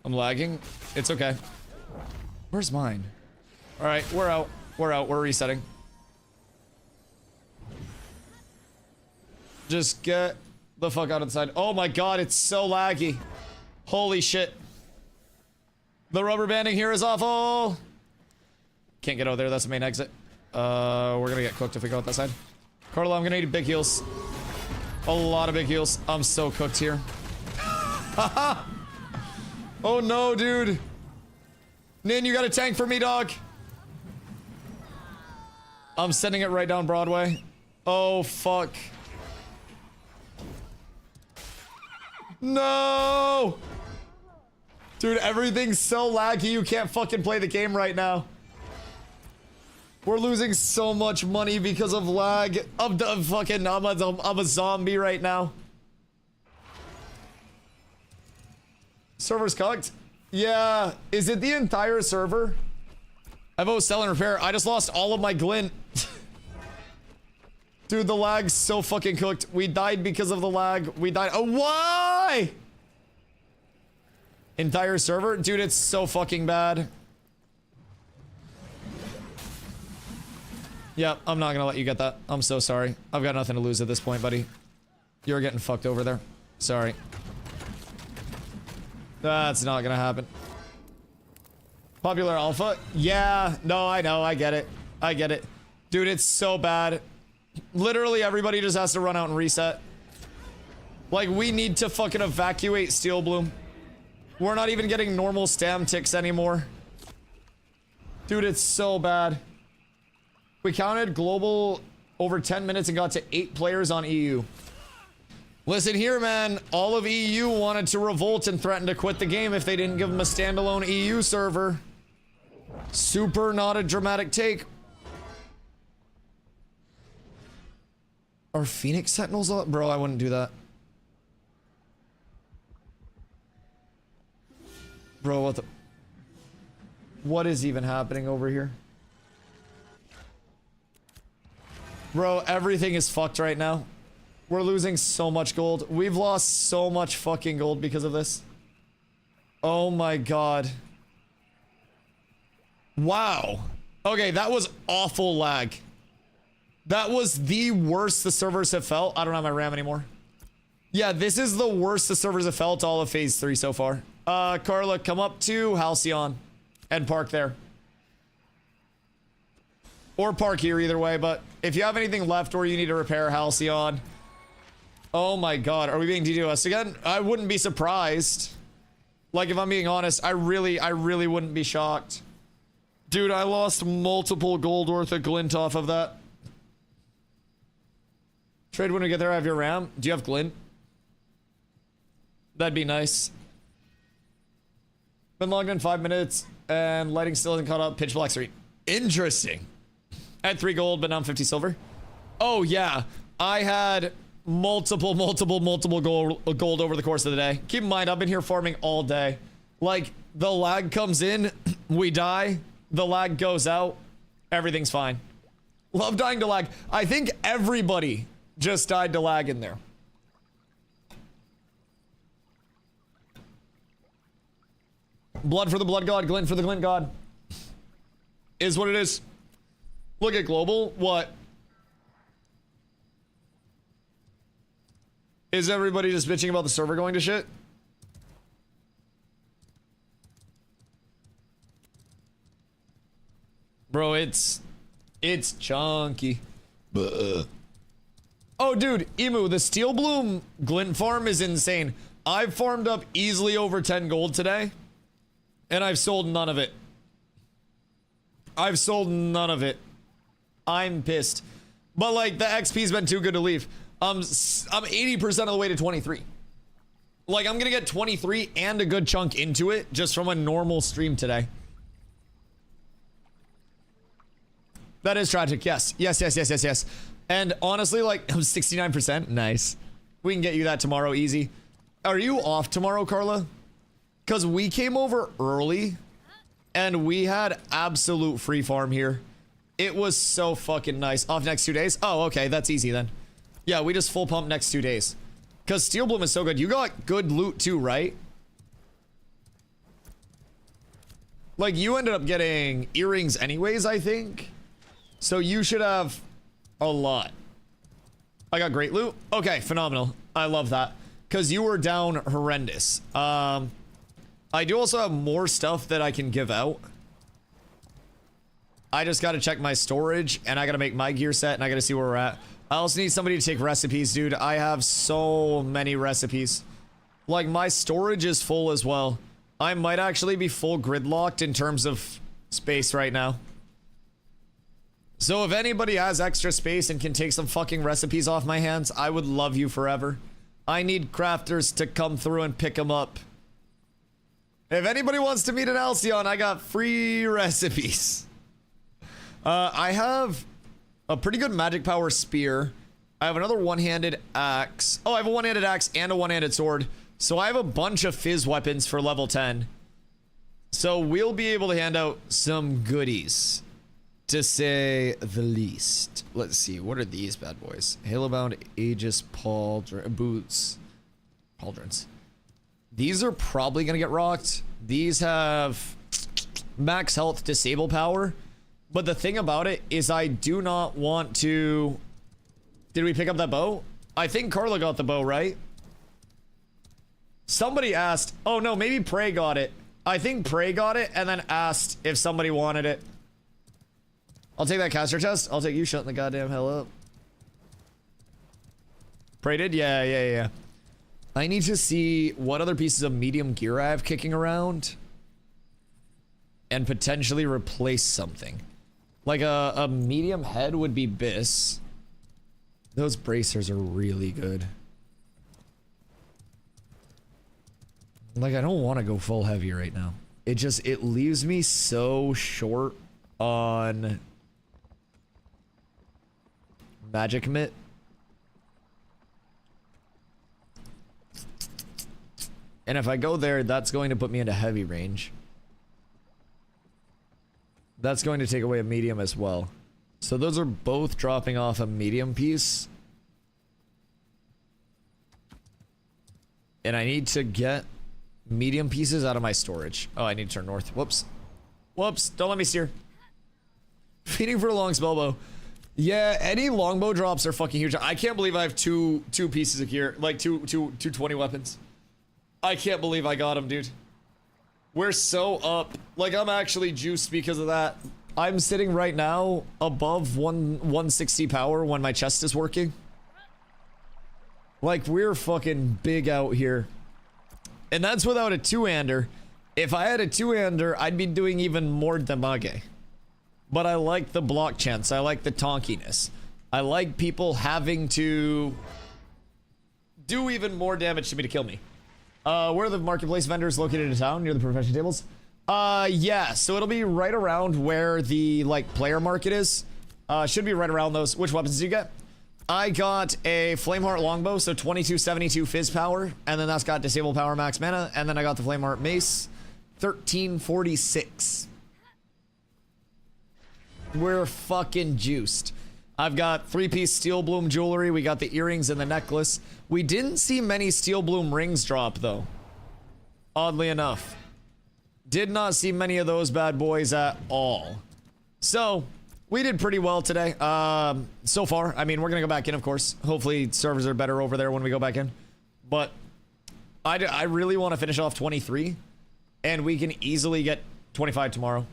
I'm lagging. It's okay. Where's mine? Alright, we're out. We're out. We're resetting. Just get the fuck out of the side. Oh my god, it's so laggy. Holy shit. The rubber banding here is awful. Can't get out there. That's the main exit. We're gonna get cooked if we go out that side. Carla, I'm gonna need big heals. A lot of big heals. I'm so cooked here. Haha! Oh no, dude. Nin, you got a tank for me, dog. I'm sending it right down Broadway. Oh, fuck. No! Dude, everything's so laggy, you can't fucking play the game right now. We're losing so much money because of lag. I'm a zombie right now. Server's cooked? Yeah. Is it the entire server? I vote sell and repair. I just lost all of my glint. Dude, the lag's so fucking cooked. We died because of the lag. We died. Oh, why? Entire server? Dude, it's so fucking bad. Yeah, I'm not gonna let you get that. I'm so sorry. I've got nothing to lose at this point, buddy. You're getting fucked over there. Sorry. That's not gonna happen. Popular alpha? Yeah, no, I know, I get it. I get it. Dude, it's so bad. Literally everybody just has to run out and reset. Like, we need to fucking evacuate Steel Bloom. We're not even getting normal stam ticks anymore. Dude, it's so bad. We counted global over 10 minutes and got to 8 players on EU. Listen here, man. All of EU wanted to revolt and threaten to quit the game if they didn't give them a standalone EU server. Super not a dramatic take. Are Phoenix Sentinels on? Bro, I wouldn't do that. Bro, what the... What is even happening over here? Bro, everything is fucked right now. We're losing so much gold. We've lost so much fucking gold because of this. Oh my god. Wow. Okay, that was awful lag. That was the worst the servers have felt. I don't have my RAM anymore. Yeah, this is the worst the servers have felt all of phase 3 so far. Carla, come up to Halcyon and park there. Or park here either way, but if you have anything left or you need to repair Halcyon. Oh my god, are we being DDoS again? I wouldn't be surprised. Like, if I'm being honest, I really wouldn't be shocked. Dude, I lost multiple gold worth of glint off of that. Trade when we get there. I have your RAM. Do you have glint? That'd be nice. Been logged in 5 minutes and lighting still hasn't caught up. Pitch black 3. Interesting. I had 3 gold, but now I'm 50 silver. Oh yeah, I had multiple gold over the course of the day. Keep in mind, I've been here farming all day. Like, the lag comes in, we die, the lag goes out, everything's fine. Love dying to lag. I think everybody just died to lag in there. Blood for the blood god, glint for the glint god. Is what it is. Look at global. What? Is everybody just bitching about the server going to shit? Bro, it's chunky. Buh. Oh, dude, Emu, the Steel Bloom glint farm is insane. I've farmed up easily over 10 gold today, and I've sold none of it. I've sold none of it. I'm pissed. But, like, the XP's been too good to leave. I'm 80% of the way to 23. Like, I'm gonna get 23 and a good chunk into it just from a normal stream today. That is tragic, yes. Yes. And honestly, like, I'm 69%. Nice. We can get you that tomorrow, easy. Are you off tomorrow, Carla? Because we came over early, and we had absolute free farm here. It was so fucking nice. Off next 2 days? Oh, okay, that's easy then. Yeah, we just full pump next 2 days. Because Steel Bloom is so good. You got good loot too, right? Like, you ended up getting earrings anyways, I think. So you should have a lot. I got great loot. Okay, phenomenal. I love that. Because you were down horrendous. I do also have more stuff that I can give out. I just got to check my storage, and I got to make my gear set, and I got to see where we're at. I also need somebody to take recipes, dude. I have so many recipes. Like, my storage is full as well. I might actually be full gridlocked in terms of space right now. So if anybody has extra space and can take some fucking recipes off my hands, I would love you forever. I need crafters to come through and pick them up. If anybody wants to meet an Alcyon, I got free recipes. I have a pretty good magic power spear. I have another one-handed axe. Oh, I have a one-handed axe and a one-handed sword. So I have a bunch of fizz weapons for level 10. So we'll be able to hand out some goodies, to say the least. Let's see, what are these bad boys? Halobound, Aegis, boots, pauldrons. These are probably gonna get rocked. These have max health, disable power. But the thing about it is I do not want to... Did we pick up that bow? I think Carla got the bow, right? Somebody asked... Oh no, maybe Prey got it. I think Prey got it and then asked if somebody wanted it. I'll take that caster chest. I'll take you shutting the goddamn hell up. Prey did? Yeah. I need to see what other pieces of medium gear I have kicking around. And potentially replace something. Like a medium head would be BIS. Those bracers are really good. Like, I don't want to go full heavy right now. It leaves me so short on magic mitt. And if I go there, that's going to put me into heavy range. That's going to take away a medium as well. So those are both dropping off a medium piece. And I need to get medium pieces out of my storage. Oh, I need to turn north. Whoops. Don't let me steer. Feeding for a long spellbow. Yeah, any longbow drops are fucking huge. I can't believe I have two pieces of gear. Like two 20 weapons. I can't believe I got them, dude. We're so up. Like, I'm actually juiced because of that. I'm sitting right now above 160 power when my chest is working. Like, we're fucking big out here. And that's without a two-hander. If I had a two-hander, I'd be doing even more damage. But I like the block chance. I like the tonkiness. I like people having to do even more damage to me to kill me. Where are the marketplace vendors located in town? Near the profession tables? Yeah, so it'll be right around where the, like, player market is. Should be right around those. Which weapons did you get? I got a Flameheart longbow, so 2272 fizz power, and then that's got disable power max mana, and then I got the Flameheart mace, 1346. We're fucking juiced. I've got 3-piece Steel Bloom jewelry. We got the earrings and the necklace. We didn't see many Steel Bloom rings drop, though. Oddly enough. Did not see many of those bad boys at all. So, we did pretty well today. So far. I mean, we're gonna go back in, of course. Hopefully, servers are better over there when we go back in. But, I really want to finish off 23. And we can easily get 25 tomorrow.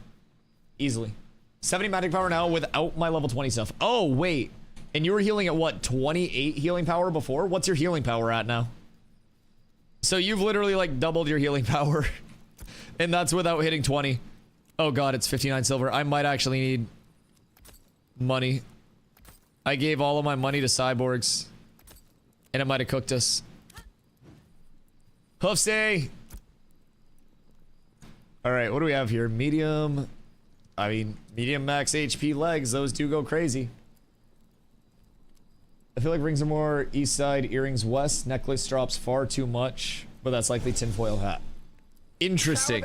Easily. 70 magic power now without my level 20 stuff. Oh, wait. And you were healing at what, 28 healing power before? What's your healing power at now? So you've literally like doubled your healing power. And that's without hitting 20. Oh god, it's 59 silver. I might actually need money. I gave all of my money to cyborgs. And it might have cooked us. Hoofsay! Alright, what do we have here? Medium. I mean, medium max HP legs. Those do go crazy. I feel like rings are more east side, earrings west. Necklace drops far too much. But that's likely tinfoil hat. Interesting.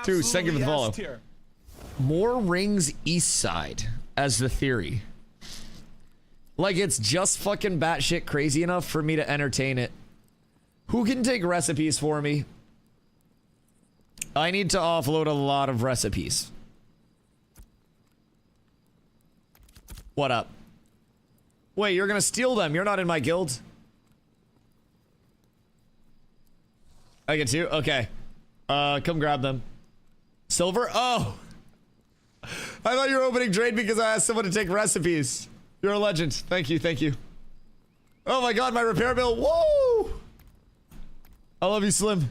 Dude, thank you for the follow. More rings east side as the theory. Like it's just fucking batshit crazy enough for me to entertain it. Who can take recipes for me? I need to offload a lot of recipes. What up? Wait, you're gonna steal them. You're not in my guild. I get to? Okay. Come grab them. Silver? Oh! I thought you were opening trade because I asked someone to take recipes. You're a legend. Thank you, thank you. Oh my god, my repair bill. Whoa! I love you, Slim.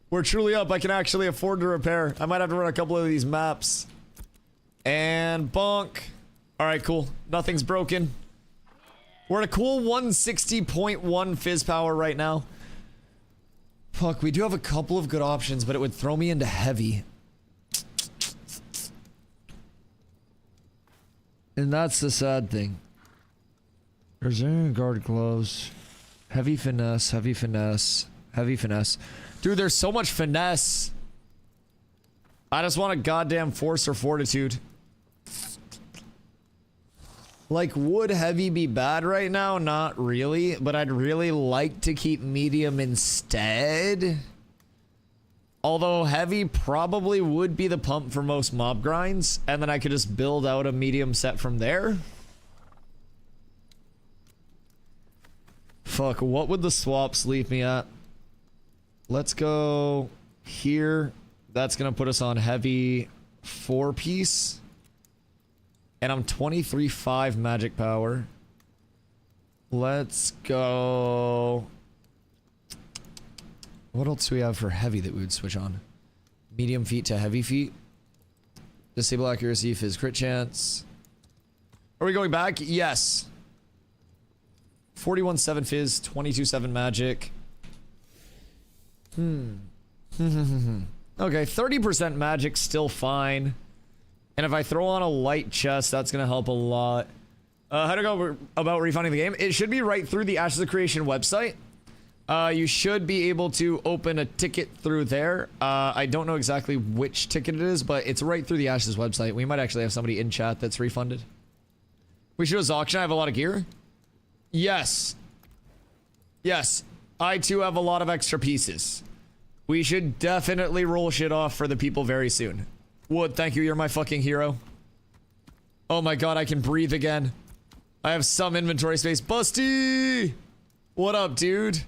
We're truly up. I can actually afford to repair. I might have to run a couple of these maps. And bonk. Alright, cool. Nothing's broken. We're at a cool 160.1 fizz power right now. Fuck, we do have a couple of good options, but it would throw me into heavy. And that's the sad thing. Brazilian guard gloves. Heavy finesse, heavy finesse, heavy finesse. Dude, there's so much finesse. I just want a goddamn force or fortitude. Like, would heavy be bad right now? Not really, but I'd really like to keep medium instead. Although heavy probably would be the pump for most mob grinds, and then I could just build out a medium set from there. Fuck, what would the swaps leave me at? Let's go here. That's gonna put us on heavy 4-piece. And I'm 23.5 magic power. Let's go. What else do we have for heavy that we would switch on? Medium feet to heavy feet. Disable accuracy, fizz crit chance. Are we going back? Yes. 41.7 fizz, 22.7 magic. Okay, 30% magic, still fine. And if I throw on a light chest, that's gonna help a lot. How to go about refunding the game? It should be right through the Ashes of Creation website. You should be able to open a ticket through there. I don't know exactly which ticket it is, but it's right through the Ashes website. We might actually have somebody in chat that's refunded. We should do a auction. I have a lot of gear. Yes. Yes. I too have a lot of extra pieces. We should definitely roll shit off for the people very soon. Wood, thank you. You're my fucking hero. Oh my god, I can breathe again. I have some inventory space. Busty! What up, dude?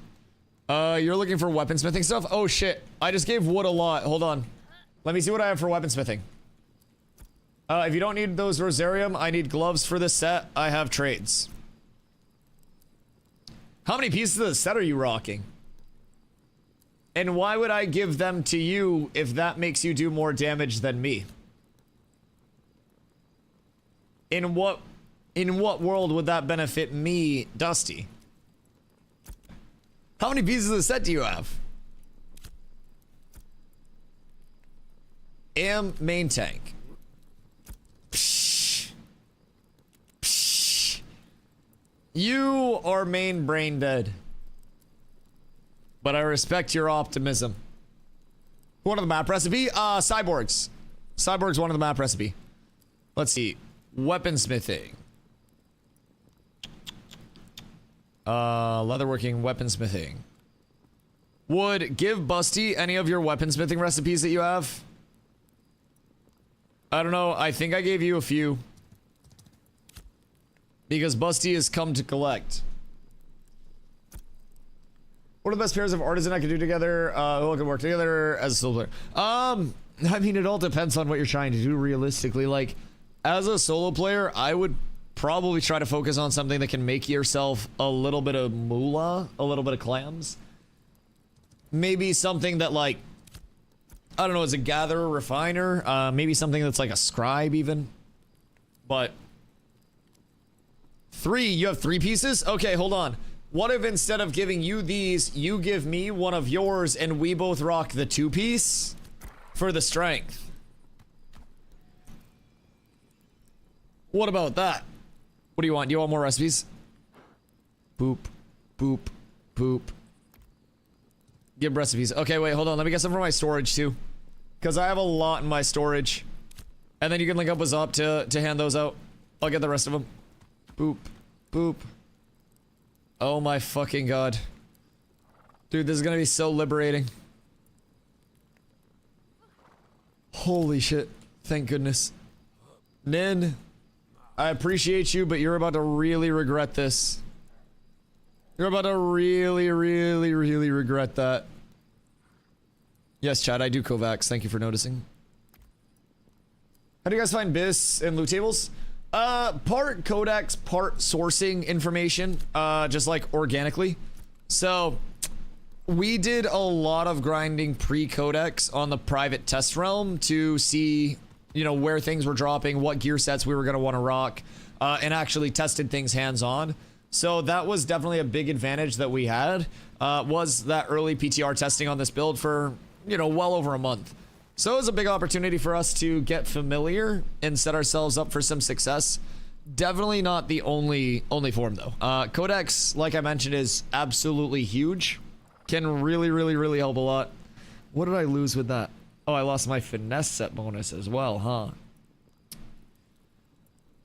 You're looking for weaponsmithing stuff? Oh shit. I just gave Wood a lot. Hold on. Let me see what I have for weaponsmithing. If you don't need those Rosarium, I need gloves for this set. I have trades. How many pieces of the set are you rocking? And why would I give them to you if that makes you do more damage than me? In what world would that benefit me, Dusty? How many pieces of the set do you have? Am main tank. Psh. Psh. You are main brain dead. But I respect your optimism. One of the map recipe? Cyborgs. Cyborgs one of the map recipe. Let's see. Weaponsmithing. Leatherworking, weaponsmithing. Would give Busty any of your weaponsmithing recipes that you have? I don't know. I think I gave you a few. Because Busty has come to collect. What are the best pairs of artisan I can do together? Who can work together as a solo player? I mean, it all depends on what you're trying to do realistically. Like, as a solo player, I would probably try to focus on something that can make yourself a little bit of moolah, a little bit of clams. Maybe something that, like, I don't know, is a gatherer, refiner, maybe something that's like a scribe even. But 3, you have 3 pieces? Okay, hold on. What if instead of giving you these, you give me one of yours and we both rock the 2-piece for the strength? What about that? What do you want? Do you want more recipes? Boop, boop, boop. Give recipes. Okay, wait, hold on. Let me get some from my storage too. Because I have a lot in my storage. And then you can link up with Zop to hand those out. I'll get the rest of them. Boop, boop. Oh my fucking god. Dude, this is gonna be so liberating. Holy shit. Thank goodness. Nin, I appreciate you, but you're about to really regret this. You're about to really, really, really regret that. Yes, Chad, I do Kovacs. Thank you for noticing. How do you guys find BIS and loot tables? Part codex, part sourcing information, just like organically. So, we did a lot of grinding pre-codex on the private test realm to see, you know, where things were dropping, what gear sets we were going to want to rock, and actually tested things hands-on. So that was definitely a big advantage that we had, was that early PTR testing on this build for, you know, well over a month. So it was a big opportunity for us to get familiar and set ourselves up for some success. Definitely not the only form though. Codex, like I mentioned, is absolutely huge. Can really, really, really help a lot. What did I lose with that? Oh, I lost my finesse set bonus as well, huh?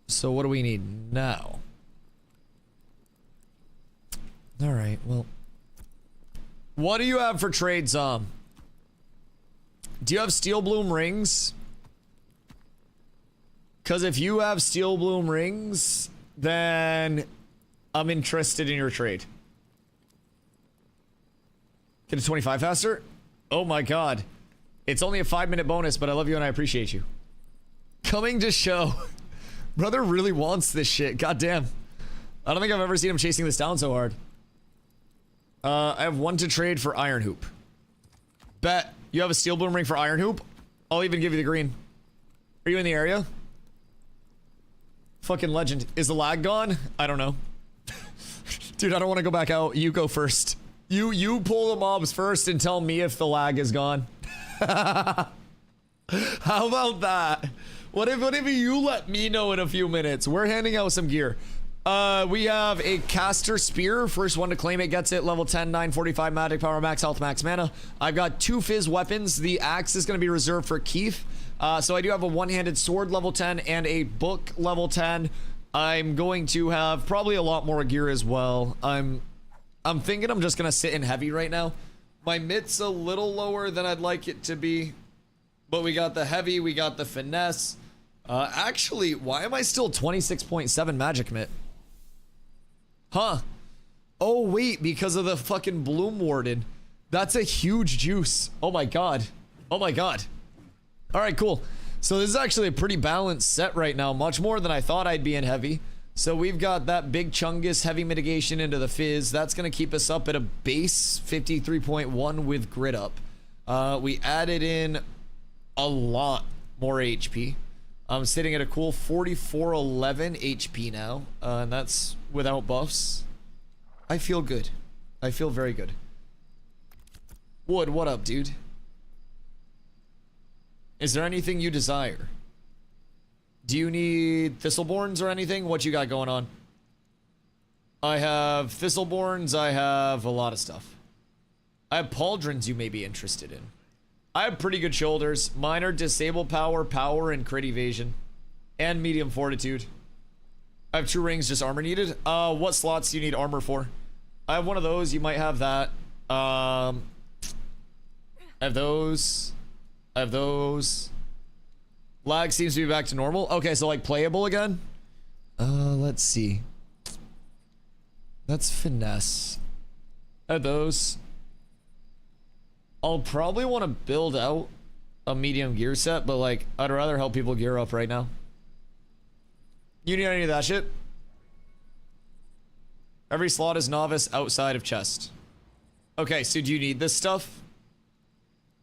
So what do we need now? All right, well. What do you have for trades, Do you have Steel Bloom rings? Because if you have Steel Bloom rings, then I'm interested in your trade. Get a 25 faster? Oh my god. It's only a 5-minute bonus, but I love you and I appreciate you. Coming to show. Brother really wants this shit. God damn. I don't think I've ever seen him chasing this down so hard. I have 1 to trade for Iron Hoop. Bet. You have a Steel Bloom ring for Iron Hoop? I'll even give you the green. Are you in the area? Fucking legend. Is the lag gone? I don't know. Dude, I don't want to go back out. You go first. You pull the mobs first and tell me if the lag is gone. How about that? What if you let me know in a few minutes? We're handing out some gear. We have a caster spear. First one to claim it gets it. Level 10, 945 magic power, max health, max mana. I've got 2 fizz weapons. The axe is going to be reserved for Keith. So I do have a one-handed sword level 10 and a book level 10. I'm going to have probably a lot more gear as well. I'm thinking I'm just going to sit in heavy right now. My mit's a little lower than I'd like it to be. But we got the heavy, we got the finesse. Actually, why am I still 26.7 magic mitt? Huh. Oh, wait, because of the fucking Bloom Warden. That's a huge juice. Oh my god. Oh my god. Alright, cool. So this is actually a pretty balanced set right now. Much more than I thought I'd be in heavy. So we've got that big Chungus heavy mitigation into the fizz. That's going to keep us up at a base 53.1 with grid up. We added in a lot more HP. I'm sitting at a cool 4411 HP now, and that's without buffs. I feel good. I feel very good. Wood, what up, dude? Is there anything you desire? Do you need Thistleborns or anything? What you got going on? I have Thistleborns. I have a lot of stuff. I have Pauldrons you may be interested in. I have pretty good shoulders. Mine are disable power, power, and crit evasion. And medium fortitude. I have 2 rings, just armor needed. What slots do you need armor for? I have one of those. You might have that. I have those. I have those. Lag seems to be back to normal. Okay, so like playable again? Let's see. That's finesse. I have those. I'll probably want to build out a medium gear set, but like, I'd rather help people gear up right now. You need any of that shit? Every slot is novice outside of chest. Okay, so do you need this stuff?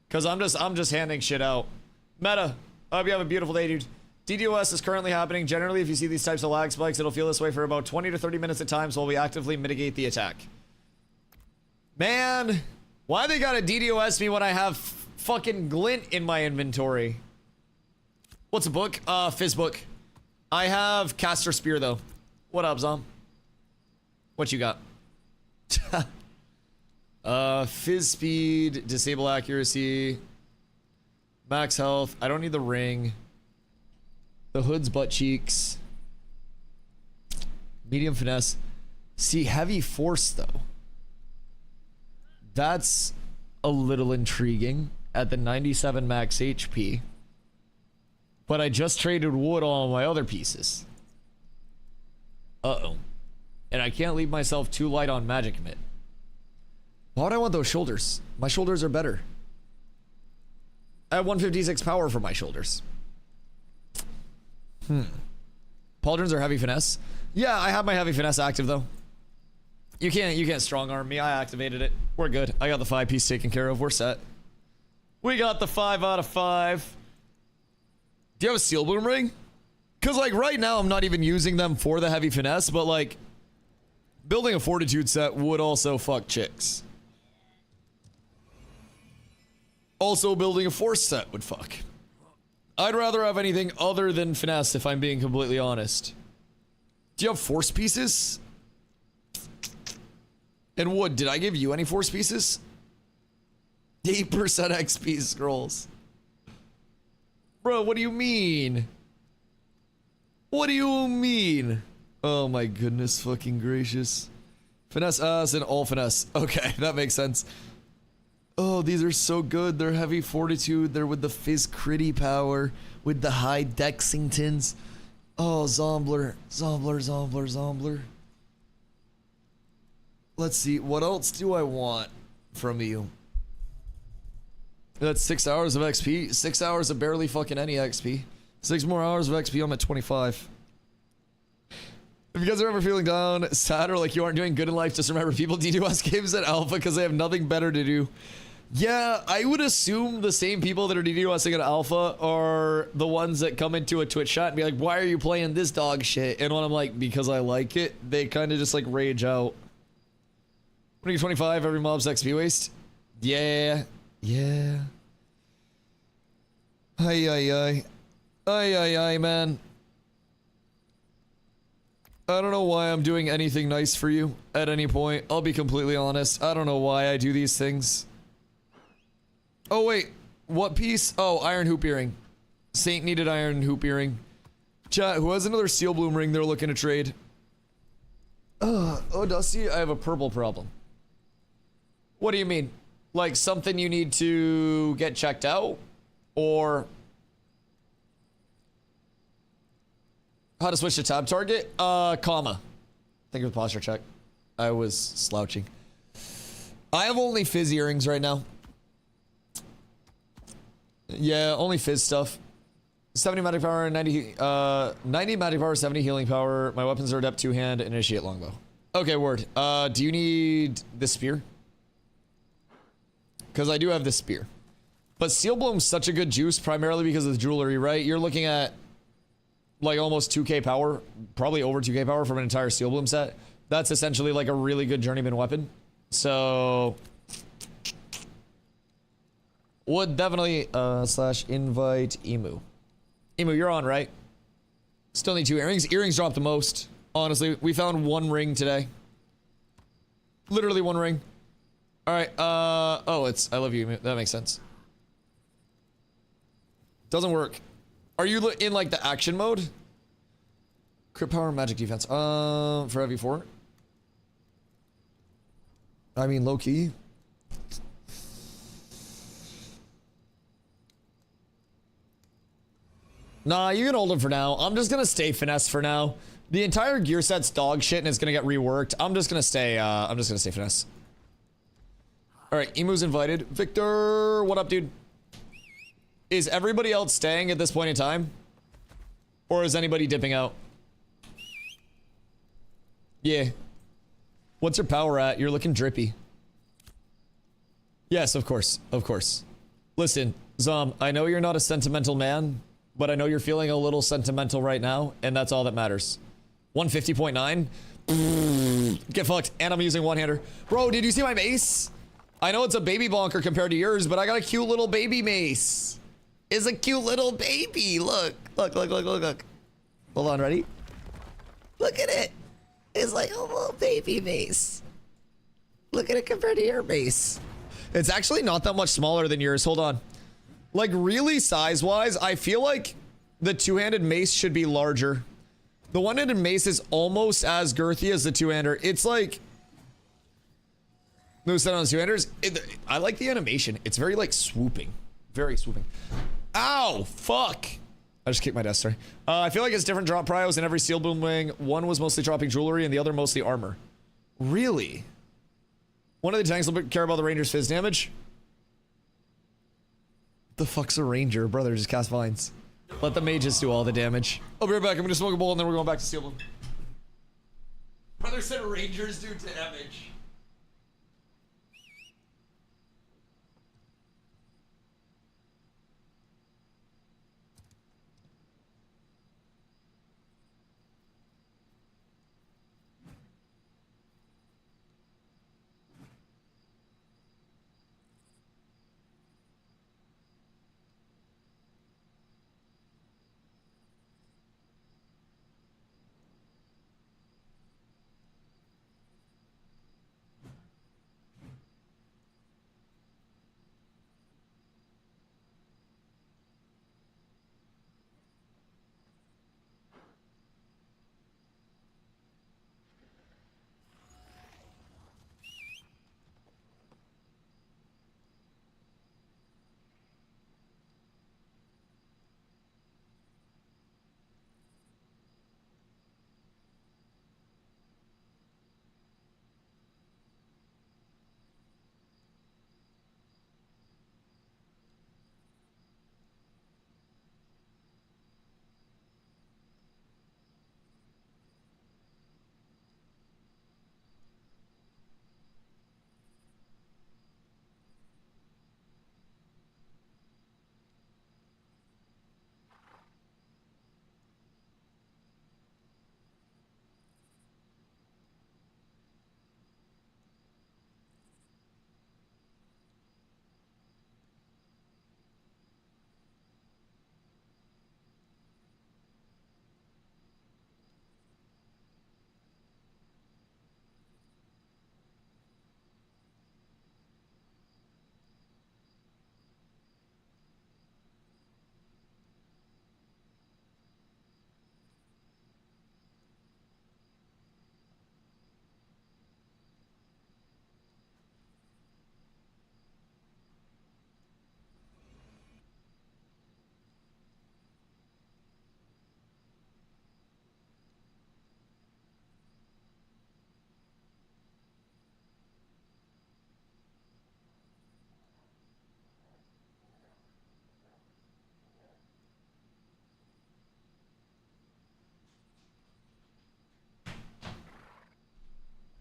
Cause I'm just handing shit out. Meta, I hope you have a beautiful day, dude. DDoS is currently happening. Generally, if you see these types of lag spikes, it'll feel this way for about 20 to 30 minutes at times while we actively mitigate the attack. Man, why they gotta DDoS me when I have fucking glint in my inventory? What's a book? Fizz book. I have caster spear though. What up, Zom? What you got? Fizz speed, disable accuracy, max health. I don't need the ring. The hood's butt cheeks. Medium finesse. See, heavy force though. That's a little intriguing at the 97 max HP. But I just traded wood on my other pieces. Uh-oh. And I can't leave myself too light on magic commit. Why would I want those shoulders? My shoulders are better. I have 156 power for my shoulders. Pauldrons are heavy finesse. Yeah, I have my heavy finesse active though. You can't strong arm me. I activated it. We're good. I got the 5-piece taken care of. We're set. We got the 5 out of 5. Do you have a steel bloom ring? Cause like right now I'm not even using them for the heavy finesse, but like building a fortitude set would also fuck chicks. Also building a force set would fuck. I'd rather have anything other than finesse if I'm being completely honest. Do you have force pieces? And wood, did I give you any force pieces? 8% XP scrolls. Bro, what do you mean? What do you mean? Oh my goodness fucking gracious. Finesse us and all finesse. Okay, that makes sense. Oh, these are so good. They're heavy fortitude. They're with the fizz critty power. With the high Dexingtons. Oh, Zombler. Zombler. Let's see. What else do I want from you? That's 6 hours of XP. 6 hours of barely fucking any XP. 6 more hours of XP, I'm at 25. If you guys are ever feeling down, sad, or like you aren't doing good in life, just remember people DDoS games at Alpha because they have nothing better to do. Yeah, I would assume the same people that are DDoSing at Alpha are the ones that come into a Twitch chat and be like, why are you playing this dog shit? And when I'm like, because I like it, they kind of just like rage out. When you 25, every mob's XP waste? Yeah. Ay, man. I don't know why I'm doing anything nice for you at any point. I'll be completely honest. I don't know why I do these things. Oh, wait. What piece? Oh, iron hoop earring. Saint needed iron hoop earring. Chat, who has another steel bloom ring they're looking to trade? Oh, Dusty, I have a purple problem. What do you mean? Like something you need to get checked out? Or how to switch to tab target? Comma. Think of the posture check. I was slouching. I have only fizz earrings right now. Yeah, only fizz stuff. 70 magic power, 90 magic power, 70 healing power. My weapons are adept two-hand, initiate longbow. Okay, word. Do you need the spear? Because I do have the spear. But Steel Bloom's such a good juice, primarily because of the jewelry, right? You're looking at like almost 2k power, probably over 2k power from an entire Steel Bloom set. That's essentially like a really good journeyman weapon. So would definitely / invite Emu. Emu, you're on, right? Still need 2 earrings. Earrings drop the most. Honestly, we found 1 ring today. Literally 1 ring. All right. Oh, it's I love you. That makes sense. Doesn't work. Are you in like the action mode? Crit power, magic defense. For heavy 4. I mean, low key. Nah, you can hold him for now. I'm just gonna stay finesse for now. The entire gear set's dog shit and it's gonna get reworked. I'm just gonna stay finesse. Alright, Emu's invited. Victor, what up, dude? Is everybody else staying at this point in time? Or is anybody dipping out? Yeah. What's your power at? You're looking drippy. Yes, of course. Of course. Listen, Zom, I know you're not a sentimental man, but I know you're feeling a little sentimental right now, and that's all that matters. 150.9? Get fucked. And I'm using one-hander. Bro, did you see my mace? I know it's a baby bonker compared to yours, but I got a cute little baby mace. It's a cute little baby. Look. Look, look, look, look, look. Hold on, ready? Look at it. It's like a little baby mace. Look at it compared to your mace. It's actually not that much smaller than yours. Hold on. Like, really size-wise, I feel like the two-handed mace should be larger. The one-handed mace is almost as girthy as the two-hander. It's like... No set on the two-handers. I like the animation. It's very, like, swooping. Very swooping. Ow! Fuck! I just kicked my desk, sorry. I feel like it's different drop prios in every Steel Bloom wing. One was mostly dropping jewelry and the other mostly armor. Really? One of the tanks will care about the ranger's fizz damage. The fuck's a ranger? Brother, just cast vines. Let the mages do all the damage. I'll be right back. I'm gonna smoke a bowl and then we're going back to Steel Bloom. Brother said rangers do damage.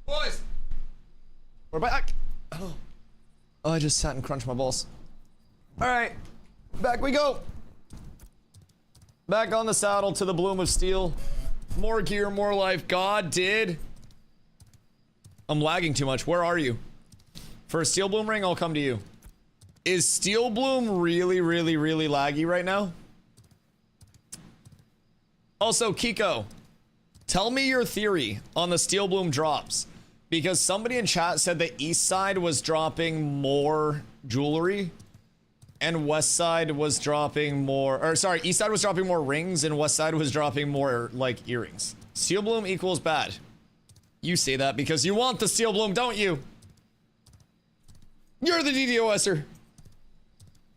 Boys! We're back! Oh, I just sat and crunched my balls. Alright, back we go! Back on the saddle to the Bloom of Steel. More gear, more life. God did. I'm lagging too much. Where are you? For a Steel Bloom ring, I'll come to you. Is Steel Bloom really, really, really laggy right now? Also, Kiko, tell me your theory on the Steel Bloom drops. Because somebody in chat said the east side was dropping more jewelry and west side was dropping more, or sorry, east side was dropping more rings and west side was dropping more like earrings. Steel Bloom equals bad. You say that because you want the Steel Bloom, don't you? You're the DDoSer.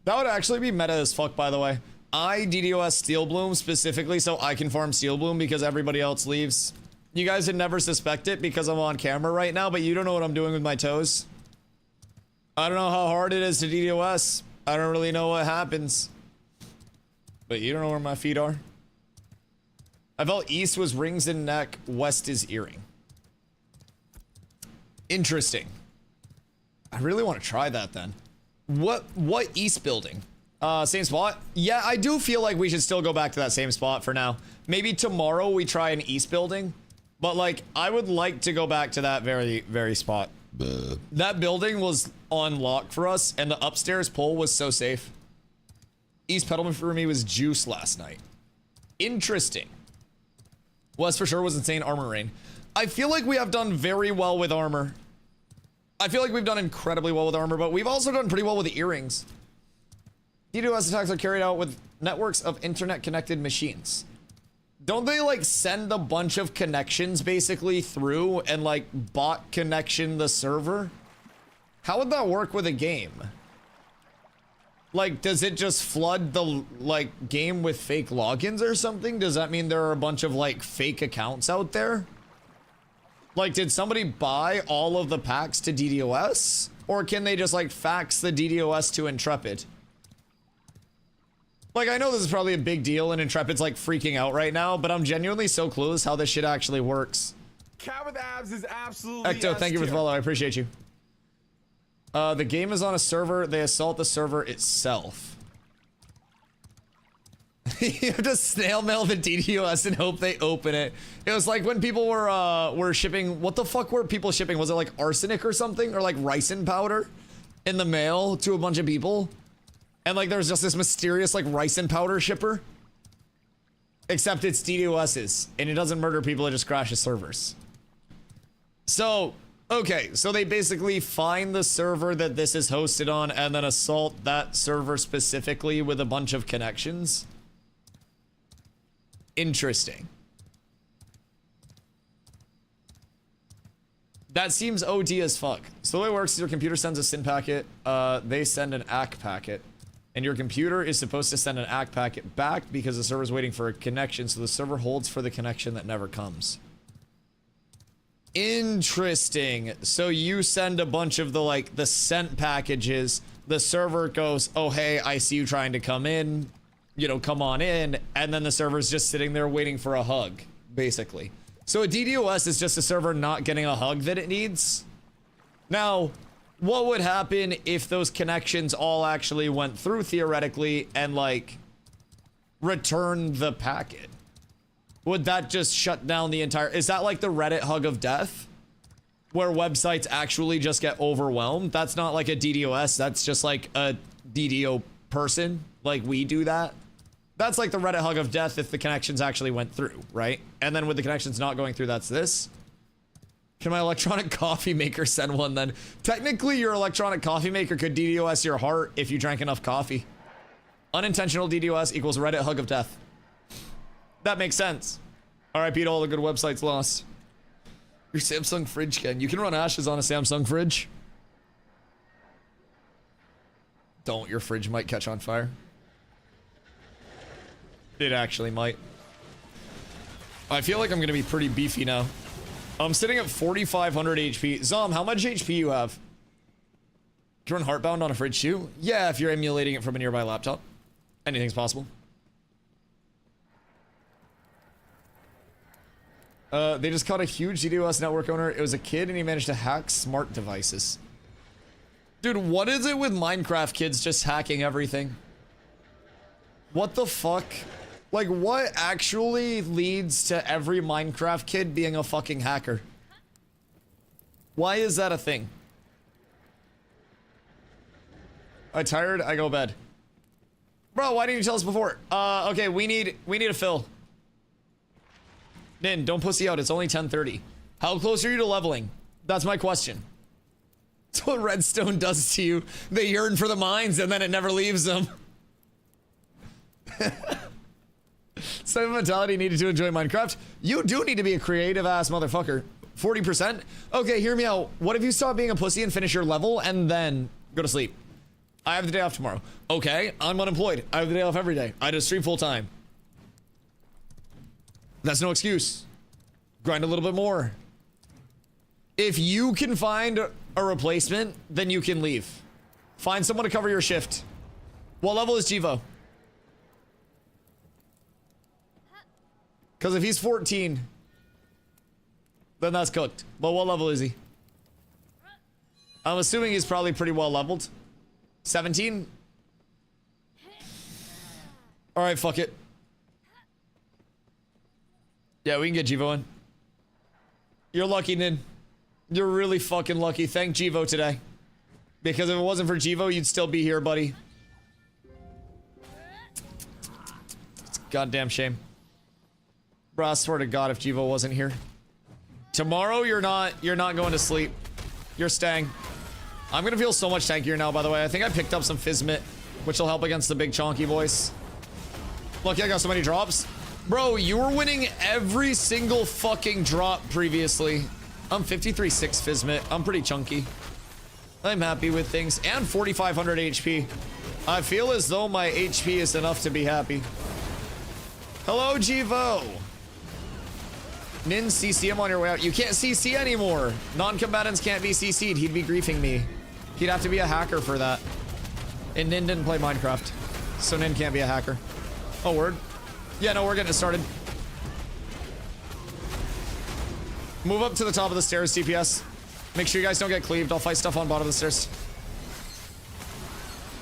That would actually be meta as fuck, by the way. I DDoS Steel Bloom specifically so I can farm Steel Bloom because everybody else leaves. You guys would never suspect it because I'm on camera right now, but you don't know what I'm doing with my toes. I don't know how hard it is to DDoS. I don't really know what happens. But you don't know where my feet are. I felt east was rings and neck, west is earring. Interesting. I really want to try that then. What east building? Same spot? Yeah, I do feel like we should still go back to that same spot for now. Maybe tomorrow we try an east building. But like, I would like to go back to that very spot. That building was on lock for us, and the upstairs pole was so safe. East Petalman for me was juice last night. Interesting. West for sure was insane armor rain. I feel like we have done very well with armor. I feel like we've done incredibly well with armor, but we've also done pretty well with the earrings. DDoS attacks are carried out with networks of internet connected machines. Don't they like send a bunch of connections basically through and like bot connection the server? How would that work with a game? Like, does it just flood the like game with fake logins or something? Does that mean there are a bunch of like fake accounts out there? Like, did somebody buy all of the packs to DDoS? Or can they just like fax the DDoS to Intrepid? Like, I know this is probably a big deal and Intrepid's like freaking out right now, but I'm genuinely so clueless how this shit actually works. Cat with abs is absolutely Ecto, thank you for the follow. I appreciate you. The game is on a server. They assault the server itself. You have to snail mail the DDoS and hope they open it. It was like when people were shipping. What the fuck were people shipping? Was it like arsenic or something, or like ricin powder in the mail to a bunch of people? And like there's just this mysterious like ricin powder shipper. Except it's DDoS's, and it doesn't murder people. It just crashes servers. So. Okay, so they basically find the server that this is hosted on and then assault that server specifically with a bunch of connections. Interesting. That seems OD as fuck. So the way it works is your computer sends a SYN packet, they send an ACK packet, and your computer is supposed to send an ACK packet back because the server's waiting for a connection, so the server holds for the connection that never comes. Interesting. So you send a bunch of the like the sent packages, the server goes, oh hey, I see you trying to come in, you know, come on in, and then the server's just sitting there waiting for a hug, basically. So a DDoS is just a server not getting a hug that it needs. Now, what would happen if those connections all actually went through theoretically and like returned the packet? Would that just shut down the entire... Is that like the Reddit hug of death? Where websites actually just get overwhelmed? That's not like a DDoS. That's just like a DDO person. Like we do that. That's like the Reddit hug of death if the connections actually went through, right? And then with the connections not going through, that's this. Can my electronic coffee maker send one then? Technically, your electronic coffee maker could DDoS your heart if you drank enough coffee. Unintentional DDoS equals Reddit hug of death. That makes sense. RIP to all the good websites lost. Your Samsung fridge, Ken. You can run Ashes on a Samsung fridge. Don't. Your fridge might catch on fire. It actually might. I feel like I'm going to be pretty beefy now. I'm sitting at 4,500 HP. Zom, how much HP you have? Can you run Heartbound on a fridge too? Yeah, if you're emulating it from a nearby laptop. Anything's possible. They just caught a huge DDoS network owner. It was a kid and he managed to hack smart devices. Dude, what is it with Minecraft kids just hacking everything? What the fuck? Like, what actually leads to every Minecraft kid being a fucking hacker? Why is that a thing? I'm tired, I go bed. Bro, why didn't you tell us before? Okay, we need a fill. Nin, don't pussy out. It's only 10:30. How close are you to leveling? That's my question. That's what redstone does to you. They yearn for the mines and then it never leaves them. Same mentality needed to enjoy Minecraft. You do need to be a creative ass motherfucker. 40%? Okay, hear me out. What if you stop being a pussy and finish your level and then go to sleep? I have the day off tomorrow. Okay, I'm unemployed. I have the day off every day. I just stream full time. That's no excuse. Grind a little bit more. If you can find a replacement, then you can leave. Find someone to cover your shift. What level is Jivo? Because if he's 14, then that's cooked. But what level is he? I'm assuming he's probably pretty well leveled. 17? Alright, fuck it. Yeah, we can get Jivo in. You're lucky, Nin. You're really fucking lucky. Thank Jivo today. Because if it wasn't for Jivo, you'd still be here, buddy. It's a goddamn shame. Bro, I swear to God, if Jivo wasn't here. Tomorrow, you're not going to sleep. You're staying. I'm gonna feel so much tankier now, by the way. I think I picked up some Fizmit, which will help against the big chonky boys. Lucky I got so many drops. Bro, you were winning every single fucking drop previously. I'm 53-6 Fizmit. I'm pretty chunky. I'm happy with things. And 4,500 HP. I feel as though my HP is enough to be happy. Hello, Jivo. Nin, CC him on your way out. You can't CC anymore. Non-combatants can't be CC'd. He'd be griefing me. He'd have to be a hacker for that. And Nin didn't play Minecraft. So Nin can't be a hacker. Oh, word. Yeah, no, we're getting it started. Move up to the top of the stairs, DPS. Make sure you guys don't get cleaved. I'll fight stuff on bottom of the stairs.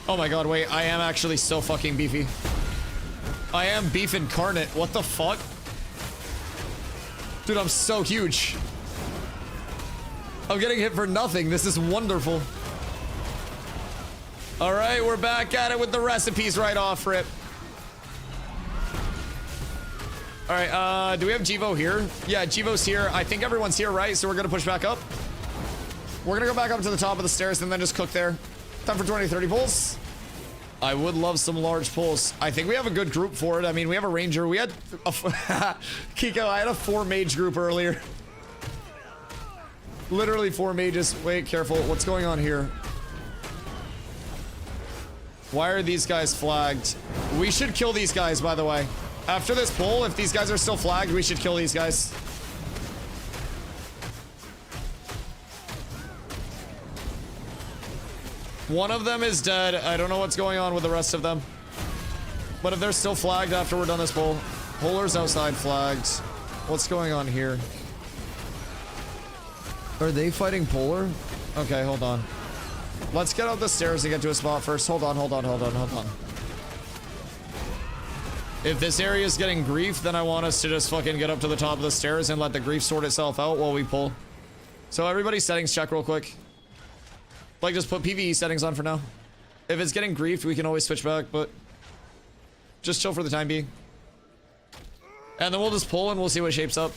Oh my god, wait. I am actually so fucking beefy. I am beef incarnate. What the fuck? Dude, I'm so huge. I'm getting hit for nothing. This is wonderful. All right, we're back at it with the recipes right off rip. All right, do we have Jivo here? Yeah, Jivo's here. I think everyone's here, right? So we're gonna push back up. We're gonna go back up to the top of the stairs and then just cook there. Time for 20, 30 pulls. I would love some large pulls. I think we have a good group for it. I mean, we have a ranger. We had a Kiko, I had a 4 mage group earlier. Literally 4 mages. Wait, careful. What's going on here? Why are these guys flagged? We should kill these guys, by the way. After this pull, if these guys are still flagged, we should kill these guys. One of them is dead. I don't know what's going on with the rest of them. But if they're still flagged after we're done this pull. Polar's outside flagged. What's going on here? Are they fighting Polar? Okay, hold on. Let's get up the stairs and get to a spot first. Hold on. If this area is getting grief, then I want us to just fucking get up to the top of the stairs and let the grief sort itself out while we pull. So everybody settings check real quick. Like, just put PvE settings on for now. If it's getting griefed, we can always switch back, but just chill for the time being. And then we'll just pull and we'll see what shapes up.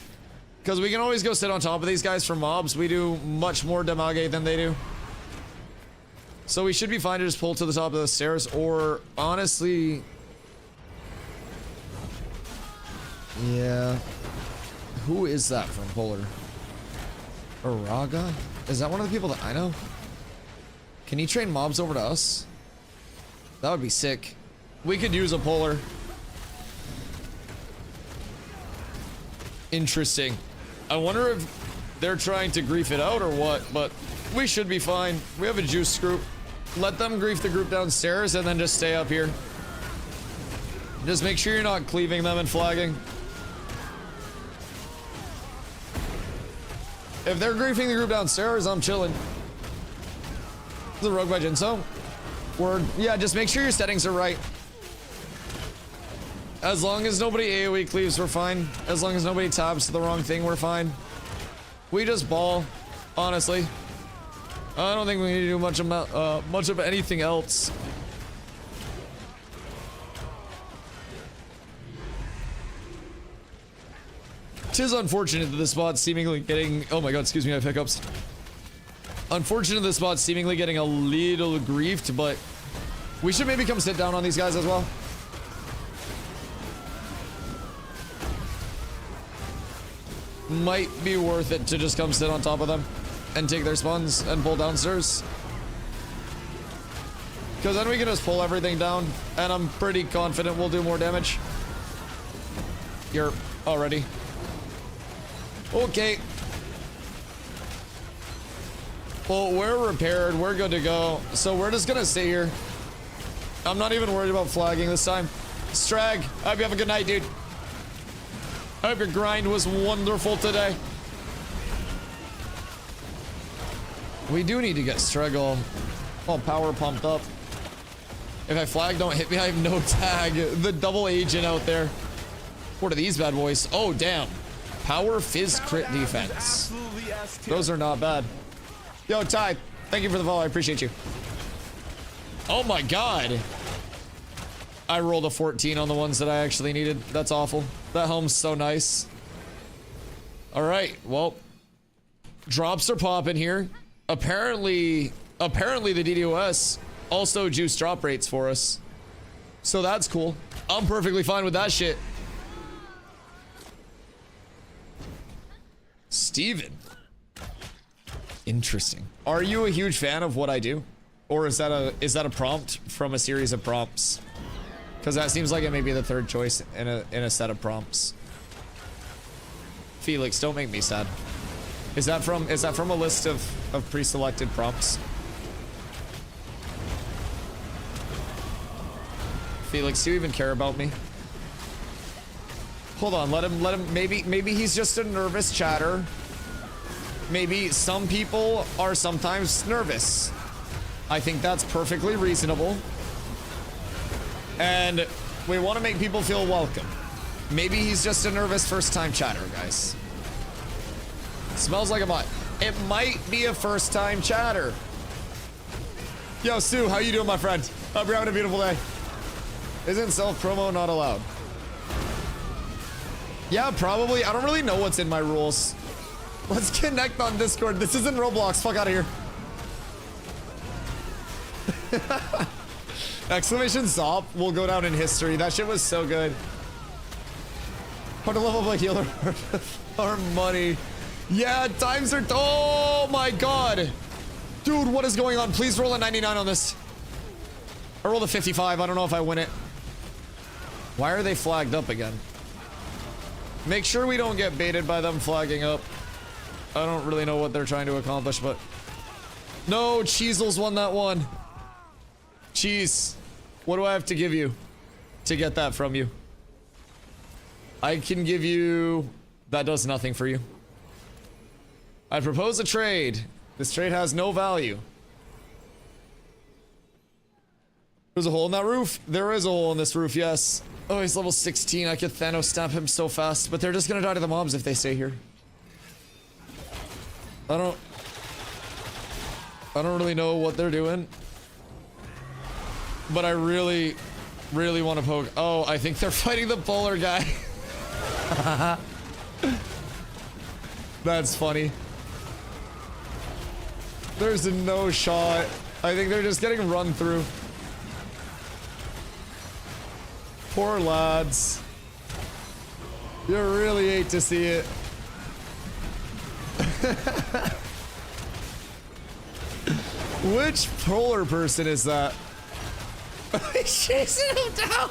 Because we can always go sit on top of these guys for mobs. We do much more damage than they do. So we should be fine to just pull to the top of the stairs, or honestly... Yeah. Who is that from Polar? Araga? Is that one of the people that I know? Can he train mobs over to us? That would be sick. We could use a Polar. Interesting. I wonder if they're trying to grief it out or what, but we should be fine. We have a juice group. Let them grief the group downstairs and then just stay up here. Just make sure you're not cleaving them and flagging. If they're griefing the group downstairs, I'm chilling. The rogue by Jinso. Word. Yeah, just make sure your settings are right. As long as nobody AoE cleaves, we're fine. As long as nobody tabs to the wrong thing, we're fine. We just ball, honestly. I don't think we need to do much of anything else. Tis unfortunate that this bot's seemingly getting... Oh my god, excuse me, I have hiccups. Unfortunate this bot's seemingly getting a little griefed, but we should maybe come sit down on these guys as well. Might be worth it to just come sit on top of them and take their spawns and pull downstairs. Because then we can just pull everything down, and I'm pretty confident we'll do more damage. You're already. Okay. Well, we're repaired. We're good to go. So we're just gonna stay here. I'm not even worried about flagging this time. Strag, I hope you have a good night, dude. I hope your grind was wonderful today. We do need to get Struggle all power pumped up. If I flag don't hit me, I have no tag. The double agent out there. What are these bad boys? Oh, damn. Power fizz crit defense. Those are not bad. Yo, Ty, thank you for the follow. I appreciate you. Oh my god. I rolled a 14 on the ones that I actually needed. That's awful. That helm's so nice. All right, well, drops are popping here. Apparently the DDoS also juice drop rates for us. So that's cool. I'm perfectly fine with that shit. Steven. Interesting. Are you a huge fan of what I do? Or is that a prompt from a series of prompts? Because that seems like it may be the third choice in a set of prompts. Felix, don't make me sad. Is that from a list of pre-selected prompts? Felix, do you even care about me? Hold on, let him, maybe he's just a nervous chatter. Maybe some people are sometimes nervous. I think that's perfectly reasonable. And we want to make people feel welcome. Maybe he's just a nervous first-time chatter, guys. Smells like a bot. It might be a first-time chatter. Yo, Stu, how you doing, my friend? Hope you're having a beautiful day. Isn't self-promo not allowed? Yeah, probably. I don't really know what's in my rules. Let's connect on Discord. This isn't Roblox. Fuck out of here. Exclamation Zop will go down in history. That shit was so good. How to level up a healer for money. Yeah, times are... Oh my god. Dude, what is going on? Please roll a 99 on this. I rolled a 55. I don't know if I win it. Why are they flagged up again? Make sure we don't get baited by them flagging up. I don't really know what they're trying to accomplish, but... No, Cheezels won that one. Cheese, what do I have to give you to get that from you? I can give you... That does nothing for you. I propose a trade. This trade has no value. There's a hole in that roof? There is a hole in this roof, yes. Oh, he's level 16. I could Thanos stab him so fast, but they're just gonna die to the mobs if they stay here. I don't really know what they're doing. But I really want to poke. Oh, I think they're fighting the polar guy. That's funny. There's no shot. I think they're just getting run through. Poor lads. You really hate to see it. Which polar person is that? He's chasing him down.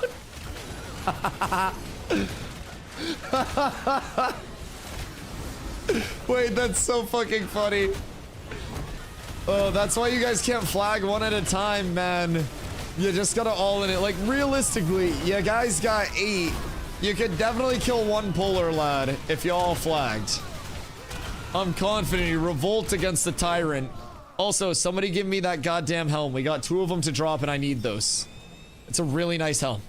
Wait, that's so fucking funny. Oh, that's why you guys can't flag one at a time, man. You just gotta all in it. Like, realistically, you guys got 8. You could definitely kill one polar lad if you all flagged. I'm confident you revolt against the tyrant. Also, somebody give me that goddamn helm. We got 2 of them to drop and I need those. It's a really nice helm.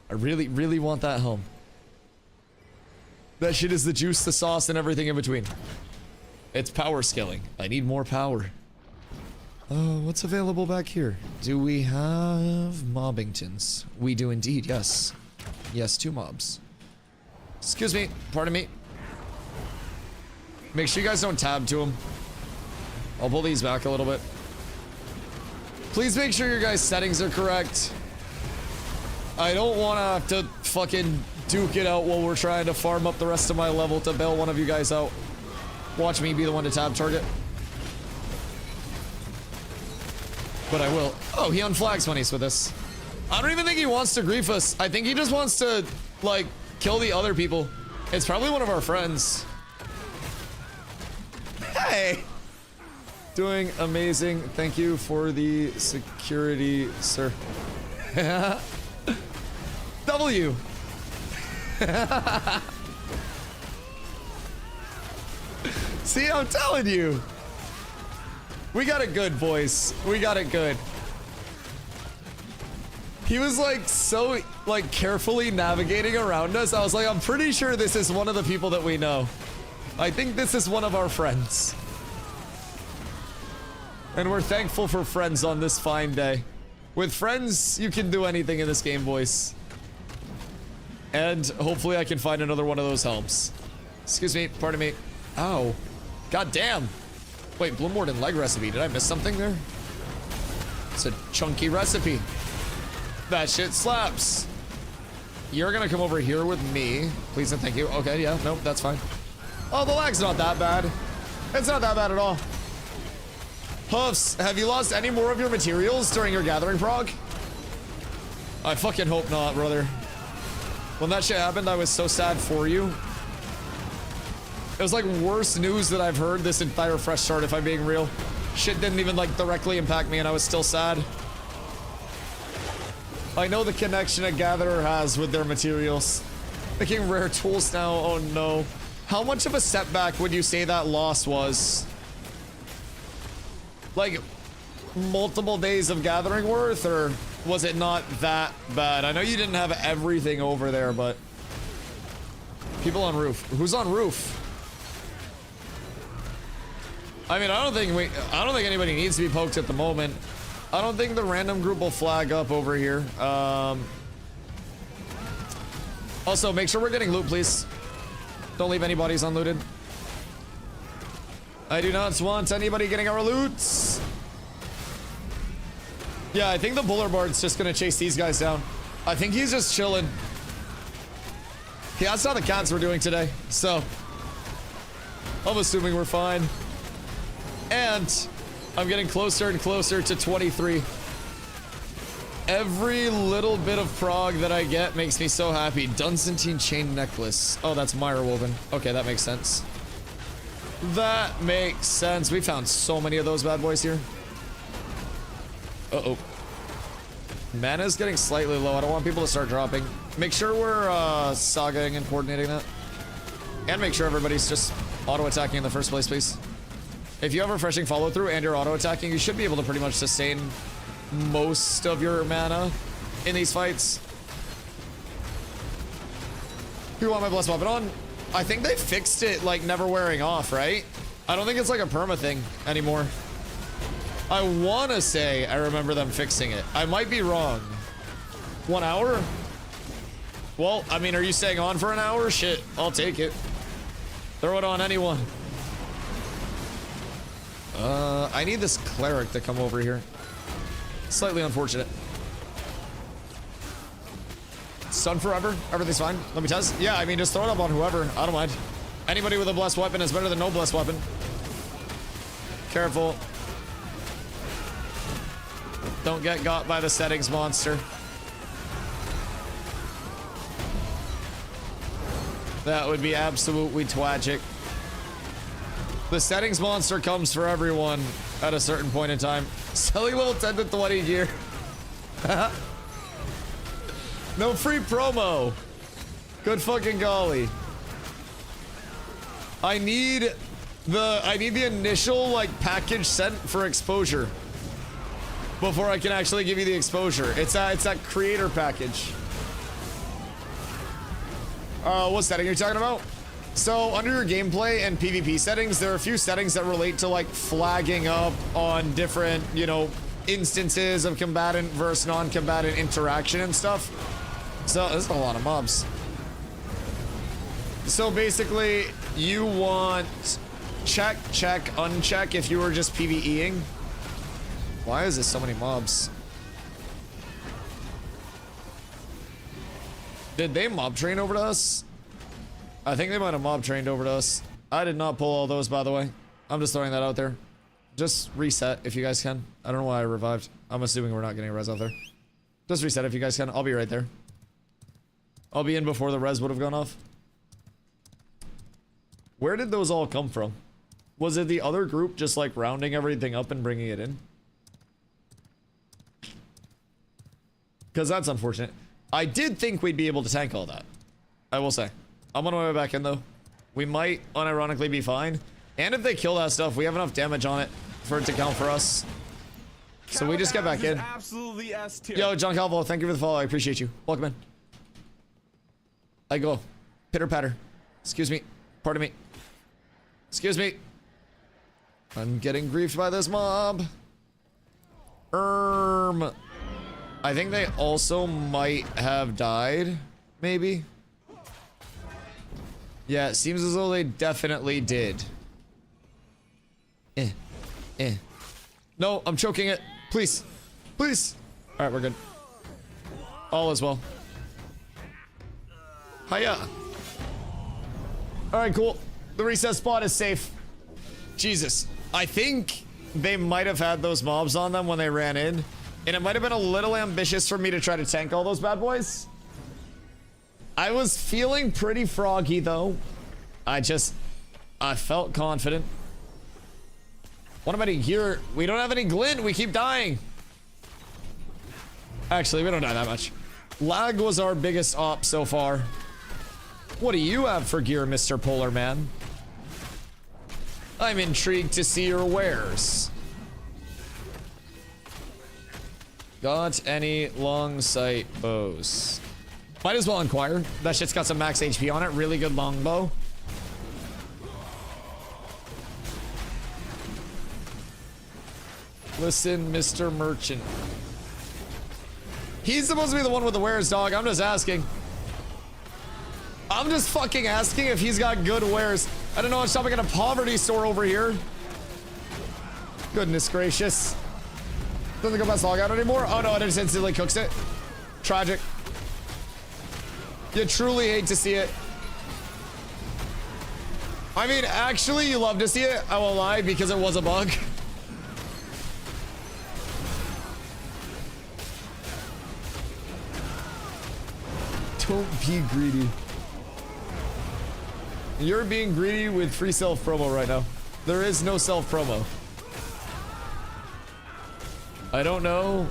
I really want that helm. That shit is the juice, the sauce, and everything in between. It's power scaling. I need more power. What's available back here? Do we have Mobbingtons? We do indeed, yes. Yes, 2 mobs. Excuse me, pardon me. Make sure you guys don't tab to them. I'll pull these back a little bit. Please make sure your guys' settings are correct. I don't want to have to fucking duke it out while we're trying to farm up the rest of my level to bail one of you guys out. Watch me be the one to tab target. But I will. Oh, he unflags when he's with us. I don't even think he wants to grief us. I think he just wants to, like, kill the other people. It's probably one of our friends. Hey! Doing amazing. Thank you for the security, sir. W. See, I'm telling you. We got it good, boys. We got it good. He was like so like carefully navigating around us. I was like, I'm pretty sure this is one of the people that we know. I think this is one of our friends. And we're thankful for friends on this fine day. With friends, you can do anything in this game, boys. And hopefully I can find another one of those helms. Excuse me, pardon me. Ow. God damn. Wait, Bloomwarden leg recipe. Did I miss something there? It's a chunky recipe. That shit slaps. You're gonna come over here with me. Please and thank you. Okay, yeah, nope, that's fine. Oh, the lag's not that bad. It's not that bad at all. Hoofs, have you lost any more of your materials during your gathering prog? I fucking hope not, brother. When that shit happened, I was so sad for you. It was like worst news that I've heard this entire fresh start, if I'm being real. Shit didn't even like directly impact me and I was still sad. I know the connection a gatherer has with their materials. Making rare tools now, oh no. How much of a setback would you say that loss was? Like, multiple days of gathering worth, or was it not that bad? I know you didn't have everything over there, but... People on roof. Who's on roof? I mean, I don't think anybody needs to be poked at the moment. I don't think the random group will flag up over here. Also, make sure we're getting loot, please. Don't leave any bodies unlooted. I do not want anybody getting our loots. Yeah, I think the Bullerbard's just gonna chase these guys down. I think he's just chilling. Yeah, that's how the cats were doing today, so I'm assuming we're fine. And I'm getting closer and closer to 23. Every little bit of prog that I get makes me so happy. Dunsantine chain necklace. Oh, that's Mire woven. Okay, that makes sense. That makes sense. We found so many of those bad boys here. Uh-oh. Mana's getting slightly low. I don't want people to start dropping. Make sure we're sagaing and coordinating that. And make sure everybody's just auto-attacking in the first place, please. If you have refreshing follow-through and you're auto-attacking, you should be able to pretty much sustain most of your mana in these fights. You want my blessed weapon on? I think they fixed it, like, never wearing off, right? I don't think it's like a perma thing anymore. I want to say I remember them fixing it. I might be wrong. 1 hour? Well, I mean, are you staying on for an hour? Shit, I'll take it. Throw it on anyone. I need this cleric to come over here. Slightly unfortunate. Stun forever. Everything's fine. Let me test. Yeah, I mean, just throw it up on whoever. I don't mind. Anybody with a blessed weapon is better than no blessed weapon. Careful. Don't get got by the settings monster. That would be absolutely tragic. The settings monster comes for everyone at a certain point in time. Selling level 10 to 20 gear. No free promo. Good fucking golly. I need the initial like package sent for exposure before I can actually give you the exposure. It's that creator package. What setting are you talking about? So under your gameplay and PvP settings, there are a few settings that relate to like flagging up on different, you know, instances of combatant versus non-combatant interaction and stuff. So there's a lot of mobs. So basically you want check, check, uncheck if you were just PvEing. Why is there so many mobs? Did they mob train over to us? I think they might have mob trained over to us. I did not pull all those, by the way. I'm just throwing that out there. Just reset if you guys can. I don't know why I revived. I'm assuming we're not getting a res out there. Just reset if you guys can. I'll be right there. I'll be in before the res would have gone off. Where did those all come from? Was it the other group just like rounding everything up and bringing it in? Because that's unfortunate. I did think we'd be able to tank all that. I will say. I'm on my way back in though. We might unironically be fine. And if they kill that stuff, we have enough damage on it for it to count for us. So we just get back in. Absolutely S tier. Yo, John Calvo, thank you for the follow. I appreciate you. Welcome in. I go. Pitter patter. Excuse me. Pardon me. Excuse me. I'm getting griefed by this mob. I think they also might have died. Maybe. Yeah, it seems as though they definitely did. No, I'm choking it. Please. Please. All right, we're good. All is well. Hiya. All right, cool. The reset spot is safe. Jesus. I think they might have had those mobs on them when they ran in. And it might have been a little ambitious for me to try to tank all those bad boys. I was feeling pretty froggy, though. I felt confident. What about here? We don't have any glint. We keep dying. Actually, we don't die that much. Lag was our biggest op so far. What do you have for gear, Mr. Polar Man? I'm intrigued to see your wares. Got any long sight bows? Might as well inquire. That shit's got some max HP on it. Really good longbow. Listen, Mr. Merchant. He's supposed to be the one with the wares, dog. I'm just asking. I'm just fucking asking if he's got good wares. I don't know. I'm shopping at a poverty store over here. Goodness gracious. Doesn't go past logout anymore? Oh no, it just instantly cooks it. Tragic. You truly hate to see it. I mean, actually, you love to see it. I won't lie, because it was a bug. Don't be greedy. You're being greedy with free self promo right now. There is no self promo. I don't know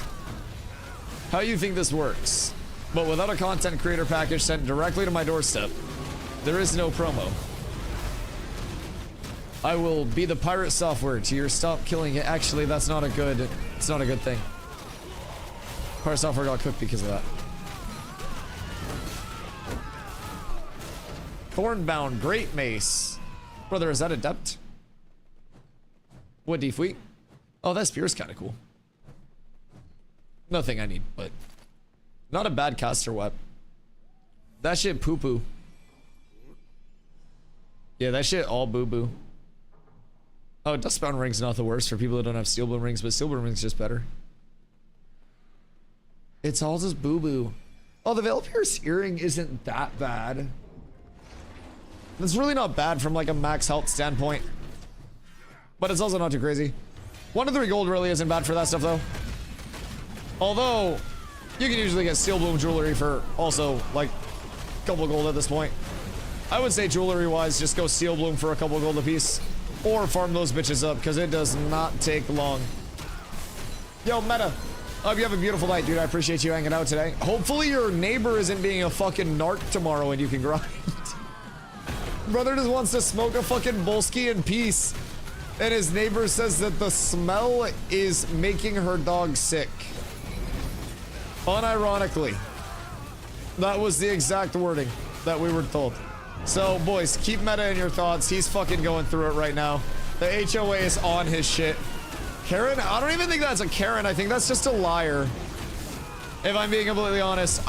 how you think this works, but without a content creator package sent directly to my doorstep, there is no promo. I will be the pirate software to your stop killing it. Actually, that's not a good, it's not a good thing. Pirate software got cooked because of that. Thornbound Great Mace. Brother, is that adept? What defeat? Oh, that spear's kind of cool. Nothing I need, but not a bad caster weapon. That shit poo poo. Yeah, that shit all boo boo. Oh, Dustbound Ring's not the worst for people that don't have Steel Bloom Rings, but Steel Bloom Ring's just better. It's all just boo boo. Oh, the Veil Pierce earring isn't that bad. It's really not bad from like a max health standpoint, but it's also not too crazy. 1 to 3 gold really isn't bad for that stuff though. Although you can usually get Steel Bloom jewelry for also like a couple gold at this point. I would say jewelry wise, just go Steel Bloom for a couple gold a piece, or farm those bitches up because it does not take long. Yo, Meta. Hope you have a beautiful night, dude. I appreciate you hanging out today. Hopefully your neighbor isn't being a fucking narc tomorrow and you can grind. Brother just wants to smoke a fucking Bolski in peace. And his neighbor says that the smell is making her dog sick. Unironically. That was the exact wording that we were told. So, boys, keep Meta in your thoughts. He's fucking going through it right now. The HOA is on his shit. Karen? I don't even think that's a Karen. I think that's just a liar. If I'm being completely honest.